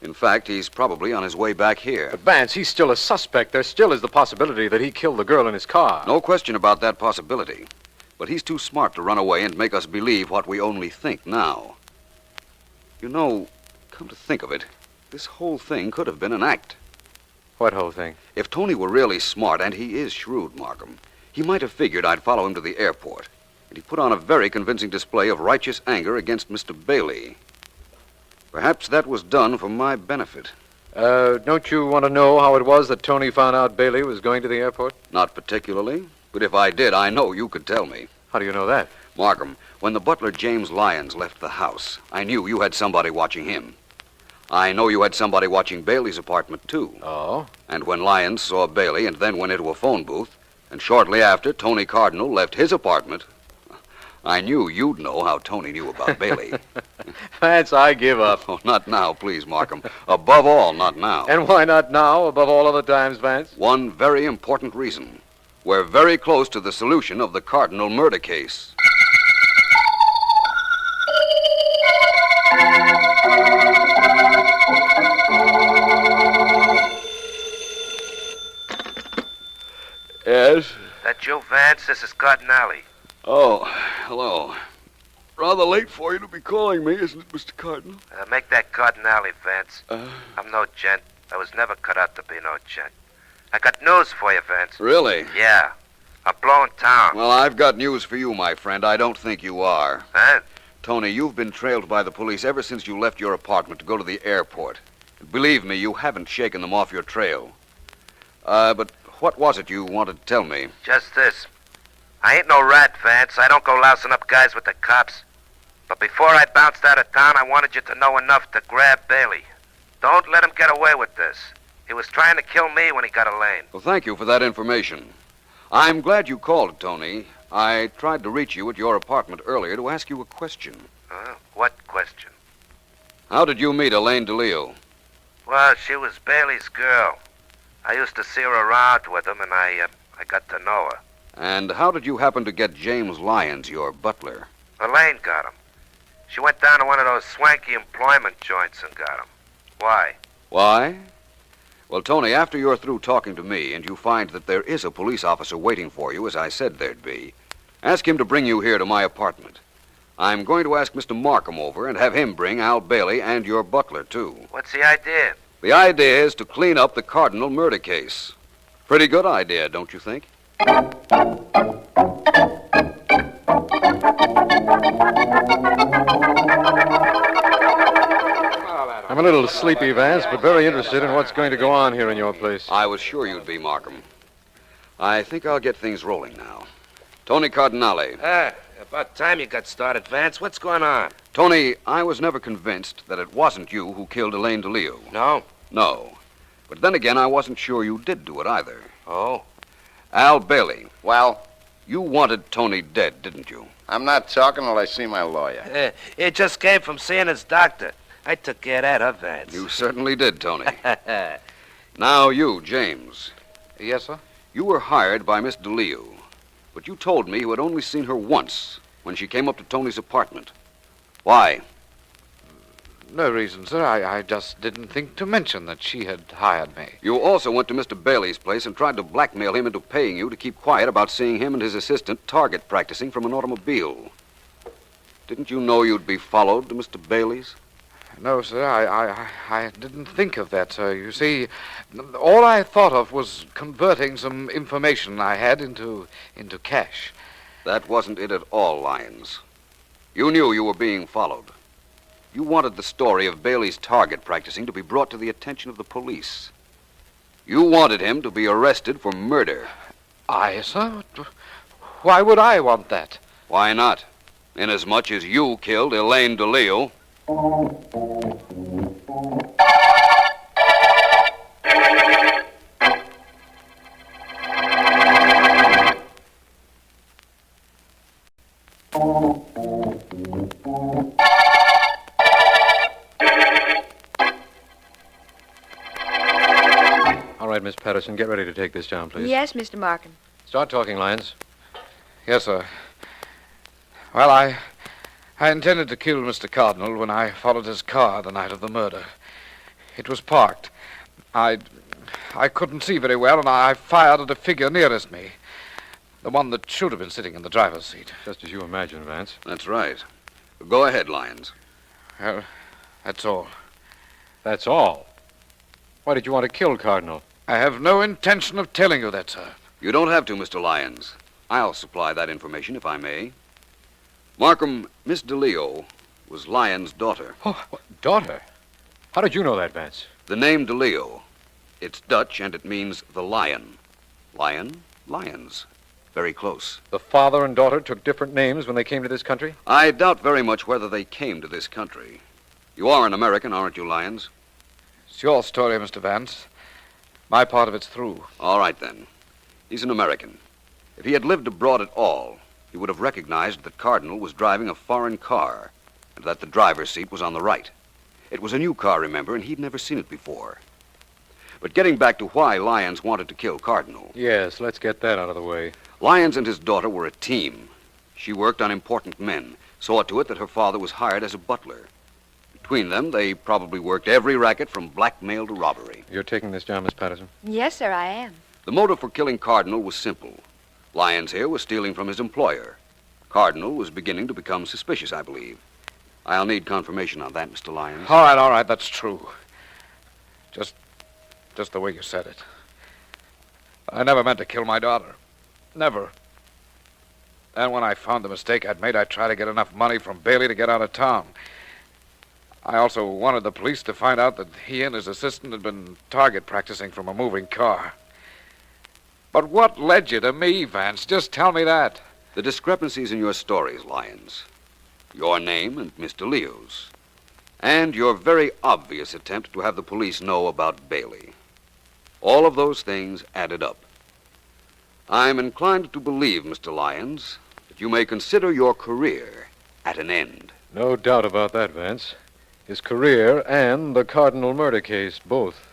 In fact, he's probably on his way back here. But Vance, he's still a suspect. There still is the possibility that he killed the girl in his car. No question about that possibility. But he's too smart to run away and make us believe what we only think now. You know, come to think of it, this whole thing could have been an act. What whole thing? If Tony were really smart, and he is shrewd, Markham, he might have figured I'd follow him to the airport. And he put on a very convincing display of righteous anger against Mr. Bailey. Perhaps that was done for my benefit. Don't you want to know how it was that Tony found out Bailey was going to the airport? Not particularly. But if I did, I know you could tell me. How do you know that? Markham, when the butler James Lyons left the house, I knew you had somebody watching him. I know you had somebody watching Bailey's apartment, too. Oh? And when Lyons saw Bailey and then went into a phone booth, and shortly after Tony Cardinal left his apartment, I knew you'd know how Tony knew about Bailey. Vance, I give up. Oh, not now, please, Markham. Above all, not now. And why not now, above all other times, Vance? One very important reason. We're very close to the solution of the Cardinal murder case. Yes? That you, Vance? This is Cardinale. Oh, hello. Rather late for you to be calling me, isn't it, Mr. Cardinal? Make that Cardinale, Vance. I'm no gent. I was never cut out to be no gent. I got news for you, Vance. Really? Yeah. I'm blowing town. Well, I've got news for you, my friend. I don't think you are. Huh? Tony, you've been trailed by the police ever since you left your apartment to go to the airport. Believe me, you haven't shaken them off your trail. But what was it you wanted to tell me? Just this. I ain't no rat, Vance. I don't go lousing up guys with the cops. But before I bounced out of town, I wanted you to know enough to grab Bailey. Don't let him get away with this. He was trying to kill me when he got Elaine. Well, thank you for that information. I'm glad you called, Tony. I tried to reach you at your apartment earlier to ask you a question. What question? How did you meet Elaine DeLeo? Well, she was Bailey's girl. I used to see her around with him, and I got to know her. And how did you happen to get James Lyons, your butler? Elaine got him. She went down to one of those swanky employment joints and got him. Why? Why? Well, Tony, after you're through talking to me and you find that there is a police officer waiting for you, as I said there'd be, ask him to bring you here to my apartment. I'm going to ask Mr. Markham over and have him bring Al Bailey and your butler, too. What's the idea? The idea is to clean up the Cardinal murder case. Pretty good idea, don't you think? I'm a little sleepy, Vance, but very interested in what's going to go on here in your place. I was sure you'd be, Markham. I think I'll get things rolling now. Tony Cardinale. About time you got started, Vance. What's going on? Tony, I was never convinced that it wasn't you who killed Elaine DeLeo. No? No. But then again, I wasn't sure you did do it either. Oh? Al Bailey. Well? You wanted Tony dead, didn't you? I'm not talking till I see my lawyer. It just came from seeing his doctor. I took care of that, huh, Vance? You certainly did, Tony. Now you, James. Yes, sir? You were hired by Miss DeLeo, but you told me you had only seen her once when she came up to Tony's apartment. Why? No reason, sir. I just didn't think to mention that she had hired me. You also went to Mr. Bailey's place and tried to blackmail him into paying you to keep quiet about seeing him and his assistant target practicing from an automobile. Didn't you know you'd be followed to Mr. Bailey's? No, sir, I didn't think of that, sir. You see, all I thought of was converting some information I had into cash. That wasn't it at all, Lyons. You knew you were being followed. You wanted the story of Bailey's target practicing to be brought to the attention of the police. You wanted him to be arrested for murder. I, sir? Why would I want that? Why not? Inasmuch as you killed Elaine DeLeo. All right, Miss Patterson, get ready to take this down, please. Yes, Mr. Markham. Start talking, Lyons. Yes, sir. Well, I intended to kill Mr. Cardinal when I followed his car the night of the murder. It was parked. I couldn't see very well, and I fired at a figure nearest me. The one that should have been sitting in the driver's seat. Just as you imagined, Vance. That's right. Go ahead, Lyons. Well, that's all. That's all? Why did you want to kill Cardinal? I have no intention of telling you that, sir. You don't have to, Mr. Lyons. I'll supply that information, if I may. Markham, Miss DeLeo was Lyons' daughter. Oh, daughter? How did you know that, Vance? The name DeLeo. It's Dutch, and it means the lion. Lion, lions. Very close. The father and daughter took different names when they came to this country? I doubt very much whether they came to this country. You are an American, aren't you, Lyons? It's your story, Mr. Vance. My part of it's through. All right, then. He's an American. If he had lived abroad at all, he would have recognized that Cardinal was driving a foreign car and that the driver's seat was on the right. It was a new car, remember, and he'd never seen it before. But getting back to why Lyons wanted to kill Cardinal. Yes, let's get that out of the way. Lyons and his daughter were a team. She worked on important men, saw to it that her father was hired as a butler. Between them, they probably worked every racket from blackmail to robbery. You're taking this down, Miss Patterson? Yes, sir, I am. The motive for killing Cardinal was simple. Lyons here was stealing from his employer. Cardinal was beginning to become suspicious, I believe. I'll need confirmation on that, Mr. Lyons. All right, that's true. Just the way you said it. I never meant to kill my daughter. Never. And when I found the mistake I'd made, I tried to get enough money from Bailey to get out of town. I also wanted the police to find out that he and his assistant had been target practicing from a moving car. But what led you to me, Vance? Just tell me that. The discrepancies in your stories, Lyons. Your name and Mr. Leo's. And your very obvious attempt to have the police know about Bailey. All of those things added up. I'm inclined to believe, Mr. Lyons, that you may consider your career at an end. No doubt about that, Vance. His career and the Cardinal murder case, both.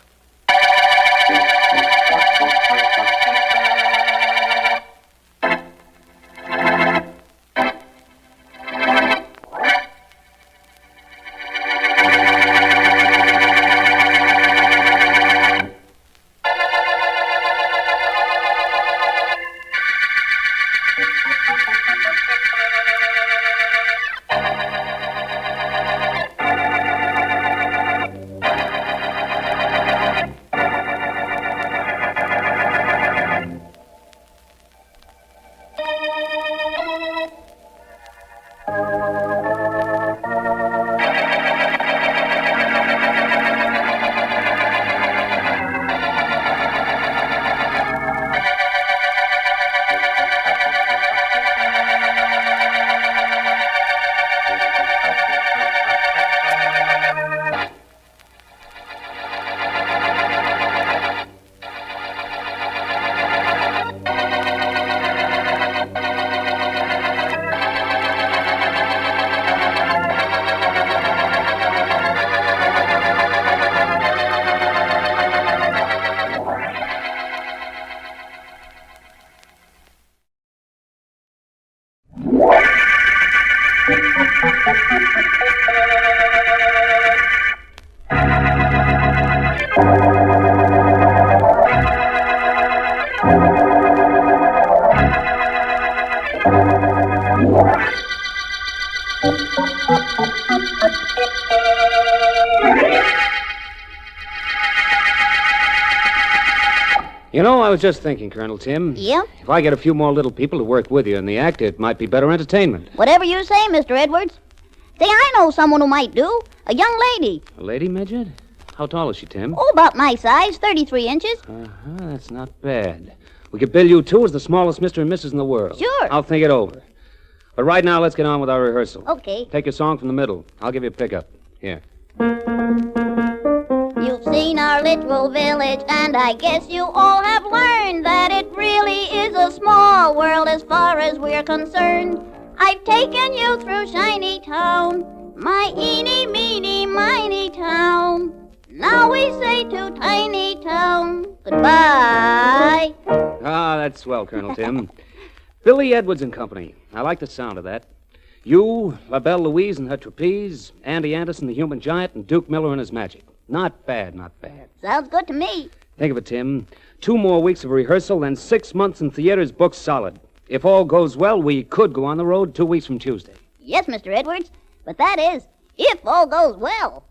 You know, I was just thinking, Colonel Tim. Yeah? If I get a few more little people to work with you in the act, it might be better entertainment. Whatever you say, Mr. Edwards. Say, I know someone who might do. A young lady. A lady midget? How tall is she, Tim? Oh, about my size, 33 inches. That's not bad. We could bill you two as the smallest Mr. and Mrs. in the world. Sure. I'll think it over. But right now, let's get on with our rehearsal. Okay. Take your song from the middle. I'll give you a pickup. Here. You've seen our little village, and I guess you all have learned that it really is a small world as far as we're concerned. I've taken you through Shiny Town, my eeny, meeny, miny town. Now we say to Tiny Town, goodbye. Ah, that's swell, Colonel Tim. Billy Edwards and Company. I like the sound of that. You, La Belle Louise and her trapeze, Andy Anderson, the human giant, and Duke Miller and his magic. Not bad, not bad. Sounds good to me. Think of it, Tim. 2 more weeks of rehearsal, then 6 months in theaters booked solid. If all goes well, we could go on the road 2 weeks from Tuesday. Yes, Mr. Edwards, but that is, if all goes well.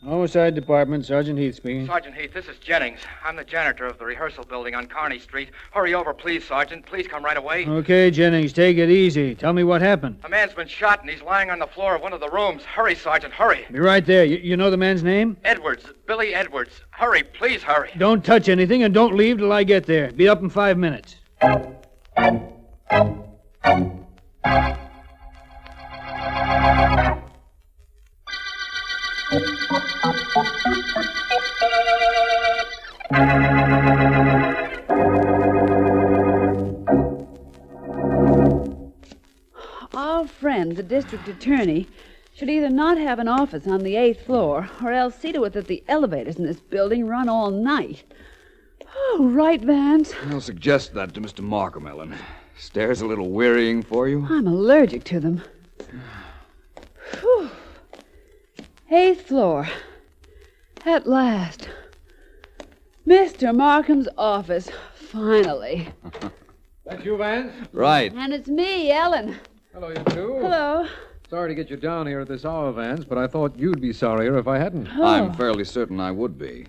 Homicide Department, Sergeant Heath speaking. Sergeant Heath, this is Jennings. I'm the janitor of the rehearsal building on Kearney Street. Hurry over, please, Sergeant. Please come right away. Okay, Jennings, take it easy. Tell me what happened. A man's been shot and he's lying on the floor of one of the rooms. Hurry, Sergeant, hurry. Be right there. You know the man's name? Edwards, Billy Edwards. Hurry, please hurry. Don't touch anything and don't leave till I get there. Be up in 5 minutes. Our friend, the district attorney, should either not have an office on the 8th floor or else see to it that the elevators in this building run all night. Oh, right, Vance. I'll suggest that to Mr. Markham, Ellen. Stairs a little wearying for you? I'm allergic to them. Whew. 8th floor. At last. Mr. Markham's office. Finally. That's you, Vance? Right. And it's me, Ellen. Hello, you two. Hello. Sorry to get you down here at this hour, Vance, but I thought you'd be sorrier if I hadn't. I'm fairly certain I would be.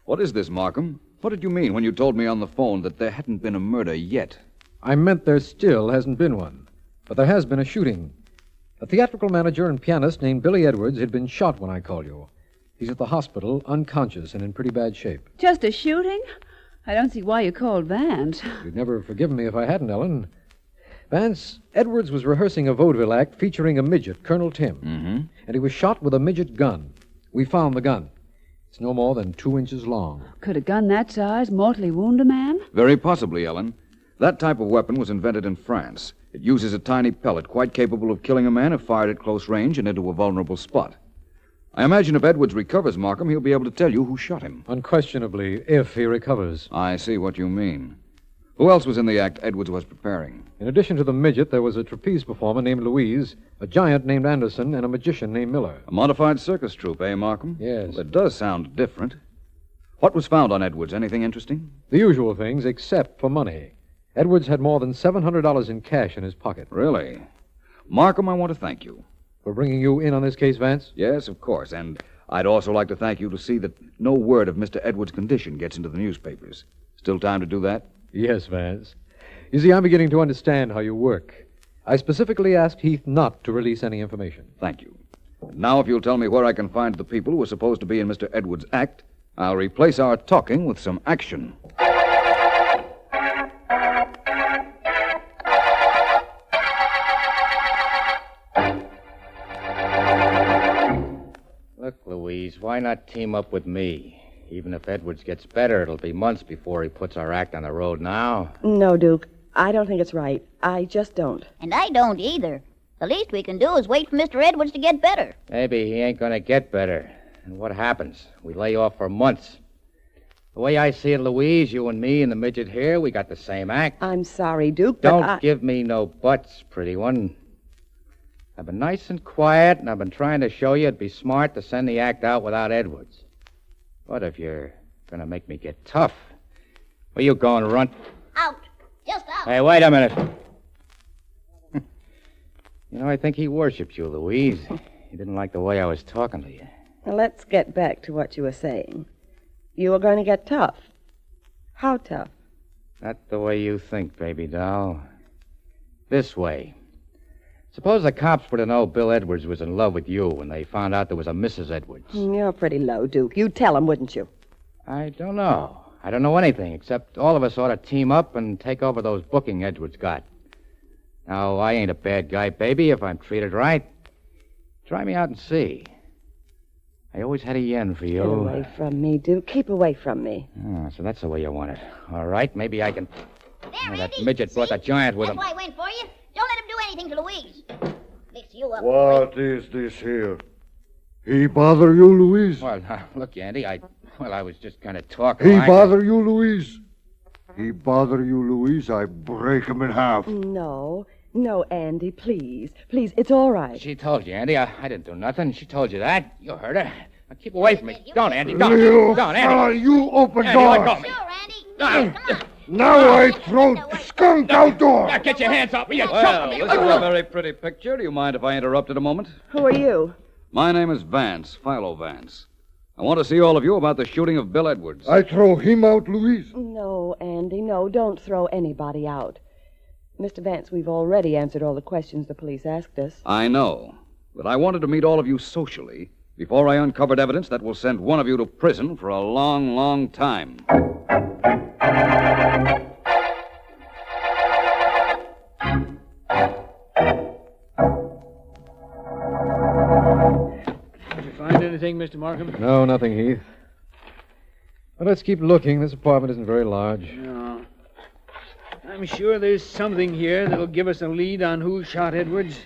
What is this, Markham? What did you mean when you told me on the phone that there hadn't been a murder yet? I meant there still hasn't been one. But there has been a shooting. A theatrical manager and pianist named Billy Edwards had been shot when I called you. He's at the hospital, unconscious and in pretty bad shape. Just a shooting? I don't see why you called Vance. You'd never have forgiven me if I hadn't, Ellen. Vance, Edwards was rehearsing a vaudeville act featuring a midget, Colonel Tim. Mm-hmm. And he was shot with a midget gun. We found the gun. It's no more than 2 inches long. Could a gun that size mortally wound a man? Very possibly, Ellen. That type of weapon was invented in France. It uses a tiny pellet quite capable of killing a man if fired at close range and into a vulnerable spot. I imagine if Edwards recovers, Markham, he'll be able to tell you who shot him. Unquestionably, if he recovers. I see what you mean. Who else was in the act Edwards was preparing? In addition to the midget, there was a trapeze performer named Louise, a giant named Anderson, and a magician named Miller. A modified circus troupe, eh, Markham? Yes. Well, it does sound different. What was found on Edwards? Anything interesting? The usual things, except for money. Edwards had more than $700 in cash in his pocket. Really? Markham, I want to thank you. For bringing you in on this case, Vance? Yes, of course. And I'd also like to thank you to see that no word of Mr. Edwards' condition gets into the newspapers. Still time to do that? Yes, Vance. You see, I'm beginning to understand how you work. I specifically asked Heath not to release any information. Thank you. Now, if you'll tell me where I can find the people who are supposed to be in Mr. Edwards' act, I'll replace our talking with some action. Look, Louise, why not team up with me? Even if Edwards gets better, it'll be months before he puts our act on the road now. No, Duke. I don't think it's right. I just don't. And I don't either. The least we can do is wait for Mr. Edwards to get better. Maybe he ain't gonna get better. And what happens? We lay off for months. The way I see it, Louise, you and me and the midget here, we got the same act. I'm sorry, Duke, but Don't give me no buts, pretty one. I've been nice and quiet, and I've been trying to show you it'd be smart to send the act out without Edwards. But if you're gonna make me get tough, where you going, runt? Out. Just out. Hey, wait a minute. You know, I think he worshipped you, Louise. He didn't like the way I was talking to you. Now, let's get back to what you were saying. You were going to get tough. How tough? Not the way you think, baby doll. This way. Suppose the cops were to know Bill Edwards was in love with you when they found out there was a Mrs. Edwards. You're pretty low, Duke. You'd tell them, wouldn't you? I don't know. I don't know anything, except all of us ought to team up and take over those booking Edwards got. Now, I ain't a bad guy, baby, if I'm treated right. Try me out and see. I always had a yen for you. Get away from me, Duke. Keep away from me. Oh, so that's the way you want it. All right, maybe I can... There, that Andy. midget brought the giant with That's him. why I went for you. Don't let him do anything to Louise. Mix you up. What is this here? He bother you, Louise? Well, look, Andy, I was just kind of talking. He bother you, Louise? He bother you, Louise? I break him in half. No, Andy, please. Please, it's all right. She told you, Andy. I didn't do nothing. She told you that. You heard her. Now, keep away from me. Don't, Andy. Don't. You Don't, fella, Andy. you open Andy, door. let go of me. Now I throw skunk outdoor. Now, get your hands off me. You Well, me. this is a very pretty picture. Do you mind if I interrupted a moment? Who are you? My name is Vance, Philo Vance. I want to see all of you about the shooting of Bill Edwards. I throw him out, Louise. No, Andy, no. Don't throw anybody out. Mr. Vance, we've already answered all the questions the police asked us. I know, but I wanted to meet all of you socially before I uncovered evidence that will send one of you to prison for a long, long time. Did you find anything, Mr. Markham? No, nothing, Heath. But let's keep looking. This apartment isn't very large. No. I'm sure there's something here that'll give us a lead on who shot Edwards.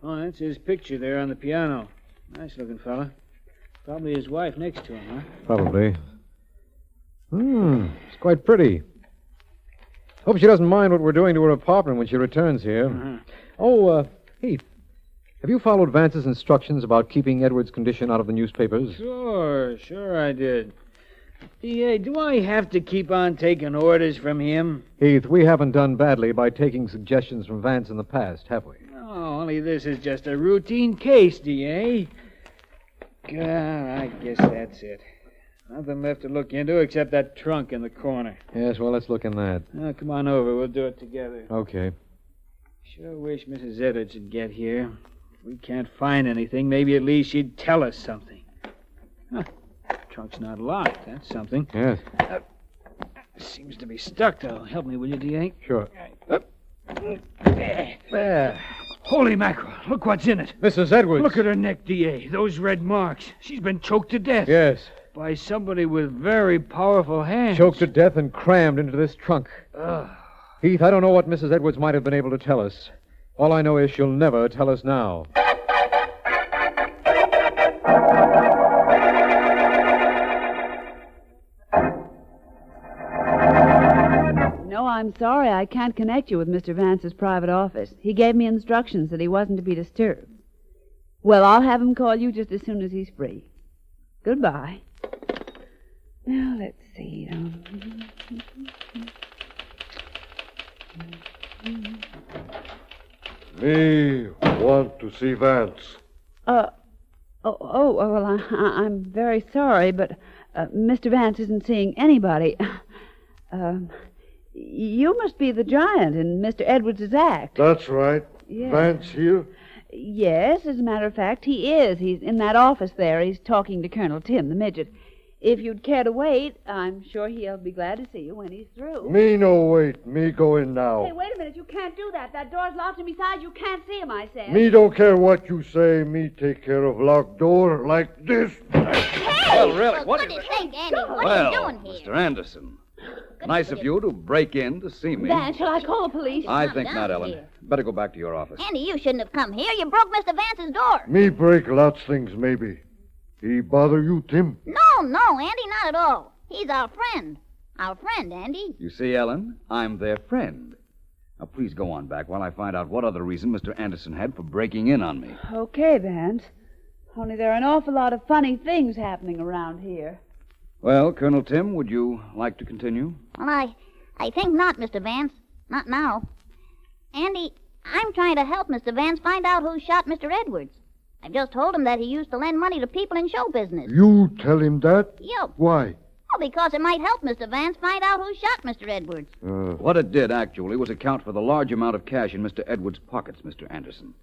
Oh, that's his picture there on the piano. Nice-looking fella. Probably his wife next to him, huh? Probably. It's quite pretty. Hope she doesn't mind what we're doing to her apartment when she returns here. Uh-huh. Oh, Heath, have you followed Vance's instructions about keeping Edwards' condition out of the newspapers? Sure I did. D.A., do I have to keep on taking orders from him? Heath, we haven't done badly by taking suggestions from Vance in the past, have we? No, only this is just a routine case, D.A. God, I guess that's it. Nothing left to look into except that trunk in the corner. Yes, well, let's look in that. Now, come on over. We'll do it together. Okay. Sure wish Mrs. Edwards would get here. If we can't find anything, maybe at least she'd tell us something. Huh. Trunk's not locked. That's something. Yes. Seems to be stuck, though. Help me, will you, do you think? Sure. There. Holy mackerel. Look what's in it. Mrs. Edwards. Look at her neck, D.A. Those red marks. She's been choked to death. Yes. By somebody with very powerful hands. Choked to death and crammed into this trunk. Heath, I don't know what Mrs. Edwards might have been able to tell us. All I know is she'll never tell us now. No, I'm sorry. I can't connect you with Mr. Vance's private office. He gave me instructions that he wasn't to be disturbed. Well, I'll have him call you just as soon as he's free. Goodbye. Now, let's see. Me want to see Vance. Well, I'm very sorry, but Mr. Vance isn't seeing anybody. You must be the giant in Mr. Edwards' act. That's right. Yes. Vance here? Yes, as a matter of fact, he is. He's in that office there. He's talking to Colonel Tim, the midget. If you'd care to wait, I'm sure he'll be glad to see you when he's through. Me no wait. Me go in now. Hey, wait a minute. You can't do that. That door's locked, and besides, you can't see him, I said. Me don't care what you say. Me take care of locked door like this. Well, really, What do you think, Andy? What well, are you doing here? Mr. Anderson, nice of you to break in to see me. Van, shall I call the police? I think not, Ellen. Better go back to your office. Andy, you shouldn't have come here. You broke Mr. Vance's door. Me break lots things maybe. He bother you, Tim? No, Andy, not at all. He's our friend. Our friend, Andy. You see, Ellen, I'm their friend. Now, please go on back while I find out what other reason Mr. Anderson had for breaking in on me. Okay, Vance. Only there are an awful lot of funny things happening around here. Well, Colonel Tim, would you like to continue? Well, I think not, Mr. Vance. Not now. Andy, I'm trying to help Mr. Vance find out who shot Mr. Edwards. I've just told him that he used to lend money to people in show business. You tell him that? Yep. Why? Well, because it might help Mr. Vance find out who shot Mr. Edwards. What it did, actually, was account for the large amount of cash in Mr. Edwards' pockets, Mr. Anderson.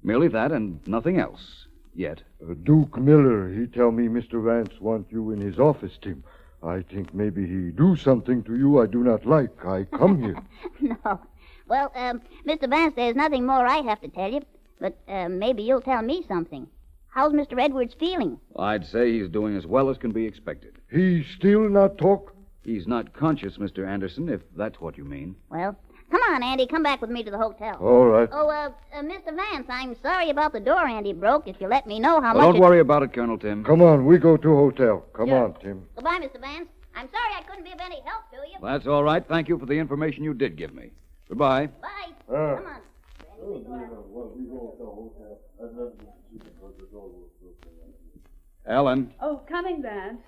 Merely that and nothing else. Yet. Duke Miller, he tell me Mr. Vance want you in his office, Tim. I think maybe he do something to you I do not like. I come here. No. Well, Mr. Vance, there's nothing more I have to tell you. But maybe you'll tell me something. How's Mr. Edwards feeling? I'd say he's doing as well as can be expected. He still not talk? He's not conscious, Mr. Anderson, if that's what you mean. Well, come on, Andy. Come back with me to the hotel. All right. Oh, Mr. Vance, I'm sorry about the door Andy broke. If you let me know how Well, much... don't worry about it, Colonel Tim. Come on, we go to hotel. Come Sure. on, Tim. Goodbye, Mr. Vance. I'm sorry I couldn't be of any help to you. That's all right. Thank you for the information you did give me. Goodbye. Bye. Come on. Ellen. Oh, coming, Vance.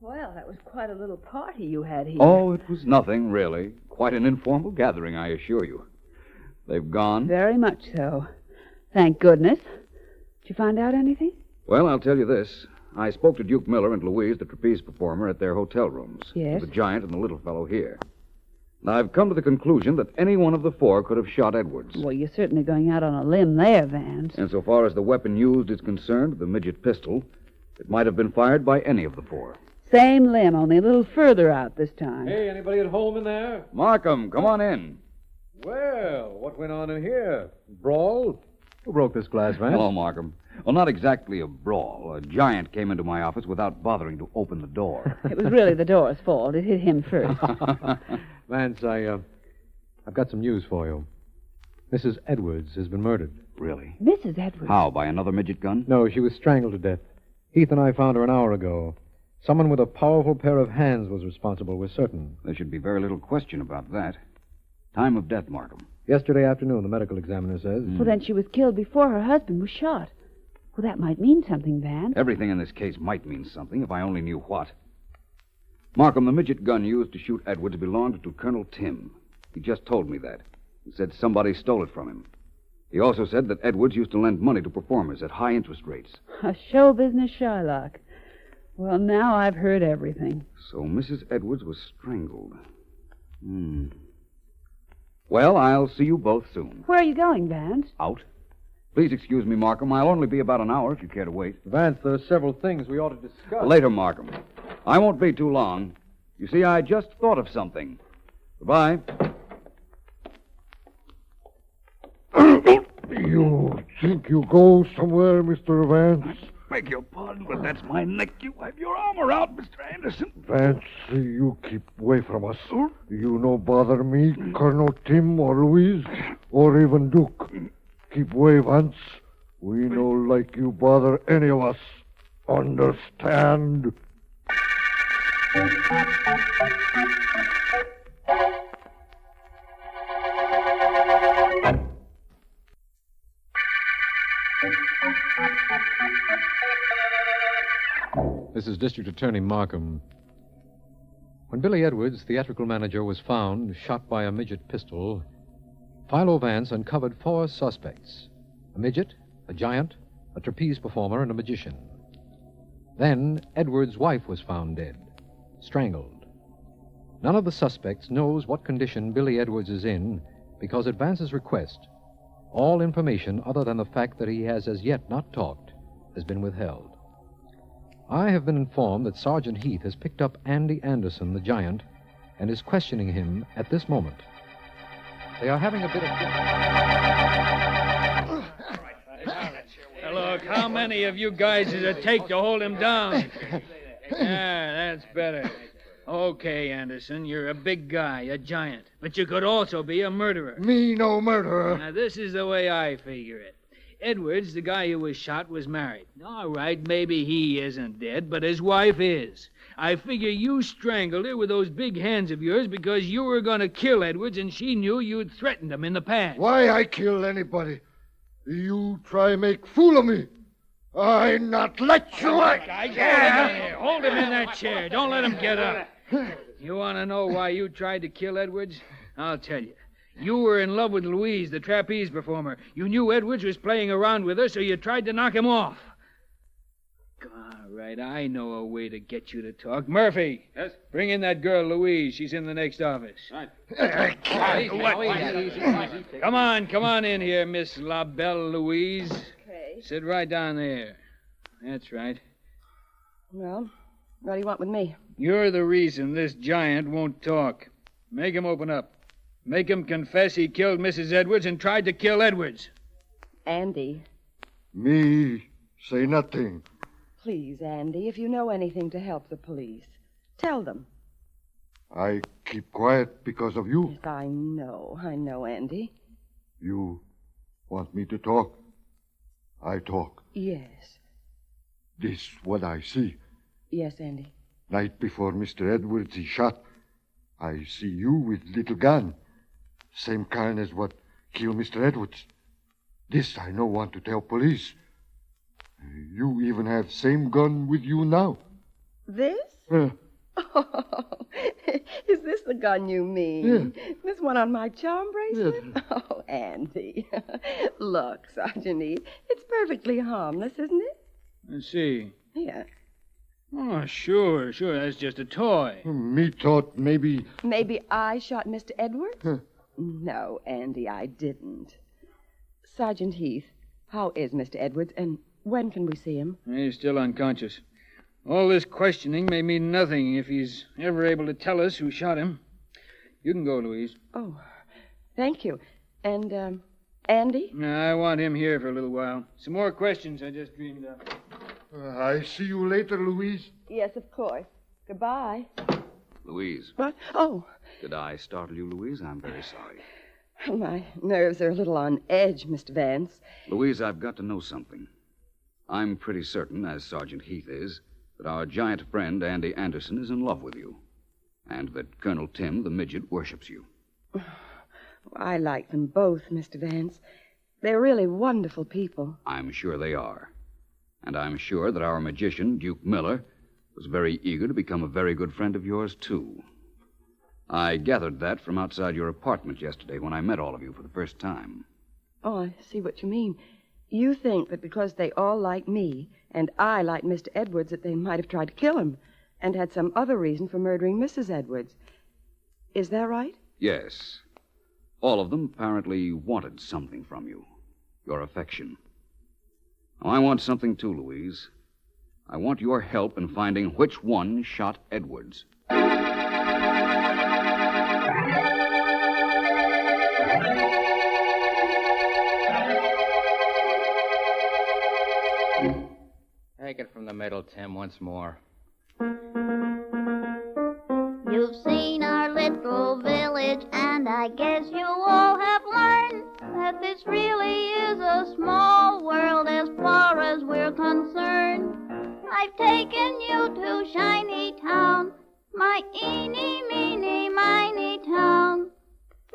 Well, that was quite a little party you had here. Oh, it was nothing, really. Quite an informal gathering, I assure you. They've gone? Very much so. Thank goodness. Did you find out anything? Well, I'll tell you this. I spoke to Duke Miller and Louise, the trapeze performer, at their hotel rooms. Yes? The giant and the little fellow here. Now, I've come to the conclusion that any one of the four could have shot Edwards. Well, you're certainly going out on a limb there, Vance. And so far as the weapon used is concerned, the midget pistol, it might have been fired by any of the four. Same limb, only a little further out this time. Hey, anybody at home in there? Markham, come on in. Well, what went on in here? Brawl? Who broke this glass, Vance? Hello, Markham. Well, not exactly a brawl. A giant came into my office without bothering to open the door. It was really the door's fault. It hit him first. Vance, I've got some news for you. Mrs. Edwards has been murdered. Really? Mrs. Edwards? How, by another midget gun? No, she was strangled to death. Heath and I found her an hour ago. Someone with a powerful pair of hands was responsible, we're certain. There should be very little question about that. Time of death, Markham. Yesterday afternoon, the medical examiner says. Well, then she was killed before her husband was shot. Well, that might mean something, Vance. Everything in this case might mean something if I only knew what. Markham, the midget gun used to shoot Edwards belonged to Colonel Tim. He just told me that. He said somebody stole it from him. He also said that Edwards used to lend money to performers at high interest rates. A show business Shylock. Well, now I've heard everything. So Mrs. Edwards was strangled. Well, I'll see you both soon. Where are you going, Vance? Out. Please excuse me, Markham. I'll only be about an hour if you care to wait. Vance, there are several things we ought to discuss. Later, Markham. I won't be too long. You see, I just thought of something. Goodbye. You think you go somewhere, Mr. Vance? Beg your pardon, but that's my neck. You have your arm around, Mr. Anderson. Vance, you keep away from us. You no bother me, Colonel Tim or Louise, or even Duke. Keep away, Vance. We no like you bother any of us. Understand? This is District Attorney Markham. When Billy Edwards, theatrical manager, was found shot by a midget pistol, Philo Vance uncovered 4 suspects: a midget, a giant, a trapeze performer, and a magician. Then Edwards' wife was found dead, strangled. None of the suspects knows what condition Billy Edwards is in because at Vance's request, all information other than the fact that he has as yet not talked has been withheld. I have been informed that Sergeant Heath has picked up Andy Anderson, the giant, and is questioning him at this moment. They are having a bit of... Look, how many of you guys does it take to hold him down? That's better. Okay, Anderson, you're a big guy, a giant. But you could also be a murderer. Me no murderer. Now, this is the way I figure it. Edwards, the guy who was shot, was married. All right, maybe he isn't dead, but his wife is. I figure you strangled her with those big hands of yours because you were going to kill Edwards and she knew you'd threatened him in the past. Why I kill anybody? You try make fool of me. I not let you. Hold him in that chair. Don't let him get up. You want to know why you tried to kill Edwards? I'll tell you. You were in love with Louise, the trapeze performer. You knew Edwards was playing around with her, so you tried to knock him off. All right, I know a way to get you to talk. Murphy. Yes? Bring in that girl, Louise. She's in the next office. Right. Come on in here, Miss La Belle Louise. Okay. Sit right down there. That's right. Well, what do you want with me? You're the reason this giant won't talk. Make him open up. Make him confess he killed Mrs. Edwards and tried to kill Edwards. Andy. Me say nothing. Please, Andy, if you know anything to help the police, tell them. I keep quiet because of you. Yes, I know, Andy. You want me to talk? I talk. Yes. This what I see. Yes, Andy. Night before Mr. Edwards is shot, I see you with little gun. Same kind as what killed Mr. Edwards. This I no want to tell police. You even have same gun with you now. This? Oh, is this the gun you mean? Yeah. This one on my charm bracelet? Yeah. Oh, Andy. Look, Sergeant Heath, it's perfectly harmless, isn't it? Let's see. Yeah. Oh, sure. That's just a toy. Me thought maybe... Maybe I shot Mr. Edwards? No, Andy, I didn't. Sergeant Heath, how is Mr. Edwards, and when can we see him? He's still unconscious. All this questioning may mean nothing if he's ever able to tell us who shot him. You can go, Louise. Oh, thank you. And, Andy? I want him here for a little while. Some more questions I just dreamed up. I see you later, Louise. Yes, of course. Goodbye. Louise. What? Oh. Did I startle you, Louise? I'm very sorry. My nerves are a little on edge, Mr. Vance. Louise, I've got to know something. I'm pretty certain, as Sergeant Heath is, that our giant friend, Andy Anderson, is in love with you. And that Colonel Tim, the midget, worships you. I like them both, Mr. Vance. They're really wonderful people. I'm sure they are. And I'm sure that our magician, Duke Miller, was very eager to become a very good friend of yours, too. I gathered that from outside your apartment yesterday when I met all of you for the first time. Oh, I see what you mean. You think that because they all like me and I like Mr. Edwards that they might have tried to kill him and had some other reason for murdering Mrs. Edwards. Is that right? Yes. All of them apparently wanted something from you. Your affection. Now, I want something too, Louise. I want your help in finding which one shot Edwards. Take it from the middle, Tim, once more. You've seen our little village, and I guess you all have learned that this really is a small world as far as we're concerned. I've taken you to Shiny Town, my eeny, meeny, miny town.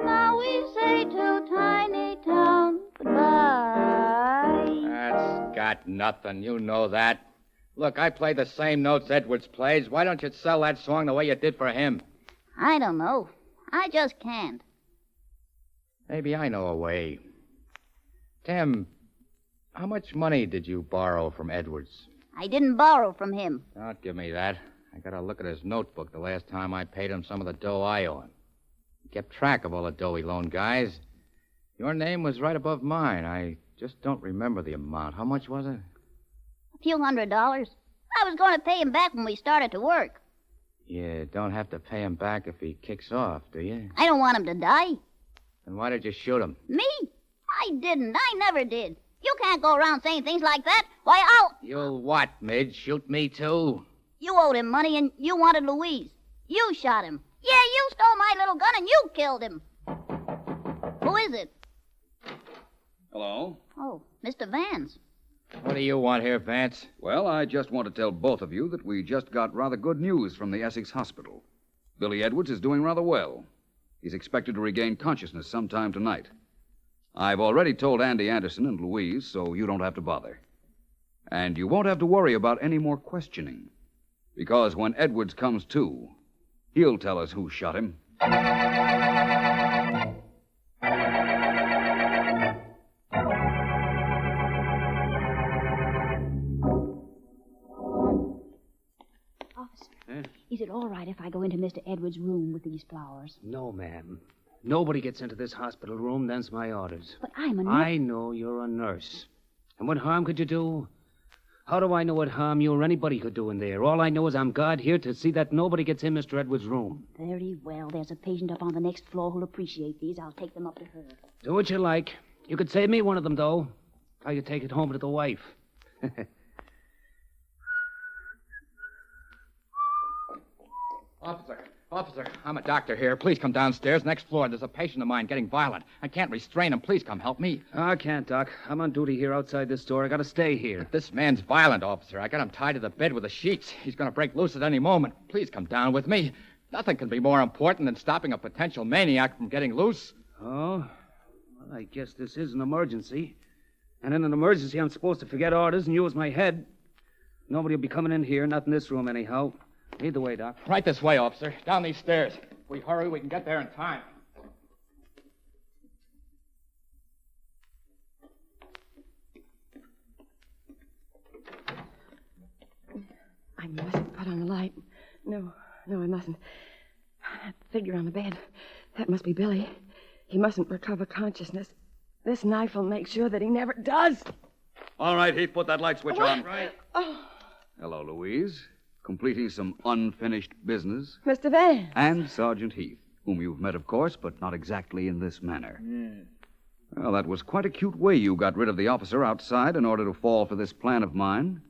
Now we say to Tiny Town goodbye. That's got nothing. You know that. Look, I play the same notes Edwards plays. Why don't you sell that song the way you did for him? I don't know. I just can't. Maybe I know a way. Tim, how much money did you borrow from Edwards? I didn't borrow from him. Don't give me that. I got to look at his notebook the last time I paid him some of the dough I owe him. He kept track of all the dough he loaned guys. Your name was right above mine. I just don't remember the amount. How much was it? A few $100. I was going to pay him back when we started to work. You don't have to pay him back if he kicks off, do you? I don't want him to die. Then why did you shoot him? Me? I didn't. I never did. You can't go around saying things like that. Why, I'll... You'll what, Midge? Shoot me, too? You owed him money and you wanted Louise. You shot him. Yeah, you stole my little gun and you killed him. Who is it? Hello? Oh, Mr. Vance. What do you want here, Vance? Well, I just want to tell both of you that we just got rather good news from the Essex Hospital. Billy Edwards is doing rather well. He's expected to regain consciousness sometime tonight. I've already told Andy Anderson and Louise, so you don't have to bother. And you won't have to worry about any more questioning. Because when Edwards comes to, he'll tell us who shot him. Is it all right if I go into Mr. Edwards' room with these flowers? No, ma'am. Nobody gets into this hospital room. Them's my orders. But I'm a nurse. I know you're a nurse. And what harm could you do? How do I know what harm you or anybody could do in there? All I know is I'm God here to see that nobody gets in Mr. Edwards' room. Very well. There's a patient up on the next floor who'll appreciate these. I'll take them up to her. Do what you like. You could save me one of them, though. How you take it home to the wife. Officer, I'm a doctor here. Please come downstairs. Next floor, there's a patient of mine getting violent. I can't restrain him. Please come help me. I can't, Doc. I'm on duty here outside this door. I gotta stay here. But this man's violent, officer. I got him tied to the bed with the sheets. He's gonna break loose at any moment. Please come down with me. Nothing can be more important than stopping a potential maniac from getting loose. Oh? Well, I guess this is an emergency. And in an emergency, I'm supposed to forget orders and use my head. Nobody will be coming in here, not in this room anyhow. Lead the way, Doc. Right this way, officer. Down these stairs. If we hurry, we can get there in time. I mustn't put on the light. No, I mustn't. That figure on the bed, that must be Billy. He mustn't recover consciousness. This knife will make sure that he never does. All right, Heath, put that light switch on. Right. Oh, Hello, Louise. Completing some unfinished business. Mr. Vance. And Sergeant Heath, whom you've met, of course, but not exactly in this manner. Well, that was quite a cute way you got rid of the officer outside in order to fall for this plan of mine.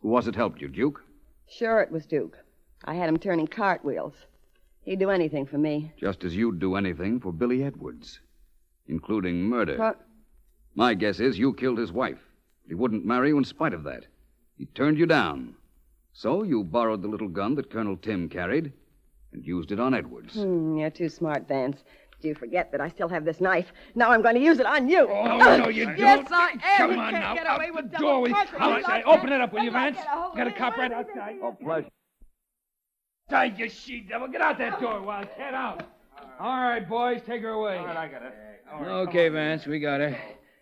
Who was it helped you, Duke? Sure it was Duke. I had him turning cartwheels. He'd do anything for me. Just as you'd do anything for Billy Edwards, including murder. What? My guess is you killed his wife. He wouldn't marry you in spite of that. He turned you down. So you borrowed the little gun that Colonel Tim carried and used it on Edwards. You're too smart, Vance. Do you forget that I still have this knife? Now I'm going to use it on you. Oh, no, you don't. Yes, I am. Come He on can't now. get Out away the with door. double murder. All right, open it up, will you, Vance? Got a cop right outside. Oh, pleasure. Die, you she-devil. Get out that door, Wildcat, out. All right, boys, take her away. All right, I got it. Okay, Vance, we got her.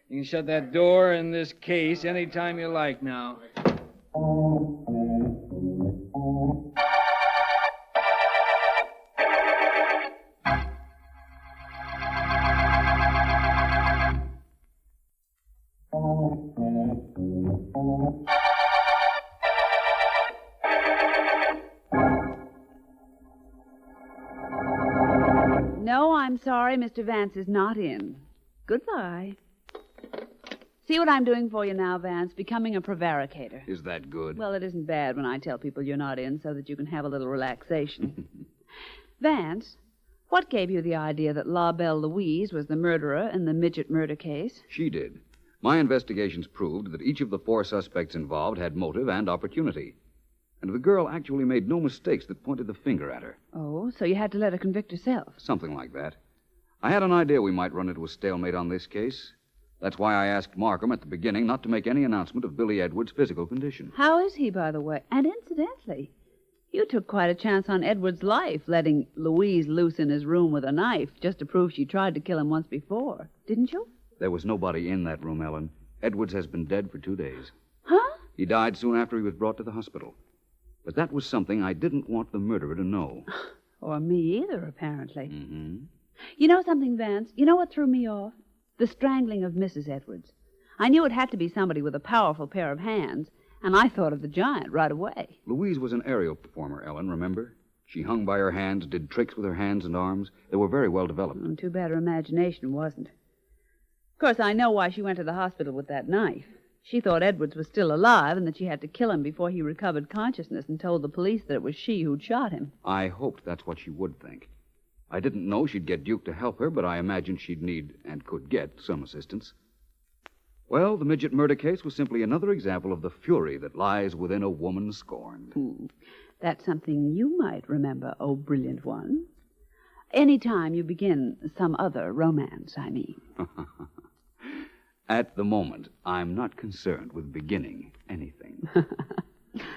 You can shut that door in this case any time you like now. No, I'm sorry, Mr. Vance is not in. Goodbye. See what I'm doing for you now, Vance? Becoming a prevaricator. Is that good? Well, it isn't bad when I tell people you're not in so that you can have a little relaxation. Vance, what gave you the idea that La Belle Louise was the murderer in the midget murder case? She did. My investigations proved that each of the 4 suspects involved had motive and opportunity. And the girl actually made no mistakes that pointed the finger at her. Oh, so you had to let her convict herself. Something like that. I had an idea we might run into a stalemate on this case. That's why I asked Markham at the beginning not to make any announcement of Billy Edwards' physical condition. How is he, by the way? And incidentally, you took quite a chance on Edwards' life, letting Louise loose in his room with a knife just to prove she tried to kill him once before, didn't you? There was nobody in that room, Ellen. Edwards has been dead for 2 days. Huh? He died soon after he was brought to the hospital. But that was something I didn't want the murderer to know. Or me either, apparently. Mm-hmm. You know something, Vance? You know what threw me off? The strangling of Mrs. Edwards. I knew it had to be somebody with a powerful pair of hands, and I thought of the giant right away. Louise was an aerial performer, Ellen, remember? She hung by her hands, did tricks with her hands and arms. They were very well developed. Too bad her imagination wasn't. Of course, I know why she went to the hospital with that knife. She thought Edwards was still alive and that she had to kill him before he recovered consciousness and told the police that it was she who'd shot him. I hoped that's what she would think. I didn't know she'd get Duke to help her, but I imagined she'd need, and could get, some assistance. Well, the midget murder case was simply another example of the fury that lies within a woman scorned. That's something you might remember, oh brilliant one. Any time you begin some other romance, I mean. At the moment, I'm not concerned with beginning anything.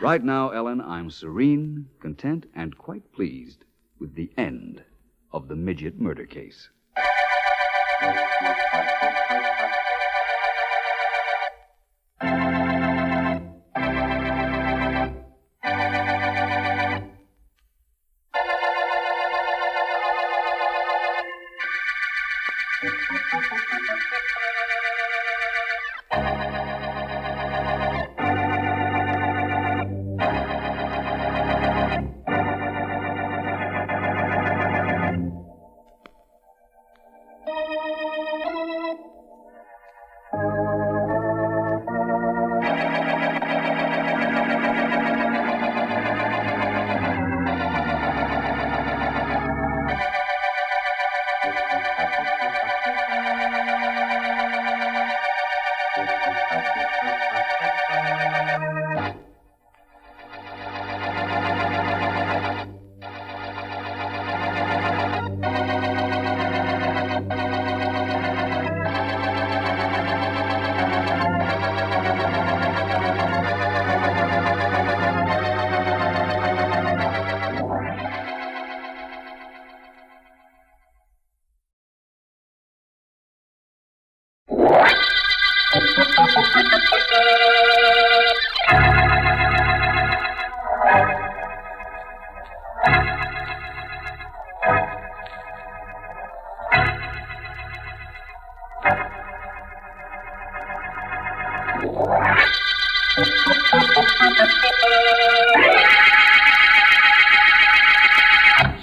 Right now, Ellen, I'm serene, content, and quite pleased with the end of the midget murder case.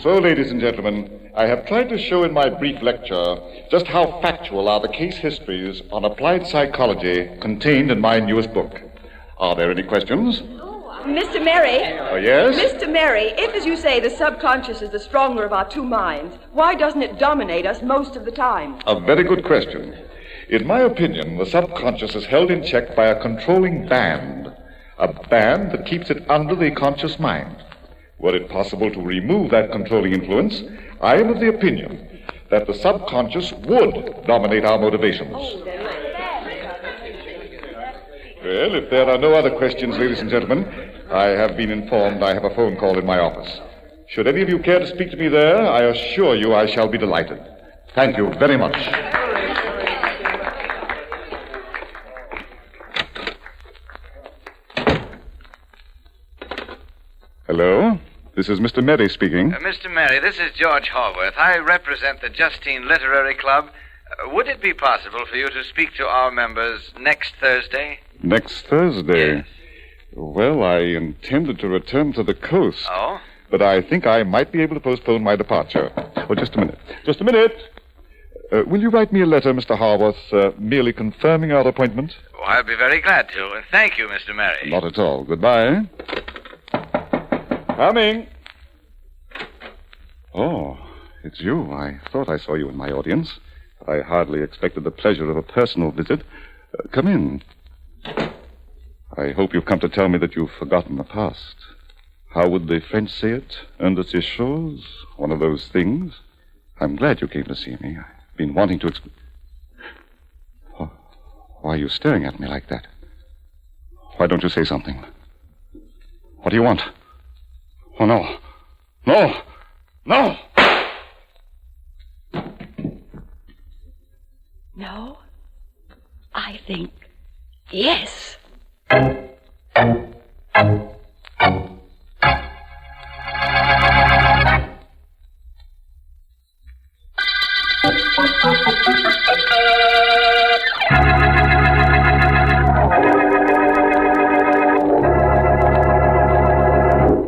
So, ladies and gentlemen, I have tried to show in my brief lecture just how factual are the case histories on applied psychology contained in my newest book. Are there any questions? Mr. Merry? Oh, yes? Mr. Merry, if, as you say, the subconscious is the stronger of our two minds, why doesn't it dominate us most of the time? A very good question. In my opinion, the subconscious is held in check by a controlling band, a band that keeps it under the conscious mind. Were it possible to remove that controlling influence, I am of the opinion that the subconscious would dominate our motivations. Well, if there are no other questions, ladies and gentlemen, I have been informed I have a phone call in my office. Should any of you care to speak to me there, I assure you I shall be delighted. Thank you very much. Hello? This is Mr. Merry speaking. Mr. Merry, this is George Haworth. I represent the Justine Literary Club. Would it be possible for you to speak to our members next Thursday? Next Thursday? Yes. Well, I intended to return to the coast. Oh? But I think I might be able to postpone my departure. Oh, just a minute. Just a minute. Will you write me a letter, Mr. Haworth, merely confirming our appointment? Oh, I'll be very glad to. Thank you, Mr. Merry. Not at all. Goodbye. Coming. Oh, it's you. I thought I saw you in my audience. I hardly expected the pleasure of a personal visit. Come in. I hope you've come to tell me that you've forgotten the past. How would the French say it? Un de ces choses? One of those things. I'm glad you came to see me. I've been wanting to Oh, why are you staring at me like that? Why don't you say something? What do you want? Oh, no. No! No! No. I think yes.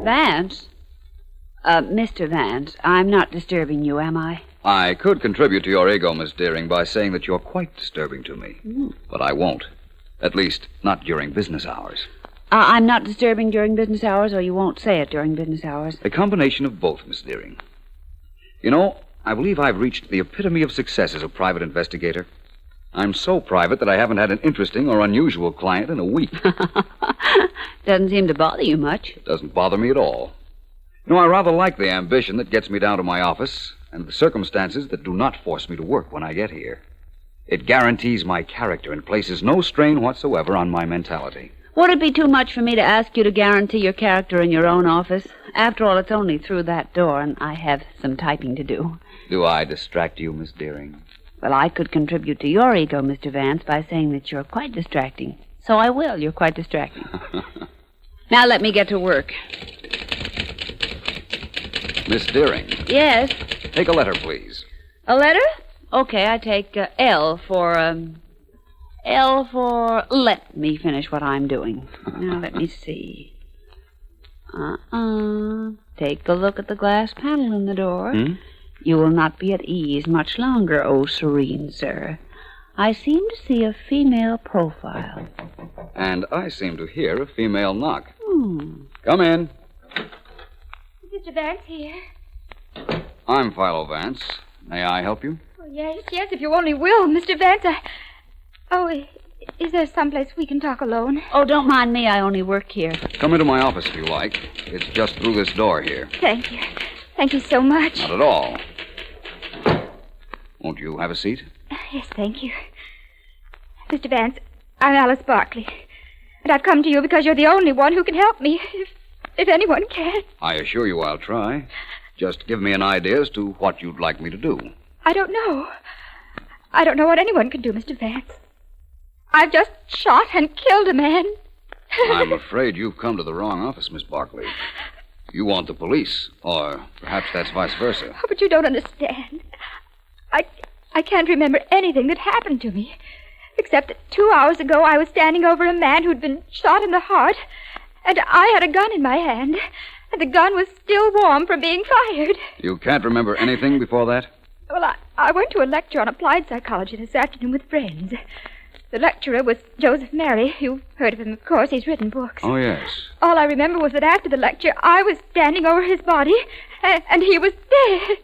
Vance? Mr. Vance, I'm not disturbing you, am I? I could contribute to your ego, Miss Deering, by saying that you're quite disturbing to me. But I won't. At least, not during business hours. I'm not disturbing during business hours, or you won't say it during business hours. A combination of both, Miss Deering. You know, I believe I've reached the epitome of success as a private investigator. I'm so private that I haven't had an interesting or unusual client in a week. Doesn't seem to bother you much. It doesn't bother me at all. You know, I rather like the ambition that gets me down to my office and the circumstances that do not force me to work when I get here. It guarantees my character and places no strain whatsoever on my mentality. Would it be too much for me to ask you to guarantee your character in your own office? After all, it's only through that door, and I have some typing to do. Do I distract you, Miss Deering? Well, I could contribute to your ego, Mr. Vance, by saying that you're quite distracting. So I will. You're quite distracting. Now let me get to work. Miss Deering. Yes? Take a letter, please. A letter? Okay, I take L for let me finish what I'm doing. Now, let me see. Take a look at the glass panel in the door. You will not be at ease much longer, oh serene sir. I seem to see a female profile. And I seem to hear a female knock. Come in. Mr. Vance here. I'm Philo Vance. May I help you? Oh, yes, if you only will, Mr. Vance. Is there someplace we can talk alone? Oh, don't mind me. I only work here. Come into my office if you like. It's just through this door here. Thank you. Thank you so much. Not at all. Won't you have a seat? Yes, thank you. Mr. Vance, I'm Alice Barkley. And I've come to you because you're the only one who can help me, if anyone can. I assure you I'll try. Just give me an idea as to what you'd like me to do. I don't know. I don't know what anyone can do, Mr. Vance. I've just shot and killed a man. I'm afraid you've come to the wrong office, Miss Barkley. You want the police, or perhaps that's vice versa. Oh, but you don't understand. I can't remember anything that happened to me, except that 2 hours ago I was standing over a man who'd been shot in the heart, and I had a gun in my hand, and the gun was still warm from being fired. You can't remember anything before that? Well, I went to a lecture on applied psychology this afternoon with friends. The lecturer was Joseph Mary. You've heard of him, of course. He's written books. Oh, yes. All I remember was that after the lecture, I was standing over his body, and he was dead.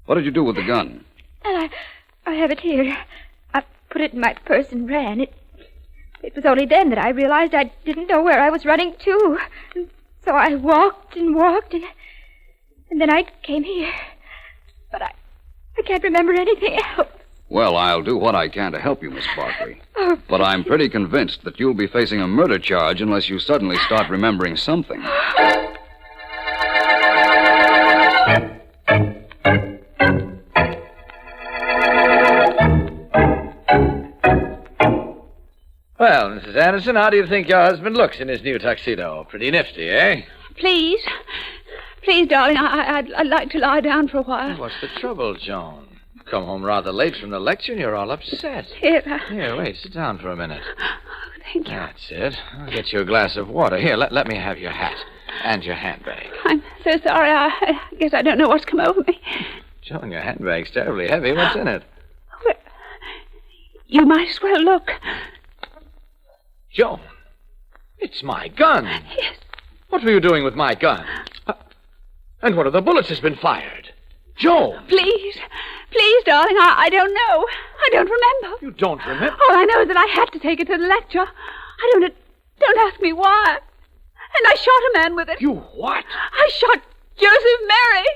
What did you do with the gun? And I have it here. I put it in my purse and ran. It was only then that I realized I didn't know where I was running to. And so I walked and walked, and then I came here. But I can't remember anything else. Well, I'll do what I can to help you, Miss Barkley. But I'm pretty convinced that you'll be facing a murder charge unless you suddenly start remembering something. Well, Mrs. Anderson, how do you think your husband looks in his new tuxedo? Pretty nifty, eh? Please. Please, darling, I'd like to lie down for a while. What's the trouble, Joan? Come home rather late from the lecture and you're all upset. Here, wait, sit down for a minute. Thank you. That's it. I'll get you a glass of water. Here, let me have your hat and your handbag. I'm so sorry. I guess I don't know what's come over me. Joan, your handbag's terribly heavy. What's in it? Well, you might as well look. Joan, it's my gun. Yes. What were you doing with my gun? And one of the bullets has been fired. Joan! Please, darling, I don't know. I don't remember. You don't remember? All I know is that I had to take it to the lecture. Don't ask me why. And I shot a man with it. You what? I shot Joseph Mary.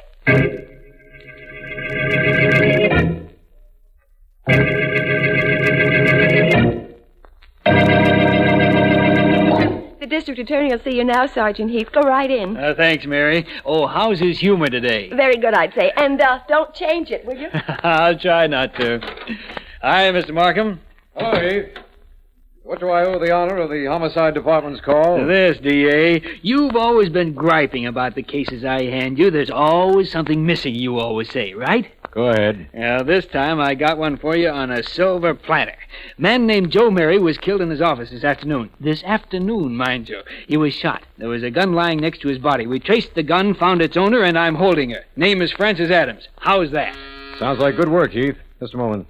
The district attorney will see you now, Sergeant Heath. Go right in. Thanks, Mary. Oh, how's his humor today? Very good, I'd say. And don't change it, will you? I'll try not to. Hi, Mr. Markham. Hello, Heath. What do I owe the honor of the homicide department's call? This, D.A. You've always been griping about the cases I hand you. There's always something missing, you always say, right? Go ahead. This time I got one for you on a silver platter. Man named Joe Mary was killed in his office this afternoon. This afternoon, mind you. He was shot. There was a gun lying next to his body. We traced the gun, found its owner, and I'm holding her. Name is Frances Adams. How's that? Sounds like good work, Heath. Just a moment.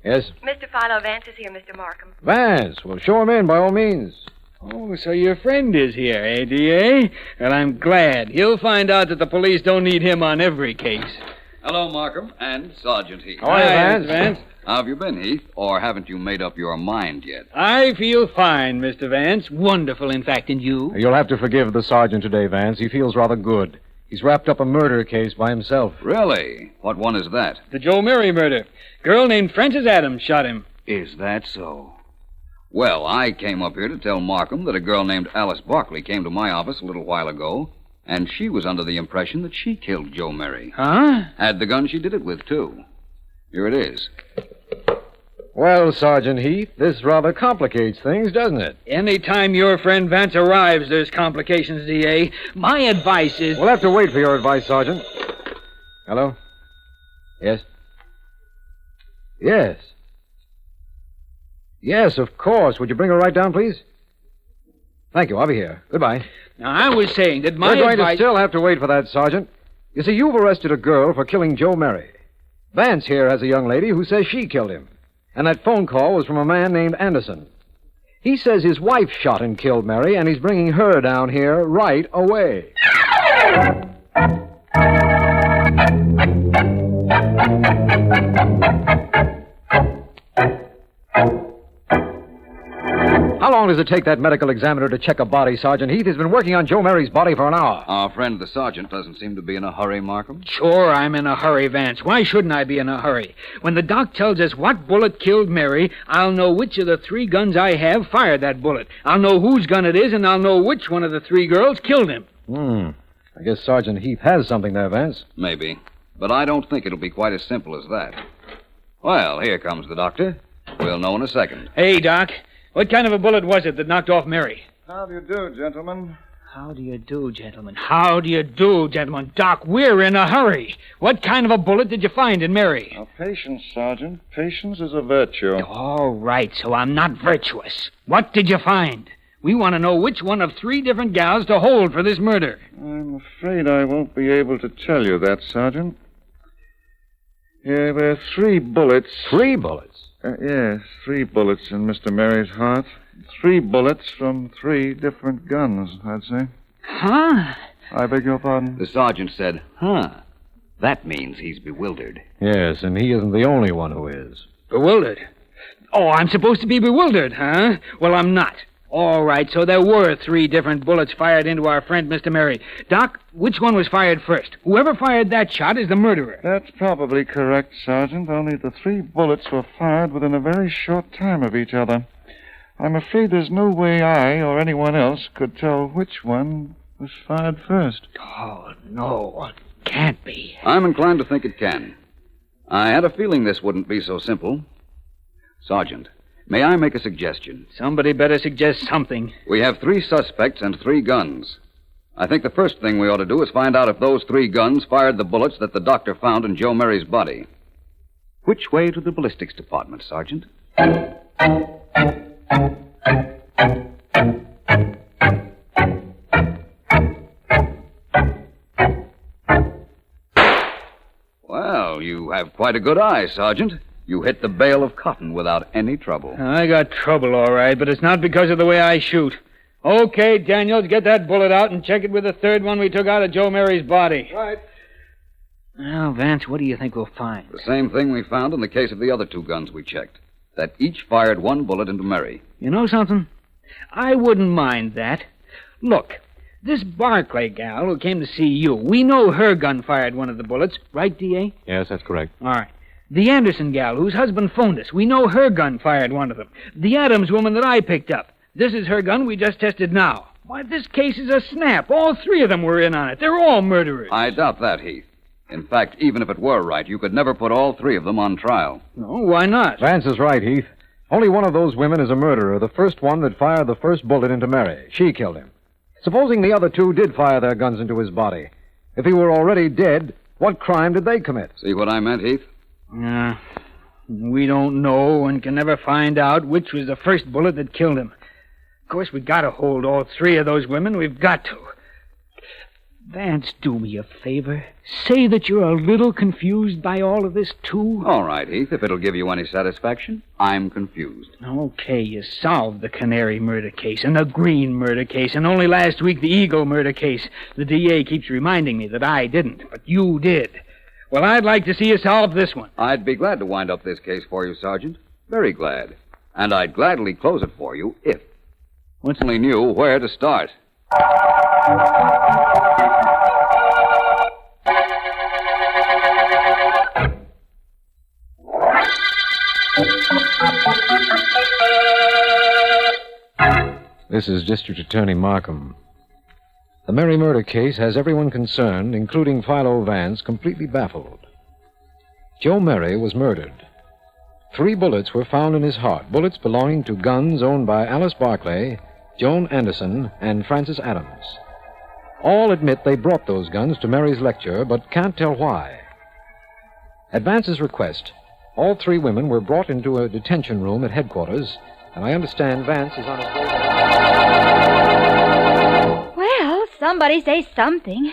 Yes? Mr. Philo Vance is here, Mr. Markham. Vance. Well, show him in, by all means. Oh, so your friend is here, eh, D.A.? Well, I'm glad. He'll find out that the police don't need him on every case. Hello, Markham, and Sergeant Heath. How are you, Vance? How have you been, Heath? Or haven't you made up your mind yet? I feel fine, Mr. Vance. Wonderful, in fact, and you? You'll have to forgive the sergeant today, Vance. He feels rather good. He's wrapped up a murder case by himself. Really? What one is that? The Joe Mary murder. Girl named Frances Adams shot him. Is that so? Well, I came up here to tell Markham that a girl named Alice Barkley came to my office a little while ago, and she was under the impression that she killed Joe Mary. Huh? Had the gun she did it with, too. Here it is. Well, Sergeant Heath, this rather complicates things, doesn't it? Any time your friend Vance arrives, there's complications, D.A. My advice is... We'll have to wait for your advice, Sergeant. Hello? Yes? Yes. Yes, of course. Would you bring her right down, please? Thank you. I'll be here. Goodbye. Now, I was saying that my We're going advice... to still have to wait for that, Sergeant. You see, you've arrested a girl for killing Joe Mary. Vance here has a young lady who says she killed him. And that phone call was from a man named Anderson. He says his wife shot and killed Mary, and he's bringing her down here right away. How long does it take that medical examiner to check a body, Sergeant Heath? He's been working on Joe Mary's body for an hour. Our friend the sergeant doesn't seem to be in a hurry, Markham. Sure, I'm in a hurry, Vance. Why shouldn't I be in a hurry? When the doc tells us what bullet killed Mary, I'll know which of the 3 guns I have fired that bullet. I'll know whose gun it is, and I'll know which one of the 3 girls killed him. I guess Sergeant Heath has something there, Vance. Maybe. But I don't think it'll be quite as simple as that. Well, here comes the doctor. We'll know in a second. Hey, Doc. What kind of a bullet was it that knocked off Mary? How do you do, gentlemen? How do you do, gentlemen? How do you do, gentlemen? Doc, we're in a hurry. What kind of a bullet did you find in Mary? Patience, Sergeant. Patience is a virtue. All right, so I'm not virtuous. What did you find? We want to know which one of 3 different gals to hold for this murder. I'm afraid I won't be able to tell you that, Sergeant. Yeah, there are 3 bullets. 3 bullets? Yes, 3 bullets in Mr. Mary's heart. 3 bullets from 3 different guns, I'd say. Huh? I beg your pardon? The sergeant said, huh. That means he's bewildered. Yes, and he isn't the only one who is. Bewildered? Oh, I'm supposed to be bewildered, huh? Well, I'm not. All right, so there were 3 different bullets fired into our friend, Mr. Mary. Doc, which one was fired first? Whoever fired that shot is the murderer. That's probably correct, Sergeant, only the 3 bullets were fired within a very short time of each other. I'm afraid there's no way I or anyone else could tell which one was fired first. Oh, no, it can't be. I'm inclined to think it can. I had a feeling this wouldn't be so simple. Sergeant, May I make a suggestion? Somebody better suggest something. We have 3 suspects and 3 guns. I think the first thing we ought to do is find out if those 3 guns fired the bullets that the doctor found in Joe Mary's body. Which way to the ballistics department, Sergeant? Well, you have quite a good eye, Sergeant. You hit the bale of cotton without any trouble. I got trouble, all right, but it's not because of the way I shoot. Okay, Daniels, get that bullet out and check it with the 3rd one we took out of Joe Mary's body. Right. Now, Vance, what do you think we'll find? The same thing we found in the case of the other 2 guns we checked. That each fired 1 bullet into Mary. You know something? I wouldn't mind that. Look, this Barclay gal who came to see you, we know her gun fired one of the bullets, right, D.A.? Yes, that's correct. All right. The Anderson gal whose husband phoned us, we know her gun fired one of them. The Adams woman that I picked up, this is her gun we just tested now. Why, this case is a snap. All 3 of them were in on it. They're all murderers. I doubt that, Heath. In fact, even if it were right, you could never put all 3 of them on trial. No, why not? Vance is right, Heath. Only one of those women is a murderer, the first one that fired the first bullet into Mary. She killed him. Supposing the other 2 did fire their guns into his body. If he were already dead, what crime did they commit? See what I meant, Heath? We don't know and can never find out which was the first bullet that killed him. Of course, we've got to hold all 3 of those women. We've got to. Vance, do me a favor. Say that you're a little confused by all of this, too. All right, Heath, if it'll give you any satisfaction. I'm confused. Okay, you solved the Canary murder case and the Green murder case, and only last week the Eagle murder case. The DA keeps reminding me that I didn't, but you did. Well, I'd like to see you solve this one. I'd be glad to wind up this case for you, Sergeant. Very glad. And I'd gladly close it for you if only knew where to start. This is District Attorney Markham. The Mary murder case has everyone concerned, including Philo Vance, completely baffled. Joe Mary was murdered. 3 bullets were found in his heart, bullets belonging to guns owned by Alice Barclay, Joan Anderson, and Francis Adams. All admit they brought those guns to Mary's lecture, but can't tell why. At Vance's request, all 3 women were brought into a detention room at headquarters, and I understand Vance is on his way. Well, somebody say something.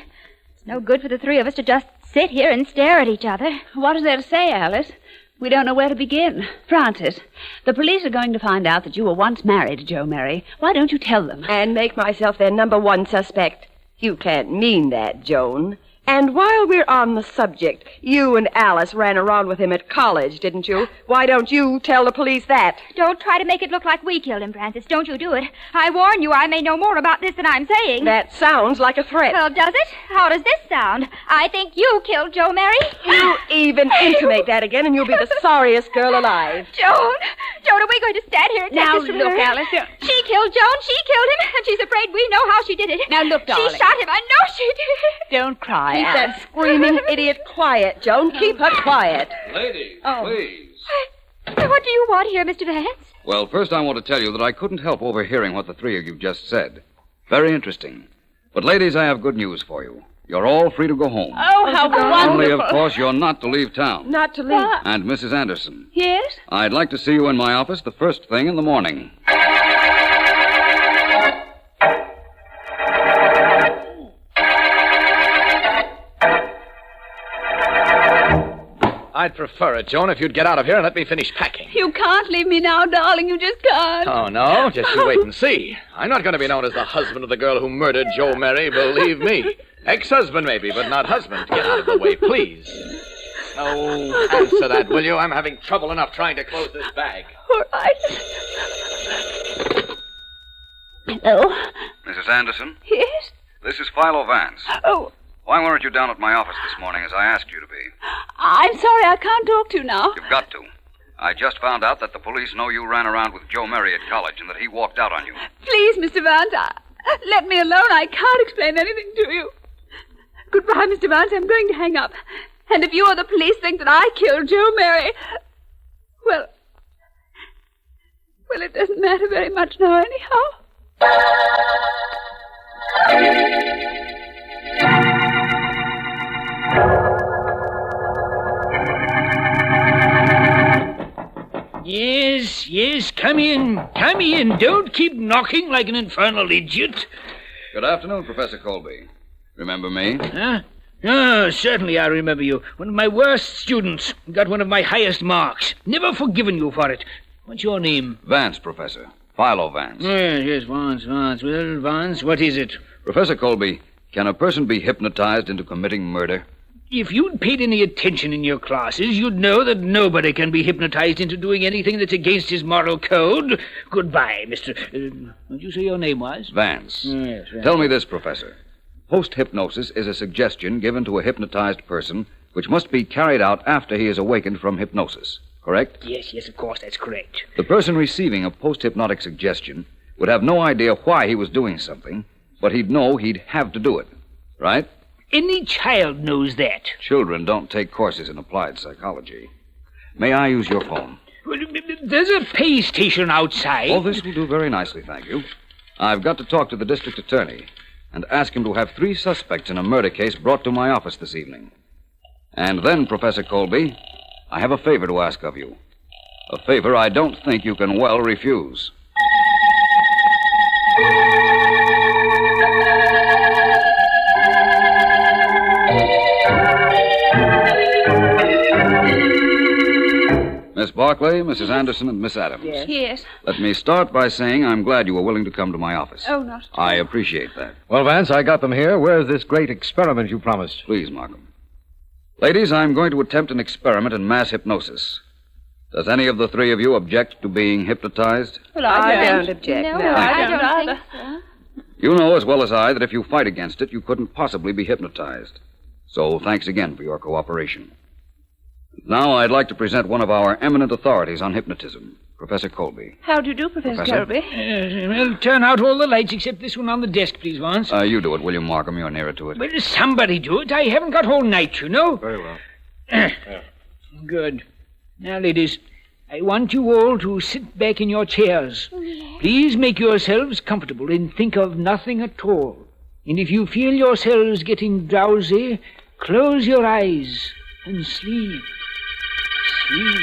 It's no good for the 3 of us to just sit here and stare at each other. What is there to say, Alice? We don't know where to begin. Francis, the police are going to find out that you were once married to Joe Mary. Why don't you tell them? And make myself their number 1 suspect. You can't mean that, Joan. And while we're on the subject, you and Alice ran around with him at college, didn't you? Why don't you tell the police that? Don't try to make it look like we killed him, Francis. Don't you do it. I warn you, I may know more about this than I'm saying. That sounds like a threat. Well, does it? How does this sound? I think you killed Joe Mary. You even intimate that again, and you'll be the sorriest girl alive. Joan, are we going to stand here and take Now, this from look, her? Alice. She killed Joan. She killed him, and she's afraid we know how she did it. Now, look, darling. She shot him. I know she did. Don't cry, Keep Alice. that screaming idiot quiet, Joan. Keep her quiet. Ladies, please. What do you want here, Mr. Vance? Well, first I want to tell you that I couldn't help overhearing what the 3 of you just said. Very interesting. But, ladies, I have good news for you. You're all free to go home. Oh, how wonderful. Only, of course, you're not to leave town. Not to leave. And Mrs. Anderson. Yes? I'd like to see you in my office the first thing in the morning. I'd prefer it, Joan, if you'd get out of here and let me finish packing. You can't leave me now, darling. You just can't. Oh, no? Just you wait and see. I'm not going to be known as the husband of the girl who murdered Joe Mary, believe me. Ex-husband, maybe, but not husband. Get out of the way, please. Oh, answer that, will you? I'm having trouble enough trying to close this bag. All right. Hello? Mrs. Anderson? Yes? This is Philo Vance. Oh, Why weren't you down at my office this morning as I asked you to be? I'm sorry. I can't talk to you now. You've got to. I just found out that the police know you ran around with Joe Mary at college and that he walked out on you. Please, Mr. Vance, let me alone. I can't explain anything to you. Goodbye, Mr. Vance. I'm going to hang up. And if you or the police think that I killed Joe Mary, well, Well, it doesn't matter very much now, anyhow. Yes, come in. Come in. Don't keep knocking like an infernal idiot. Good afternoon, Professor Colby. Remember me? Huh? Oh, certainly I remember you. One of my worst students. Got one of my highest marks. Never forgiven you for it. What's your name? Vance, Professor. Philo Vance. Yes, Vance. Well, Vance, what is it? Professor Colby, can a person be hypnotized into committing murder? If you'd paid any attention in your classes, you'd know that nobody can be hypnotized into doing anything that's against his moral code. Goodbye, Mr. What did you say your name was? Vance. Yes, Vance. Tell me this, Professor. Post-hypnosis is a suggestion given to a hypnotized person which must be carried out after he is awakened from hypnosis, correct? Yes, of course, that's correct. The person receiving a post-hypnotic suggestion would have no idea why he was doing something, but he'd know he'd have to do it, right? Any child knows that. Children don't take courses in applied psychology. May I use your phone? Well, there's a pay station outside. Oh, this will do very nicely, thank you. I've got to talk to the district attorney and ask him to have 3 suspects in a murder case brought to my office this evening. And then, Professor Colby, I have a favor to ask of you. A favor I don't think you can well refuse. Miss Barclay, Mrs. Anderson, and Miss Adams. Yes. Let me start by saying I'm glad you were willing to come to my office. Oh, not at all. I appreciate that. Well, Vance, I got them here. Where's this great experiment you promised? Please, Markham. Ladies, I'm going to attempt an experiment in mass hypnosis. Does any of the 3 of you object to being hypnotized? Well, I don't object. No, I don't either. You know as well as I that if you fight against it, you couldn't possibly be hypnotized. So thanks again for your cooperation. Now I'd like to present one of our eminent authorities on hypnotism, Professor Colby. How do you do, Professor Colby? Well, turn out all the lights except this one on the desk, please, Vance. You do it, William Markham. You're nearer to it. Well, somebody do it. I haven't got all night, you know. Very well. Good. Now, ladies, I want you all to sit back in your chairs. Please make yourselves comfortable and think of nothing at all. And if you feel yourselves getting drowsy, close your eyes and sleep. Sleep.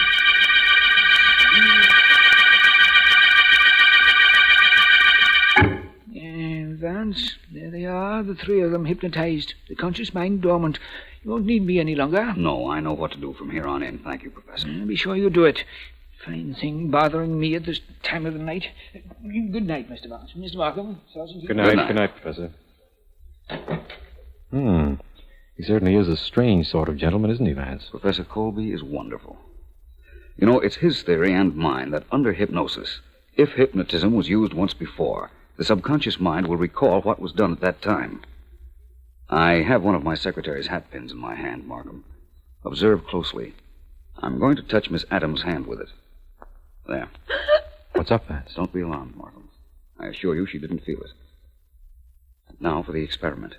Vance, there they are, the 3 of them hypnotized. The conscious mind dormant. You won't need me any longer. No, I know what to do from here on in. Thank you, Professor. Be sure you do it. Fine thing bothering me at this time of the night. Good night, Mr. Vance. Mr. Markham, Sergeant. Good night, Professor. He certainly is a strange sort of gentleman, isn't he, Vance? Professor Colby is wonderful. You know, it's his theory and mine that under hypnosis, if hypnotism was used once before, the subconscious mind will recall what was done at that time. I have one of my secretary's hat pins in my hand, Markham. Observe closely. I'm going to touch Miss Adams' hand with it. There. What's up, Vance? Don't be alarmed, Markham. I assure you she didn't feel it. And now for the experiment.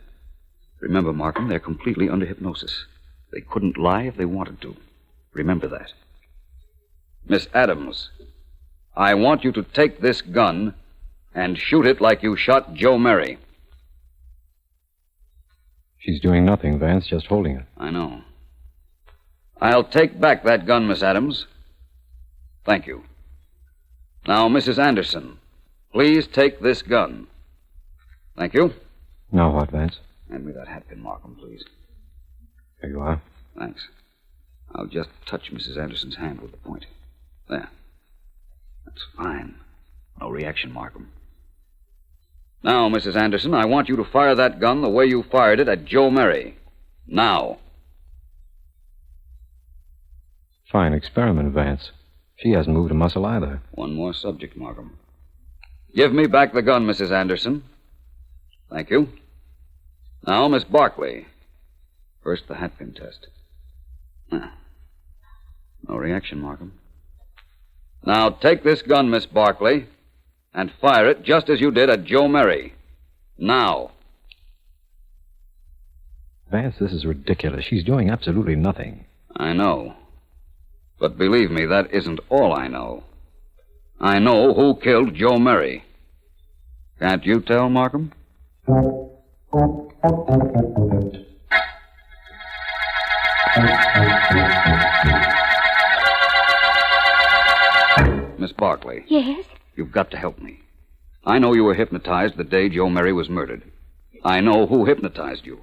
Remember, Markham, they're completely under hypnosis. They couldn't lie if they wanted to. Remember that. Miss Adams, I want you to take this gun and shoot it like you shot Joe Merry. She's doing nothing, Vance, just holding it. I know. I'll take back that gun, Miss Adams. Thank you. Now, Mrs. Anderson, please take this gun. Thank you. Now what, Vance? Hand me that hat pin, Markham, please. There you are. Thanks. I'll just touch Mrs. Anderson's hand with the point. There. That's fine. No reaction, Markham. Now, Mrs. Anderson, I want you to fire that gun the way you fired it at Joe Merry. Now. Fine experiment, Vance. She hasn't moved a muscle either. One more subject, Markham. Give me back the gun, Mrs. Anderson. Thank you. Now, Miss Barclay. First, the hatpin test. No reaction, Markham. Now, take this gun, Miss Barclay, and fire it just as you did at Joe Merry. Now. Vance, this is ridiculous. She's doing absolutely nothing. I know. But believe me, that isn't all I know. I know who killed Joe Murray. Can't you tell, Markham? Miss Barkley. Yes? You've got to help me. I know you were hypnotized the day Joe Murray was murdered. I know who hypnotized you.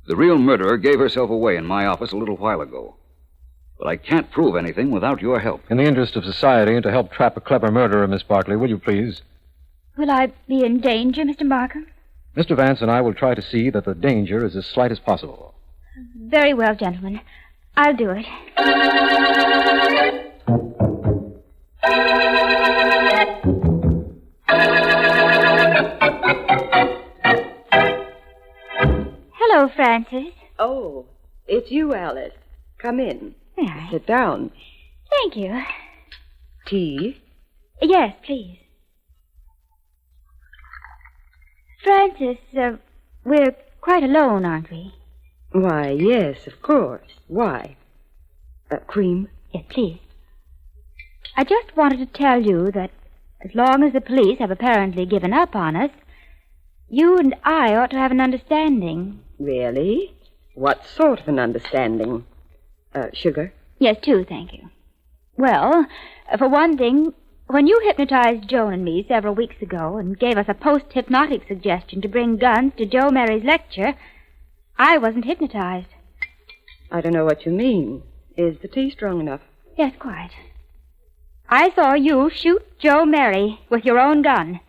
The real murderer gave herself away in my office a little while ago. But I can't prove anything without your help. In the interest of society and to help trap a clever murderer, Miss Barkley, will you please? Will I be in danger, Mr. Markham? Mr. Vance and I will try to see that the danger is as slight as possible. Very well, gentlemen. I'll do it. Hello, Francis. Oh, it's you, Alice. Come in. Yeah. Sit down. Thank you. Tea? Yes, please. Francis, we're quite alone, aren't we? Why, yes, of course. Why? Cream? Yes, please. I just wanted to tell you that as long as the police have apparently given up on us, you and I ought to have an understanding. Really? What sort of an understanding? Sugar? Yes, two, thank you. Well, for one thing, when you hypnotized Joan and me several weeks ago and gave us a post-hypnotic suggestion to bring guns to Joe Mary's lecture, I wasn't hypnotized. I don't know what you mean. Is the tea strong enough? Yes, quite. I saw you shoot Joe Mary with your own gun,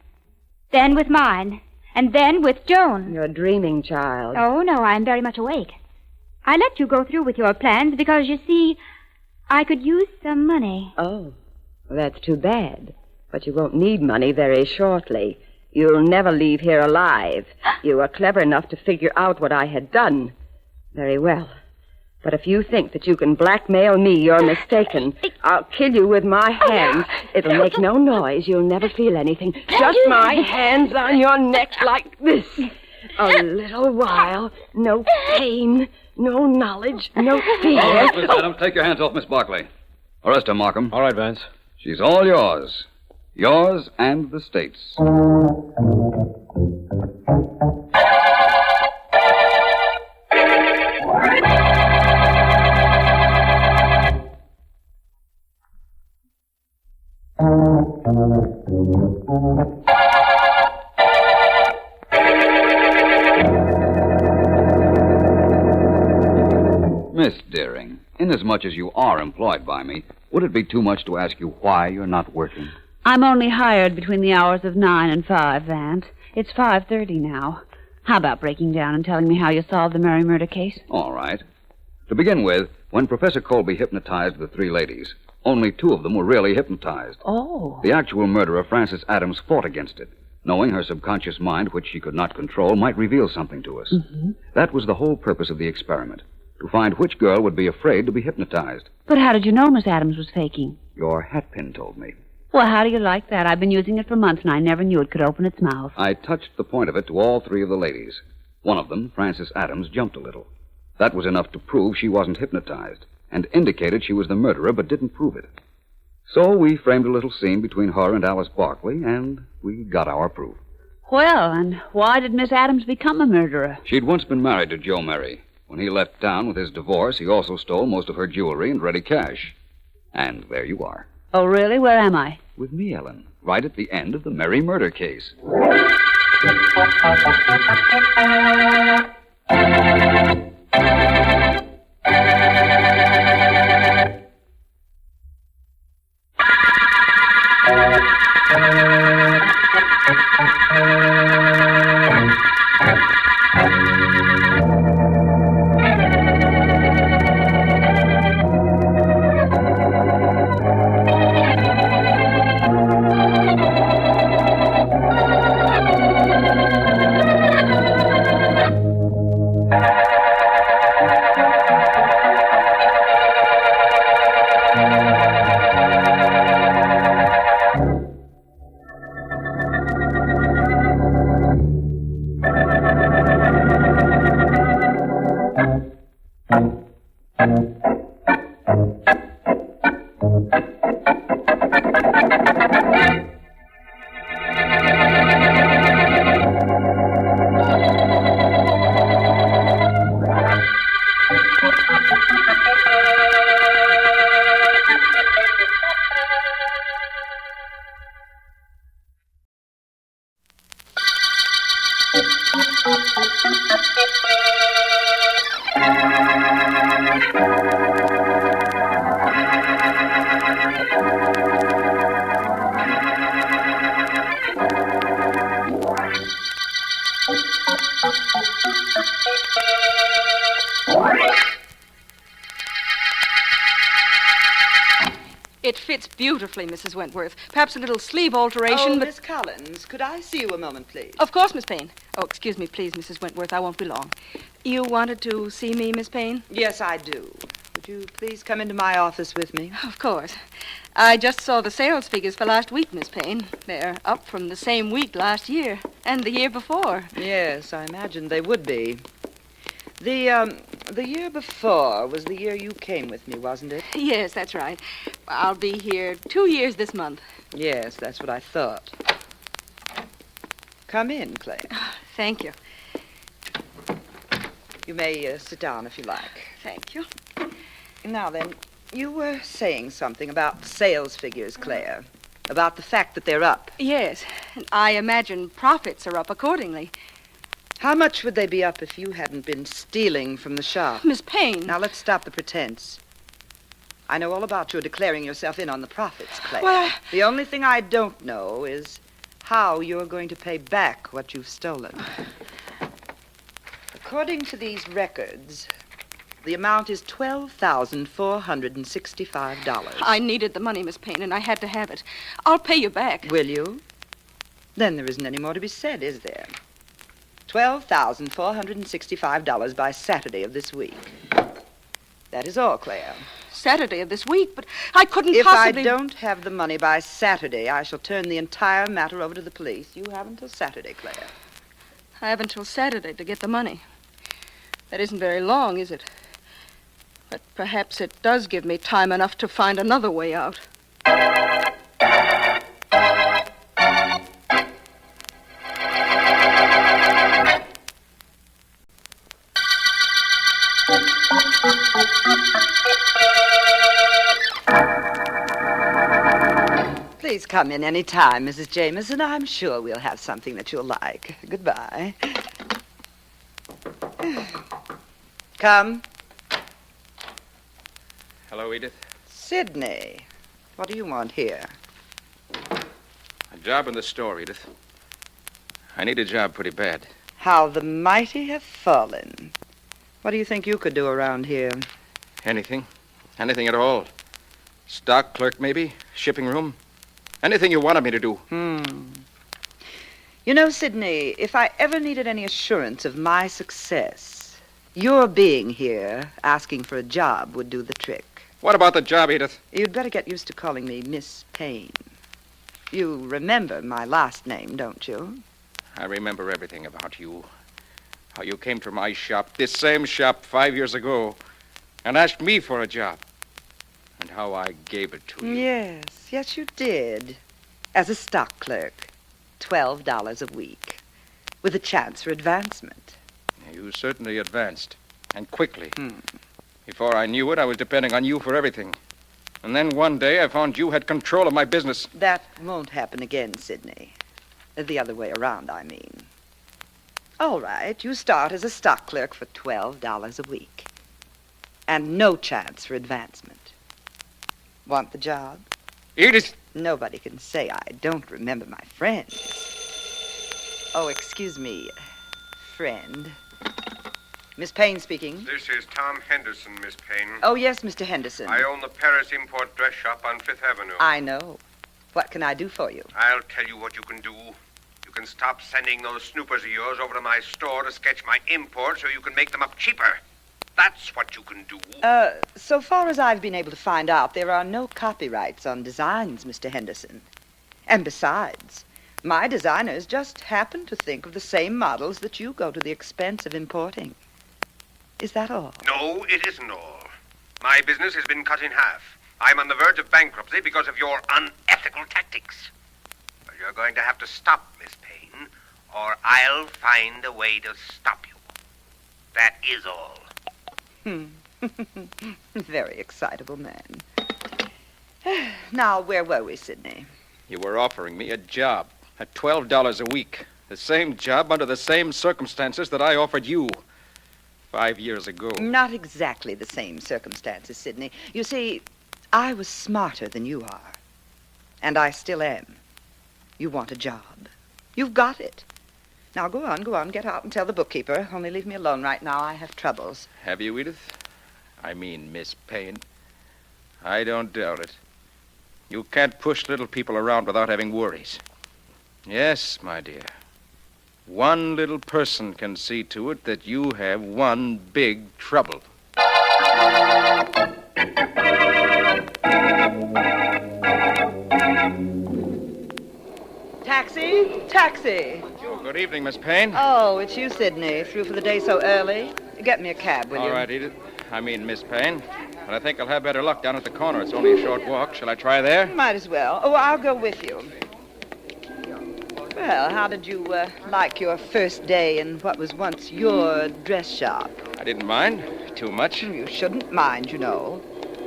then with mine, and then with Joan. You're dreaming, child. Oh, no, I'm very much awake. I let you go through with your plans because, you see, I could use some money. Oh, well, that's too bad. But you won't need money very shortly. You'll never leave here alive. You were clever enough to figure out what I had done. Very well. But if you think that you can blackmail me, you're mistaken. I'll kill you with my hands. It'll make no noise. You'll never feel anything. Just my hands on your neck like this. A little while. No pain. No knowledge. No fear. All right, Miss Adams, take your hands off Miss Barkley. Arrest her, Markham. All right, Vance. She's all yours. Yours and the state's. Miss Deering, inasmuch as you are employed by me, would it be too much to ask you why you're not working? I'm only hired between the hours of 9 and 5, Vance. It's 5:30 now. How about breaking down and telling me how you solved the Murray murder case? All right. To begin with, when Professor Colby hypnotized the three ladies, only two of them were really hypnotized. Oh. The actual murderer, Frances Adams, fought against it, knowing her subconscious mind, which she could not control, might reveal something to us. Mm-hmm. That was the whole purpose of the experiment, to find which girl would be afraid to be hypnotized. But how did you know Miss Adams was faking? Your hatpin told me. Well, how do you like that? I've been using it for months, and I never knew it could open its mouth. I touched the point of it to all three of the ladies. One of them, Frances Adams, jumped a little. That was enough to prove she wasn't hypnotized, and indicated she was the murderer, but didn't prove it. So we framed a little scene between her and Alice Barkley, and we got our proof. Well, and why did Miss Adams become a murderer? She'd once been married to Joe Murray. When he left town with his divorce, he also stole most of her jewelry and ready cash. And there you are. Oh, really? Where am I? With me, Ellen. Right at the end of the Murray murder case. It fits beautifully, Mrs. Wentworth. Perhaps a little sleeve alteration, but... Miss Collins, could I see you a moment, please? Of course, Miss Payne. Oh, excuse me, please, Mrs. Wentworth. I won't be long. You wanted to see me, Miss Payne? Yes, I do. Would you please come into my office with me? Of course. I just saw the sales figures for last week, Miss Payne. They're up from the same week last year and the year before. Yes, I imagined they would be. The year before was the year you came with me, wasn't it? Yes, that's right. I'll be here 2 years this month. Yes, that's what I thought. Come in, Claire. Thank you. You may sit down if you like. Thank you. Now then, you were saying something about sales figures, Claire. About the fact that they're up. Yes, and I imagine profits are up accordingly. How much would they be up if you hadn't been stealing from the shop? Miss Payne. Now, let's stop the pretense. I know all about your declaring yourself in on the profits, Claire. Well, The only thing I don't know is how you're going to pay back what you've stolen. According to these records, the amount is $12,465. I needed the money, Miss Payne, and I had to have it. I'll pay you back. Will you? Then there isn't any more to be said, is there? $12,465 by Saturday of this week. That is all, Claire. Saturday of this week, but I couldn't If possibly... I don't have the money by Saturday, I shall turn the entire matter over to the police. You have until Saturday, Claire. I have until Saturday to get the money. That isn't very long, is it? But perhaps it does give me time enough to find another way out. Please come in any time, Mrs. Jameson. I'm sure we'll have something that you'll like. Goodbye. Come. Hello, Edith. Sidney, what do you want here? A job in the store, Edith. I need a job pretty bad. How the mighty have fallen. What do you think you could do around here? Anything. Anything at all. Stock clerk, maybe? Shipping room? Anything you wanted me to do. You know, Sidney, if I ever needed any assurance of my success, your being here, asking for a job, would do the trick. What about the job, Edith? You'd better get used to calling me Miss Payne. You remember my last name, don't you? I remember everything about you. How you came to my shop, this same shop, 5 years ago, and asked me for a job. And how I gave it to you. Yes, you did. As a stock clerk. $12 a week. With a chance for advancement. You certainly advanced. And quickly. Before I knew it, I was depending on you for everything. And then one day I found you had control of my business. That won't happen again, Sidney. The other way around, I mean. All right, you start as a stock clerk for $12 a week. And no chance for advancement. Want the job? Edith! Nobody can say I don't remember my friends. Oh, excuse me, friend. Miss Payne speaking. This is Tom Henderson, Miss Payne. Oh, yes, Mr. Henderson. I own the Paris Import Dress Shop on Fifth Avenue. I know. What can I do for you? I'll tell you what you can do. You can stop sending those snoopers of yours over to my store to sketch my imports so you can make them up cheaper. That's what you can do. So far as I've been able to find out, there are no copyrights on designs, Mr. Henderson. And besides, my designers just happen to think of the same models that you go to the expense of importing. Is that all? No, it isn't all. My business has been cut in half. I'm on the verge of bankruptcy because of your unethical tactics. But you're going to have to stop, Miss Payne, or I'll find a way to stop you. That is all. Very excitable man. Now, where were we, Sidney? You were offering me a job at $12 a week. The same job under the same circumstances that I offered you 5 years ago. Not exactly the same circumstances, Sidney. You see, I was smarter than you are. And I still am. You want a job. You've got it. Now, go on. Get out and tell the bookkeeper. Only leave me alone right now. I have troubles. Have you, Edith? I mean, Miss Payne. I don't doubt it. You can't push little people around without having worries. Yes, my dear. One little person can see to it that you have one big trouble. Taxi! Oh, good evening, Miss Payne. Oh, it's you, Sidney. Through for the day so early? Get me a cab, will you? All right, Edith. I mean, Miss Payne. But I think I'll have better luck down at the corner. It's only a short walk. Shall I try there? Might as well. Oh, I'll go with you. Well, how did you like your first day in what was once your dress shop? I didn't mind too much. You shouldn't mind, you know.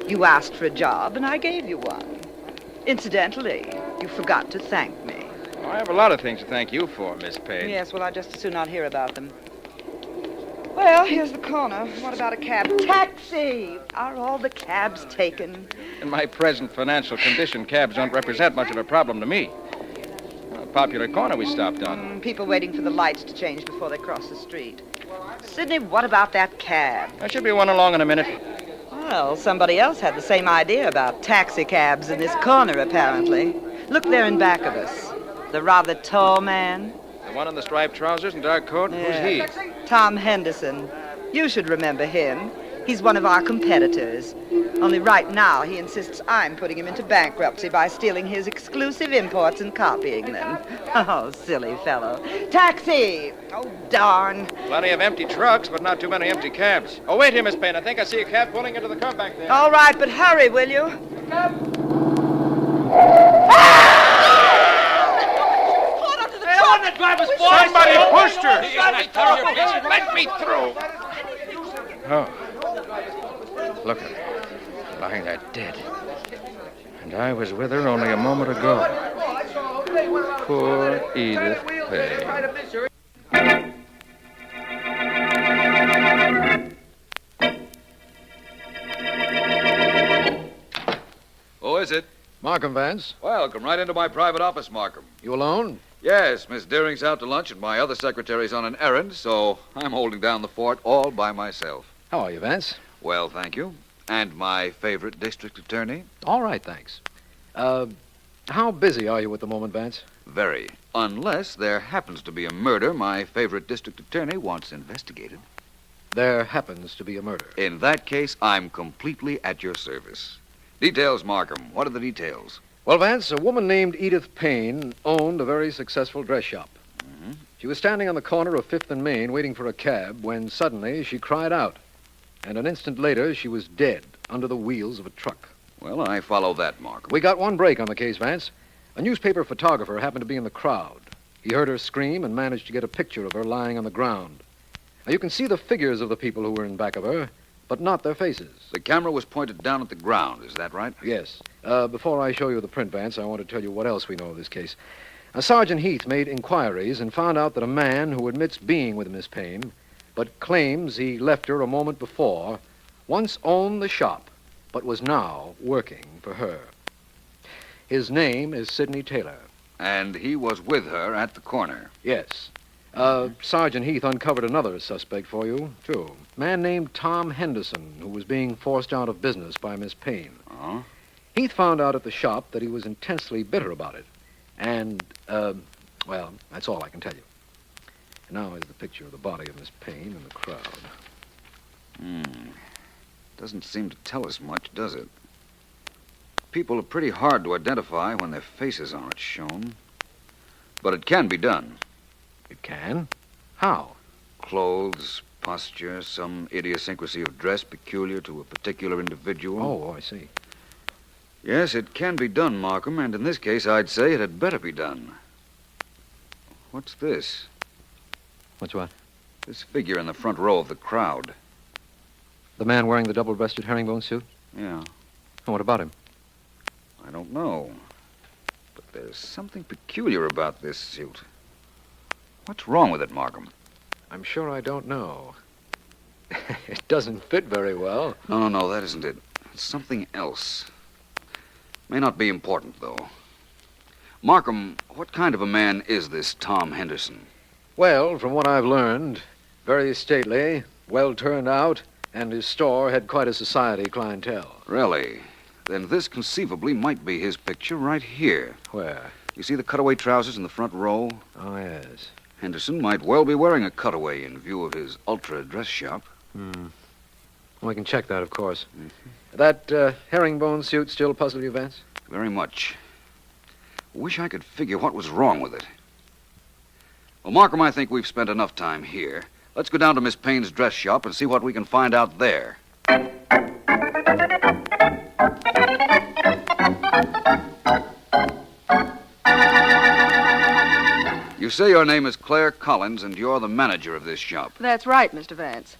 You asked for a job, and I gave you one. Incidentally, you forgot to thank me. Well, I have a lot of things to thank you for, Miss Payne. Yes, well, I'd just as soon not hear about them. Well, here's the corner. What about a cab? Taxi! Are all the cabs taken? In my present financial condition, cabs don't represent much of a problem to me. A popular corner we stopped on. People waiting for the lights to change before they cross the street. Sidney, what about that cab? There should be one along in a minute. Well, somebody else had the same idea about taxi cabs in this corner, apparently. Look there in back of us. The rather tall man. The one in the striped trousers and dark coat? Yeah. Who's he? Tom Henderson. You should remember him. He's one of our competitors. Only right now he insists I'm putting him into bankruptcy by stealing his exclusive imports and copying them. Oh, silly fellow. Taxi! Oh, darn. Plenty of empty trucks, but not too many empty cabs. Oh, wait here, Miss Payne. I think I see a cab pulling into the curb back there. All right, but hurry, will you? Somebody pushed her. Let me through. Oh. Look at her. Lying there dead. And I was with her only a moment ago. Poor Edith Payne. Who is it? Markham Vance. Well, come right into my private office, Markham. You alone? Yes, Miss Deering's out to lunch and my other secretary's on an errand, so I'm holding down the fort all by myself. How are you, Vance? Well, thank you. And my favorite district attorney? All right, thanks. How busy are you at the moment, Vance? Very. Unless there happens to be a murder my favorite district attorney wants investigated. There happens to be a murder. In that case, I'm completely at your service. Details, Markham. What are the details? Well, Vance, a woman named Edith Payne owned a very successful dress shop. Mm-hmm. She was standing on the corner of 5th and Main waiting for a cab when suddenly she cried out. And an instant later, she was dead under the wheels of a truck. Well, I follow that, Markham. We got one break on the case, Vance. A newspaper photographer happened to be in the crowd. He heard her scream and managed to get a picture of her lying on the ground. Now, you can see the figures of the people who were in back of her, but not their faces. The camera was pointed down at the ground, is that right? Yes. Before I show you the print, Vance, I want to tell you what else we know of this case. Sergeant Heath made inquiries and found out that a man who admits being with Miss Payne, but claims he left her a moment before, once owned the shop, but was now working for her. His name is Sidney Taylor. And he was with her at the corner? Yes. Sergeant Heath uncovered another suspect for you, too. A man named Tom Henderson, who was being forced out of business by Miss Payne. Uh-huh. Heath found out at the shop that he was intensely bitter about it. And, well, that's all I can tell you. And now is the picture of the body of Miss Payne in the crowd. Doesn't seem to tell us much, does it? People are pretty hard to identify when their faces aren't shown. But it can be done. It can? How? Clothes, posture, some idiosyncrasy of dress peculiar to a particular individual. Oh, I see. Yes, it can be done, Markham, and in this case, I'd say it had better be done. What's this? What's what? This figure in the front row of the crowd. The man wearing the double-breasted herringbone suit? Yeah. And what about him? I don't know. But there's something peculiar about this suit. What's wrong with it, Markham? I'm sure I don't know. It doesn't fit very well. No, that isn't it. It's something else. May not be important, though. Markham, what kind of a man is this Tom Henderson? Well, from what I've learned, very stately, well turned out, and his store had quite a society clientele. Really? Then this conceivably might be his picture right here. Where? You see the cutaway trousers in the front row? Oh, yes. Henderson might well be wearing a cutaway in view of his ultra dress shop. Well, we can check that, of course. That herringbone suit still puzzle you, Vance? Very much. Wish I could figure what was wrong with it. Well, Markham, I think we've spent enough time here. Let's go down to Miss Payne's dress shop and see what we can find out there. You say your name is Claire Collins and you're the manager of this shop. That's right, Mr. Vance.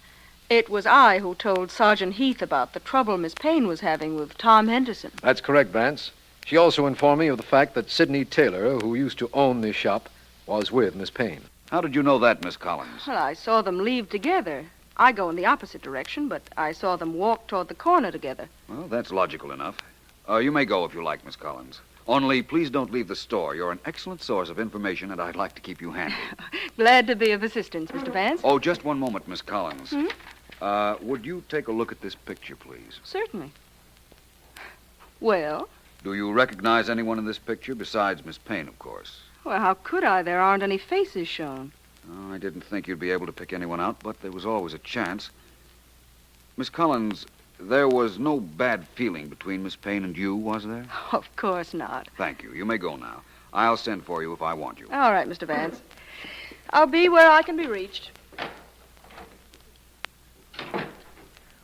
It was I who told Sergeant Heath about the trouble Miss Payne was having with Tom Henderson. That's correct, Vance. She also informed me of the fact that Sidney Taylor, who used to own this shop, was with Miss Payne. How did you know that, Miss Collins? Well, I saw them leave together. I go in the opposite direction, but I saw them walk toward the corner together. Well, that's logical enough. You may go if you like, Miss Collins. Only, please don't leave the store. You're an excellent source of information, and I'd like to keep you handy. Glad to be of assistance, Mr. Vance. Oh, just one moment, Miss Collins. Hmm? Would you take a look at this picture, please? Certainly. Well? Do you recognize anyone in this picture besides Miss Payne, of course? Well, how could I? There aren't any faces shown. Oh, I didn't think you'd be able to pick anyone out, but there was always a chance. Miss Collins, there was no bad feeling between Miss Payne and you, was there? Of course not. Thank you. You may go now. I'll send for you if I want you. All right, Mr. Vance. I'll be where I can be reached.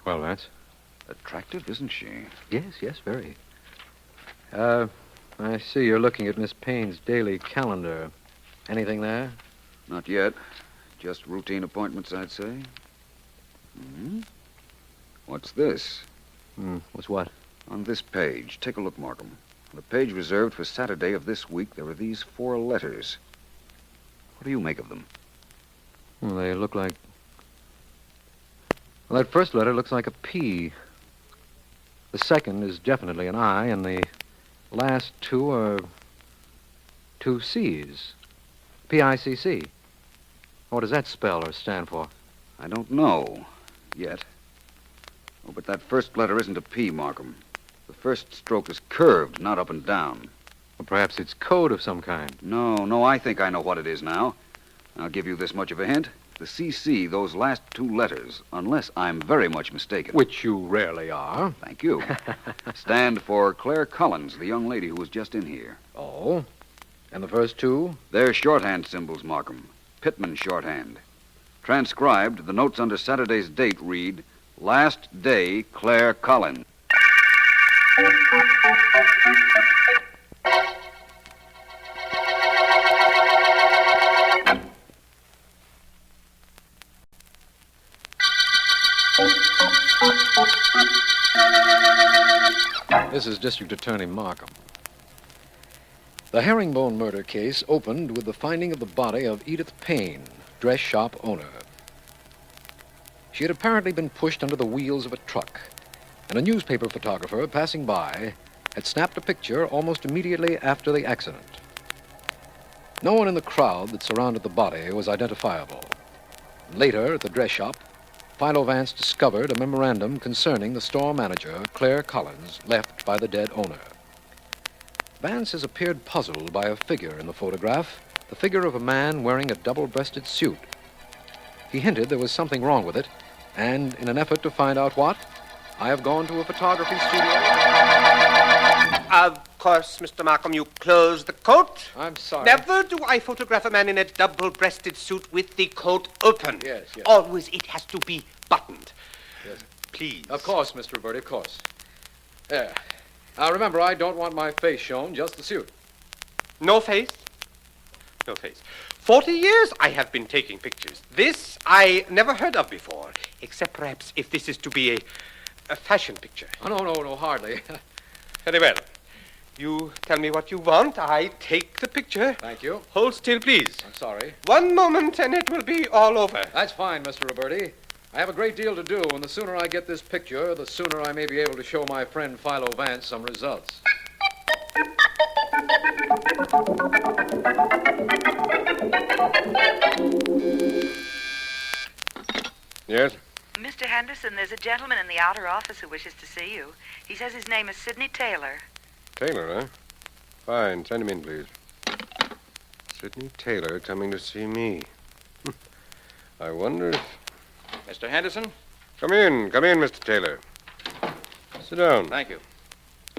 Well, Vance? Attractive, isn't she? Yes, very. I see you're looking at Miss Payne's daily calendar. Anything there? Not yet. Just routine appointments, I'd say. What's this? What's what? On this page. Take a look, Markham. On the page reserved for Saturday of this week, there are these 4 letters. What do you make of them? Well, they look like... Well, that first letter looks like a P. The second is definitely an I, and the last 2 are 2 C's. P-I-C-C. What does that spell or stand for? I don't know yet. Oh, but that first letter isn't a P, Markham. The first stroke is curved, not up and down. Well, perhaps it's code of some kind. No, I think I know what it is now. I'll give you this much of a hint. The CC, those last 2 letters, unless I'm very much mistaken. Which you rarely are. Thank you. Stand for Claire Collins, the young lady who was just in here. Oh? And the first 2? They're shorthand symbols, Markham. Pittman shorthand. Transcribed, the notes under Saturday's date read, Last Day, Claire Collins. This is District Attorney Markham. The Herringbone murder case opened with the finding of the body of Edith Payne, dress shop owner. She had apparently been pushed under the wheels of a truck, and a newspaper photographer passing by had snapped a picture almost immediately after the accident. No one in the crowd that surrounded the body was identifiable. Later, at the dress shop, Philo Vance discovered a memorandum concerning the store manager, Claire Collins, left by the dead owner. Vance has appeared puzzled by a figure in the photograph, the figure of a man wearing a double-breasted suit. He hinted there was something wrong with it, and in an effort to find out what, I have gone to a photography studio. Of course, Mr. Markham, you close the coat. I'm sorry. Never do I photograph a man in a double-breasted suit with the coat open. Yes. Always it has to be buttoned. Yes. Please. Of course, Mr. Roberti, of course. There. Now, remember, I don't want my face shown, just the suit. No face? No face. 40 years I have been taking pictures. This I never heard of before, except perhaps if this is to be a fashion picture. Oh, no, hardly. Very well. You tell me what you want. I take the picture. Thank you. Hold still, please. I'm sorry. 1 moment and it will be all over. That's fine, Mr. Roberti. I have a great deal to do, and the sooner I get this picture, the sooner I may be able to show my friend Philo Vance some results. Yes? Mr. Henderson, there's a gentleman in the outer office who wishes to see you. He says his name is Sidney Taylor. Taylor, huh? Fine. Send him in, please. Sidney Taylor coming to see me. I wonder if... Mr. Henderson? Come in, Mr. Taylor. Sit down. Thank you.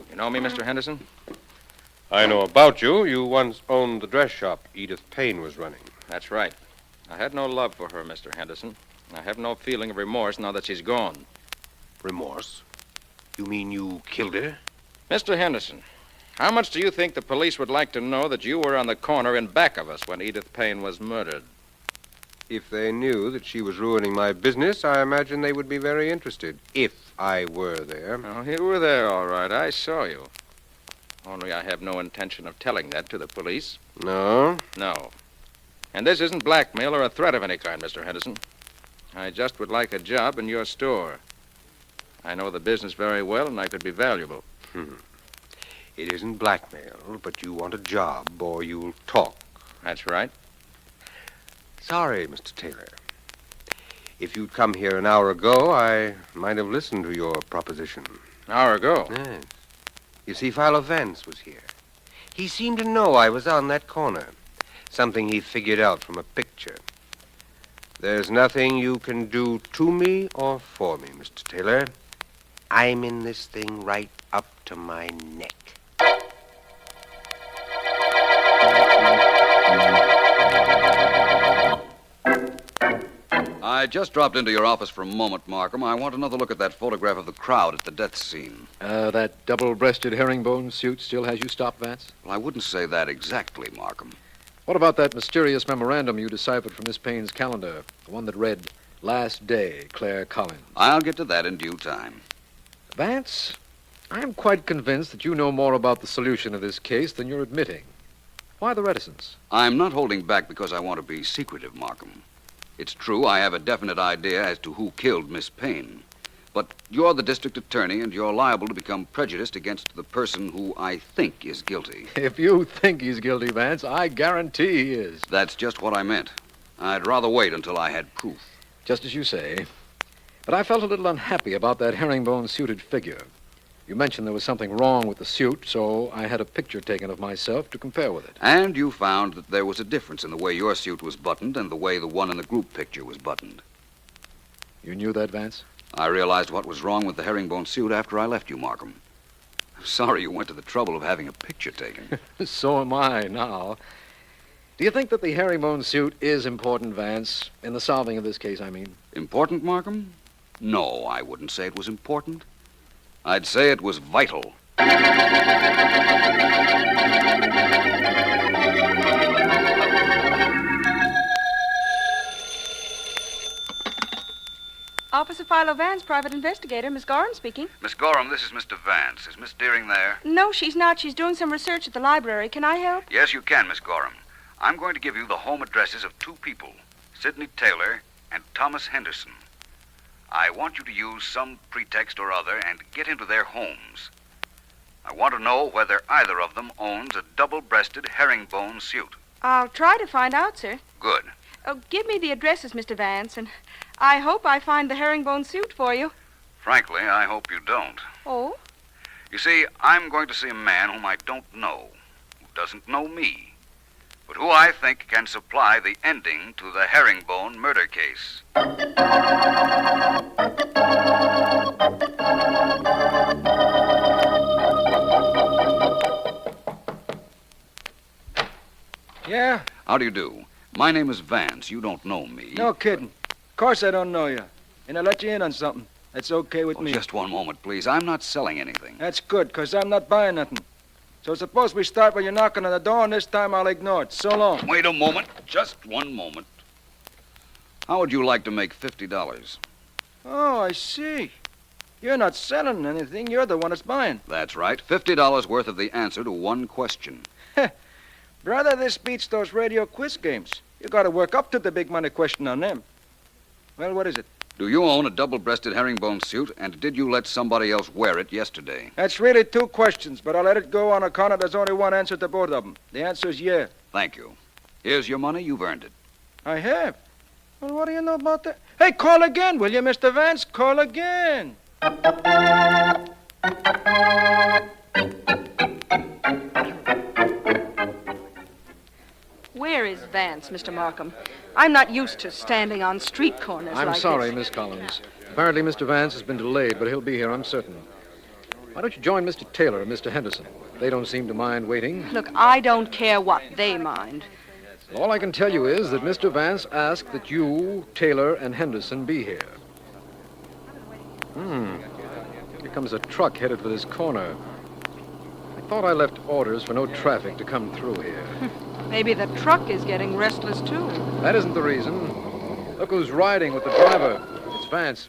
You know me, Mr. Henderson? I know about you. You once owned the dress shop Edith Payne was running. That's right. I had no love for her, Mr. Henderson. I have no feeling of remorse now that she's gone. Remorse? You mean you killed her? Mr. Henderson, how much do you think the police would like to know that you were on the corner in back of us when Edith Payne was murdered? If they knew that she was ruining my business, I imagine they would be very interested. If I were there. Oh, you were there, all right. I saw you. Only I have no intention of telling that to the police. No? No. And this isn't blackmail or a threat of any kind, Mr. Henderson. I just would like a job in your store. I know the business very well, and I could be valuable. It isn't blackmail, but you want a job or you'll talk. That's right. Sorry, Mr. Taylor. If you'd come here an hour ago, I might have listened to your proposition. An hour ago? Yes. You see, Philo Vance was here. He seemed to know I was on that corner. Something he figured out from a picture. There's nothing you can do to me or for me, Mr. Taylor. I'm in this thing right up to my neck. I just dropped into your office for a moment, Markham. I want another look at that photograph of the crowd at the death scene. That double-breasted herringbone suit still has you stopped, Vance? Well, I wouldn't say that exactly, Markham. What about that mysterious memorandum you deciphered from Miss Payne's calendar? The one that read, "Last day, Claire Collins." I'll get to that in due time. Vance, I'm quite convinced that you know more about the solution of this case than you're admitting. Why the reticence? I'm not holding back because I want to be secretive, Markham. It's true I have a definite idea as to who killed Miss Payne. But you're the district attorney, and you're liable to become prejudiced against the person who I think is guilty. If you think he's guilty, Vance, I guarantee he is. That's just what I meant. I'd rather wait until I had proof. Just as you say. But I felt a little unhappy about that herringbone-suited figure. You mentioned there was something wrong with the suit, so I had a picture taken of myself to compare with it. And you found that there was a difference in the way your suit was buttoned and the way the one in the group picture was buttoned. You knew that, Vance? I realized what was wrong with the herringbone suit after I left you, Markham. I'm sorry you went to the trouble of having a picture taken. So am I now. Do you think that the herringbone suit is important, Vance? In the solving of this case, I mean. Important, Markham? No, I wouldn't say it was important. I'd say it was vital. Officer Philo Vance, private investigator. Miss Gorham speaking. Miss Gorham, this is Mr. Vance. Is Miss Deering there? No, she's not. She's doing some research at the library. Can I help? Yes, you can, Miss Gorham. I'm going to give you the home addresses of two people, Sidney Taylor and Thomas Henderson. I want you to use some pretext or other and get into their homes. I want to know whether either of them owns a double-breasted herringbone suit. I'll try to find out, sir. Good. Oh, give me the addresses, Mr. Vance, and I hope I find the herringbone suit for you. Frankly, I hope you don't. Oh? You see, I'm going to see a man whom I don't know, who doesn't know me, but who I think can supply the ending to the herringbone murder case. Yeah? How do you do? My name is Vance. You don't know me. No kidding. Of course I don't know you. And I let you in on something. That's okay with me. Just one moment, please. I'm not selling anything. That's good, because I'm not buying nothing. So suppose we start by you knocking on the door, and this time I'll ignore it. So long. Wait a moment. Just one moment. How would you like to make $50? Oh, I see. You're not selling anything. You're the one that's buying. That's right. $50 worth of the answer to one question. Brother, this beats those radio quiz games. You got to work up to the big money question on them. Well, what is it? Do you own a double-breasted herringbone suit, and did you let somebody else wear it yesterday? That's really two questions, but I'll let it go on account of there's only one answer to both of them. The answer is yeah. Thank you. Here's your money. You've earned it. I have. Well, what do you know about that? Hey, call again, will you, Mr. Vance? Call again. Where is Vance, Mr. Markham? I'm not used to standing on street corners I'm like sorry, this. Miss Collins. Apparently, Mr. Vance has been delayed, but he'll be here, I'm certain. Why don't you join Mr. Taylor and Mr. Henderson? They don't seem to mind waiting. Look, I don't care what they mind. All I can tell you is that Mr. Vance asked that you, Taylor, and Henderson be here. Here comes a truck headed for this corner. I thought I left orders for no traffic to come through here. Maybe the truck is getting restless, too. That isn't the reason. Look who's riding with the driver. It's Vance.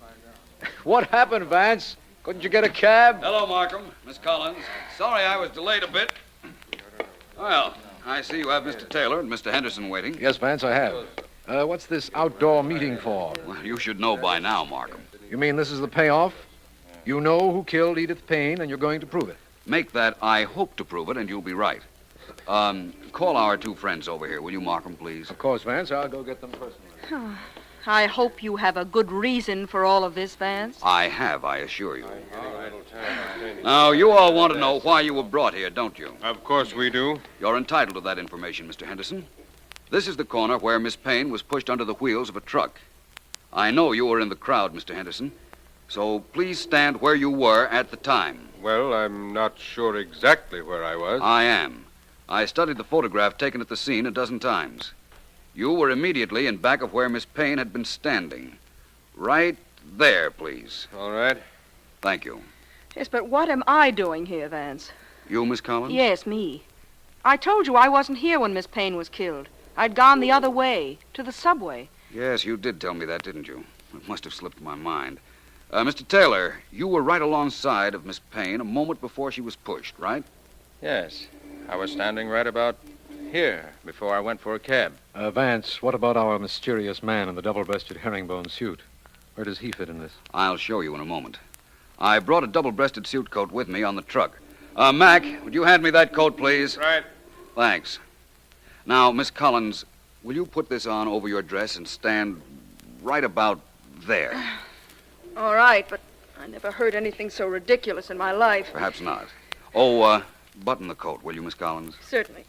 What happened, Vance? Couldn't you get a cab? Hello, Markham. Miss Collins. Sorry I was delayed a bit. Well, I see you have Mr. Taylor and Mr. Henderson waiting. Yes, Vance, I have. What's this outdoor meeting for? Well, you should know by now, Markham. You mean this is the payoff? You know who killed Edith Payne, and you're going to prove it. Make that I hope to prove it, and you'll be right. Call our two friends over here, will you, Markham, please? Of course, Vance. I'll go get them personally. I hope you have a good reason for all of this, Vance. I have, I assure you. Now, you all want to know why you were brought here, don't you? Of course we do. You're entitled to that information, Mr. Henderson. This is the corner where Miss Payne was pushed under the wheels of a truck. I know you were in the crowd, Mr. Henderson, so please stand where you were at the time. Well, I'm not sure exactly where I was. I am. I studied the photograph taken at the scene a dozen times. You were immediately in back of where Miss Payne had been standing. Right there, please. All right. Thank you. Yes, but what am I doing here, Vance? You, Miss Collins? Yes, me. I told you I wasn't here when Miss Payne was killed. I'd gone the other way, to the subway. Yes, you did tell me that, didn't you? It must have slipped my mind. Mr. Taylor, you were right alongside of Miss Payne a moment before she was pushed, right? Yes. I was standing right about here before I went for a cab. Vance, what about our mysterious man in the double-breasted herringbone suit? Where does he fit in this? I'll show you in a moment. I brought a double-breasted suit coat with me on the truck. Mac, would you hand me that coat, please? Right. Thanks. Now, Miss Collins, will you put this on over your dress and stand right about there? All right, but I never heard anything so ridiculous in my life. Perhaps not. Oh, button the coat, will you, Miss Collins? Certainly.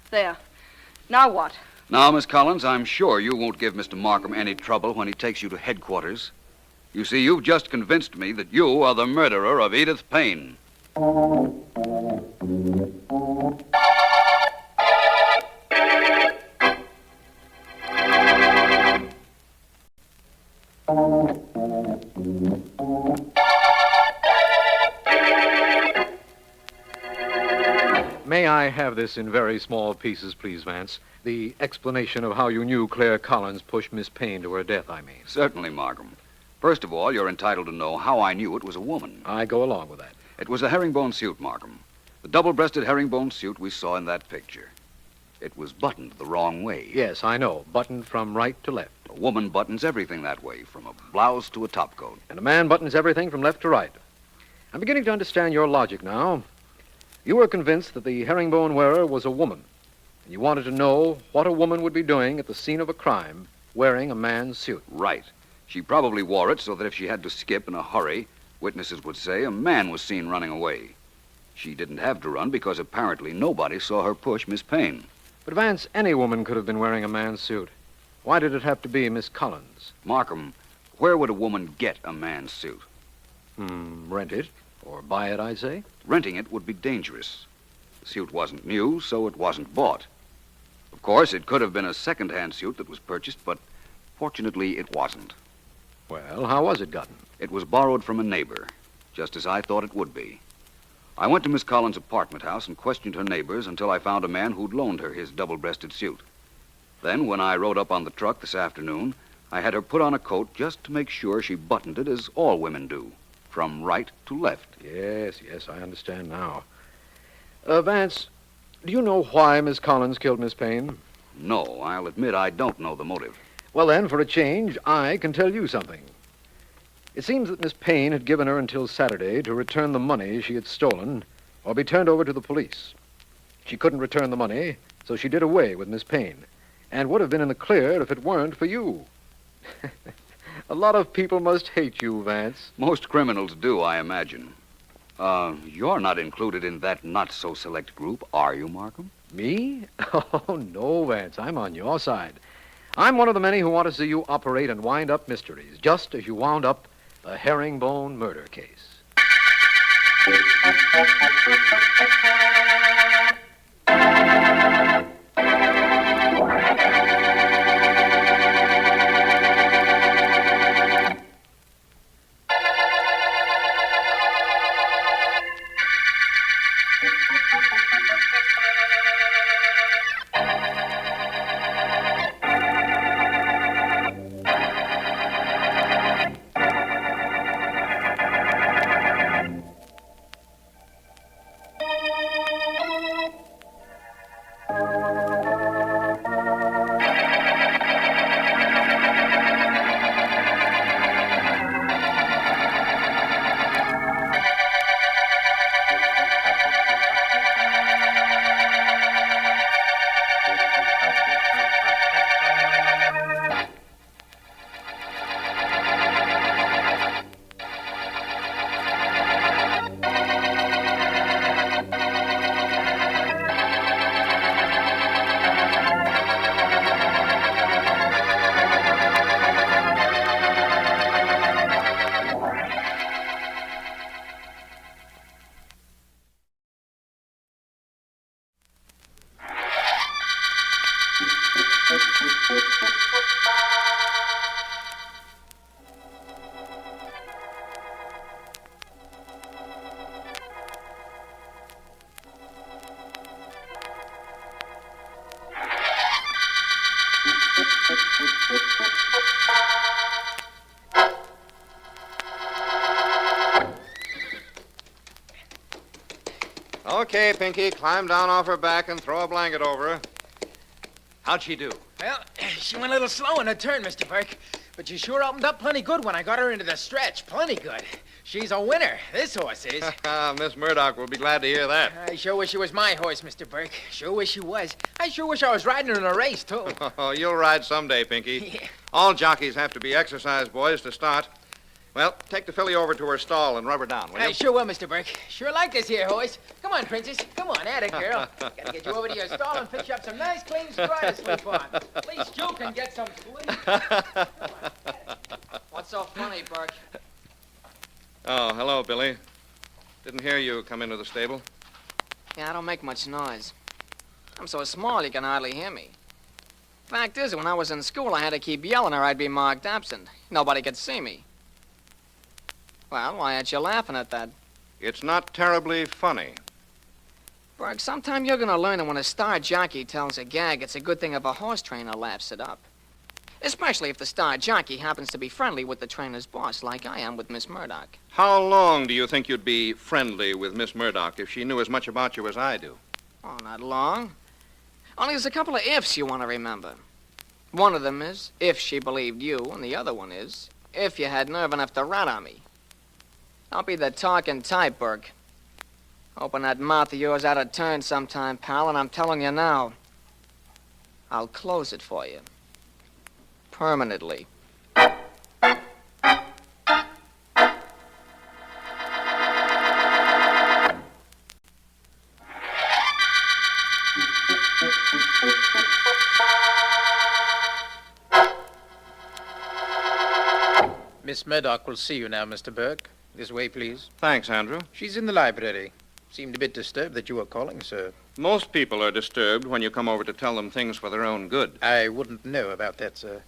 There. Now what? Now, Miss Collins, I'm sure you won't give Mr. Markham any trouble when he takes you to headquarters. You see, you've just convinced me that you are the murderer of Edith Payne. May I have this in very small pieces, please, Vance? The explanation of how you knew Claire Collins pushed Miss Payne to her death, I mean. Certainly, Markham. First of all, you're entitled to know how I knew it was a woman. I go along with that. It was a herringbone suit, Markham. The double-breasted herringbone suit we saw in that picture. It was buttoned the wrong way. Yes, I know. Buttoned from right to left. A woman buttons everything that way, from a blouse to a topcoat. And a man buttons everything from left to right. I'm beginning to understand your logic now. You were convinced that the herringbone wearer was a woman. And you wanted to know what a woman would be doing at the scene of a crime wearing a man's suit. Right. She probably wore it so that if she had to skip in a hurry, witnesses would say a man was seen running away. She didn't have to run because apparently nobody saw her push Miss Payne. But, Vance, any woman could have been wearing a man's suit. Why did it have to be Miss Collins? Markham, where would a woman get a man's suit? Rent it. Or buy it, I say. Renting it would be dangerous. The suit wasn't new, so it wasn't bought. Of course, it could have been a second-hand suit that was purchased, but fortunately it wasn't. Well, how was it gotten? It was borrowed from a neighbor, just as I thought it would be. I went to Miss Collins' apartment house and questioned her neighbors until I found a man who'd loaned her his double-breasted suit. Then, when I rode up on the truck this afternoon, I had her put on a coat just to make sure she buttoned it as all women do, from right to left. Yes, I understand now. Vance, do you know why Miss Collins killed Miss Payne? No, I'll admit I don't know the motive. Well, then, for a change, I can tell you something. It seems that Miss Payne had given her until Saturday to return the money she had stolen or be turned over to the police. She couldn't return the money, so she did away with Miss Payne, and would have been in the clear if it weren't for you. A lot of people must hate you, Vance. Most criminals do, I imagine. You're not included in that not-so-select group, are you, Markham? Me? Oh, no, Vance. I'm on your side. I'm one of the many who want to see you operate and wind up mysteries, just as you wound up the herringbone murder case. Okay, Pinky, climb down off her back and throw a blanket over her. How'd she do? Well, she went a little slow in her turn, Mr. Burke. But she sure opened up plenty good when I got her into the stretch. Plenty good. She's a winner, this horse is. Miss Murdoch will be glad to hear that. I sure wish she was my horse, Mr. Burke. Sure wish she was. I sure wish I was riding her in a race, too. Oh, you'll ride someday, Pinky. Yeah. All jockeys have to be exercise boys to start. Well, take the filly over to her stall and rub her down, will you? I sure will, Mr. Burke. Sure like this here horse. Come on, Princess. Come on, at it, girl. Gotta get you over to your stall and fix you up some nice, clean straw to sleep on. At least you can get some sleep. What's so funny, Burke? Oh, hello, Billy. Didn't hear you come into the stable. Yeah, I don't make much noise. I'm so small you can hardly hear me. Fact is, when I was in school, I had to keep yelling or I'd be marked absent. Nobody could see me. Well, why aren't you laughing at that? It's not terribly funny. Burke, sometime you're gonna learn that when a star jockey tells a gag, it's a good thing if a horse trainer laughs it up. Especially if the star jockey happens to be friendly with the trainer's boss, like I am with Miss Murdoch. How long do you think you'd be friendly with Miss Murdoch if she knew as much about you as I do? Oh, not long. Only there's a couple of ifs you want to remember. One of them is if she believed you, and the other one is if you had nerve enough to rat on me. Don't be the talking type, Burke. Open that mouth of yours out of turn sometime, pal, and I'm telling you now, I'll close it for you. Permanently. Miss Murdoch will see you now, Mr. Burke. This way, please. Thanks, Andrew. She's in the library. Seemed a bit disturbed that you were calling, sir. Most people are disturbed when you come over to tell them things for their own good. I wouldn't know about that, sir.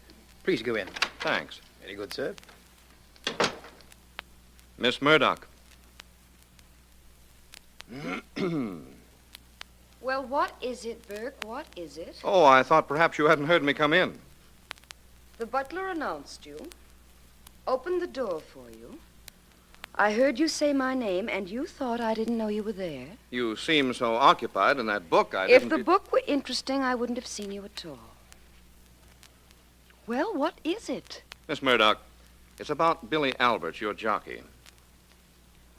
Please go in. Thanks. Very good, sir. Miss Murdoch. Well, what is it, Burke? What is it? Oh, I thought perhaps you hadn't heard me come in. The butler announced you, opened the door for you. I heard you say my name, and you thought I didn't know you were there. You seem so occupied in that book, I If didn't... the book were interesting, I wouldn't have seen you at all. Well, what is it? Miss Murdoch, it's about Billy Albert, your jockey.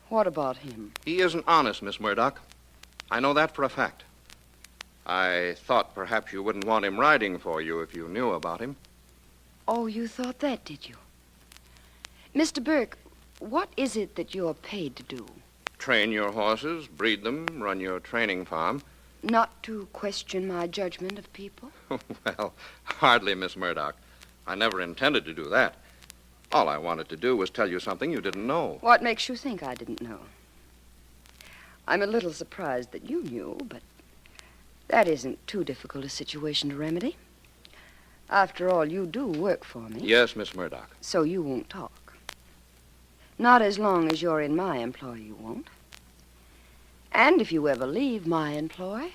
What about him? He isn't honest, Miss Murdoch. I know that for a fact. I thought perhaps you wouldn't want him riding for you if you knew about him. Oh, you thought that, did you? Mr. Burke, what is it that you're paid to do? Train your horses, breed them, run your training farm. Not to question my judgment of people? Well, hardly, Miss Murdoch. I never intended to do that. All I wanted to do was tell you something you didn't know. What makes you think I didn't know? I'm a little surprised that you knew, but that isn't too difficult a situation to remedy. After all, you do work for me. Yes, Miss Murdoch. So you won't talk. Not as long as you're in my employ, you won't. And if you ever leave my employ,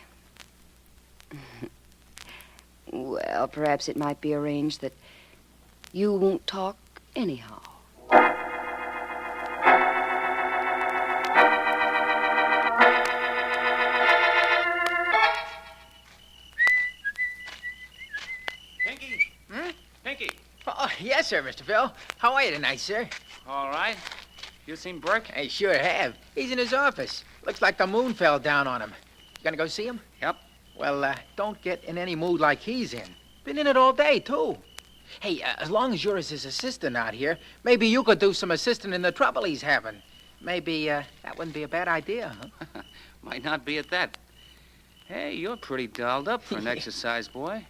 well, perhaps it might be arranged that you won't talk anyhow. Pinky? Pinky? Oh, yes, sir, Mr. Phil. How are you tonight, sir? All right. You seen Burke? I sure have. He's in his office. Looks like the moon fell down on him. You gonna go see him? Yep. Well, don't get in any mood like he's in. Been in it all day, too. Hey, as long as you're his assistant out here, maybe you could do some assisting in the trouble he's having. Maybe that wouldn't be a bad idea, huh? Might not be at that. Hey, you're pretty dolled up for an exercise boy.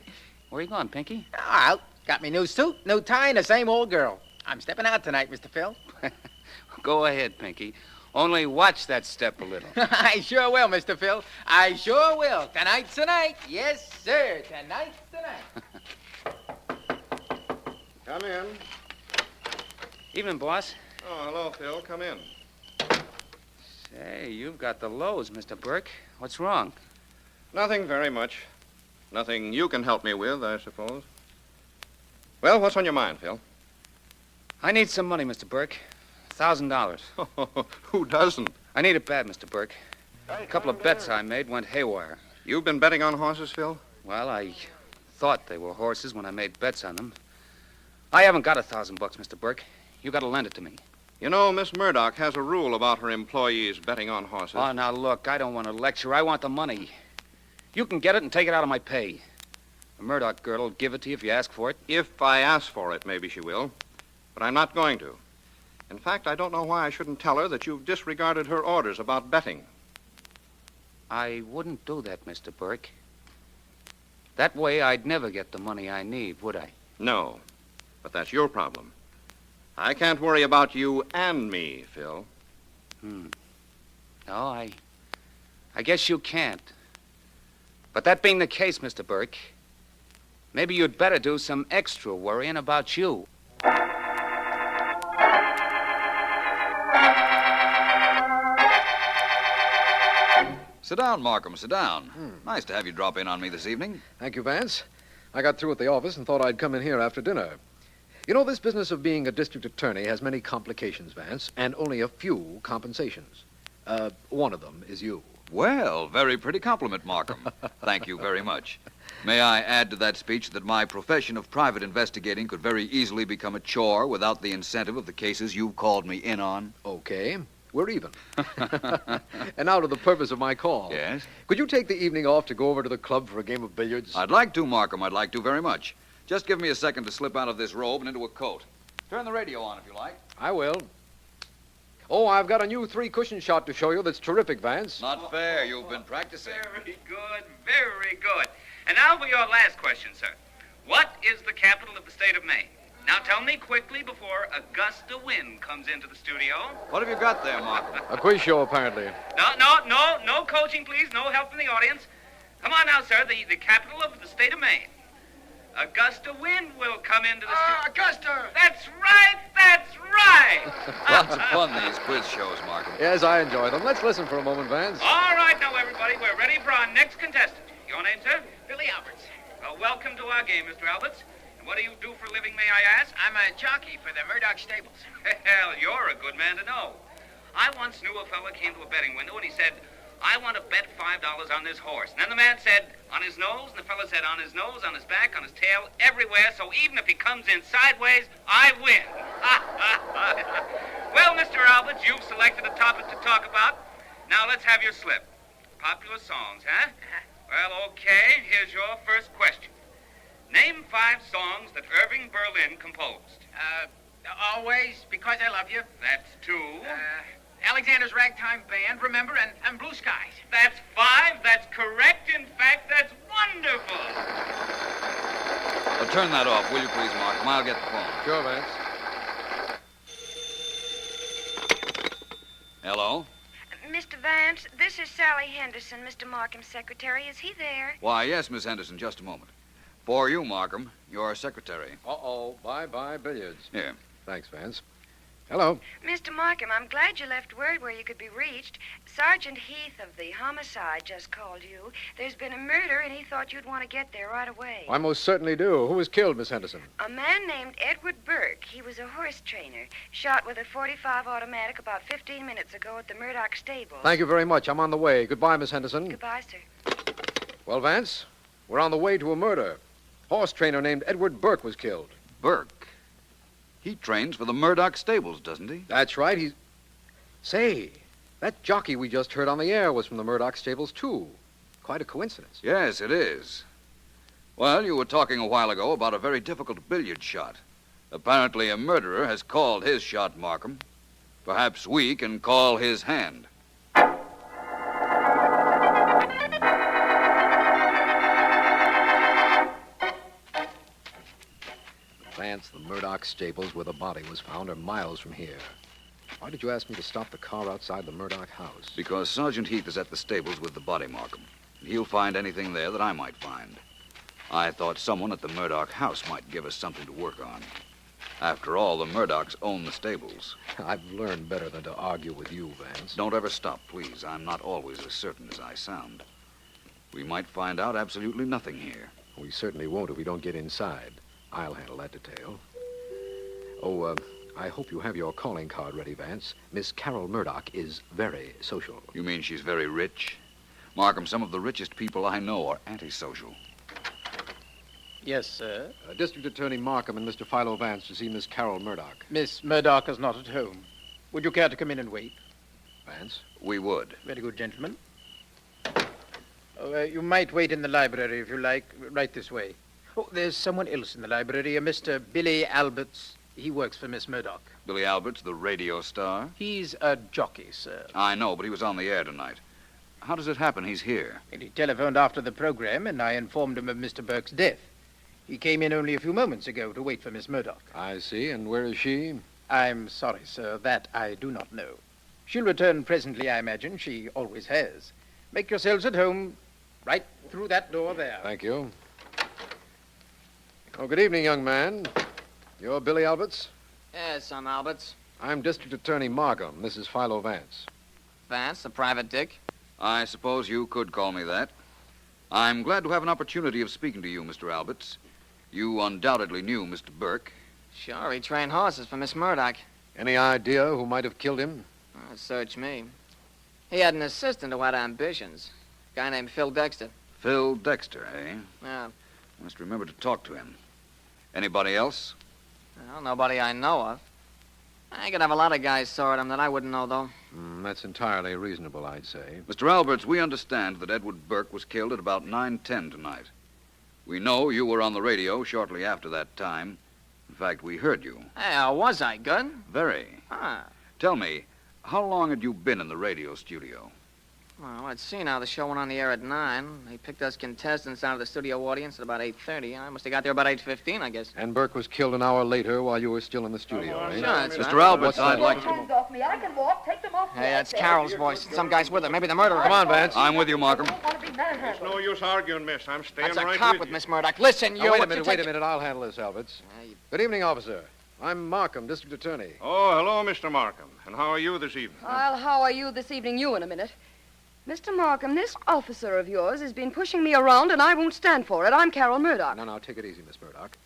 Where you going, Pinky? Out. Got me new suit, new tie, and the same old girl. I'm stepping out tonight, Mr. Phil. Go ahead, Pinky. Only watch that step a little. I sure will, Mr. Phil. I sure will. Tonight's the night. Yes, sir. Tonight's the night. Come in. Evening, boss. Oh, hello, Phil. Come in. Say, you've got the lows, Mr. Burke. What's wrong? Nothing very much. Nothing you can help me with, I suppose. Well, what's on your mind, Phil? I need some money, Mr. Burke. $1,000. Who doesn't? I need it bad, Mr. Burke. A couple of bets I made went haywire. You've been betting on horses, Phil? Well, I thought they were horses when I made bets on them. I haven't got $1,000, Mr. Burke. You got to lend it to me. You know, Miss Murdoch has a rule about her employees betting on horses. Oh, now look, I don't want to lecture. I want the money. You can get it and take it out of my pay. The Murdoch girl will give it to you if you ask for it. If I ask for it, maybe she will. But I'm not going to. In fact, I don't know why I shouldn't tell her that you've disregarded her orders about betting. I wouldn't do that, Mr. Burke. That way I'd never get the money I need, would I? No, but that's your problem. I can't worry about you and me, Phil. No, I guess you can't. But that being the case, Mr. Burke, maybe you'd better do some extra worrying about you. Sit down, Markham, sit down. Nice to have you drop in on me this evening. Thank you, Vance. I got through at the office and thought I'd come in here after dinner. You know, this business of being a district attorney has many complications, Vance, and only a few compensations. One of them is you. Well, very pretty compliment, Markham. Thank you very much. May I add to that speech that my profession of private investigating could very easily become a chore without the incentive of the cases you've called me in on? Okay. We're even. And now to the purpose of my call. Yes? Could you take the evening off to go over to the club for a game of billiards? I'd like to, Markham. I'd like to very much. Just give me a second to slip out of this robe and into a coat. Turn the radio on if you like. I will. Oh, I've got a new 3-cushion shot to show you that's terrific, Vance. Not fair. You've been practicing. Very good, very good. And now for your last question, sir. What is the capital of the state of Maine? Now tell me quickly before a gust of wind comes into the studio. What have you got there, Markham? A quiz show, apparently. No coaching, please. No help from the audience. Come on now, sir. The capital of the state of Maine. A gust of wind will come into the studio. Augusta! That's right, that's right. Lots of fun, these quiz shows, Markham. Yes, I enjoy them. Let's listen for a moment, Vance. All right, now, everybody, we're ready for our next contestant. Your name, sir? Billy Alberts. Welcome to our game, Mr. Alberts. And what do you do for a living, may I ask? I'm a jockey for the Murdoch stables. Well, you're a good man to know. I once knew a fella came to a betting window and he said, I want to bet $5 on this horse. And then the man said, on his nose, and the fella said, on his nose, on his back, on his tail, everywhere, so even if he comes in sideways, I win. Well, Mr. Alberts, you've selected a topic to talk about. Now let's have your slip. Popular songs, huh? Well, okay. Here's your first question. Name 5 songs that Irving Berlin composed. Always Because I Love You. That's 2. Alexander's Ragtime Band, Remember, and Blue Skies. That's 5. That's correct. In fact, that's wonderful. Well, turn that off, will you please, Markham? I'll get the phone. Sure, Vance. Hello? Mr. Vance, this is Sally Henderson, Mr. Markham's secretary. Is he there? Why, yes, Miss Henderson, just a moment. For you, Markham, your secretary. Uh-oh. Bye-bye billiards. Here. Thanks, Vance. Hello. Mr. Markham, I'm glad you left word where you could be reached. Sergeant Heath of the homicide just called you. There's been a murder, and he thought you'd want to get there right away. I most certainly do. Who was killed, Miss Henderson? A man named Edward Burke. He was a horse trainer. Shot with a .45 automatic about 15 minutes ago at the Murdoch stables. Thank you very much. I'm on the way. Goodbye, Miss Henderson. Goodbye, sir. Well, Vance, we're on the way to a murder. Horse trainer named Edward Burke was killed. Burke? He trains for the Murdoch stables, doesn't he? That's right. He's... Say, that jockey we just heard on the air was from the Murdoch stables, too. Quite a coincidence. Yes, it is. Well, you were talking a while ago about a very difficult billiard shot. Apparently a murderer has called his shot, Markham. Perhaps we can call his hand. Vance, the Murdoch stables where the body was found are miles from here. Why did you ask me to stop the car outside the Murdoch house? Because Sergeant Heath is at the stables with the body, Markham. He'll find anything there that I might find. I thought someone at the Murdoch house might give us something to work on. After all, the Murdochs own the stables. I've learned better than to argue with you, Vance. Don't ever stop, please. I'm not always as certain as I sound. We might find out absolutely nothing here. We certainly won't if we don't get inside. I'll handle that detail. Oh, I hope you have your calling card ready, Vance. Miss Carol Murdoch is very social. You mean she's very rich? Markham, some of the richest people I know are antisocial. Yes, sir. District Attorney Markham and Mr. Philo Vance to see Miss Carol Murdoch. Miss Murdoch is not at home. Would you care to come in and wait? Vance? We would. Very good, gentlemen. Oh, you might wait in the library if you like, right this way. Oh, there's someone else in the library, a Mr. Billy Alberts. He works for Miss Murdoch. Billy Alberts, the radio star? He's a jockey, sir. I know, but he was on the air tonight. How does it happen he's here? And he telephoned after the program, and I informed him of Mr. Burke's death. He came in only a few moments ago to wait for Miss Murdoch. I see. And where is she? I'm sorry, sir. That I do not know. She'll return presently, I imagine. She always has. Make yourselves at home right through that door there. Thank you. Oh, good evening, young man. You're Billy Alberts? Yes, I'm Alberts. I'm District Attorney Markham. This is Philo Vance. Vance, the private dick. I suppose you could call me that. I'm glad to have an opportunity of speaking to you, Mr. Alberts. You undoubtedly knew Mr. Burke. Sure, he trained horses for Miss Murdoch. Any idea who might have killed him? Search me. He had an assistant who had ambitions. A guy named Phil Dexter. Phil Dexter, eh? Yeah. Must remember to talk to him. Anybody else? Well, nobody I know of. I could have a lot of guys sort him that I wouldn't know, though. That's entirely reasonable, I'd say. Mr. Alberts, we understand that Edward Burke was killed at about 9:10 tonight. We know you were on the radio shortly after that time. In fact, we heard you. Hey, was I good? Very. Huh. Tell me, how long had you been in the radio studio? Well, let's see now. The show went on the air at 9. They picked us contestants out of the studio audience at about 8:30. I must have got there about 8:15, I guess. And Burke was killed an hour later while you were still in the studio, eh? Sure, that's right. Mr. Alberts, I'd like to... Hands off me. I can walk. Take them off. Hey, that's Carol's voice. Some guy's with her. Maybe the murderer. Come on, Vance. I'm with you, Markham. There's no use arguing, miss. I'm staying That's a right cop with with Miss Murdoch. Listen, you... Now, wait a minute. I'll handle this, Alberts. Good evening, officer. I'm Markham, District Attorney. Oh, hello, Mr. Markham. And how are you this evening? Well, how are you this evening? You in a minute. Mr. Markham, this officer of yours has been pushing me around, and I won't stand for it. I'm Carol Murdoch. No, take it easy, Miss Murdoch.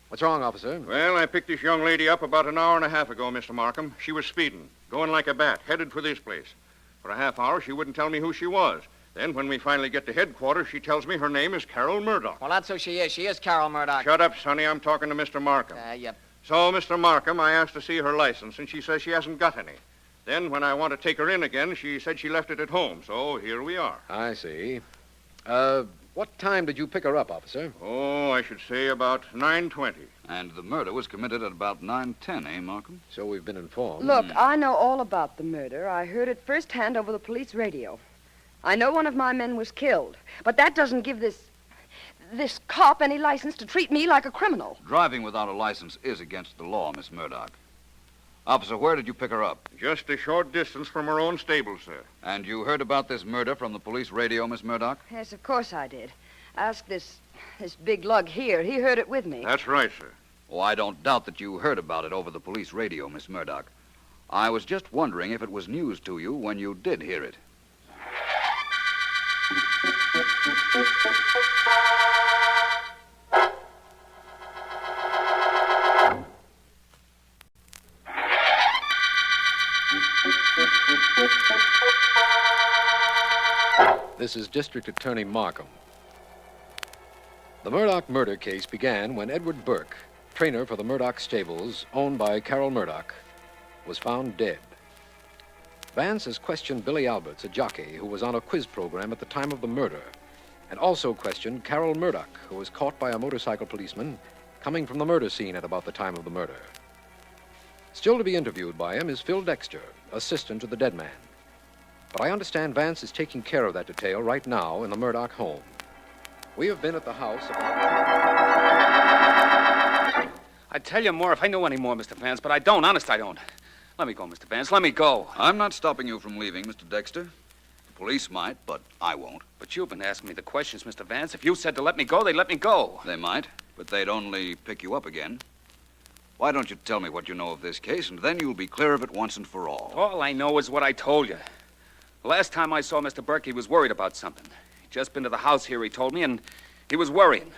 What's wrong, officer? Well, I picked this young lady up about an hour and a half ago, Mr. Markham. She was speeding, going like a bat, headed for this place. For a half hour, she wouldn't tell me who she was. Then, when we finally get to headquarters, she tells me her name is Carol Murdoch. Well, that's who she is. She is Carol Murdoch. Shut up, Sonny. I'm talking to Mr. Markham. Yep. So, Mr. Markham, I asked to see her license, and she says she hasn't got any. Then, when I want to take her in again, she said she left it at home. So, here we are. I see. What time did you pick her up, officer? Oh, I should say about 9:20. And the murder was committed at about 9:10, eh, Markham? So we've been informed. Look, I know all about the murder. I heard it firsthand over the police radio. I know one of my men was killed, but that doesn't give this cop any license to treat me like a criminal. Driving without a license is against the law, Miss Murdoch. Officer, where did you pick her up? Just a short distance from her own stable, sir. And you heard about this murder from the police radio, Miss Murdoch? Yes, of course I did. Ask this big lug here. He heard it with me. That's right, sir. Oh, I don't doubt that you heard about it over the police radio, Miss Murdoch. I was just wondering if it was news to you when you did hear it. This is District Attorney Markham. The Murdoch murder case began when Edward Burke, trainer for the Murdoch stables, owned by Carol Murdoch, was found dead. Vance has questioned Billy Alberts, a jockey who was on a quiz program at the time of the murder, and also questioned Carol Murdoch, who was caught by a motorcycle policeman coming from the murder scene at about the time of the murder. Still to be interviewed by him is Phil Dexter, assistant to the dead man. But I understand Vance is taking care of that detail right now in the Murdoch home. We have been at the house of... I'd tell you more if I knew any more, Mr. Vance, but I don't. Honest, I don't. Let me go, Mr. Vance. Let me go. I'm not stopping you from leaving, Mr. Dexter. The police might, but I won't. But you've been asking me the questions, Mr. Vance. If you said to let me go, they'd let me go. They might, but they'd only pick you up again. Why don't you tell me what you know of this case, and then you'll be clear of it once and for all. All I know is what I told you. The last time I saw Mr. Burke, he was worried about something. He'd just been to the house here, he told me, and he was worrying.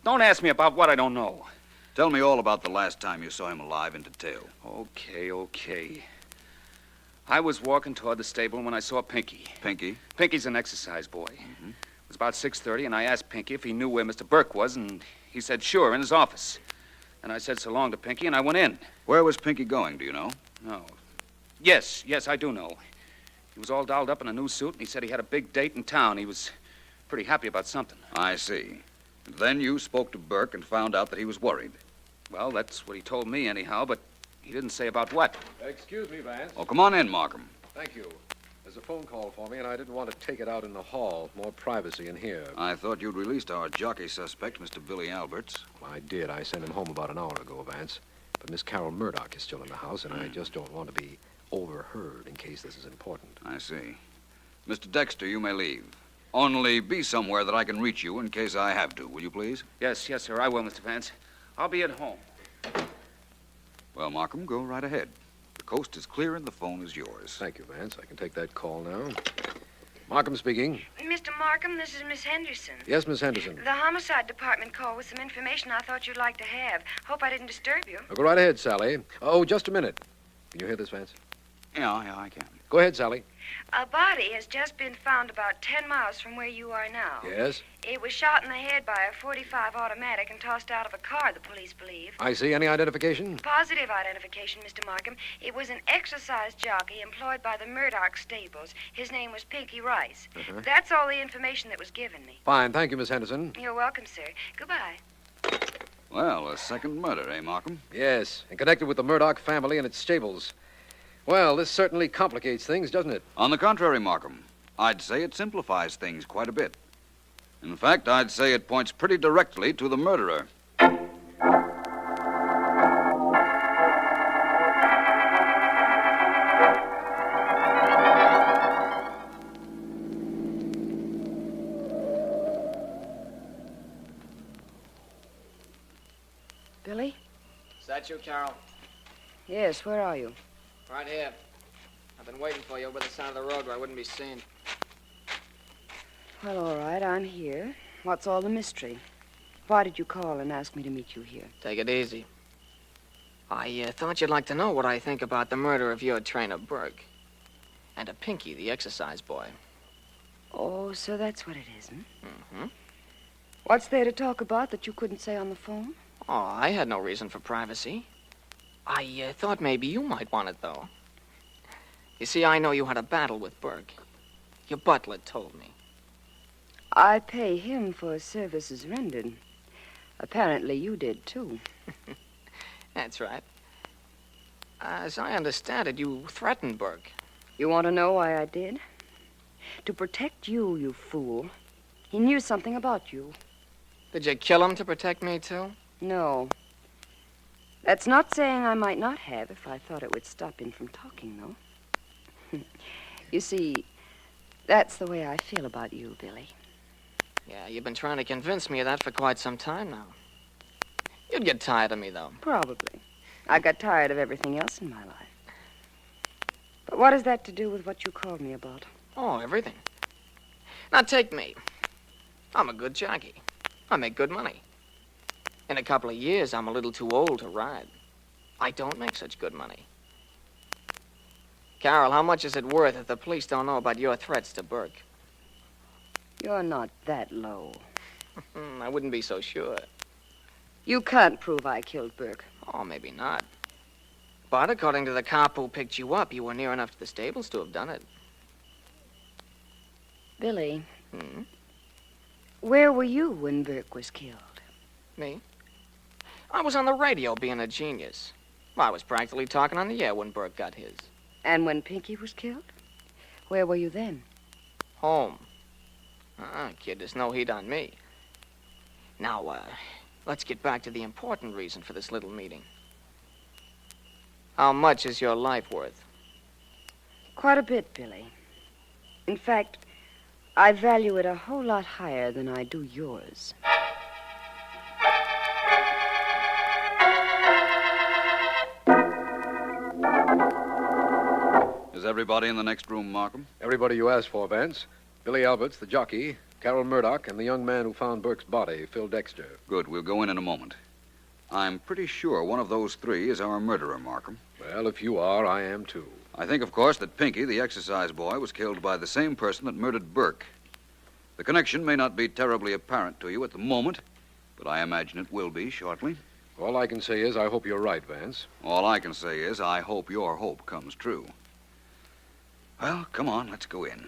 Don't ask me about what I don't know. Tell me all about the last time you saw him alive in detail. Okay. I was walking toward the stable when I saw Pinky. Pinky? Pinky's an exercise boy. Mm-hmm. It was about 6:30, and I asked Pinky if he knew where Mr. Burke was, and he said sure, in his office. And I said so long to Pinky, and I went in. Where was Pinky going, do you know? No. Yes, I do know. He was all dolled up in a new suit, and he said he had a big date in town. He was pretty happy about something. I see. And then you spoke to Burke and found out that he was worried. Well, that's what he told me, anyhow, but he didn't say about what. Excuse me, Vance. Oh, come on in, Markham. Thank you. There's a phone call for me, and I didn't want to take it out in the hall. More privacy in here. I thought you'd released our jockey suspect, Mr. Billy Alberts. Well, I did. I sent him home about an hour ago, Vance. But Miss Carol Murdoch is still in the house, and I just don't want to be overheard in case this is important. I see. Mr. Dexter, you may leave. Only be somewhere that I can reach you in case I have to, will you please? Yes, sir, I will, Mr. Vance. I'll be at home. Well, Markham, go right ahead. The coast is clear and the phone is yours. Thank you, Vance. I can take that call now. Markham speaking. Mr. Markham, this is Miss Henderson. Yes, Miss Henderson. The homicide department called with some information I thought you'd like to have. Hope I didn't disturb you. Go right ahead, Sally. Oh, just a minute. Can you hear this, Vance? Yeah, I can. Go ahead, Sally. A body has just been found about 10 miles from where you are now. Yes? It was shot in the head by a .45 automatic and tossed out of a car, the police believe. I see. Any identification? Positive identification, Mr. Markham. It was an exercise jockey employed by the Murdoch stables. His name was Pinky Rice. Uh-huh. That's all the information that was given me. Fine. Thank you, Miss Henderson. You're welcome, sir. Goodbye. Well, a second murder, eh, Markham? Yes, and connected with the Murdoch family and its stables. Well, this certainly complicates things, doesn't it? On the contrary, Markham, I'd say it simplifies things quite a bit. In fact, I'd say it points pretty directly to the murderer. Billy? Is that you, Carol? Yes, where are you? Right here. I've been waiting for you over the side of the road where I wouldn't be seen. Well, all right, I'm here. What's all the mystery? Why did you call and ask me to meet you here? Take it easy. I thought you'd like to know what I think about the murder of your trainer, Burke. And of Pinky, the exercise boy. Oh, so that's what it is, hmm? Mm-hmm. What's there to talk about that you couldn't say on the phone? Oh, I had no reason for privacy. I thought maybe you might want it, though. You see, I know you had a battle with Burke. Your butler told me. I pay him for services rendered. Apparently you did, too. That's right. As I understand it, you threatened Burke. You want to know why I did? To protect you, you fool. He knew something about you. Did you kill him to protect me, too? No. That's not saying I might not have if I thought it would stop him from talking, though. You see, that's the way I feel about you, Billy. Yeah, you've been trying to convince me of that for quite some time now. You'd get tired of me, though. Probably. I got tired of everything else in my life. But what has that to do with what you called me about? Oh, everything. Now, take me. I'm a good jockey. I make good money. In a couple of years, I'm a little too old to ride. I don't make such good money. Carol, how much is it worth if the police don't know about your threats to Burke? You're not that low. I wouldn't be so sure. You can't prove I killed Burke. Oh, maybe not. But according to the cop who picked you up, you were near enough to the stables to have done it. Billy. Where were you when Burke was killed? Me? I was on the radio being a genius. I was practically talking on the air when Burke got his. And when Pinky was killed? Where were you then? Home. Kid, there's no heat on me. Now, let's get back to the important reason for this little meeting. How much is your life worth? Quite a bit, Billy. In fact, I value it a whole lot higher than I do yours. Is everybody in the next room, Markham? Everybody you asked for, Vance. Billy Alberts, the jockey, Carol Murdoch, and the young man who found Burke's body, Phil Dexter. Good. We'll go in a moment. I'm pretty sure one of those three is our murderer, Markham. Well, if you are, I am too. I think, of course, that Pinky, the exercise boy, was killed by the same person that murdered Burke. The connection may not be terribly apparent to you at the moment, but I imagine it will be shortly. All I can say is I hope you're right, Vance. All I can say is I hope your hope comes true. Well, come on, let's go in.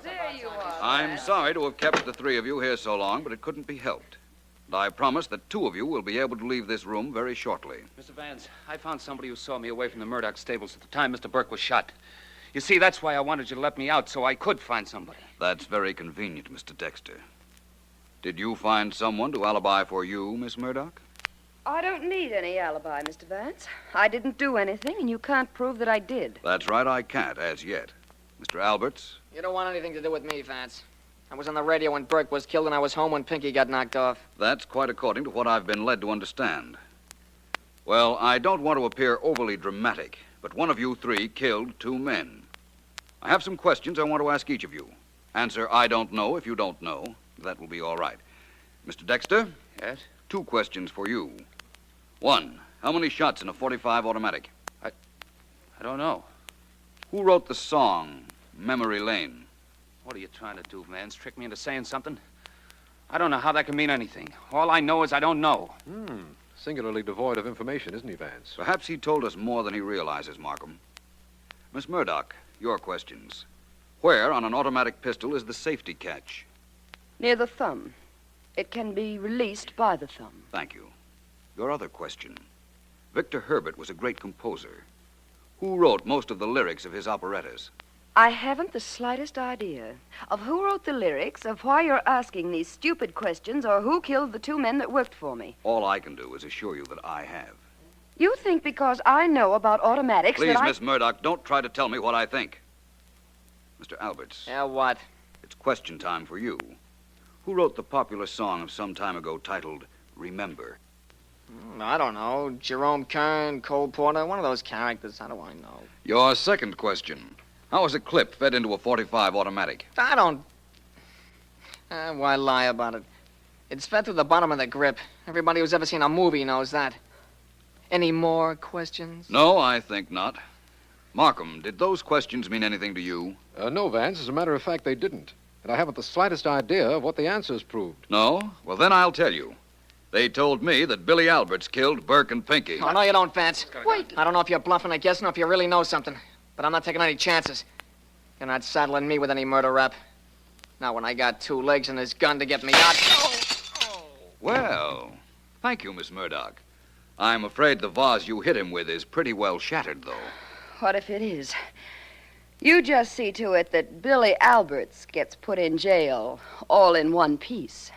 There you are. I'm sorry to have kept the three of you here so long, but it couldn't be helped. And I promise that two of you will be able to leave this room very shortly. Mr. Vance, I found somebody who saw me away from the Murdoch stables at the time Mr. Burke was shot. You see, that's why I wanted you to let me out, so I could find somebody. That's very convenient, Mr. Dexter. Did you find someone to alibi for you, Miss Murdoch? I don't need any alibi, Mr. Vance. I didn't do anything, and you can't prove that I did. That's right, I can't, as yet. Mr. Alberts? You don't want anything to do with me, Vance. I was on the radio when Burke was killed, and I was home when Pinky got knocked off. That's quite according to what I've been led to understand. Well, I don't want to appear overly dramatic, but one of you three killed two men. I have some questions I want to ask each of you. Answer, I don't know, if you don't know. That will be all right. Mr. Dexter? Yes? 2 questions for you. 1, how many shots in a .45 automatic? I don't know. Who wrote the song, Memory Lane? What are you trying to do, Vance? Trick me into saying something? I don't know how that can mean anything. All I know is I don't know. Singularly devoid of information, isn't he, Vance? Perhaps he told us more than he realizes, Markham. Miss Murdoch, your questions. Where on an automatic pistol is the safety catch? Near the thumb. It can be released by the thumb. Thank you. Your other question. Victor Herbert was a great composer. Who wrote most of the lyrics of his operettas? I haven't the slightest idea of who wrote the lyrics, of why you're asking these stupid questions, or who killed the 2 men that worked for me. All I can do is assure you that I have. You think because I know about automatics Please, that Miss Murdoch, don't try to tell me what I think. Mr. Alberts. Yeah, what? It's question time for you. Who wrote the popular song of some time ago titled Remember? I don't know. Jerome Kern, Cole Porter, one of those characters. How do I know? Your second question. How is a clip fed into a .45 automatic? I don't... why lie about it? It's fed through the bottom of the grip. Everybody who's ever seen a movie knows that. Any more questions? No, I think not. Markham, did those questions mean anything to you? No, Vance. As a matter of fact, they didn't. And I haven't the slightest idea of what the answers proved. No? Well, then I'll tell you. They told me that Billy Alberts killed Burke and Pinky. Oh, no, you don't, Vance. Wait. I don't know if you're bluffing or guessing or if you really know something. But I'm not taking any chances. You're not saddling me with any murder rap. Now, when I got 2 legs and this gun to get me out... Well, thank you, Miss Murdoch. I'm afraid the vase you hit him with is pretty well shattered, though. What if it is? You just see to it that Billy Alberts gets put in jail, all in one piece.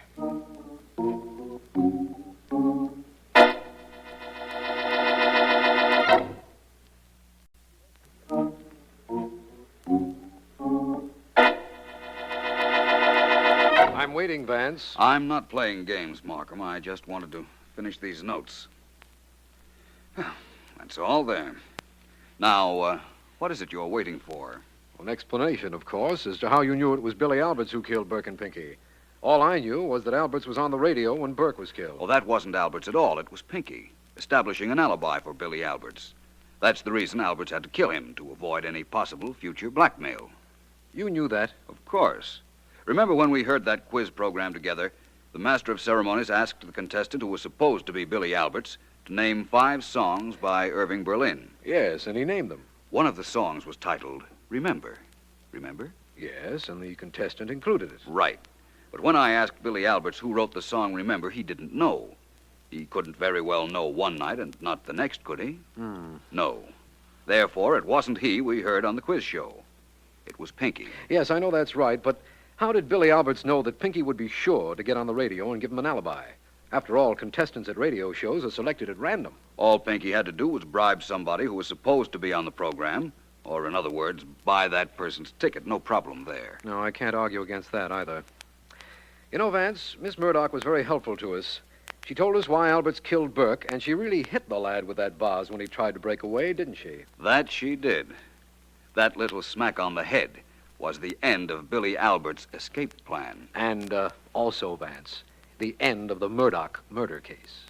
I'm waiting, Vance. I'm not playing games, Markham. I just wanted to finish these notes. That's all there. Now, what is it you're waiting for? An explanation, of course, as to how you knew it was Billy Alberts who killed Burke and Pinky. All I knew was that Alberts was on the radio when Burke was killed. Well, that wasn't Alberts at all. It was Pinky, establishing an alibi for Billy Alberts. That's the reason Alberts had to kill him, to avoid any possible future blackmail. You knew that? Of course. Remember when we heard that quiz program together, the master of ceremonies asked the contestant who was supposed to be Billy Alberts to name 5 songs by Irving Berlin. Yes, and he named them. One of the songs was titled Remember. Remember? Yes, and the contestant included it. Right. But when I asked Billy Alberts who wrote the song Remember, he didn't know. He couldn't very well know one night and not the next, could he? No. Therefore, it wasn't he we heard on the quiz show. It was Pinky. Yes, I know that's right, but how did Billy Alberts know that Pinky would be sure to get on the radio and give him an alibi? After all, contestants at radio shows are selected at random. All Pinky had to do was bribe somebody who was supposed to be on the program, or in other words, buy that person's ticket. No problem there. No, I can't argue against that either. You know, Vance, Miss Murdoch was very helpful to us. She told us why Alberts killed Burke, and she really hit the lad with that vase when he tried to break away, didn't she? That she did. That little smack on the head was the end of Billy Alberts' escape plan. And also, Vance, the end of the Murdoch murder case.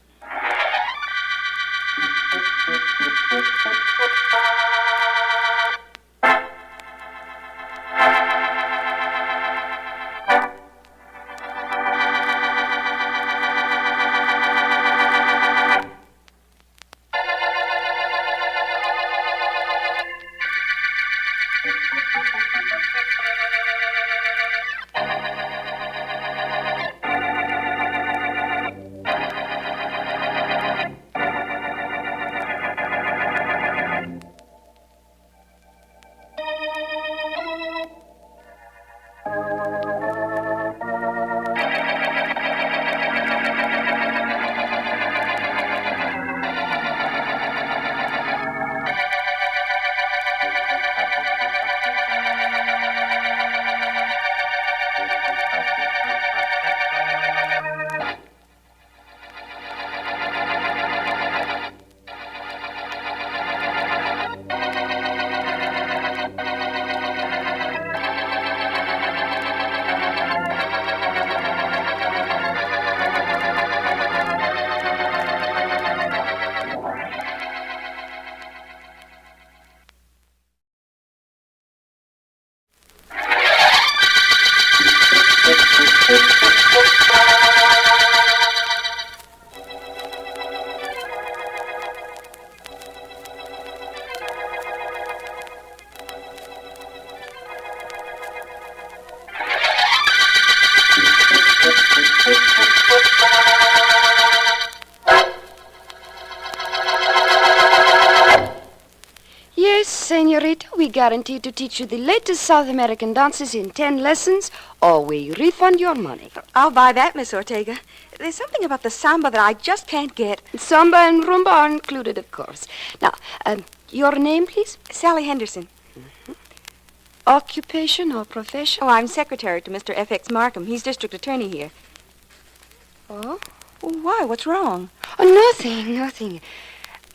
Yes, senorita, we guarantee to teach you the latest South American dances in 10 lessons, or we refund your money. I'll buy that, Miss Ortega. There's something about the samba that I just can't get. Samba and rumba are included, of course. Now, your name, please? Sally Henderson. Occupation or profession? Oh, I'm secretary to Mr. F.X. Markham. He's district attorney here. Oh? Well, why? What's wrong? Oh, nothing.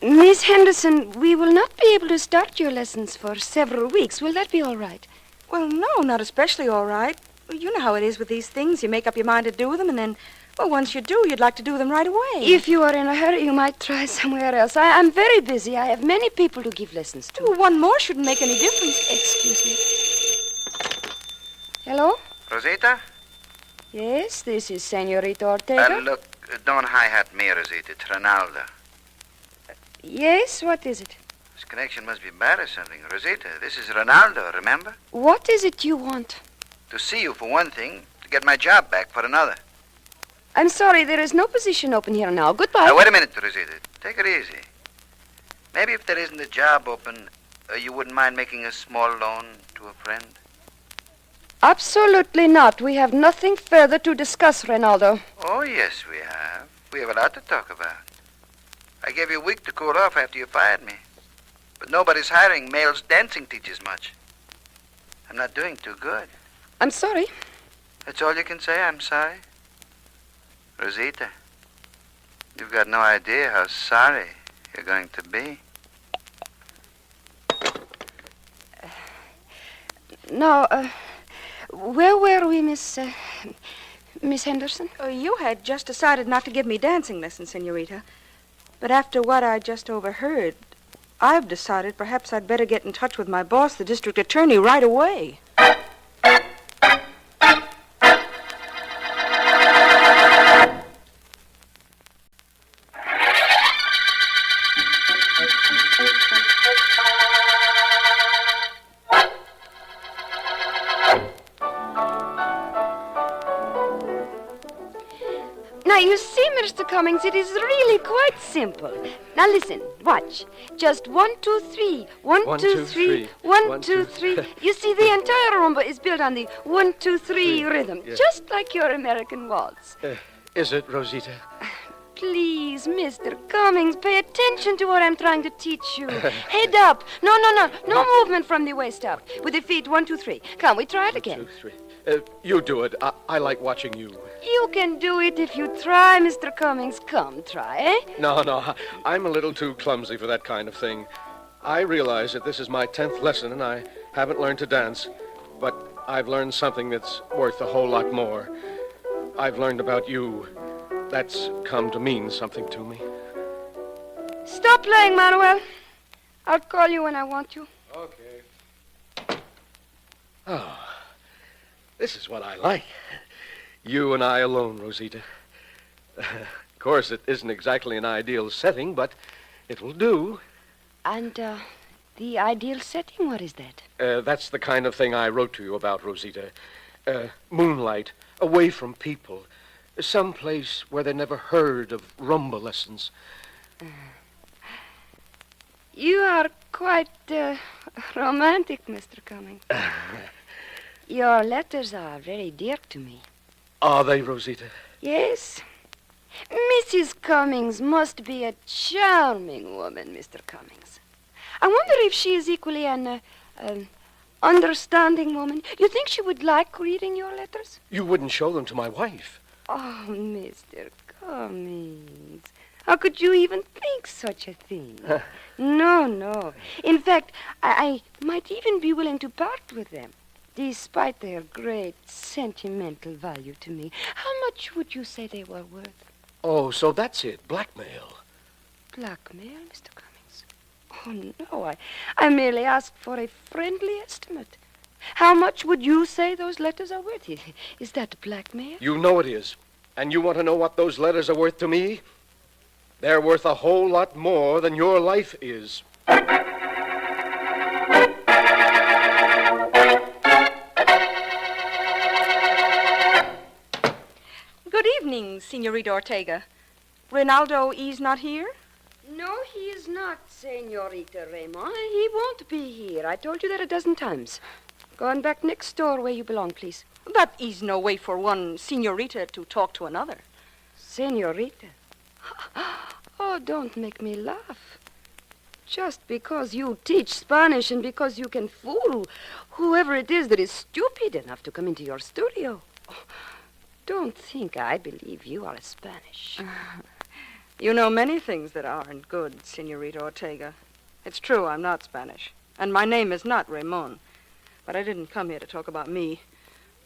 Miss Henderson, we will not be able to start your lessons for several weeks. Will that be all right? Well, no, not especially all right. Well, you know how it is with these things. You make up your mind to do them, and then, well, once you do, you'd like to do them right away. If you are in a hurry, you might try somewhere else. I'm very busy. I have many people to give lessons to. Well, one more shouldn't make any difference. Excuse me. Hello? Rosita? Yes, this is Senorita Ortega. Look, don't hi-hat me, Rosita. It's Ronaldo. Yes, what is it? This connection must be bad or something. Rosita, this is Ronaldo, remember? What is it you want? To see you for one thing, to get my job back for another. I'm sorry, there is no position open here now. Goodbye. Now, wait a minute, Rosita. Take it easy. Maybe if there isn't a job open, you wouldn't mind making a small loan to a friend? Absolutely not. We have nothing further to discuss, Ronaldo. Oh, yes, we have. We have a lot to talk about. I gave you a week to cool off after you fired me. But nobody's hiring male dancing teachers much. I'm not doing too good. I'm sorry. That's all you can say, I'm sorry? Rosita, you've got no idea how sorry you're going to be. Now, where were we, Miss Henderson? You had just decided not to give me dancing lessons, Senorita. But after what I just overheard, I've decided perhaps I'd better get in touch with my boss, the district attorney, right away. Now, you see, Mr. Cummings, it is really quite simple. Now, listen, watch. Just 1, 2, 3. 1, 2, 3. 1, 2, 3. You see, the entire rumba is built on the 1, 2, 3 rhythm, just like your American waltz. Is it, Rosita? Please, Mr. Cummings, pay attention to what I'm trying to teach you. Head up. No movement from the waist up. With the feet, 1, 2, 3. Come, we try it again. 1, 2, 3. You do it. I like watching you. You can do it if you try, Mr. Cummings. Come, try, eh? No. I'm a little too clumsy for that kind of thing. I realize that this is my 10th lesson and I haven't learned to dance. But I've learned something that's worth a whole lot more. I've learned about you. That's come to mean something to me. Stop playing, Manuel. I'll call you when I want you. Okay. Oh, this is what I like. You and I alone, Rosita. Of course, it isn't exactly an ideal setting, but it will do. And, the ideal setting, what is that? That's the kind of thing I wrote to you about, Rosita. Moonlight, away from people. Someplace where they never heard of rumba lessons. You are quite romantic, Mr. Cummings. Your letters are very dear to me. Are they, Rosita? Yes. Mrs. Cummings must be a charming woman, Mr. Cummings. I wonder if she is equally an understanding woman. You think she would like reading your letters? You wouldn't show them to my wife. Oh, Mr. Cummings, how could you even think such a thing? No. In fact, I might even be willing to part with them, despite their great sentimental value to me. How much would you say they were worth? Oh, so that's it, blackmail. Blackmail, Mr. Cummings? Oh, no, I merely asked for a friendly estimate. How much would you say those letters are worth? Is that blackmail? You know it is. And you want to know what those letters are worth to me? They're worth a whole lot more than your life is. Good evening, Senorita Ortega. Rinaldo is not here? No, he is not, Senorita Raymond. He won't be here. I told you that a dozen times. Go on back next door where you belong, please. That is no way for one senorita to talk to another. Senorita? Oh, don't make me laugh. Just because you teach Spanish and because you can fool whoever it is that is stupid enough to come into your studio. Don't think I believe you are Spanish. You know many things that aren't good, Senorita Ortega. It's true, I'm not Spanish. And my name is not Ramon. But I didn't come here to talk about me.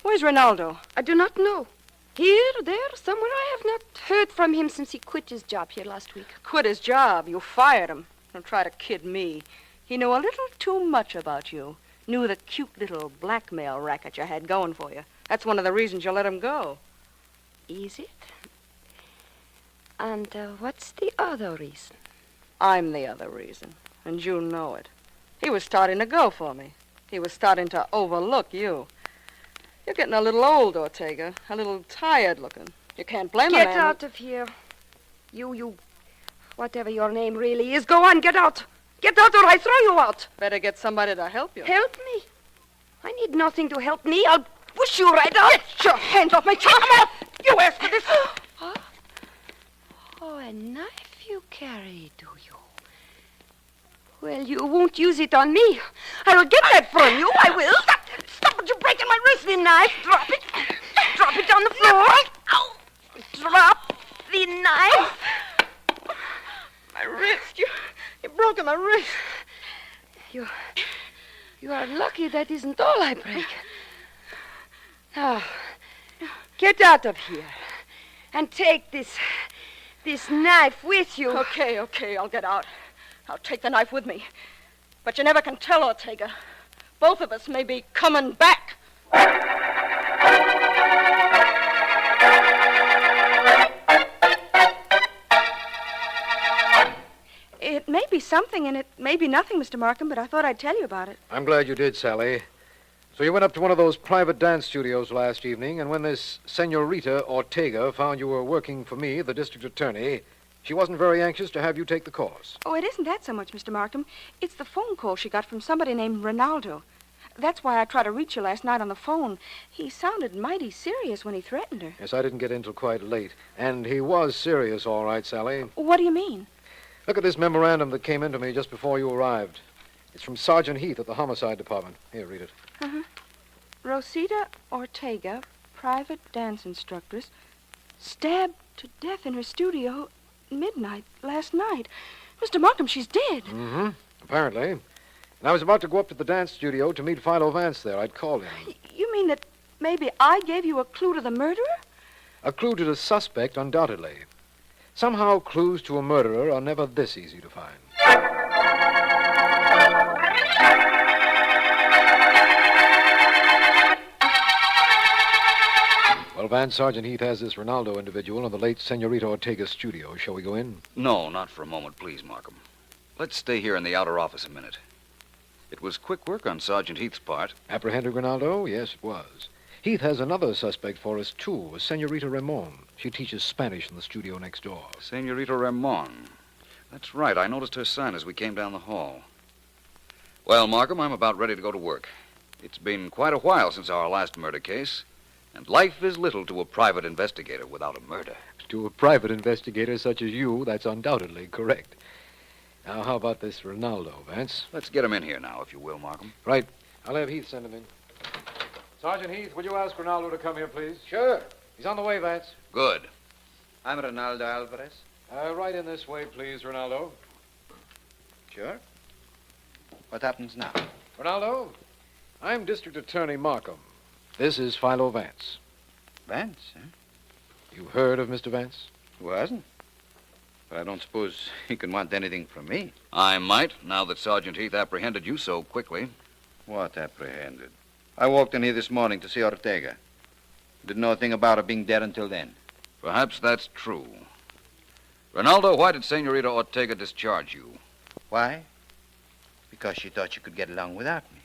Where's Rinaldo? I do not know. Here, there, somewhere. I have not heard from him since he quit his job here last week. Quit his job? You fired him. Don't try to kid me. He knew a little too much about you. Knew the cute little blackmail racket you had going for you. That's one of the reasons you let him go. Is it? And what's the other reason? I'm the other reason, and you know it. He was starting to go for me. He was starting to overlook you. You're getting a little old, Ortega. A little tired looking. You can't blame a man. Get out of here. You, whatever your name really is, go on, get out. Get out or I throw you out. Better get somebody to help you. Help me? I need nothing to help me. I'll push you right out. Get your hands off my child. Come on. You asked for this. Oh, a knife you carry, do you? Well, you won't use it on me. I'll get that from you. I will. Stop it. You're breaking my wrist. The knife. Drop it. Drop it on the floor. Ow. Drop the knife. My wrist. You've broken my wrist. You are lucky that isn't all I break. Now, get out of here and take this knife with you. Okay, I'll get out. I'll take the knife with me. But you never can tell, Ortega. Both of us may be coming back. It may be something, and it may be nothing, Mr. Markham, but I thought I'd tell you about it. I'm glad you did, Sally. So you went up to one of those private dance studios last evening, and when this Senorita Ortega found you were working for me, the district attorney, she wasn't very anxious to have you take the course. Oh, it isn't that so much, Mr. Markham. It's the phone call she got from somebody named Ronaldo. That's why I tried to reach you last night on the phone. He sounded mighty serious when he threatened her. Yes, I didn't get in till quite late. And he was serious, all right, Sally. What do you mean? Look at this memorandum that came into me just before you arrived. It's from Sergeant Heath at the Homicide Department. Here, read it. Uh-huh. Rosita Ortega, private dance instructress, stabbed to death in her studio midnight last night. Mr. Markham, she's dead. Mm-hmm. Apparently. And I was about to go up to the dance studio to meet Philo Vance there. I'd called him. You mean that maybe I gave you a clue to the murderer? A clue to the suspect, undoubtedly. Somehow, clues to a murderer are never this easy to find. Well, Vance, Sergeant Heath has this Ronaldo individual in the late Senorita Ortega's studio. Shall we go in? No, not for a moment, please, Markham. Let's stay here in the outer office a minute. It was quick work on Sergeant Heath's part. Apprehended Ronaldo? Yes, it was. Heath has another suspect for us, too, a Senorita Ramon. She teaches Spanish in the studio next door. Senorita Ramon. That's right. I noticed her sign as we came down the hall. Well, Markham, I'm about ready to go to work. It's been quite a while since our last murder case, and life is little to a private investigator without a murder. To a private investigator such as you, that's undoubtedly correct. Now, how about this Ronaldo, Vance? Let's get him in here now, if you will, Markham. Right. I'll have Heath send him in. Sergeant Heath, would you ask Ronaldo to come here, please? Sure. He's on the way, Vance. Good. I'm Ronaldo Alvarez. Right in this way, please, Ronaldo. Sure. What happens now? Ronaldo, I'm District Attorney Markham. This is Philo Vance. Vance, huh? You heard of Mr. Vance? Who hasn't? But I don't suppose he can want anything from me. I might, now that Sergeant Heath apprehended you so quickly. What apprehended? I walked in here this morning to see Ortega. Didn't know a thing about her being dead until then. Perhaps that's true. Ronaldo, why did Senorita Ortega discharge you? Why? Because she thought she could get along without me.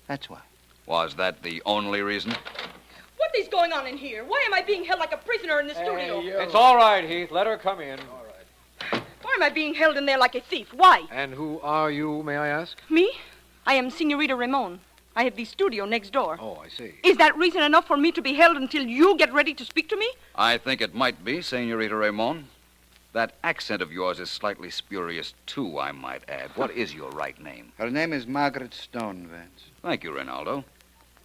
That's why. Was that the only reason? What is going on in here? Why am I being held like a prisoner in the studio? It's all right, Heath. Let her come in. All right. Why am I being held in there like a thief? Why? And who are you, may I ask? Me? I am Senorita Ramon. I have the studio next door. Oh, I see. Is that reason enough for me to be held until you get ready to speak to me? I think it might be, Senorita Ramon. That accent of yours is slightly spurious, too, I might add. What is your right name? Her name is Margaret Stone, Vance. Thank you, Ronaldo.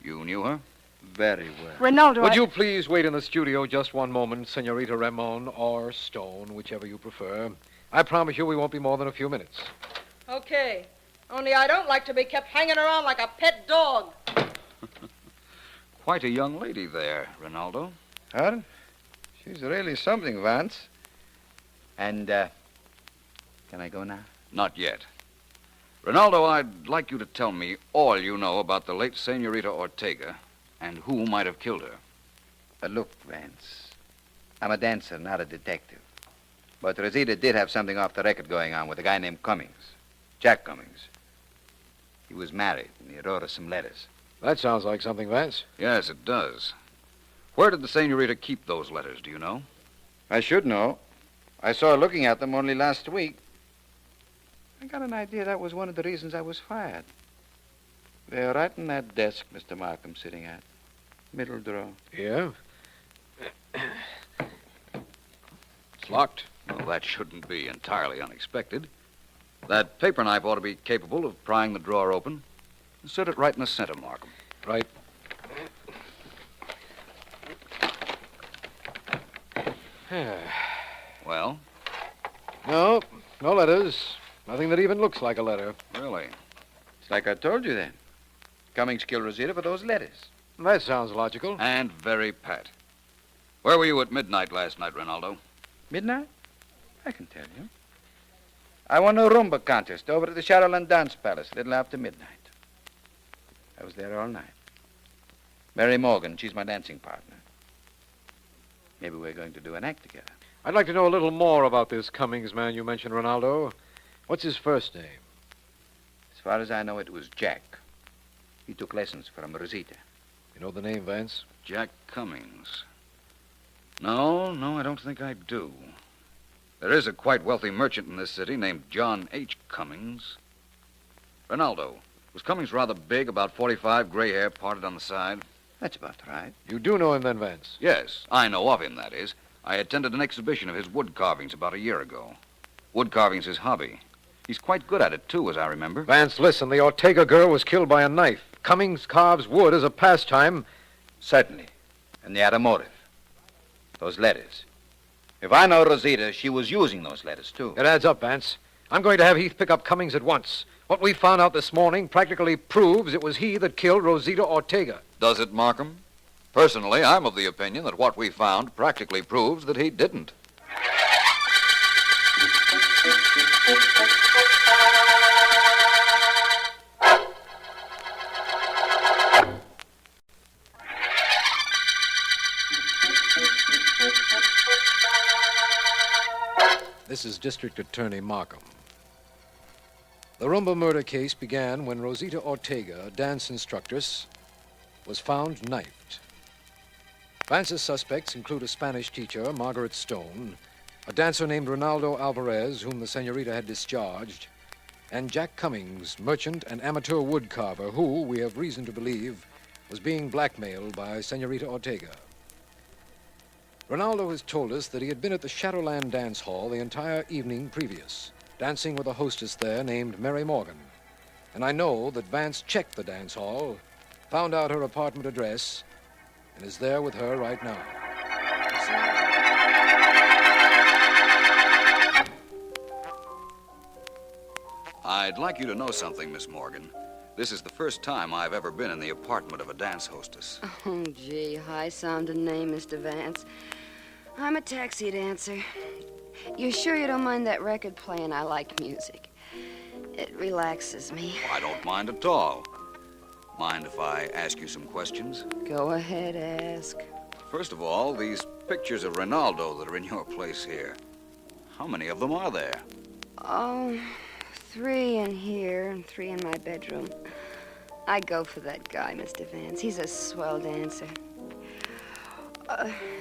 You knew her? Very well. Ronaldo, Would you please wait in the studio just one moment, Senorita Ramon, or Stone, whichever you prefer. I promise you we won't be more than a few minutes. Okay. Only I don't like to be kept hanging around like a pet dog. Quite a young lady there, Ronaldo. Her? She's really something, Vance. And, can I go now? Not yet. Ronaldo, I'd like you to tell me all you know about the late Senorita Ortega and who might have killed her. Look, Vance, I'm a dancer, not a detective. But Rosita did have something off the record going on with a guy named Cummings, Jack Cummings. He was married, and he wrote us some letters. That sounds like something, Vance. Yes, it does. Where did the senorita keep those letters, do you know? I should know. I saw her looking at them only last week. I got an idea that was one of the reasons I was fired. They're right in that desk Mr. Markham's sitting at. Middle drawer. Yeah? It's locked. Well, that shouldn't be entirely unexpected. That paper knife ought to be capable of prying the drawer open. Insert it right in the center, Markham. Right. Well? No letters. Nothing that even looks like a letter. Really? It's like I told you then. Cummings killed Rosita for those letters. That sounds logical. And very pat. Where were you at midnight last night, Ronaldo? Midnight? I can tell you. I won a Rumba contest over at the Shadowland Dance Palace a little after midnight. I was there all night. Mary Morgan, she's my dancing partner. Maybe we're going to do an act together. I'd like to know a little more about this Cummings man you mentioned, Ronaldo. What's his first name? As far as I know, it was Jack. He took lessons from Rosita. You know the name, Vance? Jack Cummings. No, I don't think I do. There is a quite wealthy merchant in this city named John H. Cummings. Ronaldo, was Cummings rather big, about 45, gray hair parted on the side? That's about right. You do know him then, Vance? Yes, I know of him, that is. I attended an exhibition of his wood carvings about a year ago. Wood carving's his hobby. He's quite good at it, too, as I remember. Vance, listen, the Ortega girl was killed by a knife. Cummings carves wood as a pastime. Certainly. And they had a motive. Those letters. If I know Rosita, she was using those letters, too. It adds up, Vance. I'm going to have Heath pick up Cummings at once. What we found out this morning practically proves it was he that killed Rosita Ortega. Does it, Markham? Personally, I'm of the opinion that what we found practically proves that he didn't. This is District Attorney Markham. The Rumba murder case began when Rosita Ortega, a dance instructress, was found knifed. Vance's suspects include a Spanish teacher, Margaret Stone, a dancer named Ronaldo Alvarez, whom the senorita had discharged, and Jack Cummings, merchant and amateur wood carver, who, we have reason to believe, was being blackmailed by Senorita Ortega. Ronaldo has told us that he had been at the Shadowland Dance Hall the entire evening previous, dancing with a hostess there named Mary Morgan. And I know that Vance checked the dance hall, found out her apartment address, and is there with her right now. I'd like you to know something, Miss Morgan. This is the first time I've ever been in the apartment of a dance hostess. Oh, gee, high-sounding name, Mr. Vance. I'm a taxi dancer. You sure you don't mind that record playing? I like music. It relaxes me. I don't mind at all. Mind if I ask you some questions? Go ahead, ask. First of all, these pictures of Ronaldo that are in your place here. How many of them are there? Oh, 3 in here and 3 in my bedroom. I go for that guy, Mr. Vance. He's a swell dancer.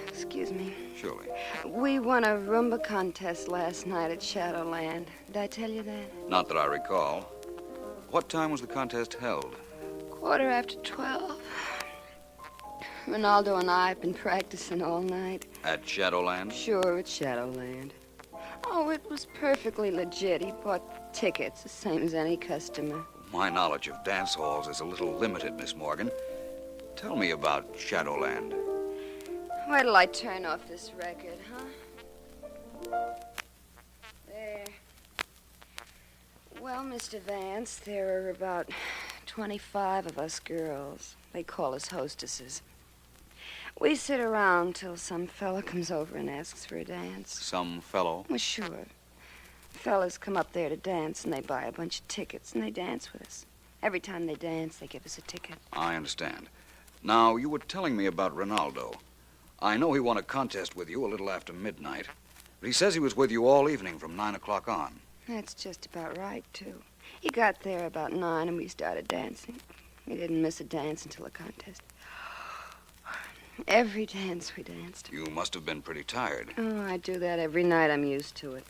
Excuse me. Surely. We won a Rumba contest last night at Shadowland. Did I tell you that? Not that I recall. What time was the contest held? 12:15. Ronaldo and I have been practicing all night. At Shadowland? Sure, at Shadowland. Oh, it was perfectly legit. He bought tickets, the same as any customer. My knowledge of dance halls is a little limited, Miss Morgan. Tell me about Shadowland. Wait till I turn off this record, huh? There. Well, Mr. Vance, there are about 25 of us girls. They call us hostesses. We sit around till some fella comes over and asks for a dance. Some fellow? Well, sure. Fellas come up there to dance, and they buy a bunch of tickets, and they dance with us. Every time they dance, they give us a ticket. I understand. Now, you were telling me about Ronaldo. I know he won a contest with you a little after midnight, but he says he was with you all evening from 9 o'clock on. That's just about right, too. He got there about 9, and we started dancing. We didn't miss a dance until the contest. Every dance we danced. You must have been pretty tired. Oh, I do that every night. I'm used to it.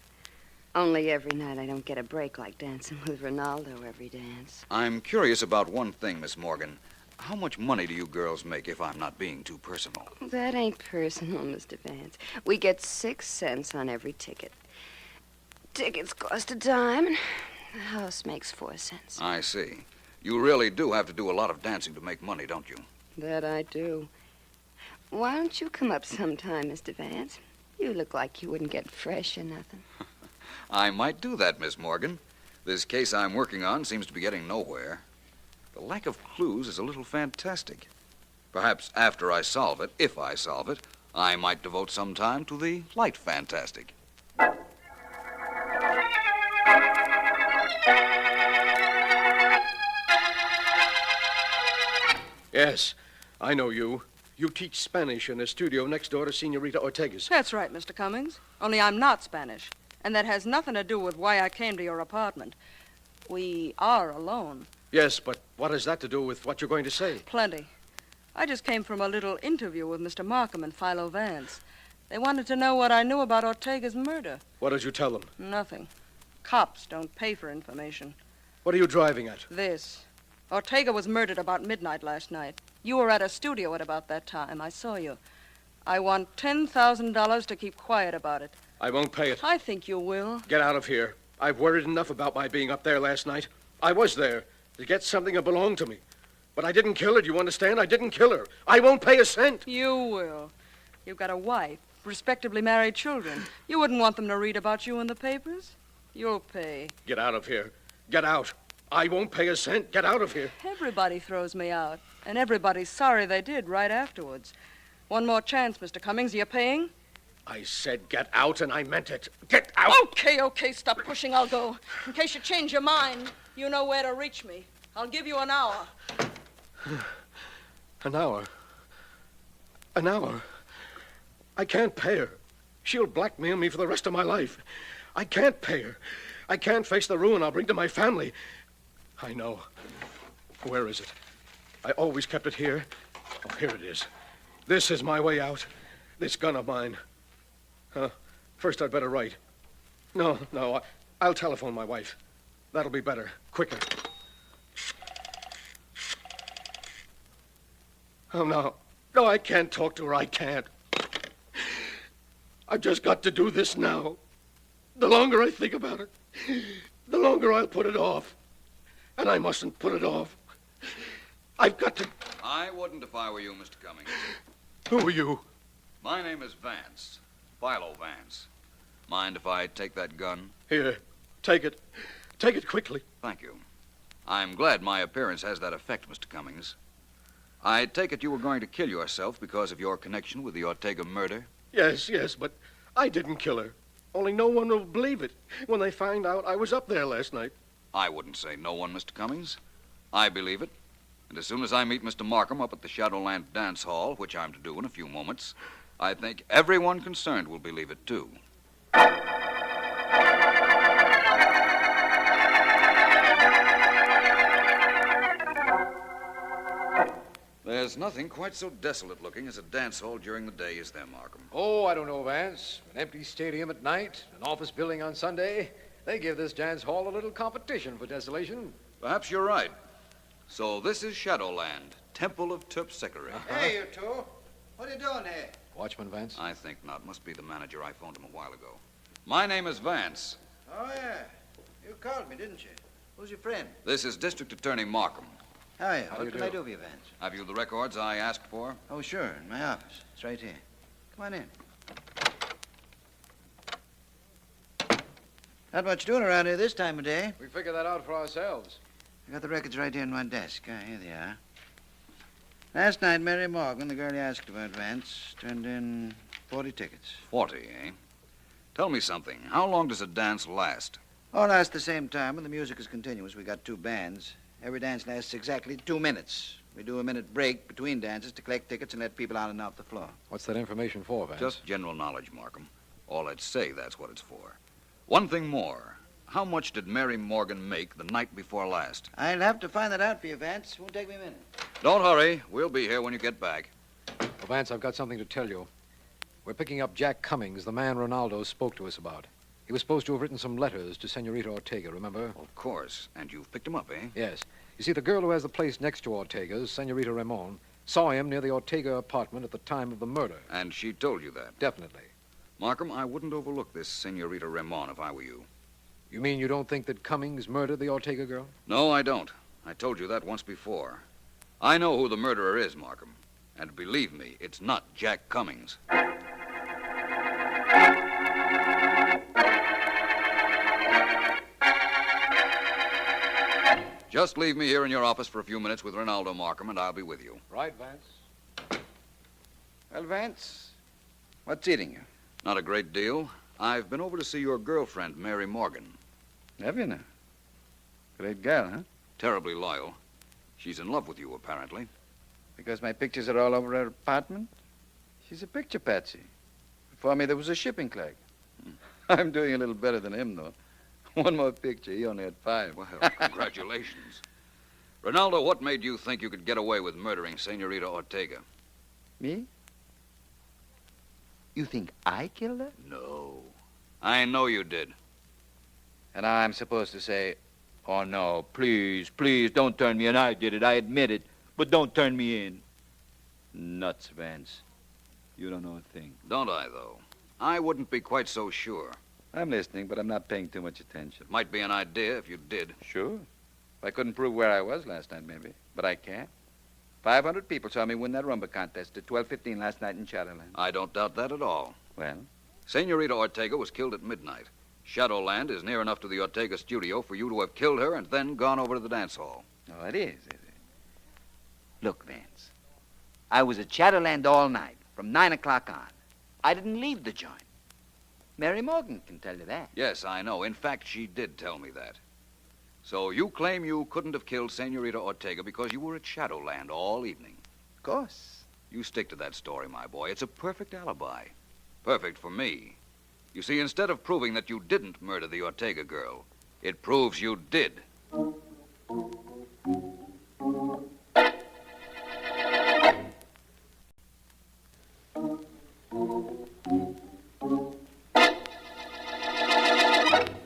Only every night I don't get a break like dancing with Ronaldo every dance. I'm curious about one thing, Miss Morgan. How much money do you girls make, if I'm not being too personal? That ain't personal, Mr. Vance. We get 6 cents on every ticket. Tickets cost a dime, and the house makes 4 cents. I see. You really do have to do a lot of dancing to make money, don't you? That I do. Why don't you come up sometime, Mr. Vance? You look like you wouldn't get fresh or nothing. I might do that, Miss Morgan. This case I'm working on seems to be getting nowhere. The lack of clues is a little fantastic. Perhaps after I solve it, if I solve it, I might devote some time to the light fantastic. Yes, I know you. You teach Spanish in a studio next door to Senorita Ortega's. That's right, Mr. Cummings. Only I'm not Spanish. And that has nothing to do with why I came to your apartment. We are alone. Yes, but what has that to do with what you're going to say? Plenty. I just came from a little interview with Mr. Markham and Philo Vance. They wanted to know what I knew about Ortega's murder. What did you tell them? Nothing. Cops don't pay for information. What are you driving at? This. Ortega was murdered about midnight last night. You were at a studio at about that time. I saw you. I want $10,000 to keep quiet about it. I won't pay it. I think you will. Get out of here. I've worried enough about my being up there last night. I was there to get something that belonged to me. But I didn't kill her, do you understand? I didn't kill her. I won't pay a cent. You will. You've got a wife, respectably married children. You wouldn't want them to read about you in the papers? You'll pay. Get out of here. Get out. I won't pay a cent. Get out of here. Everybody throws me out, and everybody's sorry they did right afterwards. One more chance, Mr. Cummings. Are you paying? I said get out, and I meant it. Get out! Okay, stop pushing. I'll go. In case you change your mind, you know where to reach me. I'll give you an hour. An hour? An hour? I can't pay her. She'll blackmail me for the rest of my life. I can't pay her. I can't face the ruin I'll bring to my family. I know. Where is it? I always kept it here. Oh, here it is. This is my way out. This gun of mine. First I'd better write. No, I'll telephone my wife. That'll be better. Quicker. Oh, no. No, I can't talk to her. I can't. I've just got to do this now. The longer I think about it, the longer I'll put it off. And I mustn't put it off. I've got to... I wouldn't if I were you, Mr. Cummings. Who are you? My name is Vance. Philo Vance. Mind if I take that gun? Here, take it. Take it quickly. Thank you. I'm glad my appearance has that effect, Mr. Cummings. I take it you were going to kill yourself because of your connection with the Ortega murder? Yes, but I didn't kill her. Only no one will believe it when they find out I was up there last night. I wouldn't say no one, Mr. Cummings. I believe it. And as soon as I meet Mr. Markham up at the Shadowland Dance Hall, which I'm to do in a few moments, I think everyone concerned will believe it, too. There's nothing quite so desolate looking as a dance hall during the day, is there, Markham? Oh, I don't know, Vance. An empty stadium at night, an office building on Sunday. They give this dance hall a little competition for desolation. Perhaps you're right. So this is Shadowland, Temple of Terpsichore. Hey, you two. What are you doing here? Watchman Vance? I think not. Must be the manager. I phoned him a while ago. My name is Vance. Oh, yeah. You called me, didn't you? Who's your friend? This is District Attorney Markham. How are you? What can I do for you, Vance? Have you the records I asked for? Oh, sure. In my office. It's right here. Come on in. Not much doing around here this time of day. We figured that out for ourselves. I got the records right here on my desk. Here they are. Last night, Mary Morgan, the girl you asked about, Vance, turned in 40 tickets. 40, eh? Tell me something. How long does a dance last? All lasts the same time, and the music is continuous. We got 2 bands. Every dance lasts exactly 2 minutes. We do a minute break between dances to collect tickets and let people on and off the floor. What's that information for, Vance? Just general knowledge, Markham. All I'd say that's what it's for. One thing more. how much did Mary Morgan make the night before last? I'll have to find that out for you, Vance. Won't take me a minute. Don't hurry. We'll be here when you get back. Well, Vance, I've got something to tell you. We're picking up Jack Cummings, the man Ronaldo spoke to us about. He was supposed to have written some letters to Senorita Ortega, remember? Of course. And you've picked him up, eh? Yes. You see, the girl who has the place next to Ortega's, Senorita Ramon, saw him near the Ortega apartment at the time of the murder. And she told you that? Definitely. Markham, I wouldn't overlook this Senorita Ramon if I were you. You mean you don't think that Cummings murdered the Ortega girl? No, I don't. I told you that once before. I know who the murderer is, Markham. And believe me, it's not Jack Cummings. Just leave me here in your office for a few minutes with Ronaldo, Markham, and I'll be with you. Right, Vance. Well, Vance, what's eating you? Not a great deal. I've been over to see your girlfriend, Mary Morgan. Have you now? Great girl, huh? Terribly loyal. She's in love with you, apparently. Because my pictures are all over her apartment? She's a picture patsy. Before me, there was a shipping clerk. I'm doing a little better than him, though. One more picture. He only had 5. Well, congratulations. Ronaldo, what made you think you could get away with murdering Senorita Ortega? Me? You think I killed her? No. I know you did. And I'm supposed to say, oh, no, please, please, don't turn me in. I did it. I admit it. But don't turn me in. Nuts, Vance. You don't know a thing. Don't I, though? I wouldn't be quite so sure. I'm listening, but I'm not paying too much attention. Might be an idea if you did. Sure. If I couldn't prove where I was last night, maybe. But I can't. 500 people saw me win that rumba contest at 12:15 last night in Shadowland. I don't doubt that at all. Well? Senorita Ortega was killed at midnight. Shadowland is near enough to the Ortega studio for you to have killed her and then gone over to the dance hall. Oh, it is it? Look, Vance. I was at Shadowland all night, from 9 o'clock on. I didn't leave the joint. Mary Morgan can tell you that. Yes, I know. In fact, she did tell me that. So you claim you couldn't have killed Senorita Ortega because you were at Shadowland all evening. Of course. You stick to that story, my boy. It's a perfect alibi. Perfect for me. You see, instead of proving that you didn't murder the Ortega girl, it proves you did.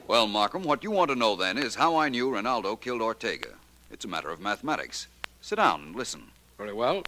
Well, Markham, what you want to know then is how I knew Ronaldo killed Ortega. It's a matter of mathematics. Sit down and listen. Very well.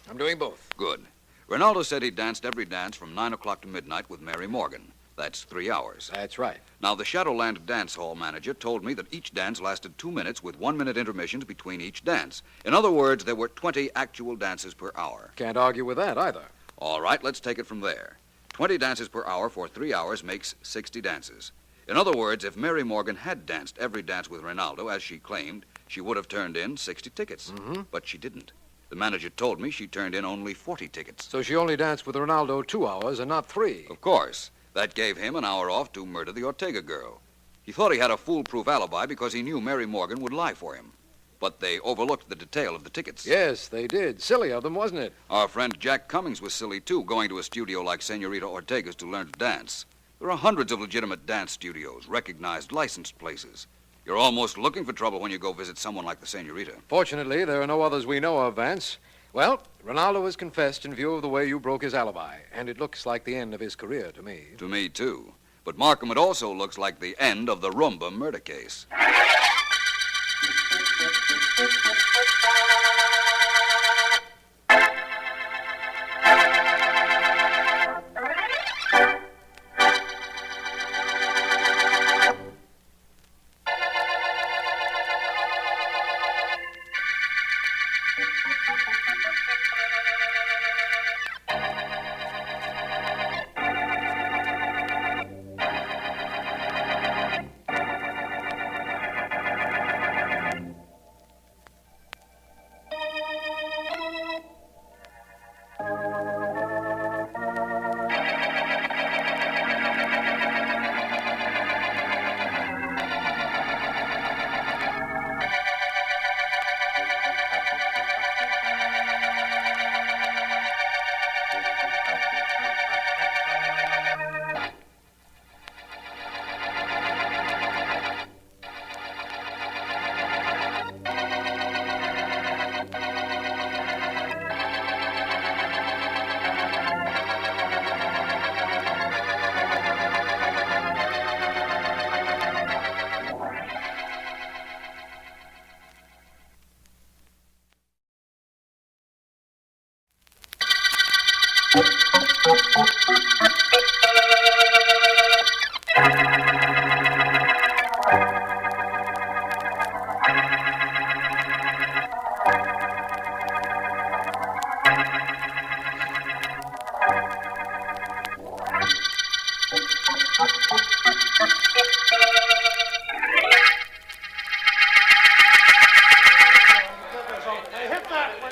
I'm doing both. Good. Ronaldo said he danced every dance from 9 o'clock to midnight with Mary Morgan. That's 3 hours. That's right. Now, the Shadowland dance hall manager told me that each dance lasted 2 minutes with 1-minute intermissions between each dance. In other words, there were 20 actual dances per hour. Can't argue with that either. All right, let's take it from there. 20 dances per hour for 3 hours makes 60 dances. In other words, if Mary Morgan had danced every dance with Ronaldo, as she claimed, she would have turned in 60 tickets. Mm-hmm. But she didn't. The manager told me she turned in only 40 tickets. So she only danced with Ronaldo 2 hours and not 3. Of course. That gave him an hour off to murder the Ortega girl. He thought he had a foolproof alibi because he knew Mary Morgan would lie for him. But they overlooked the detail of the tickets. Yes, they did. Silly of them, wasn't it? Our friend Jack Cummings was silly, too, going to a studio like Senorita Ortega's to learn to dance. There are hundreds of legitimate dance studios, recognized, licensed places. You're almost looking for trouble when you go visit someone like the Senorita. Fortunately, there are no others we know of, Vance. Well, Ronaldo has confessed in view of the way you broke his alibi, and it looks like the end of his career to me. To me, too. But Markham, it also looks like the end of the Rumba murder case.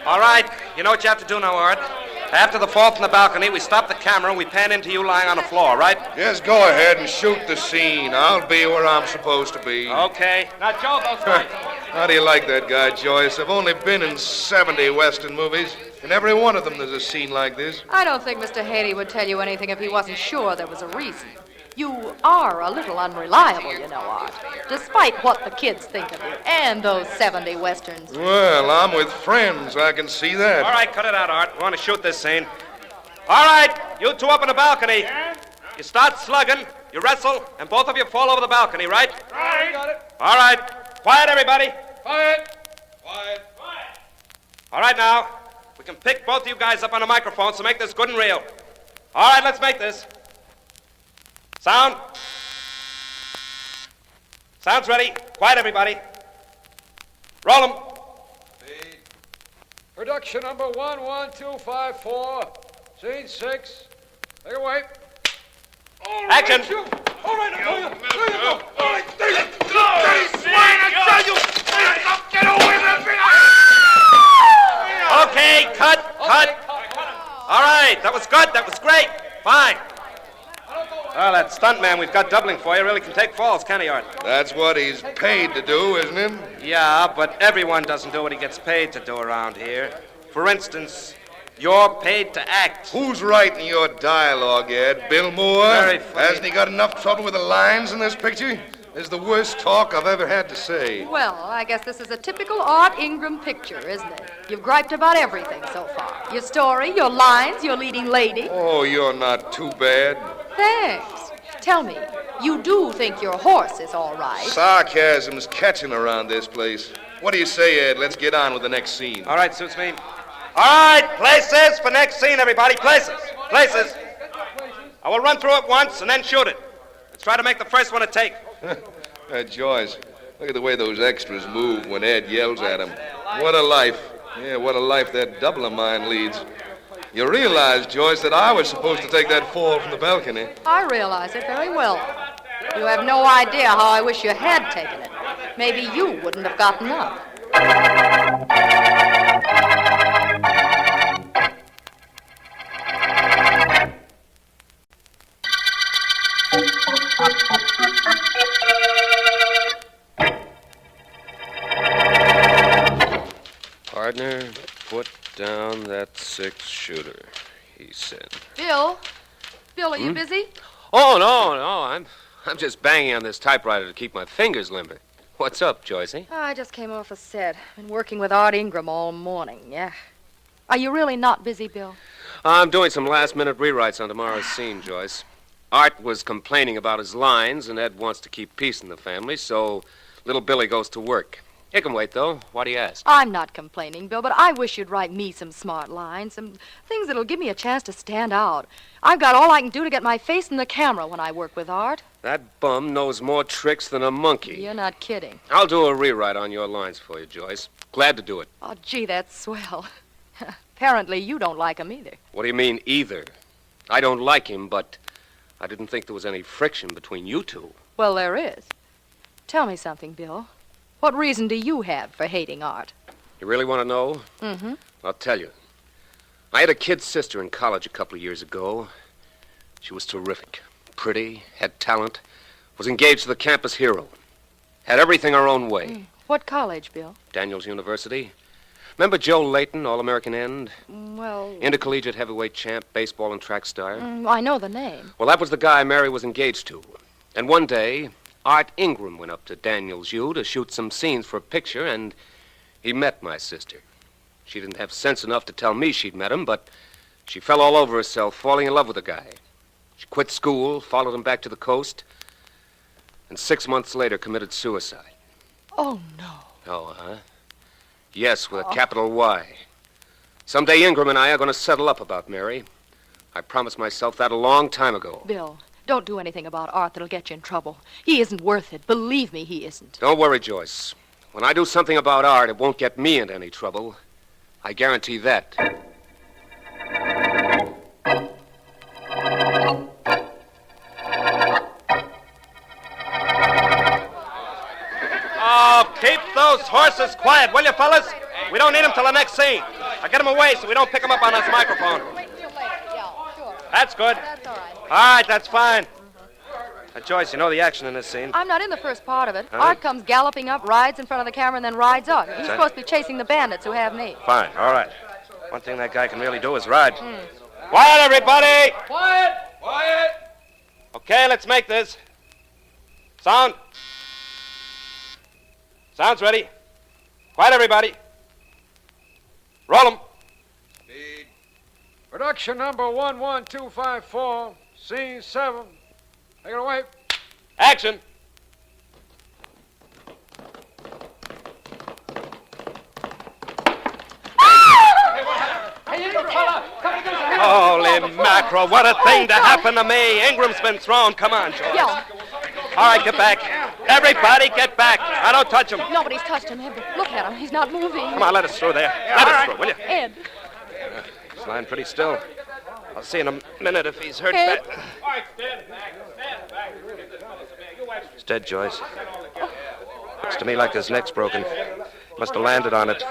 All right, you know what you have to do now, Art. After the fall from the balcony, we stop the camera and we pan into you lying on the floor, right? Just go ahead and shoot the scene. I'll be where I'm supposed to be. Okay. Now, Joe, those lights. How do you like that guy, Joyce? I've only been in 70 Western movies. In every one of them, there's a scene like this. I don't think Mr. Haley would tell you anything if he wasn't sure there was a reason. You are a little unreliable, you know, Art, despite what the kids think of you and those 70 Westerns. Well, I'm with friends. I can see that. All right, cut it out, Art. We want to shoot this scene. All right, you two up on the balcony. You start slugging, you wrestle, and both of you fall over the balcony, right? Right. Got it. All right. Quiet, everybody. Quiet. Quiet. All right, now. We can pick both of you guys up on a microphone, so make this good and real. All right, let's make this. Sound. Sound's ready. Quiet, everybody. Roll 'em. Production number 11254. Scene 6. Take away. Action. All right, now, all right, Get away from me! Okay, cut. All right, that was good. That was great. Fine. Well, that stuntman we've got doubling for you really can take falls, can't he, Art? That's what he's paid to do, isn't it? Yeah, but everyone doesn't do what he gets paid to do around here. For instance, you're paid to act. Who's writing your dialogue, Ed? Bill Moore? Very funny. Hasn't he got enough trouble with the lines in this picture? This is the worst talk I've ever had to say. Well, I guess this is a typical Art Ingram picture, isn't it? You've griped about everything so far. Your story, your lines, your leading lady. Oh, you're not too bad. Thanks. Tell me, you do think your horse is all right? Sarcasm's catching around this place. What do you say, Ed? Let's get on with the next scene. All right, suits me. All right, places for next scene, everybody. Places. Places. I will run through it once and then shoot it. Let's try to make the first one a take. Joyce, look at the way those extras move when Ed yells at them. What a life. Yeah, what a life that double of mine leads. You realize, Joyce, that I was supposed to take that fall from the balcony. I realize it very well. You have no idea how I wish you had taken it. Maybe you wouldn't have gotten up. Partner, put down that 6-shooter, he said. Bill? Bill, are you busy? Oh, no. I'm just banging on this typewriter to keep my fingers limber. What's up, Joycey? Oh, I just came off the set. Been working with Art Ingram all morning, yeah. Are you really not busy, Bill? I'm doing some last-minute rewrites on tomorrow's scene, Joyce. Art was complaining about his lines, and Ed wants to keep peace in the family, so little Billy goes to work. He can wait, though. Why do you ask? I'm not complaining, Bill, but I wish you'd write me some smart lines, some things that'll give me a chance to stand out. I've got all I can do to get my face in the camera when I work with Art. That bum knows more tricks than a monkey. You're not kidding. I'll do a rewrite on your lines for you, Joyce. Glad to do it. Oh, gee, that's swell. Apparently you don't like him either. What do you mean, either? I don't like him, but I didn't think there was any friction between you two. Well, there is. Tell me something, Bill. What reason do you have for hating Art? You really want to know? Mm-hmm. I'll tell you. I had a kid sister in college a couple of years ago. She was terrific. Pretty, had talent, was engaged to the campus hero. Had everything her own way. What college, Bill? Daniels University. Remember Joe Layton, All-American end? Well... Intercollegiate heavyweight champ, baseball and track star? I know the name. Well, that was the guy Mary was engaged to. And one day, Art Ingram went up to Daniels U to shoot some scenes for a picture, and he met my sister. She didn't have sense enough to tell me she'd met him, but she fell all over herself, falling in love with the guy. She quit school, followed him back to the coast, and 6 months later committed suicide. Oh, no. Oh, huh? Yes, with a capital Y. Someday Ingram and I are going to settle up about Mary. I promised myself that a long time ago. Bill, don't do anything about Art that'll get you in trouble. He isn't worth it. Believe me, he isn't. Don't worry, Joyce. When I do something about Art, it won't get me into any trouble. I guarantee that. Oh, keep those horses quiet, will you, fellas? We don't need them till the next scene. Now get them away so we don't pick them up on this microphone. That's good. That's all right. All right, that's fine. Joyce, you know the action in this scene. I'm not in the first part of it. Huh? Art comes galloping up, rides in front of the camera, and then rides on. He's that- supposed to be chasing the bandits who have me. Fine, all right. One thing that guy can really do is ride. Quiet, everybody! Quiet! Quiet! Okay, let's make this. Sound. Sound's ready. Quiet, everybody. Roll 'em. Production number 11254, scene 7. Take it away. Action. Holy mackerel, what a thing to happen to me. Ingram's been thrown. Come on, George. Yeah. All right, get back. Everybody get back. I don't touch him. Nobody's touched him. Look at him. He's not moving. Come on, let us through there. Let us through, will you? Ed. He's lying pretty still. I'll see in a minute if he's hurt Ed. bad. He's dead, Joyce. Looks to me like his neck's broken. Must have landed on it.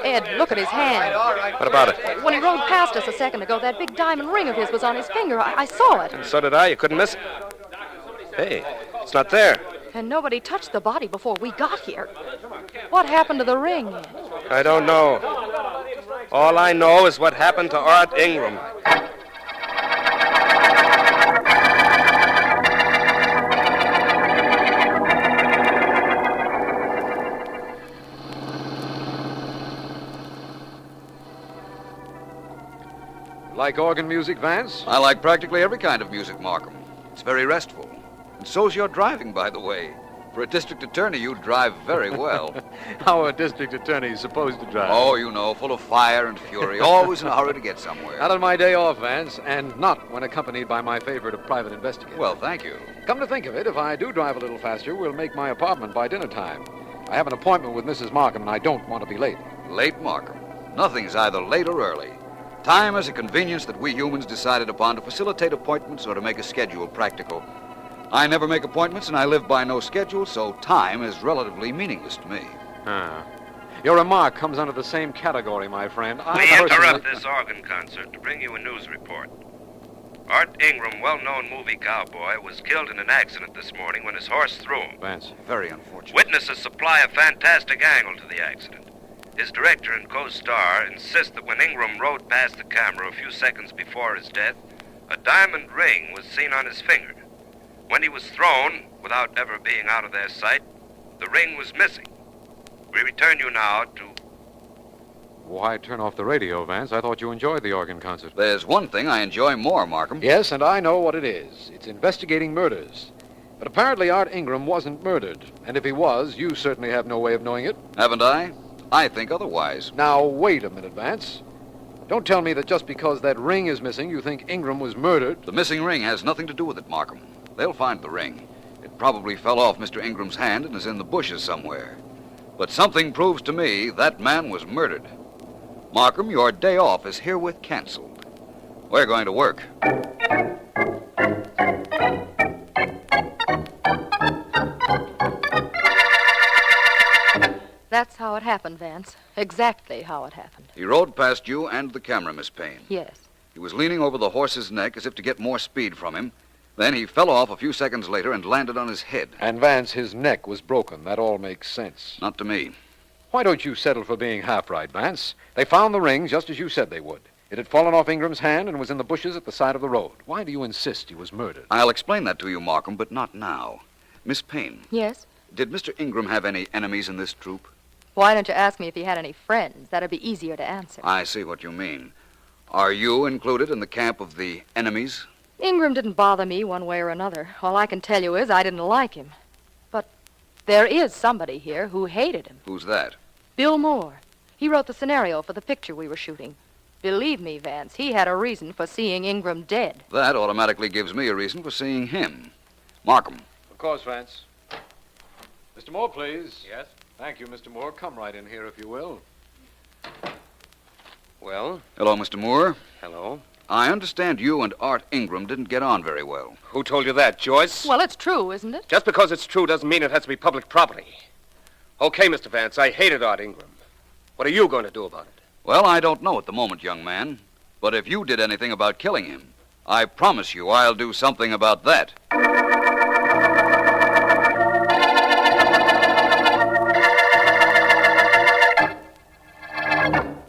Ed, look at his hand. What about it? When he rode past us a second ago, that big diamond ring of his was on his finger. I saw it. And so did I. You couldn't miss it. Hey, it's not there. And nobody touched the body before we got here. What happened to the ring, Ed? I don't know. All I know is what happened to Art Ingram. Like organ music, Vance? I like practically every kind of music, Markham. It's very restful. And so's your driving, by the way. For a district attorney, you drive very well. How a district attorney is supposed to drive. Oh, you know, full of fire and fury, always in a hurry to get somewhere. Not on my day off, Vance, and not when accompanied by my favorite of private investigators. Well, thank you. Come to think of it, if I do drive a little faster, we'll make my apartment by dinner time. I have an appointment with Mrs. Markham, and I don't want to be late. Late, Markham. Nothing's either late or early. Time is a convenience that we humans decided upon to facilitate appointments or to make a schedule practical. I never make appointments, and I live by no schedule, so time is relatively meaningless to me. Your remark comes under the same category, my friend. We interrupt this organ concert to bring you a news report. Art Ingram, well-known movie cowboy, was killed in an accident this morning when his horse threw him. Vance, very unfortunate. Witnesses supply a fantastic angle to the accident. His director and co-star insist that when Ingram rode past the camera a few seconds before his death, a diamond ring was seen on his finger. When he was thrown, without ever being out of their sight, the ring was missing. We return you now to... Why turn off the radio, Vance? I thought you enjoyed the organ concert. There's one thing I enjoy more, Markham. Yes, and I know what it is. It's investigating murders. But apparently Art Ingram wasn't murdered. And if he was, you certainly have no way of knowing it. Haven't I? I think otherwise. Now, wait a minute, Vance. Don't tell me that just because that ring is missing, you think Ingram was murdered. The missing ring has nothing to do with it, Markham. They'll find the ring. It probably fell off Mr. Ingram's hand and is in the bushes somewhere. But something proves to me that man was murdered. Markham, your day off is herewith canceled. We're going to work. That's how it happened, Vance. Exactly how it happened. He rode past you and the camera, Miss Payne. Yes. He was leaning over the horse's neck as if to get more speed from him. Then he fell off a few seconds later and landed on his head. And Vance, his neck was broken. That all makes sense. Not to me. Why don't you settle for being half right, Vance? They found the ring just as you said they would. It had fallen off Ingram's hand and was in the bushes at the side of the road. Why do you insist he was murdered? I'll explain that to you, Markham, but not now. Miss Payne. Yes? Did Mr. Ingram have any enemies in this troop? Why don't you ask me if he had any friends? That'd be easier to answer. I see what you mean. Are you included in the camp of the enemies? Ingram didn't bother me one way or another. All I can tell you is I didn't like him. But there is somebody here who hated him. Who's that? Bill Moore. He wrote the scenario for the picture we were shooting. Believe me, Vance, he had a reason for seeing Ingram dead. That automatically gives me a reason for seeing him. Markham. Of course, Vance. Mr. Moore, please. Yes? Thank you, Mr. Moore. Come right in here, if you will. Well? Hello, Mr. Moore. Hello. I understand you and Art Ingram didn't get on very well. Who told you that, Joyce? Well, it's true, isn't it? Just because it's true doesn't mean it has to be public property. Okay, Mr. Vance, I hated Art Ingram. What are you going to do about it? Well, I don't know at the moment, young man. But if you did anything about killing him, I promise you I'll do something about that.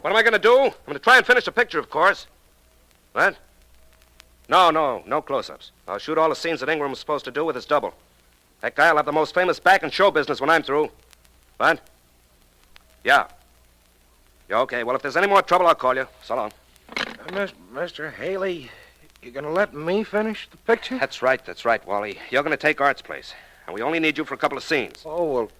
What am I going to do? I'm going to try and finish the picture, of course. What? No close-ups. I'll shoot all the scenes that Ingram was supposed to do with his double. That guy'll have the most famous back in show business when I'm through. What? Yeah, okay. Well, if there's any more trouble, I'll call you. So long. Mr. Haley, you gonna let me finish the picture? That's right, Wally. You're going to take Art's place. And we only need you for a couple of scenes. Oh, well,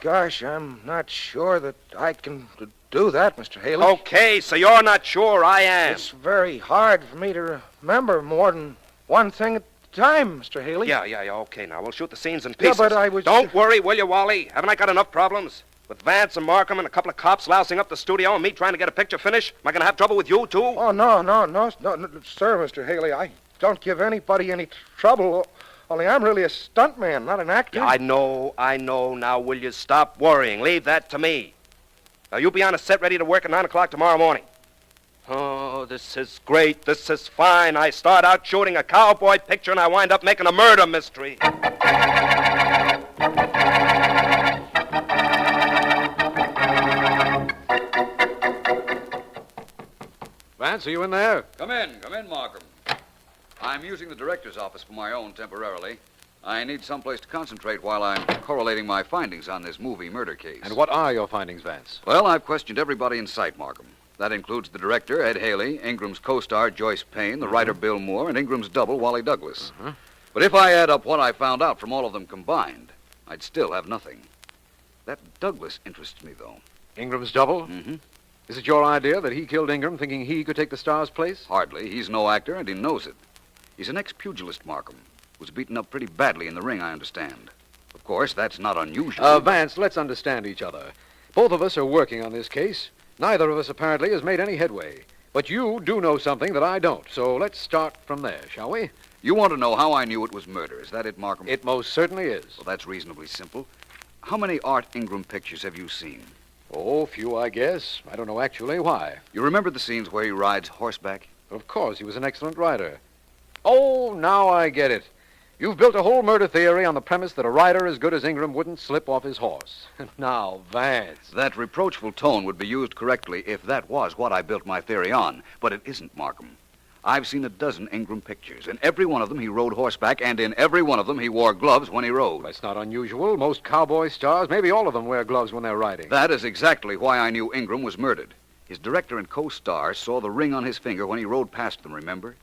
gosh, I'm not sure that I can do that, Mr. Haley. Okay, so you're not sure. I am. It's very hard for me to remember more than one thing at a time, Mr. Haley. Yeah, okay. Now, we'll shoot the scenes in pieces. Yeah, but I was... Don't worry, will you, Wally? Haven't I got enough problems? With Vance and Markham and a couple of cops lousing up the studio and me trying to get a picture finished? Am I going to have trouble with you, too? Oh, no, sir, Mr. Haley. I don't give anybody any trouble. Only I'm really a stuntman, not an actor. Yeah, I know. Now, will you stop worrying? Leave that to me. Now, you be on a set ready to work at 9 o'clock tomorrow morning. Oh, this is great. This is fine. I start out shooting a cowboy picture and I wind up making a murder mystery. Vance, are you in there? Come in, Markham. I'm using the director's office for my own temporarily. I need someplace to concentrate while I'm correlating my findings on this movie murder case. And what are your findings, Vance? Well, I've questioned everybody in sight, Markham. That includes the director, Ed Haley, Ingram's co-star, Joyce Payne, the writer, Bill Moore, and Ingram's double, Wally Douglas. But if I add up what I found out from all of them combined, I'd still have nothing. That Douglas interests me, though. Ingram's double? Mm-hmm. Is it your idea that he killed Ingram thinking he could take the star's place? Hardly. He's no actor, and he knows it. He's an ex-pugilist, Markham. Was beaten up pretty badly in the ring, I understand. Of course, that's not unusual. Vance, let's understand each other. Both of us are working on this case. Neither of us, apparently, has made any headway. But you do know something that I don't, so let's start from there, shall we? You want to know how I knew it was murder. Is that it, Markham? It most certainly is. Well, that's reasonably simple. How many Art Ingram pictures have you seen? Oh, few, I guess. I don't know actually why. You remember the scenes where he rides horseback? Of course, he was an excellent rider. Oh, now I get it. You've built a whole murder theory on the premise that a rider as good as Ingram wouldn't slip off his horse. Now, Vance. That reproachful tone would be used correctly if that was what I built my theory on. But it isn't, Markham. I've seen a dozen Ingram pictures. In every one of them, he rode horseback, and in every one of them, he wore gloves when he rode. That's not unusual. Most cowboy stars, maybe all of them, wear gloves when they're riding. That is exactly why I knew Ingram was murdered. His director and co-star saw the ring on his finger when he rode past them, remember?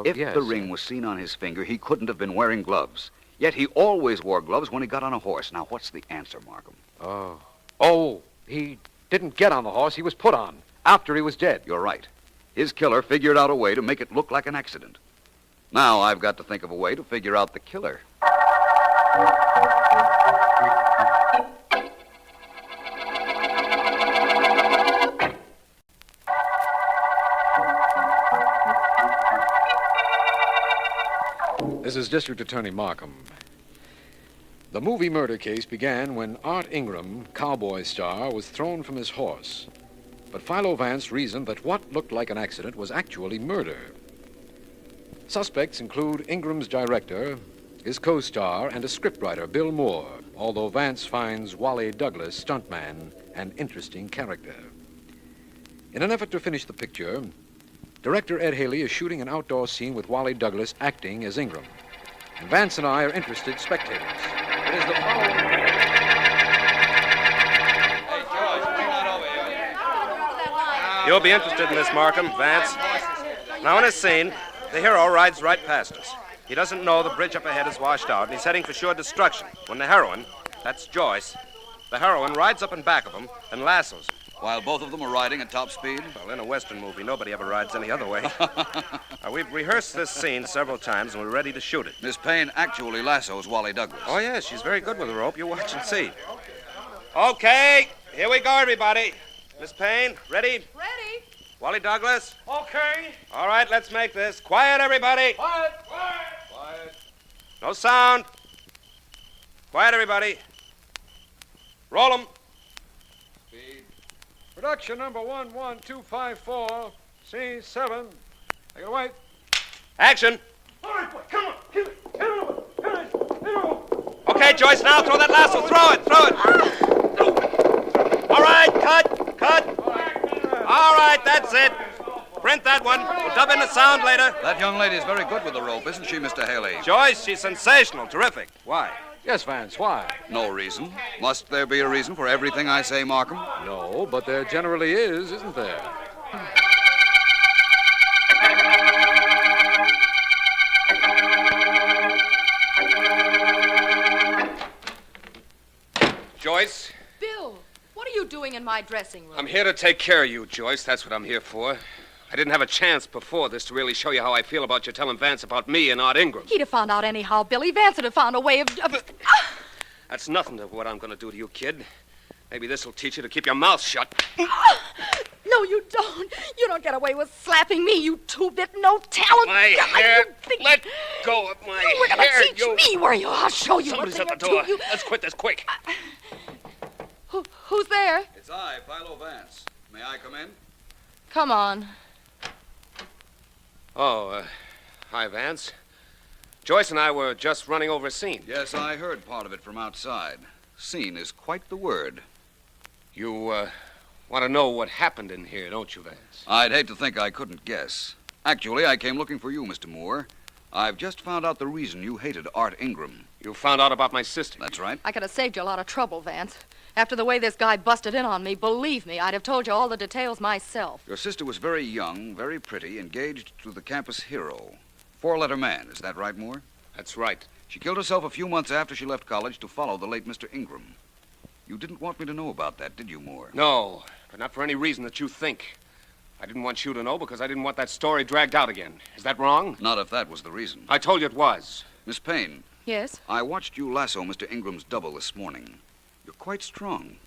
If yes. the ring was seen on his finger, he couldn't have been wearing gloves. Yet he always wore gloves when he got on a horse. Now, what's the answer, Markham? Oh, he didn't get on the horse. He was put on after he was dead. You're right. His killer figured out a way to make it look like an accident. Now I've got to think of a way to figure out the killer. This is District Attorney Markham. The movie murder case began when Art Ingram, cowboy star, was thrown from his horse. But Philo Vance reasoned that what looked like an accident was actually murder. Suspects include Ingram's director, his co-star, and a scriptwriter, Bill Moore, although Vance finds Wally Douglas, stuntman, an interesting character. In an effort to finish the picture, director Ed Haley is shooting an outdoor scene with Wally Douglas acting as Ingram. And Vance and I are interested spectators. It is the following... You'll be interested in this, Markham, Vance. Now, in this scene, the hero rides right past us. He doesn't know the bridge up ahead is washed out, and he's heading for sure destruction. When the heroine, that's Joyce, the heroine rides up in back of him and lassos him. while both of them are riding at top speed? Well, in a Western movie, nobody ever rides any other way. We've rehearsed this scene several times, and we're ready to shoot it. Miss Payne actually lassos Wally Douglas. Oh, yes, she's very good with a rope. You watch and see. Okay, here we go, everybody. Miss Payne, ready? Ready. Wally Douglas? Okay. All right, let's make this. Quiet, everybody. Quiet. No sound. Quiet, everybody. Roll 'em. Production number 11254, scene 7. Take it away. Action. All right, boy, come on. Hit it. Okay, Joyce, now throw that lasso. Throw it. All right, cut. All right, that's it. Print that one. We'll dub in the sound later. That young lady is very good with the rope, isn't she, Mr. Haley? Joyce, she's sensational. Terrific. Why? Yes, Vance, why? No reason. Must there be a reason for everything I say, Markham? No, but there generally is, isn't there? Joyce? Bill, what are you doing in my dressing room? I'm here to take care of you, Joyce. That's what I'm here for. I didn't have a chance before this to really show you how I feel about you telling Vance about me and Art Ingram. He'd have found out anyhow, Billy. Vance would have found a way of... That's nothing to what I'm going to do to you, kid. Maybe this will teach you to keep your mouth shut. No, you don't. You don't get away with slapping me, you two-bit no-talent My guy. hair. You think... Let go of my You were going hair. to teach me where you... I'll show you Somebody's what at the they door. do. Let's quit this quick. Who's there? It's I, Philo Vance. May I come in? Come on. Oh, hi, Vance. Joyce and I were just running over a scene. Yes, I heard part of it from outside. Scene is quite the word. You, want to know what happened in here, don't you, Vance? I'd hate to think I couldn't guess. Actually, I came looking for you, Mr. Moore. I've just found out the reason you hated Art Ingram. You found out about my sister? That's right. I could have saved you a lot of trouble, Vance. After the way this guy busted in on me, believe me, I'd have told you all the details myself. Your sister was very young, very pretty, engaged to the campus hero. 4-letter man, is that right, Moore? That's right. She killed herself a few months after she left college to follow the late Mr. Ingram. You didn't want me to know about that, did you, Moore? No, but not for any reason that you think. I didn't want you to know because I didn't want that story dragged out again. Is that wrong? Not if that was the reason. I told you it was. Miss Payne. Yes? I watched you lasso Mr. Ingram's double this morning. You're quite strong.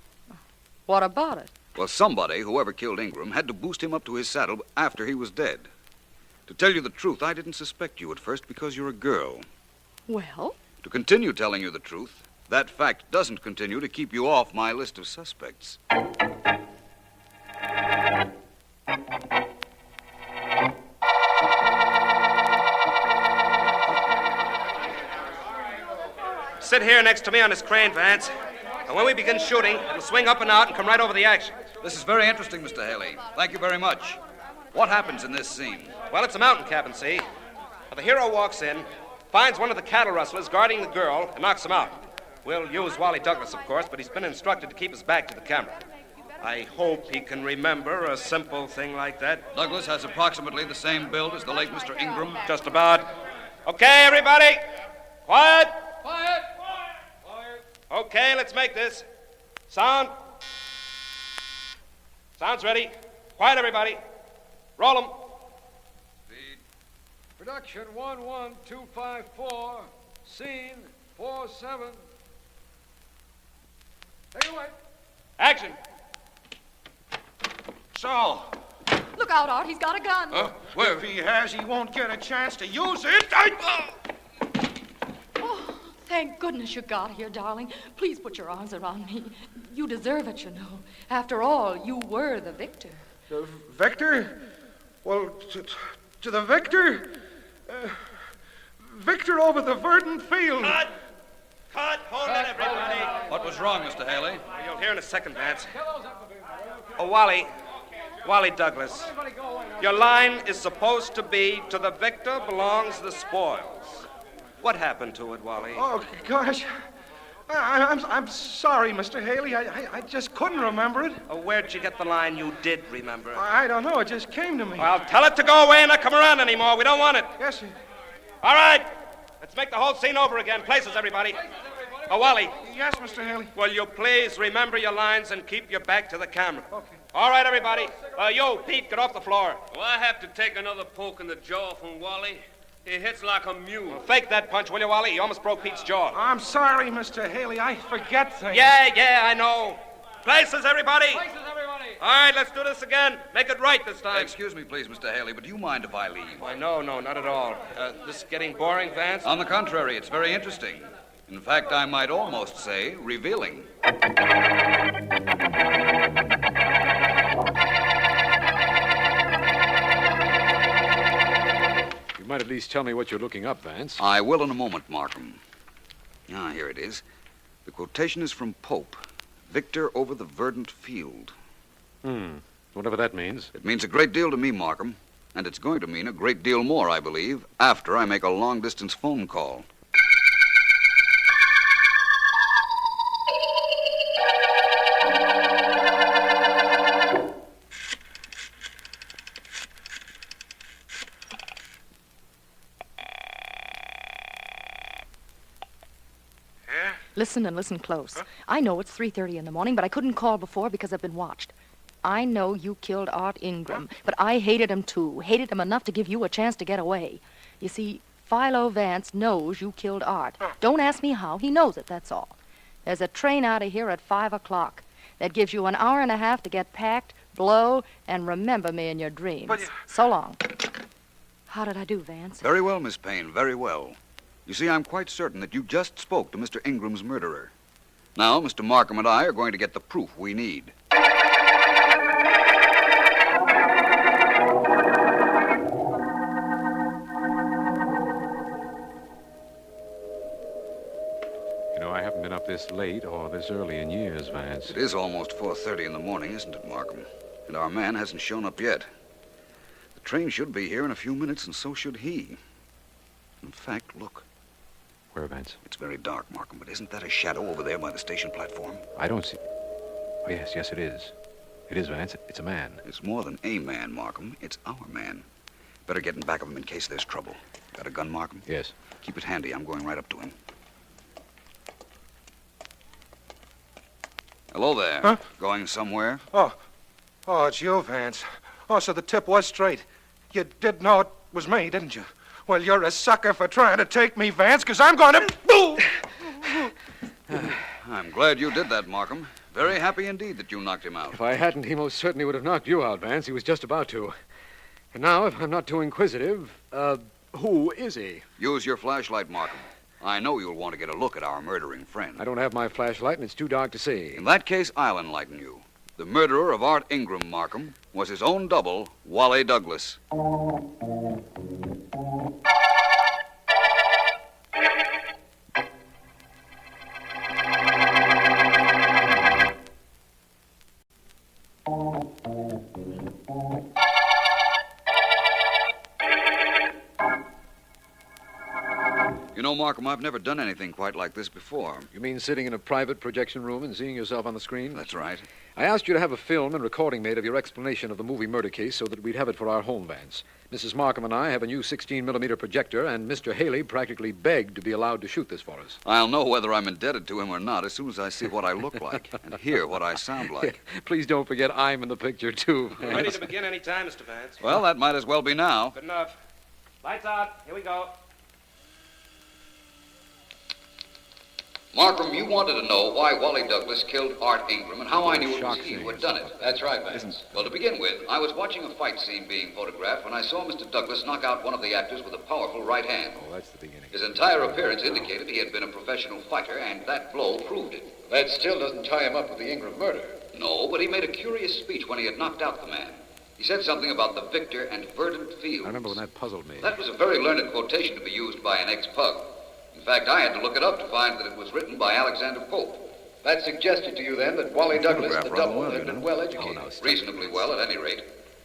What about it? Well, somebody, whoever killed Ingram, had to boost him up to his saddle after he was dead. To tell you the truth, I didn't suspect you at first because you're a girl. Well? To continue telling you the truth, that fact doesn't continue to keep you off my list of suspects. Sit here next to me on this crane, Vance. And when we begin shooting, it'll swing up and out and come right over the action. This is very interesting, Mr. Haley. Thank you very much. What happens in this scene? Well, it's a mountain cabin, see? Well, the hero walks in, finds one of the cattle rustlers guarding the girl, and knocks him out. We'll use Wally Douglas, of course, but he's been instructed to keep his back to the camera. I hope he can remember a simple thing like that. Douglas has approximately the same build as the late Mr. Ingram. Just about. Okay, everybody. Quiet. Quiet. Okay, let's make this. Sound. Sound's ready. Quiet, everybody. Roll 'em. Speed. Production 11254, scene 47. Take it away. Action. So, Look out, Art. He's got a gun. if he has, he won't get a chance to use it. Oh, thank goodness you got here, darling. Please put your arms around me. You deserve it, you know. After all, you were the victor. The victor? Well, to the victor? Victor over the verdant field. Cut! Hold it, everybody. What was wrong, Mr. Haley? You'll hear in a second, Vance. Oh, Wally Douglas. Your line is supposed to be, to the victor belongs the spoils. What happened to it, Wally? Oh, gosh. I'm sorry, Mr. Haley. I just couldn't remember it. Where'd you get the line you did remember? I don't know. It just came to me. Well, tell it to go away and not come around anymore. We don't want it. Yes, sir. All right. Let's make the whole scene over again. Places, everybody. Oh, Wally. Yes, Mr. Haley. Will you please remember your lines and keep your back to the camera? Okay. All right, everybody. You, Pete, get off the floor. Well, I have to take another poke in the jaw from Wally. He hits like a mule. Well, fake that punch, will you, Wally? You almost broke Pete's jaw. I'm sorry, Mr. Haley. I forget things. Yeah, I know. Places, everybody. All right, let's do this again. Make it right this time. Excuse me, please, Mr. Haley, but do you mind if I leave? Why, no, not at all. This is getting boring, Vance? On the contrary, it's very interesting. In fact, I might almost say revealing. You might at least tell me what you're looking up, Vance. I will in a moment, Markham. Ah, here it is. The quotation is from Pope. Victor over the verdant field. Whatever that means. It means a great deal to me, Markham. And it's going to mean a great deal more, I believe, after I make a long-distance phone call. Listen and listen close. I know it's 3:30 in the morning, but I couldn't call before because I've been watched. I know you killed Art Ingram, but I hated him too. Hated him enough to give you a chance to get away. You see, Philo Vance knows you killed Art. Don't ask me how. He knows it, that's all. There's a train out of here at 5 o'clock. That gives you an hour and a half to get packed, blow, and remember me in your dreams. So long. How did I do, Vance? Very well, Miss Payne, very well. You see, I'm quite certain that you just spoke to Mr. Ingram's murderer. Now, Mr. Markham and I are going to get the proof we need. You know, I haven't been up this late or this early in years, Vance. It is almost 4:30 in the morning, isn't it, Markham? And our man hasn't shown up yet. The train should be here in a few minutes, and so should he. In fact, look. Where, Vance? It's very dark, Markham, but isn't that a shadow over there by the station platform? I don't see... Oh, yes, it is. It is, Vance. It's a man. It's more than a man, Markham. It's our man. Better get in back of him in case there's trouble. Got a gun, Markham? Yes. Keep it handy. I'm going right up to him. Hello there. Huh? Going somewhere? Oh, it's you, Vance. Oh, so the tip was straight. You did know it was me, didn't you? Well, you're a sucker for trying to take me, Vance, because I'm going to... I'm glad you did that, Markham. Very happy indeed that you knocked him out. If I hadn't, he most certainly would have knocked you out, Vance. He was just about to. And now, if I'm not too inquisitive, who is he? Use your flashlight, Markham. I know you'll want to get a look at our murdering friend. I don't have my flashlight, and it's too dark to see. In that case, I'll enlighten you. The murderer of Art Ingram, Markham, was his own double, Wally Douglas. You know, Markham, I've never done anything quite like this before. You mean sitting in a private projection room and seeing yourself on the screen? That's right. I asked you to have a film and recording made of your explanation of the movie murder case so that we'd have it for our home, Vance. Mrs. Markham and I have a new 16mm projector, and Mr. Haley practically begged to be allowed to shoot this for us. I'll know whether I'm indebted to him or not as soon as I see what I look like and hear what I sound like. Please don't forget I'm in the picture, too, Vance. We're ready to begin any time, Mr. Vance. Well, that might as well be now. Good enough. Lights out. Here we go. Markham, you wanted to know why Wally Douglas killed Art Ingram and how I knew it was he who had done it. That's right, Vance. Well, to begin with, I was watching a fight scene being photographed when I saw Mr. Douglas knock out one of the actors with a powerful right hand. Oh, that's the beginning. His entire appearance indicated he had been a professional fighter, and that blow proved it. That still doesn't tie him up with the Ingram murder. No, but he made a curious speech when he had knocked out the man. He said something about the victor and verdant fields. I remember when that puzzled me. That was a very learned quotation to be used by an ex-pug. In fact, I had to look it up to find that it was written by Alexander Pope. That suggested to you, then, that Wally Douglas, the double, had been well educated. Reasonably well, at any rate.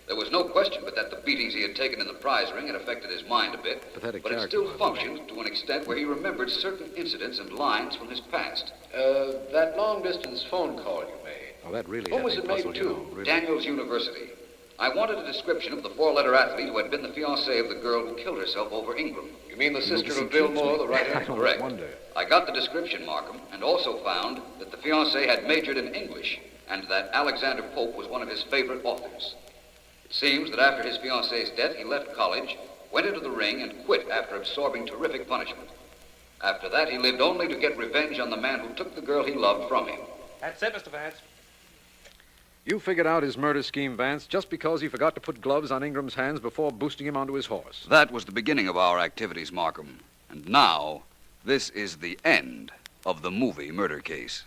There was no question but that the beatings he had taken in the prize ring had affected his mind a bit. Pathetic but it character, still functioned to an extent where he remembered certain incidents and lines from his past. That long-distance phone call you made. Oh, that really When had was me it made puzzled, to? you know, really. Daniels University. I wanted a description of the four-letter athlete who had been the fiancée of the girl who killed herself over Ingram. You mean the sister of Bill Moore, the writer? Correct. I got the description, Markham, and also found that the fiancée had majored in English and that Alexander Pope was one of his favorite authors. It seems that after his fiancée's death, he left college, went into the ring, and quit after absorbing terrific punishment. After that, he lived only to get revenge on the man who took the girl he loved from him. That's it, Mr. Vance. You figured out his murder scheme, Vance, just because he forgot to put gloves on Ingram's hands before boosting him onto his horse. That was the beginning of our activities, Markham. And now, this is the end of the movie murder case.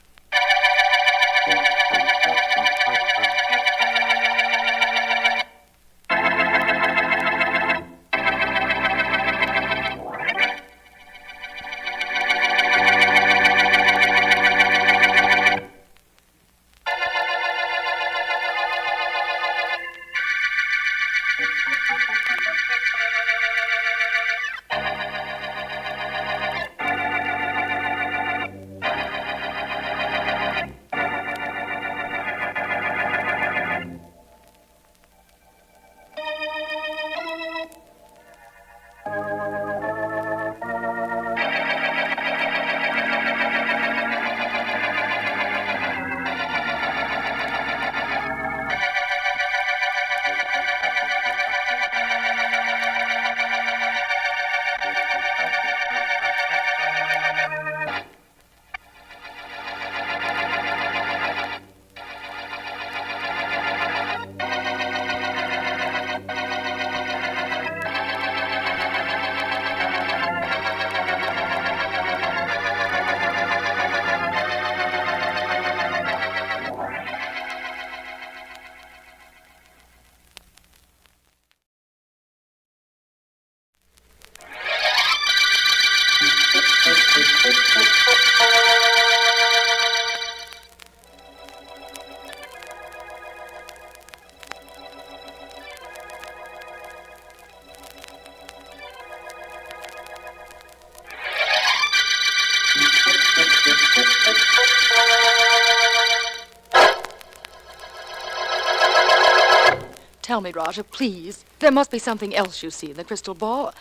Tell me, Roger, please. There must be something else you see in the crystal ball.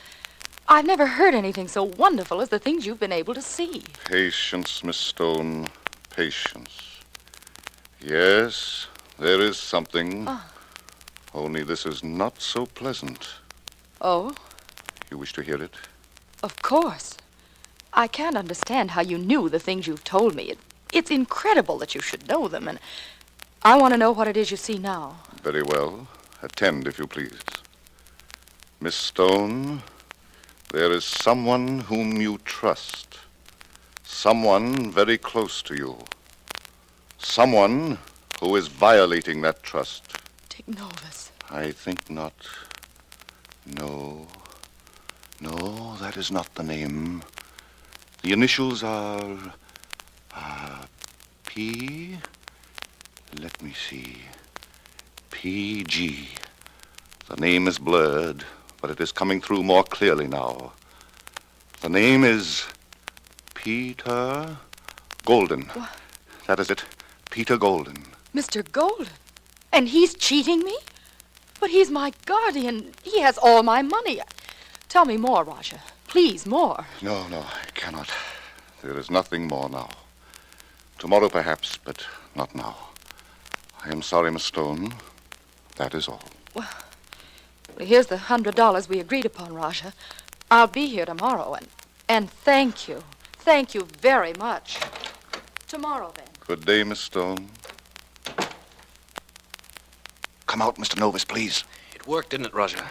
I've never heard anything so wonderful as the things you've been able to see. Patience, Miss Stone. Patience. Yes, there is something. Only this is not so pleasant. Oh? You wish to hear it? Of course. I can't understand how you knew the things you've told me. It's incredible that you should know them, and I want to know what it is you see now. Very well. Attend, if you please. Miss Stone, there is someone whom you trust. Someone very close to you. Someone who is violating that trust. Dick Novus. I think not. No. No, that is not the name. The initials are... P... Let me see. PG. The name is blurred, but it is coming through more clearly now. The name is Peter Golden. What? That is it. Peter Golden. Mr. Golden? And he's cheating me? But he's my guardian. He has all my money. Tell me more, Roger. Please, more. No, I cannot. There is nothing more now. Tomorrow, perhaps, but not now. I am sorry, Miss Stone. That is all. Well, here's the $100 we agreed upon, Roger. I'll be here tomorrow, and thank you. Thank you very much. Tomorrow, then. Good day, Miss Stone. Come out, Mr. Novus, please. It worked, didn't it, Roger?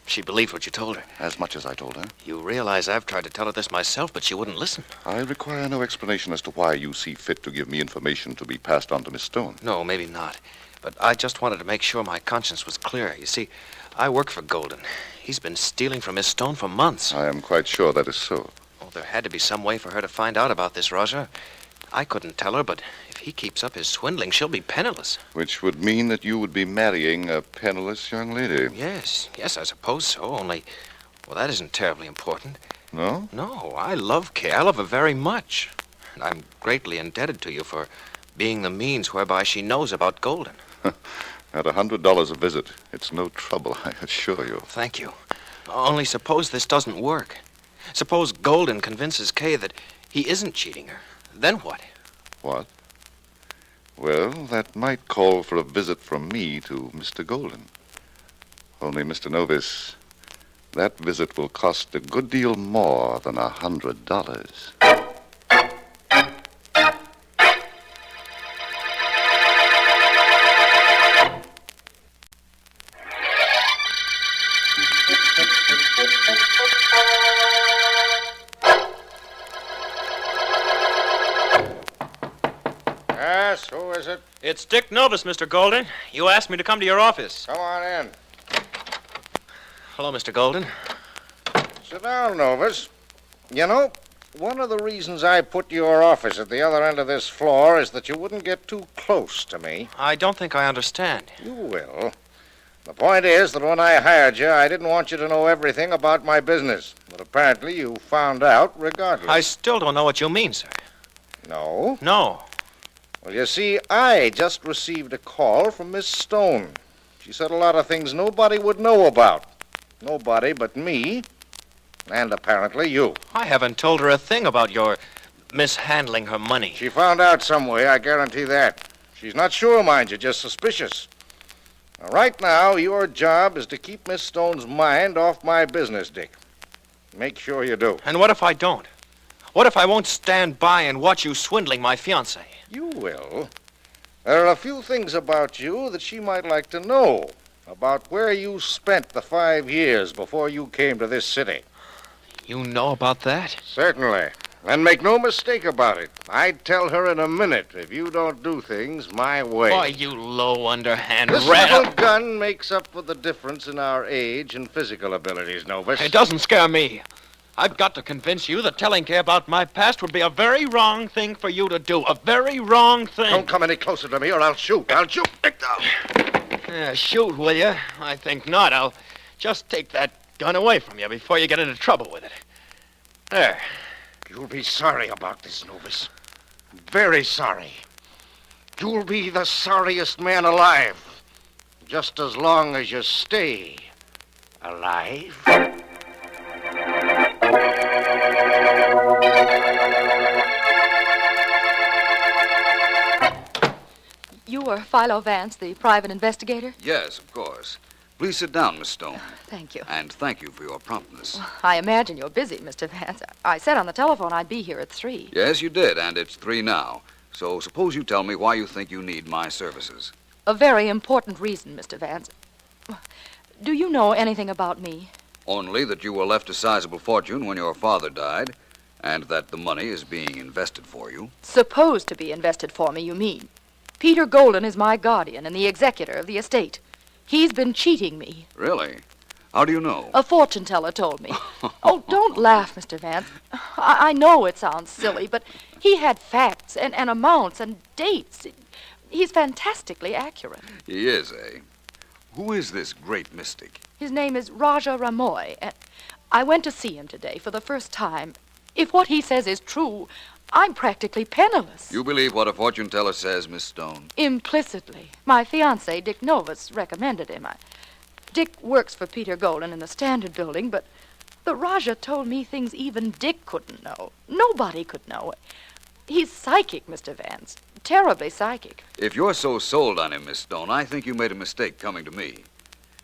She believed what you told her. As much as I told her. You realize I've tried to tell her this myself, but she wouldn't listen. I require no explanation as to why you see fit to give me information to be passed on to Miss Stone. No, maybe not. But I just wanted to make sure my conscience was clear. You see, I work for Golden. He's been stealing from Miss Stone for months. I am quite sure that is so. Oh, there had to be some way for her to find out about this, Roger. I couldn't tell her, but if he keeps up his swindling, she'll be penniless. Which would mean that you would be marrying a penniless young lady. Yes, I suppose so, only, well, that isn't terribly important. No? No, I love Kay. I love her very much. And I'm greatly indebted to you for being the means whereby she knows about Golden. At $100 a visit, it's no trouble, I assure you. Thank you. Only suppose this doesn't work. Suppose Golden convinces Kay that he isn't cheating her. Then what? What? Well, that might call for a visit from me to Mr. Golden. Only, Mr. Novus, that visit will cost a good deal more than $100. Yes, who is it? It's Dick Novus, Mr. Golden. You asked me to come to your office. Come on in. Hello, Mr. Golden. Sit down, Novus. You know, one of the reasons I put your office at the other end of this floor is that you wouldn't get too close to me. I don't think I understand. You will. The point is that when I hired you, I didn't want you to know everything about my business. But apparently you found out regardless. I still don't know what you mean, sir. No? No. Well, you see, I just received a call from Miss Stone. She said a lot of things nobody would know about. Nobody but me, and apparently you. I haven't told her a thing about your mishandling her money. She found out some way, I guarantee that. She's not sure, mind you, just suspicious. Now, right now, your job is to keep Miss Stone's mind off my business, Dick. Make sure you do. And what if I don't? What if I won't stand by and watch you swindling my fiancée? You will. There are a few things about you that she might like to know. About where you spent the 5 years before you came to this city. You know about that? Certainly. And make no mistake about it. I'd tell her in a minute if you don't do things my way. Why, you low, underhand This rat. little gun makes up for the difference in our age and physical abilities, Novus. It doesn't scare me. I've got to convince you that telling Kay about my past would be a very wrong thing for you to do. A very wrong thing. Don't come any closer to me or I'll shoot. I'll shoot. Yeah, shoot, will you? I think not. I'll just take that gun away from you before you get into trouble with it. There. You'll be sorry about this, Novus. Very sorry. You'll be the sorriest man alive. Just as long as you stay alive. You are Philo Vance, the private investigator? Yes, of course. Please sit down, Miss Stone. Thank you. And thank you for your promptness. I imagine you're busy, Mr. Vance. I said on the telephone I'd be here at 3. Yes, you did, and it's 3 now. So suppose you tell me why you think you need my services. A very important reason, Mr. Vance. Do you know anything about me? Only that you were left a sizable fortune when your father died, and that the money is being invested for you. Supposed to be invested for me, you mean? Peter Golden is my guardian and the executor of the estate. He's been cheating me. Really? How do you know? A fortune teller told me. Oh, don't laugh, Mr. Vance. I know it sounds silly, but he had facts and amounts and dates. He's fantastically accurate. He is, eh? Who is this great mystic? His name is Raja Ramoy, and I went to see him today for the first time. If what he says is true, I'm practically penniless. You believe what a fortune teller says, Miss Stone? Implicitly. My fiancé, Dick Novus, recommended him. Dick works for Peter Golden in the Standard Building, but the Raja told me things even Dick couldn't know. Nobody could know. He's psychic, Mr. Vance. Terribly psychic. If you're so sold on him, Miss Stone, I think you made a mistake coming to me.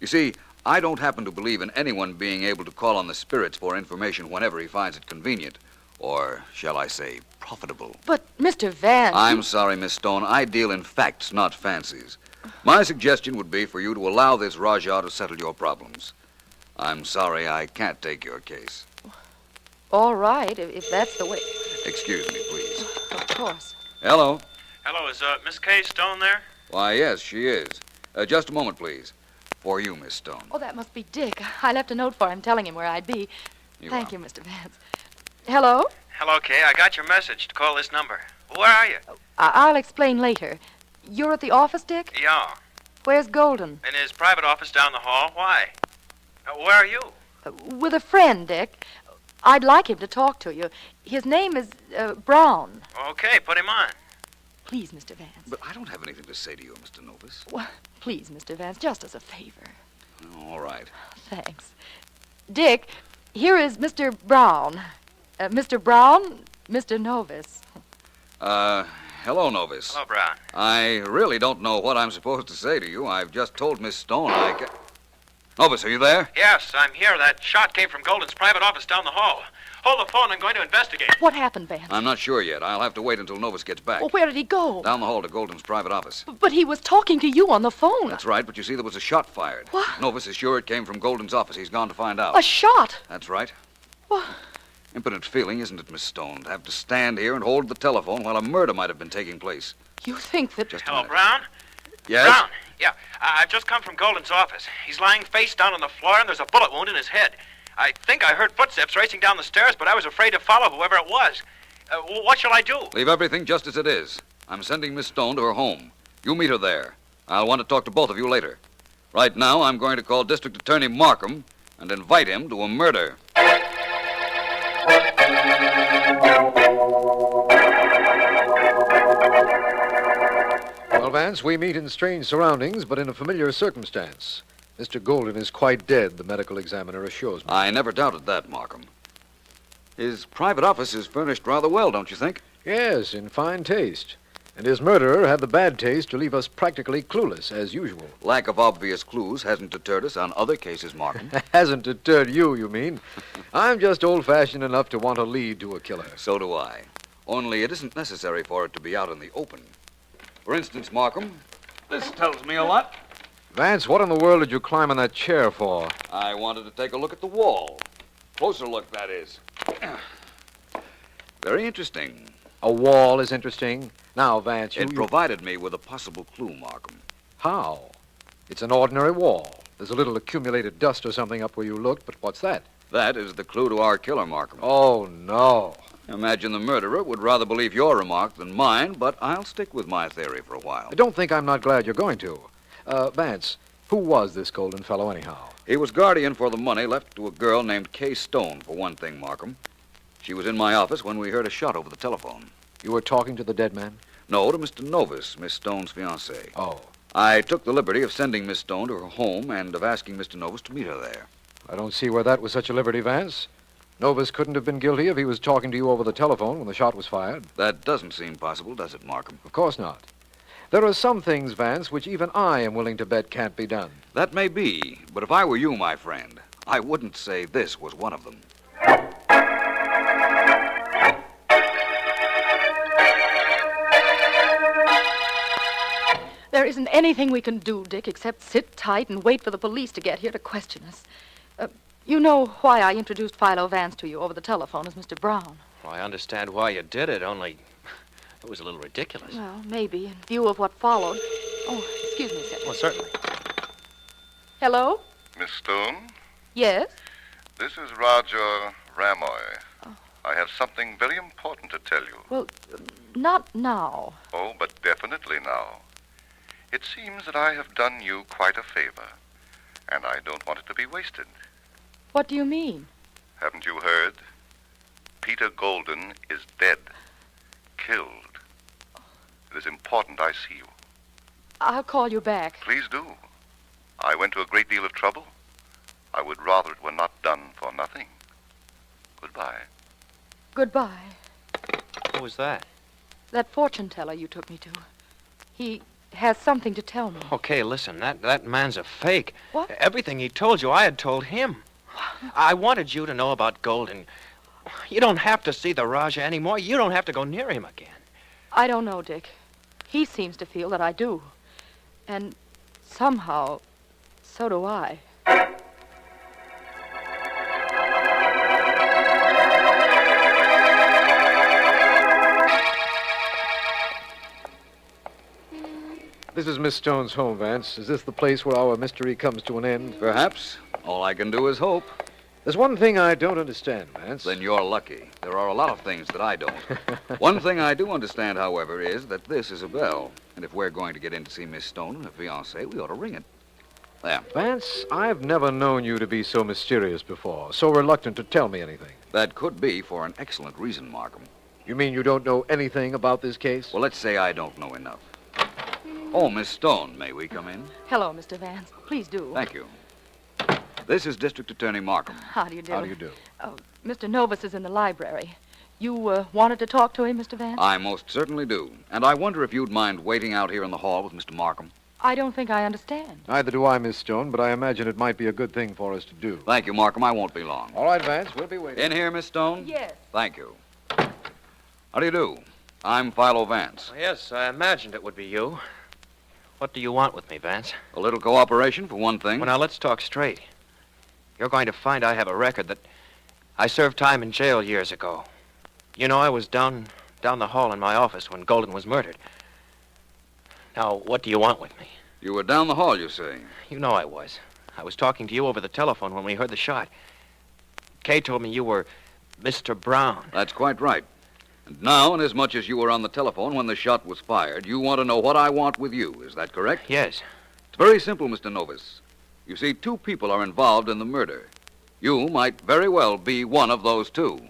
You see, I don't happen to believe in anyone being able to call on the spirits for information whenever he finds it convenient. Or, shall I say, profitable. But, Mr. Vance... I'm sorry, Miss Stone. I deal in facts, not fancies. My suggestion would be for you to allow this Rajah to settle your problems. I'm sorry I can't take your case. All right, if that's the way... Excuse me, please. Of course. Hello. Hello, is Miss Kay Stone there? Why, yes, she is. Just a moment, please. For you, Miss Stone. Oh, that must be Dick. I left a note for him telling him where I'd be. Thank you, Mr. Vance. Hello? Hello, Kay. I got your message to call this number. Where are you? I'll explain later. You're at the office, Dick? Yeah. Where's Golden? In his private office down the hall. Why? Where are you? With a friend, Dick. I'd like him to talk to you. His name is Brown. Okay, put him on. Please, Mr. Vance. But I don't have anything to say to you, Mr. Novus. Well, please, Mr. Vance, just as a favor. All right. Thanks. Dick, here is Mr. Brown. Mr. Brown, Mr. Novus. Hello, Novus. Hello, Brown. I really don't know what I'm supposed to say to you. I've just told Miss Stone I can... Novus, are you there? Yes, I'm here. That shot came from Golden's private office down the hall. Hold the phone. I'm going to investigate. What happened, Vance? I'm not sure yet. I'll have to wait until Novus gets back. Well, where did he go? Down the hall to Golden's private office. But he was talking to you on the phone. That's right, but you see, there was a shot fired. What? Novus is sure it came from Golden's office. He's gone to find out. A shot? That's right. What? Impotent feeling, isn't it, Miss Stone? To have to stand here and hold the telephone while a murder might have been taking place. You think that... Just a Hello, minute. Brown? Yes? Brown, yeah. I've just come from Golden's office. He's lying face down on the floor, and there's a bullet wound in his head. I think I heard footsteps racing down the stairs, but I was afraid to follow whoever it was. What shall I do? Leave everything just as it is. I'm sending Miss Stone to her home. You meet her there. I'll want to talk to both of you later. Right now, I'm going to call District Attorney Markham and invite him to a murder. Well, Vance, we meet in strange surroundings, but in a familiar circumstance. Mr. Golden is quite dead, the medical examiner assures me. I never doubted that, Markham. His private office is furnished rather well, don't you think? Yes, in fine taste. And his murderer had the bad taste to leave us practically clueless, as usual. Lack of obvious clues hasn't deterred us on other cases, Markham. Hasn't deterred you mean? I'm just old-fashioned enough to want a lead to a killer. So do I. Only it isn't necessary for it to be out in the open. For instance, Markham, this tells me a lot. Vance, what in the world did you climb on that chair for? I wanted to take a look at the wall. Closer look, that is. Very interesting. A wall is interesting. Now, Vance, It provided me with a possible clue, Markham. How? It's an ordinary wall. There's a little accumulated dust or something up where you looked, but what's that? That is the clue to our killer, Markham. Oh, no. Imagine the murderer would rather believe your remark than mine, but I'll stick with my theory for a while. I don't think I'm not glad you're going to. Vance, who was this Golden fellow anyhow? He was guardian for the money left to a girl named Kay Stone, for one thing, Markham. She was in my office when we heard a shot over the telephone. You were talking to the dead man? No, to Mr. Novus, Miss Stone's fiancé. Oh. I took the liberty of sending Miss Stone to her home and of asking Mr. Novus to meet her there. I don't see where that was such a liberty, Vance. Novus couldn't have been guilty if he was talking to you over the telephone when the shot was fired. That doesn't seem possible, does it, Markham? Of course not. There are some things, Vance, which even I am willing to bet can't be done. That may be, but if I were you, my friend, I wouldn't say this was one of them. There isn't anything we can do, Dick, except sit tight and wait for the police to get here to question us. You know why I introduced Philo Vance to you over the telephone as Mr. Brown. Well, I understand why you did it, only it was a little ridiculous. Well, maybe, in view of what followed. Oh, excuse me a second. Well, certainly. Hello? Miss Stone, Yes? this is Roger Ramoy. I have something very important to tell you. Well, not now. Oh, but definitely now. It seems that I have done you quite a favor, and I don't want it to be wasted. What do you mean? Haven't you heard? Peter Golden is dead. Killed. It is important I see you. I'll call you back. Please do. I went to a great deal of trouble. I would rather it were not done for nothing. Goodbye. Goodbye. Who was that? That fortune teller you took me to. He has something to tell me. Okay, listen, that man's a fake. What? Everything he told you, I had told him. I wanted you to know about Golden. You don't have to see the Raja anymore. You don't have to go near him again. I don't know, Dick. He seems to feel that I do. And somehow, so do I. This is Miss Stone's home, Vance. Is this the place where our mystery comes to an end? Perhaps. All I can do is hope. There's one thing I don't understand, Vance. Then you're lucky. There are a lot of things that I don't. One thing I do understand, however, is that this is a bell. And if we're going to get in to see Miss Stone and her fiancé, we ought to ring it. There. Vance, I've never known you to be so mysterious before, so reluctant to tell me anything. That could be for an excellent reason, Markham. You mean you don't know anything about this case? Well, let's say I don't know enough. Oh, Miss Stone, may we come in? Hello, Mr. Vance. Please do. Thank you. This is District Attorney Markham. How do you do? How do you do? Oh, Mr. Novus is in the library. You wanted to talk to him, Mr. Vance? I most certainly do. And I wonder if you'd mind waiting out here in the hall with Mr. Markham. I don't think I understand. Neither do I, Miss Stone, but I imagine it might be a good thing for us to do. Thank you, Markham. I won't be long. All right, Vance, we'll be waiting. In here, Miss Stone? Yes. Thank you. How do you do? I'm Philo Vance. Yes, I imagined it would be you. What do you want with me, Vance? A little cooperation, for one thing. Well, now, let's talk straight. You're going to find I have a record that I served time in jail years ago. You know, I was down the hall in my office when Golden was murdered. Now, what do you want with me? You were down the hall, you say? You know I was. I was talking to you over the telephone when we heard the shot. Kay told me you were Mr. Brown. That's quite right. And now, inasmuch as you were on the telephone when the shot was fired, you want to know what I want with you. Is that correct? Yes. It's very simple, Mr. Novus. You see, two people are involved in the murder. You might very well be one of those two.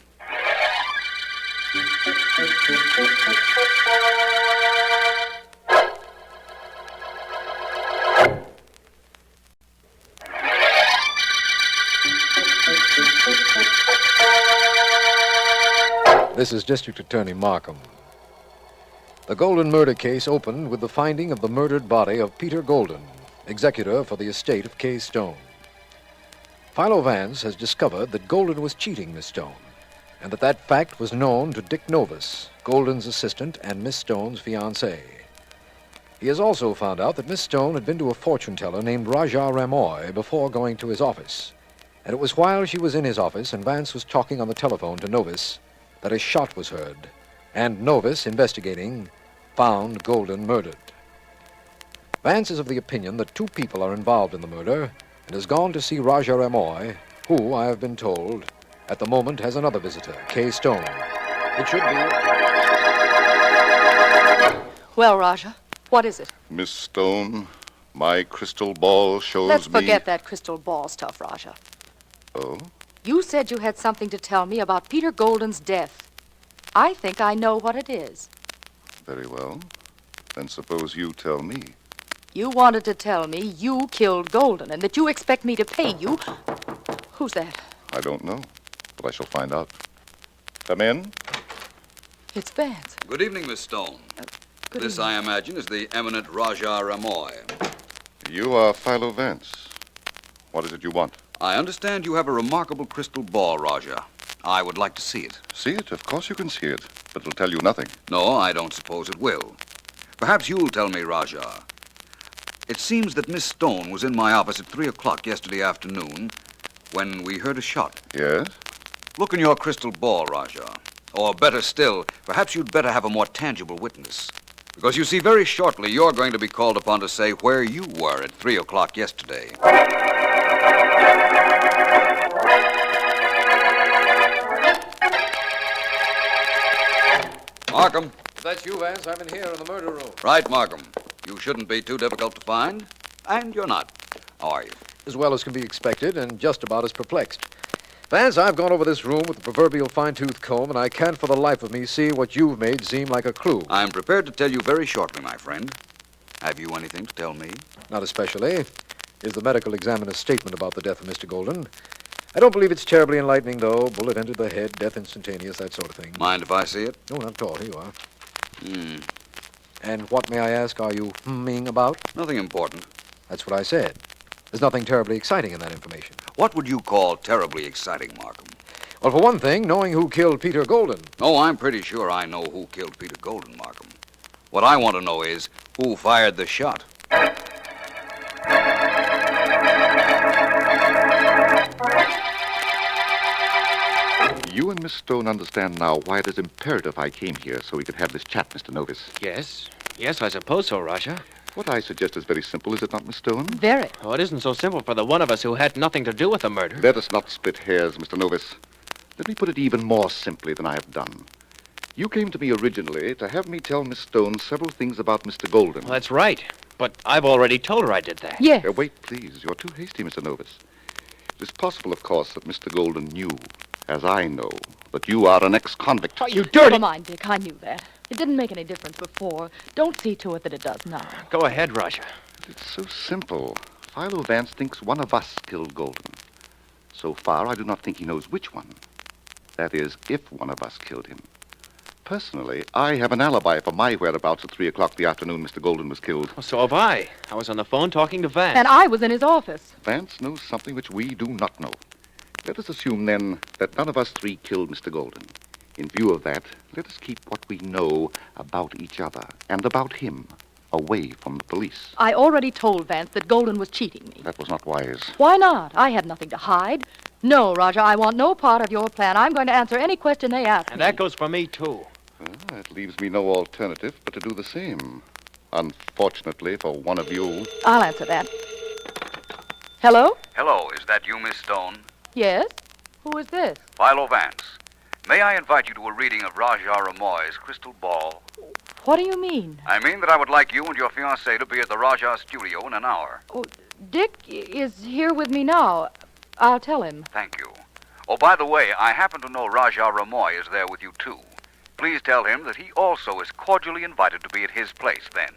This is District Attorney Markham. The Golden murder case opened with the finding of the murdered body of Peter Golden, executor for the estate of Kay Stone. Philo Vance has discovered that Golden was cheating Miss Stone, and that fact was known to Dick Novus, Golden's assistant and Miss Stone's fiancé. He has also found out that Miss Stone had been to a fortune teller named Raja Ramoy before going to his office, and it was while she was in his office and Vance was talking on the telephone to Novus that a shot was heard, and Novus, investigating, found Golden murdered. Vance is of the opinion that two people are involved in the murder and has gone to see Raja Ramoy, who, I have been told, at the moment has another visitor, Kay Stone. It should be... Well, Raja, what is it? Miss Stone, my crystal ball shows Let's me... forget that crystal ball stuff, Raja. Oh? You said you had something to tell me about Peter Golden's death. I think I know what it is. Very well. Then suppose you tell me. You wanted to tell me you killed Golden and that you expect me to pay you. Who's that? I don't know, but I shall find out. Come in. It's Vance. Good evening, Miss Stone. Good This, evening. I imagine, is the eminent Raja Ramoy. You are Philo Vance. What is it you want? I understand you have a remarkable crystal ball, Raja. I would like to see it. See it? Of course you can see it, but it'll tell you nothing. No, I don't suppose it will. Perhaps you'll tell me, Raja. It seems that Miss Stone was in my office at 3 o'clock yesterday afternoon when we heard a shot. Yes? Look in your crystal ball, Raja. Or better still, perhaps you'd better have a more tangible witness. Because you see, very shortly, you're going to be called upon to say where you were at 3 o'clock yesterday. Markham. That's you, Vance. I'm in here in the murder room. Right, Markham. You shouldn't be too difficult to find. And you're not. How are you? As well as can be expected, and just about as perplexed. Vance, I've gone over this room with the proverbial fine-tooth comb, and I can't for the life of me see what you've made seem like a clue. I'm prepared to tell you very shortly, my friend. Have you anything to tell me? Not especially. Here's the medical examiner's statement about the death of Mr. Golden. I don't believe it's terribly enlightening, though. Bullet entered the head, death instantaneous, that sort of thing. Mind if I see it? No, not at all. Here you are. Hmm. And what, may I ask, are you humming about? Nothing important. That's what I said. There's nothing terribly exciting in that information. What would you call terribly exciting, Markham? Well, for one thing, knowing who killed Peter Golden. Oh, I'm pretty sure I know who killed Peter Golden, Markham. What I want to know is who fired the shot. You and Miss Stone understand now why it is imperative I came here so we could have this chat, Mr. Novus. Yes. Yes, I suppose so, Raja. What I suggest is very simple, is it not, Miss Stone? Very. Oh, it isn't so simple for the one of us who had nothing to do with the murder. Let us not split hairs, Mr. Novus. Let me put it even more simply than I have done. You came to me originally to have me tell Miss Stone several things about Mr. Golden. Well, that's right. But I've already told her I did that. Yes. Wait, please. You're too hasty, Mr. Novus. It is possible, of course, that Mr. Golden knew, as I know, that you are an ex-convict. Oh, you dirty... Never mind, Dick. I knew that. It didn't make any difference before. Don't see to it that it does now. Go ahead, Raja. It's so simple. Philo Vance thinks one of us killed Golden. So far, I do not think he knows which one. That is, if one of us killed him. Personally, I have an alibi for my whereabouts at 3 o'clock the afternoon Mr. Golden was killed. Well, so have I. I was on the phone talking to Vance. And I was in his office. Vance knows something which we do not know. Let us assume, then, that none of us three killed Mr. Golden. In view of that, let us keep what we know about each other and about him away from the police. I already told Vance that Golden was cheating me. That was not wise. Why not? I had nothing to hide. No, Roger, I want no part of your plan. I'm going to answer any question they ask me. And that goes for me, too. That leaves me no alternative but to do the same. Unfortunately for one of you. I'll answer that. Hello? Hello, is that you, Miss Stone? Yes? Who is this? Philo Vance. May I invite you to a reading of Raja Ramoy's Crystal Ball? What do you mean? I mean that I would like you and your fiancée to be at the Raja studio in an hour. Oh, Dick is here with me now. I'll tell him. Thank you. Oh, by the way, I happen to know Raja Ramoy is there with you, too. Please tell him that he also is cordially invited to be at his place then.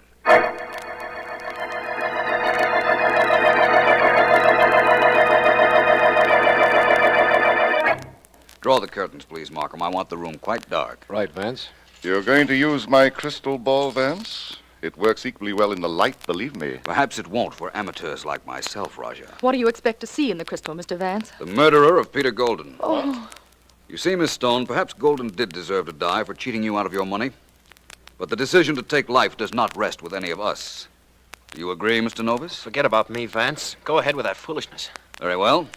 Draw the curtains, please, Markham. I want the room quite dark. Right, Vance. You're going to use my crystal ball, Vance? It works equally well in the light, believe me. Perhaps it won't for amateurs like myself, Raja. What do you expect to see in the crystal, Mr. Vance? The murderer of Peter Golden. Oh. You see, Miss Stone, perhaps Golden did deserve to die for cheating you out of your money. But the decision to take life does not rest with any of us. Do you agree, Mr. Novus? Forget about me, Vance. Go ahead with that foolishness. Very well.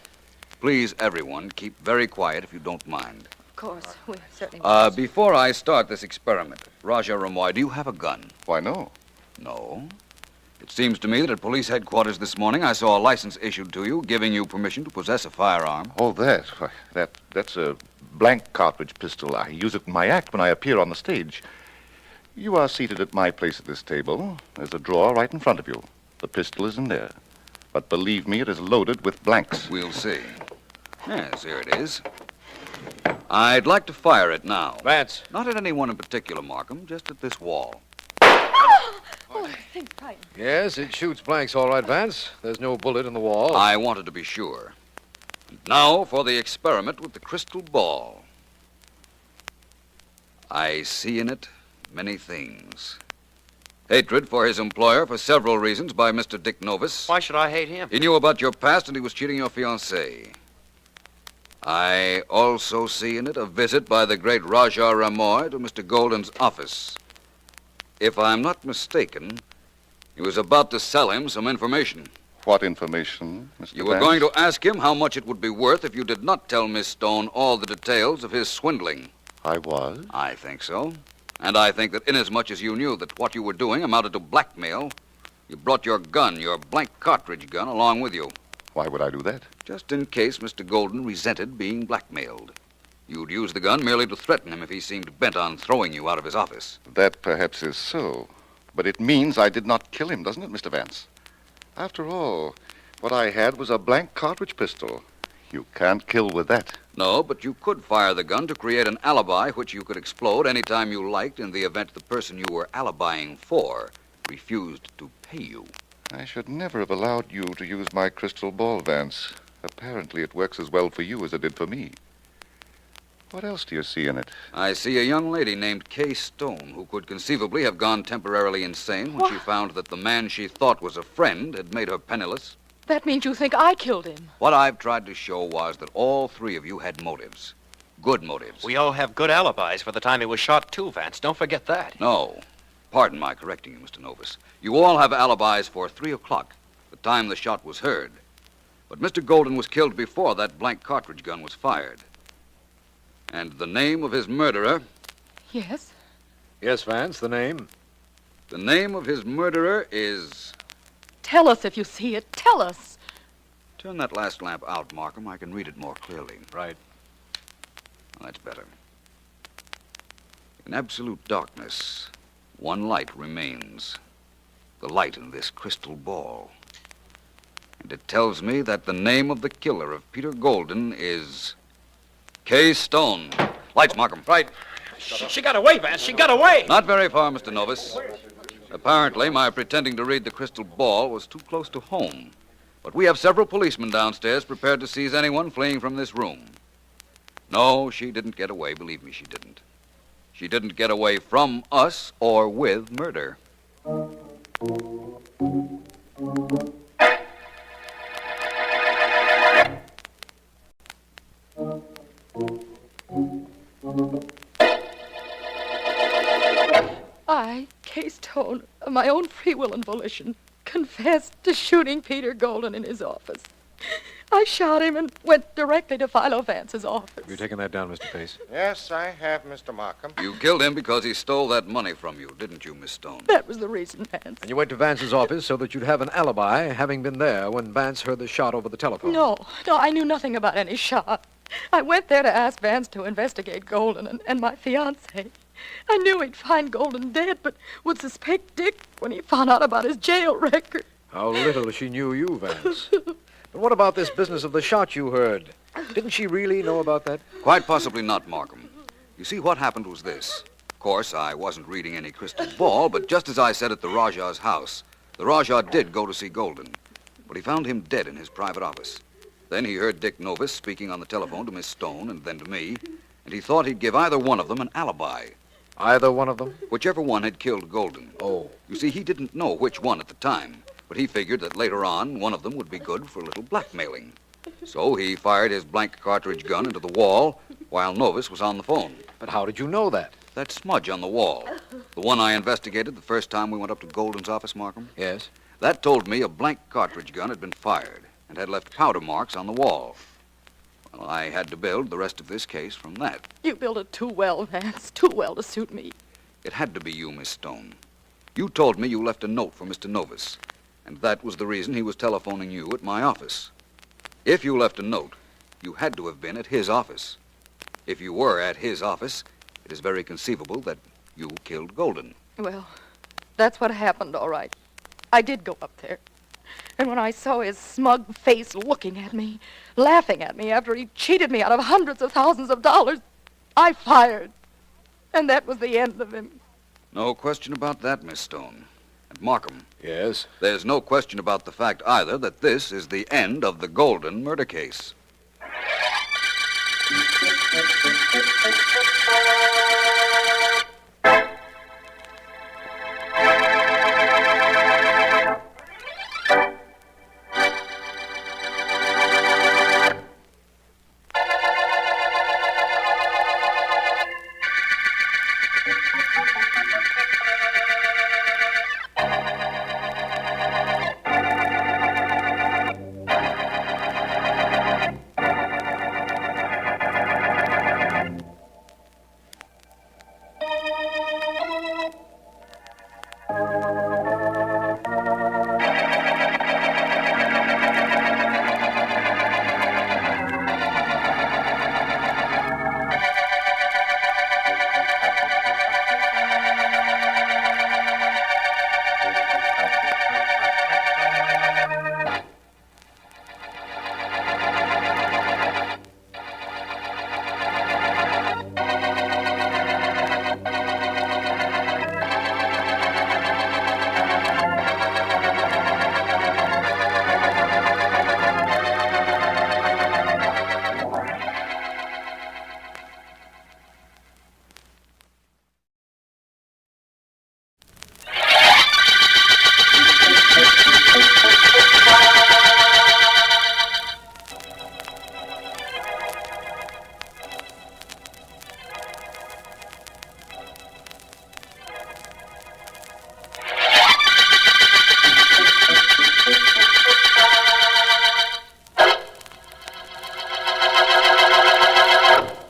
Please, everyone, keep very quiet if you don't mind. Of course, we certainly Before I start this experiment, Raja Ramoy, do you have a gun? Why, no. No? It seems to me that at police headquarters this morning I saw a license issued to you giving you permission to possess a firearm. Oh, that? Why, that's a blank cartridge pistol. I use it in my act when I appear on the stage. You are seated at my place at this table. There's a drawer right in front of you. The pistol is in there. But believe me, it is loaded with blanks. We'll see. Yes, here it is. I'd like to fire it now. Vance. Not at anyone in particular, Markham, just at this wall. Oh, things tight. Yes, it shoots blanks all right, Vance. There's no bullet in the wall. I wanted to be sure. Now for the experiment with the crystal ball. I see in it many things. Hatred for his employer for several reasons by Mr. Dick Novus. Why should I hate him? He knew about your past and he was cheating your fiancée. I also see in it a visit by the great Raja Ramoy to Mr. Golden's office. If I'm not mistaken, he was about to sell him some information. What information, Mr. You were going to ask him how much it would be worth if you did not tell Miss Stone all the details of his swindling. I was? I think so. And I think that inasmuch as you knew that what you were doing amounted to blackmail, you brought your gun, your blank cartridge gun, along with you. Why would I do that? Just in case Mr. Golden resented being blackmailed. You'd use the gun merely to threaten him if he seemed bent on throwing you out of his office. That perhaps is so. But it means I did not kill him, doesn't it, Mr. Vance? After all, what I had was a blank cartridge pistol. You can't kill with that. No, but you could fire the gun to create an alibi which you could explode any time you liked in the event the person you were alibying for refused to pay you. I should never have allowed you to use my crystal ball, Vance. Apparently it works as well for you as it did for me. What else do you see in it? I see a young lady named Kay Stone who could conceivably have gone temporarily insane when she found that the man she thought was a friend had made her penniless. That means you think I killed him. What I've tried to show was that all three of you had motives. Good motives. We all have good alibis for the time he was shot, too, Vance. Don't forget that. No. Pardon my correcting you, Mr. Novus. You all have alibis for 3 o'clock, the time the shot was heard. But Mr. Golden was killed before that blank cartridge gun was fired. And the name of his murderer... Yes? Yes, Vance, the name? The name of his murderer is... Tell us if you see it. Tell us. Turn that last lamp out, Markham. I can read it more clearly. Right. That's better. In absolute darkness, one light remains. The light in this crystal ball. And it tells me that the name of the killer of Peter Golden is... Kay Stone. Lights, Markham. Right. She got away, Vance. She got away. Not very far, Mr. Novus. Apparently, my pretending to read the crystal ball was too close to home. But we have several policemen downstairs prepared to seize anyone fleeing from this room. No, she didn't get away. Believe me, she didn't. She didn't get away from us or with murder. I, Kay Stone, of my own free will and volition, confessed to shooting Peter Golden in his office. I shot him and went directly to Philo Vance's office. Have you taken that down, Mr. Pace? Yes, I have, Mr. Markham. You killed him because he stole that money from you, didn't you, Miss Stone? That was the reason, Vance. And you went to Vance's office so that you'd have an alibi, having been there when Vance heard the shot over the telephone. No, I knew nothing about any shot. I went there to ask Vance to investigate Golden and my fiancé. I knew he'd find Golden dead, but would suspect Dick when he found out about his jail record. How little she knew you, Vance. But what about this business of the shot you heard? Didn't she really know about that? Quite possibly not, Markham. You see, what happened was this. Of course, I wasn't reading any crystal ball, but just as I said at the Rajah's house, the Rajah did go to see Golden, but he found him dead in his private office. Then he heard Dick Novis speaking on the telephone to Miss Stone and then to me, and he thought he'd give either one of them an alibi. Either one of them? Whichever one had killed Golden. Oh. You see, he didn't know which one at the time, but he figured that later on, one of them would be good for a little blackmailing. So he fired his blank cartridge gun into the wall while Novis was on the phone. But how did you know that? That smudge on the wall. The one I investigated the first time we went up to Golden's office, Markham? Yes. That told me a blank cartridge gun had been fired and had left powder marks on the wall. Well, I had to build the rest of this case from that. You built it too well, Vance. Too well to suit me. It had to be you, Miss Stone. You told me you left a note for Mr. Novis, and that was the reason he was telephoning you at my office. If you left a note, you had to have been at his office. If you were at his office, it is very conceivable that you killed Golden. Well, that's what happened, all right. I did go up there. And when I saw his smug face looking at me, laughing at me after he cheated me out of hundreds of thousands of dollars, I fired. And that was the end of him. No question about that, Miss Stone. And Markham. Yes? There's no question about the fact either that this is the end of the Golden murder case.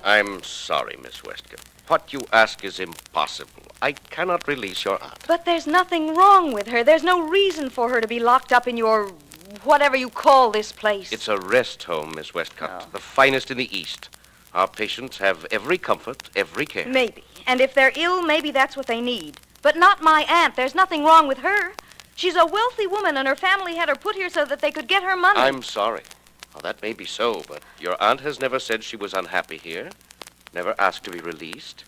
I'm sorry, Miss Westcott. What you ask is impossible. I cannot release your aunt. But there's nothing wrong with her. There's no reason for her to be locked up in your whatever you call this place. It's a rest home, Miss Westcott. The finest in the East. Our patients have every comfort, every care. Maybe. And if they're ill, maybe that's what they need. But not my aunt. There's nothing wrong with her. She's a wealthy woman, and her family had her put here so that they could get her money. I'm sorry. Well, that may be so, but your aunt has never said she was unhappy here. Never asked to be released.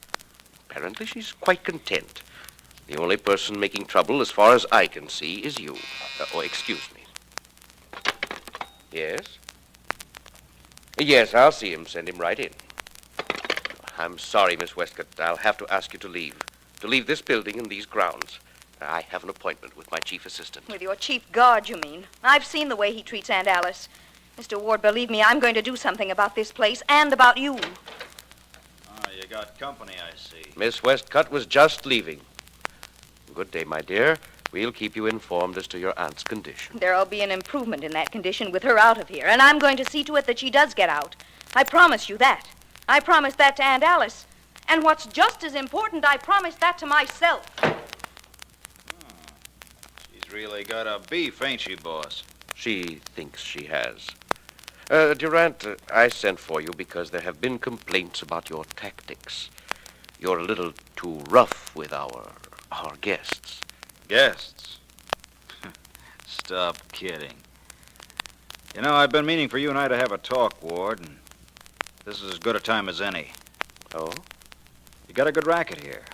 Apparently, she's quite content. The only person making trouble, as far as I can see, is you. Excuse me. Yes? Yes, I'll see him. Send him right in. I'm sorry, Miss Westcott. I'll have to ask you to leave. To leave this building and these grounds. I have an appointment with my chief assistant. With your chief guard, you mean? I've seen the way he treats Aunt Alice. Mr. Ward, believe me, I'm going to do something about this place and about you. You got company, I see. Miss Westcott was just leaving. Good day, my dear. We'll keep you informed as to your aunt's condition. There'll be an improvement in that condition with her out of here, and I'm going to see to it that she does get out. I promise you that. I promise that to Aunt Alice. And what's just as important, I promise that to myself. She's really got a beef, ain't she, boss? She thinks she has. Durant, I sent for you because there have been complaints about your tactics. You're a little too rough with our guests. Guests? Stop kidding. You know, I've been meaning for you and I to have a talk, Ward, and this is as good a time as any. Oh? You got a good racket here.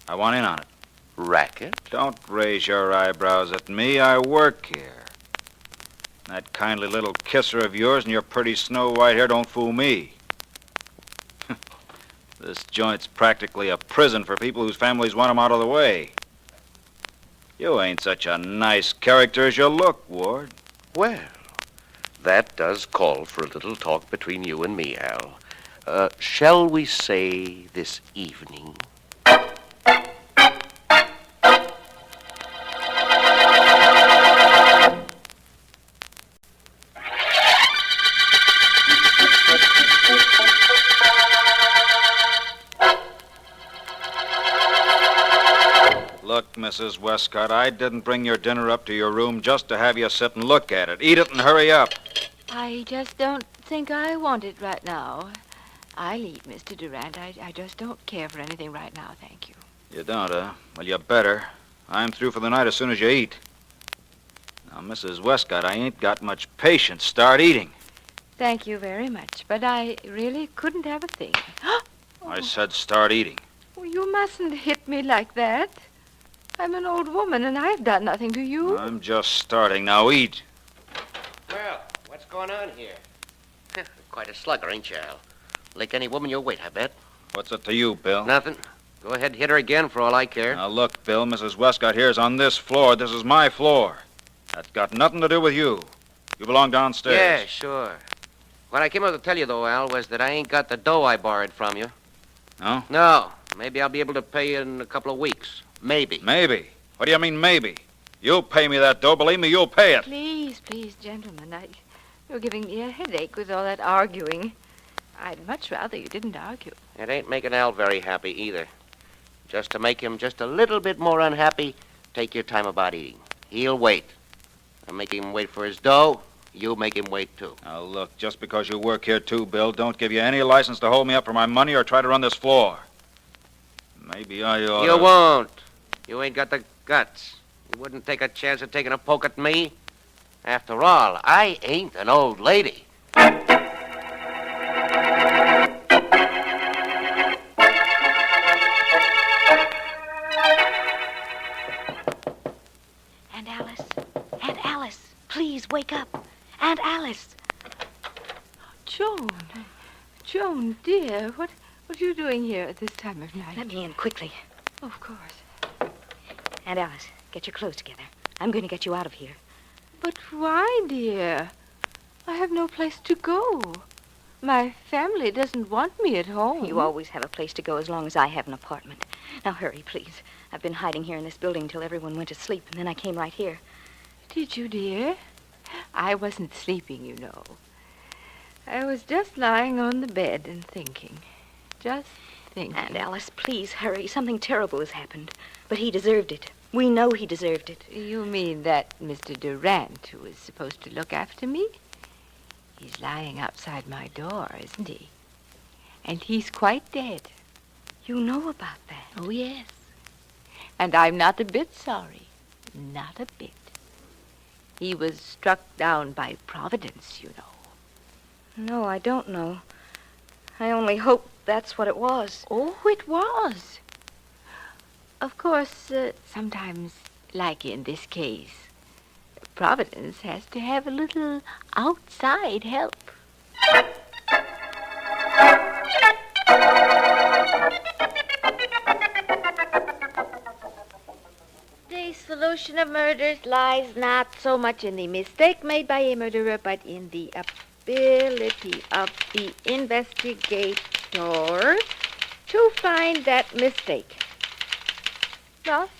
I want in on it. Racket? Don't raise your eyebrows at me. I work here. That kindly little kisser of yours and your pretty snow-white hair don't fool me. This joint's practically a prison for people whose families want 'em out of the way. You ain't such a nice character as you look, Ward. Well, that does call for a little talk between you and me, Al. Shall we say this evening? Look, Mrs. Westcott, I didn't bring your dinner up to your room just to have you sit and look at it. Eat it and hurry up. I just don't think I want it right now. I'll eat, Mr. Durant. I just don't care for anything right now, thank you. You don't, huh? Well, you better. I'm through for the night as soon as you eat. Now, Mrs. Westcott, I ain't got much patience. Start eating. Thank you very much, but I really couldn't have a thing. I said start eating. Oh, you mustn't hit me like that. I'm an old woman, and I've done nothing to you. I'm just starting. Now eat. Well, what's going on here? Quite a slugger, ain't you, Al? Like any woman your weight, I bet. What's it to you, Bill? Nothing. Go ahead, hit her again for all I care. Now, look, Bill, Mrs. Westcott here's on this floor. This is my floor. That's got nothing to do with you. You belong downstairs. Yeah, sure. What I came up to tell you, though, Al, was that I ain't got the dough I borrowed from you. No? No. Maybe I'll be able to pay you in a couple of weeks. Maybe. Maybe? What do you mean, maybe? You'll pay me that dough. Believe me, you'll pay it. Please, please, gentlemen. You're giving me a headache with all that arguing. I'd much rather you didn't argue. It ain't making Al very happy either. Just to make him just a little bit more unhappy, take your time about eating. He'll wait. I'm making him wait for his dough. You make him wait, too. Now, look, just because you work here, too, Bill, don't give you any license to hold me up for my money or try to run this floor. Maybe I ought to... You won't. You ain't got the guts. You wouldn't take a chance of taking a poke at me. After all, I ain't an old lady. Aunt Alice, please wake up. Aunt Alice. Joan, dear, what are you doing here at this time of night? Let me in quickly. Of course. Aunt Alice, get your clothes together. I'm going to get you out of here. But why, dear? I have no place to go. My family doesn't want me at home. You always have a place to go as long as I have an apartment. Now hurry, please. I've been hiding here in this building until everyone went to sleep, and then I came right here. Did you, dear? I wasn't sleeping, you know. I was just lying on the bed and thinking. Just thinking. Aunt Alice, please hurry. Something terrible has happened. But he deserved it. We know he deserved it. You mean that Mr. Durant, who is supposed to look after me? He's lying outside my door, isn't he? And he's quite dead. You know about that? Oh, yes. And I'm not a bit sorry. Not a bit. He was struck down by Providence, you know. No, I don't know. I only hope that's what it was. Oh, it was. Of course, sometimes, like in this case, Providence has to have a little outside help. solution of murders lies not so much in the mistake made by a murderer, but in the ability of the investigator to find that mistake. Well,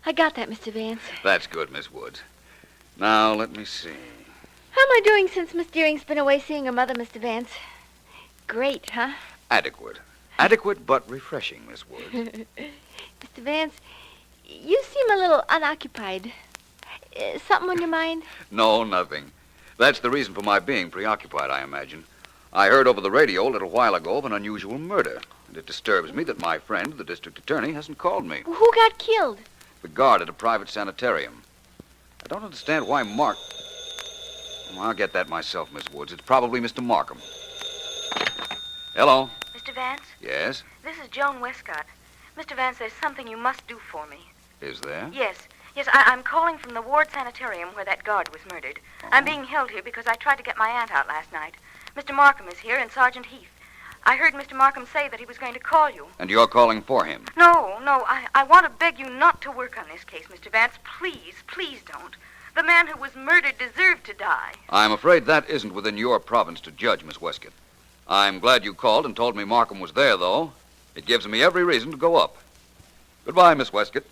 I got that, Mr. Vance. That's good, Miss Woods. Now, let me see. How am I doing since Miss Deering's been away seeing her mother, Mr. Vance? Great, huh? Adequate. Adequate but refreshing, Miss Woods. Mr. Vance, you seem a little unoccupied. Something on your mind? No, nothing. That's the reason for my being preoccupied, I imagine. I heard over the radio a little while ago of an unusual murder, and it disturbs me that my friend, the district attorney, hasn't called me. Who got killed? The guard at a private sanitarium. I don't understand why Mark... Well, I'll get that myself, Miss Woods. It's probably Mr. Markham. Hello? Mr. Vance? Yes? This is Joan Westcott. Mr. Vance, there's something you must do for me. Is there? Yes. Yes, I'm calling from the ward sanitarium where that guard was murdered. I'm being held here because I tried to get my aunt out last night. Mr. Markham is here and Sergeant Heath. I heard Mr. Markham say that he was going to call you. And you're calling for him? No, I want to beg you not to work on this case, Mr. Vance. Please, please don't. The man who was murdered deserved to die. I'm afraid that isn't within your province to judge, Miss Westcott. I'm glad you called and told me Markham was there, though. It gives me every reason to go up. Goodbye, Miss Westcott.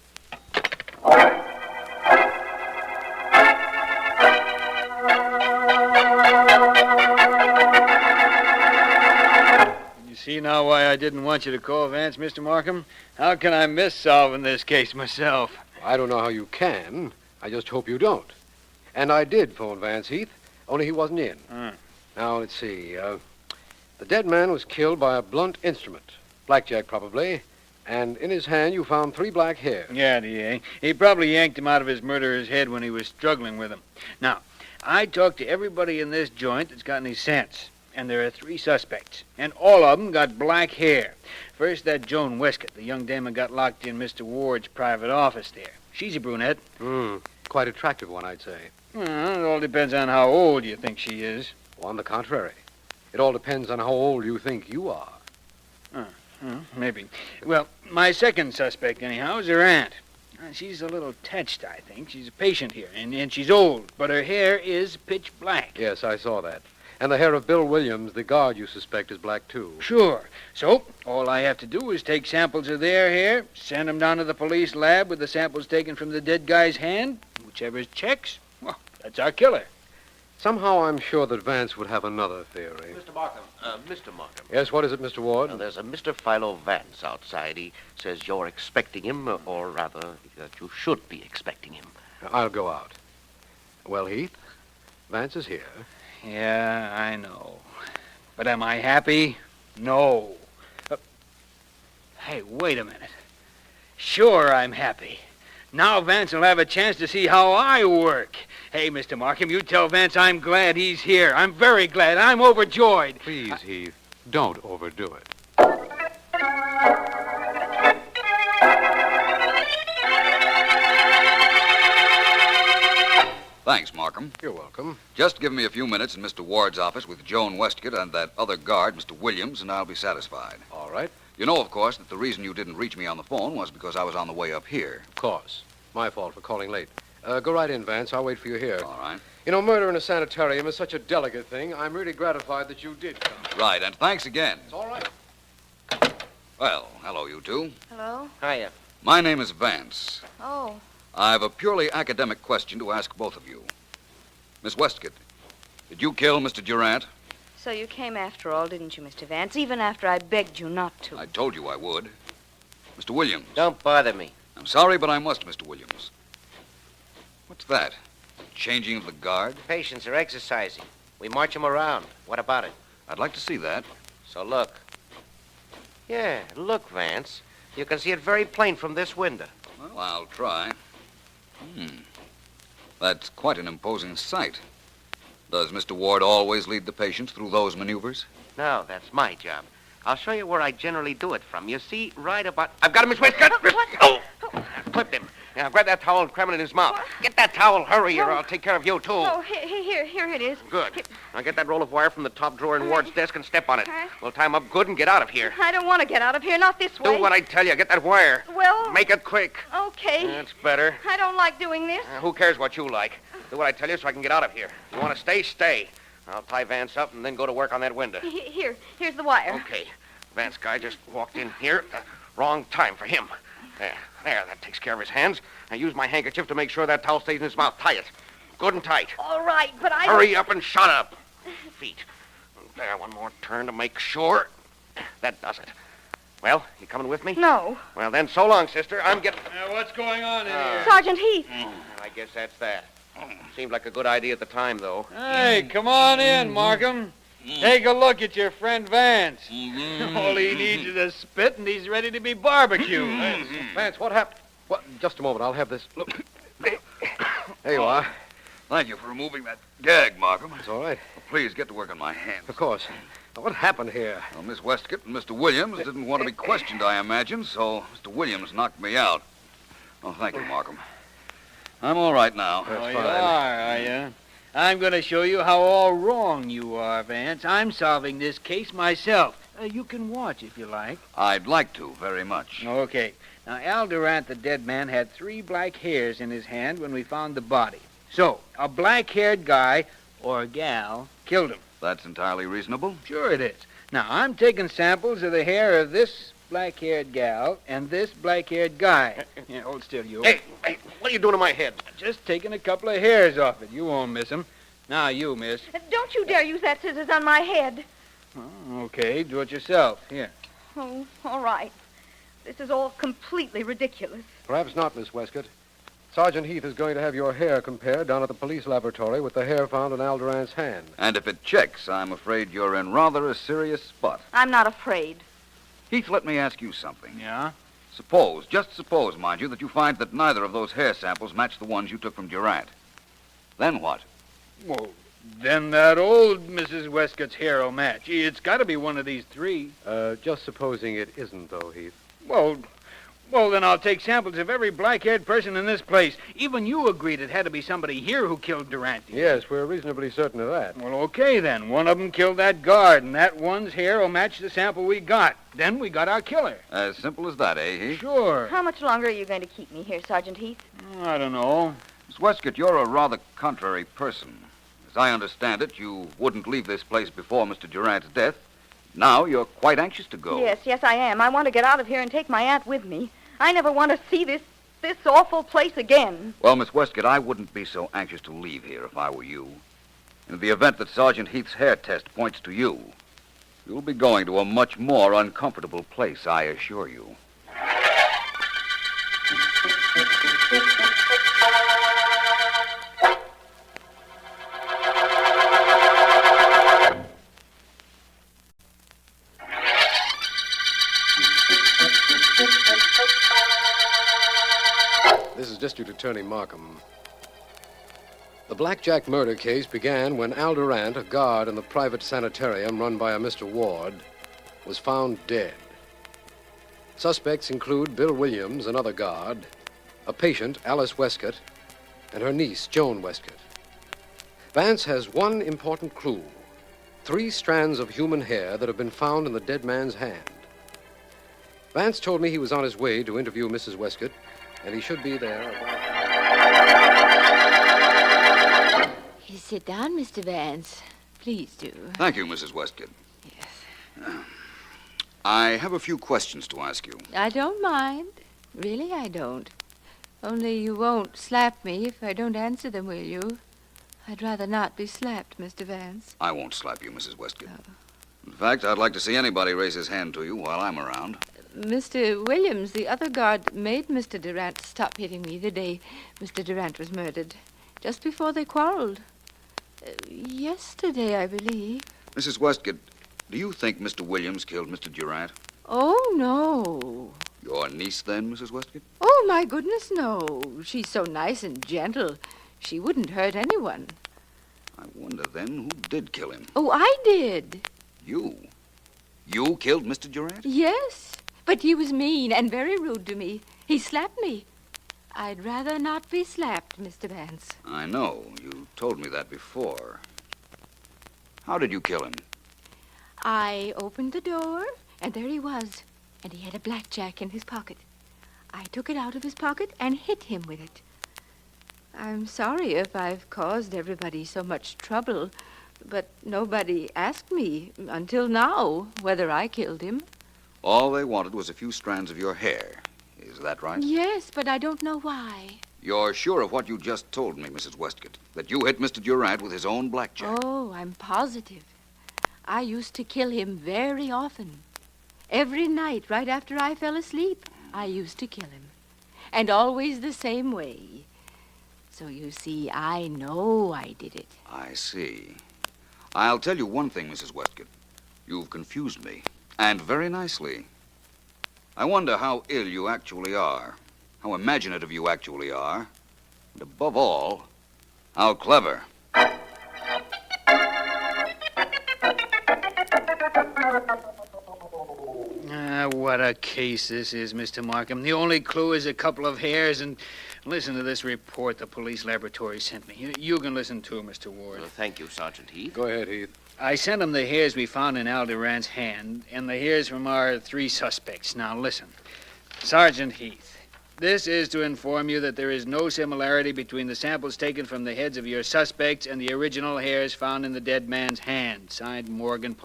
You see now why I didn't want you to call Vance, Mr. Markham? How can I miss solving this case myself? I don't know how you can. I just hope you don't. And I did phone Vance Heath, only he wasn't in. Now, let's see. The dead man was killed by a blunt instrument. Blackjack, probably. And in his hand, you found 3 black hairs. Yeah, D.A. He probably yanked him out of his murderer's head when he was struggling with him. Now, I talked to everybody in this joint that's got any sense. And there are 3 suspects. And all of them got black hair. First, that Joan Westcott, the young dame who got locked in Mr. Ward's private office there. She's a brunette. Quite attractive one, I'd say. Well, it all depends on how old you think she is. On the contrary. It all depends on how old you think you are. Maybe. Well, my second suspect, anyhow, is her aunt. She's a little touched, I think. She's a patient here, and she's old, but her hair is pitch black. Yes, I saw that. And the hair of Bill Williams, the guard you suspect, is black, too. Sure. So, all I have to do is take samples of their hair, send them down to the police lab with the samples taken from the dead guy's hand. Whichever checks, well, that's our killer. Somehow I'm sure that Vance would have another theory. Mr. Markham. Mr. Markham. Yes, what is it, Mr. Ward? There's a Mr. Philo Vance outside. He says you're expecting him, or rather, that you should be expecting him. I'll go out. Well, Heath, Vance is here. Yeah, I know. But am I happy? No. Hey, wait a minute. Sure, I'm happy. Now Vance will have a chance to see how I work. Hey, Mr. Markham, you tell Vance I'm glad he's here. I'm very glad. I'm overjoyed. Please, Heath, don't overdo it. Thanks, Markham. You're welcome. Just give me a few minutes in Mr. Ward's office with Joan Westcott and that other guard, Mr. Williams, and I'll be satisfied. All right. You know, of course, that the reason you didn't reach me on the phone was because I was on the way up here. Of course. My fault for calling late. Go right in, Vance. I'll wait for you here. All right. You know, murder in a sanitarium is such a delicate thing. I'm really gratified that you did come. Right, and thanks again. It's all right. Well, hello, you two. Hello? Hiya. My name is Vance. Oh. I've a purely academic question to ask both of you. Miss Westcott, did you kill Mr. Durant? So you came after all, didn't you, Mr. Vance? Even after I begged you not to. I told you I would. Mr. Williams. Don't bother me. I'm sorry, but I must, Mr. Williams. What's that? Changing of the guard? Patients are exercising. We march them around. What about it? I'd like to see that. So look. Yeah, look, Vance. You can see it very plain from this window. Well, I'll try. That's quite an imposing sight. Does Mr. Ward always lead the patients through those maneuvers? No, that's my job. I'll show you where I generally do it from. You see, right about... I've got him, Miss Westcott! What? Oh! I clipped him. Now, grab that towel and cram it in his mouth. Get that towel, hurry, or I'll take care of you, too. Oh, here it is. Good. Now, get that roll of wire from the top drawer in Ward's desk and step on it. We'll tie him up good and get out of here. I don't want to get out of here, not this way. Do what I tell you. Get that wire. Well... Make it quick. Okay. That's better. I don't like doing this. Who cares what you like? Do what I tell you so I can get out of here. You want to stay, stay. I'll tie Vance up and then go to work on that window. Here's the wire. Okay. Vance guy just walked in here. Wrong time for him. There, that takes care of his hands. I use my handkerchief to make sure that towel stays in his mouth. Tie it. Good and tight. All right, but I... Hurry up and shut up. Feet. There, one more turn to make sure. That does it. Well, you coming with me? No. Well, then, so long, sister. I'm getting... What's going on in here? Sergeant Heath. I guess that's that. Seemed like a good idea at the time, though. Hey, come on in, Markham. Take a look at your friend Vance. All he needs is a spit, and he's ready to be barbecued. Vance, what happened? What? Just a moment. I'll have this. Look. There you are. Thank you for removing that gag, Markham. It's all right. Well, please get to work on my hands. Of course. Now, what happened here? Well, Miss Westcott and Mr. Williams didn't want to be questioned, I imagine, so Mr. Williams knocked me out. Oh, thank you, Markham. I'm all right now. Oh, you are you? I'm going to show you how all wrong you are, Vance. I'm solving this case myself. You can watch if you like. I'd like to, very much. Okay. Now, Al Durant, the dead man, had 3 black hairs in his hand when we found the body. So, a black-haired guy, or gal, killed him. That's entirely reasonable. Sure it is. Now, I'm taking samples of the hair of this black-haired gal and this black-haired guy. Yeah, hold still, you. Hey, what are you doing to my head? Just taking a couple of hairs off it. You won't miss them. Now, you, miss. Don't you dare use that scissors on my head. Oh, okay, do it yourself. Here. Oh, all right. This is all completely ridiculous. Perhaps not, Miss Westcott. Sergeant Heath is going to have your hair compared down at the police laboratory with the hair found in Al Durant's hand. And if it checks, I'm afraid you're in rather a serious spot. I'm not afraid. Heath, let me ask you something. Yeah? Suppose, just suppose, mind you, that you find that neither of those hair samples match the ones you took from Durant. Then what? Well, then that old Mrs. Westcott's hair will match. It's got to be one of these 3. Just supposing it isn't, though, Heath. Well, then I'll take samples of every black-haired person in this place. Even you agreed it had to be somebody here who killed Durant. Yes, we're reasonably certain of that. Well, okay, then. One of them killed that guard, and that one's hair will match the sample we got. Then we got our killer. As simple as that, eh, Heath? Sure. How much longer are you going to keep me here, Sergeant Heath? I don't know. Miss Westcott, you're a rather contrary person. As I understand it, you wouldn't leave this place before Mr. Durant's death. Now you're quite anxious to go. Yes, I am. I want to get out of here and take my aunt with me. I never want to see this awful place again. Well, Miss Westcott, I wouldn't be so anxious to leave here if I were you. In the event that Sergeant Heath's hair test points to you, you'll be going to a much more uncomfortable place, I assure you. This is District Attorney Markham. The Blackjack murder case began when Al Durant, a guard in the private sanitarium run by a Mr. Ward, was found dead. Suspects include Bill Williams, another guard, a patient, Alice Westcott, and her niece, Joan Westcott. Vance has one important clue: 3 strands of human hair that have been found in the dead man's hand. Vance told me he was on his way to interview Mrs. Westcott, and he should be there. You sit down, Mr. Vance. Please do. Thank you, Mrs. Westcott. Yes. I have a few questions to ask you. I don't mind. Really, I don't. Only you won't slap me if I don't answer them, will you? I'd rather not be slapped, Mr. Vance. I won't slap you, Mrs. Westcott. In fact, I'd like to see anybody raise his hand to you while I'm around. Mr. Williams, the other guard, made Mr. Durant stop hitting me the day Mr. Durant was murdered. Just before they quarreled. Yesterday, I believe. Mrs. Westcott, do you think Mr. Williams killed Mr. Durant? Oh, no. Your niece, then, Mrs. Westcott? Oh, my goodness, no. She's so nice and gentle. She wouldn't hurt anyone. I wonder, then, who did kill him? Oh, I did. You? You killed Mr. Durant? Yes, but he was mean and very rude to me. He slapped me. I'd rather not be slapped, Mr. Vance. I know. You told me that before. How did you kill him? I opened the door, and there he was. And he had a blackjack in his pocket. I took it out of his pocket and hit him with it. I'm sorry if I've caused everybody so much trouble, but nobody asked me until now whether I killed him. All they wanted was a few strands of your hair. Is that right? Yes, but I don't know why. You're sure of what you just told me, Mrs. Westcott? That you hit Mr. Durant with his own blackjack? Oh, I'm positive. I used to kill him very often. Every night, right after I fell asleep, I used to kill him. And always the same way. So you see, I know I did it. I see. I'll tell you one thing, Mrs. Westcott. You've confused me, and very nicely. I wonder how ill you actually are, how imaginative you actually are, and above all, how clever. What a case this is, Mr. Markham. The only clue is a couple of hairs, and listen to this report the police laboratory sent me. You can listen to it, Mr. Ward. Well, thank you, Sergeant Heath. Go ahead, Heath. I sent him the hairs we found in Al Durant's hand, and the hairs from our 3 suspects. Now, listen. Sergeant Heath, this is to inform you that there is no similarity between the samples taken from the heads of your suspects and the original hairs found in the dead man's hand. Signed, Morgan,